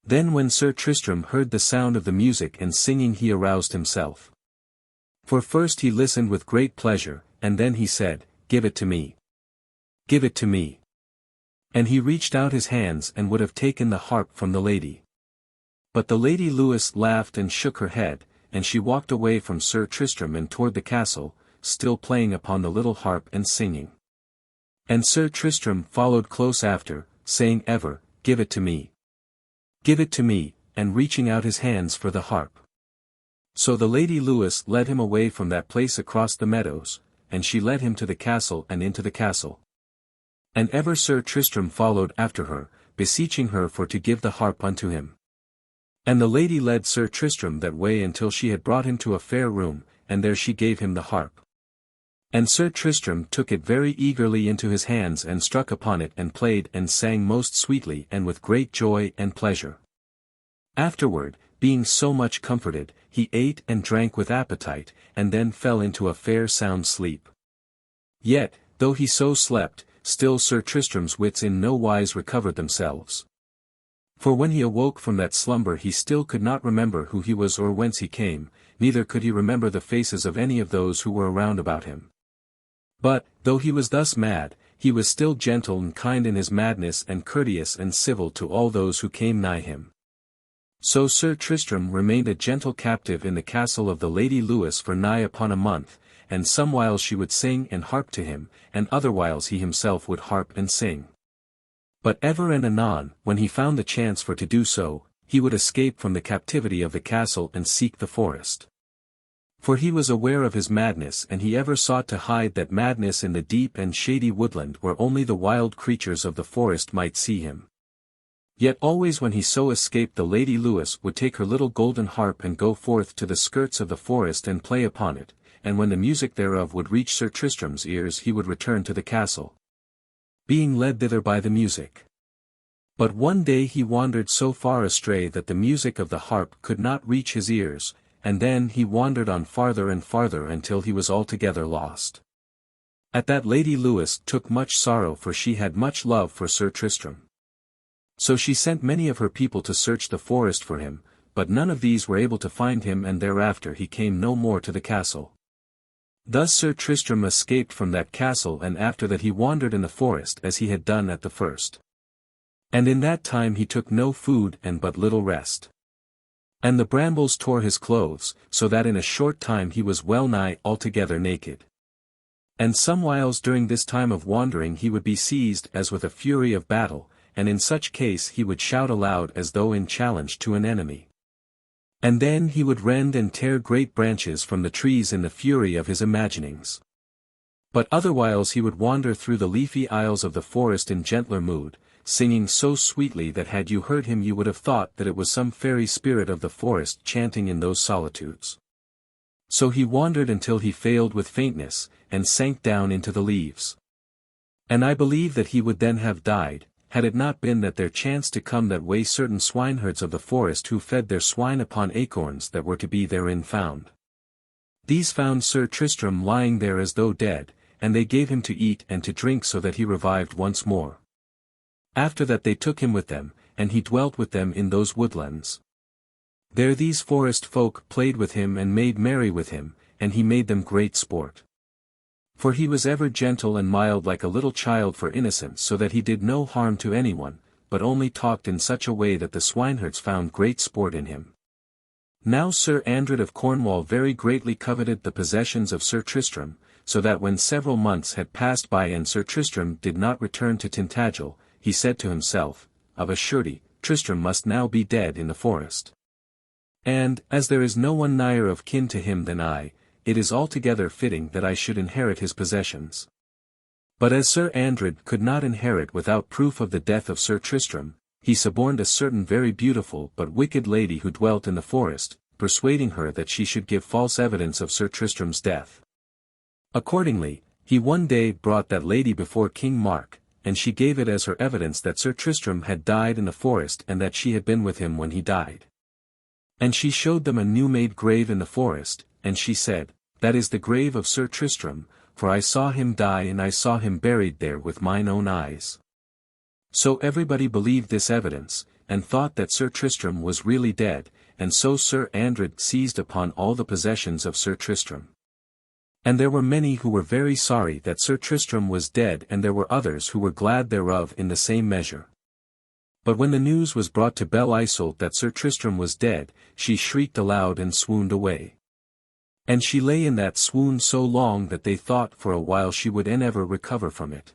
Then when Sir Tristram heard the sound of the music and singing he aroused himself. For first he listened with great pleasure, and then he said, Give it to me. Give it to me. And he reached out his hands and would have taken the harp from the lady. But the Lady Lyonesse laughed and shook her head, and she walked away from Sir Tristram and toward the castle, still playing upon the little harp and singing. And Sir Tristram followed close after, saying ever, Give it to me. Give it to me, and reaching out his hands for the harp. So the Lady Lyonesse led him away from that place across the meadows, and she led him to the castle and into the castle. And ever Sir Tristram followed after her, beseeching her for to give the harp unto him. And the lady led Sir Tristram that way until she had brought him to a fair room, and there she gave him the harp. And Sir Tristram took it very eagerly into his hands and struck upon it and played and sang most sweetly and with great joy and pleasure. Afterward, being so much comforted, he ate and drank with appetite, and then fell into a fair sound sleep. Yet, though he so slept, still Sir Tristram's wits in no wise recovered themselves. For when he awoke from that slumber he still could not remember who he was or whence he came, neither could he remember the faces of any of those who were around about him. But, though he was thus mad, he was still gentle and kind in his madness and courteous and civil to all those who came nigh him. So Sir Tristram remained a gentle captive in the castle of the Lady Lyonesse for nigh upon a month, and somewhiles she would sing and harp to him, and otherwhiles he himself would harp and sing. But ever and anon, when he found the chance for to do so, he would escape from the captivity of the castle and seek the forest. For he was aware of his madness and he ever sought to hide that madness in the deep and shady woodland where only the wild creatures of the forest might see him. Yet always when he so escaped the Lady Lyonesse would take her little golden harp and go forth to the skirts of the forest and play upon it, and when the music thereof would reach Sir Tristram's ears he would return to the castle, being led thither by the music. But one day he wandered so far astray that the music of the harp could not reach his ears, and then he wandered on farther and farther until he was altogether lost. At that Lady Lyonesse took much sorrow, for she had much love for Sir Tristram. So she sent many of her people to search the forest for him, but none of these were able to find him, and thereafter he came no more to the castle. Thus Sir Tristram escaped from that castle, and after that he wandered in the forest as he had done at the first. And in that time he took no food and but little rest. And the brambles tore his clothes, so that in a short time he was well nigh altogether naked. And somewhiles during this time of wandering he would be seized as with a fury of battle, and in such case he would shout aloud as though in challenge to an enemy. And then he would rend and tear great branches from the trees in the fury of his imaginings. But otherwhiles he would wander through the leafy aisles of the forest in gentler mood, singing so sweetly that had you heard him you would have thought that it was some fairy spirit of the forest chanting in those solitudes. So he wandered until he failed with faintness, and sank down into the leaves. And I believe that he would then have died, had it not been that there chanced to come that way certain swineherds of the forest who fed their swine upon acorns that were to be therein found. These found Sir Tristram lying there as though dead, and they gave him to eat and to drink so that he revived once more. After that they took him with them, and he dwelt with them in those woodlands. There these forest folk played with him and made merry with him, and he made them great sport. For he was ever gentle and mild like a little child for innocence, so that he did no harm to anyone, but only talked in such a way that the swineherds found great sport in him. Now Sir Andred of Cornwall very greatly coveted the possessions of Sir Tristram, so that when several months had passed by and Sir Tristram did not return to Tintagel, he said to himself, "Of a surety, Tristram must now be dead in the forest. And, as there is no one nigher of kin to him than I, it is altogether fitting that I should inherit his possessions." But as Sir Andred could not inherit without proof of the death of Sir Tristram, he suborned a certain very beautiful but wicked lady who dwelt in the forest, persuading her that she should give false evidence of Sir Tristram's death. Accordingly, he one day brought that lady before King Mark, and she gave it as her evidence that Sir Tristram had died in the forest and that she had been with him when he died. And she showed them a new-made grave in the forest, and she said, "That is the grave of Sir Tristram, for I saw him die and I saw him buried there with mine own eyes." So everybody believed this evidence, and thought that Sir Tristram was really dead, and so Sir Andred seized upon all the possessions of Sir Tristram. And there were many who were very sorry that Sir Tristram was dead, and there were others who were glad thereof in the same measure. But when the news was brought to Belle Isoult that Sir Tristram was dead, she shrieked aloud and swooned away. And she lay in that swoon so long that they thought for a while she would never recover from it.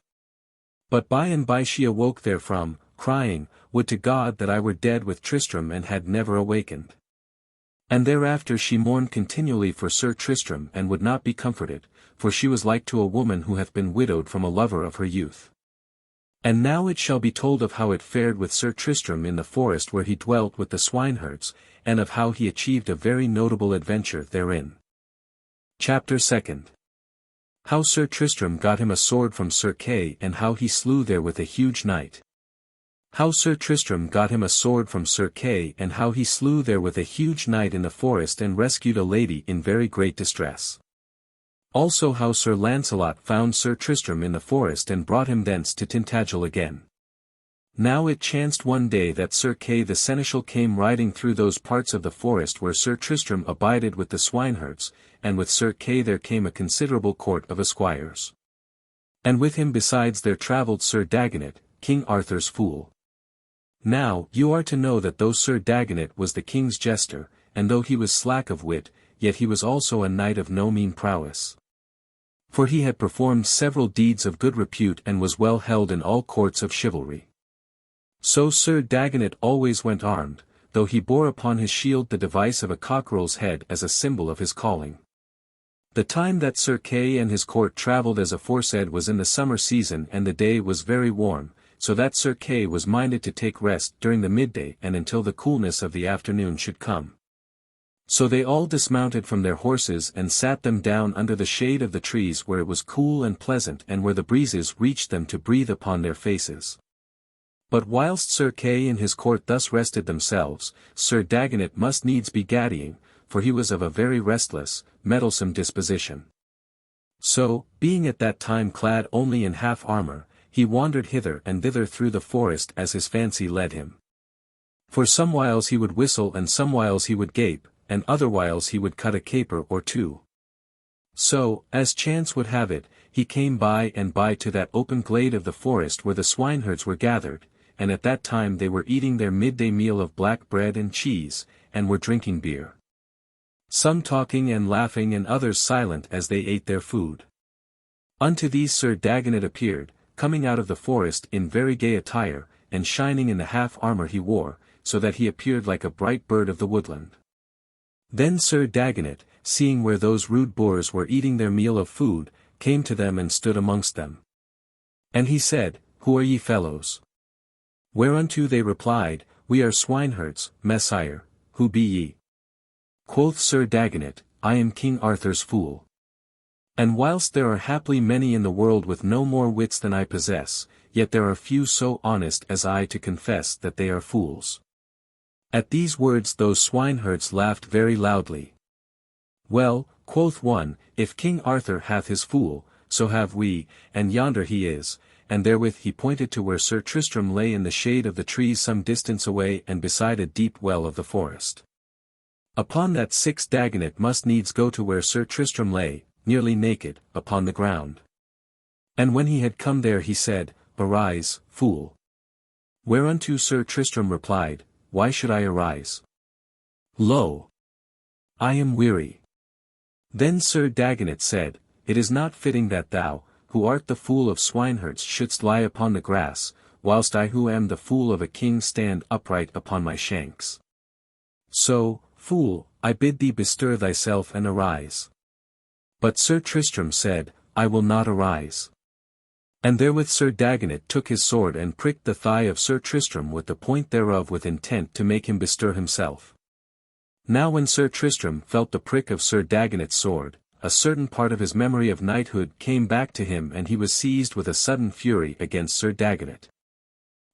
But by and by she awoke therefrom, crying, "Would to God that I were dead with Tristram and had never awakened." And thereafter she mourned continually for Sir Tristram and would not be comforted, for she was like to a woman who hath been widowed from a lover of her youth. And now it shall be told of how it fared with Sir Tristram in the forest where he dwelt with the swineherds, and of how he achieved a very notable adventure therein. Chapter 2. How Sir Tristram got him a sword from Sir Kay and how he slew therewith a huge knight. How Sir Tristram got him a sword from Sir Kay and how he slew therewith a huge knight in the forest and rescued a lady in very great distress. Also how Sir Launcelot found Sir Tristram in the forest and brought him thence to Tintagel again. Now it chanced one day that Sir Kay the seneschal came riding through those parts of the forest where Sir Tristram abided with the swineherds, and with Sir Kay there came a considerable court of esquires. And with him besides there travelled Sir Dagonet, King Arthur's fool. Now you are to know that though Sir Dagonet was the king's jester, and though he was slack of wit, yet he was also a knight of no mean prowess. For he had performed several deeds of good repute and was well held in all courts of chivalry. So Sir Dagonet always went armed, though he bore upon his shield the device of a cockerel's head as a symbol of his calling. The time that Sir Kay and his court travelled as aforesaid was in the summer season and the day was very warm, so that Sir Kay was minded to take rest during the midday and until the coolness of the afternoon should come. So they all dismounted from their horses and sat them down under the shade of the trees where it was cool and pleasant and where the breezes reached them to breathe upon their faces. But whilst Sir Kay and his court thus rested themselves, Sir Dagonet must needs be gaddying, for he was of a very restless, meddlesome disposition. So, being at that time clad only in half armor, he wandered hither and thither through the forest as his fancy led him. For somewhiles he would whistle and somewhiles he would gape, and otherwhiles he would cut a caper or two. So, as chance would have it, he came by and by to that open glade of the forest where the swineherds were gathered, and at that time they were eating their midday meal of black bread and cheese, and were drinking beer. Some talking and laughing and others silent as they ate their food. Unto these Sir Dagonet appeared, coming out of the forest in very gay attire, and shining in the half armor he wore, so that he appeared like a bright bird of the woodland. Then Sir Dagonet, seeing where those rude boors were eating their meal of food, came to them and stood amongst them. And he said, Who are ye fellows? Whereunto they replied, We are swineherds, Messire. Who be ye? Quoth Sir Dagonet, I am King Arthur's fool. And whilst there are haply many in the world with no more wits than I possess, yet there are few so honest as I to confess that they are fools. At these words those swineherds laughed very loudly. Well, quoth one, if King Arthur hath his fool, so have we, and yonder he is, and therewith he pointed to where Sir Tristram lay in the shade of the trees some distance away and beside a deep well of the forest. Upon that Dagonet must needs go to where Sir Tristram lay, nearly naked, upon the ground. And when he had come there he said, Arise, fool. Whereunto Sir Tristram replied, Why should I arise? Lo! I am weary. Then Sir Dagonet said, It is not fitting that thou, who art the fool of swineherds shouldst lie upon the grass, whilst I who am the fool of a king stand upright upon my shanks. So, fool, I bid thee bestir thyself and arise. But Sir Tristram said, I will not arise. And therewith Sir Dagonet took his sword and pricked the thigh of Sir Tristram with the point thereof with intent to make him bestir himself. Now when Sir Tristram felt the prick of Sir Dagonet's sword, a certain part of his memory of knighthood came back to him and he was seized with a sudden fury against Sir Dagonet.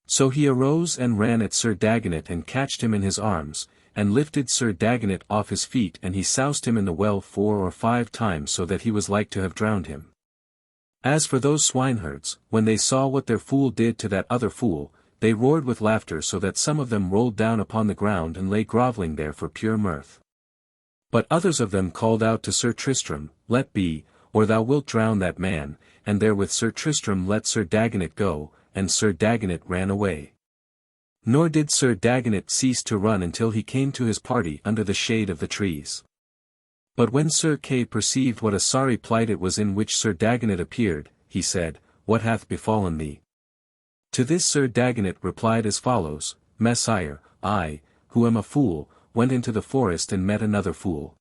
So he arose and ran at Sir Dagonet and catched him in his arms, and lifted Sir Dagonet off his feet and he soused him in the well 4 or 5 times so that he was like to have drowned him. As for those swineherds, when they saw what their fool did to that other fool, they roared with laughter so that some of them rolled down upon the ground and lay grovelling there for pure mirth. But others of them called out to Sir Tristram, Let be, or thou wilt drown that man, and therewith Sir Tristram let Sir Dagonet go, and Sir Dagonet ran away. Nor did Sir Dagonet cease to run until he came to his party under the shade of the trees. But when Sir Kay perceived what a sorry plight it was in which Sir Dagonet appeared, he said, What hath befallen thee? To this Sir Dagonet replied as follows, Messire, I, who am a fool, went into the forest and met another fool.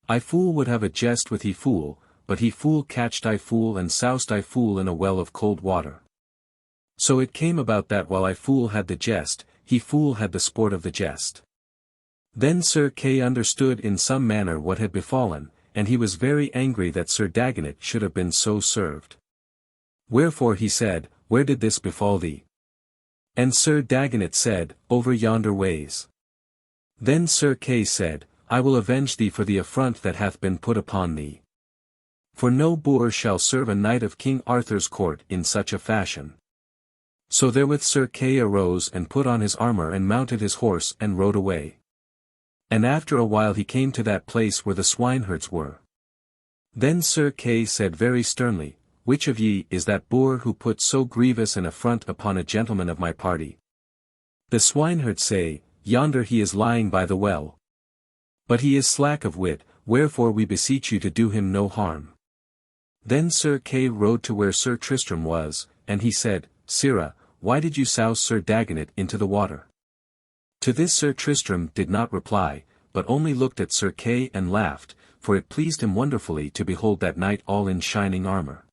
I fool would have a jest with he fool, but he fool catched I fool and soused I fool in a well of cold water. So it came about that while I fool had the jest, he fool had the sport of the jest. Then Sir Kay understood in some manner what had befallen, and he was very angry that Sir Dagonet should have been so served. Wherefore he said, Where did this befall thee? And Sir Dagonet said, Over yonder ways. Then Sir Kay said, I will avenge thee for the affront that hath been put upon thee. For no boor shall serve a knight of King Arthur's court in such a fashion. So therewith Sir Kay arose and put on his armor and mounted his horse and rode away. And after a while he came to that place where the swineherds were. Then Sir Kay said very sternly, Which of ye is that boor who put so grievous an affront upon a gentleman of my party? The swineherds say, Yonder he is lying by the well. But he is slack of wit, wherefore we beseech you to do him no harm. Then Sir Kay rode to where Sir Tristram was, and he said, Sirrah, why did you souse Sir Dagonet into the water? To this Sir Tristram did not reply, but only looked at Sir Kay and laughed, for it pleased him wonderfully to behold that knight all in shining armor.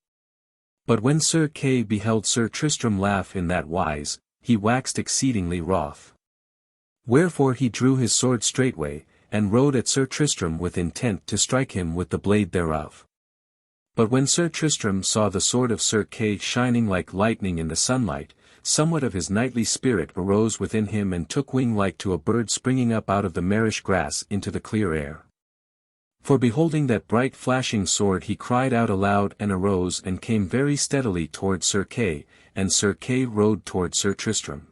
But when Sir Kay beheld Sir Tristram laugh in that wise, he waxed exceedingly wroth. Wherefore he drew his sword straightway, and rode at Sir Tristram with intent to strike him with the blade thereof. But when Sir Tristram saw the sword of Sir Kay shining like lightning in the sunlight, somewhat of his knightly spirit arose within him and took wing like to a bird springing up out of the marish grass into the clear air. For beholding that bright flashing sword he cried out aloud and arose and came very steadily toward Sir Kay, and Sir Kay rode toward Sir Tristram.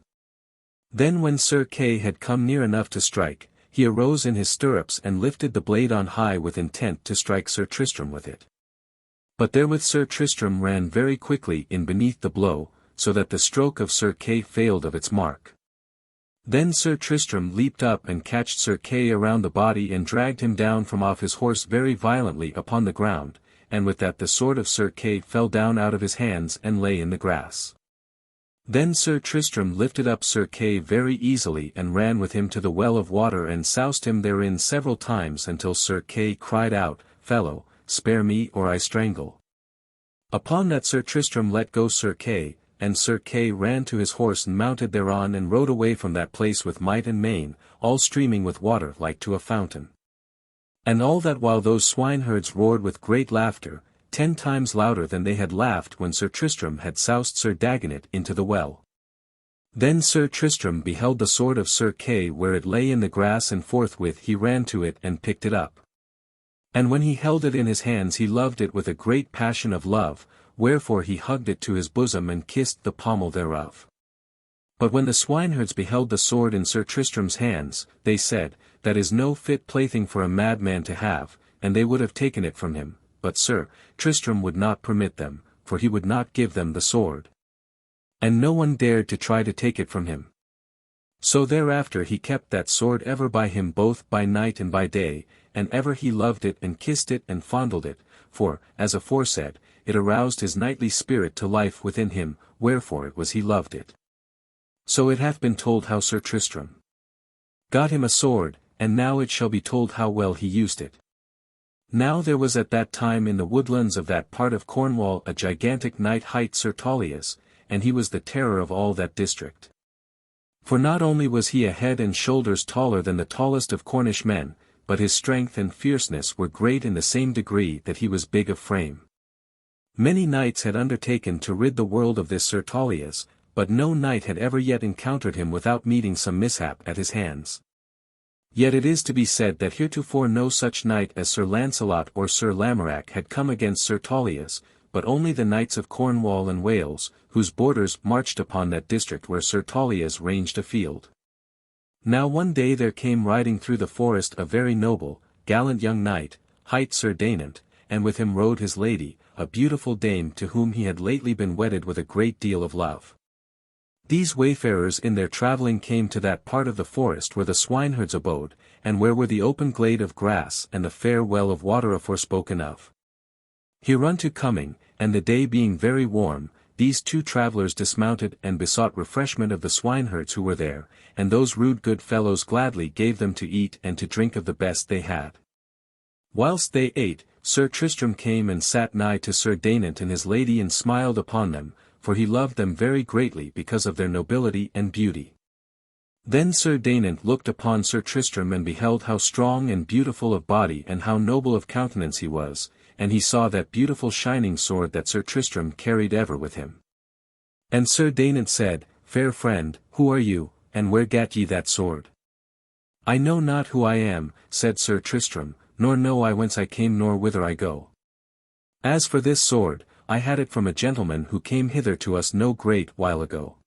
Then when Sir Kay had come near enough to strike, he arose in his stirrups and lifted the blade on high with intent to strike Sir Tristram with it. But therewith Sir Tristram ran very quickly in beneath the blow, so that the stroke of Sir Kay failed of its mark. Then Sir Tristram leaped up and catched Sir Kay around the body and dragged him down from off his horse very violently upon the ground, and with that the sword of Sir Kay fell down out of his hands and lay in the grass. Then Sir Tristram lifted up Sir Kay very easily and ran with him to the well of water and soused him therein several times until Sir Kay cried out, "Fellow, spare me or I strangle." Upon that Sir Tristram let go Sir Kay, and Sir Kay ran to his horse and mounted thereon and rode away from that place with might and main, all streaming with water like to a fountain. And all that while those swineherds roared with great laughter, 10 times louder than they had laughed when Sir Tristram had soused Sir Dagonet into the well. Then Sir Tristram beheld the sword of Sir Kay where it lay in the grass, and forthwith he ran to it and picked it up. And when he held it in his hands he loved it with a great passion of love, wherefore he hugged it to his bosom and kissed the pommel thereof. But when the swineherds beheld the sword in Sir Tristram's hands, they said, "That is no fit plaything for a madman to have," and they would have taken it from him, but Sir Tristram would not permit them, for he would not give them the sword. And no one dared to try to take it from him. So thereafter he kept that sword ever by him both by night and by day, and ever he loved it and kissed it and fondled it, for, as aforesaid, it aroused his knightly spirit to life within him, wherefore it was he loved it. So it hath been told how Sir Tristram got him a sword, and now it shall be told how well he used it. Now there was at that time in the woodlands of that part of Cornwall a gigantic knight hight Sir Tauleas, and he was the terror of all that district. For not only was he a head and shoulders taller than the tallest of Cornish men, but his strength and fierceness were great in the same degree that he was big of frame. Many knights had undertaken to rid the world of this Sir Tauleas, but no knight had ever yet encountered him without meeting some mishap at his hands. Yet it is to be said that heretofore no such knight as Sir Launcelot or Sir Lamorack had come against Sir Tauleas, but only the knights of Cornwall and Wales, whose borders marched upon that district where Sir Tauleas ranged afield. Now one day there came riding through the forest a very noble, gallant young knight, hight Sir Dagonet, and with him rode his lady, a beautiful dame to whom he had lately been wedded with a great deal of love. These wayfarers in their travelling came to that part of the forest where the swineherds abode, and where were the open glade of grass and the fair well of water aforespoken of. Hereunto coming, and the day being very warm, these two travellers dismounted and besought refreshment of the swineherds who were there, and those rude good fellows gladly gave them to eat and to drink of the best they had. Whilst they ate, Sir Tristram came and sat nigh to Sir Dagonet and his lady and smiled upon them, for he loved them very greatly because of their nobility and beauty. Then Sir Dagonet looked upon Sir Tristram and beheld how strong and beautiful of body and how noble of countenance he was, and he saw that beautiful shining sword that Sir Tristram carried ever with him. And Sir Dagonet said, "Fair friend, who are you, and where gat ye that sword?" "I know not who I am," said Sir Tristram, "nor know I whence I came nor whither I go. As for this sword, I had it from a gentleman who came hither to us no great while ago."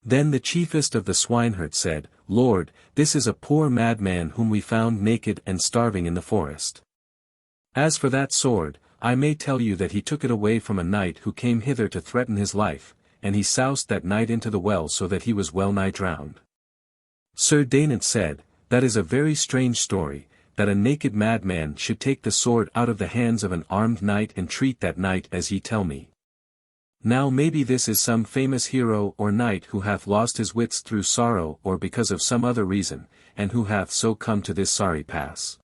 Then the chiefest of the swineherds said, "Lord, this is a poor madman whom we found naked and starving in the forest. As for that sword, I may tell you that he took it away from a knight who came hither to threaten his life, and he soused that knight into the well so that he was well nigh drowned." Sir Dagonet said, "That is a very strange story, that a naked madman should take the sword out of the hands of an armed knight and treat that knight as ye tell me. Now maybe this is some famous hero or knight who hath lost his wits through sorrow or because of some other reason, and who hath so come to this sorry pass."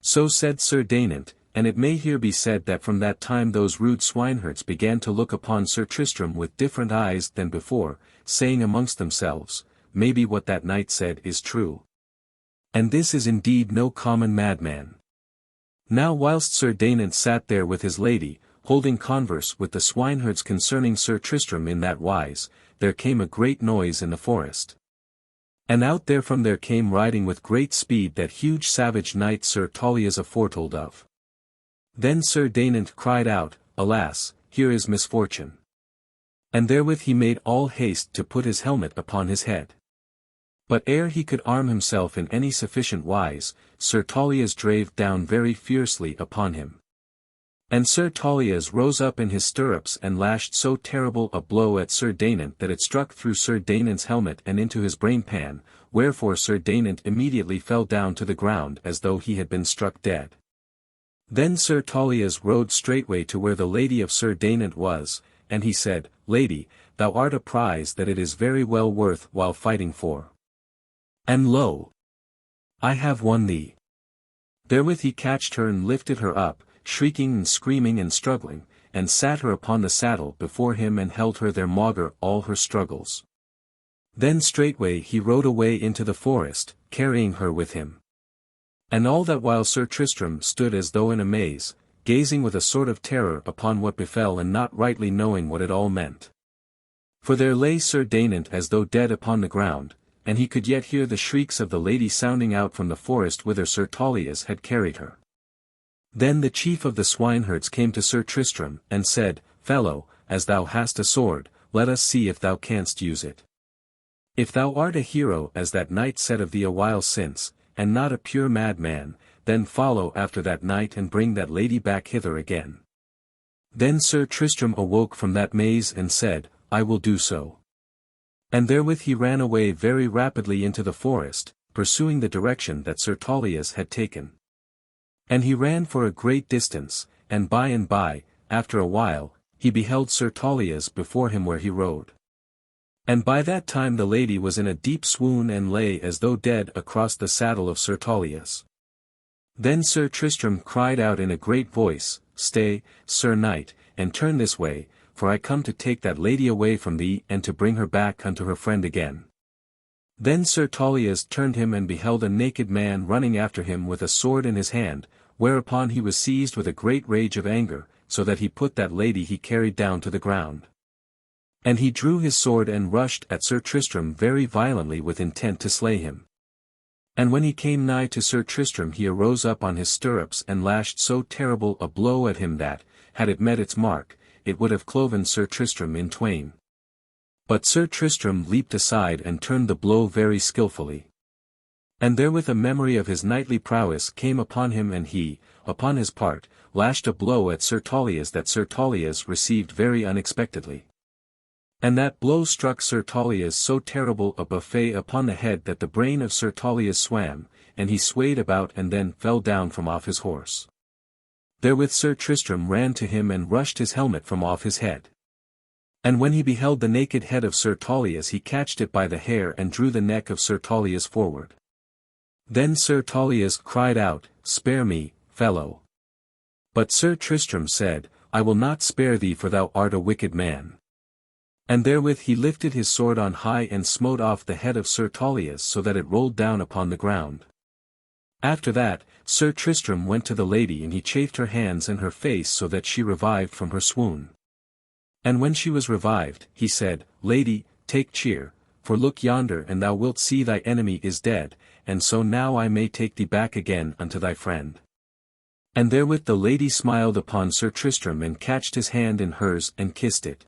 So said Sir Dagonet, and it may here be said that from that time those rude swineherds began to look upon Sir Tristram with different eyes than before, saying amongst themselves, "Maybe what that knight said is true. And this is indeed no common madman." Now whilst Sir Dagonet sat there with his lady, holding converse with the swineherds concerning Sir Tristram in that wise, there came a great noise in the forest. And out therefrom there came riding with great speed that huge savage knight Sir Tauleas aforetold of. Then Sir Dainant cried out, Alas, here is misfortune. And therewith he made all haste to put his helmet upon his head. But ere he could arm himself in any sufficient wise, Sir Tauleas drave down very fiercely upon him. And Sir Tauleas rose up in his stirrups and lashed so terrible a blow at Sir Dainant that it struck through Sir Dainant's helmet and into his brainpan, wherefore Sir Dainant immediately fell down to the ground as though he had been struck dead. Then Sir Tauleas rode straightway to where the lady of Sir Dainant was, and he said, Lady, thou art a prize that it is very well worth while fighting for. And lo! I have won thee. Therewith he catched her and lifted her up, shrieking and screaming and struggling, and sat her upon the saddle before him and held her there maugre all her struggles. Then straightway he rode away into the forest, carrying her with him. And all that while Sir Tristram stood as though in a maze, gazing with a sort of terror upon what befell and not rightly knowing what it all meant. For there lay Sir Dainant as though dead upon the ground, and he could yet hear the shrieks of the lady sounding out from the forest whither Sir Tauleas had carried her. Then the chief of the swineherds came to Sir Tristram, and said, Fellow, as thou hast a sword, let us see if thou canst use it. If thou art a hero as that knight said of thee a while since, and not a pure madman, then follow after that knight and bring that lady back hither again. Then Sir Tristram awoke from that maze and said, I will do so. And therewith he ran away very rapidly into the forest, pursuing the direction that Sir Tauleas had taken. And he ran for a great distance, and by, after a while, he beheld Sir Tauleas before him where he rode. And by that time the lady was in a deep swoon and lay as though dead across the saddle of Sir Tauleas. Then Sir Tristram cried out in a great voice, Stay, Sir Knight, and turn this way, for I come to take that lady away from thee and to bring her back unto her friend again. Then Sir Tauleas turned him and beheld a naked man running after him with a sword in his hand, whereupon he was seized with a great rage of anger, so that he put that lady he carried down to the ground. And he drew his sword and rushed at Sir Tristram very violently with intent to slay him. And when he came nigh to Sir Tristram he arose up on his stirrups and lashed so terrible a blow at him that, had it met its mark, it would have cloven Sir Tristram in twain. But Sir Tristram leaped aside and turned the blow very skilfully. And therewith a memory of his knightly prowess came upon him and he, upon his part, lashed a blow at Sir Tauleas that Sir Tauleas received very unexpectedly. And that blow struck Sir Tauleas so terrible a buffet upon the head that the brain of Sir Tauleas swam, and he swayed about and then fell down from off his horse. Therewith Sir Tristram ran to him and rushed his helmet from off his head. And when he beheld the naked head of Sir Tauleas he catched it by the hair and drew the neck of Sir Tauleas forward. Then Sir Tauleas cried out, Spare me, fellow. But Sir Tristram said, I will not spare thee for thou art a wicked man. And therewith he lifted his sword on high and smote off the head of Sir Tauleas so that it rolled down upon the ground. After that, Sir Tristram went to the lady and he chafed her hands and her face so that she revived from her swoon. And when she was revived, he said, Lady, take cheer, for look yonder and thou wilt see thy enemy is dead, and so now I may take thee back again unto thy friend. And therewith the lady smiled upon Sir Tristram and catched his hand in hers and kissed it.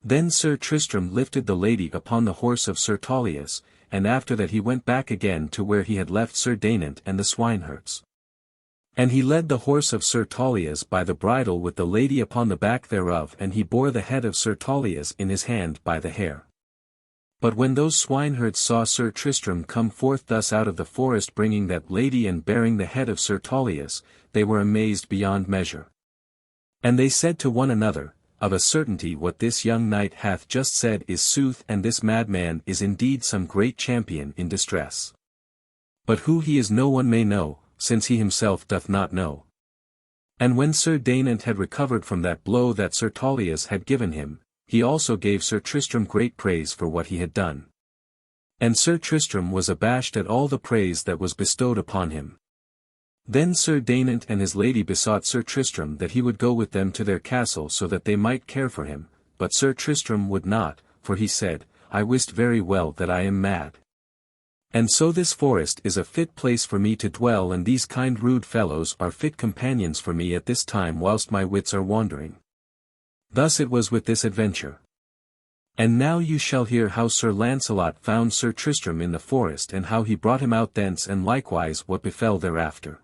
Then Sir Tristram lifted the lady upon the horse of Sir Tauleas, and after that he went back again to where he had left Sir Dainant and the swineherds. And he led the horse of Sir Tauleas by the bridle with the lady upon the back thereof and he bore the head of Sir Tauleas in his hand by the hair. But when those swineherds saw Sir Tristram come forth thus out of the forest bringing that lady and bearing the head of Sir Tauleas, they were amazed beyond measure. And they said to one another, Of a certainty what this young knight hath just said is sooth and this madman is indeed some great champion in distress. But who he is no one may know, since he himself doth not know. And when Sir Dainant had recovered from that blow that Sir Tauleas had given him, he also gave Sir Tristram great praise for what he had done. And Sir Tristram was abashed at all the praise that was bestowed upon him. Then Sir Dainant and his lady besought Sir Tristram that he would go with them to their castle so that they might care for him, but Sir Tristram would not, for he said, I wist very well that I am mad. And so this forest is a fit place for me to dwell, and these kind rude fellows are fit companions for me at this time whilst my wits are wandering. Thus it was with this adventure. And now you shall hear how Sir Launcelot found Sir Tristram in the forest, and how he brought him out thence, and likewise what befell thereafter.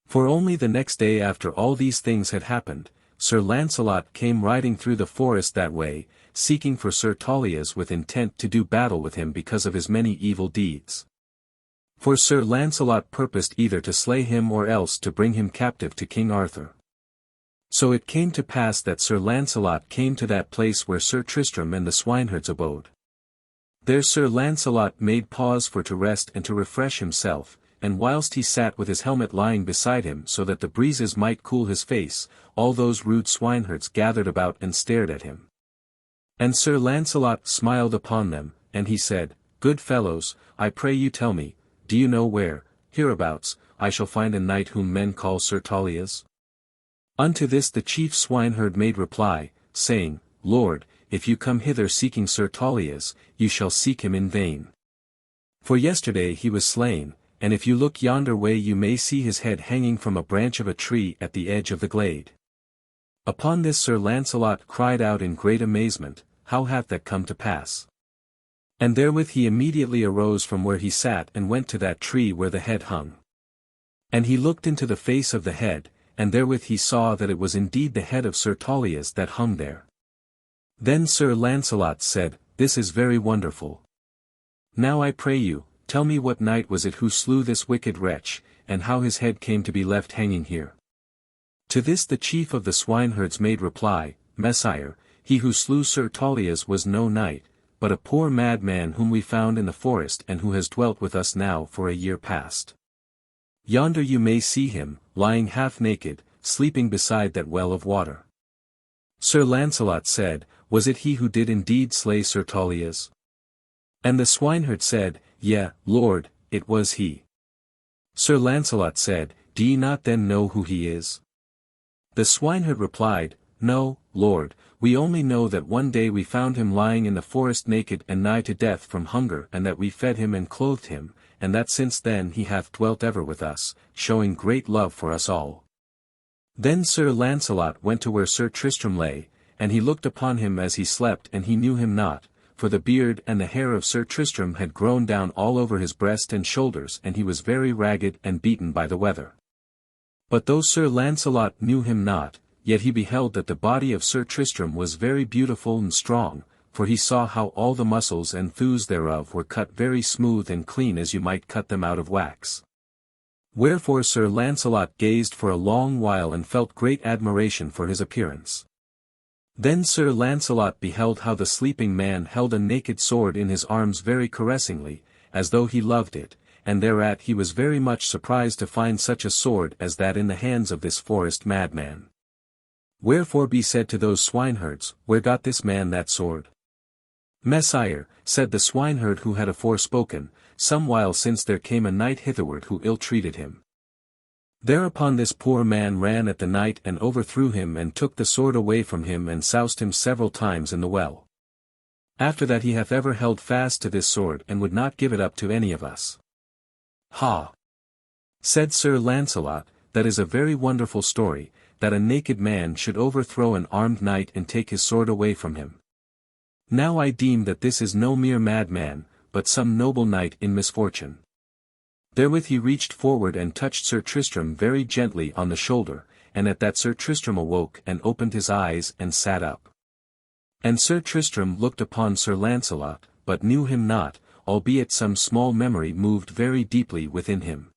For only the next day after all these things had happened, Sir Launcelot came riding through the forest that way, seeking for Sir Tauleas with intent to do battle with him because of his many evil deeds. For Sir Launcelot purposed either to slay him or else to bring him captive to King Arthur. So it came to pass that Sir Launcelot came to that place where Sir Tristram and the swineherds abode. There Sir Launcelot made pause for to rest and to refresh himself, and whilst he sat with his helmet lying beside him so that the breezes might cool his face, all those rude swineherds gathered about and stared at him. And Sir Launcelot smiled upon them, and he said, Good fellows, I pray you tell me, do you know where, hereabouts, I shall find a knight whom men call Sir Tauleas? Unto this the chief swineherd made reply, saying, Lord, if you come hither seeking Sir Tauleas, you shall seek him in vain. For yesterday he was slain, and if you look yonder way you may see his head hanging from a branch of a tree at the edge of the glade. Upon this Sir Launcelot cried out in great amazement, How hath that come to pass? And therewith he immediately arose from where he sat and went to that tree where the head hung. And he looked into the face of the head, and therewith he saw that it was indeed the head of Sir Tauleas that hung there. Then Sir Launcelot said, This is very wonderful. Now I pray you, tell me what knight was it who slew this wicked wretch, and how his head came to be left hanging here. To this the chief of the swineherds made reply, Messire, he who slew Sir Tauleas was no knight, but a poor madman whom we found in the forest and who has dwelt with us now for a year past. Yonder you may see him, lying half naked, sleeping beside that well of water. Sir Launcelot said, Was it he who did indeed slay Sir Tauleas? And the swineherd said, Yea, Lord, it was he. Sir Launcelot said, Do ye not then know who he is? The swineherd replied, No, Lord, we only know that one day we found him lying in the forest naked and nigh to death from hunger, and that we fed him and clothed him, and that since then he hath dwelt ever with us, showing great love for us all. Then Sir Launcelot went to where Sir Tristram lay, and he looked upon him as he slept, and he knew him not, for the beard and the hair of Sir Tristram had grown down all over his breast and shoulders, and he was very ragged and beaten by the weather. But though Sir Launcelot knew him not, yet he beheld that the body of Sir Tristram was very beautiful and strong, for he saw how all the muscles and thews thereof were cut very smooth and clean as you might cut them out of wax. Wherefore Sir Launcelot gazed for a long while and felt great admiration for his appearance. Then Sir Launcelot beheld how the sleeping man held a naked sword in his arms very caressingly, as though he loved it, and thereat he was very much surprised to find such a sword as that in the hands of this forest madman. Wherefore be said to those swineherds, Where got this man that sword? Messire, said the swineherd who had afore spoken, some while since there came a knight hitherward who ill-treated him. Thereupon this poor man ran at the knight and overthrew him and took the sword away from him and soused him several times in the well. After that he hath ever held fast to this sword and would not give it up to any of us. Ha! Said Sir Launcelot, that is a very wonderful story, that a naked man should overthrow an armed knight and take his sword away from him. Now I deem that this is no mere madman, but some noble knight in misfortune. Therewith he reached forward and touched Sir Tristram very gently on the shoulder, and at that Sir Tristram awoke and opened his eyes and sat up. And Sir Tristram looked upon Sir Launcelot, but knew him not, albeit some small memory moved very deeply within him.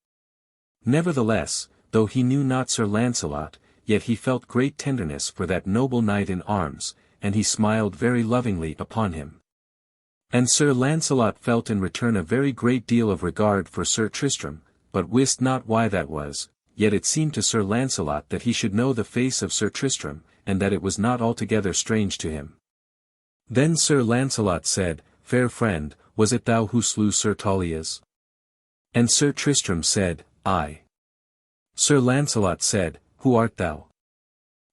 Nevertheless, though he knew not Sir Launcelot, yet he felt great tenderness for that noble knight in arms, and he smiled very lovingly upon him. And Sir Launcelot felt in return a very great deal of regard for Sir Tristram, but wist not why that was, yet it seemed to Sir Launcelot that he should know the face of Sir Tristram, and that it was not altogether strange to him. Then Sir Launcelot said, Fair friend, was it thou who slew Sir Tauleas? And Sir Tristram said, I. Sir Launcelot said, Who art thou?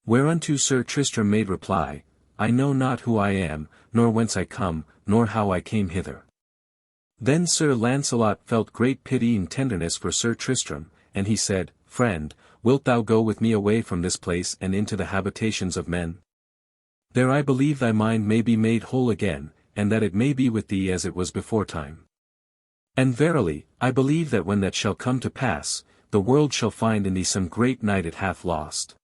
Whereunto Sir Tristram made reply, I know not who I am, nor whence I come, nor how I came hither. Then Sir Launcelot felt great pity and tenderness for Sir Tristram, and he said, Friend, wilt thou go with me away from this place and into the habitations of men? There I believe thy mind may be made whole again, and that it may be with thee as it was beforetime. And verily, I believe that when that shall come to pass, the world shall find in thee some great knight it hath lost.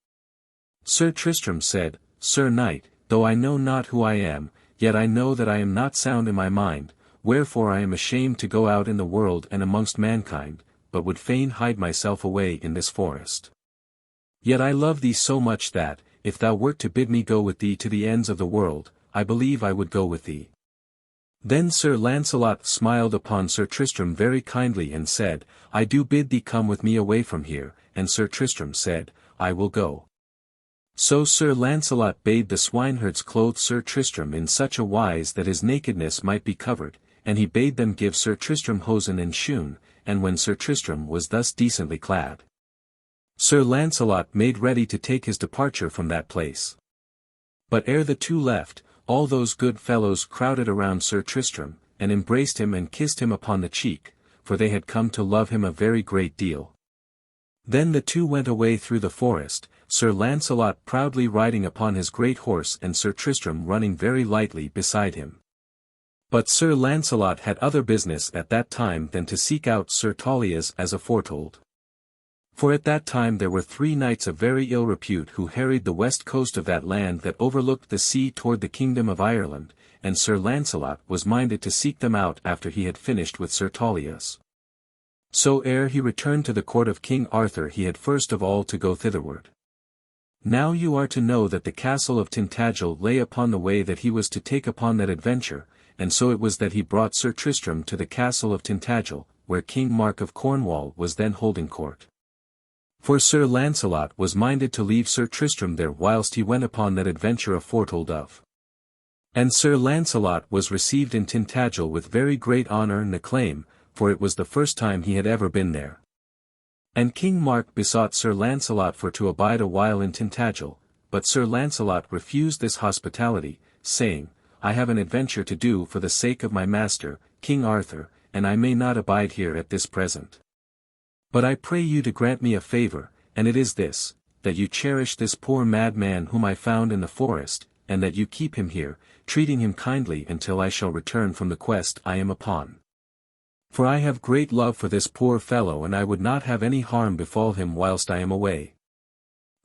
Sir Tristram said, Sir Knight, though I know not who I am, yet I know that I am not sound in my mind, wherefore I am ashamed to go out in the world and amongst mankind, but would fain hide myself away in this forest. Yet I love thee so much that, if thou wert to bid me go with thee to the ends of the world, I believe I would go with thee. Then Sir Launcelot smiled upon Sir Tristram very kindly and said, I do bid thee come with me away from here, and Sir Tristram said, I will go. So Sir Launcelot bade the swineherds clothe Sir Tristram in such a wise that his nakedness might be covered, and he bade them give Sir Tristram hosen and shoon, and when Sir Tristram was thus decently clad, Sir Launcelot made ready to take his departure from that place. But ere the two left, all those good fellows crowded around Sir Tristram, and embraced him and kissed him upon the cheek, for they had come to love him a very great deal. Then the two went away through the forest, Sir Launcelot proudly riding upon his great horse and Sir Tristram running very lightly beside him. But Sir Launcelot had other business at that time than to seek out Sir Tauleas as aforetold. For at that time there were 3 knights of very ill repute who harried the west coast of that land that overlooked the sea toward the kingdom of Ireland, and Sir Launcelot was minded to seek them out after he had finished with Sir Tauleas. So ere he returned to the court of King Arthur he had first of all to go thitherward. Now you are to know that the castle of Tintagel lay upon the way that he was to take upon that adventure, and so it was that he brought Sir Tristram to the castle of Tintagel, where King Mark of Cornwall was then holding court. For Sir Launcelot was minded to leave Sir Tristram there whilst he went upon that adventure aforetold of. And Sir Launcelot was received in Tintagel with very great honour and acclaim, for it was the first time he had ever been there. And King Mark besought Sir Launcelot for to abide a while in Tintagel, but Sir Launcelot refused this hospitality, saying, I have an adventure to do for the sake of my master, King Arthur, and I may not abide here at this present. But I pray you to grant me a favour, and it is this, that you cherish this poor madman whom I found in the forest, and that you keep him here, treating him kindly until I shall return from the quest I am upon. For I have great love for this poor fellow and I would not have any harm befall him whilst I am away.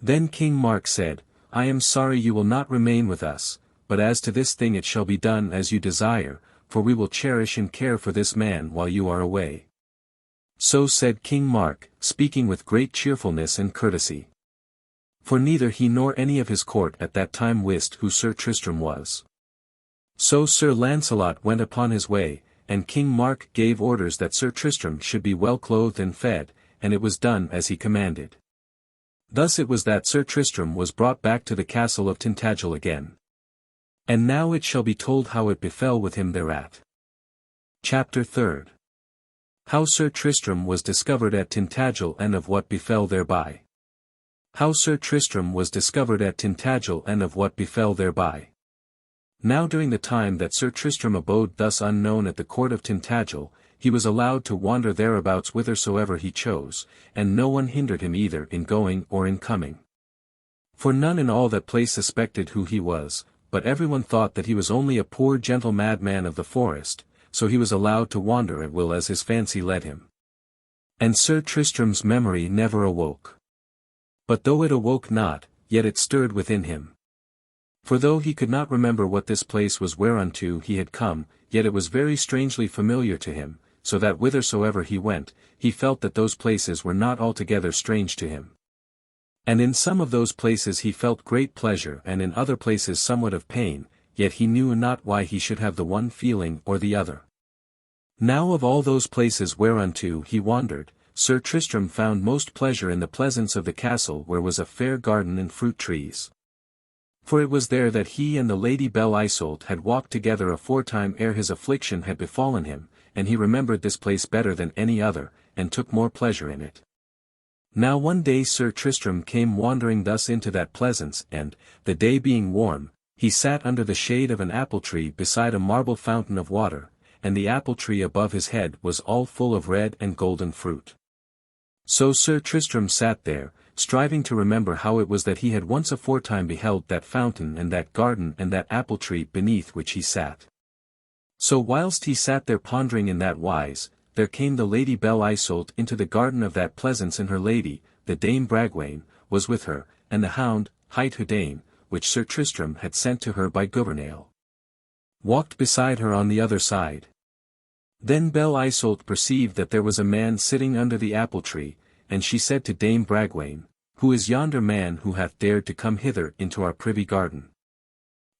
Then King Mark said, I am sorry you will not remain with us, but as to this thing it shall be done as you desire, for we will cherish and care for this man while you are away. So said King Mark, speaking with great cheerfulness and courtesy. For neither he nor any of his court at that time wist who Sir Tristram was. So Sir Launcelot went upon his way, and King Mark gave orders that Sir Tristram should be well clothed and fed, and it was done as he commanded. Thus it was that Sir Tristram was brought back to the castle of Tintagel again. And now it shall be told how it befell with him thereat. Chapter 3. How Sir Tristram was discovered at Tintagel and of what befell thereby. How Sir Tristram was discovered at Tintagel and of what befell thereby. Now during the time that Sir Tristram abode thus unknown at the court of Tintagel, he was allowed to wander thereabouts whithersoever he chose, and no one hindered him either in going or in coming. For none in all that place suspected who he was, but everyone thought that he was only a poor gentle madman of the forest, so he was allowed to wander at will as his fancy led him. And Sir Tristram's memory never awoke. But though it awoke not, yet it stirred within him. For though he could not remember what this place was whereunto he had come, yet it was very strangely familiar to him, so that whithersoever he went, he felt that those places were not altogether strange to him. And in some of those places he felt great pleasure and in other places somewhat of pain, yet he knew not why he should have the one feeling or the other. Now of all those places whereunto he wandered, Sir Tristram found most pleasure in the pleasance of the castle where was a fair garden and fruit trees. For it was there that he and the Lady Belle Isoult had walked together aforetime ere his affliction had befallen him, and he remembered this place better than any other, and took more pleasure in it. Now one day Sir Tristram came wandering thus into that pleasance, and, the day being warm, he sat under the shade of an apple tree beside a marble fountain of water, and the apple tree above his head was all full of red and golden fruit. So Sir Tristram sat there, striving to remember how it was that he had once aforetime beheld that fountain and that garden and that apple tree beneath which he sat. So whilst he sat there pondering in that wise, there came the Lady Belle Isoult into the garden of that pleasance, and her lady, the Dame Bragwaine, was with her, and the hound, hight Houdaine, which Sir Tristram had sent to her by Gouvernail, walked beside her on the other side. Then Belle Isoult perceived that there was a man sitting under the apple tree, and she said to Dame Bragwaine, Who is yonder man who hath dared to come hither into our privy garden?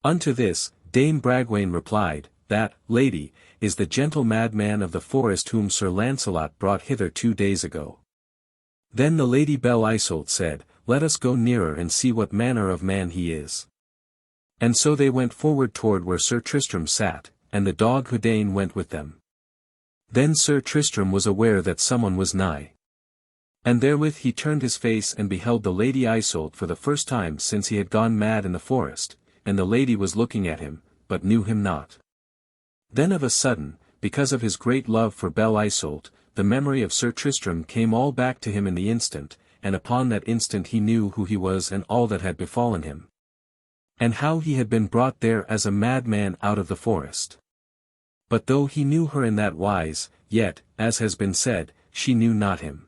Unto this, Dame Bragwaine replied, That, lady, is the gentle madman of the forest whom Sir Launcelot brought hither 2 days ago. Then the Lady Belle Isoult said, Let us go nearer and see what manner of man he is. And so they went forward toward where Sir Tristram sat, and the dog Houdaine went with them. Then Sir Tristram was aware that someone was nigh. And therewith he turned his face and beheld the Lady Isoult for the first time since he had gone mad in the forest, and the lady was looking at him, but knew him not. Then of a sudden, because of his great love for Belle Isoult, the memory of Sir Tristram came all back to him in the instant, and upon that instant he knew who he was and all that had befallen him. And how he had been brought there as a madman out of the forest. But though he knew her in that wise, yet, as has been said, she knew not him.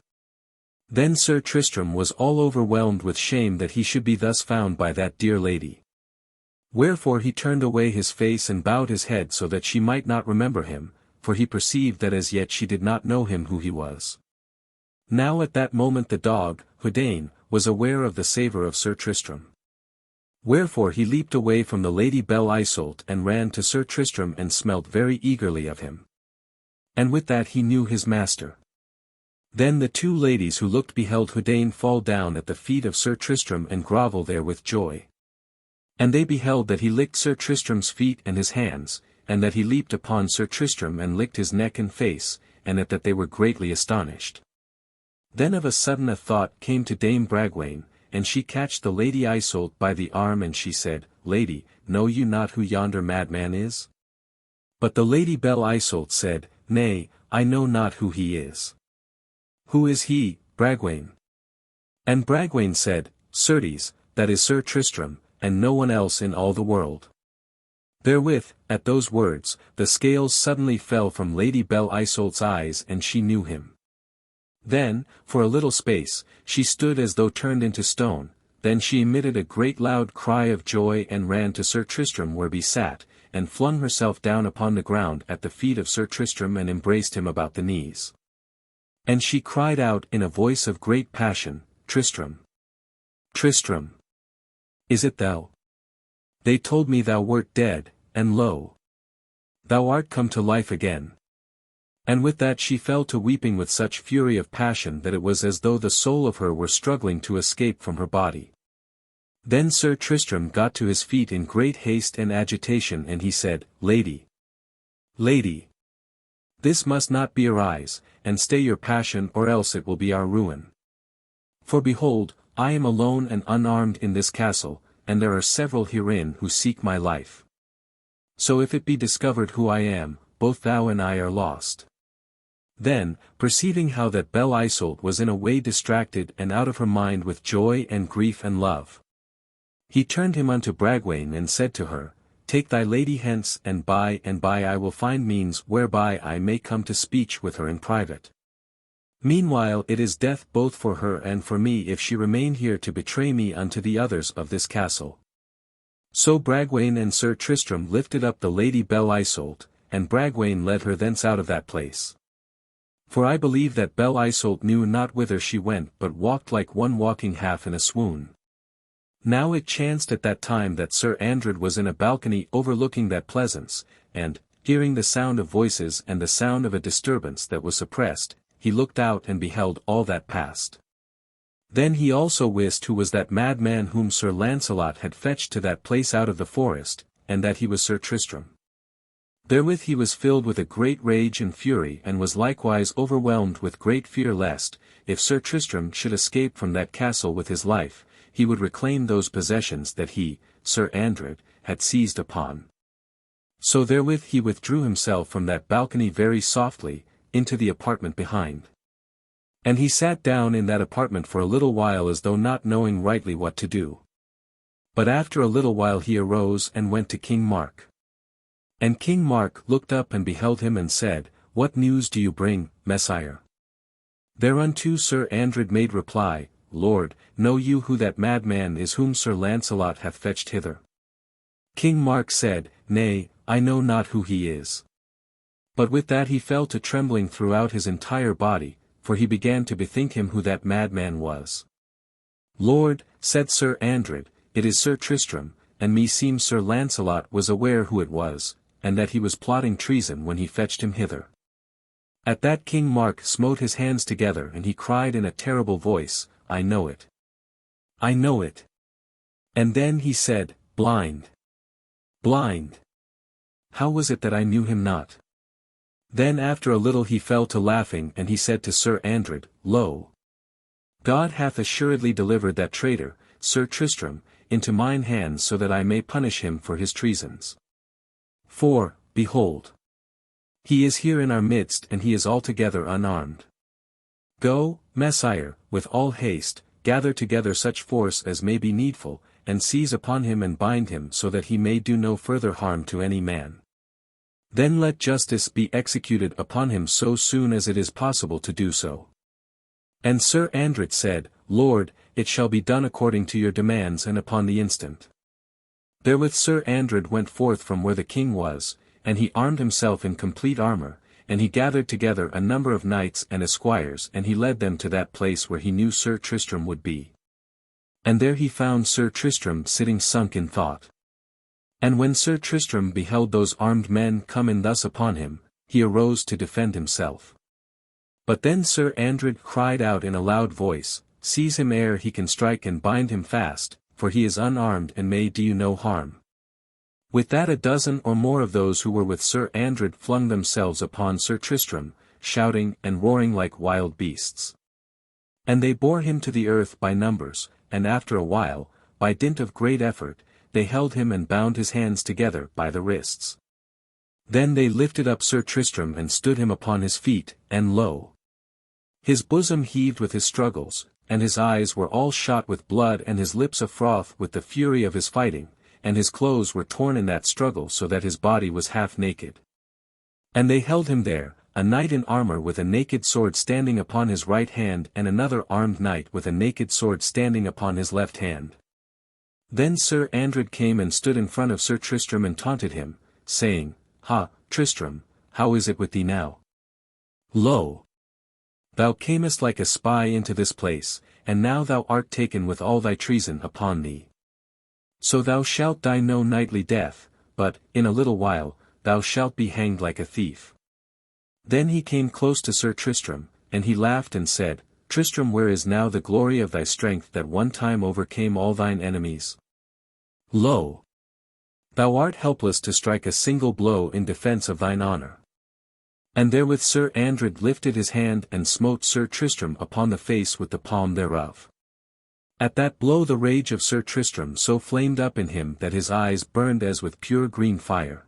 Then Sir Tristram was all overwhelmed with shame that he should be thus found by that dear lady. Wherefore he turned away his face and bowed his head so that she might not remember him, for he perceived that as yet she did not know him who he was. Now at that moment the dog, Houdaine, was aware of the savour of Sir Tristram. Wherefore he leaped away from the Lady Belle Isoult and ran to Sir Tristram and smelt very eagerly of him. And with that he knew his master. Then the 2 ladies who looked beheld Houdaine fall down at the feet of Sir Tristram and grovel there with joy. And they beheld that he licked Sir Tristram's feet and his hands, and that he leaped upon Sir Tristram and licked his neck and face, and at that they were greatly astonished. Then of a sudden a thought came to Dame Bragwaine, and she catched the Lady Isoult by the arm and she said, Lady, know you not who yonder madman is? But the Lady Belle Isoult said, Nay, I know not who he is. Who is he, Bragwaine? And Bragwaine said, Certes, that is Sir Tristram, and no one else in all the world. Therewith, at those words, the scales suddenly fell from Lady Belle Isoult's eyes and she knew him. Then, for a little space, she stood as though turned into stone, then she emitted a great loud cry of joy and ran to Sir Tristram where he sat, and flung herself down upon the ground at the feet of Sir Tristram and embraced him about the knees. And she cried out in a voice of great passion, Tristram! Tristram! Is it thou? They told me thou wert dead, and lo! Thou art come to life again. And with that she fell to weeping with such fury of passion that it was as though the soul of her were struggling to escape from her body. Then Sir Tristram got to his feet in great haste and agitation and he said, Lady! Lady! This must not be arise, and stay your passion or else it will be our ruin. For behold, I am alone and unarmed in this castle, and there are several herein who seek my life. So if it be discovered who I am, both thou and I are lost. Then, perceiving how that Belle Isoult was in a way distracted and out of her mind with joy and grief and love, he turned him unto Bragwaine and said to her, Take thy lady hence and by I will find means whereby I may come to speech with her in private. Meanwhile it is death both for her and for me if she remain here to betray me unto the others of this castle. So Bragwaine and Sir Tristram lifted up the Lady Belle Isoult, and Bragwaine led her thence out of that place. For I believe that Belle Isoult knew not whither she went but walked like one walking half in a swoon. Now it chanced at that time that Sir Andred was in a balcony overlooking that pleasance, and, hearing the sound of voices and the sound of a disturbance that was suppressed, he looked out and beheld all that passed. Then he also wist who was that madman whom Sir Launcelot had fetched to that place out of the forest, and that he was Sir Tristram. Therewith he was filled with a great rage and fury and was likewise overwhelmed with great fear lest, if Sir Tristram should escape from that castle with his life, he would reclaim those possessions that he, Sir Andred, had seized upon. So therewith he withdrew himself from that balcony very softly, into the apartment behind. And he sat down in that apartment for a little while as though not knowing rightly what to do. But after a little while he arose and went to King Mark. And King Mark looked up and beheld him and said, What news do you bring, Messire? Thereunto Sir Andred made reply, Lord, know you who that madman is whom Sir Launcelot hath fetched hither? King Mark said, Nay, I know not who he is. But with that he fell to trembling throughout his entire body, for he began to bethink him who that madman was. Lord, said Sir Andred, it is Sir Tristram, and meseems Sir Launcelot was aware who it was, and that he was plotting treason when he fetched him hither. At that King Mark smote his hands together and he cried in a terrible voice, I know it. I know it. And then he said, Blind. Blind. How was it that I knew him not? Then after a little he fell to laughing and he said to Sir Andred, Lo! God hath assuredly delivered that traitor, Sir Tristram, into mine hands so that I may punish him for his treasons. For, behold! He is here in our midst and he is altogether unarmed. Go, Messire, with all haste, gather together such force as may be needful, and seize upon him and bind him so that he may do no further harm to any man. Then let justice be executed upon him so soon as it is possible to do so. And Sir Andred said, Lord, it shall be done according to your demands and upon the instant. Therewith Sir Andred went forth from where the king was, and he armed himself in complete armor, and he gathered together a number of knights and esquires and he led them to that place where he knew Sir Tristram would be. And there he found Sir Tristram sitting sunk in thought. And when Sir Tristram beheld those armed men come in thus upon him, he arose to defend himself. But then Sir Andred cried out in a loud voice, Seize him ere he can strike and bind him fast, for he is unarmed and may do you no harm. With that a dozen or more of those who were with Sir Andred flung themselves upon Sir Tristram, shouting and roaring like wild beasts. And they bore him to the earth by numbers, and after a while, by dint of great effort, they held him and bound his hands together by the wrists. Then they lifted up Sir Tristram and stood him upon his feet, and lo! His bosom heaved with his struggles, and his eyes were all shot with blood and his lips afroth with the fury of his fighting, and his clothes were torn in that struggle so that his body was half naked. And they held him there, a knight in armor with a naked sword standing upon his right hand and another armed knight with a naked sword standing upon his left hand. Then Sir Andred came and stood in front of Sir Tristram and taunted him, saying, Ha, Tristram, how is it with thee now? Lo! Thou camest like a spy into this place, and now thou art taken with all thy treason upon thee. So thou shalt die no knightly death, but, in a little while, thou shalt be hanged like a thief. Then he came close to Sir Tristram, and he laughed and said, Tristram, where is now the glory of thy strength that one time overcame all thine enemies? Lo! Thou art helpless to strike a single blow in defence of thine honour. And therewith Sir Andred lifted his hand and smote Sir Tristram upon the face with the palm thereof. At that blow the rage of Sir Tristram so flamed up in him that his eyes burned as with pure green fire.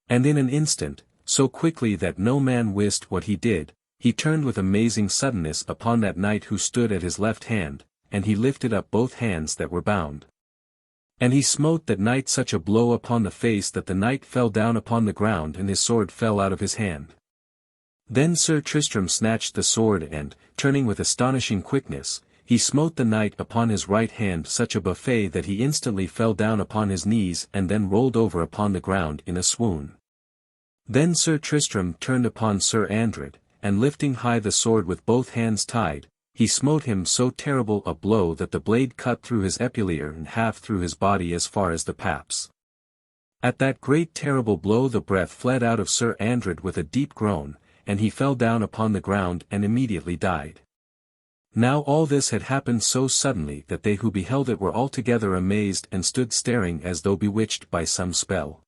And in an instant, so quickly that no man wist what he did, he turned with amazing suddenness upon that knight who stood at his left hand, and he lifted up both hands that were bound. And he smote that knight such a blow upon the face that the knight fell down upon the ground and his sword fell out of his hand. Then Sir Tristram snatched the sword and, turning with astonishing quickness, he smote the knight upon his right hand such a buffet that he instantly fell down upon his knees and then rolled over upon the ground in a swoon. Then Sir Tristram turned upon Sir Andred, and lifting high the sword with both hands tied, he smote him so terrible a blow that the blade cut through his epaulier and half through his body as far as the paps. At that great terrible blow the breath fled out of Sir Andred with a deep groan, and he fell down upon the ground and immediately died. Now all this had happened so suddenly that they who beheld it were altogether amazed and stood staring as though bewitched by some spell.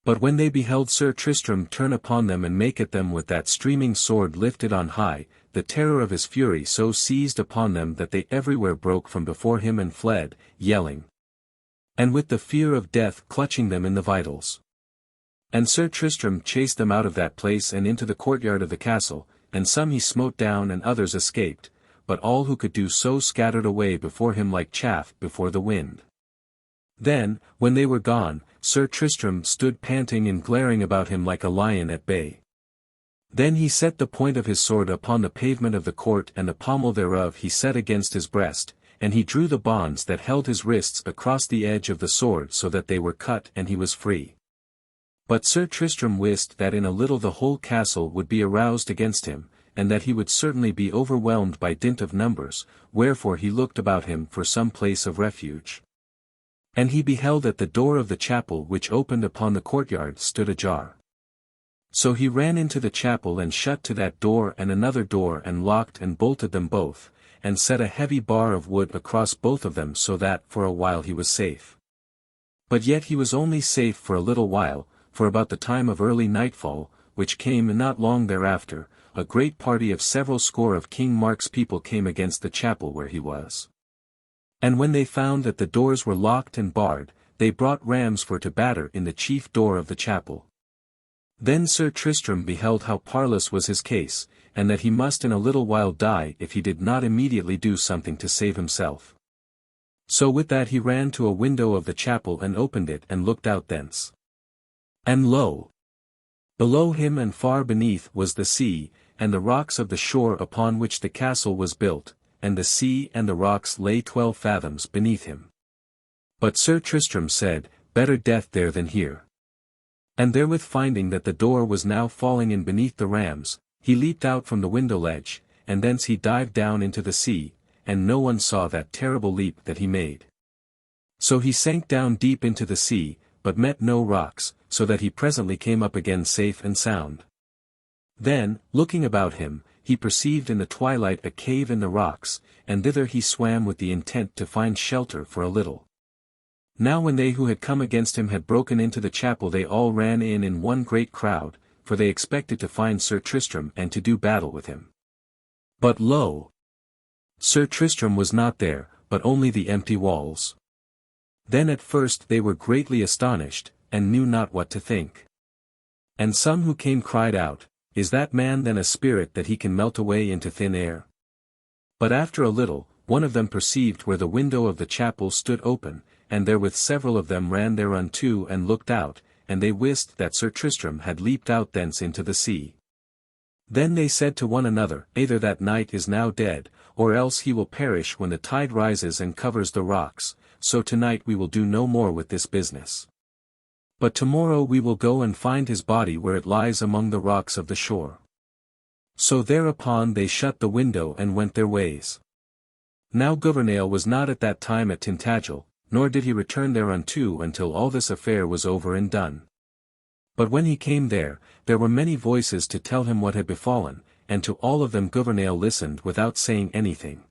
But when they beheld Sir Tristram turn upon them and make at them with that streaming sword lifted on high, the terror of his fury so seized upon them that they everywhere broke from before him and fled, yelling, and with the fear of death clutching them in the vitals. And Sir Tristram chased them out of that place and into the courtyard of the castle, and some he smote down and others escaped, but all who could do so scattered away before him like chaff before the wind. Then, when they were gone, Sir Tristram stood panting and glaring about him like a lion at bay. Then he set the point of his sword upon the pavement of the court, and the pommel thereof he set against his breast, and he drew the bonds that held his wrists across the edge of the sword so that they were cut and he was free. But Sir Tristram wist that in a little the whole castle would be aroused against him, and that he would certainly be overwhelmed by dint of numbers, wherefore he looked about him for some place of refuge. And he beheld that the door of the chapel which opened upon the courtyard stood ajar. So he ran into the chapel and shut to that door and another door and locked and bolted them both, and set a heavy bar of wood across both of them so that for a while he was safe. But yet he was only safe for a little while, for about the time of early nightfall, which came not long thereafter, a great party of several score of King Mark's people came against the chapel where he was. And when they found that the doors were locked and barred, they brought rams for to batter in the chief door of the chapel. Then Sir Tristram beheld how parlous was his case, and that he must in a little while die if he did not immediately do something to save himself. So with that he ran to a window of the chapel and opened it and looked out thence. And lo! Below him and far beneath was the sea, and the rocks of the shore upon which the castle was built, and the sea and the rocks lay 12 fathoms beneath him. But Sir Tristram said, "Better death there than here." And therewith finding that the door was now falling in beneath the rams, he leaped out from the window ledge, and thence he dived down into the sea, and no one saw that terrible leap that he made. So he sank down deep into the sea, but met no rocks, so that he presently came up again safe and sound. Then, looking about him, he perceived in the twilight a cave in the rocks, and thither he swam with the intent to find shelter for a little. Now when they who had come against him had broken into the chapel they all ran in one great crowd, for they expected to find Sir Tristram and to do battle with him. But lo! Sir Tristram was not there, but only the empty walls. Then at first they were greatly astonished, and knew not what to think. And some who came cried out, "Is that man then a spirit that he can melt away into thin air?" But after a little, one of them perceived where the window of the chapel stood open, and therewith several of them ran thereunto and looked out, and they wist that Sir Tristram had leaped out thence into the sea. Then they said to one another, "Either that knight is now dead, or else he will perish when the tide rises and covers the rocks, so tonight we will do no more with this business. But tomorrow we will go and find his body where it lies among the rocks of the shore." So thereupon they shut the window and went their ways. Now Gouvernail was not at that time at Tintagel, nor did he return thereunto until all this affair was over and done. But when he came there were many voices to tell him what had befallen, and to all of them Gouvernail listened without saying anything.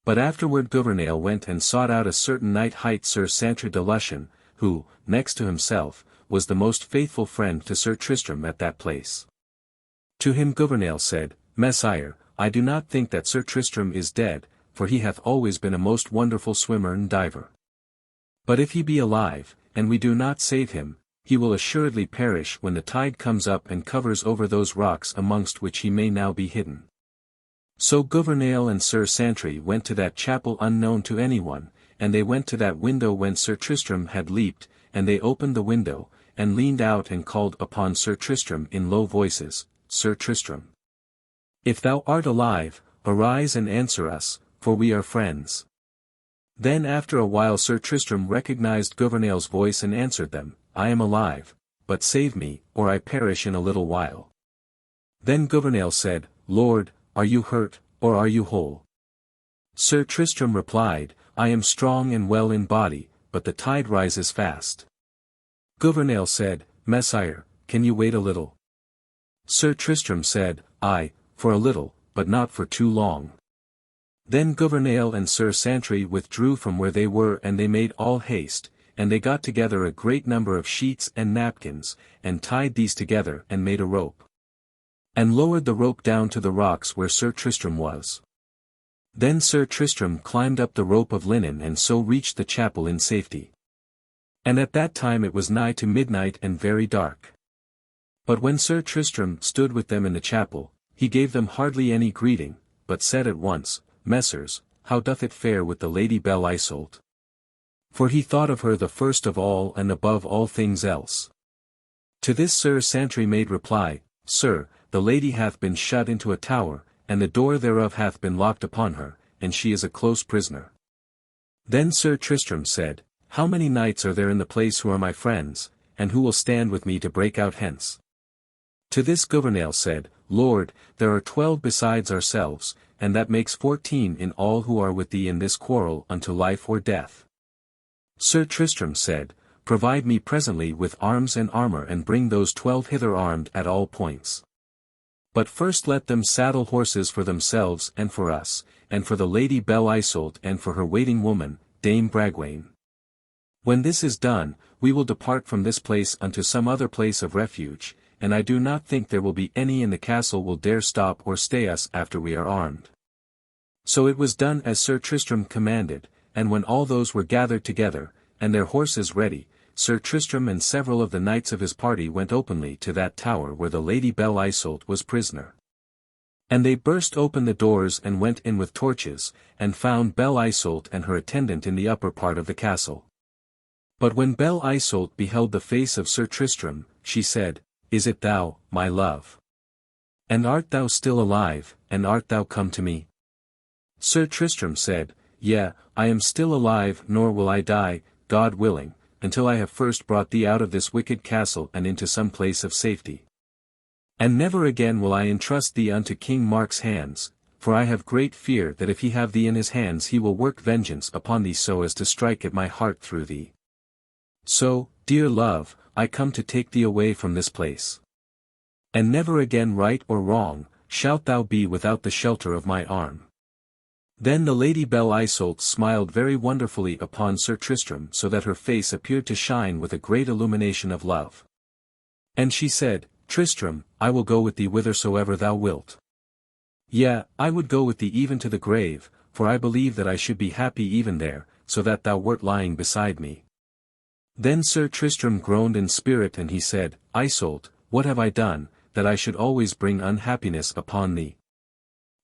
But afterward Gouvernail went and sought out a certain knight hight Sir Santre de Lushan, who, next to himself, was the most faithful friend to Sir Tristram at that place. To him Gouvernail said, "Messire, I do not think that Sir Tristram is dead, for he hath always been a most wonderful swimmer and diver. But if he be alive, and we do not save him, he will assuredly perish when the tide comes up and covers over those rocks amongst which he may now be hidden." So Gouvernail and Sir Santre went to that chapel unknown to anyone, and they went to that window whence Sir Tristram had leaped, and they opened the window, and leaned out and called upon Sir Tristram in low voices, "Sir Tristram, if thou art alive, arise and answer us, for we are friends." Then after a while Sir Tristram recognized Gouvernail's voice and answered them, "I am alive, but save me, or I perish in a little while." Then Gouvernail said, "Lord, are you hurt, or are you whole?" Sir Tristram replied, "I am strong and well in body, but the tide rises fast." Gouvernail said, "Messire, can you wait a little?" Sir Tristram said, "Aye, for a little, but not for too long." Then Gouvernail and Sir Santre withdrew from where they were and they made all haste, and they got together a great number of sheets and napkins, and tied these together and made a rope. And lowered the rope down to the rocks where Sir Tristram was. Then Sir Tristram climbed up the rope of linen and so reached the chapel in safety. And at that time it was nigh to midnight and very dark. But when Sir Tristram stood with them in the chapel, he gave them hardly any greeting, but said at once, Messers, how doth it fare with the Lady Belle Isoult? For he thought of her the first of all and above all things else. To this Sir Santry made reply, Sir, the lady hath been shut into a tower, and the door thereof hath been locked upon her, and she is a close prisoner. Then Sir Tristram said, How many knights are there in the place who are my friends, and who will stand with me to break out hence? To this Gouvernail said, Lord, there are 12 besides ourselves, and that makes 14 in all who are with thee in this quarrel unto life or death. Sir Tristram said, Provide me presently with arms and armour and bring those 12 hither armed at all points. But first let them saddle horses for themselves and for us, and for the Lady Belle Isoult and for her waiting woman, Dame Bragwaine. When this is done, we will depart from this place unto some other place of refuge, and I do not think there will be any in the castle will dare stop or stay us after we are armed. So it was done as Sir Tristram commanded, and when all those were gathered together, and their horses ready, Sir Tristram and several of the knights of his party went openly to that tower where the Lady Belle Isoult was prisoner. And they burst open the doors and went in with torches, and found Belle Isoult and her attendant in the upper part of the castle. But when Belle Isoult beheld the face of Sir Tristram, she said, Is it thou, my love? And art thou still alive, and art thou come to me? Sir Tristram said, Yea, I am still alive, nor will I die, God willing, until I have first brought thee out of this wicked castle and into some place of safety. And never again will I entrust thee unto King Mark's hands, for I have great fear that if he have thee in his hands he will work vengeance upon thee so as to strike at my heart through thee. So, dear love, I come to take thee away from this place. And never again right or wrong, shalt thou be without the shelter of my arm. Then the Lady Belle Isoult smiled very wonderfully upon Sir Tristram so that her face appeared to shine with a great illumination of love. And she said, Tristram, I will go with thee whithersoever thou wilt. Yea, I would go with thee even to the grave, for I believe that I should be happy even there, so that thou wert lying beside me. Then Sir Tristram groaned in spirit and he said, Isoult, what have I done, that I should always bring unhappiness upon thee?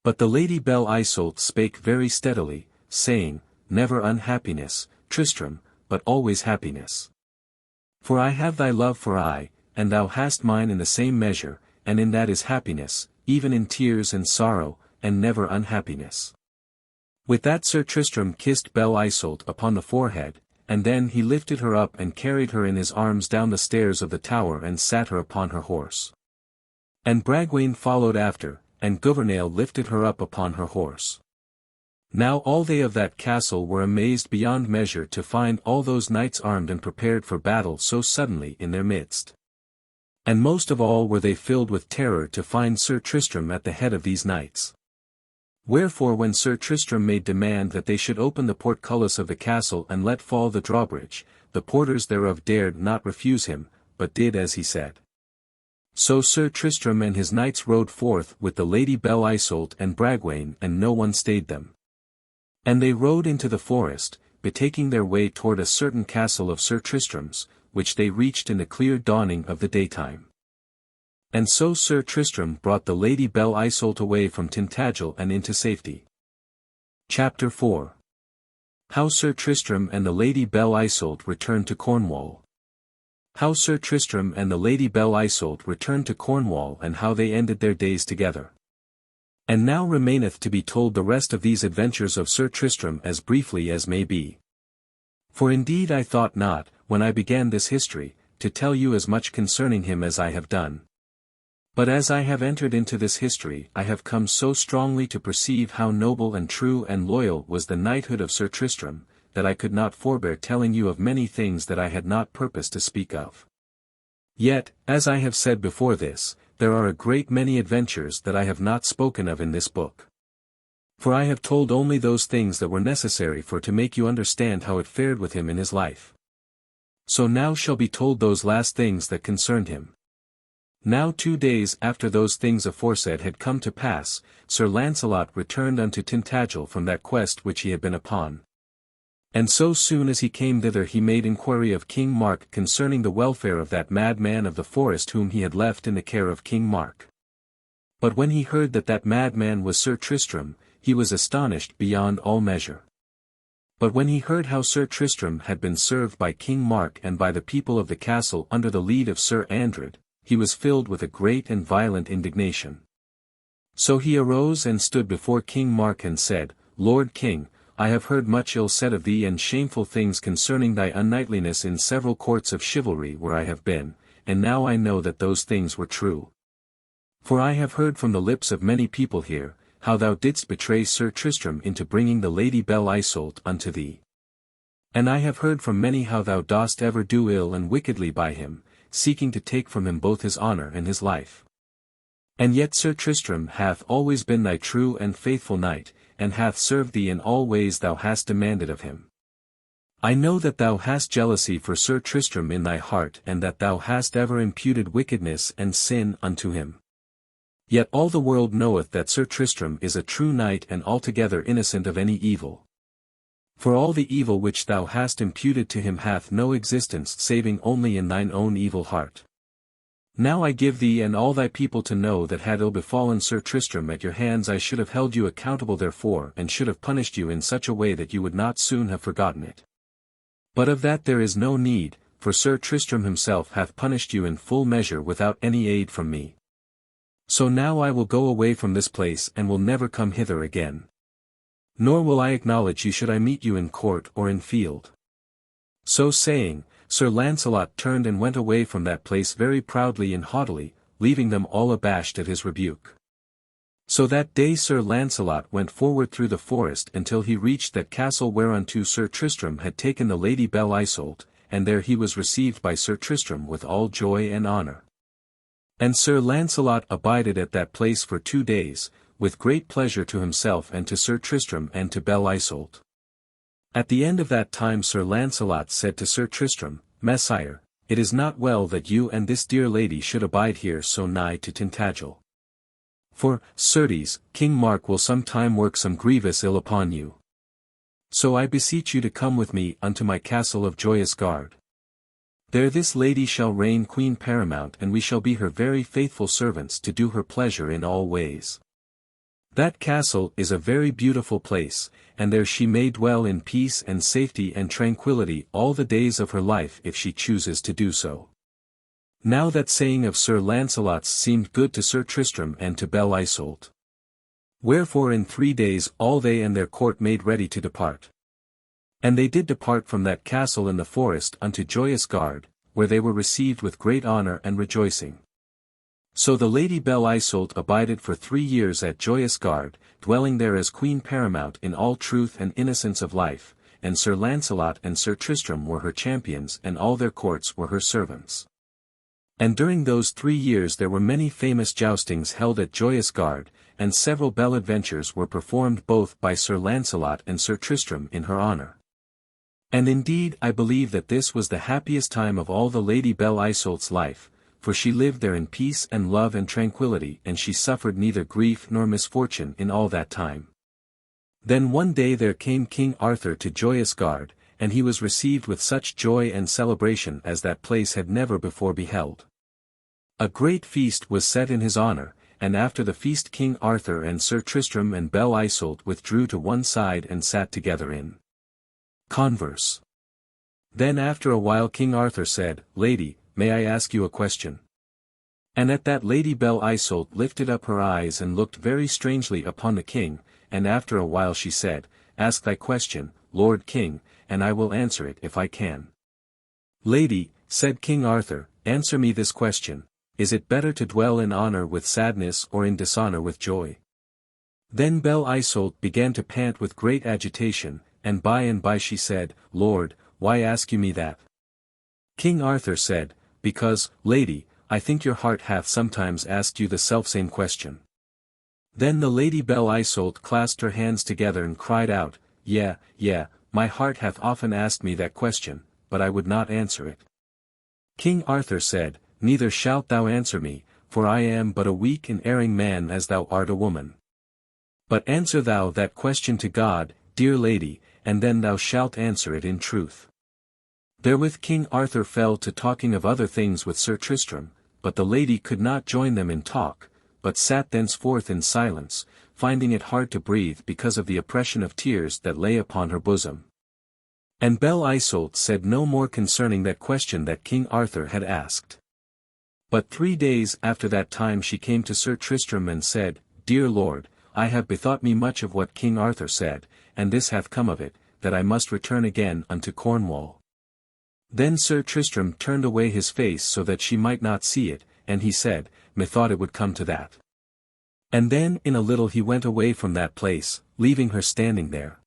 But the Lady Belle Isoult spake very steadily, saying, Never unhappiness, Tristram, but always happiness. For I have thy love for I, and thou hast mine in the same measure, and in that is happiness, even in tears and sorrow, and never unhappiness. With that Sir Tristram kissed Belle Isoult upon the forehead, and then he lifted her up and carried her in his arms down the stairs of the tower and sat her upon her horse. And Bragwaine followed after, and Gouvernail lifted her up upon her horse. Now all they of that castle were amazed beyond measure to find all those knights armed and prepared for battle so suddenly in their midst. And most of all were they filled with terror to find Sir Tristram at the head of these knights. Wherefore when Sir Tristram made demand that they should open the portcullis of the castle and let fall the drawbridge, the porters thereof dared not refuse him, but did as he said. So Sir Tristram and his knights rode forth with the Lady Belle Isoult and Bragwaine and no one stayed them. And they rode into the forest, betaking their way toward a certain castle of Sir Tristram's, which they reached in the clear dawning of the daytime. And so Sir Tristram brought the Lady Belle Isoult away from Tintagel and into safety. Chapter 4. How Sir Tristram and the Lady Belle Isoult returned to Cornwall. How Sir Tristram and the Lady Belle Isoult returned to Cornwall and how they ended their days together. And now remaineth to be told the rest of these adventures of Sir Tristram as briefly as may be. For indeed I thought not, when I began this history, to tell you as much concerning him as I have done. But as I have entered into this history I have come so strongly to perceive how noble and true and loyal was the knighthood of Sir Tristram, that I could not forbear telling you of many things that I had not purposed to speak of. Yet, as I have said before this, there are a great many adventures that I have not spoken of in this book. For I have told only those things that were necessary for to make you understand how it fared with him in his life. So now shall be told those last things that concerned him. Now 2 days after those things aforesaid had come to pass, Sir Launcelot returned unto Tintagel from that quest which he had been upon. And so soon as he came thither he made inquiry of King Mark concerning the welfare of that madman of the forest whom he had left in the care of King Mark. But when he heard that that madman was Sir Tristram, he was astonished beyond all measure. But when he heard how Sir Tristram had been served by King Mark and by the people of the castle under the lead of Sir Andred, he was filled with a great and violent indignation. So he arose and stood before King Mark and said, Lord King, I have heard much ill said of thee and shameful things concerning thy unknightliness in several courts of chivalry where I have been, and now I know that those things were true. For I have heard from the lips of many people here, how thou didst betray Sir Tristram into bringing the Lady Belle Isoult unto thee. And I have heard from many how thou dost ever do ill and wickedly by him, seeking to take from him both his honour and his life. And yet Sir Tristram hath always been thy true and faithful knight, and hath served thee in all ways thou hast demanded of him. I know that thou hast jealousy for Sir Tristram in thy heart and that thou hast ever imputed wickedness and sin unto him. Yet all the world knoweth that Sir Tristram is a true knight and altogether innocent of any evil. For all the evil which thou hast imputed to him hath no existence saving only in thine own evil heart. Now I give thee and all thy people to know that had ill befallen Sir Tristram at your hands I should have held you accountable therefor and should have punished you in such a way that you would not soon have forgotten it. But of that there is no need, for Sir Tristram himself hath punished you in full measure without any aid from me. So now I will go away from this place and will never come hither again. Nor will I acknowledge you should I meet you in court or in field. So saying, Sir Launcelot turned and went away from that place very proudly and haughtily, leaving them all abashed at his rebuke. So that day Sir Launcelot went forward through the forest until he reached that castle whereunto Sir Tristram had taken the Lady Belle Isoult, and there he was received by Sir Tristram with all joy and honour. And Sir Launcelot abided at that place for 2 days, with great pleasure to himself and to Sir Tristram and to Belle Isoult. At the end of that time Sir Launcelot said to Sir Tristram, Messire, it is not well that you and this dear lady should abide here so nigh to Tintagel. For, certes, King Mark will some time work some grievous ill upon you. So I beseech you to come with me unto my castle of Joyous Gard. There this lady shall reign queen paramount and we shall be her very faithful servants to do her pleasure in all ways. That castle is a very beautiful place, and there she may dwell in peace and safety and tranquillity all the days of her life if she chooses to do so. Now that saying of Sir Launcelot's seemed good to Sir Tristram and to Belle Isoult. Wherefore in 3 days all they and their court made ready to depart. And they did depart from that castle in the forest unto Joyous Gard, where they were received with great honour and rejoicing. So the Lady Belle Isoult abided for 3 years at Joyous Gard, dwelling there as queen paramount in all truth and innocence of life, and Sir Launcelot and Sir Tristram were her champions and all their courts were her servants. And during those 3 years there were many famous joustings held at Joyous Gard, and several belle adventures were performed both by Sir Launcelot and Sir Tristram in her honour. And indeed I believe that this was the happiest time of all the Lady Belle Isoult's life, for she lived there in peace and love and tranquillity and she suffered neither grief nor misfortune in all that time. Then one day there came King Arthur to Joyous Gard, and he was received with such joy and celebration as that place had never before beheld. A great feast was set in his honour, and after the feast King Arthur and Sir Tristram and Belle Isoult withdrew to one side and sat together in converse. Then after a while King Arthur said, Lady, may I ask you a question? And at that Lady Belle Isoult lifted up her eyes and looked very strangely upon the king, and after a while she said, Ask thy question, Lord King, and I will answer it if I can. Lady, said King Arthur, answer me this question, is it better to dwell in honour with sadness or in dishonour with joy? Then Belle Isoult began to pant with great agitation, and by she said, Lord, why ask you me that? King Arthur said, Because, lady, I think your heart hath sometimes asked you the selfsame question. Then the Lady Belle Isoult clasped her hands together and cried out, Yea, my heart hath often asked me that question, but I would not answer it. King Arthur said, Neither shalt thou answer me, for I am but a weak and erring man as thou art a woman. But answer thou that question to God, dear lady, and then thou shalt answer it in truth. Therewith King Arthur fell to talking of other things with Sir Tristram, but the lady could not join them in talk, but sat thenceforth in silence, finding it hard to breathe because of the oppression of tears that lay upon her bosom. And Belle Isoult said no more concerning that question that King Arthur had asked. But 3 days after that time she came to Sir Tristram and said, Dear lord, I have bethought me much of what King Arthur said, and this hath come of it, that I must return again unto Cornwall. Then Sir Tristram turned away his face so that she might not see it, and he said, Methought it would come to that. And then in a little he went away from that place, leaving her standing there.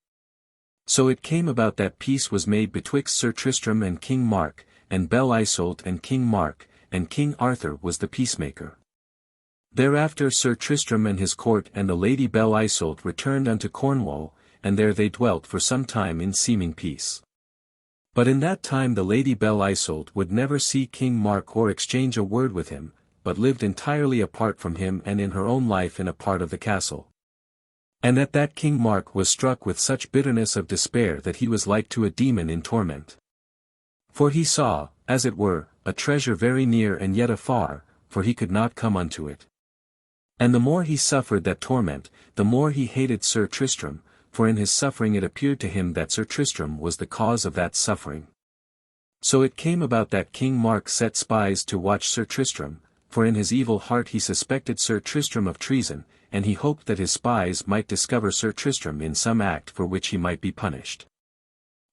So it came about that peace was made betwixt Sir Tristram and King Mark, and Belle Isoult and King Mark, and King Arthur was the peacemaker. Thereafter Sir Tristram and his court and the Lady Belle Isoult returned unto Cornwall, and there they dwelt for some time in seeming peace. But in that time the Lady Belle Isoult would never see King Mark or exchange a word with him, but lived entirely apart from him and in her own life in a part of the castle. And at that King Mark was struck with such bitterness of despair that he was like to a demon in torment. For he saw, as it were, a treasure very near and yet afar, for he could not come unto it. And the more he suffered that torment, the more he hated Sir Tristram, for in his suffering it appeared to him that Sir Tristram was the cause of that suffering. So it came about that King Mark set spies to watch Sir Tristram, for in his evil heart he suspected Sir Tristram of treason, and he hoped that his spies might discover Sir Tristram in some act for which he might be punished.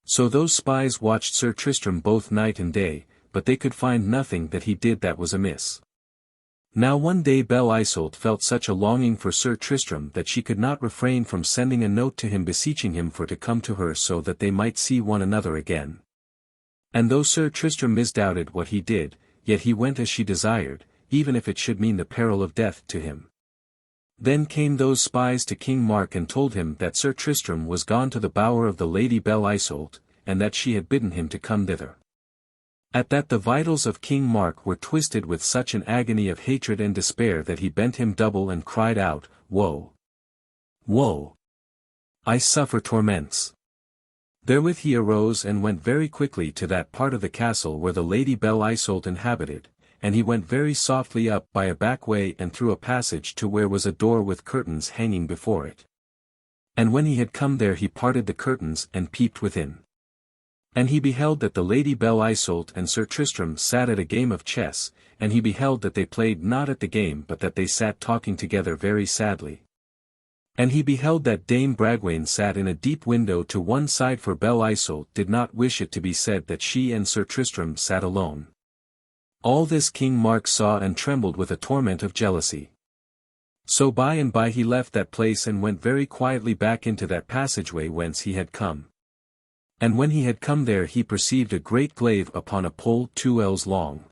So those spies watched Sir Tristram both night and day, but they could find nothing that he did that was amiss. Now one day Belle Isoult felt such a longing for Sir Tristram that she could not refrain from sending a note to him beseeching him for to come to her so that they might see one another again. And though Sir Tristram misdoubted what he did, yet he went as she desired, even if it should mean the peril of death to him. Then came those spies to King Mark and told him that Sir Tristram was gone to the bower of the Lady Belle Isoult, and that she had bidden him to come thither. At that the vitals of King Mark were twisted with such an agony of hatred and despair that he bent him double and cried out, Woe! Woe! I suffer torments. Therewith he arose and went very quickly to that part of the castle where the Lady Belle Isoult inhabited, and he went very softly up by a back way and through a passage to where was a door with curtains hanging before it. And when he had come there he parted the curtains and peeped within. And he beheld that the Lady Belle Isoult and Sir Tristram sat at a game of chess, and he beheld that they played not at the game but that they sat talking together very sadly. And he beheld that Dame Bragwaine sat in a deep window to one side, for Belle Isoult did not wish it to be said that she and Sir Tristram sat alone. All this King Mark saw and trembled with a torment of jealousy. So by and by he left that place and went very quietly back into that passageway whence he had come. And when he had come there he perceived a great glaive upon a pole 2 ells long.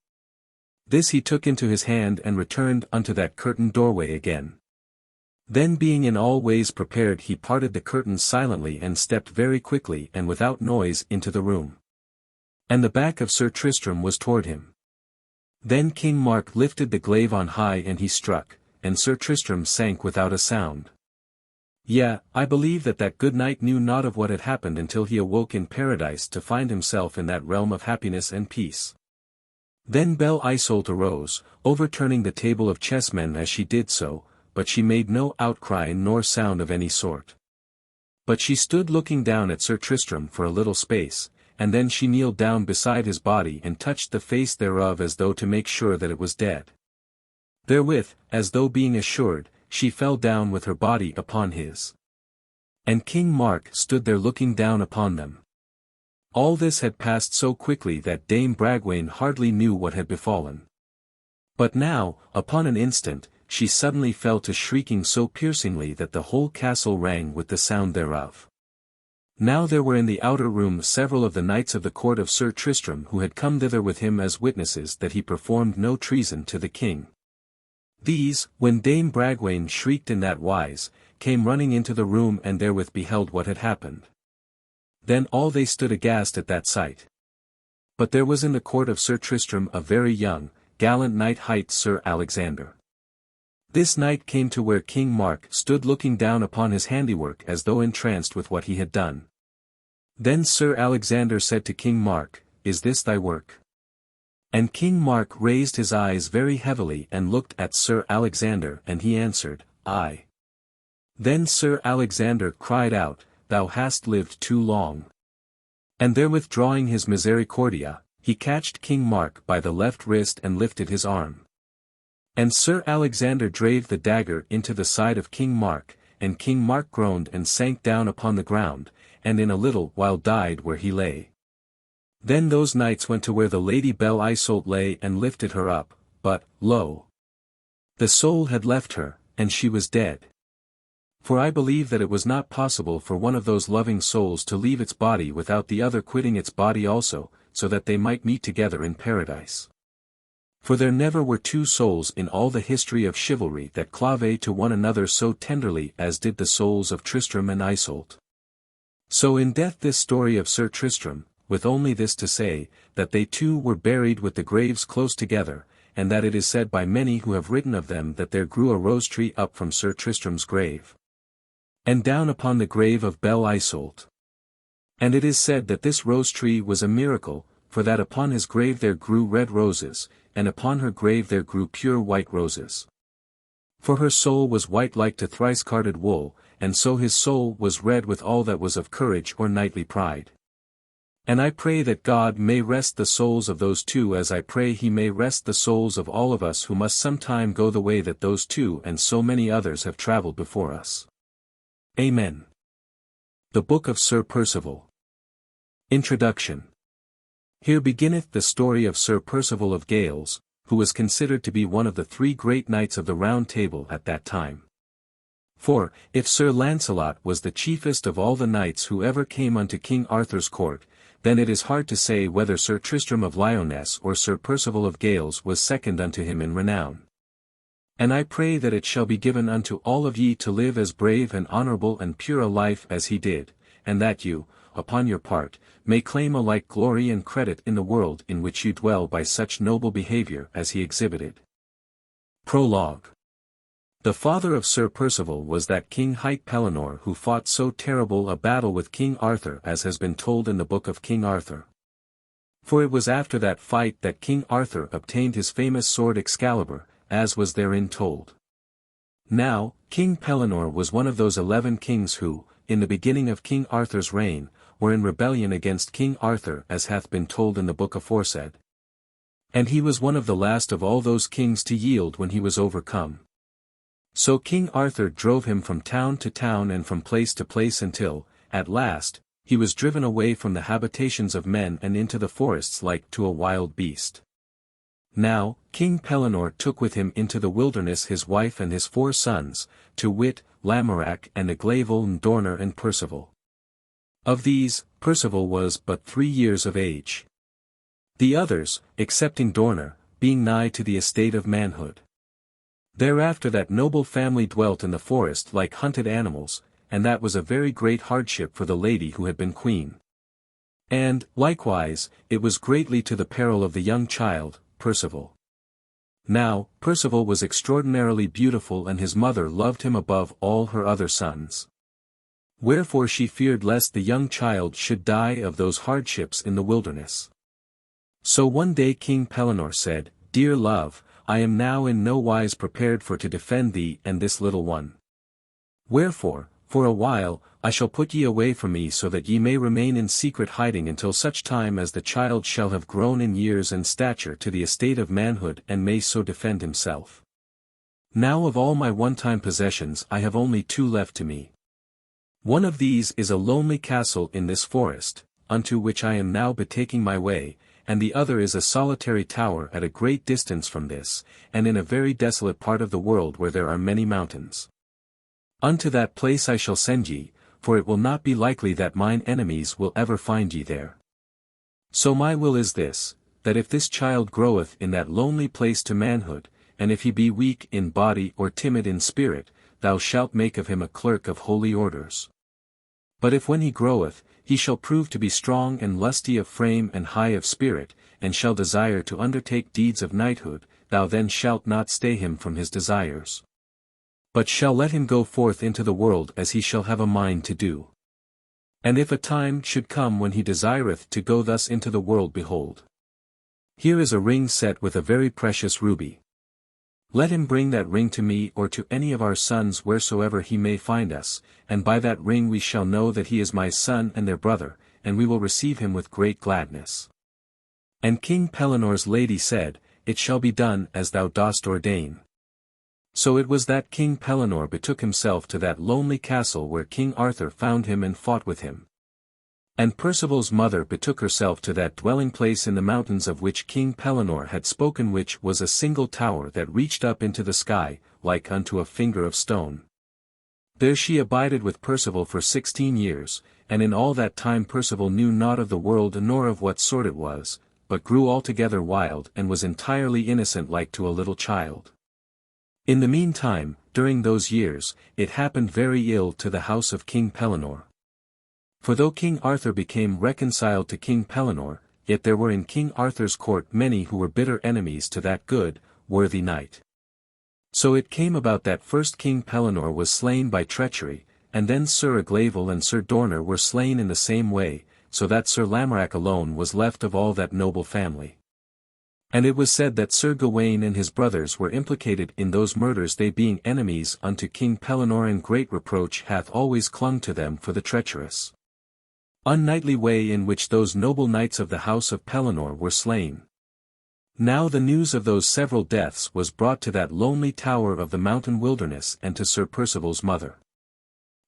This he took into his hand and returned unto that curtained doorway again. Then being in all ways prepared he parted the curtains silently and stepped very quickly and without noise into the room. And the back of Sir Tristram was toward him. Then King Mark lifted the glaive on high and he struck, and Sir Tristram sank without a sound. Yea, I believe that that good knight knew not of what had happened until he awoke in paradise to find himself in that realm of happiness and peace. Then Belle Isoult arose, overturning the table of chessmen as she did so, but she made no outcry nor sound of any sort. But she stood looking down at Sir Tristram for a little space, and then she kneeled down beside his body and touched the face thereof as though to make sure that it was dead. Therewith, as though being assured, she fell down with her body upon his. And King Mark stood there looking down upon them. All this had passed so quickly that Dame Bragwaine hardly knew what had befallen. But now, upon an instant, she suddenly fell to shrieking so piercingly that the whole castle rang with the sound thereof. Now there were in the outer room several of the knights of the court of Sir Tristram who had come thither with him as witnesses that he performed no treason to the king. These, when Dame Bragwaine shrieked in that wise, came running into the room and therewith beheld what had happened. Then all they stood aghast at that sight. But there was in the court of Sir Tristram a very young, gallant knight hight Sir Alexander. This knight came to where King Mark stood looking down upon his handiwork as though entranced with what he had done. Then Sir Alexander said to King Mark, "Is this thy work?" And King Mark raised his eyes very heavily and looked at Sir Alexander, and he answered, "Aye." Then Sir Alexander cried out, "Thou hast lived too long." And therewith drawing his misericordia, he catched King Mark by the left wrist and lifted his arm. And Sir Alexander drave the dagger into the side of King Mark, and King Mark groaned and sank down upon the ground, and in a little while died where he lay. Then those knights went to where the Lady Belle Isoult lay and lifted her up, but, lo! The soul had left her, and she was dead. For I believe that it was not possible for one of those loving souls to leave its body without the other quitting its body also, so that they might meet together in paradise. For there never were two souls in all the history of chivalry that clave to one another so tenderly as did the souls of Tristram and Isoult. So in death this story of Sir Tristram, with only this to say, that they two were buried with the graves close together, and that it is said by many who have written of them that there grew a rose tree up from Sir Tristram's grave, and down upon the grave of Belle Isoult. And it is said that this rose tree was a miracle, for that upon his grave there grew red roses, and upon her grave there grew pure white roses. For her soul was white like to thrice-carded wool, and so his soul was red with all that was of courage or knightly pride. And I pray that God may rest the souls of those two as I pray he may rest the souls of all of us who must sometime go the way that those two and so many others have travelled before us. Amen. The Book of Sir Percival. Introduction. Here beginneth the story of Sir Percival of Gales, who was considered to be one of the three great knights of the Round Table at that time. For, if Sir Launcelot was the chiefest of all the knights who ever came unto King Arthur's court, then it is hard to say whether Sir Tristram of Lyonesse or Sir Percival of Gales was second unto him in renown. And I pray that it shall be given unto all of ye to live as brave and honourable and pure a life as he did, and that you, upon your part, may claim a like glory and credit in the world in which you dwell by such noble behaviour as he exhibited. Prologue. The father of Sir Percival was that King hight Pellinore who fought so terrible a battle with King Arthur as has been told in the Book of King Arthur. For it was after that fight that King Arthur obtained his famous sword Excalibur, as was therein told. Now, King Pellinore was one of those 11 kings who, in the beginning of King Arthur's reign, were in rebellion against King Arthur as hath been told in the book aforesaid. And he was one of the last of all those kings to yield when he was overcome. So King Arthur drove him from town to town and from place to place until, at last, he was driven away from the habitations of men and into the forests like to a wild beast. Now, King Pellinore took with him into the wilderness his wife and his 4 sons, to wit, Lamorack and Aglaval and Dorner and Percival. Of these, Percival was but 3 years of age. The others, excepting Dorner, being nigh to the estate of manhood. Thereafter that noble family dwelt in the forest like hunted animals, and that was a very great hardship for the lady who had been queen. And, likewise, it was greatly to the peril of the young child, Percival. Now, Percival was extraordinarily beautiful and his mother loved him above all her other sons. Wherefore she feared lest the young child should die of those hardships in the wilderness. So one day King Pellinore said, "Dear love, I am now in no wise prepared for to defend thee and this little one. Wherefore, for a while, I shall put ye away from me so that ye may remain in secret hiding until such time as the child shall have grown in years and stature to the estate of manhood and may so defend himself. Now of all my one-time possessions I have only 2 left to me. One of these is a lonely castle in this forest, unto which I am now betaking my way, and the other is a solitary tower at a great distance from this, and in a very desolate part of the world where there are many mountains. Unto that place I shall send ye, for it will not be likely that mine enemies will ever find ye there. So my will is this, that if this child groweth in that lonely place to manhood, and if he be weak in body or timid in spirit, thou shalt make of him a clerk of holy orders. But if when he groweth, he shall prove to be strong and lusty of frame and high of spirit, and shall desire to undertake deeds of knighthood, thou then shalt not stay him from his desires, but shall let him go forth into the world as he shall have a mind to do. And if a time should come when he desireth to go thus into the world, behold, here is a ring set with a very precious ruby. Let him bring that ring to me or to any of our sons wheresoever he may find us, and by that ring we shall know that he is my son and their brother, and we will receive him with great gladness. And King Pellinore's lady said, It shall be done as thou dost ordain. So it was that King Pellinore betook himself to that lonely castle where King Arthur found him and fought with him. And Percival's mother betook herself to that dwelling place in the mountains of which King Pellinore had spoken, which was a single tower that reached up into the sky, like unto a finger of stone. There she abided with Percival for 16 years, and in all that time Percival knew naught of the world nor of what sort it was, but grew altogether wild and was entirely innocent like to a little child. In the meantime, during those years, it happened very ill to the house of King Pellinore. For though King Arthur became reconciled to King Pellinore, yet there were in King Arthur's court many who were bitter enemies to that good, worthy knight. So it came about that first King Pellinore was slain by treachery, and then Sir Aglaval and Sir Dorner were slain in the same way, so that Sir Lamorack alone was left of all that noble family. And it was said that Sir Gawain and his brothers were implicated in those murders, they being enemies unto King Pellinore, and great reproach hath always clung to them for the treacherous, unknightly way in which those noble knights of the house of Pellinore were slain. Now the news of those several deaths was brought to that lonely tower of the mountain wilderness and to Sir Percival's mother.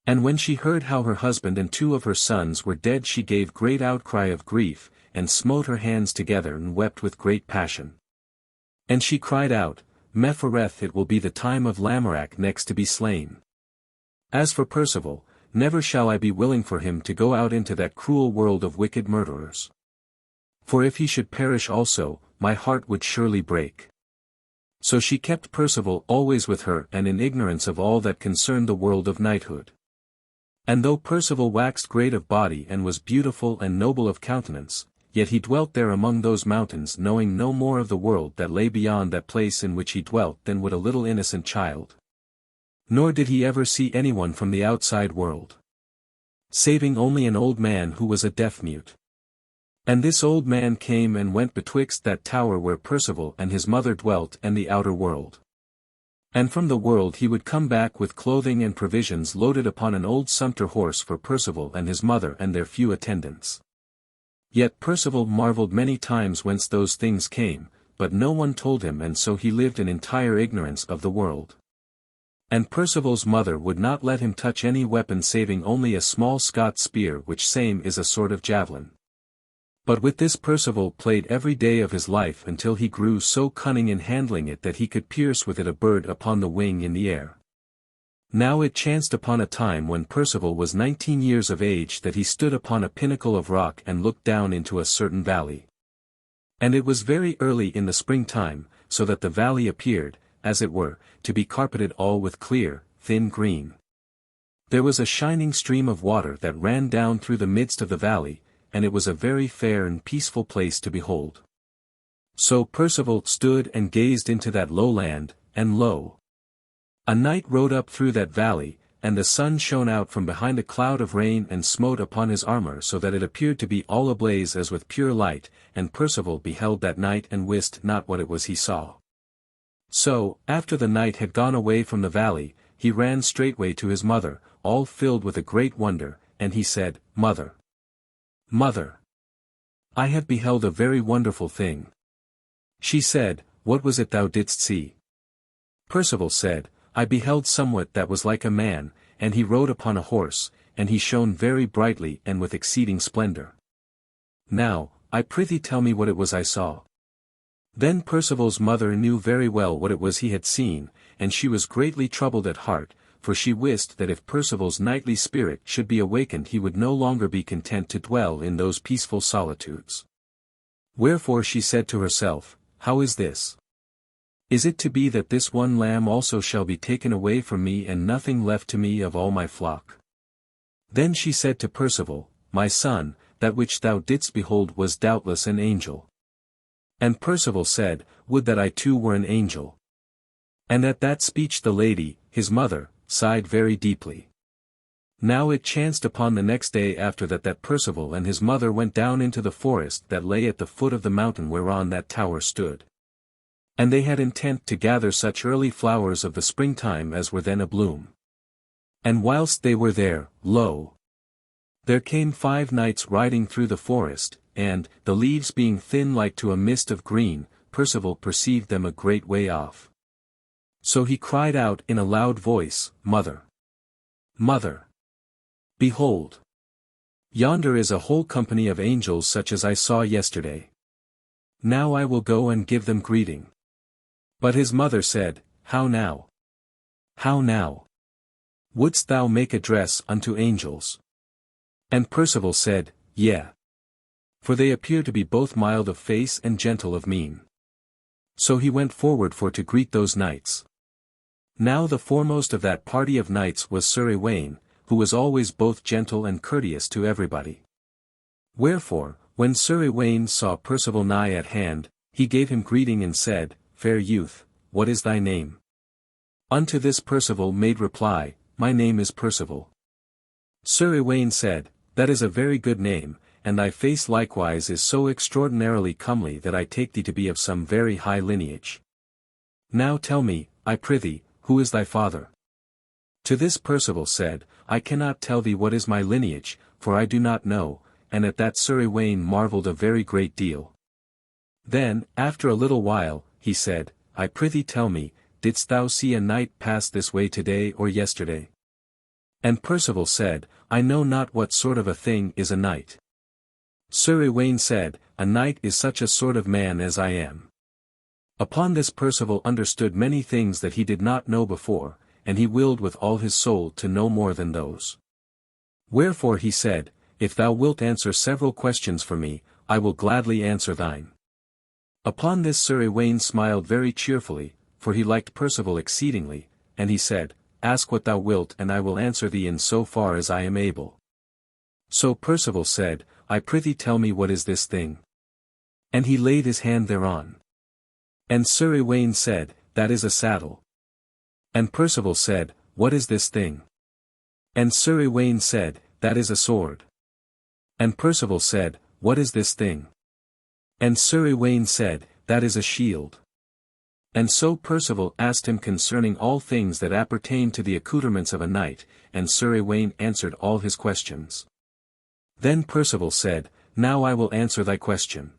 And when she heard how her husband and 2 of her sons were dead, she gave great outcry of grief, and smote her hands together and wept with great passion. And she cried out, Mephareth, it will be the time of Lamorack next to be slain. As for Percival, never shall I be willing for him to go out into that cruel world of wicked murderers. For if he should perish also, my heart would surely break. So she kept Percival always with her and in ignorance of all that concerned the world of knighthood. And though Percival waxed great of body and was beautiful and noble of countenance, yet he dwelt there among those mountains, knowing no more of the world that lay beyond that place in which he dwelt than would a little innocent child. Nor did he ever see anyone from the outside world, saving only an old man who was a deaf-mute. And this old man came and went betwixt that tower where Percival and his mother dwelt and the outer world. And from the world he would come back with clothing and provisions loaded upon an old sumpter horse for Percival and his mother and their few attendants. Yet Percival marveled many times whence those things came, but no one told him, and so he lived in entire ignorance of the world. And Percival's mother would not let him touch any weapon saving only a small Scots spear, which same is a sort of javelin. But with this Percival played every day of his life until he grew so cunning in handling it that he could pierce with it a bird upon the wing in the air. Now it chanced upon a time when Percival was 19 years of age that he stood upon a pinnacle of rock and looked down into a certain valley. And it was very early in the springtime, so that the valley appeared, as it were, to be carpeted all with clear, thin green. There was a shining stream of water that ran down through the midst of the valley, and it was a very fair and peaceful place to behold. So Percival stood and gazed into that low land, and lo! A knight rode up through that valley, and the sun shone out from behind a cloud of rain and smote upon his armor so that it appeared to be all ablaze as with pure light, and Percival beheld that knight and wist not what it was he saw. So, after the knight had gone away from the valley, he ran straightway to his mother, all filled with a great wonder, and he said, Mother! Mother! I have beheld a very wonderful thing. She said, What was it thou didst see? Percival said, I beheld somewhat that was like a man, and he rode upon a horse, and he shone very brightly and with exceeding splendor. Now, I prithee tell me what it was I saw. Then Percival's mother knew very well what it was he had seen, and she was greatly troubled at heart, for she wist that if Percival's knightly spirit should be awakened he would no longer be content to dwell in those peaceful solitudes. Wherefore she said to herself, How is this? Is it to be that this one lamb also shall be taken away from me and nothing left to me of all my flock? Then she said to Percival, My son, that which thou didst behold was doubtless an angel. And Percival said, Would that I too were an angel. And at that speech the lady, his mother, sighed very deeply. Now it chanced upon the next day after that Percival and his mother went down into the forest that lay at the foot of the mountain whereon that tower stood. And they had intent to gather such early flowers of the springtime as were then abloom. And whilst they were there, lo! There came 5 knights riding through the forest, and, the leaves being thin like to a mist of green, Percival perceived them a great way off. So he cried out in a loud voice, Mother! Mother! Behold! Yonder is a whole company of angels such as I saw yesterday. Now I will go and give them greeting. But his mother said, How now? How now? Wouldst thou make address unto angels? And Percival said, Yea. For they appear to be both mild of face and gentle of mien. So he went forward for to greet those knights. Now the foremost of that party of knights was Sir Iwaine, who was always both gentle and courteous to everybody. Wherefore, when Sir Iwaine saw Percival nigh at hand, he gave him greeting and said, Fair youth, what is thy name? Unto this Percival made reply, My name is Percival. Sir Iwaine said, That is a very good name, and thy face likewise is so extraordinarily comely that I take thee to be of some very high lineage. Now tell me, I prithee, who is thy father? To this Percival said, I cannot tell thee what is my lineage, for I do not know, and at that Sir Iwaine marvelled a very great deal. Then, after a little while, he said, I prithee tell me, didst thou see a knight pass this way today or yesterday? And Percival said, I know not what sort of a thing is a knight. Sir Iwaine said, A knight is such a sort of man as I am. Upon this Percival understood many things that he did not know before, and he willed with all his soul to know more than those. Wherefore he said, If thou wilt answer several questions for me, I will gladly answer thine. Upon this Sir Iwaine smiled very cheerfully, for he liked Percival exceedingly, and he said, Ask what thou wilt and I will answer thee in so far as I am able. So Percival said, I prithee tell me what is this thing? And he laid his hand thereon. And Sir Iwaine said, That is a saddle. And Percival said, What is this thing? And Sir Iwaine said, That is a sword. And Percival said, What is this thing? And Sir Iwaine said, That is a shield. And so Percival asked him concerning all things that appertain to the accoutrements of a knight, and Sir Iwaine answered all his questions. Then Percival said, Now I will answer thy question.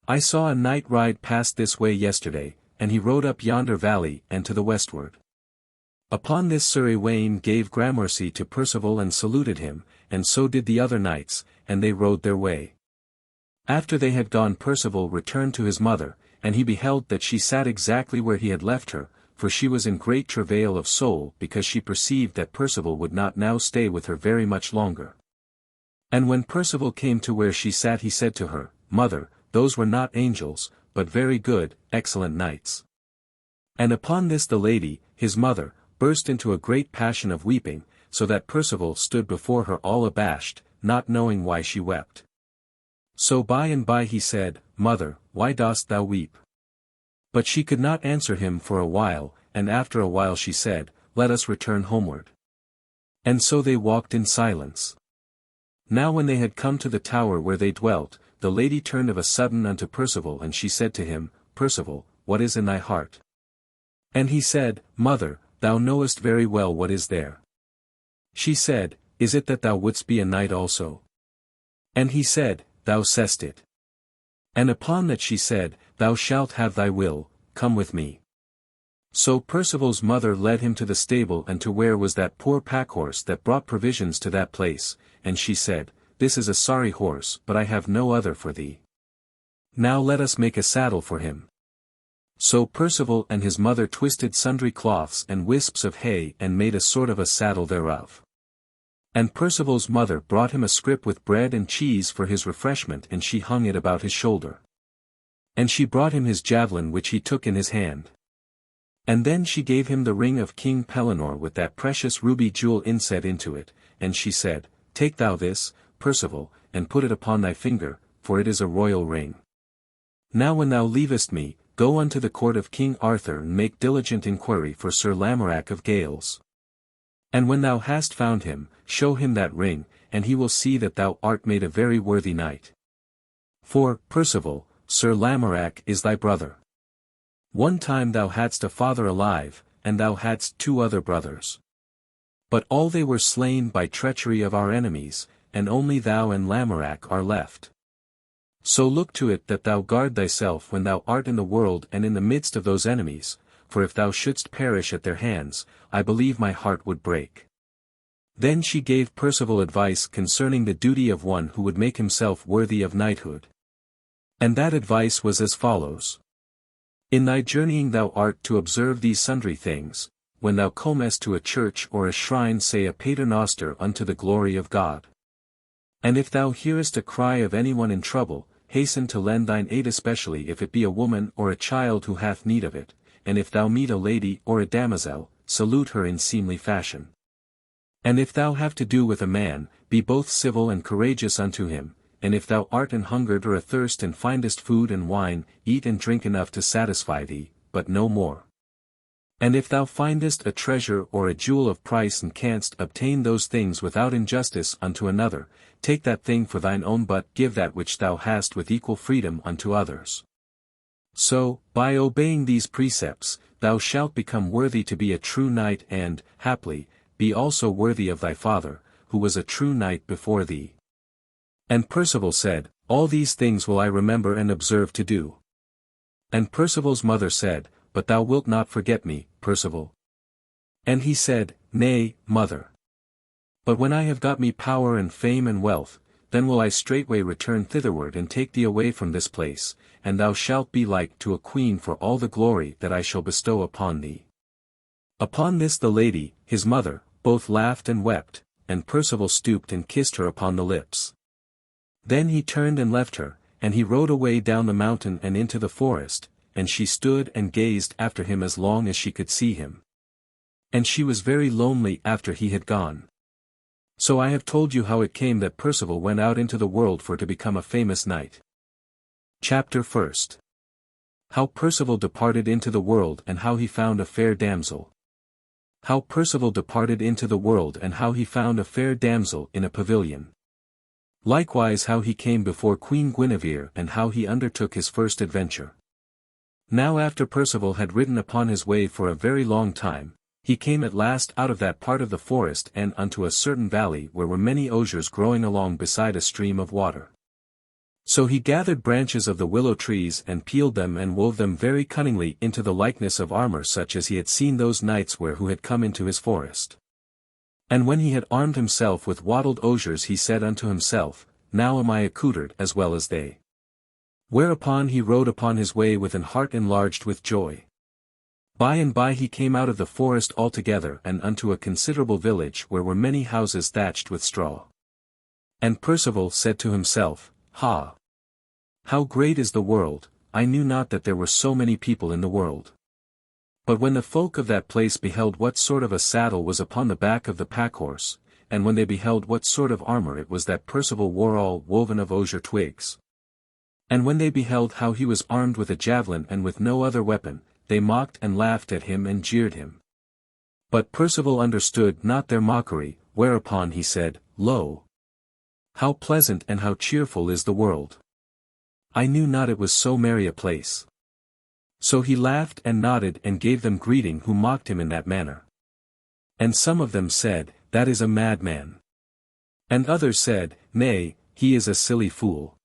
I saw a knight ride past this way yesterday, and he rode up yonder valley and to the westward. Upon this Sir Iwaine gave gramercy to Percival and saluted him, and so did the other knights, and they rode their way. After they had gone Percival returned to his mother, and he beheld that she sat exactly where he had left her, for she was in great travail of soul because she perceived that Percival would not now stay with her very much longer. And when Percival came to where she sat he said to her, Mother, those were not angels, but very good, excellent knights. And upon this the lady, his mother, burst into a great passion of weeping, so that Percival stood before her all abashed, not knowing why she wept. So by and by he said, Mother, why dost thou weep? But she could not answer him for a while, and after a while she said, Let us return homeward. And so they walked in silence. Now when they had come to the tower where they dwelt, the lady turned of a sudden unto Percival and she said to him, Percival, what is in thy heart? And he said, Mother, thou knowest very well what is there. She said, Is it that thou wouldst be a knight also? And he said, Thou say'st it. And upon that she said, Thou shalt have thy will, come with me. So Percival's mother led him to the stable and to where was that poor packhorse that brought provisions to that place, and she said, This is a sorry horse but I have no other for thee. Now let us make a saddle for him. So Percival and his mother twisted sundry cloths and wisps of hay and made a sort of a saddle thereof. And Percival's mother brought him a scrip with bread and cheese for his refreshment and she hung it about his shoulder. And she brought him his javelin which he took in his hand. And then she gave him the ring of King Pellinore with that precious ruby jewel inset into it, and she said, Take thou this, Percival, and put it upon thy finger, for it is a royal ring. Now when thou leavest me, go unto the court of King Arthur and make diligent inquiry for Sir Lamorack of Gales. And when thou hast found him, show him that ring, and he will see that thou art made a very worthy knight. For, Percival, Sir Lamorack is thy brother. One time thou hadst a father alive, and thou hadst 2 other brothers. But all they were slain by treachery of our enemies, and only thou and Lamorack are left. So look to it that thou guard thyself when thou art in the world and in the midst of those enemies, for if thou shouldst perish at their hands, I believe my heart would break. Then she gave Percival advice concerning the duty of one who would make himself worthy of knighthood. And that advice was as follows. In thy journeying thou art to observe these sundry things, when thou comest to a church or a shrine say a paternoster unto the glory of God. And if thou hearest a cry of anyone in trouble, hasten to lend thine aid, especially if it be a woman or a child who hath need of it, and if thou meet a lady or a damosel, salute her in seemly fashion. And if thou have to do with a man, be both civil and courageous unto him, and if thou art an hungered or athirst and findest food and wine, eat and drink enough to satisfy thee, but no more. And if thou findest a treasure or a jewel of price and canst obtain those things without injustice unto another, take that thing for thine own, but give that which thou hast with equal freedom unto others. So, by obeying these precepts, thou shalt become worthy to be a true knight and, haply, be also worthy of thy father, who was a true knight before thee. And Percival said, All these things will I remember and observe to do. And Percival's mother said, But thou wilt not forget me, Percival. And he said, Nay, mother. But when I have got me power and fame and wealth, then will I straightway return thitherward and take thee away from this place, and thou shalt be like to a queen for all the glory that I shall bestow upon thee. Upon this the lady, his mother, both laughed and wept, and Percival stooped and kissed her upon the lips. Then he turned and left her, and he rode away down the mountain and into the forest, and she stood and gazed after him as long as she could see him. And she was very lonely after he had gone. So I have told you how it came that Percival went out into the world for to become a famous knight. Chapter 1. How Percival departed into the world and how he found a fair damsel. How Percival departed into the world and how he found a fair damsel in a pavilion. Likewise how he came before Queen Guinevere and how he undertook his first adventure. Now after Percival had ridden upon his way for a very long time, he came at last out of that part of the forest and unto a certain valley where were many osiers growing along beside a stream of water. So he gathered branches of the willow trees and peeled them and wove them very cunningly into the likeness of armor such as he had seen those knights wear who had come into his forest. And when he had armed himself with wattled osiers he said unto himself, Now am I accoutred as well as they. Whereupon he rode upon his way with an heart enlarged with joy. By and by he came out of the forest altogether and unto a considerable village where were many houses thatched with straw. And Percival said to himself, Ha! How great is the world, I knew not that there were so many people in the world. But when the folk of that place beheld what sort of a saddle was upon the back of the packhorse, and when they beheld what sort of armor it was that Percival wore all woven of osier twigs. And when they beheld how he was armed with a javelin and with no other weapon, they mocked and laughed at him and jeered him. But Percival understood not their mockery, whereupon he said, Lo! How pleasant and how cheerful is the world! I knew not it was so merry a place. So he laughed and nodded and gave them greeting who mocked him in that manner. And some of them said, That is a madman. And others said, Nay, he is a silly fool.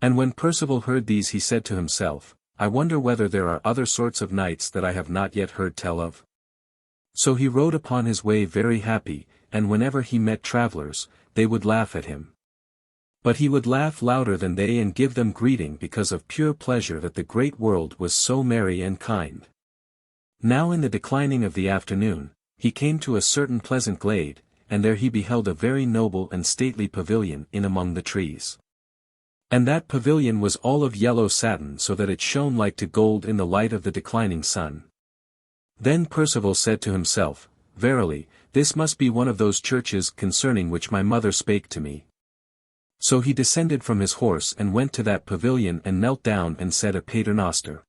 And when Percival heard these he said to himself, I wonder whether there are other sorts of knights that I have not yet heard tell of. So he rode upon his way very happy, and whenever he met travellers, they would laugh at him. But he would laugh louder than they and give them greeting because of pure pleasure that the great world was so merry and kind. Now in the declining of the afternoon, he came to a certain pleasant glade, and there he beheld a very noble and stately pavilion in among the trees. And that pavilion was all of yellow satin so that it shone like to gold in the light of the declining sun. Then Percival said to himself, Verily, this must be one of those churches concerning which my mother spake to me. So he descended from his horse and went to that pavilion and knelt down and said a paternoster.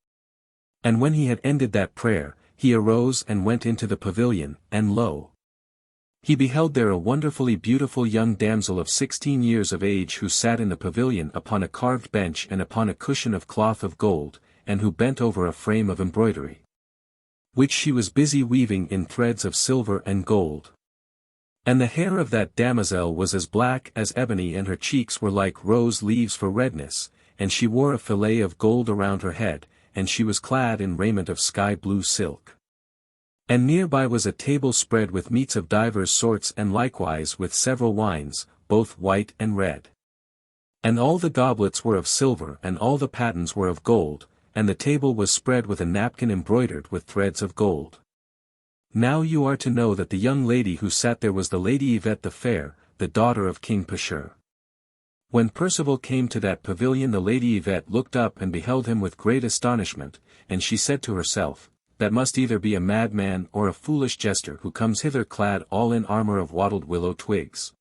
And when he had ended that prayer, he arose and went into the pavilion, and lo! He beheld there a wonderfully beautiful young damsel of 16 years of age who sat in the pavilion upon a carved bench and upon a cushion of cloth of gold, and who bent over a frame of embroidery, which she was busy weaving in threads of silver and gold. And the hair of that damosel was as black as ebony, and her cheeks were like rose leaves for redness, and she wore a fillet of gold around her head, and she was clad in raiment of sky-blue silk. And nearby was a table spread with meats of divers sorts, and likewise with several wines, both white and red. And all the goblets were of silver, and all the pattens were of gold, and the table was spread with a napkin embroidered with threads of gold. Now you are to know that the young lady who sat there was the Lady Yvette the Fair, the daughter of King Pecheur. When Percival came to that pavilion, the Lady Yvette looked up and beheld him with great astonishment, and she said to herself, "That must either be a madman or a foolish jester who comes hither clad all in armor of wattled willow twigs."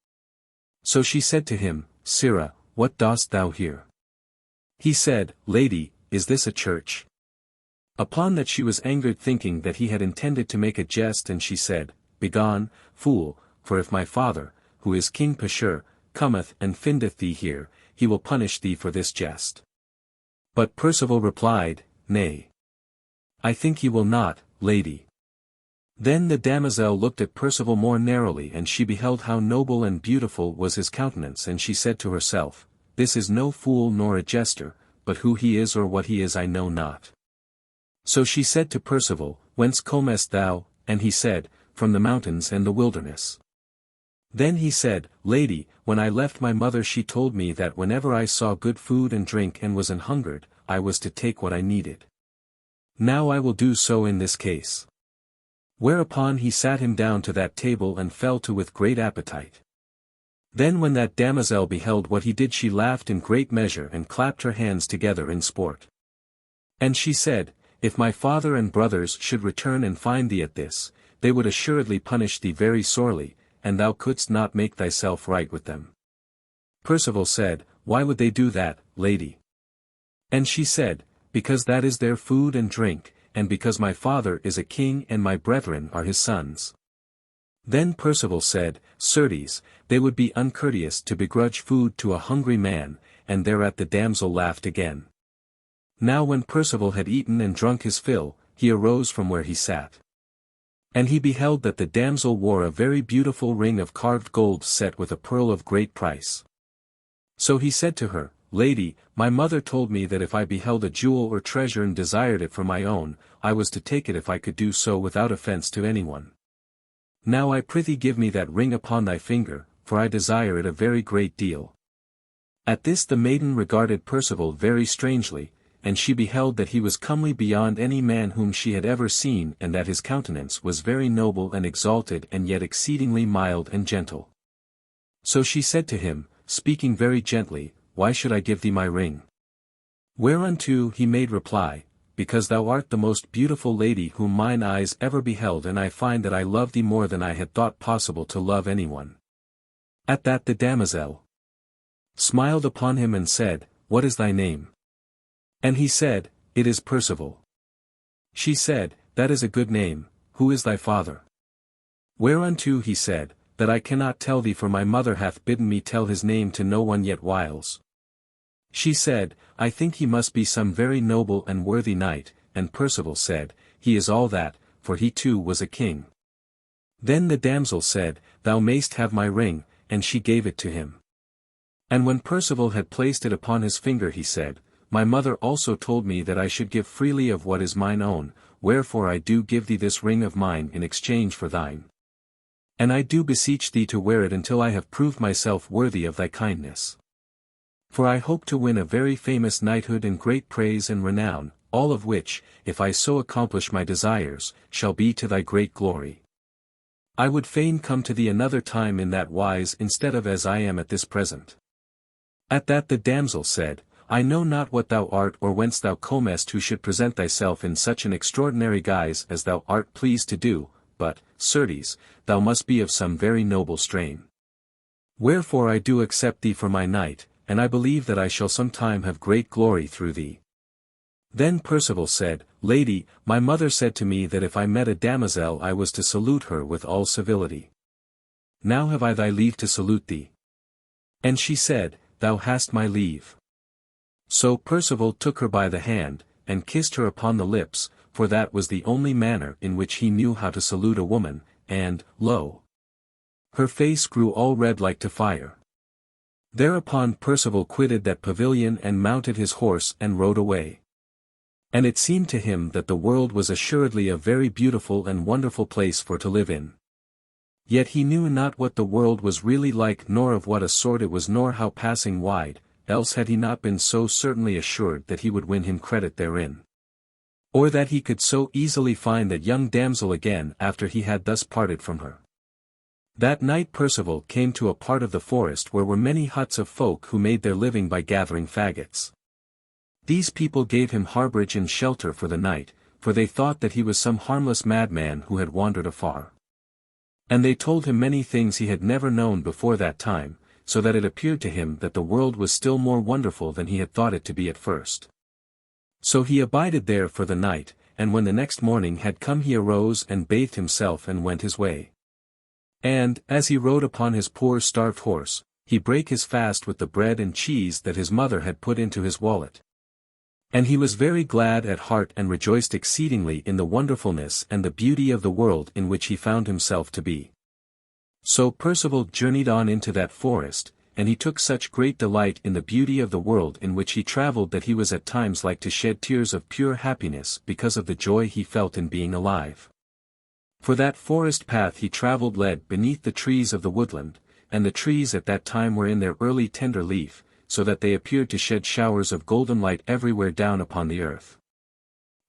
So she said to him, "Sirrah, what dost thou here?" He said, "Lady, is this a church?" Upon that she was angered, thinking that he had intended to make a jest, and she said, "Begone, fool, for if my father, who is King Pecheur, cometh and findeth thee here, he will punish thee for this jest." But Percival replied, "Nay, I think he will not, lady." Then the damosel looked at Percival more narrowly, and she beheld how noble and beautiful was his countenance, and she said to herself, "This is no fool nor a jester, but who he is or what he is I know not." So she said to Percival, "Whence comest thou?" And he said, "From the mountains and the wilderness." Then he said, "Lady, when I left my mother she told me that whenever I saw good food and drink and was an-hungered, I was to take what I needed. Now I will do so in this case." Whereupon he sat him down to that table and fell to with great appetite. Then when that damosel beheld what he did, she laughed in great measure and clapped her hands together in sport. And she said, "If my father and brothers should return and find thee at this, they would assuredly punish thee very sorely, and thou couldst not make thyself right with them." Percival said, "Why would they do that, lady?" And she said, "Because that is their food and drink, and because my father is a king and my brethren are his sons." Then Percival said, "Certes, they would be uncourteous to begrudge food to a hungry man," and thereat the damsel laughed again. Now when Percival had eaten and drunk his fill, he arose from where he sat. And he beheld that the damsel wore a very beautiful ring of carved gold set with a pearl of great price. So he said to her, "Lady, my mother told me that if I beheld a jewel or treasure and desired it for my own, I was to take it if I could do so without offense to anyone. Now I prithee give me that ring upon thy finger, for I desire it a very great deal." At this the maiden regarded Percival very strangely, and she beheld that he was comely beyond any man whom she had ever seen, and that his countenance was very noble and exalted, and yet exceedingly mild and gentle. So she said to him, speaking very gently, "Why should I give thee my ring?" Whereunto he made reply, "Because thou art the most beautiful lady whom mine eyes ever beheld, and I find that I love thee more than I had thought possible to love anyone." At that the damosel smiled upon him and said, "What is thy name?" And he said, "It is Percival." She said, "That is a good name. Who is thy father?" Whereunto he said, "That I cannot tell thee, for my mother hath bidden me tell his name to no one yet whiles." She said, "I think he must be some very noble and worthy knight," and Percival said, "He is all that, for he too was a king." Then the damsel said, "Thou mayst have my ring," and she gave it to him. And when Percival had placed it upon his finger, he said, "My mother also told me that I should give freely of what is mine own, wherefore I do give thee this ring of mine in exchange for thine. And I do beseech thee to wear it until I have proved myself worthy of thy kindness. For I hope to win a very famous knighthood and great praise and renown, all of which, if I so accomplish my desires, shall be to thy great glory. I would fain come to thee another time in that wise instead of as I am at this present." At that the damsel said, "I know not what thou art or whence thou comest, who should present thyself in such an extraordinary guise as thou art pleased to do, but, certes, thou must be of some very noble strain. Wherefore I do accept thee for my knight, and I believe that I shall some time have great glory through thee." Then Percival said, "Lady, my mother said to me that if I met a damosel I was to salute her with all civility. Now have I thy leave to salute thee. And she said, Thou hast my leave. So Percival took her by the hand, and kissed her upon the lips, for that was the only manner in which he knew how to salute a woman, and, lo! Her face grew all red like to fire. Thereupon Percival quitted that pavilion and mounted his horse and rode away. And it seemed to him that the world was assuredly a very beautiful and wonderful place for to live in. Yet he knew not what the world was really like, nor of what a sort it was, nor how passing wide, else had he not been so certainly assured that he would win him credit therein. Or that he could so easily find that young damsel again after he had thus parted from her. That night Percival came to a part of the forest where were many huts of folk who made their living by gathering faggots. These people gave him harbourage and shelter for the night, for they thought that he was some harmless madman who had wandered afar. And they told him many things he had never known before that time, so that it appeared to him that the world was still more wonderful than he had thought it to be at first. So he abided there for the night, and when the next morning had come he arose and bathed himself and went his way. And, as he rode upon his poor starved horse, he brake his fast with the bread and cheese that his mother had put into his wallet. And he was very glad at heart and rejoiced exceedingly in the wonderfulness and the beauty of the world in which he found himself to be. So Percival journeyed on into that forest, and he took such great delight in the beauty of the world in which he travelled that he was at times like to shed tears of pure happiness because of the joy he felt in being alive. For that forest path he travelled led beneath the trees of the woodland, and the trees at that time were in their early tender leaf, so that they appeared to shed showers of golden light everywhere down upon the earth.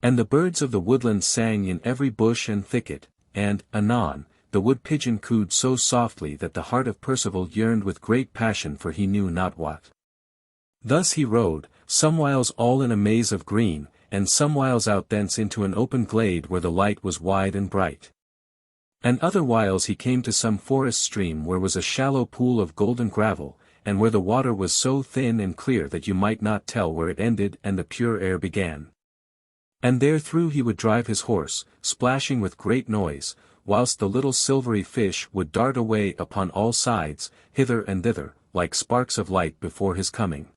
And the birds of the woodland sang in every bush and thicket, and, anon, the wood-pigeon cooed so softly that the heart of Percival yearned with great passion for he knew not what. Thus he rode, somewhiles all in a maze of green, and somewhiles out thence into an open glade where the light was wide and bright. And otherwhiles he came to some forest stream where was a shallow pool of golden gravel, and where the water was so thin and clear that you might not tell where it ended and the pure air began. And therethrough he would drive his horse, splashing with great noise, whilst the little silvery fish would dart away upon all sides, hither and thither, like sparks of light before his coming.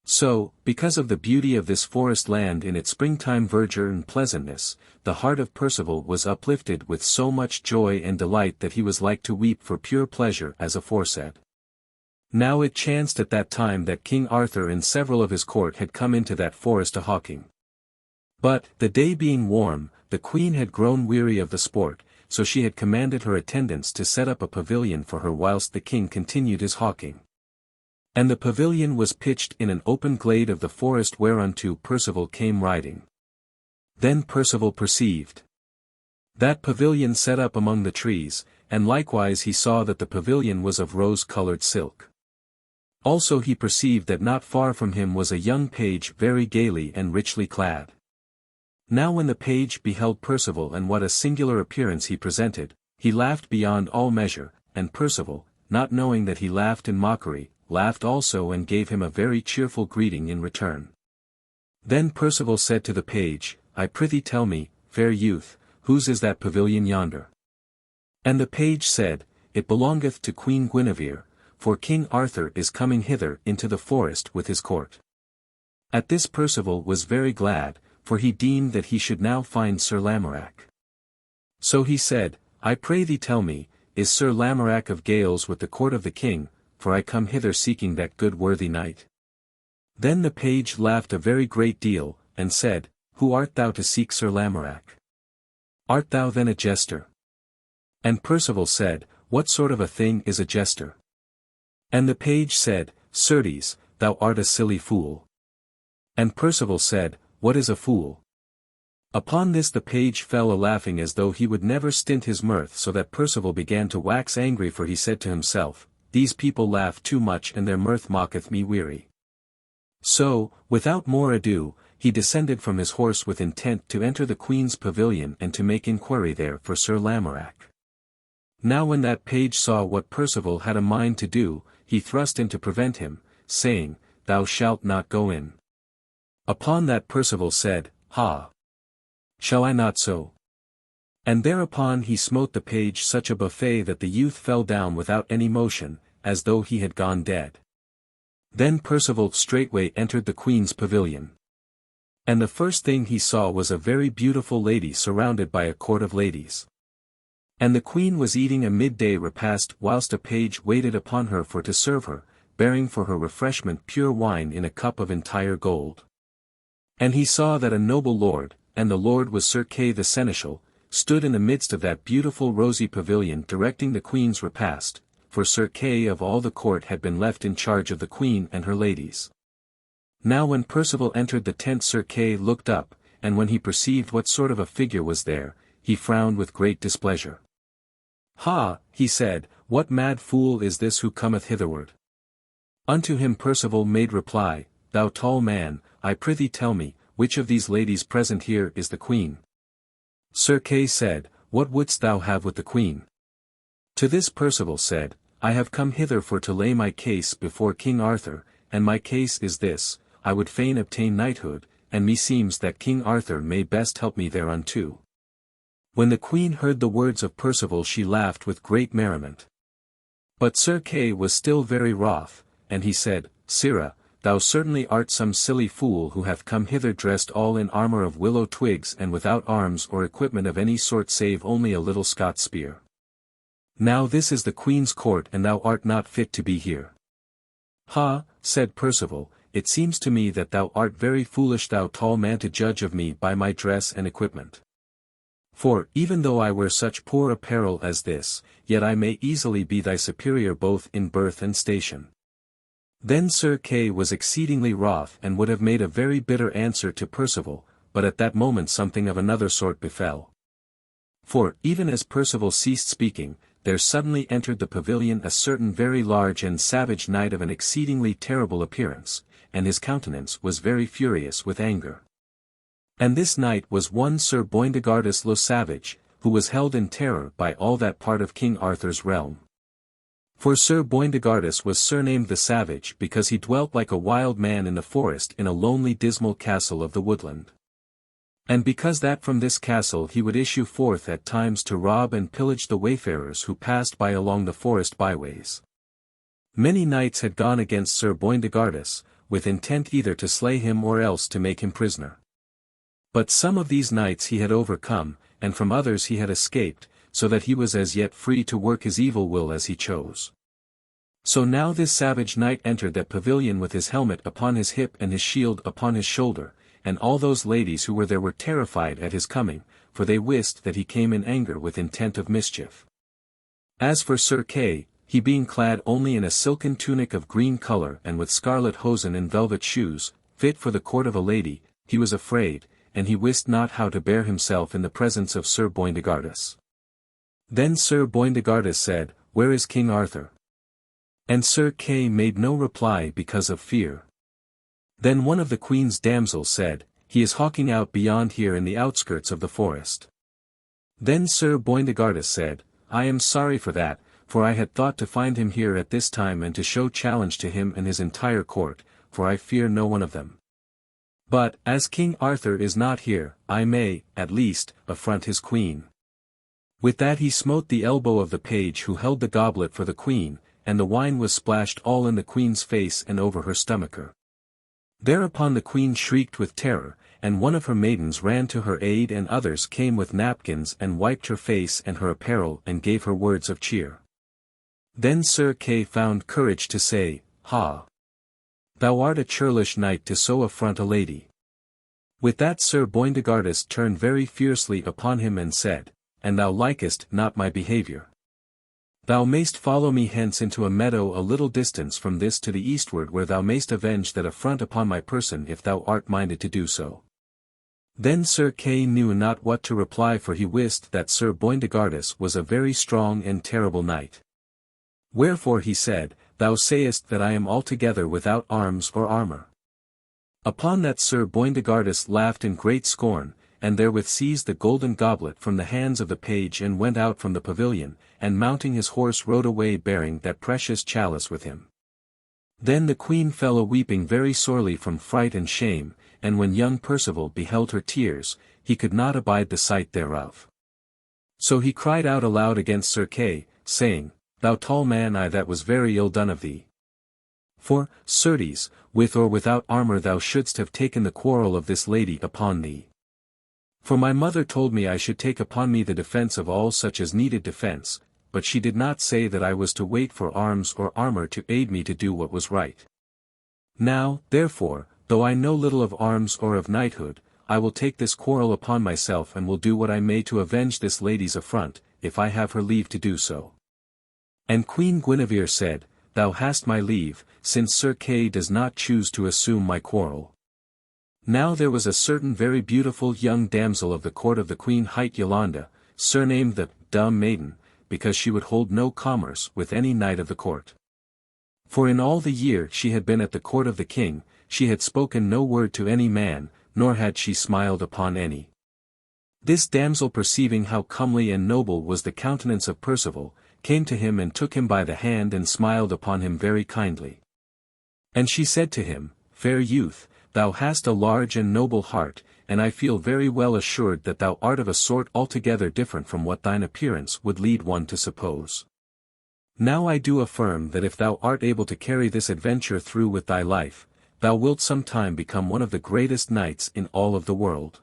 So, because of the beauty of this forest land in its springtime verdure and pleasantness, the heart of Percival was uplifted with so much joy and delight that he was like to weep for pure pleasure as aforesaid. Now it chanced at that time that King Arthur and several of his court had come into that forest a-hawking. But, the day being warm, the queen had grown weary of the sport, so she had commanded her attendants to set up a pavilion for her whilst the king continued his hawking. And the pavilion was pitched in an open glade of the forest whereunto Percival came riding. Then Percival perceived that pavilion set up among the trees, and likewise he saw that the pavilion was of rose-coloured silk. Also he perceived that not far from him was a young page very gaily and richly clad. Now when the page beheld Percival and what a singular appearance he presented, he laughed beyond all measure, and Percival, not knowing that he laughed in mockery, laughed also and gave him a very cheerful greeting in return. Then Percival said to the page, I prithee tell me, fair youth, whose is that pavilion yonder? And the page said, It belongeth to Queen Guinevere, for King Arthur is coming hither into the forest with his court. At this Percival was very glad, for he deemed that he should now find Sir Lamorack. So he said, I pray thee tell me, is Sir Lamorack of Gales with the court of the king, for I come hither seeking that good worthy knight? Then the page laughed a very great deal, and said, Who art thou to seek Sir Lamorack? Art thou then a jester? And Percival said, What sort of a thing is a jester? And the page said, Certes, thou art a silly fool. And Percival said, What is a fool? Upon this the page fell a-laughing as though he would never stint his mirth, so that Percival began to wax angry, for he said to himself, These people laugh too much and their mirth mocketh me weary. So, without more ado, he descended from his horse with intent to enter the queen's pavilion and to make inquiry there for Sir Lamorack. Now when that page saw what Percival had a mind to do, he thrust in to prevent him, saying, Thou shalt not go in. Upon that Percival said, Ha! Shall I not so? And thereupon he smote the page such a buffet that the youth fell down without any motion, as though he had gone dead. Then Percival straightway entered the queen's pavilion. And the first thing he saw was a very beautiful lady surrounded by a court of ladies. And the queen was eating a midday repast whilst a page waited upon her for to serve her, bearing for her refreshment pure wine in a cup of entire gold. And he saw that a noble lord, and the lord was Sir Kay the seneschal, stood in the midst of that beautiful rosy pavilion directing the queen's repast, for Sir Kay of all the court had been left in charge of the queen and her ladies. Now when Percival entered the tent Sir Kay looked up, and when he perceived what sort of a figure was there, he frowned with great displeasure. "Ha," he said, "what mad fool is this who cometh hitherward?" Unto him Percival made reply, "Thou tall man, I prithee tell me, which of these ladies present here is the queen?" Sir Kay said, "What wouldst thou have with the queen?" To this Percival said, "I have come hither for to lay my case before King Arthur, and my case is this, I would fain obtain knighthood, and meseems that King Arthur may best help me thereunto." When the queen heard the words of Percival she laughed with great merriment. But Sir Kay was still very wroth, and he said, "Sirrah, thou certainly art some silly fool who hath come hither dressed all in armour of willow twigs and without arms or equipment of any sort save only a little Scots spear. Now this is the queen's court and thou art not fit to be here." "Ha," said Percival, "it seems to me that thou art very foolish thou tall man to judge of me by my dress and equipment. For, even though I wear such poor apparel as this, yet I may easily be thy superior both in birth and station." Then Sir Kay was exceedingly wroth and would have made a very bitter answer to Percival, but at that moment something of another sort befell. For, even as Percival ceased speaking, there suddenly entered the pavilion a certain very large and savage knight of an exceedingly terrible appearance, and his countenance was very furious with anger. And this knight was one Sir Boindegardus le Savage, who was held in terror by all that part of King Arthur's realm. For Sir Boindegardus was surnamed the Savage because he dwelt like a wild man in the forest in a lonely dismal castle of the woodland. And because that from this castle he would issue forth at times to rob and pillage the wayfarers who passed by along the forest byways. Many knights had gone against Sir Boindegardus, with intent either to slay him or else to make him prisoner. But some of these knights he had overcome, and from others he had escaped, so that he was as yet free to work his evil will as he chose. So now this savage knight entered that pavilion with his helmet upon his hip and his shield upon his shoulder, and all those ladies who were there were terrified at his coming, for they wist that he came in anger with intent of mischief. As for Sir Kay, he being clad only in a silken tunic of green colour and with scarlet hosen and velvet shoes, fit for the court of a lady, he was afraid, and he wist not how to bear himself in the presence of Sir Boindegardus. Then Sir Boindegardus said, "Where is King Arthur?" And Sir Kay made no reply because of fear. Then one of the queen's damsels said, "He is hawking out beyond here in the outskirts of the forest." Then Sir Boindegardus said, "I am sorry for that, for I had thought to find him here at this time and to show challenge to him and his entire court, for I fear no one of them. But, as King Arthur is not here, I may, at least, affront his queen." With that he smote the elbow of the page who held the goblet for the queen, and the wine was splashed all in the queen's face and over her stomacher. Thereupon the queen shrieked with terror, and one of her maidens ran to her aid and others came with napkins and wiped her face and her apparel and gave her words of cheer. Then Sir Kay found courage to say, "Ha! Thou art a churlish knight to so affront a lady." With that Sir Boindegardus turned very fiercely upon him and said, "And thou likest not my behaviour. Thou mayst follow me hence into a meadow a little distance from this to the eastward where thou mayst avenge that affront upon my person if thou art minded to do so." Then Sir Kay knew not what to reply for he wist that Sir Boindegardus was a very strong and terrible knight. Wherefore he said, "Thou sayest that I am altogether without arms or armour." Upon that Sir Boindegardus laughed in great scorn, and therewith seized the golden goblet from the hands of the page and went out from the pavilion, and mounting his horse rode away bearing that precious chalice with him. Then the queen fell a-weeping very sorely from fright and shame, and when young Percival beheld her tears, he could not abide the sight thereof. So he cried out aloud against Sir Kay, saying, Thou tall man, that was very ill done of thee. For, certes, with or without armor thou shouldst have taken the quarrel of this lady upon thee. For my mother told me I should take upon me the defence of all such as needed defence, but she did not say that I was to wait for arms or armor to aid me to do what was right. Now, therefore, though I know little of arms or of knighthood, I will take this quarrel upon myself and will do what I may to avenge this lady's affront, if I have her leave to do so. And Queen Guinevere said, Thou hast my leave, since Sir Kay does not choose to assume my quarrel. Now there was a certain very beautiful young damsel of the court of the Queen hight Yolande, surnamed the Dumb Maiden, because she would hold no commerce with any knight of the court. For in all the year she had been at the court of the king, she had spoken no word to any man, nor had she smiled upon any. This damsel, perceiving how comely and noble was the countenance of Percival, came to him and took him by the hand and smiled upon him very kindly. And she said to him, Fair youth, thou hast a large and noble heart, and I feel very well assured that thou art of a sort altogether different from what thine appearance would lead one to suppose. Now I do affirm that if thou art able to carry this adventure through with thy life, thou wilt some time become one of the greatest knights in all of the world.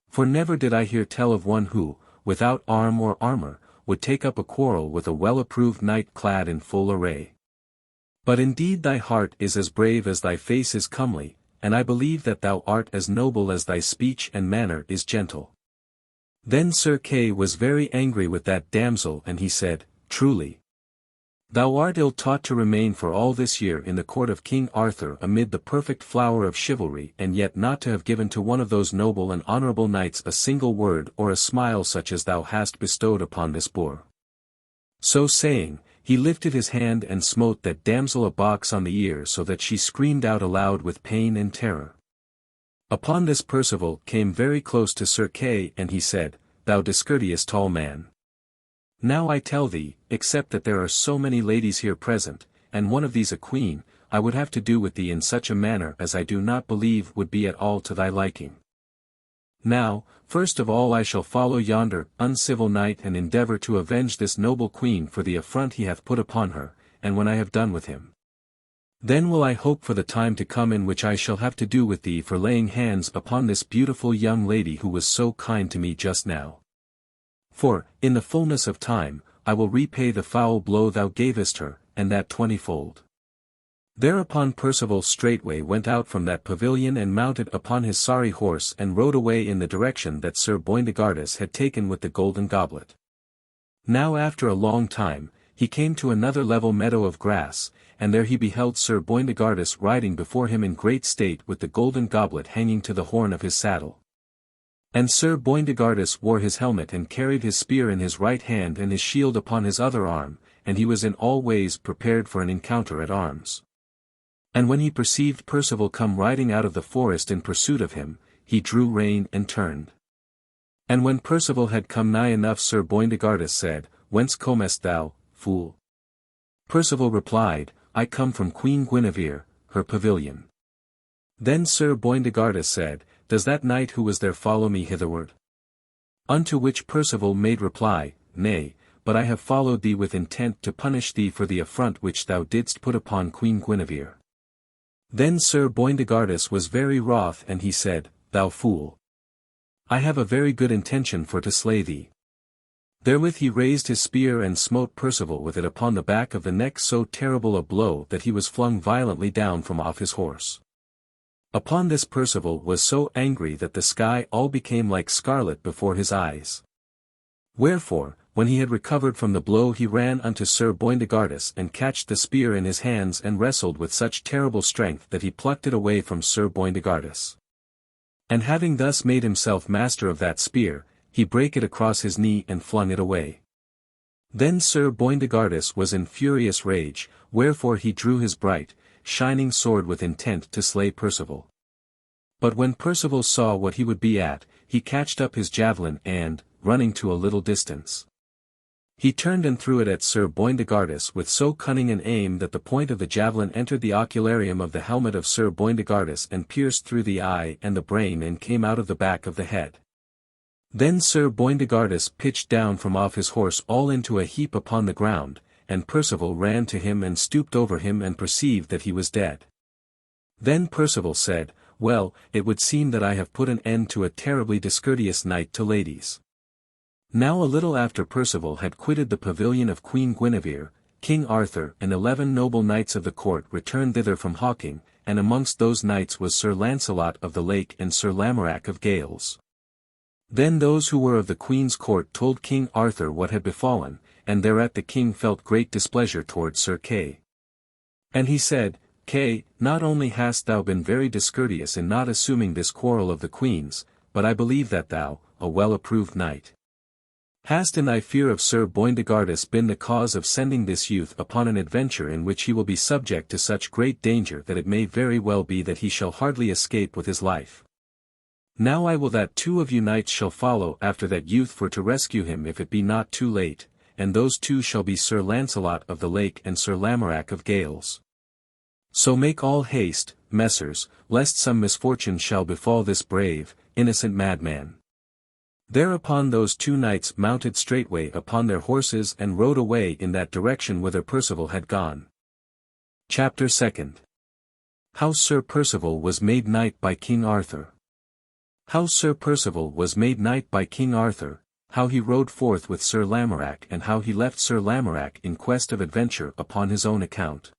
For never did I hear tell of one who, without arm or armor, would take up a quarrel with a well-approved knight clad in full array. But indeed thy heart is as brave as thy face is comely, and I believe that thou art as noble as thy speech and manner is gentle. Then Sir Kay was very angry with that damsel, and he said, Truly, thou art ill-taught to remain for all this year in the court of King Arthur amid the perfect flower of chivalry, and yet not to have given to one of those noble and honourable knights a single word or a smile such as thou hast bestowed upon this boor. So saying, he lifted his hand and smote that damsel a box on the ear so that she screamed out aloud with pain and terror. Upon this Percival came very close to Sir Kay, and he said, Thou discourteous tall man. Now I tell thee, except that there are so many ladies here present, and one of these a queen, I would have to do with thee in such a manner as I do not believe would be at all to thy liking. Now, first of all I shall follow yonder uncivil knight and endeavour to avenge this noble queen for the affront he hath put upon her, and when I have done with him, then will I hope for the time to come in which I shall have to do with thee for laying hands upon this beautiful young lady who was so kind to me just now. For, in the fullness of time, I will repay the foul blow thou gavest her, and that 20-fold. Thereupon Percival straightway went out from that pavilion and mounted upon his sorry horse and rode away in the direction that Sir Boindegardus had taken with the golden goblet. Now after a long time, he came to another level meadow of grass, and there he beheld Sir Boindegardus riding before him in great state with the golden goblet hanging to the horn of his saddle. And Sir Boindegardus wore his helmet and carried his spear in his right hand and his shield upon his other arm, and he was in all ways prepared for an encounter at arms. And when he perceived Percival come riding out of the forest in pursuit of him, he drew rein and turned. And when Percival had come nigh enough, Sir Boindegardus said, Whence comest thou, fool? Percival replied, I come from Queen Guinevere, her pavilion. Then Sir Boindegardus said, Does that knight who was there follow me hitherward? Unto which Percival made reply, Nay, but I have followed thee with intent to punish thee for the affront which thou didst put upon Queen Guinevere. Then Sir Boindegardus was very wroth, and he said, Thou fool! I have a very good intention for to slay thee. Therewith he raised his spear and smote Percival with it upon the back of the neck so terrible a blow that he was flung violently down from off his horse. Upon this Percival was so angry that the sky all became like scarlet before his eyes. Wherefore, when he had recovered from the blow, he ran unto Sir Boindegardus and catched the spear in his hands and wrestled with such terrible strength that he plucked it away from Sir Boindegardus. And having thus made himself master of that spear, he brake it across his knee and flung it away. Then Sir Boindegardus was in furious rage, wherefore he drew his bright, shining sword with intent to slay Percival. But when Percival saw what he would be at, he catched up his javelin and, running to a little distance, he turned and threw it at Sir Boindegardus with so cunning an aim that the point of the javelin entered the ocularium of the helmet of Sir Boindegardus and pierced through the eye and the brain and came out of the back of the head. Then Sir Boindegardus pitched down from off his horse all into a heap upon the ground, and Percival ran to him and stooped over him and perceived that he was dead. Then Percival said, "Well, it would seem that I have put an end to a terribly discourteous knight to ladies." Now a little after Percival had quitted the pavilion of Queen Guinevere, King Arthur and 11 noble knights of the court returned thither from hawking, and amongst those knights was Sir Launcelot of the Lake and Sir Lamorack of Gales. Then those who were of the Queen's court told King Arthur what had befallen, and thereat the king felt great displeasure towards Sir Kay. And he said, "Kay, not only hast thou been very discourteous in not assuming this quarrel of the Queen's, but I believe that thou, a well-approved knight, hast in thy fear of Sir Boindegardus been the cause of sending this youth upon an adventure in which he will be subject to such great danger that it may very well be that he shall hardly escape with his life. Now I will that 2 of you knights shall follow after that youth for to rescue him if it be not too late, and those 2 shall be Sir Launcelot of the Lake and Sir Lamorack of Gales. So make all haste, messers, lest some misfortune shall befall this brave, innocent madman." Thereupon those 2 knights mounted straightway upon their horses and rode away in that direction whither Percival had gone. Chapter 2. How Sir Percival was made knight by King Arthur. How Sir Percival was made knight by King Arthur, how he rode forth with Sir Lamorack and how he left Sir Lamorack in quest of adventure upon his own account.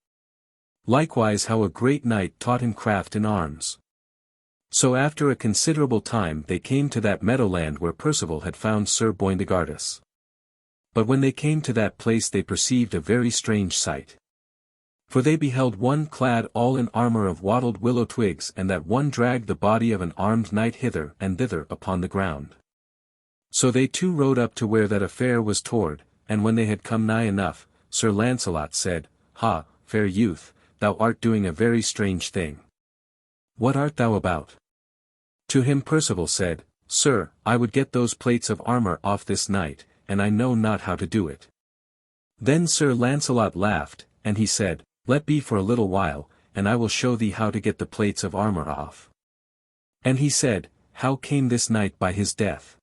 Likewise how a great knight taught him craft in arms. So after a considerable time they came to that meadowland where Percival had found Sir Boindegardus. But when they came to that place they perceived a very strange sight. For they beheld one clad all in armour of wattled willow twigs and that one dragged the body of an armed knight hither and thither upon the ground. So they 2 rode up to where that affair was toward, and when they had come nigh enough, Sir Launcelot said, "Ha, fair youth, thou art doing a very strange thing. What art thou about?" To him Percival said, "Sir, I would get those plates of armour off this knight, and I know not how to do it." Then Sir Launcelot laughed, and he said, "Let be for a little while, and I will show thee how to get the plates of armour off." And he said, "How came this knight by his death?"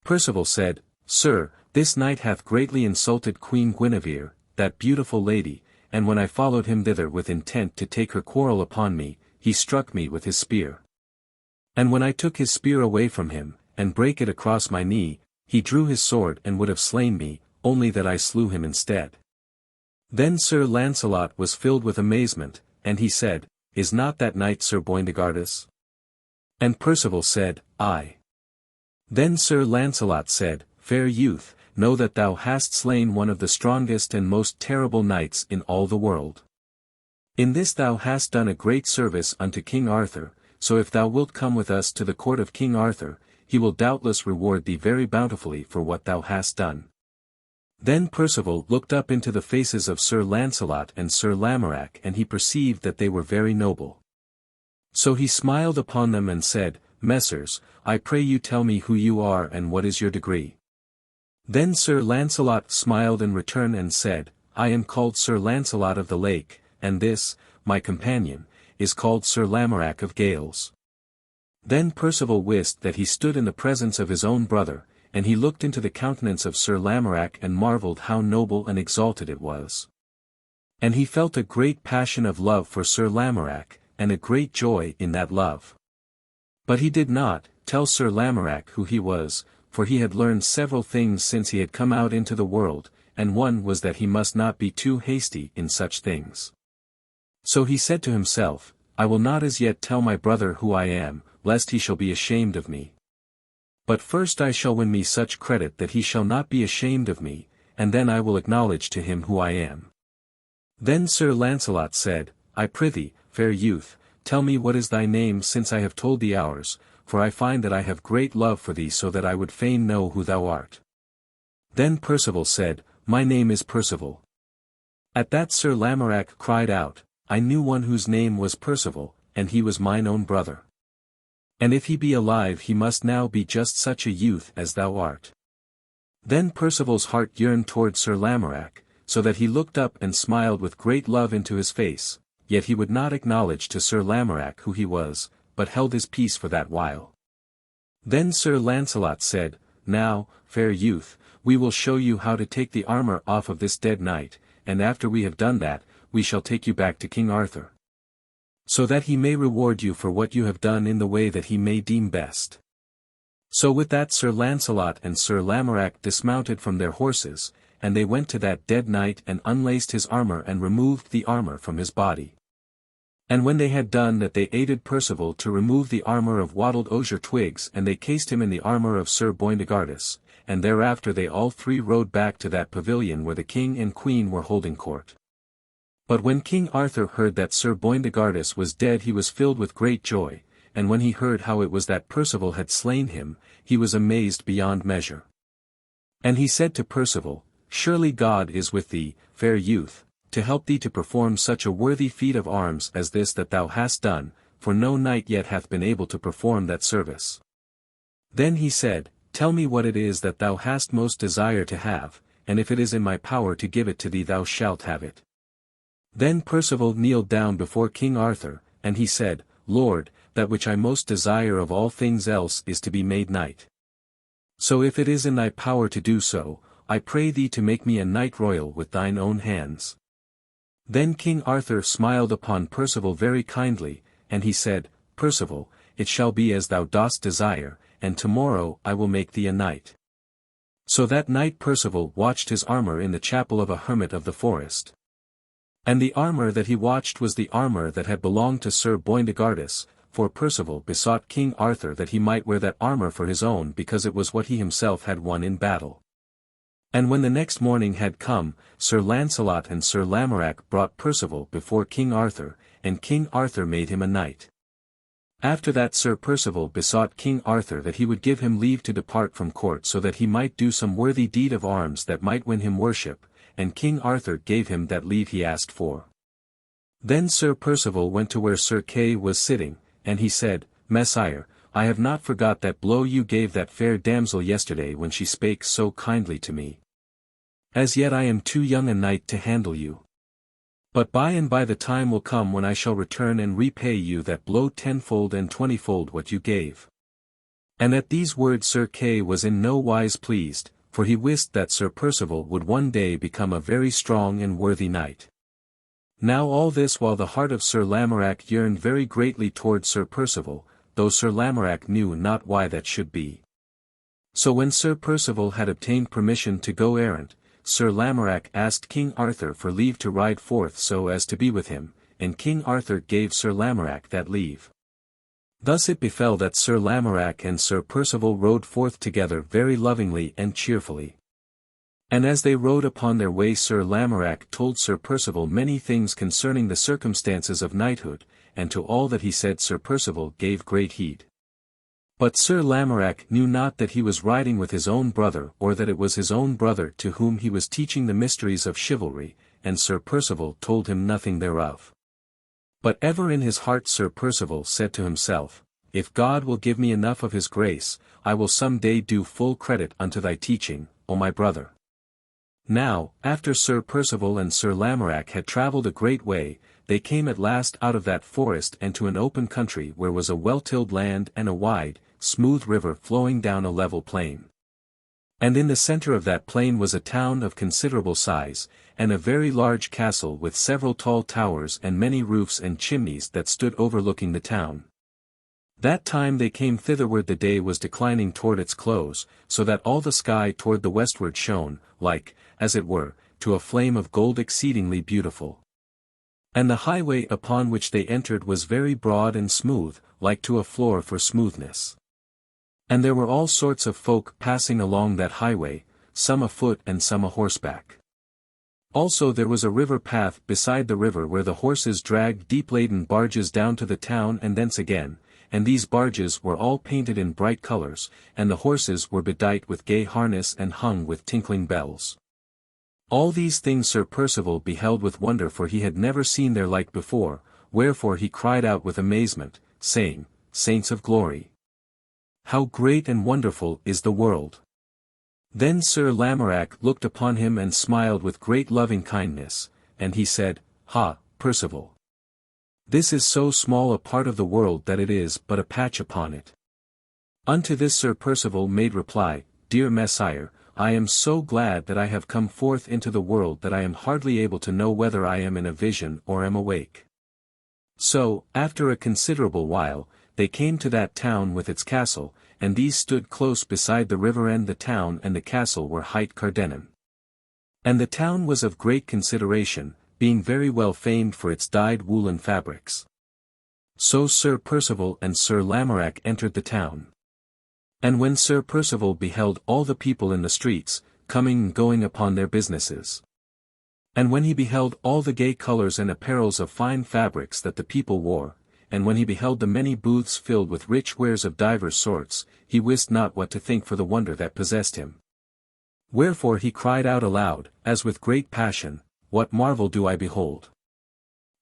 Percival said, "Sir, this knight hath greatly insulted Queen Guinevere, that beautiful lady, and when I followed him thither with intent to take her quarrel upon me, he struck me with his spear. And when I took his spear away from him, and brake it across my knee, he drew his sword and would have slain me, only that I slew him instead." Then Sir Launcelot was filled with amazement, and he said, "Is not that knight Sir Boindegardus?" And Percival said, "Aye." Then Sir Launcelot said, "Fair youth, know that thou hast slain one of the strongest and most terrible knights in all the world. In this thou hast done a great service unto King Arthur, so if thou wilt come with us to the court of King Arthur, he will doubtless reward thee very bountifully for what thou hast done." Then Percival looked up into the faces of Sir Launcelot and Sir Lamorack and he perceived that they were very noble. So he smiled upon them and said, "Messers, I pray you tell me who you are and what is your degree." Then Sir Launcelot smiled in return and said, "I am called Sir Launcelot of the Lake, and this, my companion, is called Sir Lamorack of Gales." Then Percival wist that he stood in the presence of his own brother, and he looked into the countenance of Sir Lamorack and marvelled how noble and exalted it was. And he felt a great passion of love for Sir Lamorack, and a great joy in that love. But he did not tell Sir Lamorack who he was, for he had learned several things since he had come out into the world, and one was that he must not be too hasty in such things. So he said to himself, "I will not as yet tell my brother who I am, lest he shall be ashamed of me. But first I shall win me such credit that he shall not be ashamed of me, and then I will acknowledge to him who I am." Then Sir Launcelot said, "I prithee, fair youth, tell me what is thy name since I have told thee ours, for I find that I have great love for thee so that I would fain know who thou art." Then Percival said, "My name is Percival." At that Sir Lamorack cried out, "I knew one whose name was Percival, and he was mine own brother. And if he be alive he must now be just such a youth as thou art." Then Percival's heart yearned toward Sir Lamorack, so that he looked up and smiled with great love into his face, yet he would not acknowledge to Sir Lamorack who he was, but held his peace for that while. Then Sir Launcelot said, Now, fair youth, we will show you how to take the armor off of this dead knight, and after we have done that, we shall take you back to King Arthur, so that he may reward you for what you have done in the way that he may deem best. So with that Sir Launcelot and Sir Lamorack dismounted from their horses, and they went to that dead knight and unlaced his armor and removed the armor from his body. And when they had done that they aided Percival to remove the armor of wattled osier twigs and they cased him in the armor of Sir Boindegardus, and thereafter they all three rode back to that pavilion where the king and queen were holding court. But when King Arthur heard that Sir Boindegardus was dead he was filled with great joy, and when he heard how it was that Percival had slain him, he was amazed beyond measure. And he said to Percival, Surely God is with thee, fair youth, to help thee to perform such a worthy feat of arms as this that thou hast done, for no knight yet hath been able to perform that service. Then he said, Tell me what it is that thou hast most desire to have, and if it is in my power to give it to thee thou shalt have it. Then Percival kneeled down before King Arthur, and he said, Lord, that which I most desire of all things else is to be made knight. So if it is in thy power to do so, I pray thee to make me a knight royal with thine own hands. Then King Arthur smiled upon Percival very kindly, and he said, Percival, it shall be as thou dost desire, and tomorrow I will make thee a knight. So that night Percival watched his armor in the chapel of a hermit of the forest. And the armor that he watched was the armor that had belonged to Sir Boindegardus, for Percival besought King Arthur that he might wear that armor for his own because it was what he himself had won in battle. And when the next morning had come, Sir Launcelot and Sir Lamorack brought Percival before King Arthur, and King Arthur made him a knight. After that Sir Percival besought King Arthur that he would give him leave to depart from court so that he might do some worthy deed of arms that might win him worship, and King Arthur gave him that leave he asked for. Then Sir Percival went to where Sir Kay was sitting, and he said, Messire, I have not forgot that blow you gave that fair damsel yesterday when she spake so kindly to me. As yet I am too young a knight to handle you. But by and by the time will come when I shall return and repay you that blow tenfold and 20-fold what you gave. And at these words Sir Kay was in no wise pleased, for he wist that Sir Percival would one day become a very strong and worthy knight. Now all this while the heart of Sir Lamorack yearned very greatly toward Sir Percival, though Sir Lamorack knew not why that should be. So when Sir Percival had obtained permission to go errant, Sir Lamorack asked King Arthur for leave to ride forth so as to be with him, and King Arthur gave Sir Lamorack that leave. Thus it befell that Sir Lamorack and Sir Percival rode forth together very lovingly and cheerfully. And as they rode upon their way Sir Lamorack told Sir Percival many things concerning the circumstances of knighthood, and to all that he said Sir Percival gave great heed. But Sir Lamorack knew not that he was riding with his own brother or that it was his own brother to whom he was teaching the mysteries of chivalry, and Sir Percival told him nothing thereof. But ever in his heart Sir Percival said to himself, If God will give me enough of his grace, I will some day do full credit unto thy teaching, O my brother. Now, after Sir Percival and Sir Lamorack had travelled a great way, they came at last out of that forest and to an open country where was a well-tilled land and a wide, smooth river flowing down a level plain. And in the centre of that plain was a town of considerable size, and a very large castle with several tall towers and many roofs and chimneys that stood overlooking the town. That time they came thitherward the day was declining toward its close, so that all the sky toward the westward shone, like, as it were, to a flame of gold exceedingly beautiful. And the highway upon which they entered was very broad and smooth, like to a floor for smoothness. And there were all sorts of folk passing along that highway, some afoot and some a horseback. Also there was a river path beside the river where the horses dragged deep-laden barges down to the town and thence again, and these barges were all painted in bright colors, and the horses were bedight with gay harness and hung with tinkling bells. All these things Sir Percival beheld with wonder for he had never seen their like before, wherefore he cried out with amazement, saying, Saints of glory! How great and wonderful is the world! Then Sir Lamorack looked upon him and smiled with great loving kindness, and he said, Ha, Percival! This is so small a part of the world that it is but a patch upon it. Unto this Sir Percival made reply, Dear Messire, I am so glad that I have come forth into the world that I am hardly able to know whether I am in a vision or am awake. So, after a considerable while, they came to that town with its castle, and these stood close beside the river, and the town and the castle were hight Cardennan. And the town was of great consideration, being very well famed for its dyed woolen fabrics. So Sir Percival and Sir Lamorack entered the town. And when Sir Percival beheld all the people in the streets, coming and going upon their businesses, and when he beheld all the gay colours and apparels of fine fabrics that the people wore, and when he beheld the many booths filled with rich wares of divers sorts, he wist not what to think for the wonder that possessed him. Wherefore he cried out aloud, as with great passion, What marvel do I behold?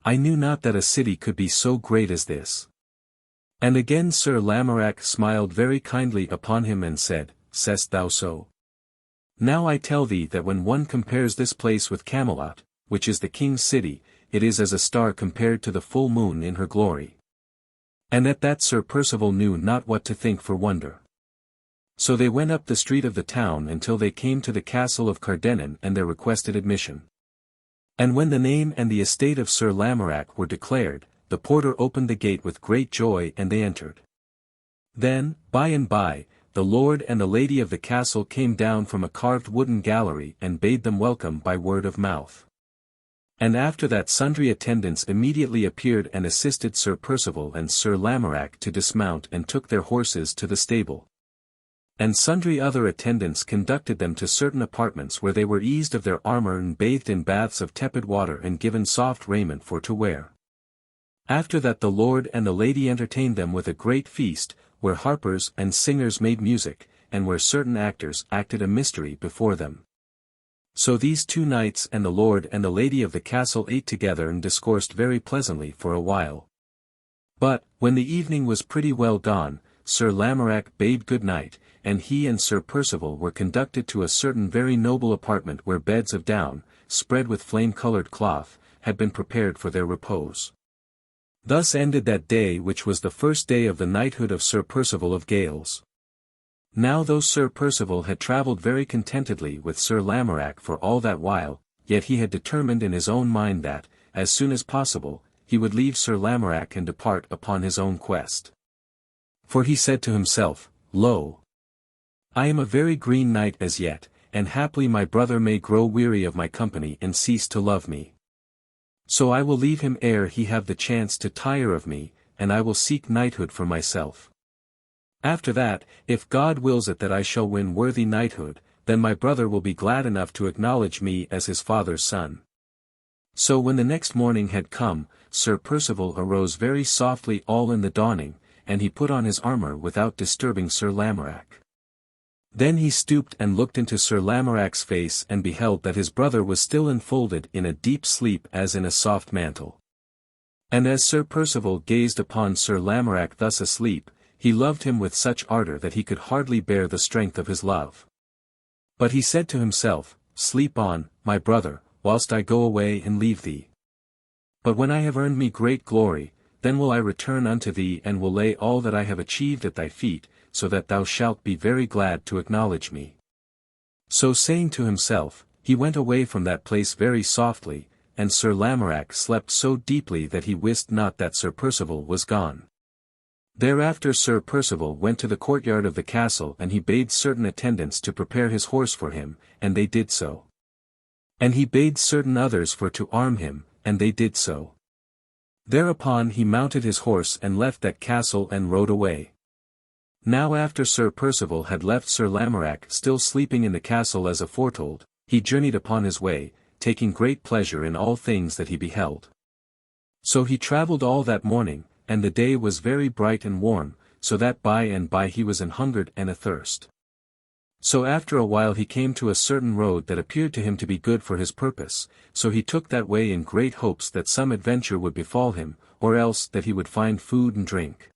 I knew not that a city could be so great as this. And again Sir Lamorack smiled very kindly upon him and said, Say'st thou so? Now I tell thee that when one compares this place with Camelot, which is the king's city, it is as a star compared to the full moon in her glory. And at that Sir Percival knew not what to think for wonder. So they went up the street of the town until they came to the castle of Cardennan and their requested admission. And when the name and the estate of Sir Lamorack were declared, the porter opened the gate with great joy and they entered. Then, by and by, the lord and the lady of the castle came down from a carved wooden gallery and bade them welcome by word of mouth. And after that sundry attendants immediately appeared and assisted Sir Percival and Sir Lamorack to dismount and took their horses to the stable. And sundry other attendants conducted them to certain apartments where they were eased of their armour and bathed in baths of tepid water and given soft raiment for to wear. After that the lord and the lady entertained them with a great feast, where harpers and singers made music, and where certain actors acted a mystery before them. So these two knights and the lord and the lady of the castle ate together and discoursed very pleasantly for a while. But, when the evening was pretty well gone, Sir Lamorack bade good night, and he and Sir Percival were conducted to a certain very noble apartment where beds of down, spread with flame-coloured cloth, had been prepared for their repose. Thus ended that day which was the first day of the knighthood of Sir Percival of Gales. Now though Sir Percival had travelled very contentedly with Sir Lamorack for all that while, yet he had determined in his own mind that, as soon as possible, he would leave Sir Lamorack and depart upon his own quest. For he said to himself, Lo! I am a very green knight as yet, and haply my brother may grow weary of my company and cease to love me. So I will leave him ere he have the chance to tire of me, and I will seek knighthood for myself. After that, if God wills it that I shall win worthy knighthood, then my brother will be glad enough to acknowledge me as his father's son. So when the next morning had come, Sir Percival arose very softly all in the dawning, and he put on his armour without disturbing Sir Lamorack. Then he stooped and looked into Sir Lamorack's face and beheld that his brother was still enfolded in a deep sleep as in a soft mantle. And as Sir Percival gazed upon Sir Lamorack thus asleep, he loved him with such ardour that he could hardly bear the strength of his love. But he said to himself, Sleep on, my brother, whilst I go away and leave thee. But when I have earned me great glory, then will I return unto thee and will lay all that I have achieved at thy feet, so that thou shalt be very glad to acknowledge me. So saying to himself, he went away from that place very softly, and Sir Lamorack slept so deeply that he wist not that Sir Percival was gone. Thereafter Sir Percival went to the courtyard of the castle and he bade certain attendants to prepare his horse for him, and they did so. And he bade certain others for to arm him, and they did so. Thereupon he mounted his horse and left that castle and rode away. Now after Sir Percival had left Sir Lamorack still sleeping in the castle as aforetold, he journeyed upon his way, taking great pleasure in all things that he beheld. So he travelled all that morning, and the day was very bright and warm, so that by and by he was an hungered and athirst. So after a while he came to a certain road that appeared to him to be good for his purpose, so he took that way in great hopes that some adventure would befall him, or else that he would find food and drink.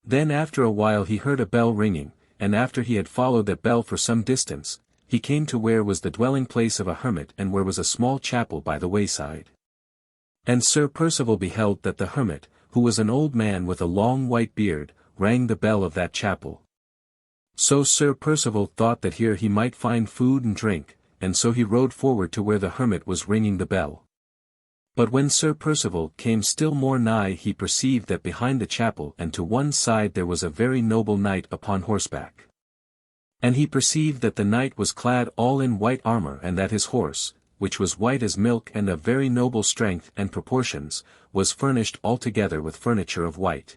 Then after a while he heard a bell ringing, and after he had followed that bell for some distance, he came to where was the dwelling place of a hermit and where was a small chapel by the wayside. And Sir Percival beheld that the hermit, who was an old man with a long white beard, rang the bell of that chapel. So Sir Percival thought that here he might find food and drink, and so he rode forward to where the hermit was ringing the bell. But when Sir Percival came still more nigh he perceived that behind the chapel and to one side there was a very noble knight upon horseback. And he perceived that the knight was clad all in white armour and that his horse, which was white as milk and of very noble strength and proportions, was furnished altogether with furniture of white.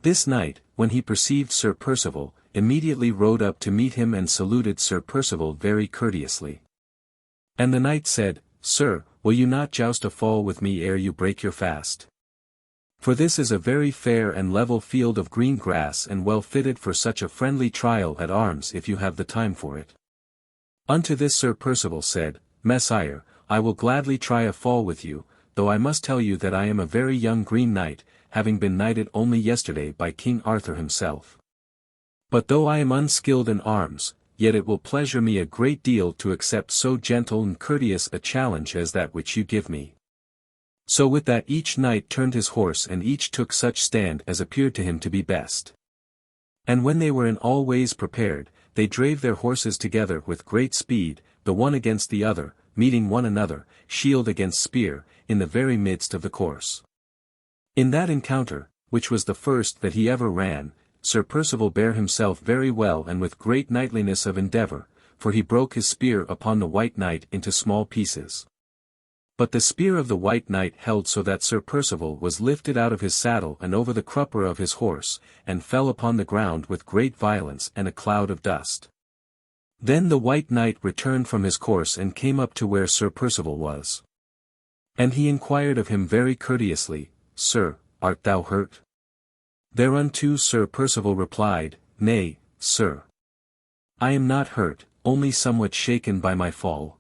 This knight, when he perceived Sir Percival, immediately rode up to meet him and saluted Sir Percival very courteously. And the knight said, Sir, will you not joust a fall with me ere you break your fast? For this is a very fair and level field of green grass and well fitted for such a friendly trial at arms if you have the time for it. Unto this Sir Percival said, Messire, I will gladly try a fall with you, though I must tell you that I am a very young green knight, having been knighted only yesterday by King Arthur himself. But though I am unskilled in arms, yet it will pleasure me a great deal to accept so gentle and courteous a challenge as that which you give me. So with that each knight turned his horse and each took such stand as appeared to him to be best. And when they were in all ways prepared, they drave their horses together with great speed, the one against the other, meeting one another, shield against spear, in the very midst of the course. In that encounter, which was the first that he ever ran, Sir Percival bare himself very well and with great knightliness of endeavour, for he broke his spear upon the white knight into small pieces. But the spear of the white knight held so that Sir Percival was lifted out of his saddle and over the crupper of his horse, and fell upon the ground with great violence and a cloud of dust. Then the white knight returned from his course and came up to where Sir Percival was. And he inquired of him very courteously, Sir, art thou hurt? Thereunto Sir Percival replied, Nay, sir. I am not hurt, only somewhat shaken by my fall.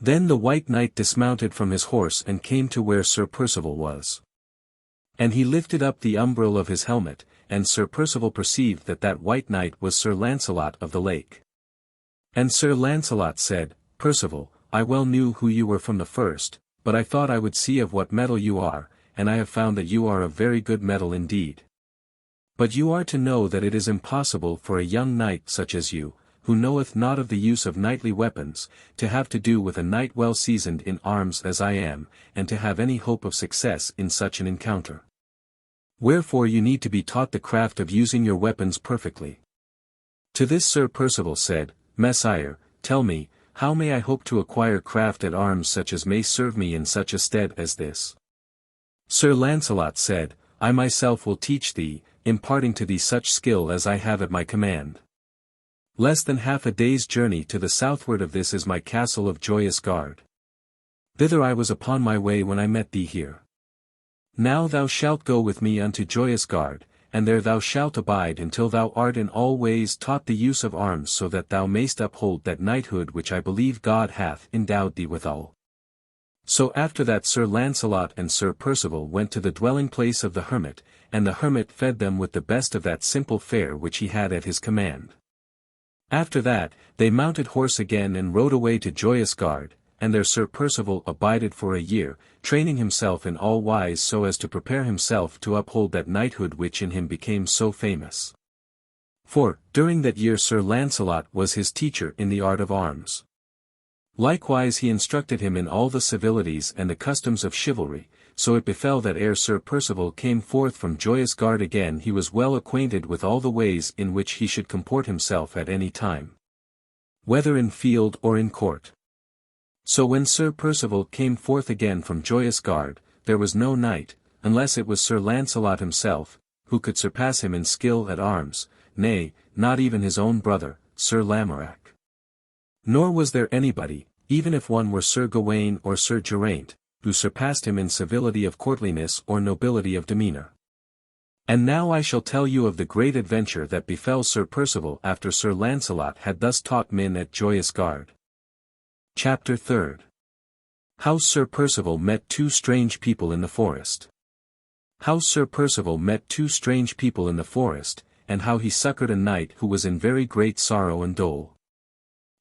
Then the white knight dismounted from his horse and came to where Sir Percival was. And he lifted up the umbril of his helmet, and Sir Percival perceived that that white knight was Sir Launcelot of the Lake. And Sir Launcelot said, Percival, I well knew who you were from the first, but I thought I would see of what mettle you are, and I have found that you are of very good mettle indeed. But you are to know that it is impossible for a young knight such as you, who knoweth not of the use of knightly weapons, to have to do with a knight well seasoned in arms as I am, and to have any hope of success in such an encounter. Wherefore you need to be taught the craft of using your weapons perfectly. To this Sir Percival said, Messire, tell me, how may I hope to acquire craft at arms such as may serve me in such a stead as this? Sir Launcelot said, I myself will teach thee, imparting to thee such skill as I have at my command. Less than half a day's journey to the southward of this is my castle of Joyous Gard. Thither I was upon my way when I met thee here. Now thou shalt go with me unto Joyous Gard, and there thou shalt abide until thou art in all ways taught the use of arms so that thou mayst uphold that knighthood which I believe God hath endowed thee withal. So after that Sir Launcelot and Sir Percival went to the dwelling place of the hermit, and the hermit fed them with the best of that simple fare which he had at his command. After that, they mounted horse again and rode away to Joyous Gard, and there Sir Percival abided for a year, training himself in all wise so as to prepare himself to uphold that knighthood which in him became so famous. For, during that year Sir Launcelot was his teacher in the art of arms. Likewise he instructed him in all the civilities and the customs of chivalry, so it befell that ere Sir Percival came forth from Joyous Gard again he was well acquainted with all the ways in which he should comport himself at any time, whether in field or in court. So when Sir Percival came forth again from Joyous Gard, there was no knight, unless it was Sir Launcelot himself, who could surpass him in skill at arms, nay, not even his own brother, Sir Lamorack. Nor was there anybody, even if one were Sir Gawain or Sir Geraint, who surpassed him in civility of courtliness or nobility of demeanour. And now I shall tell you of the great adventure that befell Sir Percival after Sir Launcelot had thus taught men at Joyous Gard. Chapter 3. How Sir Percival met two strange people in the forest. How Sir Percival met two strange people in the forest, and how he succoured a knight who was in very great sorrow and dole.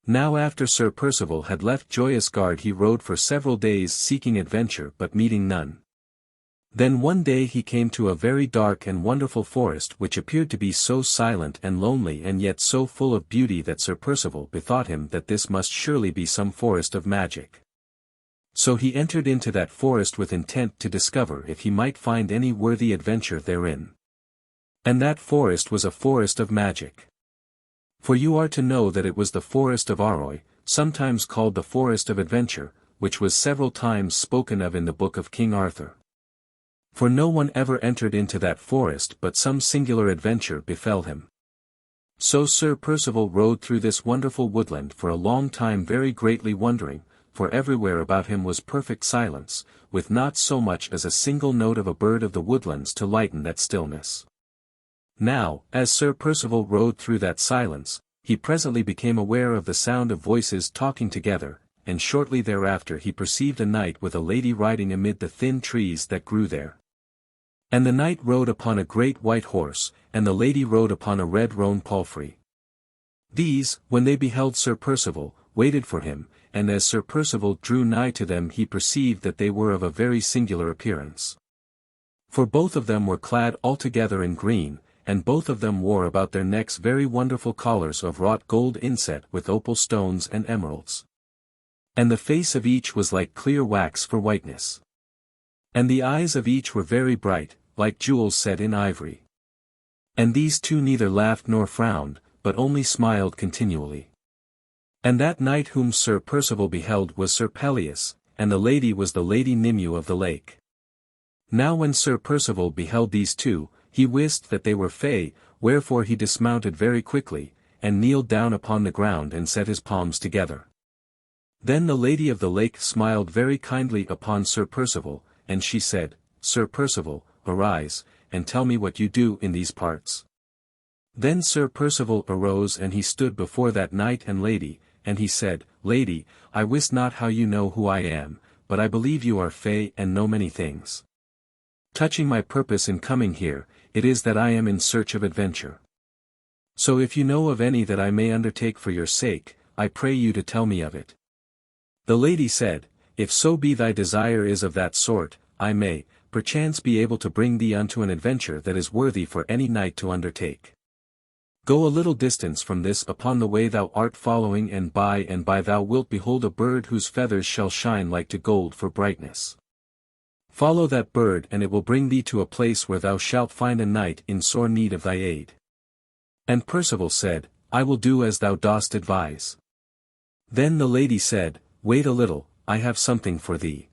Now after Sir Percival had left Joyous Gard he rode for several days seeking adventure but meeting none. Then one day he came to a very dark and wonderful forest which appeared to be so silent and lonely and yet so full of beauty that Sir Percival bethought him that this must surely be some forest of magic. So he entered into that forest with intent to discover if he might find any worthy adventure therein. And that forest was a forest of magic. For you are to know that it was the forest of Arroy, sometimes called the forest of adventure, which was several times spoken of in the book of King Arthur. For no one ever entered into that forest but some singular adventure befell him. So Sir Percival rode through this wonderful woodland for a long time very greatly wondering, for everywhere about him was perfect silence, with not so much as a single note of a bird of the woodlands to lighten that stillness. Now, as Sir Percival rode through that silence, he presently became aware of the sound of voices talking together, and shortly thereafter he perceived a knight with a lady riding amid the thin trees that grew there. And the knight rode upon a great white horse, and the lady rode upon a red roan palfrey. These, when they beheld Sir Percival, waited for him, and as Sir Percival drew nigh to them he perceived that they were of a very singular appearance. For both of them were clad altogether in green, and both of them wore about their necks very wonderful collars of wrought gold inset with opal stones and emeralds. And the face of each was like clear wax for whiteness. And the eyes of each were very bright, like jewels set in ivory. And these two neither laughed nor frowned, but only smiled continually. And that knight whom Sir Percival beheld was Sir Perilous, and the lady was the Lady Nimue of the Lake. Now when Sir Percival beheld these two, he wist that they were fey, wherefore he dismounted very quickly, and kneeled down upon the ground and set his palms together. Then the Lady of the Lake smiled very kindly upon Sir Percival, and she said, Sir Percival, arise, and tell me what you do in these parts. Then Sir Percival arose and he stood before that knight and lady, and he said, Lady, I wist not how you know who I am, but I believe you are fey and know many things. Touching my purpose in coming here, it is that I am in search of adventure. So if you know of any that I may undertake for your sake, I pray you to tell me of it. The lady said, If so be thy desire is of that sort, I may, perchance be able to bring thee unto an adventure that is worthy for any knight to undertake. Go a little distance from this upon the way thou art following, and by thou wilt behold a bird whose feathers shall shine like to gold for brightness. Follow that bird and it will bring thee to a place where thou shalt find a knight in sore need of thy aid. And Percival said, I will do as thou dost advise. Then the lady said, Wait a little, I have something for thee.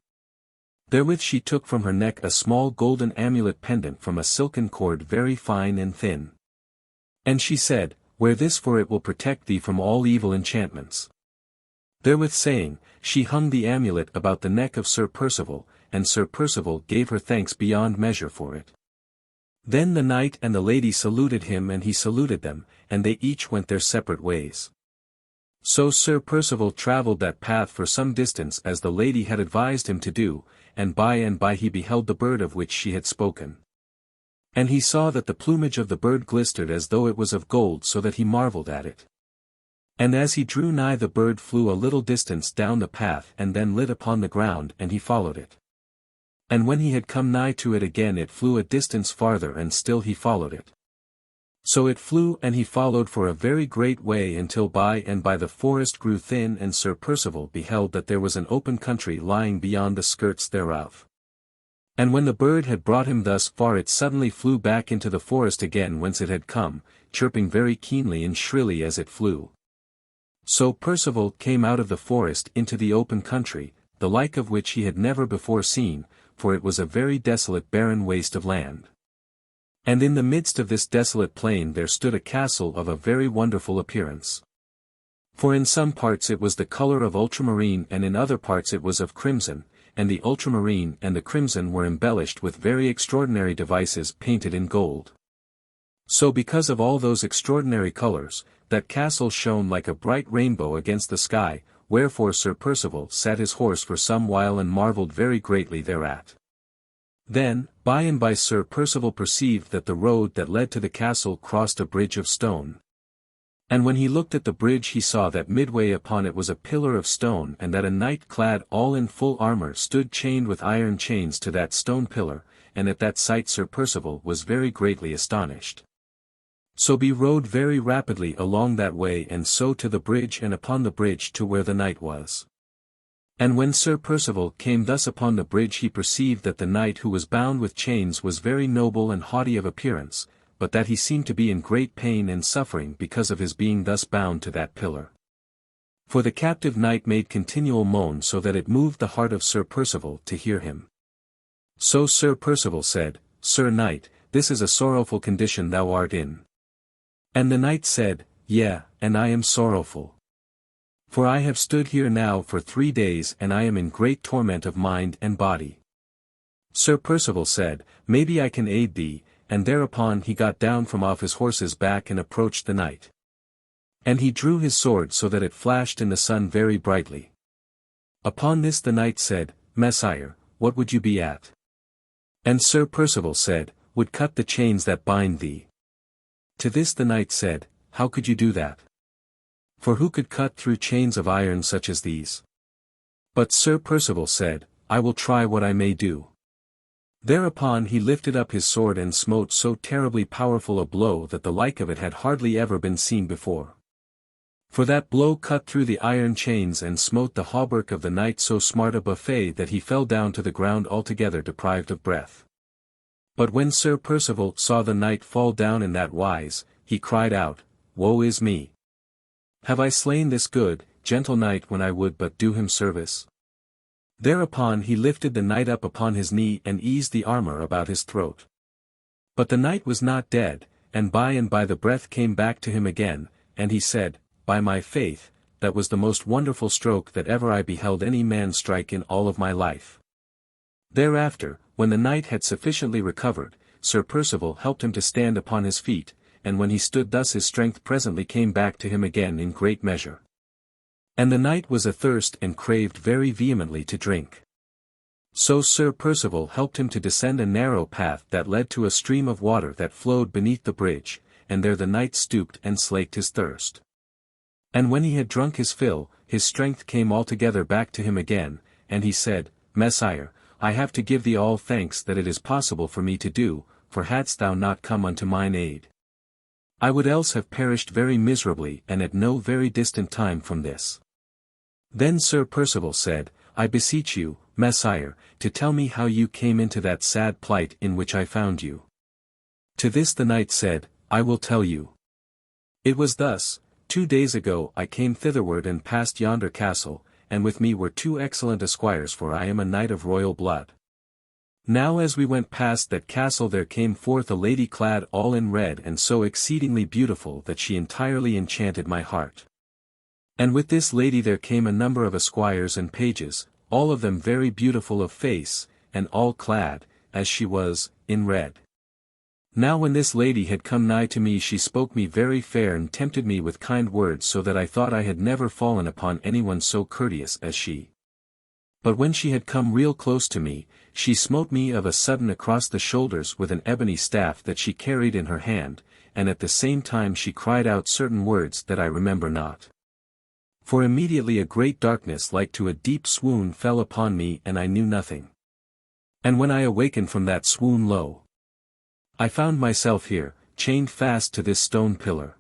Therewith she took from her neck a small golden amulet pendant from a silken cord very fine and thin. And she said, Wear this, for it will protect thee from all evil enchantments. Therewith saying, she hung the amulet about the neck of Sir Percival, and Sir Percival gave her thanks beyond measure for it. Then the knight and the lady saluted him and he saluted them, and they each went their separate ways. So Sir Percival travelled that path for some distance as the lady had advised him to do, and by he beheld the bird of which she had spoken. And he saw that the plumage of the bird glistered as though it was of gold, so that he marvelled at it. And as he drew nigh the bird flew a little distance down the path and then lit upon the ground, and he followed it. And when he had come nigh to it again it flew a distance farther, and still he followed it. So it flew and he followed for a very great way until by the forest grew thin, and Sir Percival beheld that there was an open country lying beyond the skirts thereof. And when the bird had brought him thus far it suddenly flew back into the forest again whence it had come, chirping very keenly and shrilly as it flew. So Percival came out of the forest into the open country, the like of which he had never before seen, for it was a very desolate barren waste of land. And in the midst of this desolate plain there stood a castle of a very wonderful appearance. For in some parts it was the colour of ultramarine, and in other parts it was of crimson, and the ultramarine and the crimson were embellished with very extraordinary devices painted in gold. So because of all those extraordinary colours, that castle shone like a bright rainbow against the sky, wherefore Sir Percival sat his horse for some while and marvelled very greatly thereat. Then, by Sir Percival perceived that the road that led to the castle crossed a bridge of stone. And when he looked at the bridge he saw that midway upon it was a pillar of stone, and that a knight clad all in full armour stood chained with iron chains to that stone pillar, and at that sight Sir Percival was very greatly astonished. So he rode very rapidly along that way and so to the bridge and upon the bridge to where the knight was. And when Sir Percival came thus upon the bridge he perceived that the knight who was bound with chains was very noble and haughty of appearance, but that he seemed to be in great pain and suffering because of his being thus bound to that pillar. For the captive knight made continual moan so that it moved the heart of Sir Percival to hear him. So Sir Percival said, Sir Knight, this is a sorrowful condition thou art in. And the knight said, Yea, and I am sorrowful. For I have stood here now for 3 days and I am in great torment of mind and body. Sir Percival said, Maybe I can aid thee, and thereupon he got down from off his horse's back and approached the knight. And he drew his sword so that it flashed in the sun very brightly. Upon this the knight said, Messire, what would you be at? And Sir Percival said, Would cut the chains that bind thee. To this the knight said, How could you do that? For who could cut through chains of iron such as these? But Sir Percival said, I will try what I may do. Thereupon he lifted up his sword and smote so terribly powerful a blow that the like of it had hardly ever been seen before. For that blow cut through the iron chains and smote the hauberk of the knight so smart a buffet that he fell down to the ground altogether deprived of breath. But when Sir Percival saw the knight fall down in that wise, he cried out, Woe is me! Have I slain this good, gentle knight when I would but do him service? Thereupon he lifted the knight up upon his knee and eased the armor about his throat. But the knight was not dead, and by the breath came back to him again, and he said, By my faith, that was the most wonderful stroke that ever I beheld any man strike in all of my life. Thereafter, when the knight had sufficiently recovered, Sir Percival helped him to stand upon his feet, and when he stood thus his strength presently came back to him again in great measure. And the knight was athirst and craved very vehemently to drink. So Sir Percival helped him to descend a narrow path that led to a stream of water that flowed beneath the bridge, and there the knight stooped and slaked his thirst. And when he had drunk his fill, his strength came altogether back to him again, and he said, Messire, I have to give thee all thanks that it is possible for me to do, for hadst thou not come unto mine aid, I would else have perished very miserably and at no very distant time from this. Then Sir Percival said, I beseech you, Messire, to tell me how you came into that sad plight in which I found you. To this the knight said, I will tell you. It was thus, 2 days ago I came thitherward and passed yonder castle, and with me were 2 excellent esquires for I am a knight of royal blood. Now as we went past that castle there came forth a lady clad all in red and so exceedingly beautiful that she entirely enchanted my heart. And with this lady there came a number of esquires and pages, all of them very beautiful of face, and all clad, as she was, in red. Now when this lady had come nigh to me she spoke me very fair and tempted me with kind words so that I thought I had never fallen upon anyone so courteous as she. But when she had come real close to me, she smote me of a sudden across the shoulders with an ebony staff that she carried in her hand, and at the same time she cried out certain words that I remember not. For immediately a great darkness like to a deep swoon fell upon me and I knew nothing. And when I awakened from that swoon lo! I found myself here, chained fast to this stone pillar.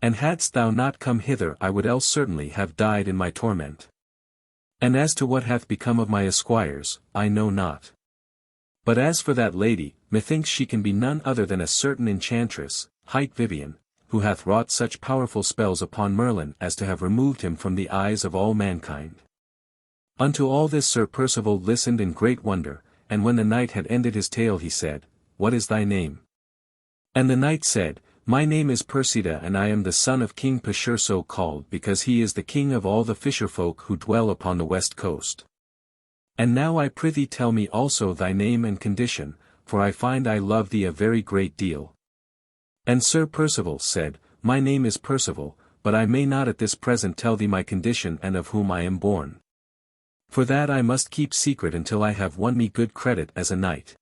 And hadst thou not come hither I would else certainly have died in my torment. And as to what hath become of my esquires, I know not. But as for that lady, methinks she can be none other than a certain enchantress, hight Vivian, who hath wrought such powerful spells upon Merlin as to have removed him from the eyes of all mankind. Unto all this Sir Percival listened in great wonder, and when the knight had ended his tale he said, What is thy name? And the knight said, My name is Persida and I am the son of King Pecheur so called because he is the king of all the fisherfolk who dwell upon the west coast. And now I prithee tell me also thy name and condition, for I find I love thee a very great deal. And Sir Percival said, My name is Percival, but I may not at this present tell thee my condition and of whom I am born. For that I must keep secret until I have won me good credit as a knight.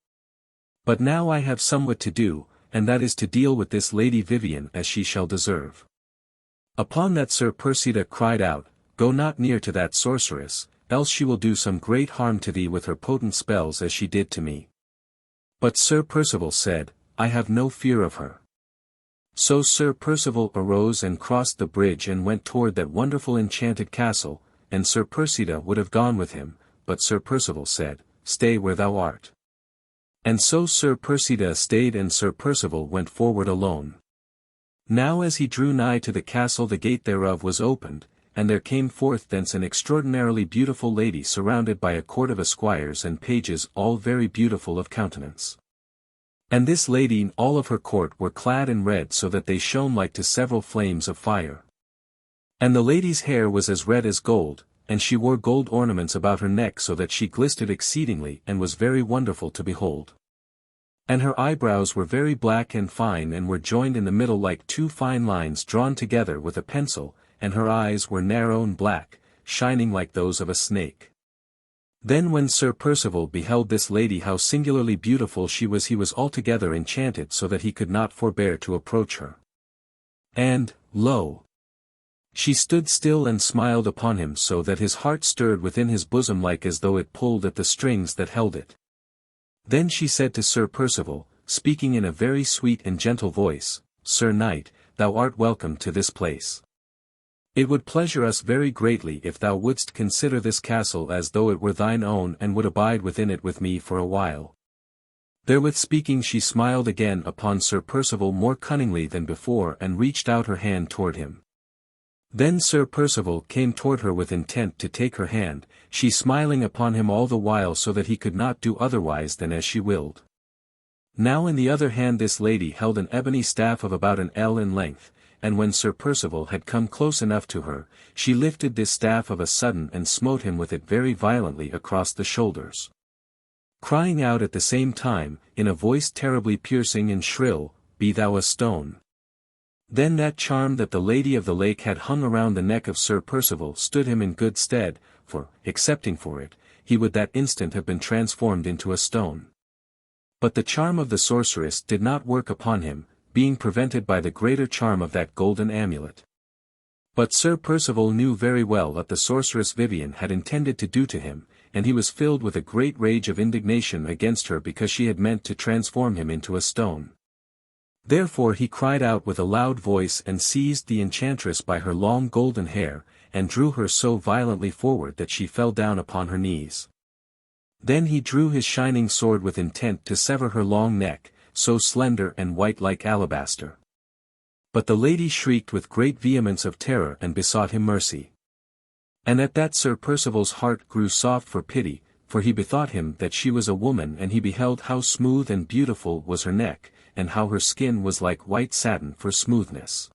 But now I have somewhat to do, and that is to deal with this Lady Vivian as she shall deserve. Upon that Sir Persida cried out, Go not near to that sorceress, else she will do some great harm to thee with her potent spells as she did to me. But Sir Percival said, I have no fear of her. So Sir Percival arose and crossed the bridge and went toward that wonderful enchanted castle, and Sir Perceval would have gone with him, but Sir Percival said, Stay where thou art. And so Sir Perceval stayed and Sir Percival went forward alone. Now as he drew nigh to the castle the gate thereof was opened, and there came forth thence an extraordinarily beautiful lady surrounded by a court of esquires and pages all very beautiful of countenance. And this lady and all of her court were clad in red so that they shone like to several flames of fire. And the lady's hair was as red as gold, and she wore gold ornaments about her neck so that she glistered exceedingly and was very wonderful to behold. And her eyebrows were very black and fine and were joined in the middle like two fine lines drawn together with a pencil, and her eyes were narrow and black, shining like those of a snake. Then when Sir Percival beheld this lady how singularly beautiful she was he was altogether enchanted so that he could not forbear to approach her. And, lo! She stood still and smiled upon him so that his heart stirred within his bosom like as though it pulled at the strings that held it. Then she said to Sir Percival, speaking in a very sweet and gentle voice, Sir Knight, thou art welcome to this place. It would pleasure us very greatly if thou wouldst consider this castle as though it were thine own and would abide within it with me for a while. Therewith speaking she smiled again upon Sir Percival more cunningly than before and reached out her hand toward him. Then Sir Percival came toward her with intent to take her hand, she smiling upon him all the while so that he could not do otherwise than as she willed. Now in the other hand this lady held an ebony staff of about an ell in length, and when Sir Percival had come close enough to her, she lifted this staff of a sudden and smote him with it very violently across the shoulders. Crying out at the same time, in a voice terribly piercing and shrill, Be thou a stone. Then that charm that the Lady of the Lake had hung around the neck of Sir Percival stood him in good stead, for, excepting for it, he would that instant have been transformed into a stone. But the charm of the sorceress did not work upon him, being prevented by the greater charm of that golden amulet. But Sir Percival knew very well what the sorceress Vivien had intended to do to him, and he was filled with a great rage of indignation against her because she had meant to transform him into a stone. Therefore he cried out with a loud voice and seized the enchantress by her long golden hair, and drew her so violently forward that she fell down upon her knees. Then he drew his shining sword with intent to sever her long neck, so slender and white like alabaster. But the lady shrieked with great vehemence of terror and besought him mercy. And at that Sir Percival's heart grew soft for pity, for he bethought him that she was a woman and he beheld how smooth and beautiful was her neck, and how her skin was like white satin for smoothness.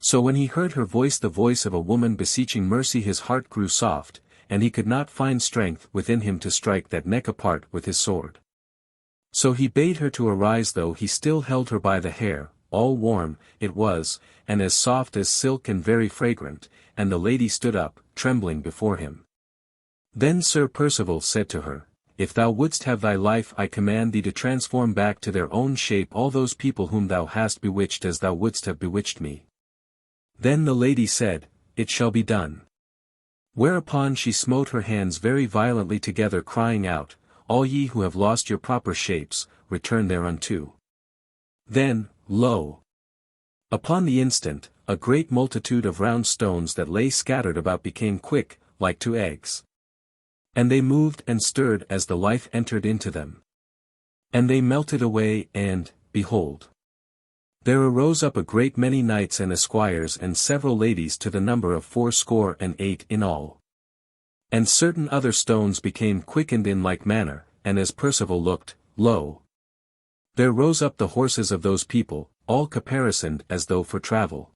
So when he heard her voice the voice of a woman beseeching mercy his heart grew soft, and he could not find strength within him to strike that neck apart with his sword. So he bade her to arise though he still held her by the hair, all warm, it was, and as soft as silk and very fragrant, and the lady stood up, trembling before him. Then Sir Percival said to her, If thou wouldst have thy life I command thee to transform back to their own shape all those people whom thou hast bewitched as thou wouldst have bewitched me. Then the lady said, It shall be done. Whereupon she smote her hands very violently together crying out, All ye who have lost your proper shapes, return thereunto. Then, lo! Upon the instant, a great multitude of round stones that lay scattered about became quick, like to eggs. And they moved and stirred as the life entered into them. And they melted away and, behold! There arose up a great many knights and esquires and several ladies to the number of 88 in all. And certain other stones became quickened in like manner, and as Percival looked, lo! There rose up the horses of those people, all caparisoned as though for travel.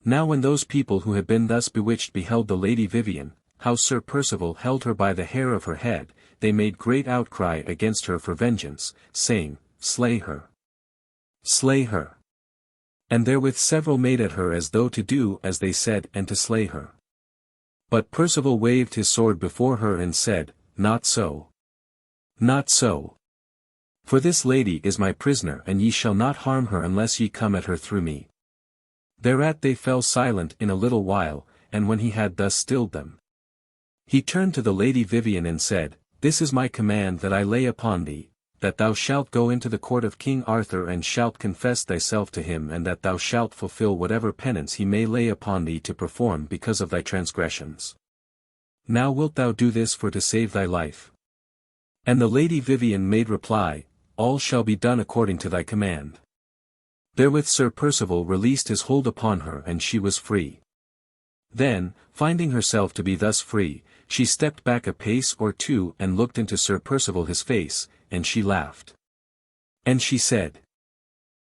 Now when those people who had been thus bewitched beheld the Lady Vivien, how Sir Percival held her by the hair of her head, they made great outcry against her for vengeance, saying, Slay her! Slay her! And therewith several made at her as though to do as they said and to slay her. But Percival waved his sword before her and said, Not so. Not so. For this lady is my prisoner and ye shall not harm her unless ye come at her through me. Thereat they fell silent in a little while, and when he had thus stilled them, he turned to the Lady Vivien and said, This is my command that I lay upon thee, that thou shalt go into the court of King Arthur and shalt confess thyself to him and that thou shalt fulfill whatever penance he may lay upon thee to perform because of thy transgressions. Now wilt thou do this for to save thy life? And the Lady Vivien made reply, All shall be done according to thy command. Therewith Sir Percival released his hold upon her and she was free. Then, finding herself to be thus free, she stepped back a pace or two and looked into Sir Percival his face, and she laughed. And she said,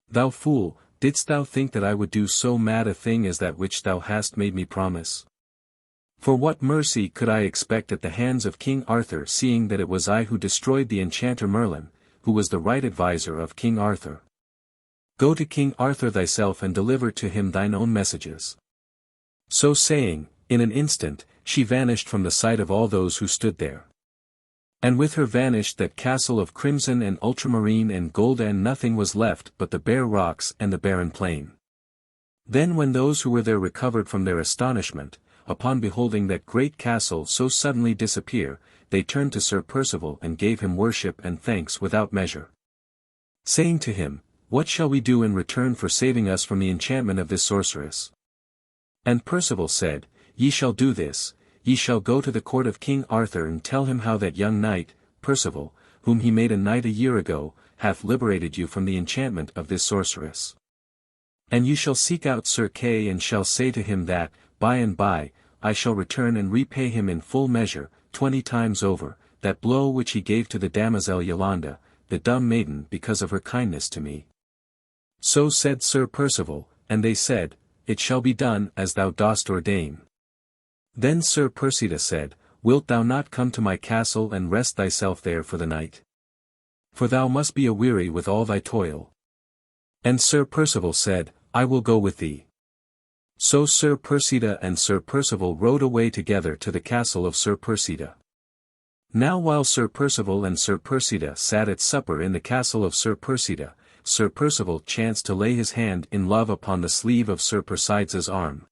Thou fool, didst thou think that I would do so mad a thing as that which thou hast made me promise? For what mercy could I expect at the hands of King Arthur, seeing that it was I who destroyed the enchanter Merlin, who was the right adviser of King Arthur? Go to King Arthur thyself and deliver to him thine own messages. So saying, in an instant, she vanished from the sight of all those who stood there. And with her vanished that castle of crimson and ultramarine and gold, and nothing was left but the bare rocks and the barren plain. Then when those who were there recovered from their astonishment, upon beholding that great castle so suddenly disappear, they turned to Sir Percival and gave him worship and thanks without measure, saying to him, What shall we do in return for saving us from the enchantment of this sorceress? And Percival said, Ye shall do this, ye shall go to the court of King Arthur and tell him how that young knight, Percival, whom he made a knight a year ago, hath liberated you from the enchantment of this sorceress. And you shall seek out Sir Kay and shall say to him that, by and by, I shall return and repay him in full measure, 20 times over, that blow which he gave to the damosel Yolande, the dumb maiden, because of her kindness to me. So said Sir Percival, and they said, It shall be done as thou dost ordain. Then Sir Percival said, Wilt thou not come to my castle and rest thyself there for the night? For thou must be aweary with all thy toil. And Sir Percival said, I will go with thee. So Sir Percival and Sir Percival rode away together to the castle of Sir Percival. Now while Sir Percival and Sir Percival sat at supper in the castle of Sir Percival, Sir Percival chanced to lay his hand in love upon the sleeve of Sir Percides's arm.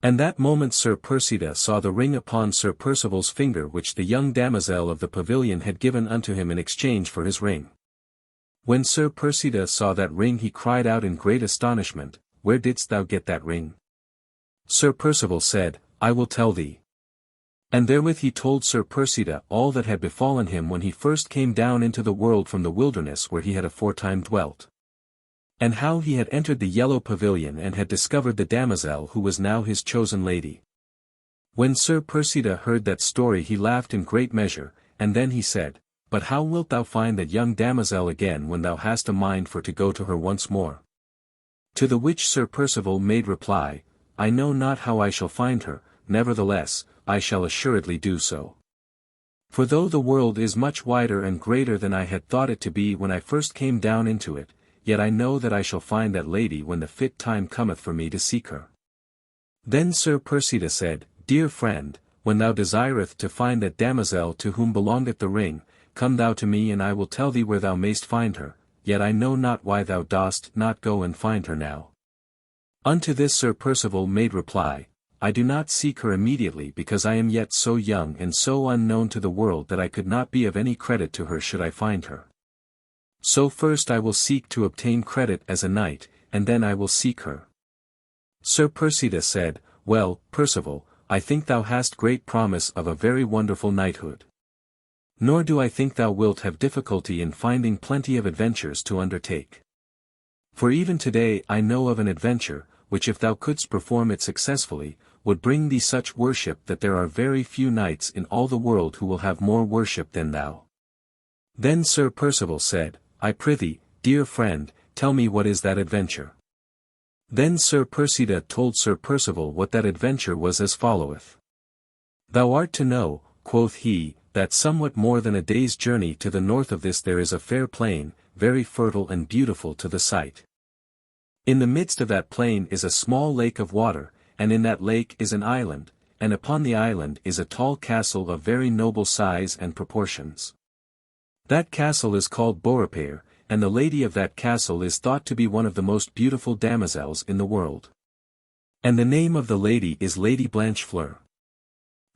And that moment Sir Percival saw the ring upon Sir Percival's finger which the young damosel of the pavilion had given unto him in exchange for his ring. When Sir Percival saw that ring he cried out in great astonishment, Where didst thou get that ring? Sir Percival said, I will tell thee. And therewith he told Sir Percival all that had befallen him when he first came down into the world from the wilderness where he had aforetime dwelt. And how he had entered the yellow pavilion and had discovered the damosel who was now his chosen lady. When Sir Percival heard that story he laughed in great measure, and then he said, But how wilt thou find that young damosel again when thou hast a mind for to go to her once more? To the which Sir Percival made reply, I know not how I shall find her, nevertheless, I shall assuredly do so. For though the world is much wider and greater than I had thought it to be when I first came down into it, yet I know that I shall find that lady when the fit time cometh for me to seek her. Then Sir Percival said, Dear friend, when thou desireth to find that damosel to whom belongeth the ring, come thou to me and I will tell thee where thou mayst find her, yet I know not why thou dost not go and find her now. Unto this Sir Percival made reply, I do not seek her immediately because I am yet so young and so unknown to the world that I could not be of any credit to her should I find her. So first I will seek to obtain credit as a knight, and then I will seek her. Sir Percival said, Well, Percival, I think thou hast great promise of a very wonderful knighthood. Nor do I think thou wilt have difficulty in finding plenty of adventures to undertake. For even today I know of an adventure, which if thou couldst perform it successfully, would bring thee such worship that there are very few knights in all the world who will have more worship than thou. Then Sir Percival said, I prithee, dear friend, tell me what is that adventure. Then Sir Percival told Sir Percival what that adventure was as followeth. Thou art to know, quoth he, that somewhat more than a day's journey to the north of this there is a fair plain, very fertile and beautiful to the sight. In the midst of that plain is a small lake of water, and in that lake is an island, and upon the island is a tall castle of very noble size and proportions. That castle is called Beaurepaire, and the lady of that castle is thought to be one of the most beautiful damosels in the world. And the name of the lady is Lady Blanchefleur.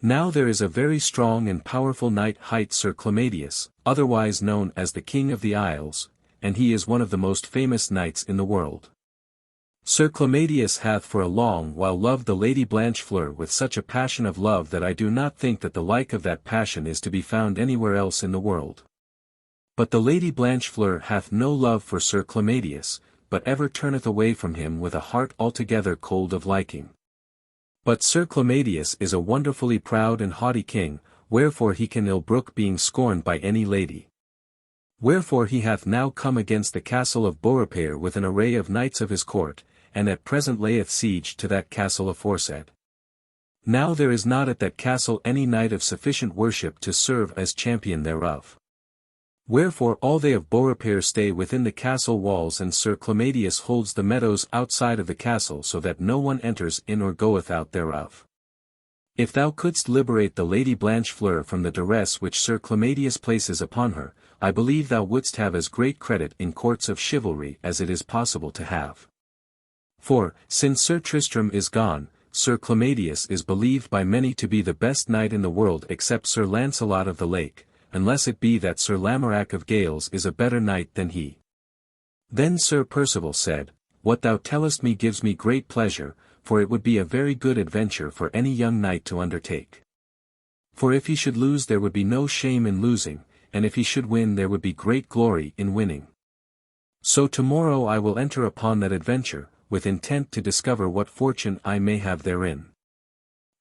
Now there is a very strong and powerful knight hight Sir Palamydes, otherwise known as the King of the Isles, and he is one of the most famous knights in the world. Sir Palamydes hath for a long while loved the Lady Blanchefleur with such a passion of love that I do not think that the like of that passion is to be found anywhere else in the world. But the Lady Blanchefleur hath no love for Sir Palamydes, but ever turneth away from him with a heart altogether cold of liking. But Sir Palamydes is a wonderfully proud and haughty king, wherefore he can ill brook being scorned by any lady. Wherefore he hath now come against the castle of Beaurepaire with an array of knights of his court, and at present layeth siege to that castle aforesaid. Now there is not at that castle any knight of sufficient worship to serve as champion thereof. Wherefore all they of Beaurepaire stay within the castle walls, and Sir Palamydes holds the meadows outside of the castle so that no one enters in or goeth out thereof. If thou couldst liberate the Lady Blanchefleur from the duress which Sir Palamydes places upon her, I believe thou wouldst have as great credit in courts of chivalry as it is possible to have. For, since Sir Tristram is gone, Sir Palamydes is believed by many to be the best knight in the world except Sir Launcelot of the Lake, unless it be that Sir Lamorack of Gales is a better knight than he. Then Sir Percival said, What thou tellest me gives me great pleasure, for it would be a very good adventure for any young knight to undertake. For if he should lose there would be no shame in losing, and if he should win there would be great glory in winning. So tomorrow I will enter upon that adventure, with intent to discover what fortune I may have therein.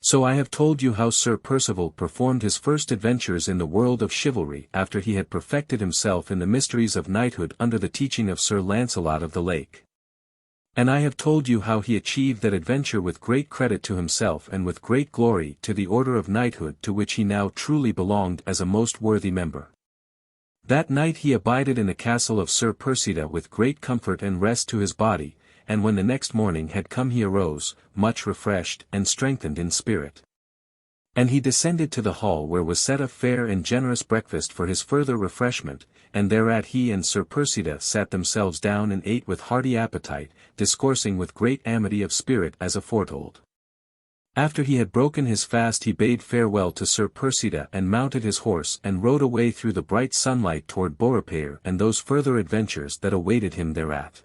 So I have told you how Sir Percival performed his first adventures in the world of chivalry after he had perfected himself in the mysteries of knighthood under the teaching of Sir Launcelot of the Lake. And I have told you how he achieved that adventure with great credit to himself and with great glory to the order of knighthood to which he now truly belonged as a most worthy member. That night he abided in the castle of Sir Percival with great comfort and rest to his body, and when the next morning had come he arose, much refreshed and strengthened in spirit. And he descended to the hall where was set a fair and generous breakfast for his further refreshment, and thereat he and Sir Percival sat themselves down and ate with hearty appetite, discoursing with great amity of spirit as aforetold. After he had broken his fast he bade farewell to Sir Percival and mounted his horse and rode away through the bright sunlight toward Beaurepaire and those further adventures that awaited him thereat.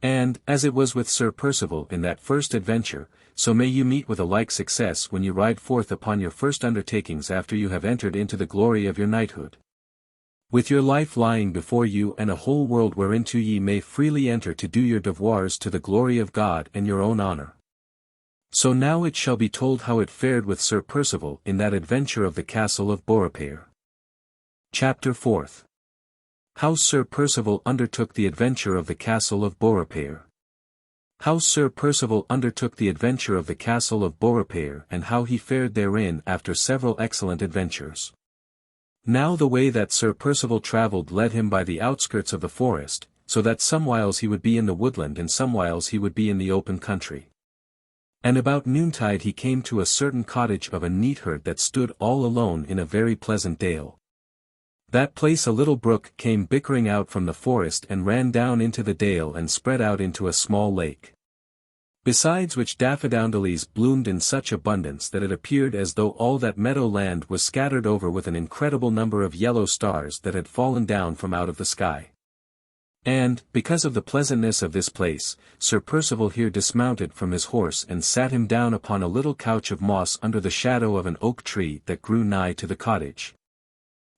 And, as it was with Sir Percival in that first adventure, so may you meet with a like success when you ride forth upon your first undertakings after you have entered into the glory of your knighthood. With your life lying before you and a whole world whereinto ye may freely enter to do your devoirs to the glory of God and your own honour. So now it shall be told how it fared with Sir Percival in that adventure of the castle of Beaurepaire. Chapter 4. How Sir Percival undertook the adventure of the castle of Beaurepaire. How Sir Percival undertook the adventure of the castle of Beaurepaire and how he fared therein after several excellent adventures. Now the way that Sir Percival travelled led him by the outskirts of the forest, so that somewhiles he would be in the woodland and somewhiles he would be in the open country. And about noontide he came to a certain cottage of a neatherd that stood all alone in a very pleasant dale. That place a little brook came bickering out from the forest and ran down into the dale and spread out into a small lake. Besides which daffodils bloomed in such abundance that it appeared as though all that meadow land was scattered over with an incredible number of yellow stars that had fallen down from out of the sky. And, because of the pleasantness of this place, Sir Percival here dismounted from his horse and sat him down upon a little couch of moss under the shadow of an oak tree that grew nigh to the cottage,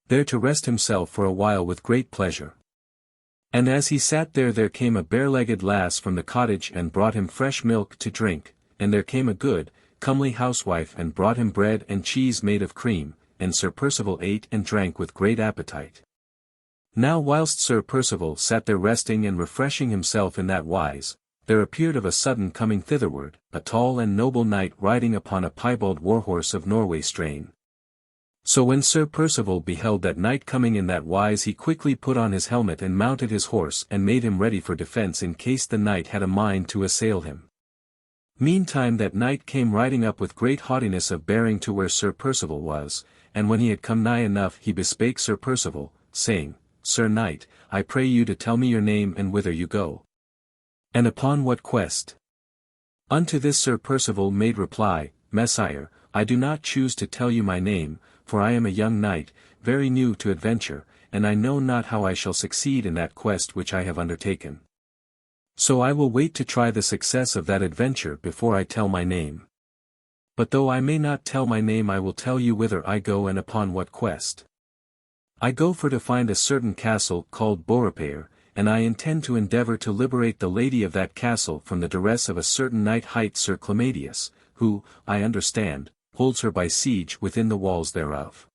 there to rest himself for a while with great pleasure. And as he sat there came a bare-legged lass from the cottage and brought him fresh milk to drink, and there came a good, comely housewife and brought him bread and cheese made of cream, and Sir Percival ate and drank with great appetite. Now whilst Sir Percival sat there resting and refreshing himself in that wise, there appeared of a sudden coming thitherward, a tall and noble knight riding upon a piebald warhorse of Norway strain. So when Sir Percival beheld that knight coming in that wise he quickly put on his helmet and mounted his horse and made him ready for defence in case the knight had a mind to assail him. Meantime that knight came riding up with great haughtiness of bearing to where Sir Percival was, and when he had come nigh enough he bespake Sir Percival, saying, Sir Knight, I pray you to tell me your name and whither you go. And upon what quest? Unto this Sir Percival made reply, Messire, I do not choose to tell you my name, for I am a young knight, very new to adventure, and I know not how I shall succeed in that quest which I have undertaken. So I will wait to try the success of that adventure before I tell my name. But though I may not tell my name, I will tell you whither I go and upon what quest. I go for to find a certain castle called Beaurepaire, and I intend to endeavour to liberate the lady of that castle from the duress of a certain knight hight Sir Palamydes, who, I understand, holds her by siege within the walls thereof.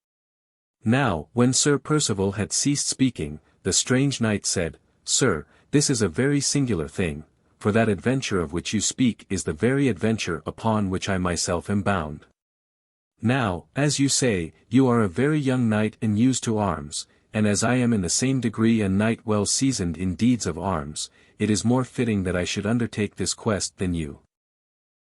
Now, when Sir Percival had ceased speaking, the strange knight said, Sir, this is a very singular thing, for that adventure of which you speak is the very adventure upon which I myself am bound. Now, as you say, you are a very young knight and used to arms, and as I am in the same degree a knight well seasoned in deeds of arms, it is more fitting that I should undertake this quest than you.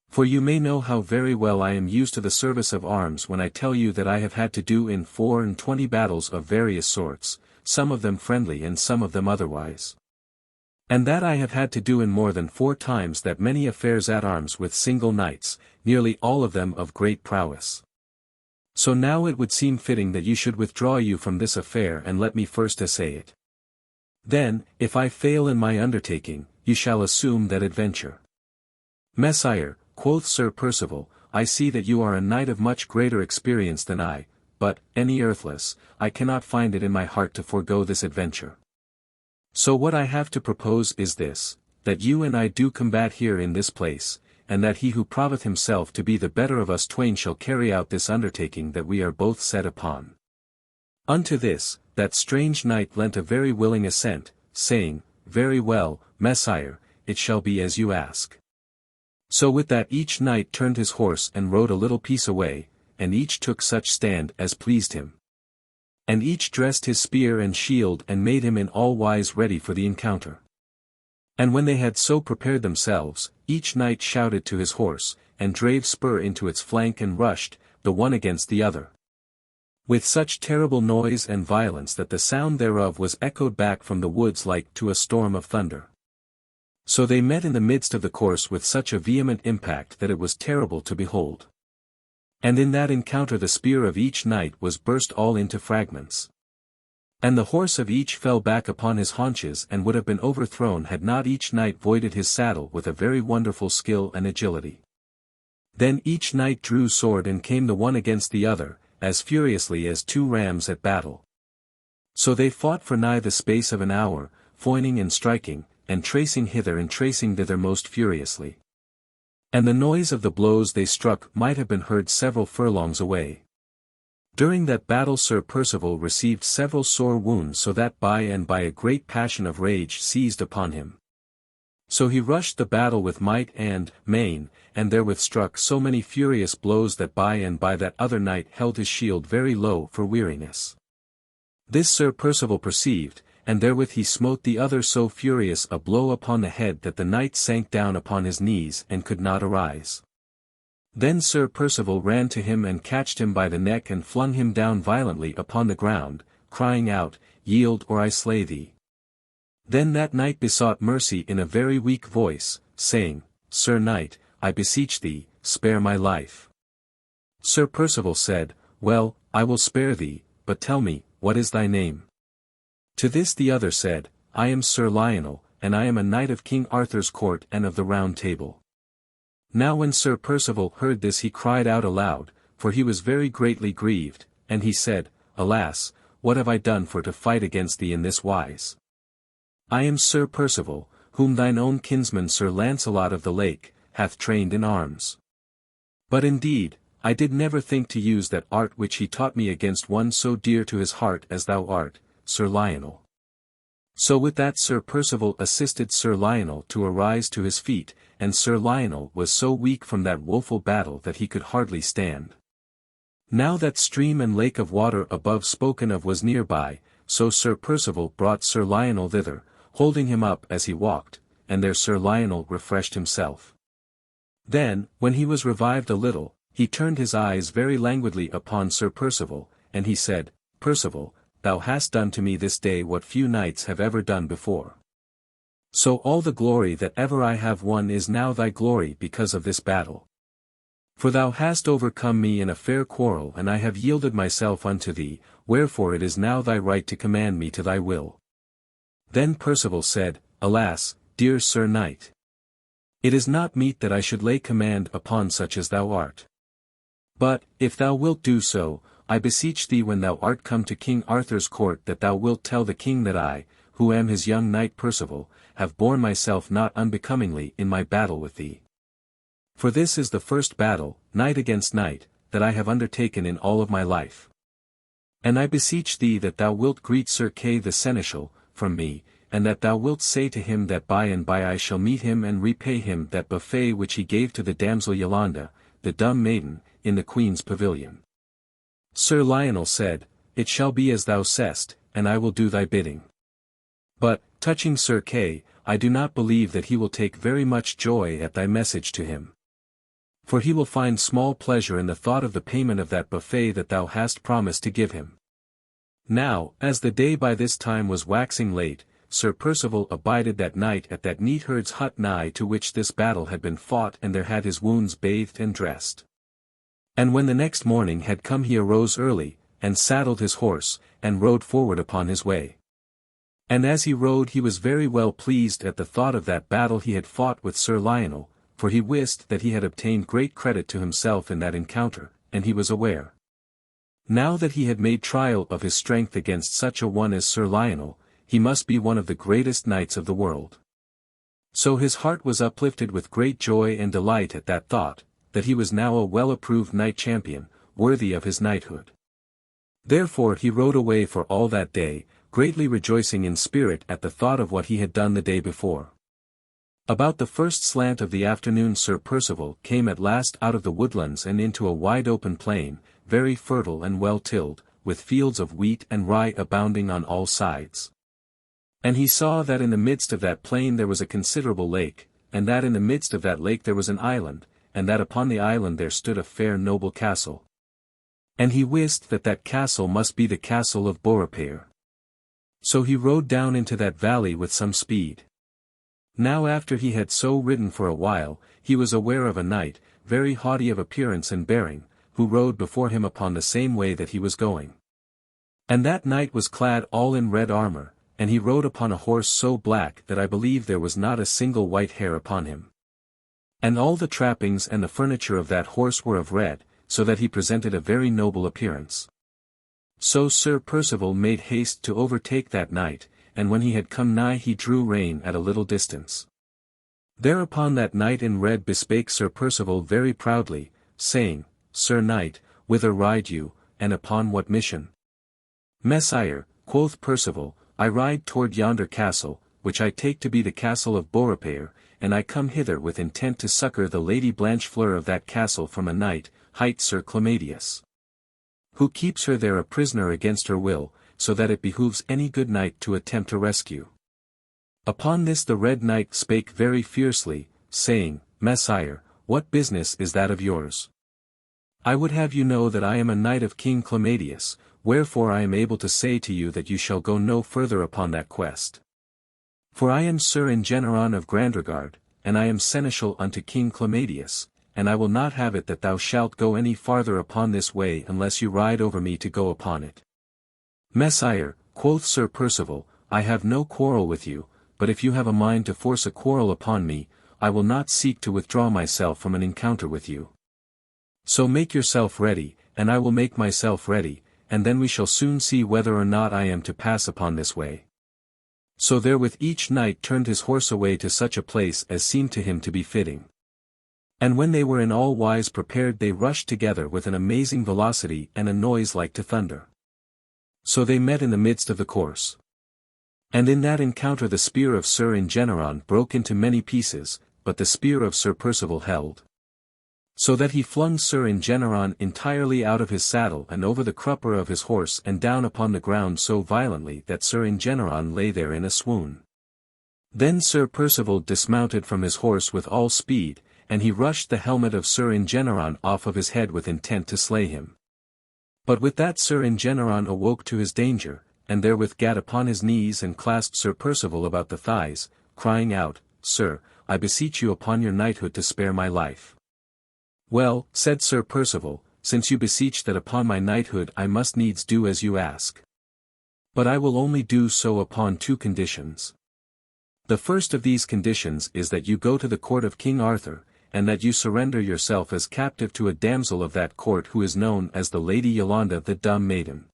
For you may know how very well I am used to the service of arms when I tell you that I have had to do in 24 battles of various sorts, some of them friendly and some of them otherwise. And that I have had to do in more than 4 times that many affairs at arms with single knights, nearly all of them of great prowess. So now it would seem fitting that you should withdraw you from this affair and let me first essay it. Then, if I fail in my undertaking, you shall assume that adventure. Messire, quoth Sir Percival, I see that you are a knight of much greater experience than I, but, any earthless, I cannot find it in my heart to forego this adventure. So what I have to propose is this, that you and I do combat here in this place, and that he who proveth himself to be the better of us twain shall carry out this undertaking that we are both set upon. Unto this, that strange knight lent a very willing assent, saying, Very well, Messire, it shall be as you ask. So with that each knight turned his horse and rode a little piece away, and each took such stand as pleased him. And each dressed his spear and shield and made him in all wise ready for the encounter. And when they had so prepared themselves, each knight shouted to his horse, and drave spur into its flank and rushed, the one against the other, with such terrible noise and violence that the sound thereof was echoed back from the woods like to a storm of thunder. So they met in the midst of the course with such a vehement impact that it was terrible to behold. And in that encounter the spear of each knight was burst all into fragments. And the horse of each fell back upon his haunches and would have been overthrown had not each knight voided his saddle with a very wonderful skill and agility. Then each knight drew sword and came the one against the other, as furiously as 2 rams at battle. So they fought for nigh the space of an hour, foining and striking, and tracing hither and tracing thither most furiously. And the noise of the blows they struck might have been heard several furlongs away. During that battle Sir Percival received several sore wounds, so that by and by a great passion of rage seized upon him. So he rushed the battle with might and main, and therewith struck so many furious blows that by and by that other knight held his shield very low for weariness. This Sir Percival perceived, and therewith he smote the other so furious a blow upon the head that the knight sank down upon his knees and could not arise. Then Sir Percival ran to him and catched him by the neck and flung him down violently upon the ground, crying out, Yield or I slay thee. Then that knight besought mercy in a very weak voice, saying, Sir knight, I beseech thee, spare my life. Sir Percival said, Well, I will spare thee, but tell me, what is thy name? To this the other said, I am Sir Lionel, and I am a knight of King Arthur's court and of the Round Table. Now when Sir Percival heard this he cried out aloud, for he was very greatly grieved, and he said, Alas, what have I done for to fight against thee in this wise? I am Sir Percival, whom thine own kinsman Sir Launcelot of the Lake, hath trained in arms. But indeed, I did never think to use that art which he taught me against one so dear to his heart as thou art, Sir Lionel. So with that Sir Percival assisted Sir Lionel to arise to his feet, and Sir Lionel was so weak from that woeful battle that he could hardly stand. Now that stream and lake of water above spoken of was near by, so Sir Percival brought Sir Lionel thither, holding him up as he walked, and there Sir Lionel refreshed himself. Then, when he was revived a little, he turned his eyes very languidly upon Sir Percival, and he said, Percival, thou hast done to me this day what few knights have ever done before. So all the glory that ever I have won is now thy glory because of this battle. For thou hast overcome me in a fair quarrel and I have yielded myself unto thee, wherefore it is now thy right to command me to thy will. Then Percival said, Alas, dear Sir Knight! It is not meet that I should lay command upon such as thou art. But, if thou wilt do so, I beseech thee when thou art come to King Arthur's court that thou wilt tell the king that I, who am his young knight Percival, have borne myself not unbecomingly in my battle with thee. For this is the first battle, knight against knight, that I have undertaken in all of my life. And I beseech thee that thou wilt greet Sir Kay the Seneschal, from me, and that thou wilt say to him that by and by I shall meet him and repay him that buffet which he gave to the damsel Yolande, the dumb maiden, in the queen's pavilion. Sir Lionel said, It shall be as thou sayest, and I will do thy bidding. But, touching Sir Kay, I do not believe that he will take very much joy at thy message to him. For he will find small pleasure in the thought of the payment of that buffet that thou hast promised to give him. Now, as the day by this time was waxing late, Sir Percival abided that night at that neatherd's hut nigh to which this battle had been fought and there had his wounds bathed and dressed. And when the next morning had come he arose early, and saddled his horse, and rode forward upon his way. And as he rode he was very well pleased at the thought of that battle he had fought with Sir Lionel, for he wist that he had obtained great credit to himself in that encounter, and he was aware. Now that he had made trial of his strength against such a one as Sir Lionel, he must be one of the greatest knights of the world. So his heart was uplifted with great joy and delight at that thought, that he was now a well-approved knight champion, worthy of his knighthood. Therefore he rode away for all that day, greatly rejoicing in spirit at the thought of what he had done the day before. About the first slant of the afternoon Sir Percival came at last out of the woodlands and into a wide open plain, very fertile and well tilled, with fields of wheat and rye abounding on all sides. And he saw that in the midst of that plain there was a considerable lake, and that in the midst of that lake there was an island, and that upon the island there stood a fair noble castle. And he wist that that castle must be the castle of Beaurepaire. So he rode down into that valley with some speed. Now after he had so ridden for a while, he was aware of a knight, very haughty of appearance and bearing, who rode before him upon the same way that he was going. And that knight was clad all in red armor, and he rode upon a horse so black that I believe there was not a single white hair upon him. And all the trappings and the furniture of that horse were of red, so that he presented a very noble appearance. So Sir Percival made haste to overtake that knight, and when he had come nigh he drew rein at a little distance. Thereupon that knight in red bespake Sir Percival very proudly, saying, Sir Knight, whither ride you, and upon what mission? Messire, quoth Percival, I ride toward yonder castle, which I take to be the castle of Beaurepaire, and I come hither with intent to succour the Lady Blanchefleur of that castle from a knight, hight Sir Clamadius, who keeps her there a prisoner against her will, so that it behooves any good knight to attempt a rescue. Upon this the Red Knight spake very fiercely, saying, Messire, what business is that of yours? I would have you know that I am a knight of King Clamadius, wherefore I am able to say to you that you shall go no further upon that quest. For I am Sir Engeneron of Grandregard, and I am seneschal unto King Clamadius, and I will not have it that thou shalt go any farther upon this way unless you ride over me to go upon it. Messire, quoth Sir Percival, I have no quarrel with you, but if you have a mind to force a quarrel upon me, I will not seek to withdraw myself from an encounter with you. So make yourself ready, and I will make myself ready, and then we shall soon see whether or not I am to pass upon this way. So therewith each knight turned his horse away to such a place as seemed to him to be fitting. And when they were in all wise prepared they rushed together with an amazing velocity and a noise like to thunder. So they met in the midst of the course. And in that encounter the spear of Sir Engeneron broke into many pieces, but the spear of Sir Percival held. So that he flung Sir Engeneron entirely out of his saddle and over the crupper of his horse and down upon the ground so violently that Sir Engeneron lay there in a swoon. Then Sir Percival dismounted from his horse with all speed, and he rushed the helmet of Sir Engeneron off of his head with intent to slay him. But with that Sir Engeneron awoke to his danger, and therewith gat upon his knees and clasped Sir Percival about the thighs, crying out, Sir, I beseech you upon your knighthood to spare my life. Well, said Sir Percival, since you beseech that upon my knighthood I must needs do as you ask. But I will only do so upon 2 conditions. The first of these conditions is that you go to the court of King Arthur, and that you surrender yourself as captive to a damsel of that court who is known as the Lady Yolande the Dumb Maiden.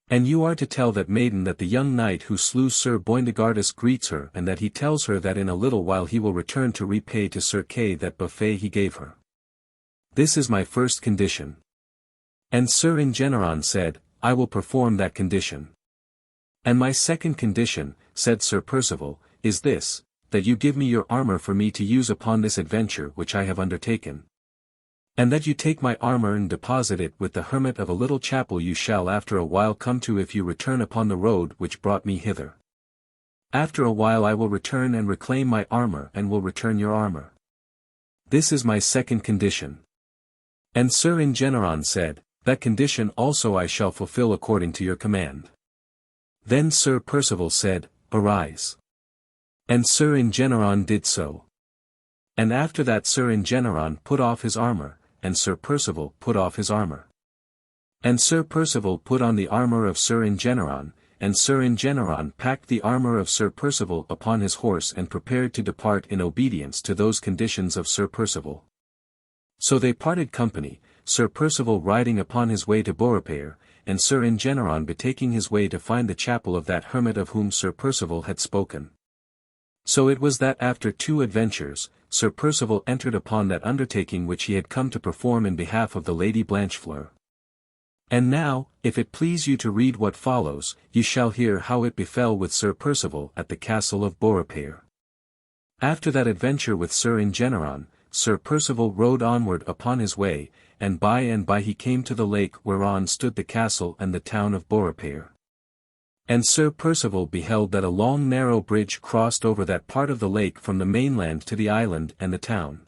And you are to tell that maiden that the young knight who slew Sir Boindegardus greets her and that he tells her that in a little while he will return to repay to Sir Kay that buffet he gave her. This is my first condition. And Sir Ingeneron said, I will perform that condition. And my second condition, said Sir Percival, is this, that you give me your armor for me to use upon this adventure which I have undertaken. And that you take my armor and deposit it with the hermit of a little chapel you shall after a while come to if you return upon the road which brought me hither. After a while I will return and reclaim my armor and will return your armor. This is my second condition. And Sir Ingeneron said, that condition also I shall fulfill according to your command. Then Sir Percival said, Arise. And Sir Ingeneron did so. And after that Sir Ingeneron put off his armor, and Sir Percival put off his armor. And Sir Percival put on the armor of Sir Ingeneron, and Sir Ingeneron packed the armor of Sir Percival upon his horse and prepared to depart in obedience to those conditions of Sir Percival. So they parted company, Sir Percival riding upon his way to Beaurepaire, and Sir Ingeneron betaking his way to find the chapel of that hermit of whom Sir Percival had spoken. So it was that after 2 adventures, Sir Percival entered upon that undertaking which he had come to perform in behalf of the Lady Blanchefleur. And now, if it please you to read what follows, ye shall hear how it befell with Sir Percival at the castle of Beaurepaire. After that adventure with Sir Ingeneron, Sir Percival rode onward upon his way, and by he came to the lake whereon stood the castle and the town of Beaurepaire. And Sir Percival beheld that a long narrow bridge crossed over that part of the lake from the mainland to the island and the town.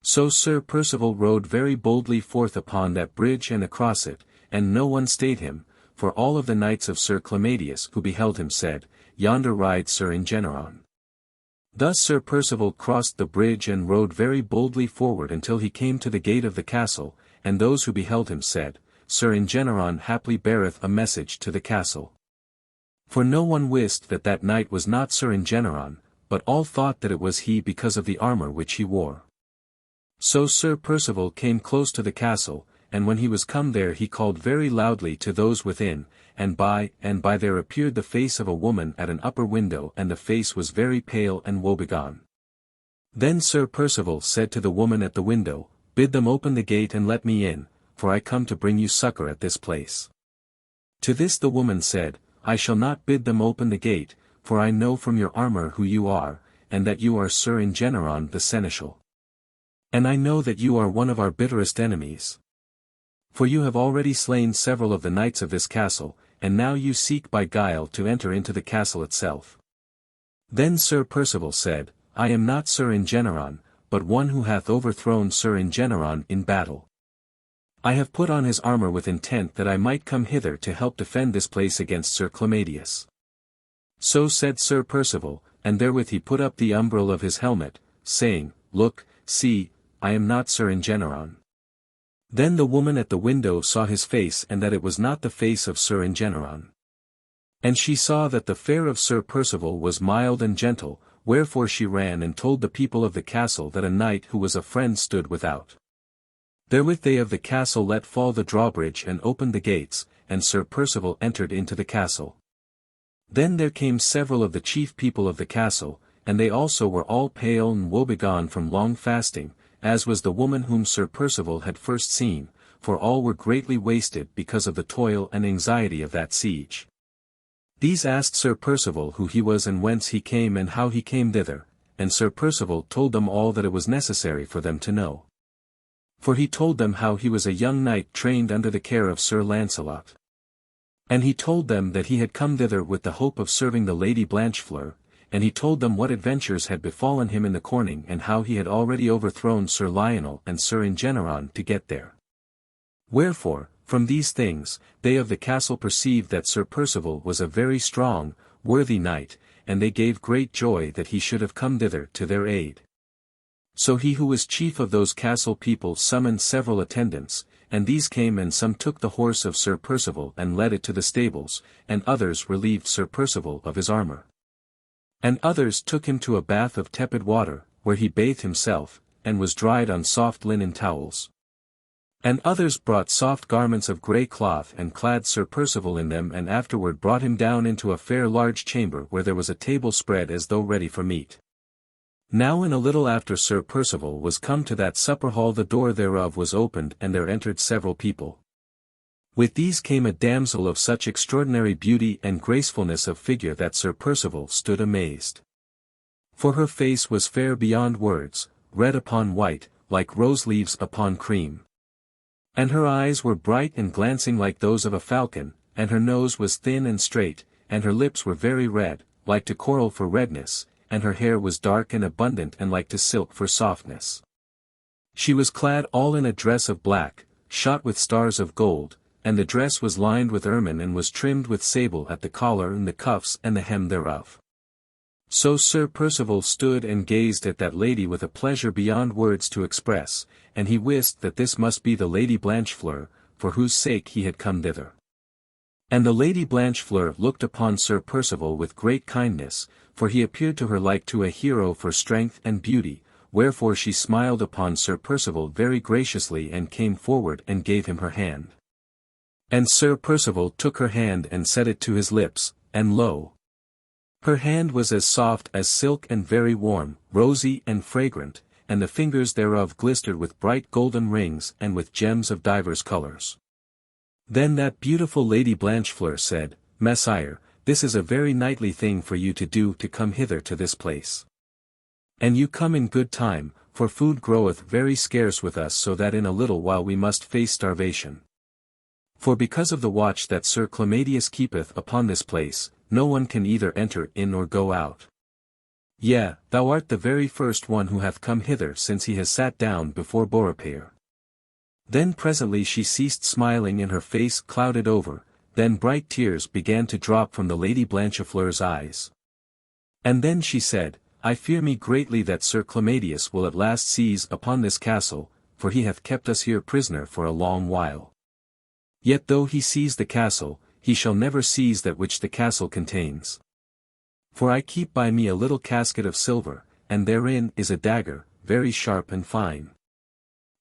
So Sir Percival rode very boldly forth upon that bridge and across it, and no one stayed him, for all of the knights of Sir Clamadius who beheld him said, Yonder rides Sir Ingeneron. Thus Sir Percival crossed the bridge and rode very boldly forward until he came to the gate of the castle, and those who beheld him said, Sir Ingeneron haply beareth a message to the castle. For no one wist that that knight was not Sir Ingeneron, but all thought that it was he because of the armor which he wore. So Sir Percival came close to the castle, and when he was come there he called very loudly to those within, and by there appeared the face of a woman at an upper window and the face was very pale and woebegone. Then Sir Percival said to the woman at the window, Bid them open the gate and let me in, for I come to bring you succor at this place. To this the woman said, I shall not bid them open the gate, for I know from your armor who you are, and that you are Sir Ingeneron the Seneschal. And I know that you are one of our bitterest enemies. For you have already slain several of the knights of this castle, and now you seek by guile to enter into the castle itself. Then Sir Percival said, I am not Sir Ingeneron, but one who hath overthrown Sir Ingeneron in battle. I have put on his armor with intent that I might come hither to help defend this place against Sir Clamadius. So said Sir Percival, and therewith he put up the umbril of his helmet, saying, Look, see, I am not Sir Ingeneron. Then the woman at the window saw his face and that it was not the face of Sir Ingeneron. And she saw that the fare of Sir Percival was mild and gentle, wherefore she ran and told the people of the castle that a knight who was a friend stood without. Therewith they of the castle let fall the drawbridge and opened the gates, and Sir Percival entered into the castle. Then there came several of the chief people of the castle, and they also were all pale and woebegone from long fasting, as was the woman whom Sir Percival had first seen, for all were greatly wasted because of the toil and anxiety of that siege. These asked Sir Percival who he was and whence he came and how he came thither, and Sir Percival told them all that it was necessary for them to know. For he told them how he was a young knight trained under the care of Sir Launcelot. And he told them that he had come thither with the hope of serving the Lady Blanchefleur, and he told them what adventures had befallen him in the Corning and how he had already overthrown Sir Lionel and Sir Ingeneron to get there. Wherefore, from these things, they of the castle perceived that Sir Percival was a very strong, worthy knight, and they gave great joy that he should have come thither to their aid. So he who was chief of those castle people summoned several attendants, and these came and some took the horse of Sir Percival and led it to the stables, and others relieved Sir Percival of his armor. And others took him to a bath of tepid water, where he bathed himself, and was dried on soft linen towels. And others brought soft garments of grey cloth and clad Sir Percival in them and afterward brought him down into a fair large chamber where there was a table spread as though ready for meat. Now in a little after Sir Percival was come to that supper hall the door thereof was opened and there entered several people. With these came a damsel of such extraordinary beauty and gracefulness of figure that Sir Percival stood amazed. For her face was fair beyond words, red upon white, like rose leaves upon cream. And her eyes were bright and glancing like those of a falcon, and her nose was thin and straight, and her lips were very red, like to coral for redness, and her hair was dark and abundant and like to silk for softness. She was clad all in a dress of black, shot with stars of gold, and the dress was lined with ermine and was trimmed with sable at the collar and the cuffs and the hem thereof. So Sir Percival stood and gazed at that lady with a pleasure beyond words to express, and he wist that this must be the Lady Blanchefleur, for whose sake he had come thither. And the Lady Blanchefleur looked upon Sir Percival with great kindness, for he appeared to her like to a hero for strength and beauty, wherefore she smiled upon Sir Percival very graciously and came forward and gave him her hand. And Sir Percival took her hand and set it to his lips, and lo! Her hand was as soft as silk and very warm, rosy and fragrant, and the fingers thereof glistered with bright golden rings and with gems of divers colours. Then that beautiful Lady Blanchefleur said, Messire, this is a very knightly thing for you to do to come hither to this place. And you come in good time, for food groweth very scarce with us so that in a little while we must face starvation. For because of the watch that Sir Clamadius keepeth upon this place, no one can either enter in or go out. Yea, thou art the very first one who hath come hither since he has sat down before Beaurepaire. Then presently she ceased smiling and her face clouded over, then bright tears began to drop from the Lady Blanchefleur's eyes. And then she said, I fear me greatly that Sir Clamadius will at last seize upon this castle, for he hath kept us here prisoner for a long while. Yet though he seize the castle, he shall never seize that which the castle contains. For I keep by me a little casket of silver, and therein is a dagger, very sharp and fine.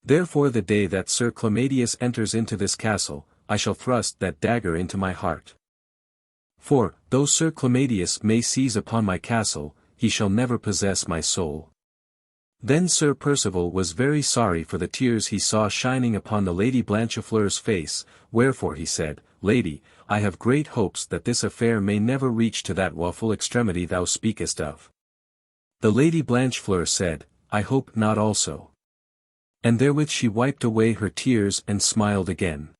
Therefore the day that Sir Clamadius enters into this castle, I shall thrust that dagger into my heart. For, though Sir Clamadius may seize upon my castle, he shall never possess my soul. Then Sir Percival was very sorry for the tears he saw shining upon the Lady Blanchefleur's face, wherefore he said, Lady, I have great hopes that this affair may never reach to that woeful extremity thou speakest of. The Lady Blanchefleur said, I hope not also. And therewith she wiped away her tears and smiled again.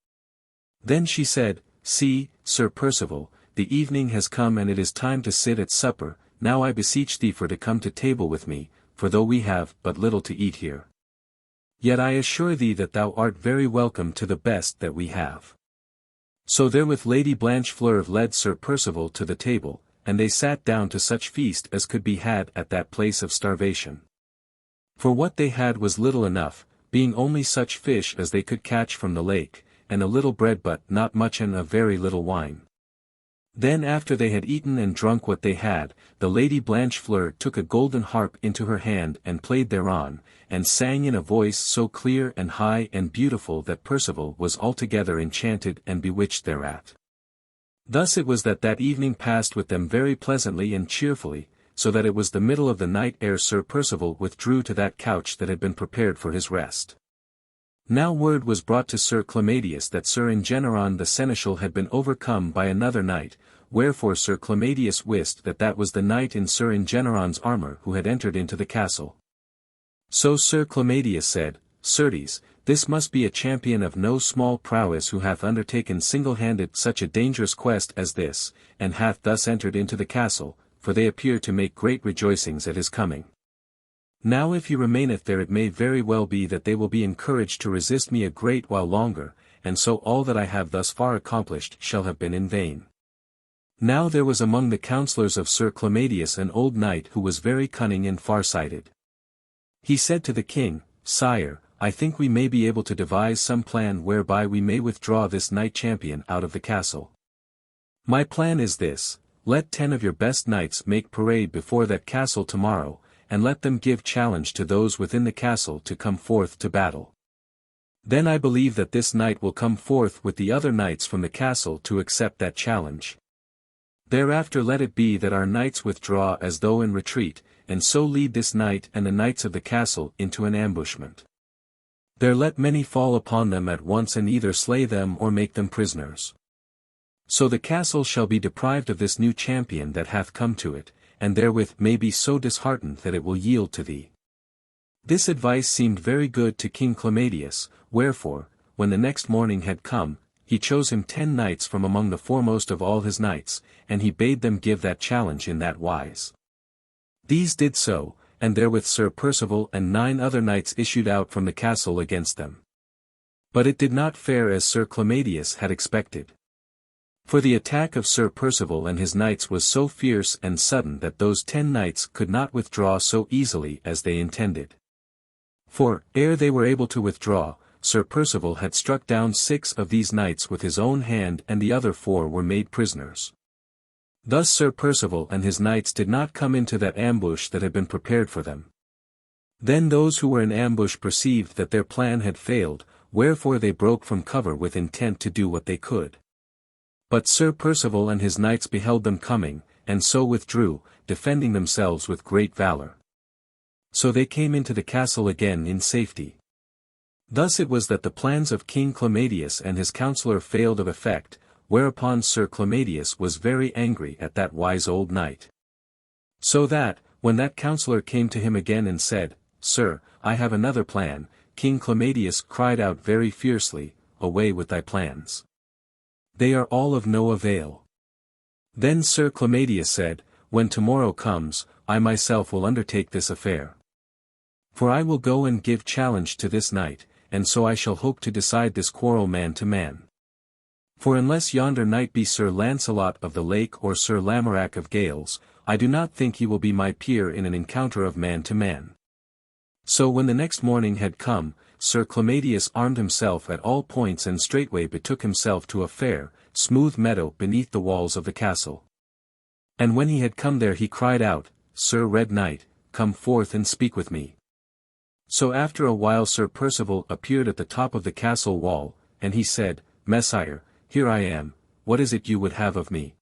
Then she said, See, Sir Percival, the evening has come and it is time to sit at supper, now I beseech thee for to come to table with me, for though we have but little to eat here, yet I assure thee that thou art very welcome to the best that we have. So therewith Lady Blanchefleur led Sir Percival to the table, and they sat down to such feast as could be had at that place of starvation. For what they had was little enough, being only such fish as they could catch from the lake, and a little bread but not much and a very little wine. Then after they had eaten and drunk what they had, the Lady Blanchefleur took a golden harp into her hand and played thereon, and sang in a voice so clear and high and beautiful that Percival was altogether enchanted and bewitched thereat. Thus it was that evening passed with them very pleasantly and cheerfully, so that it was the middle of the night ere Sir Percival withdrew to that couch that had been prepared for his rest. Now word was brought to Sir Clamadius that Sir Engeneron the seneschal had been overcome by another knight, wherefore Sir Clamadius wist that was the knight in Sir Engeneron's armour who had entered into the castle. So Sir Clamadius said, Certes, this must be a champion of no small prowess who hath undertaken single-handed such a dangerous quest as this, and hath thus entered into the castle, for they appear to make great rejoicings at his coming. Now if he remaineth there it may very well be that they will be encouraged to resist me a great while longer, and so all that I have thus far accomplished shall have been in vain. Now there was among the counsellors of Sir Clamadius an old knight who was very cunning and far-sighted. He said to the king, "Sire, I think we may be able to devise some plan whereby we may withdraw this knight champion out of the castle. My plan is this: let 10 of your best knights make parade before that castle tomorrow, and let them give challenge to those within the castle to come forth to battle. Then I believe that this knight will come forth with the other knights from the castle to accept that challenge. Thereafter let it be that our knights withdraw as though in retreat, and so lead this knight and the knights of the castle into an ambushment. There let many fall upon them at once and either slay them or make them prisoners. So the castle shall be deprived of this new champion that hath come to it, and therewith may be so disheartened that it will yield to thee." This advice seemed very good to King Clamadius, wherefore, when the next morning had come, he chose him 10 knights from among the foremost of all his knights, and he bade them give that challenge in that wise. These did so, and therewith Sir Percival and 9 other knights issued out from the castle against them. But it did not fare as Sir Clamadius had expected. For the attack of Sir Percival and his knights was so fierce and sudden that those 10 knights could not withdraw so easily as they intended. For, ere they were able to withdraw, Sir Percival had struck down 6 of these knights with his own hand and the other 4 were made prisoners. Thus Sir Percival and his knights did not come into that ambush that had been prepared for them. Then those who were in ambush perceived that their plan had failed, wherefore they broke from cover with intent to do what they could. But Sir Percival and his knights beheld them coming, and so withdrew, defending themselves with great valor. So they came into the castle again in safety. Thus it was that the plans of King Clamadius and his counsellor failed of effect, whereupon Sir Clamadius was very angry at that wise old knight. So that, when that counsellor came to him again and said, "Sir, I have another plan," King Clamadius cried out very fiercely, "Away with thy plans. They are all of no avail." Then Sir Clamadius said, "When tomorrow comes, I myself will undertake this affair. For I will go and give challenge to this knight, and so I shall hope to decide this quarrel man to man. For unless yonder knight be Sir Launcelot of the Lake or Sir Lamorack of Gales, I do not think he will be my peer in an encounter of man to man." So when the next morning had come, Sir Clamadius armed himself at all points and straightway betook himself to a fair, smooth meadow beneath the walls of the castle. And when he had come there he cried out, "Sir Red Knight, come forth and speak with me." So after a while Sir Percival appeared at the top of the castle wall, and he said, "Messire, here I am, what is it you would have of me?"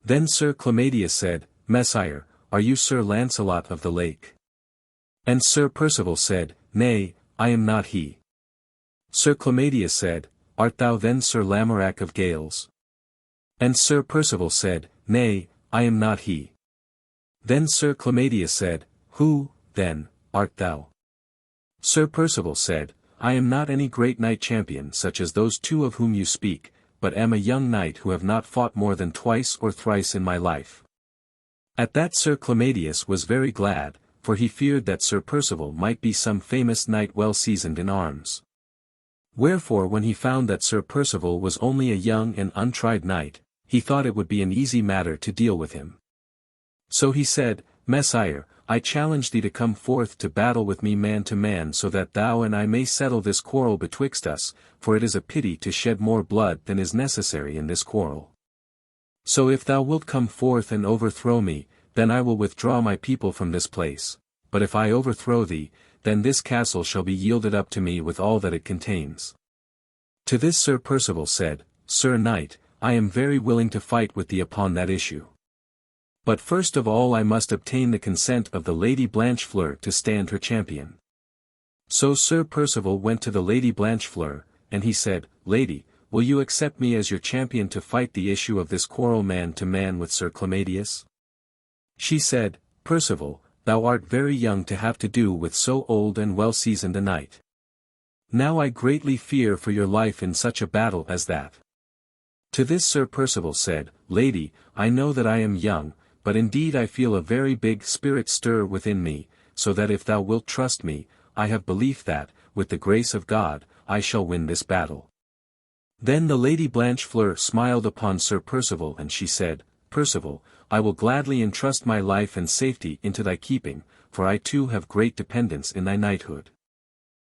Then Sir Clamadius said, "Messire, are you Sir Launcelot of the Lake?" And Sir Percival said, "Nay, I am not he." Sir Clamadius said, "Art thou then Sir Lamorack of Gales?" And Sir Percival said, "Nay, I am not he." Then Sir Clamadius said, "Who, then, art thou?" Sir Percival said, "I am not any great knight champion such as those 2 of whom you speak, but am a young knight who have not fought more than twice or thrice in my life." At that Sir Clamadius was very glad, for he feared that Sir Percival might be some famous knight well seasoned in arms. Wherefore when he found that Sir Percival was only a young and untried knight, he thought it would be an easy matter to deal with him. So he said, "Messire, I challenge thee to come forth to battle with me man to man so that thou and I may settle this quarrel betwixt us, for it is a pity to shed more blood than is necessary in this quarrel. So if thou wilt come forth and overthrow me, then I will withdraw my people from this place, but if I overthrow thee, then this castle shall be yielded up to me with all that it contains." To this Sir Percival said, "Sir Knight, I am very willing to fight with thee upon that issue. But first of all I must obtain the consent of the Lady Blanchefleur to stand her champion." So Sir Percival went to the Lady Blanchefleur, and he said, "Lady, will you accept me as your champion to fight the issue of this quarrel man to man with Sir Clamadius?" She said, "Percival, thou art very young to have to do with so old and well-seasoned a knight. Now I greatly fear for your life in such a battle as that." To this Sir Percival said, "Lady, I know that I am young, but indeed I feel a very big spirit stir within me, so that if thou wilt trust me, I have belief that, with the grace of God, I shall win this battle." Then the Lady Blanchefleur smiled upon Sir Percival and she said, "Percival, I will gladly entrust my life and safety into thy keeping, for I too have great dependence in thy knighthood.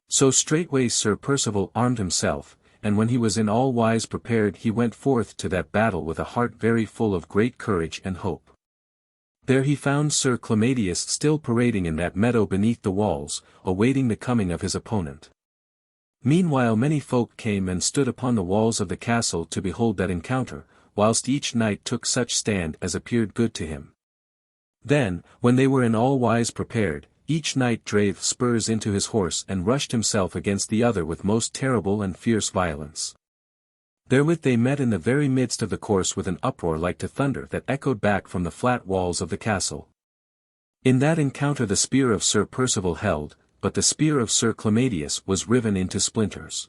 So straightway Sir Percival armed himself, and when he was in all wise prepared he went forth to that battle with a heart very full of great courage and hope. There he found Sir Clamadius still parading in that meadow beneath the walls, awaiting the coming of his opponent. Meanwhile many folk came and stood upon the walls of the castle to behold that encounter, whilst each knight took such stand as appeared good to him. Then, when they were in all wise prepared, each knight drave spurs into his horse and rushed himself against the other with most terrible and fierce violence. Therewith they met in the very midst of the course with an uproar like to thunder that echoed back from the flat walls of the castle. In that encounter the spear of Sir Percival held, but the spear of Sir Clamadius was riven into splinters.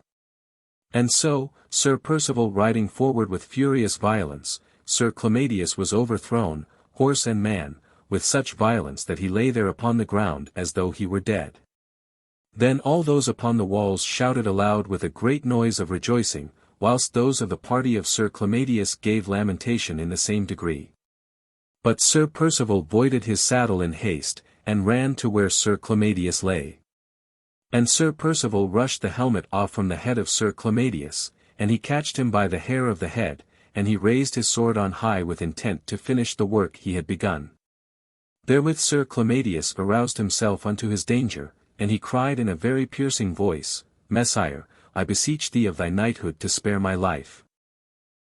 And so, Sir Percival riding forward with furious violence, Sir Clamadius was overthrown, horse and man, with such violence that he lay there upon the ground as though he were dead. Then all those upon the walls shouted aloud with a great noise of rejoicing, whilst those of the party of Sir Clamadius gave lamentation in the same degree. But Sir Percival voided his saddle in haste, and ran to where Sir Clamadius lay. And Sir Percival rushed the helmet off from the head of Sir Clamadius, and he catched him by the hair of the head, and he raised his sword on high with intent to finish the work he had begun. Therewith Sir Clamadius aroused himself unto his danger, and he cried in a very piercing voice, Messire, I beseech thee of thy knighthood to spare my life.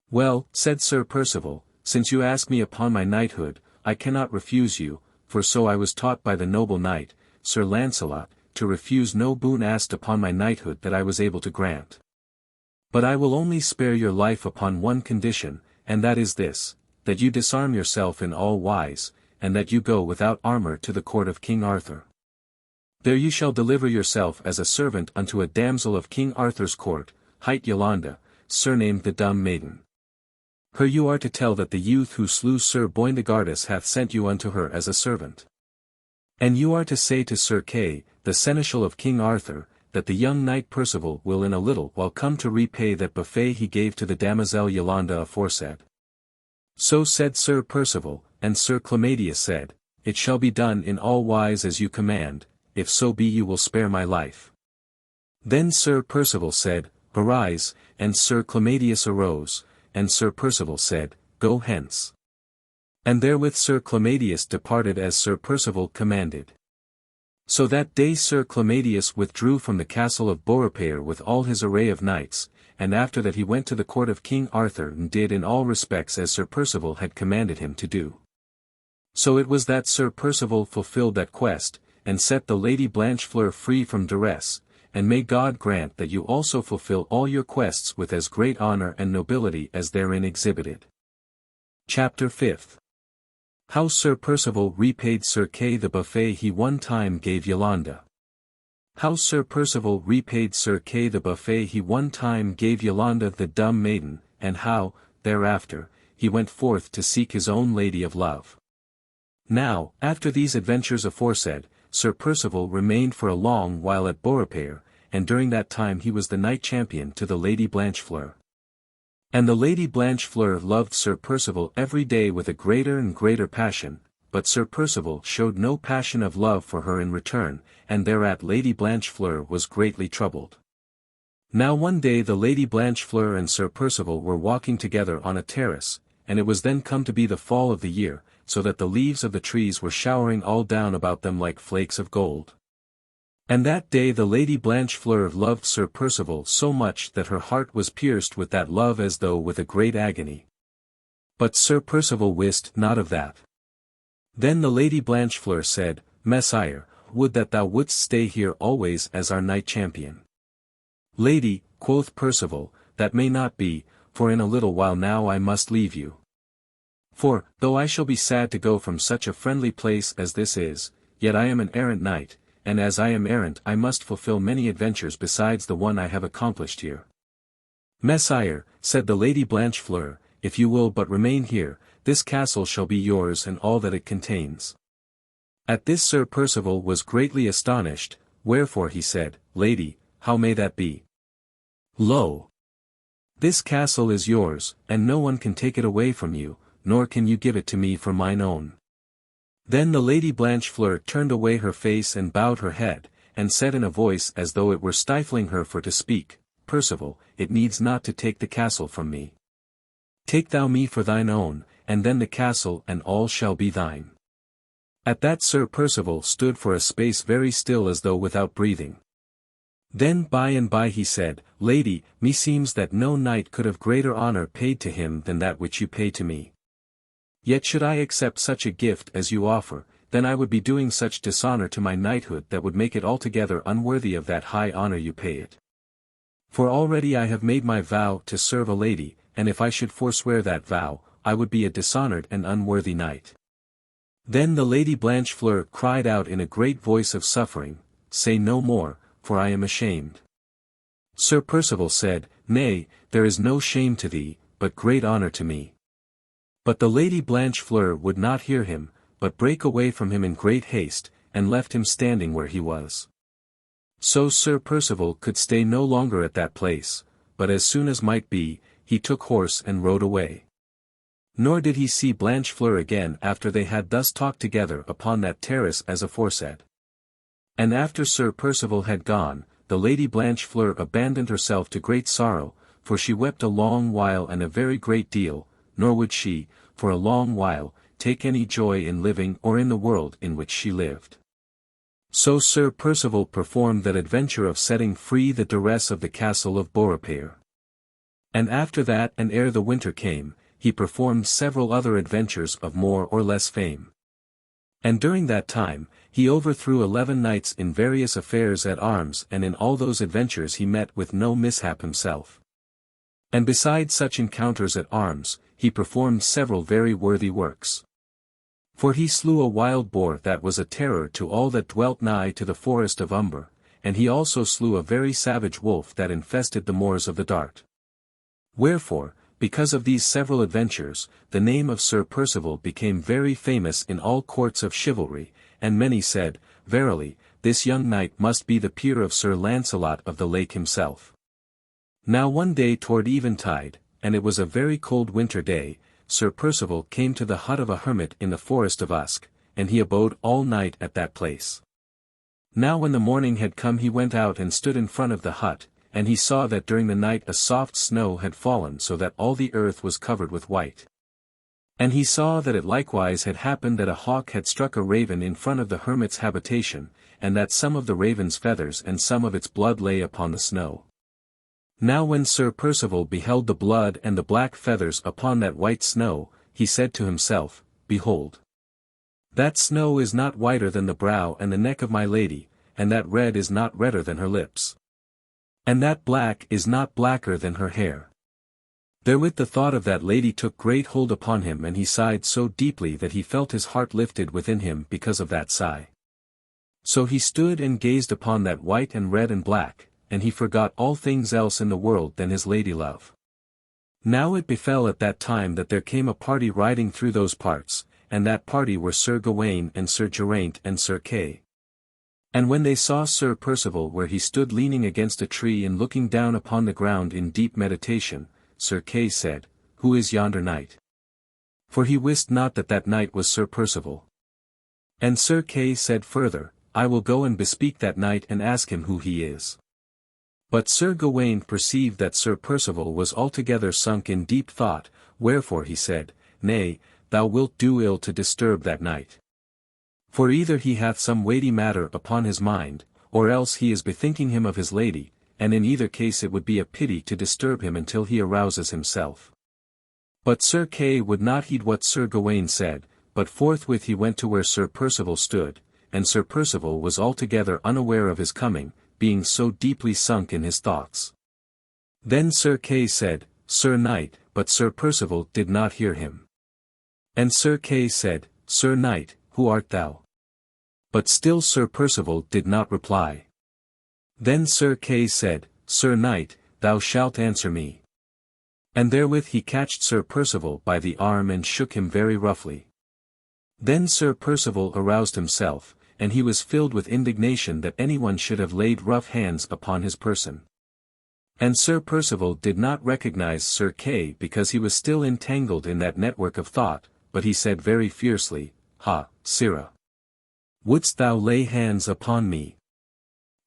Well, said Sir Percival, since you ask me upon my knighthood, I cannot refuse you, for so I was taught by the noble knight, Sir Launcelot, to refuse no boon asked upon my knighthood that I was able to grant. But I will only spare your life upon one condition, and that is this, that you disarm yourself in all wise, and that you go without armor to the court of King Arthur. There you shall deliver yourself as a servant unto a damsel of King Arthur's court, hight Yolande, surnamed the Dumb Maiden. Her you are to tell that the youth who slew Sir Boindegardus hath sent you unto her as a servant. And you are to say to Sir Kay, the seneschal of King Arthur, that the young knight Percival will in a little while come to repay that buffet he gave to the damosel Yolande aforesaid. So said Sir Percival, and Sir Clamadius said, It shall be done in all wise as you command, if so be you will spare my life. Then Sir Percival said, Arise, and Sir Clamadius arose, and Sir Percival said, Go hence. And therewith Sir Clamadius departed as Sir Percival commanded. So that day Sir Clamadius withdrew from the castle of Beaurepaire with all his array of knights, and after that he went to the court of King Arthur and did in all respects as Sir Percival had commanded him to do. So it was that Sir Percival fulfilled that quest, and set the Lady Blanchefleur free from duress, and may God grant that you also fulfill all your quests with as great honor and nobility as therein exhibited. Chapter 5. How Sir Percival repaid Sir Kay the buffet he one time gave Yolande. How Sir Percival repaid Sir Kay the buffet he one time gave Yolande the Dumb Maiden, and how, thereafter, he went forth to seek his own lady of love. Now, after these adventures aforesaid, Sir Percival remained for a long while at Beaurepaire, and during that time he was the knight champion to the Lady Blanchefleur. And the Lady Blanchefleur loved Sir Percival every day with a greater and greater passion, but Sir Percival showed no passion of love for her in return, and thereat Lady Blanchefleur was greatly troubled. Now one day the Lady Blanchefleur and Sir Percival were walking together on a terrace, and it was then come to be the fall of the year, so that the leaves of the trees were showering all down about them like flakes of gold. And that day the Lady Blanchefleur loved Sir Percival so much that her heart was pierced with that love as though with a great agony. But Sir Percival wist not of that. Then the Lady Blanchefleur said, Messire, would that thou wouldst stay here always as our knight champion. Lady, quoth Percival, that may not be, for in a little while now I must leave you. For, though I shall be sad to go from such a friendly place as this is, yet I am an errant knight, and as I am errant I must fulfill many adventures besides the one I have accomplished here. Messire, said the Lady Blanchefleur, if you will but remain here, this castle shall be yours and all that it contains. At this Sir Percival was greatly astonished, wherefore he said, Lady, how may that be? Lo! This castle is yours, and no one can take it away from you, nor can you give it to me for mine own. Then the Lady Blanchefleur turned away her face and bowed her head, and said in a voice as though it were stifling her for to speak, Percival, it needs not to take the castle from me. Take thou me for thine own, and then the castle and all shall be thine. At that Sir Percival stood for a space very still as though without breathing. Then by and by he said, Lady, meseems that no knight could have greater honour paid to him than that which you pay to me. Yet should I accept such a gift as you offer, then I would be doing such dishonour to my knighthood that would make it altogether unworthy of that high honour you pay it. For already I have made my vow to serve a lady, and if I should forswear that vow, I would be a dishonoured and unworthy knight. Then the Lady Blanchefleur cried out in a great voice of suffering, Say no more, for I am ashamed. Sir Percival said, Nay, there is no shame to thee, but great honour to me. But the Lady Blanchefleur would not hear him, but brake away from him in great haste, and left him standing where he was. So Sir Percival could stay no longer at that place, but as soon as might be, he took horse and rode away. Nor did he see Blanchefleur again after they had thus talked together upon that terrace as aforesaid. And after Sir Percival had gone, the Lady Blanchefleur abandoned herself to great sorrow, for she wept a long while and a very great deal, nor would she, for a long while, take any joy in living or in the world in which she lived. So Sir Percival performed that adventure of setting free the duress of the castle of Beaurepaire. And after that and ere the winter came, he performed several other adventures of more or less fame. And during that time, he overthrew 11 knights in various affairs at arms, and in all those adventures he met with no mishap himself. And besides such encounters at arms, he performed several very worthy works. For he slew a wild boar that was a terror to all that dwelt nigh to the forest of Umber, and he also slew a very savage wolf that infested the moors of the Dart. Wherefore, because of these several adventures, the name of Sir Percival became very famous in all courts of chivalry, and many said, Verily, this young knight must be the peer of Sir Launcelot of the Lake himself. Now one day toward eventide, and it was a very cold winter day, Sir Percival came to the hut of a hermit in the forest of Usk, and he abode all night at that place. Now when the morning had come he went out and stood in front of the hut, and he saw that during the night a soft snow had fallen so that all the earth was covered with white. And he saw that it likewise had happened that a hawk had struck a raven in front of the hermit's habitation, and that some of the raven's feathers and some of its blood lay upon the snow. Now when Sir Percival beheld the blood and the black feathers upon that white snow, he said to himself, Behold! That snow is not whiter than the brow and the neck of my lady, and that red is not redder than her lips. And that black is not blacker than her hair. Therewith the thought of that lady took great hold upon him, and he sighed so deeply that he felt his heart lifted within him because of that sigh. So he stood and gazed upon that white and red and black, and he forgot all things else in the world than his lady love. Now it befell at that time that there came a party riding through those parts, and that party were Sir Gawain and Sir Geraint and Sir Kay. And when they saw Sir Percival where he stood leaning against a tree and looking down upon the ground in deep meditation, Sir Kay said, Who is yonder knight? For he wist not that that knight was Sir Percival. And Sir Kay said further, I will go and bespeak that knight and ask him who he is. But Sir Gawain perceived that Sir Percival was altogether sunk in deep thought, wherefore he said, Nay, thou wilt do ill to disturb that knight. For either he hath some weighty matter upon his mind, or else he is bethinking him of his lady, and in either case it would be a pity to disturb him until he arouses himself. But Sir Kay would not heed what Sir Gawain said, but forthwith he went to where Sir Percival stood, and Sir Percival was altogether unaware of his coming, being so deeply sunk in his thoughts. Then Sir Kay said, Sir Knight, but Sir Percival did not hear him. And Sir Kay said, Sir Knight, who art thou? But still Sir Percival did not reply. Then Sir Kay said, Sir Knight, thou shalt answer me. And therewith he catched Sir Percival by the arm and shook him very roughly. Then Sir Percival aroused himself, and he was filled with indignation that anyone should have laid rough hands upon his person. And Sir Percival did not recognize Sir Kay because he was still entangled in that network of thought, but he said very fiercely, "Ha, sirrah! Wouldst thou lay hands upon me?"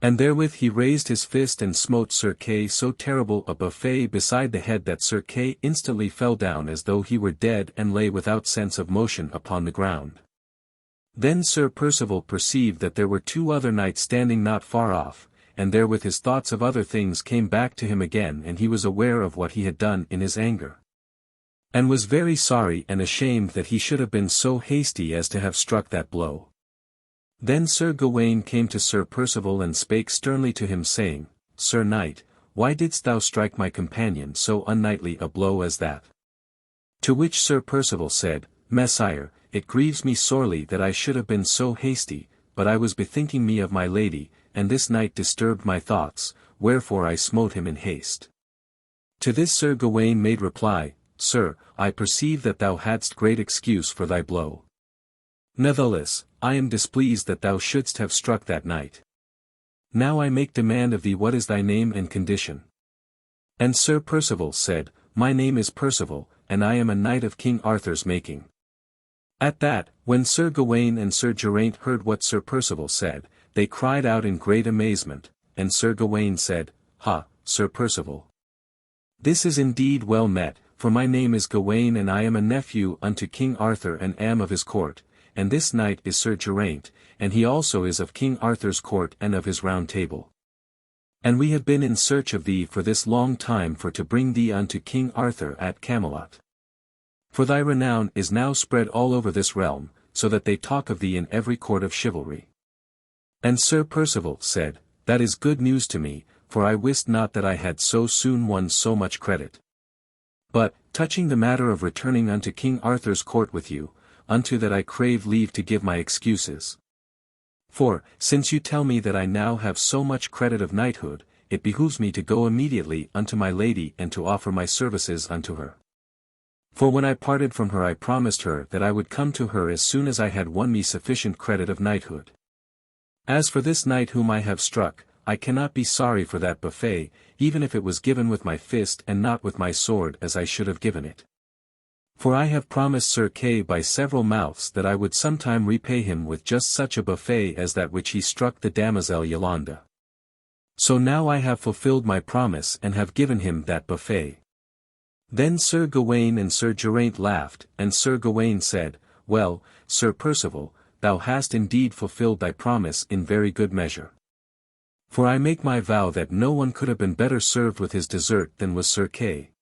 And therewith he raised his fist and smote Sir Kay so terrible a buffet beside the head that Sir Kay instantly fell down as though he were dead and lay without sense of motion upon the ground. Then Sir Percival perceived that there were two other knights standing not far off, and therewith his thoughts of other things came back to him again and he was aware of what he had done in his anger. And was very sorry and ashamed that he should have been so hasty as to have struck that blow. Then Sir Gawain came to Sir Percival and spake sternly to him saying, "Sir Knight, why didst thou strike my companion so unknightly a blow as that?" To which Sir Percival said, "Messire, it grieves me sorely that I should have been so hasty, but I was bethinking me of my lady, and this knight disturbed my thoughts, wherefore I smote him in haste." To this Sir Gawain made reply, "Sir, I perceive that thou hadst great excuse for thy blow. Nevertheless, I am displeased that thou shouldst have struck that knight. Now I make demand of thee what is thy name and condition?" And Sir Percival said, "My name is Percival, and I am a knight of King Arthur's making." At that, when Sir Gawain and Sir Geraint heard what Sir Percival said, they cried out in great amazement, and Sir Gawain said, "Ha, Sir Percival! This is indeed well met, for my name is Gawain and I am a nephew unto King Arthur and am of his court, and this knight is Sir Geraint, and he also is of King Arthur's court and of his round table. And we have been in search of thee for this long time for to bring thee unto King Arthur at Camelot. For thy renown is now spread all over this realm, so that they talk of thee in every court of chivalry." And Sir Percival said, "That is good news to me, for I wist not that I had so soon won so much credit. But, touching the matter of returning unto King Arthur's court with you, unto that I crave leave to give my excuses. For, since you tell me that I now have so much credit of knighthood, it behooves me to go immediately unto my lady and to offer my services unto her. For when I parted from her I promised her that I would come to her as soon as I had won me sufficient credit of knighthood. As for this knight whom I have struck, I cannot be sorry for that buffet, even if it was given with my fist and not with my sword as I should have given it. For I have promised Sir Kay by several mouths that I would sometime repay him with just such a buffet as that which he struck the damosel Yolande. So now I have fulfilled my promise and have given him that buffet." Then Sir Gawain and Sir Geraint laughed, and Sir Gawain said, "Well, Sir Percival, thou hast indeed fulfilled thy promise in very good measure. For I make my vow that no one could have been better served with his dessert than was Sir Kay."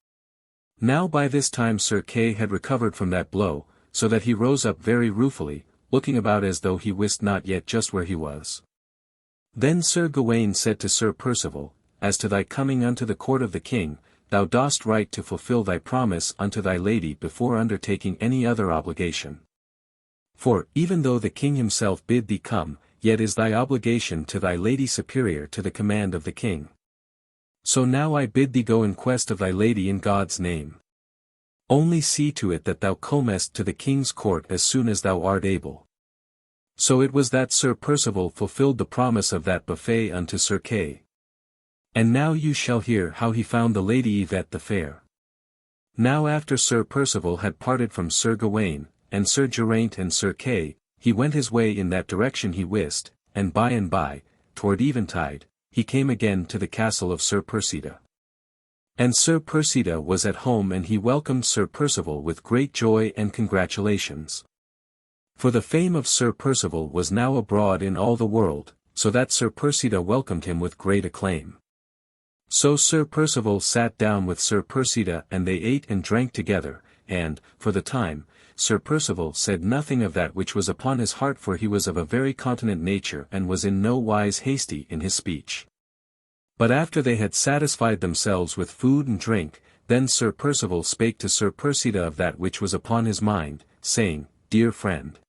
Now by this time Sir Kay had recovered from that blow, so that he rose up very ruefully, looking about as though he wist not yet just where he was. Then Sir Gawain said to Sir Percival, "As to thy coming unto the court of the king, thou dost right to fulfill thy promise unto thy lady before undertaking any other obligation. For, even though the king himself bid thee come, yet is thy obligation to thy lady superior to the command of the king. So now I bid thee go in quest of thy lady in God's name. Only see to it that thou comest to the king's court as soon as thou art able." So it was that Sir Percival fulfilled the promise of that buffet unto Sir Kay. And now you shall hear how he found the Lady Yvette the Fair. Now after Sir Percival had parted from Sir Gawain, and Sir Geraint and Sir Kay, he went his way in that direction he wist, and by, toward eventide, he came again to the castle of Sir Perceval. And Sir Perceval was at home and he welcomed Sir Percival with great joy and congratulations. For the fame of Sir Percival was now abroad in all the world, so that Sir Perceval welcomed him with great acclaim. So Sir Percival sat down with Sir Perceval and they ate and drank together, and, for the time, Sir Percival said nothing of that which was upon his heart, for he was of a very continent nature and was in no wise hasty in his speech. But after they had satisfied themselves with food and drink, then Sir Percival spake to Sir Perceval of that which was upon his mind, saying, "Dear friend,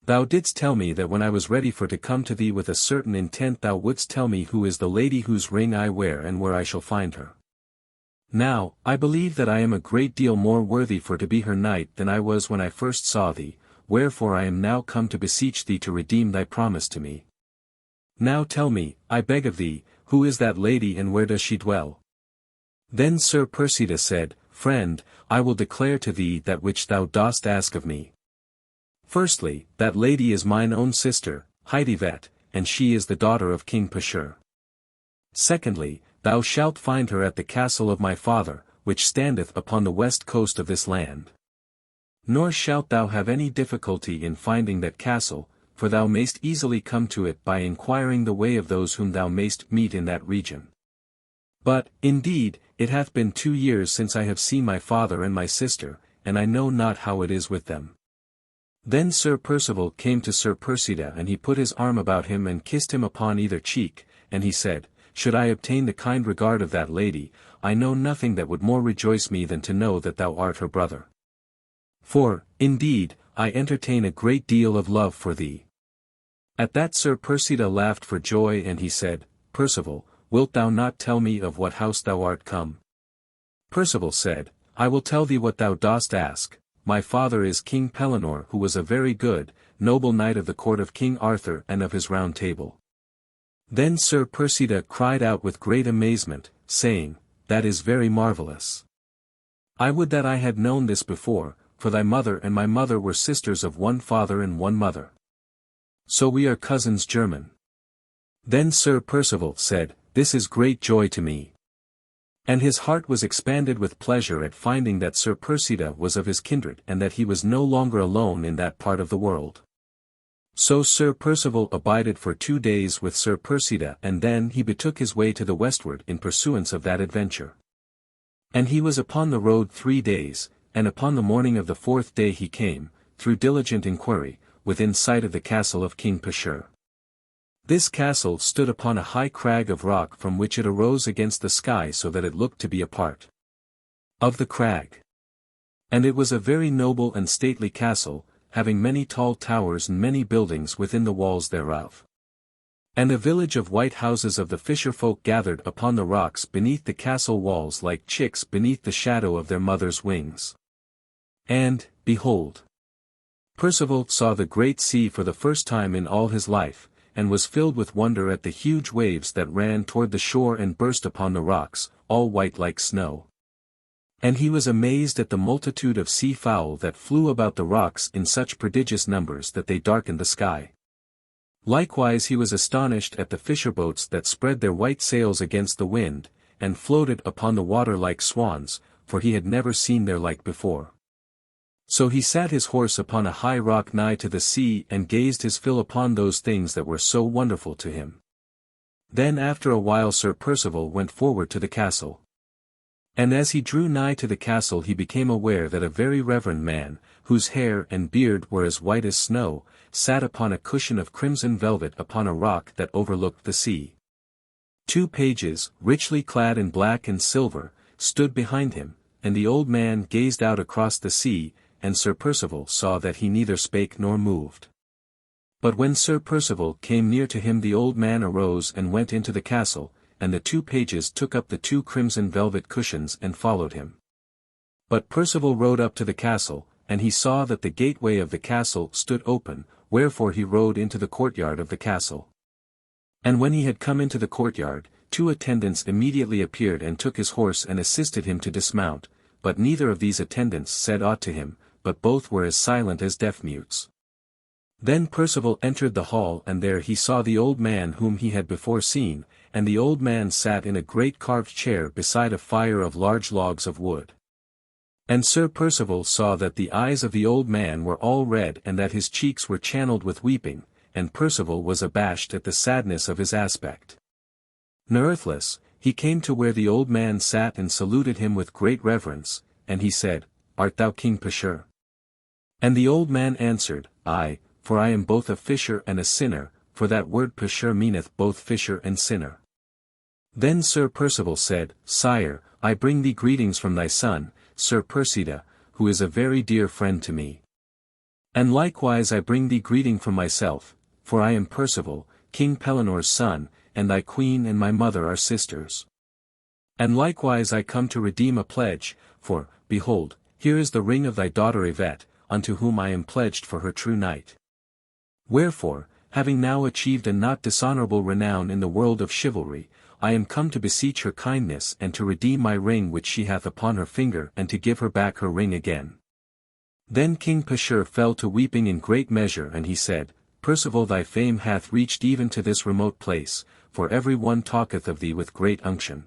thou didst tell me that when I was ready for to come to thee with a certain intent thou wouldst tell me who is the lady whose ring I wear and where I shall find her. Now, I believe that I am a great deal more worthy for to be her knight than I was when I first saw thee, wherefore I am now come to beseech thee to redeem thy promise to me. Now tell me, I beg of thee, who is that lady and where does she dwell?" Then Sir Percival said, Friend, I will declare to thee that which thou dost ask of me. Firstly, that lady is mine own sister, Yvette, and she is the daughter of King Pecheur. Secondly, thou shalt find her at the castle of my father, which standeth upon the west coast of this land. Nor shalt thou have any difficulty in finding that castle, for thou mayst easily come to it by inquiring the way of those whom thou mayst meet in that region. But, indeed, it hath been 2 years since I have seen my father and my sister, and I know not how it is with them. Then Sir Percival came to Sir Percival and he put his arm about him and kissed him upon either cheek, and he said, Should I obtain the kind regard of that lady, I know nothing that would more rejoice me than to know that thou art her brother. For, indeed, I entertain a great deal of love for thee. At that Sir Percival laughed for joy and he said, Percival, wilt thou not tell me of what house thou art come? Percival said, I will tell thee what thou dost ask. My father is King Pellinore, who was a very good, noble knight of the court of King Arthur and of his Round Table. Then Sir Percival cried out with great amazement, saying, That is very marvellous. I would that I had known this before, for thy mother and my mother were sisters of one father and one mother. So we are cousins german. Then Sir Percival said, This is great joy to me. And his heart was expanded with pleasure at finding that Sir Percival was of his kindred and that he was no longer alone in that part of the world. So Sir Percival abided for 2 days with Sir Percival and then he betook his way to the westward in pursuance of that adventure. And he was upon the road 3 days, and upon the morning of the 4th day he came, through diligent inquiry, within sight of the castle of King Pecheur. This castle stood upon a high crag of rock from which it arose against the sky so that it looked to be a part of the crag. And it was a very noble and stately castle, having many tall towers and many buildings within the walls thereof. And a village of white houses of the fisher folk gathered upon the rocks beneath the castle walls like chicks beneath the shadow of their mother's wings. And, behold, Percival saw the great sea for the first time in all his life, and was filled with wonder at the huge waves that ran toward the shore and burst upon the rocks, all white like snow. And he was amazed at the multitude of sea fowl that flew about the rocks in such prodigious numbers that they darkened the sky. Likewise he was astonished at the fisher boats that spread their white sails against the wind, and floated upon the water like swans, for he had never seen their like before. So he sat his horse upon a high rock nigh to the sea and gazed his fill upon those things that were so wonderful to him. Then after a while Sir Percival went forward to the castle. And as he drew nigh to the castle he became aware that a very reverend man, whose hair and beard were as white as snow, sat upon a cushion of crimson velvet upon a rock that overlooked the sea. 2 pages, richly clad in black and silver, stood behind him, and the old man gazed out across the sea, and Sir Percival saw that he neither spake nor moved. But when Sir Percival came near to him the old man arose and went into the castle, and the 2 pages took up the 2 crimson velvet cushions and followed him. But Percival rode up to the castle, and he saw that the gateway of the castle stood open, wherefore he rode into the courtyard of the castle. And when he had come into the courtyard, 2 attendants immediately appeared and took his horse and assisted him to dismount, but neither of these attendants said aught to him, but both were as silent as deaf-mutes. Then Percival entered the hall and there he saw the old man whom he had before seen, and the old man sat in a great carved chair beside a fire of large logs of wood. And Sir Percival saw that the eyes of the old man were all red and that his cheeks were channeled with weeping, and Percival was abashed at the sadness of his aspect. Nerthless, he came to where the old man sat and saluted him with great reverence, and he said, Art thou King Pecheur? And the old man answered, Aye, for I am both a fisher and a sinner, for that word Pecheur meaneth both fisher and sinner. Then Sir Percival said, Sire, I bring thee greetings from thy son, Sir Percival, who is a very dear friend to me. And likewise I bring thee greeting from myself, for I am Percival, King Pellinore's son, and thy queen and my mother are sisters. And likewise I come to redeem a pledge, for, behold, here is the ring of thy daughter Yvette, unto whom I am pledged for her true knight. Wherefore, having now achieved a not dishonorable renown in the world of chivalry, I am come to beseech her kindness and to redeem my ring which she hath upon her finger and to give her back her ring again. Then King Pecheur fell to weeping in great measure and he said, Percival, thy fame hath reached even to this remote place, for every one talketh of thee with great unction.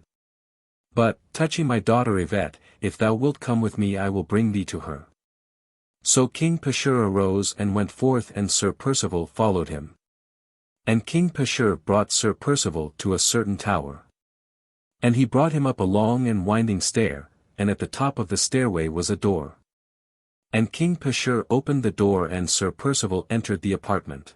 But, touching my daughter Yvette, if thou wilt come with me I will bring thee to her. So King Pecheur arose and went forth and Sir Percival followed him. And King Pecheur brought Sir Percival to a certain tower. And he brought him up a long and winding stair, and at the top of the stairway was a door. And King Pecheur opened the door and Sir Percival entered the apartment.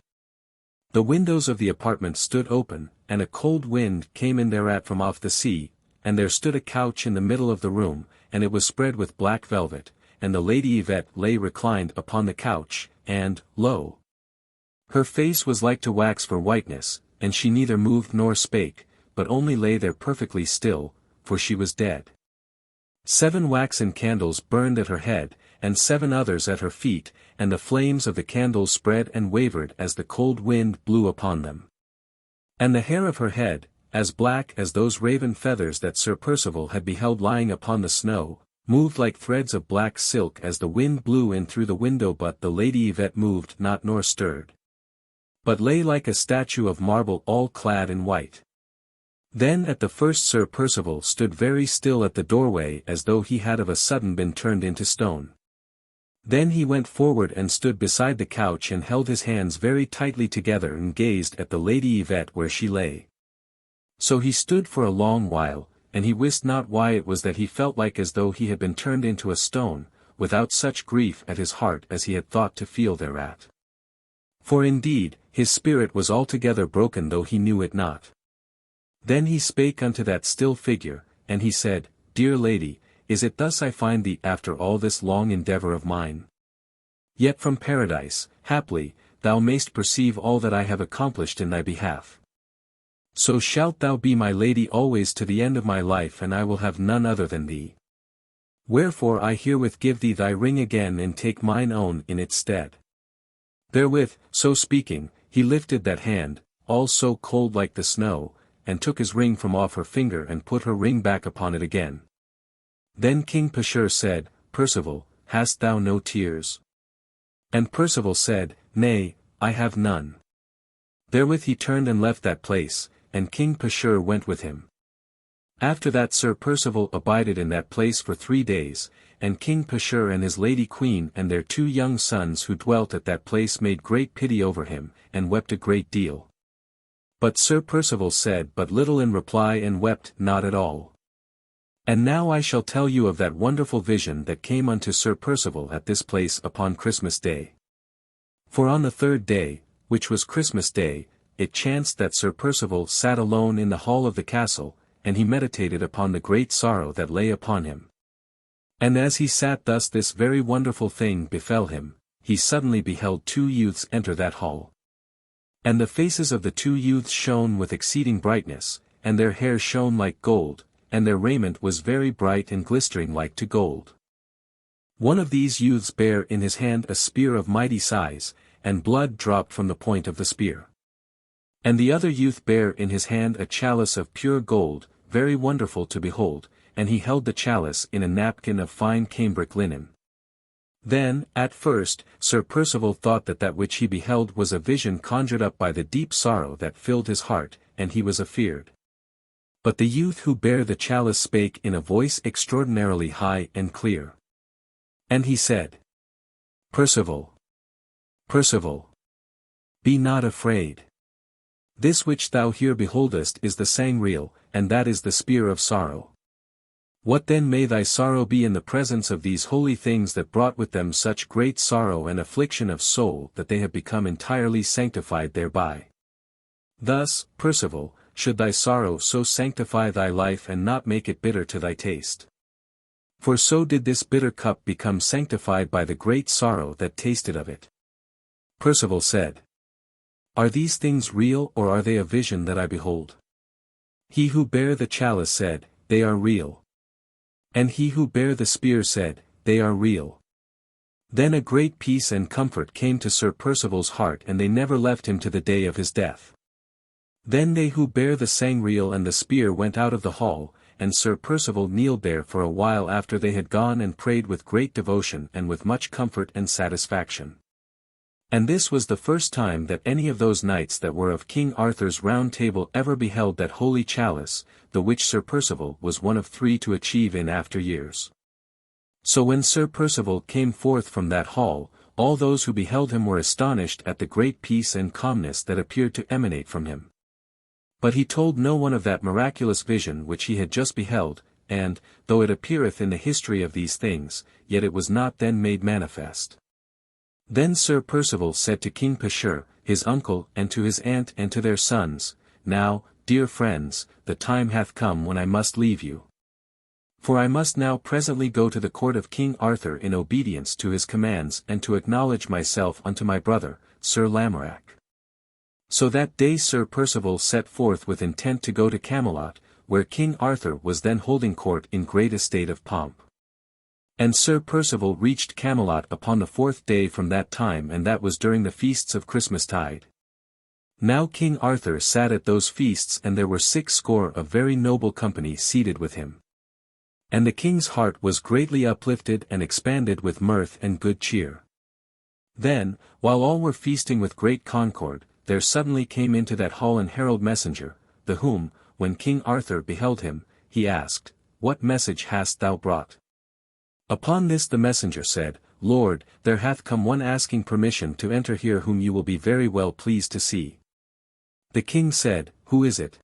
The windows of the apartment stood open, and a cold wind came in thereat from off the sea, and there stood a couch in the middle of the room, and it was spread with black velvet, and the Lady Yvette lay reclined upon the couch, and, lo! Her face was like to wax for whiteness, and she neither moved nor spake, but only lay there perfectly still, for she was dead. 7 waxen candles burned at her head, and 7 others at her feet, and the flames of the candles spread and wavered as the cold wind blew upon them. And the hair of her head, as black as those raven feathers that Sir Percival had beheld lying upon the snow, moved like threads of black silk as the wind blew in through the window, but the Lady Yvette moved not nor stirred, but lay like a statue of marble all clad in white. Then at the first Sir Percival stood very still at the doorway as though he had of a sudden been turned into stone. Then he went forward and stood beside the couch and held his hands very tightly together and gazed at the Lady Yvette where she lay. So he stood for a long while, and he wist not why it was that he felt like as though he had been turned into a stone, without such grief at his heart as he had thought to feel thereat. For indeed, his spirit was altogether broken though he knew it not. Then he spake unto that still figure, and he said, Dear lady, is it thus I find thee after all this long endeavour of mine? Yet from paradise, haply, thou mayst perceive all that I have accomplished in thy behalf. So shalt thou be my lady always to the end of my life, and I will have none other than thee. Wherefore I herewith give thee thy ring again and take mine own in its stead. Therewith, so speaking, he lifted that hand, all so cold like the snow, and took his ring from off her finger and put her ring back upon it again. Then King Pecheur said, Percival, hast thou no tears? And Percival said, Nay, I have none. Therewith he turned and left that place, and King Pecheur went with him. After that Sir Percival abided in that place for 3 days, and King Pecheur and his lady Queen and their 2 young sons who dwelt at that place made great pity over him, and wept a great deal. But Sir Percival said but little in reply and wept not at all. And now I shall tell you of that wonderful vision that came unto Sir Percival at this place upon Christmas Day. For on the 3rd day, which was Christmas Day, it chanced that Sir Percival sat alone in the hall of the castle, and he meditated upon the great sorrow that lay upon him. And as he sat thus this very wonderful thing befell him, he suddenly beheld 2 youths enter that hall. And the faces of the 2 youths shone with exceeding brightness, and their hair shone like gold, and their raiment was very bright and glistering like to gold. One of these youths bare in his hand a spear of mighty size, and blood dropped from the point of the spear. And the other youth bare in his hand a chalice of pure gold, very wonderful to behold, and he held the chalice in a napkin of fine cambric linen. Then, at first, Sir Percival thought that that which he beheld was a vision conjured up by the deep sorrow that filled his heart, and he was afeard. But the youth who bare the chalice spake in a voice extraordinarily high and clear. And he said, Percival, Percival, be not afraid. This which thou here beholdest is the sangreal, and that is the spear of sorrow. What then may thy sorrow be in the presence of these holy things that brought with them such great sorrow and affliction of soul that they have become entirely sanctified thereby? Thus, Percival, should thy sorrow so sanctify thy life and not make it bitter to thy taste. For so did this bitter cup become sanctified by the great sorrow that tasted of it. Percival said, Are these things real or are they a vision that I behold? He who bare the chalice said, They are real. And he who bare the spear said, They are real. Then a great peace and comfort came to Sir Percival's heart, and they never left him to the day of his death. Then they who bare the sangreal and the spear went out of the hall, and Sir Percival kneeled there for a while after they had gone and prayed with great devotion and with much comfort and satisfaction. And this was the first time that any of those knights that were of King Arthur's Round Table ever beheld that holy chalice, the which Sir Percival was one of 3 to achieve in after years. So when Sir Percival came forth from that hall, all those who beheld him were astonished at the great peace and calmness that appeared to emanate from him. But he told no one of that miraculous vision which he had just beheld, and, though it appeareth in the history of these things, yet it was not then made manifest. Then Sir Percival said to King Pecheur, his uncle, and to his aunt and to their sons, Now, dear friends, the time hath come when I must leave you. For I must now presently go to the court of King Arthur in obedience to his commands and to acknowledge myself unto my brother, Sir Lamorack. So that day Sir Percival set forth with intent to go to Camelot, where King Arthur was then holding court in great estate of pomp. And Sir Percival reached Camelot upon the 4th day from that time, and that was during the feasts of Christmastide. Now King Arthur sat at those feasts, and there were 60 of very noble company seated with him. And the king's heart was greatly uplifted and expanded with mirth and good cheer. Then, while all were feasting with great concord, there suddenly came into that hall an herald messenger, the whom, when King Arthur beheld him, he asked, What message hast thou brought? Upon this the messenger said, Lord, there hath come one asking permission to enter here whom you will be very well pleased to see. The king said, Who is it?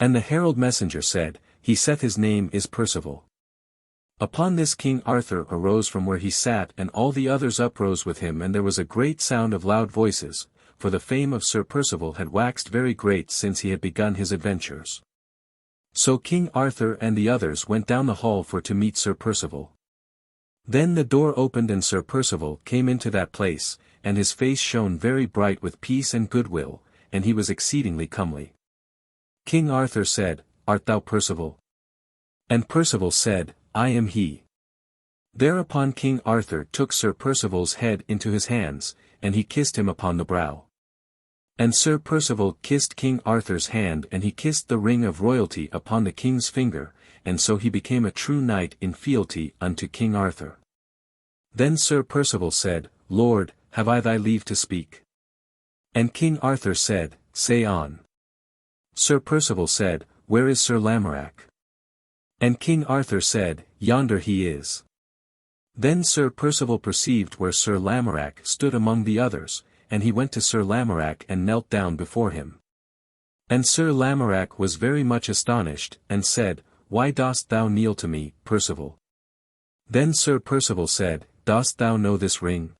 And the herald messenger said, He saith his name is Percival. Upon this King Arthur arose from where he sat, and all the others uprose with him, and there was a great sound of loud voices, for the fame of Sir Percival had waxed very great since he had begun his adventures. So King Arthur and the others went down the hall for to meet Sir Percival. Then the door opened and Sir Percival came into that place, and his face shone very bright with peace and goodwill, and he was exceedingly comely. King Arthur said, Art thou Percival? And Percival said, I am he. Thereupon King Arthur took Sir Percival's head into his hands, and he kissed him upon the brow. And Sir Percival kissed King Arthur's hand, and he kissed the ring of royalty upon the king's finger, and so he became a true knight in fealty unto King Arthur. Then Sir Percival said, Lord, have I thy leave to speak? And King Arthur said, Say on. Sir Percival said, Where is Sir Lamorack? And King Arthur said, Yonder he is. Then Sir Percival perceived where Sir Lamorack stood among the others, and he went to Sir Lamorack and knelt down before him. And Sir Lamorack was very much astonished, and said, Why dost thou kneel to me, Percival? Then Sir Percival said, Dost thou know this ring?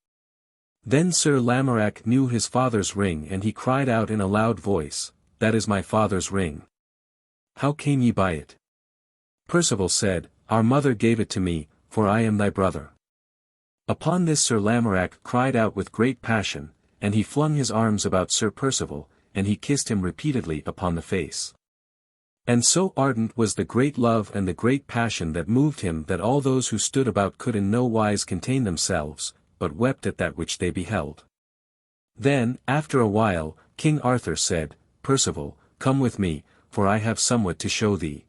Then Sir Lamorack knew his father's ring, and he cried out in a loud voice, That is my father's ring. How came ye by it? Percival said, Our mother gave it to me, for I am thy brother. Upon this Sir Lamorack cried out with great passion, and he flung his arms about Sir Percival, and he kissed him repeatedly upon the face. And so ardent was the great love and the great passion that moved him that all those who stood about could in no wise contain themselves, but wept at that which they beheld. Then, after a while, King Arthur said, Percival, come with me, for I have somewhat to show thee.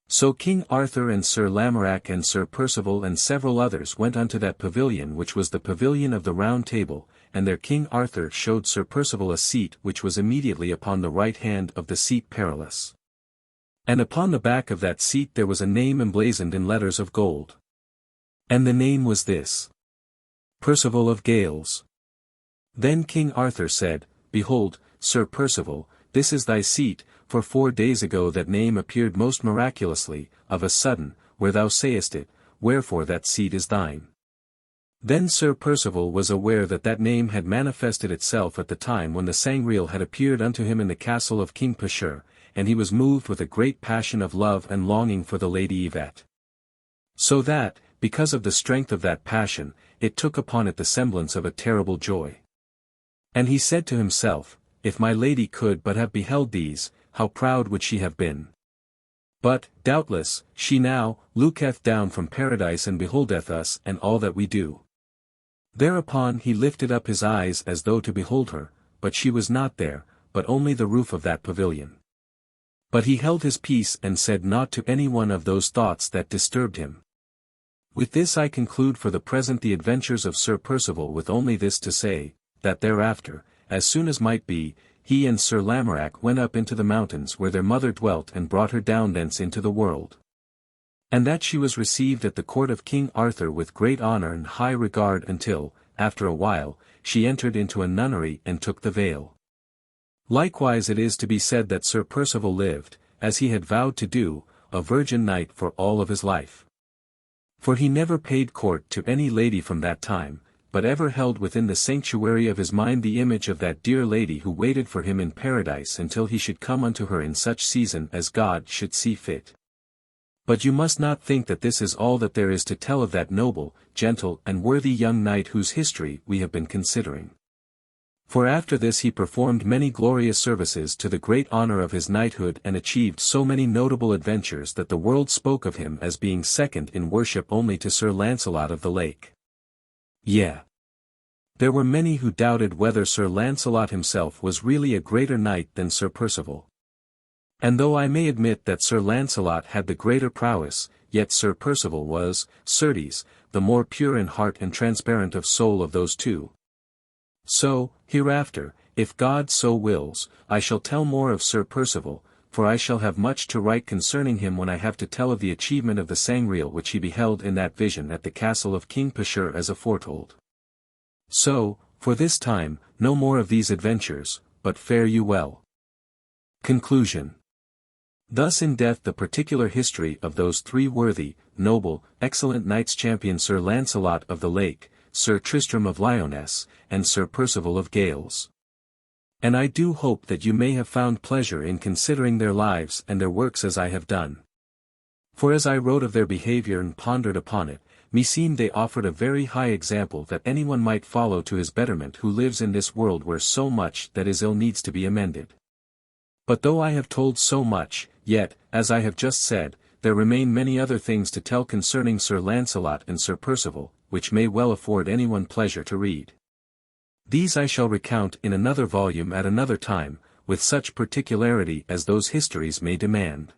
So King Arthur and Sir Lamorack and Sir Percival and several others went unto that pavilion which was the pavilion of the Round Table, and there King Arthur showed Sir Percival a seat which was immediately upon the right hand of the seat Perilous. And upon the back of that seat there was a name emblazoned in letters of gold. And the name was this: Percival of Gales. Then King Arthur said, Behold, Sir Percival, this is thy seat, for 4 days ago that name appeared most miraculously, of a sudden, where thou sayest it, wherefore that seat is thine. Then Sir Percival was aware that that name had manifested itself at the time when the Sangreal had appeared unto him in the castle of King Pecheur, and he was moved with a great passion of love and longing for the Lady Yvette. So that, because of the strength of that passion, it took upon it the semblance of a terrible joy. And he said to himself, If my lady could but have beheld these, how proud would she have been. But, doubtless, she now looketh down from paradise and beholdeth us and all that we do. Thereupon he lifted up his eyes as though to behold her, but she was not there, but only the roof of that pavilion. But he held his peace and said naught to any one of those thoughts that disturbed him. With this I conclude for the present the adventures of Sir Percival, with only this to say, that thereafter, as soon as might be, he and Sir Lamorack went up into the mountains where their mother dwelt and brought her down thence into the world. And that she was received at the court of King Arthur with great honour and high regard until, after a while, she entered into a nunnery and took the veil. Likewise it is to be said that Sir Percival lived, as he had vowed to do, a virgin knight for all of his life. For he never paid court to any lady from that time, but ever held within the sanctuary of his mind the image of that dear lady who waited for him in paradise until he should come unto her in such season as God should see fit. But you must not think that this is all that there is to tell of that noble, gentle and worthy young knight whose history we have been considering. For after this he performed many glorious services to the great honour of his knighthood and achieved so many notable adventures that the world spoke of him as being second in worship only to Sir Launcelot of the Lake. Yea. There were many who doubted whether Sir Launcelot himself was really a greater knight than Sir Percival. And though I may admit that Sir Launcelot had the greater prowess, yet Sir Percival was, certes, the more pure in heart and transparent of soul of those two. So, hereafter, if God so wills, I shall tell more of Sir Percival, for I shall have much to write concerning him when I have to tell of the achievement of the sangreal which he beheld in that vision at the castle of King Pecheur as aforetold. So, for this time, no more of these adventures, but fare you well. Conclusion. Thus endeth the particular history of those three worthy, noble, excellent knights champion Sir Launcelot of the Lake, Sir Tristram of Lyonesse, and Sir Percival of Gales. And I do hope that you may have found pleasure in considering their lives and their works as I have done. For as I wrote of their behaviour and pondered upon it, meseemed they offered a very high example that anyone might follow to his betterment who lives in this world where so much that is ill needs to be amended. But though I have told so much, yet, as I have just said, there remain many other things to tell concerning Sir Launcelot and Sir Percival, which may well afford anyone pleasure to read. These I shall recount in another volume at another time, with such particularity as those histories may demand.